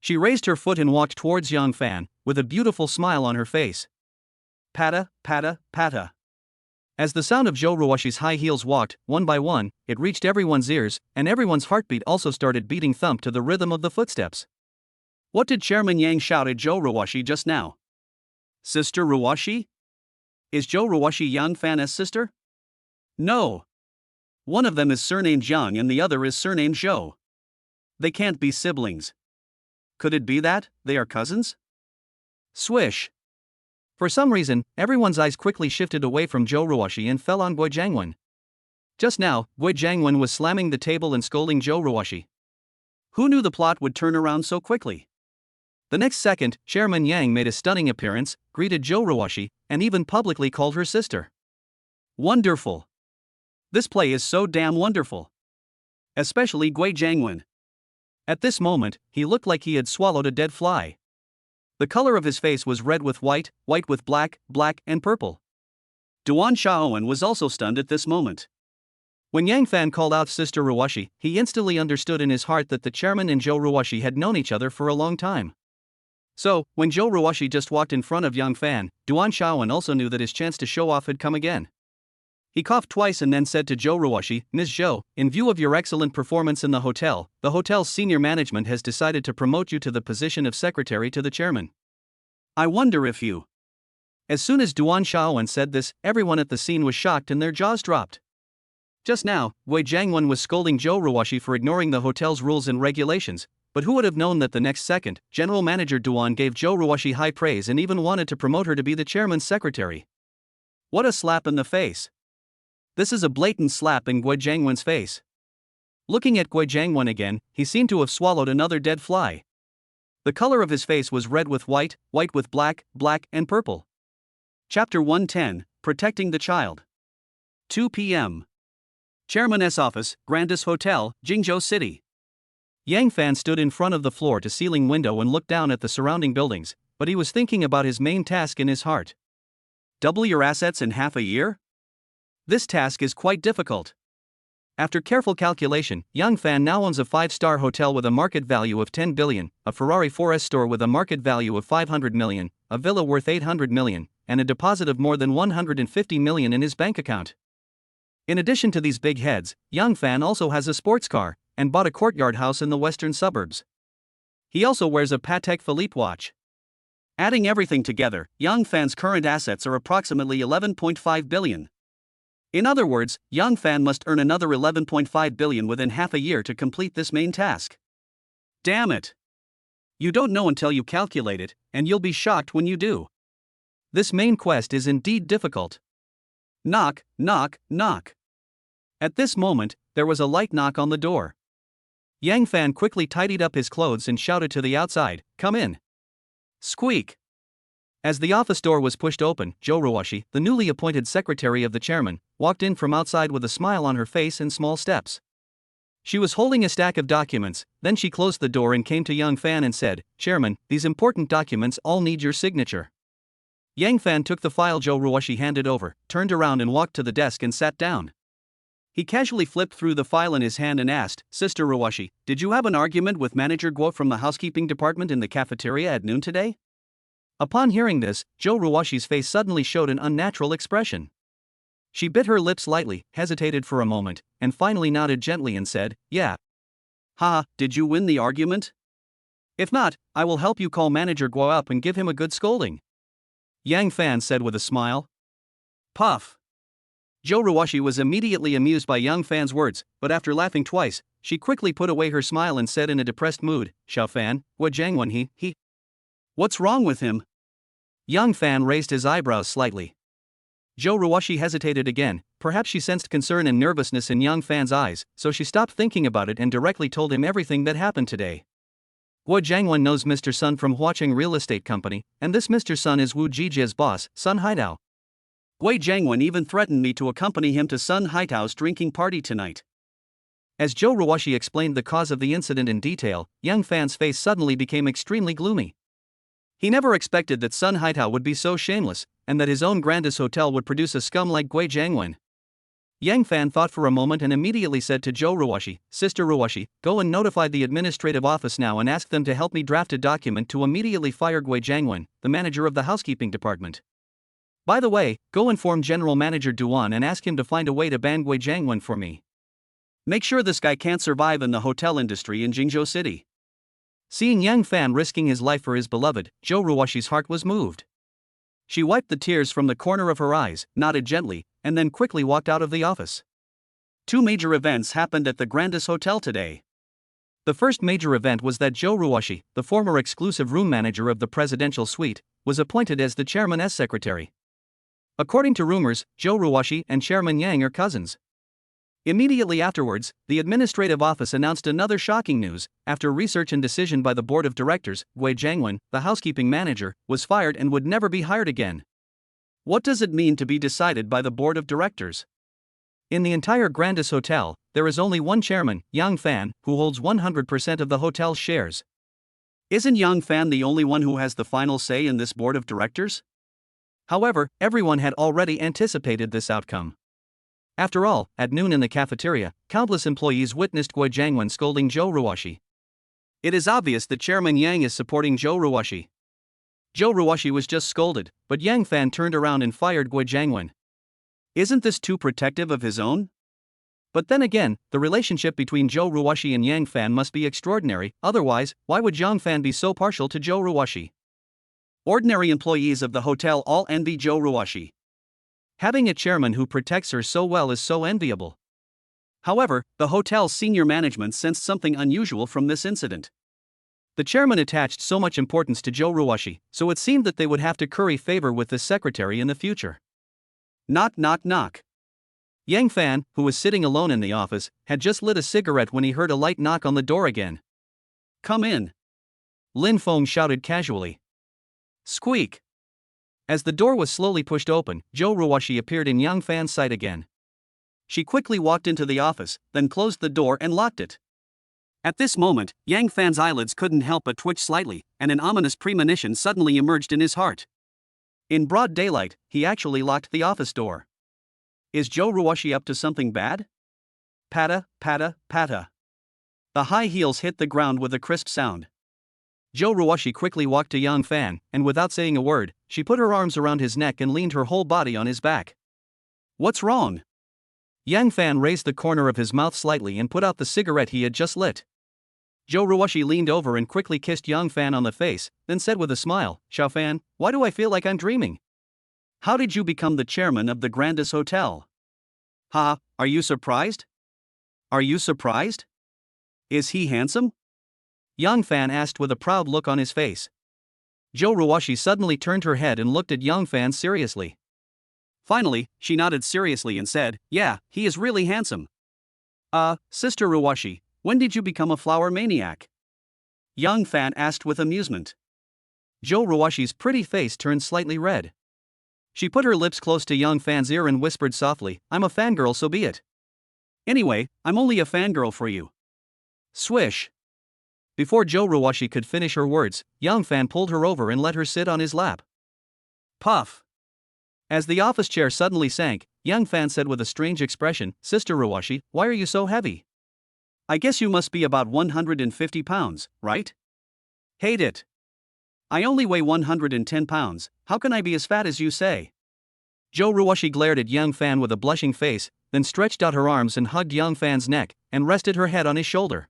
She raised her foot and walked towards Yang Fan, with a beautiful smile on her face. Pata, pata, pata. As the sound of Joe Ruwashi's high heels walked, one by one, it reached everyone's ears, and everyone's heartbeat also started beating thump to the rhythm of the footsteps. What did Chairman Yang shout at Joe Ruwashi just now? Sister Ruwashi? Is Joe Ruwashi Yang Fan's sister? No. One of them is surnamed Yang and the other is surnamed Zhou. They can't be siblings. Could it be that they are cousins? Swish. For some reason, everyone's eyes quickly shifted away from Joe Ruwashi and fell on Gui Jiangwen. Just now, Gui Jiangwen was slamming the table and scolding Joe Ruwashi. Who knew the plot would turn around so quickly? The next second, Chairman Yang made a stunning appearance, greeted Joe Ruwashi, and even publicly called her sister. Wonderful. This play is so damn wonderful. Especially Gui Jiangwen. At this moment, he looked like he had swallowed a dead fly. The color of his face was red with white, white with black, black and purple. Duan Xiaowen was also stunned at this moment. When Yang Fan called out Sister Ruwashi, he instantly understood in his heart that the chairman and Joe Ruwashi had known each other for a long time. So, when Joe Ruwashi just walked in front of Yang Fan, Duan Xiaowen also knew that his chance to show off had come again. He coughed twice and then said to Joe Ruwashi, Ms. Zhou, in view of your excellent performance in the hotel's senior management has decided to promote you to the position of secretary to the chairman. I wonder if you... As soon as Duan Xiaowen said this, everyone at the scene was shocked and their jaws dropped. Just now, Gui Jiangwen was scolding Joe Ruwashi for ignoring the hotel's rules and regulations, but who would have known that the next second, General Manager Duan gave Joe Ruwashi high praise and even wanted to promote her to be the chairman's secretary. What a slap in the face. This is a blatant slap in Gui Jiangwen's face. Looking at Gui Jiangwen again, he seemed to have swallowed another dead fly. The color of his face was red with white, white with black, black and purple. Chapter 110, Protecting the Child. 2 p.m. Chairman's office, Grandis Hotel, Jingzhou City. Yang Fan stood in front of the floor-to-ceiling window and looked down at the surrounding buildings, but he was thinking about his main task in his heart. Double your assets in half a year? This task is quite difficult. After careful calculation, Yang Fan now owns a 5-star hotel with a market value of 10 billion, a Ferrari 4S store with a market value of 500 million, a villa worth 800 million, and a deposit of more than 150 million in his bank account. In addition to these big heads, Yang Fan also has a sports car, and bought a courtyard house in the western suburbs. He also wears a Patek Philippe watch. Adding everything together, Yang Fan's current assets are approximately 11.5 billion. In other words, Yang Fan must earn another 11.5 billion within half a year to complete this main task. Damn it! You don't know until you calculate it, and you'll be shocked when you do. This main quest is indeed difficult. Knock, knock, knock. At this moment, there was a light knock on the door. Yang Fan quickly tidied up his clothes and shouted to the outside, "Come in." Squeak. As the office door was pushed open, Joe Ruwashi, the newly appointed secretary of the chairman, walked in from outside with a smile on her face and small steps. She was holding a stack of documents, then she closed the door and came to Yang Fan and said, "Chairman, these important documents all need your signature." Yang Fan took the file Joe Ruwashi handed over, turned around and walked to the desk and sat down. He casually flipped through the file in his hand and asked, "Sister Ruwashi, did you have an argument with Manager Guo from the housekeeping department in the cafeteria at noon today?" Upon hearing this, Joe Ruwashi's face suddenly showed an unnatural expression. She bit her lips lightly, hesitated for a moment, and finally nodded gently and said, "Yeah." "Ha, did you win the argument? If not, I will help you call Manager Guo up and give him a good scolding," Yang Fan said with a smile. Puff. Joe Ruwashi was immediately amused by Yang Fan's words, but after laughing twice, she quickly put away her smile and said in a depressed mood, "Xiao Fan, Gui Jiangwen he. What's wrong with him?" Yang Fan raised his eyebrows slightly. Joe Ruwashi hesitated again, perhaps she sensed concern and nervousness in Yang Fan's eyes, so she stopped thinking about it and directly told him everything that happened today. Gui Jiangwen knows Mr. Sun from Huacheng Real Estate Company, and this Mr. Sun is Wu Jijia's boss, Sun Haidao. Gui Jiangwen even threatened me to accompany him to Sun Haidao's drinking party tonight. As Joe Ruwashi explained the cause of the incident in detail, Yang Fan's face suddenly became extremely gloomy. He never expected that Sun Haidao would be so shameless, and that his own Grandis Hotel would produce a scum like Gui Jiangwen. Yang Fan thought for a moment and immediately said to Joe Ruwashi, "Sister Ruwashi, go and notify the administrative office now and ask them to help me draft a document to immediately fire Gui Jiangwen, the manager of the housekeeping department." By the way, go inform General Manager Duan and ask him to find a way to ban Gui Jiangwen for me. Make sure this guy can't survive in the hotel industry in Jingzhou City. Seeing Yang Fan risking his life for his beloved, Zhou Ruoxi's heart was moved. She wiped the tears from the corner of her eyes, nodded gently, and then quickly walked out of the office. Two major events happened at the Grandis Hotel today. The first major event was that Zhou Ruoxi, the former exclusive room manager of the presidential suite, was appointed as the chairman's secretary. According to rumors, Zhou Ruoxi and Chairman Yang are cousins. Immediately afterwards, the administrative office announced another shocking news. After research and decision by the board of directors, Gui Jiangwen, the housekeeping manager, was fired and would never be hired again. What does it mean to be decided by the board of directors? In the entire Grandis Hotel, there is only one chairman, Yang Fan, who holds 100% of the hotel's shares. Isn't Yang Fan the only one who has the final say in this board of directors? However, everyone had already anticipated this outcome. After all, at noon in the cafeteria, countless employees witnessed Gui Jiangwen scolding Zhou Ruoxi. It is obvious that Chairman Yang is supporting Zhou Ruoxi. Zhou Ruoxi was just scolded, but Yang Fan turned around and fired Gui Jiangwen. Isn't this too protective of his own? But then again, the relationship between Zhou Ruoxi and Yang Fan must be extraordinary, otherwise, why would Yang Fan be so partial to Zhou Ruoxi? Ordinary employees of the hotel all envy Zhou Ruoxi. Having a chairman who protects her so well is so enviable. However, the hotel's senior management sensed something unusual from this incident. The chairman attached so much importance to Zhou Ruoxi, so it seemed that they would have to curry favor with the secretary in the future. Knock knock knock. Yang Fan, who was sitting alone in the office, had just lit a cigarette when he heard a light knock on the door again. Come in. Lin Feng shouted casually. Squeak. As the door was slowly pushed open, Zhou Ruoxi appeared in Yang Fan's sight again. She quickly walked into the office, then closed the door and locked it. At this moment, Yang Fan's eyelids couldn't help but twitch slightly, and an ominous premonition suddenly emerged in his heart. In broad daylight, he actually locked the office door. Is Zhou Ruoxi up to something bad? Patta, patta, patta. The high heels hit the ground with a crisp sound. Zhou Ruoxi quickly walked to Yang Fan, and without saying a word, she put her arms around his neck and leaned her whole body on his back. What's wrong? Yang Fan raised the corner of his mouth slightly and put out the cigarette he had just lit. Zhou Ruoxi leaned over and quickly kissed Yang Fan on the face, then said with a smile, Xiao Fan, why do I feel like I'm dreaming? How did you become the chairman of the Grandis Hotel? Ha, are you surprised? Are you surprised? Is he handsome? Yang Fan asked with a proud look on his face. Zhou Ruoxi suddenly turned her head and looked at Yang Fan seriously. Finally, she nodded seriously and said, yeah, he is really handsome. Sister Ruoxi, when did you become a flower maniac? Yang Fan asked with amusement. Zhou Ruoxi's pretty face turned slightly red. She put her lips close to Yang Fan's ear and whispered softly, I'm a fangirl, so be it. Anyway, I'm only a fangirl for you. Swish. Before Zhou Ruoxi could finish her words, Yang Fan pulled her over and let her sit on his lap. Puff. As the office chair suddenly sank, Yang Fan said with a strange expression, Sister Ruoxi, why are you so heavy? I guess you must be about 150 pounds, right? Hate it. I only weigh 110 pounds, how can I be as fat as you say? Zhou Ruoxi glared at Yang Fan with a blushing face, then stretched out her arms and hugged Yang Fan's neck, and rested her head on his shoulder.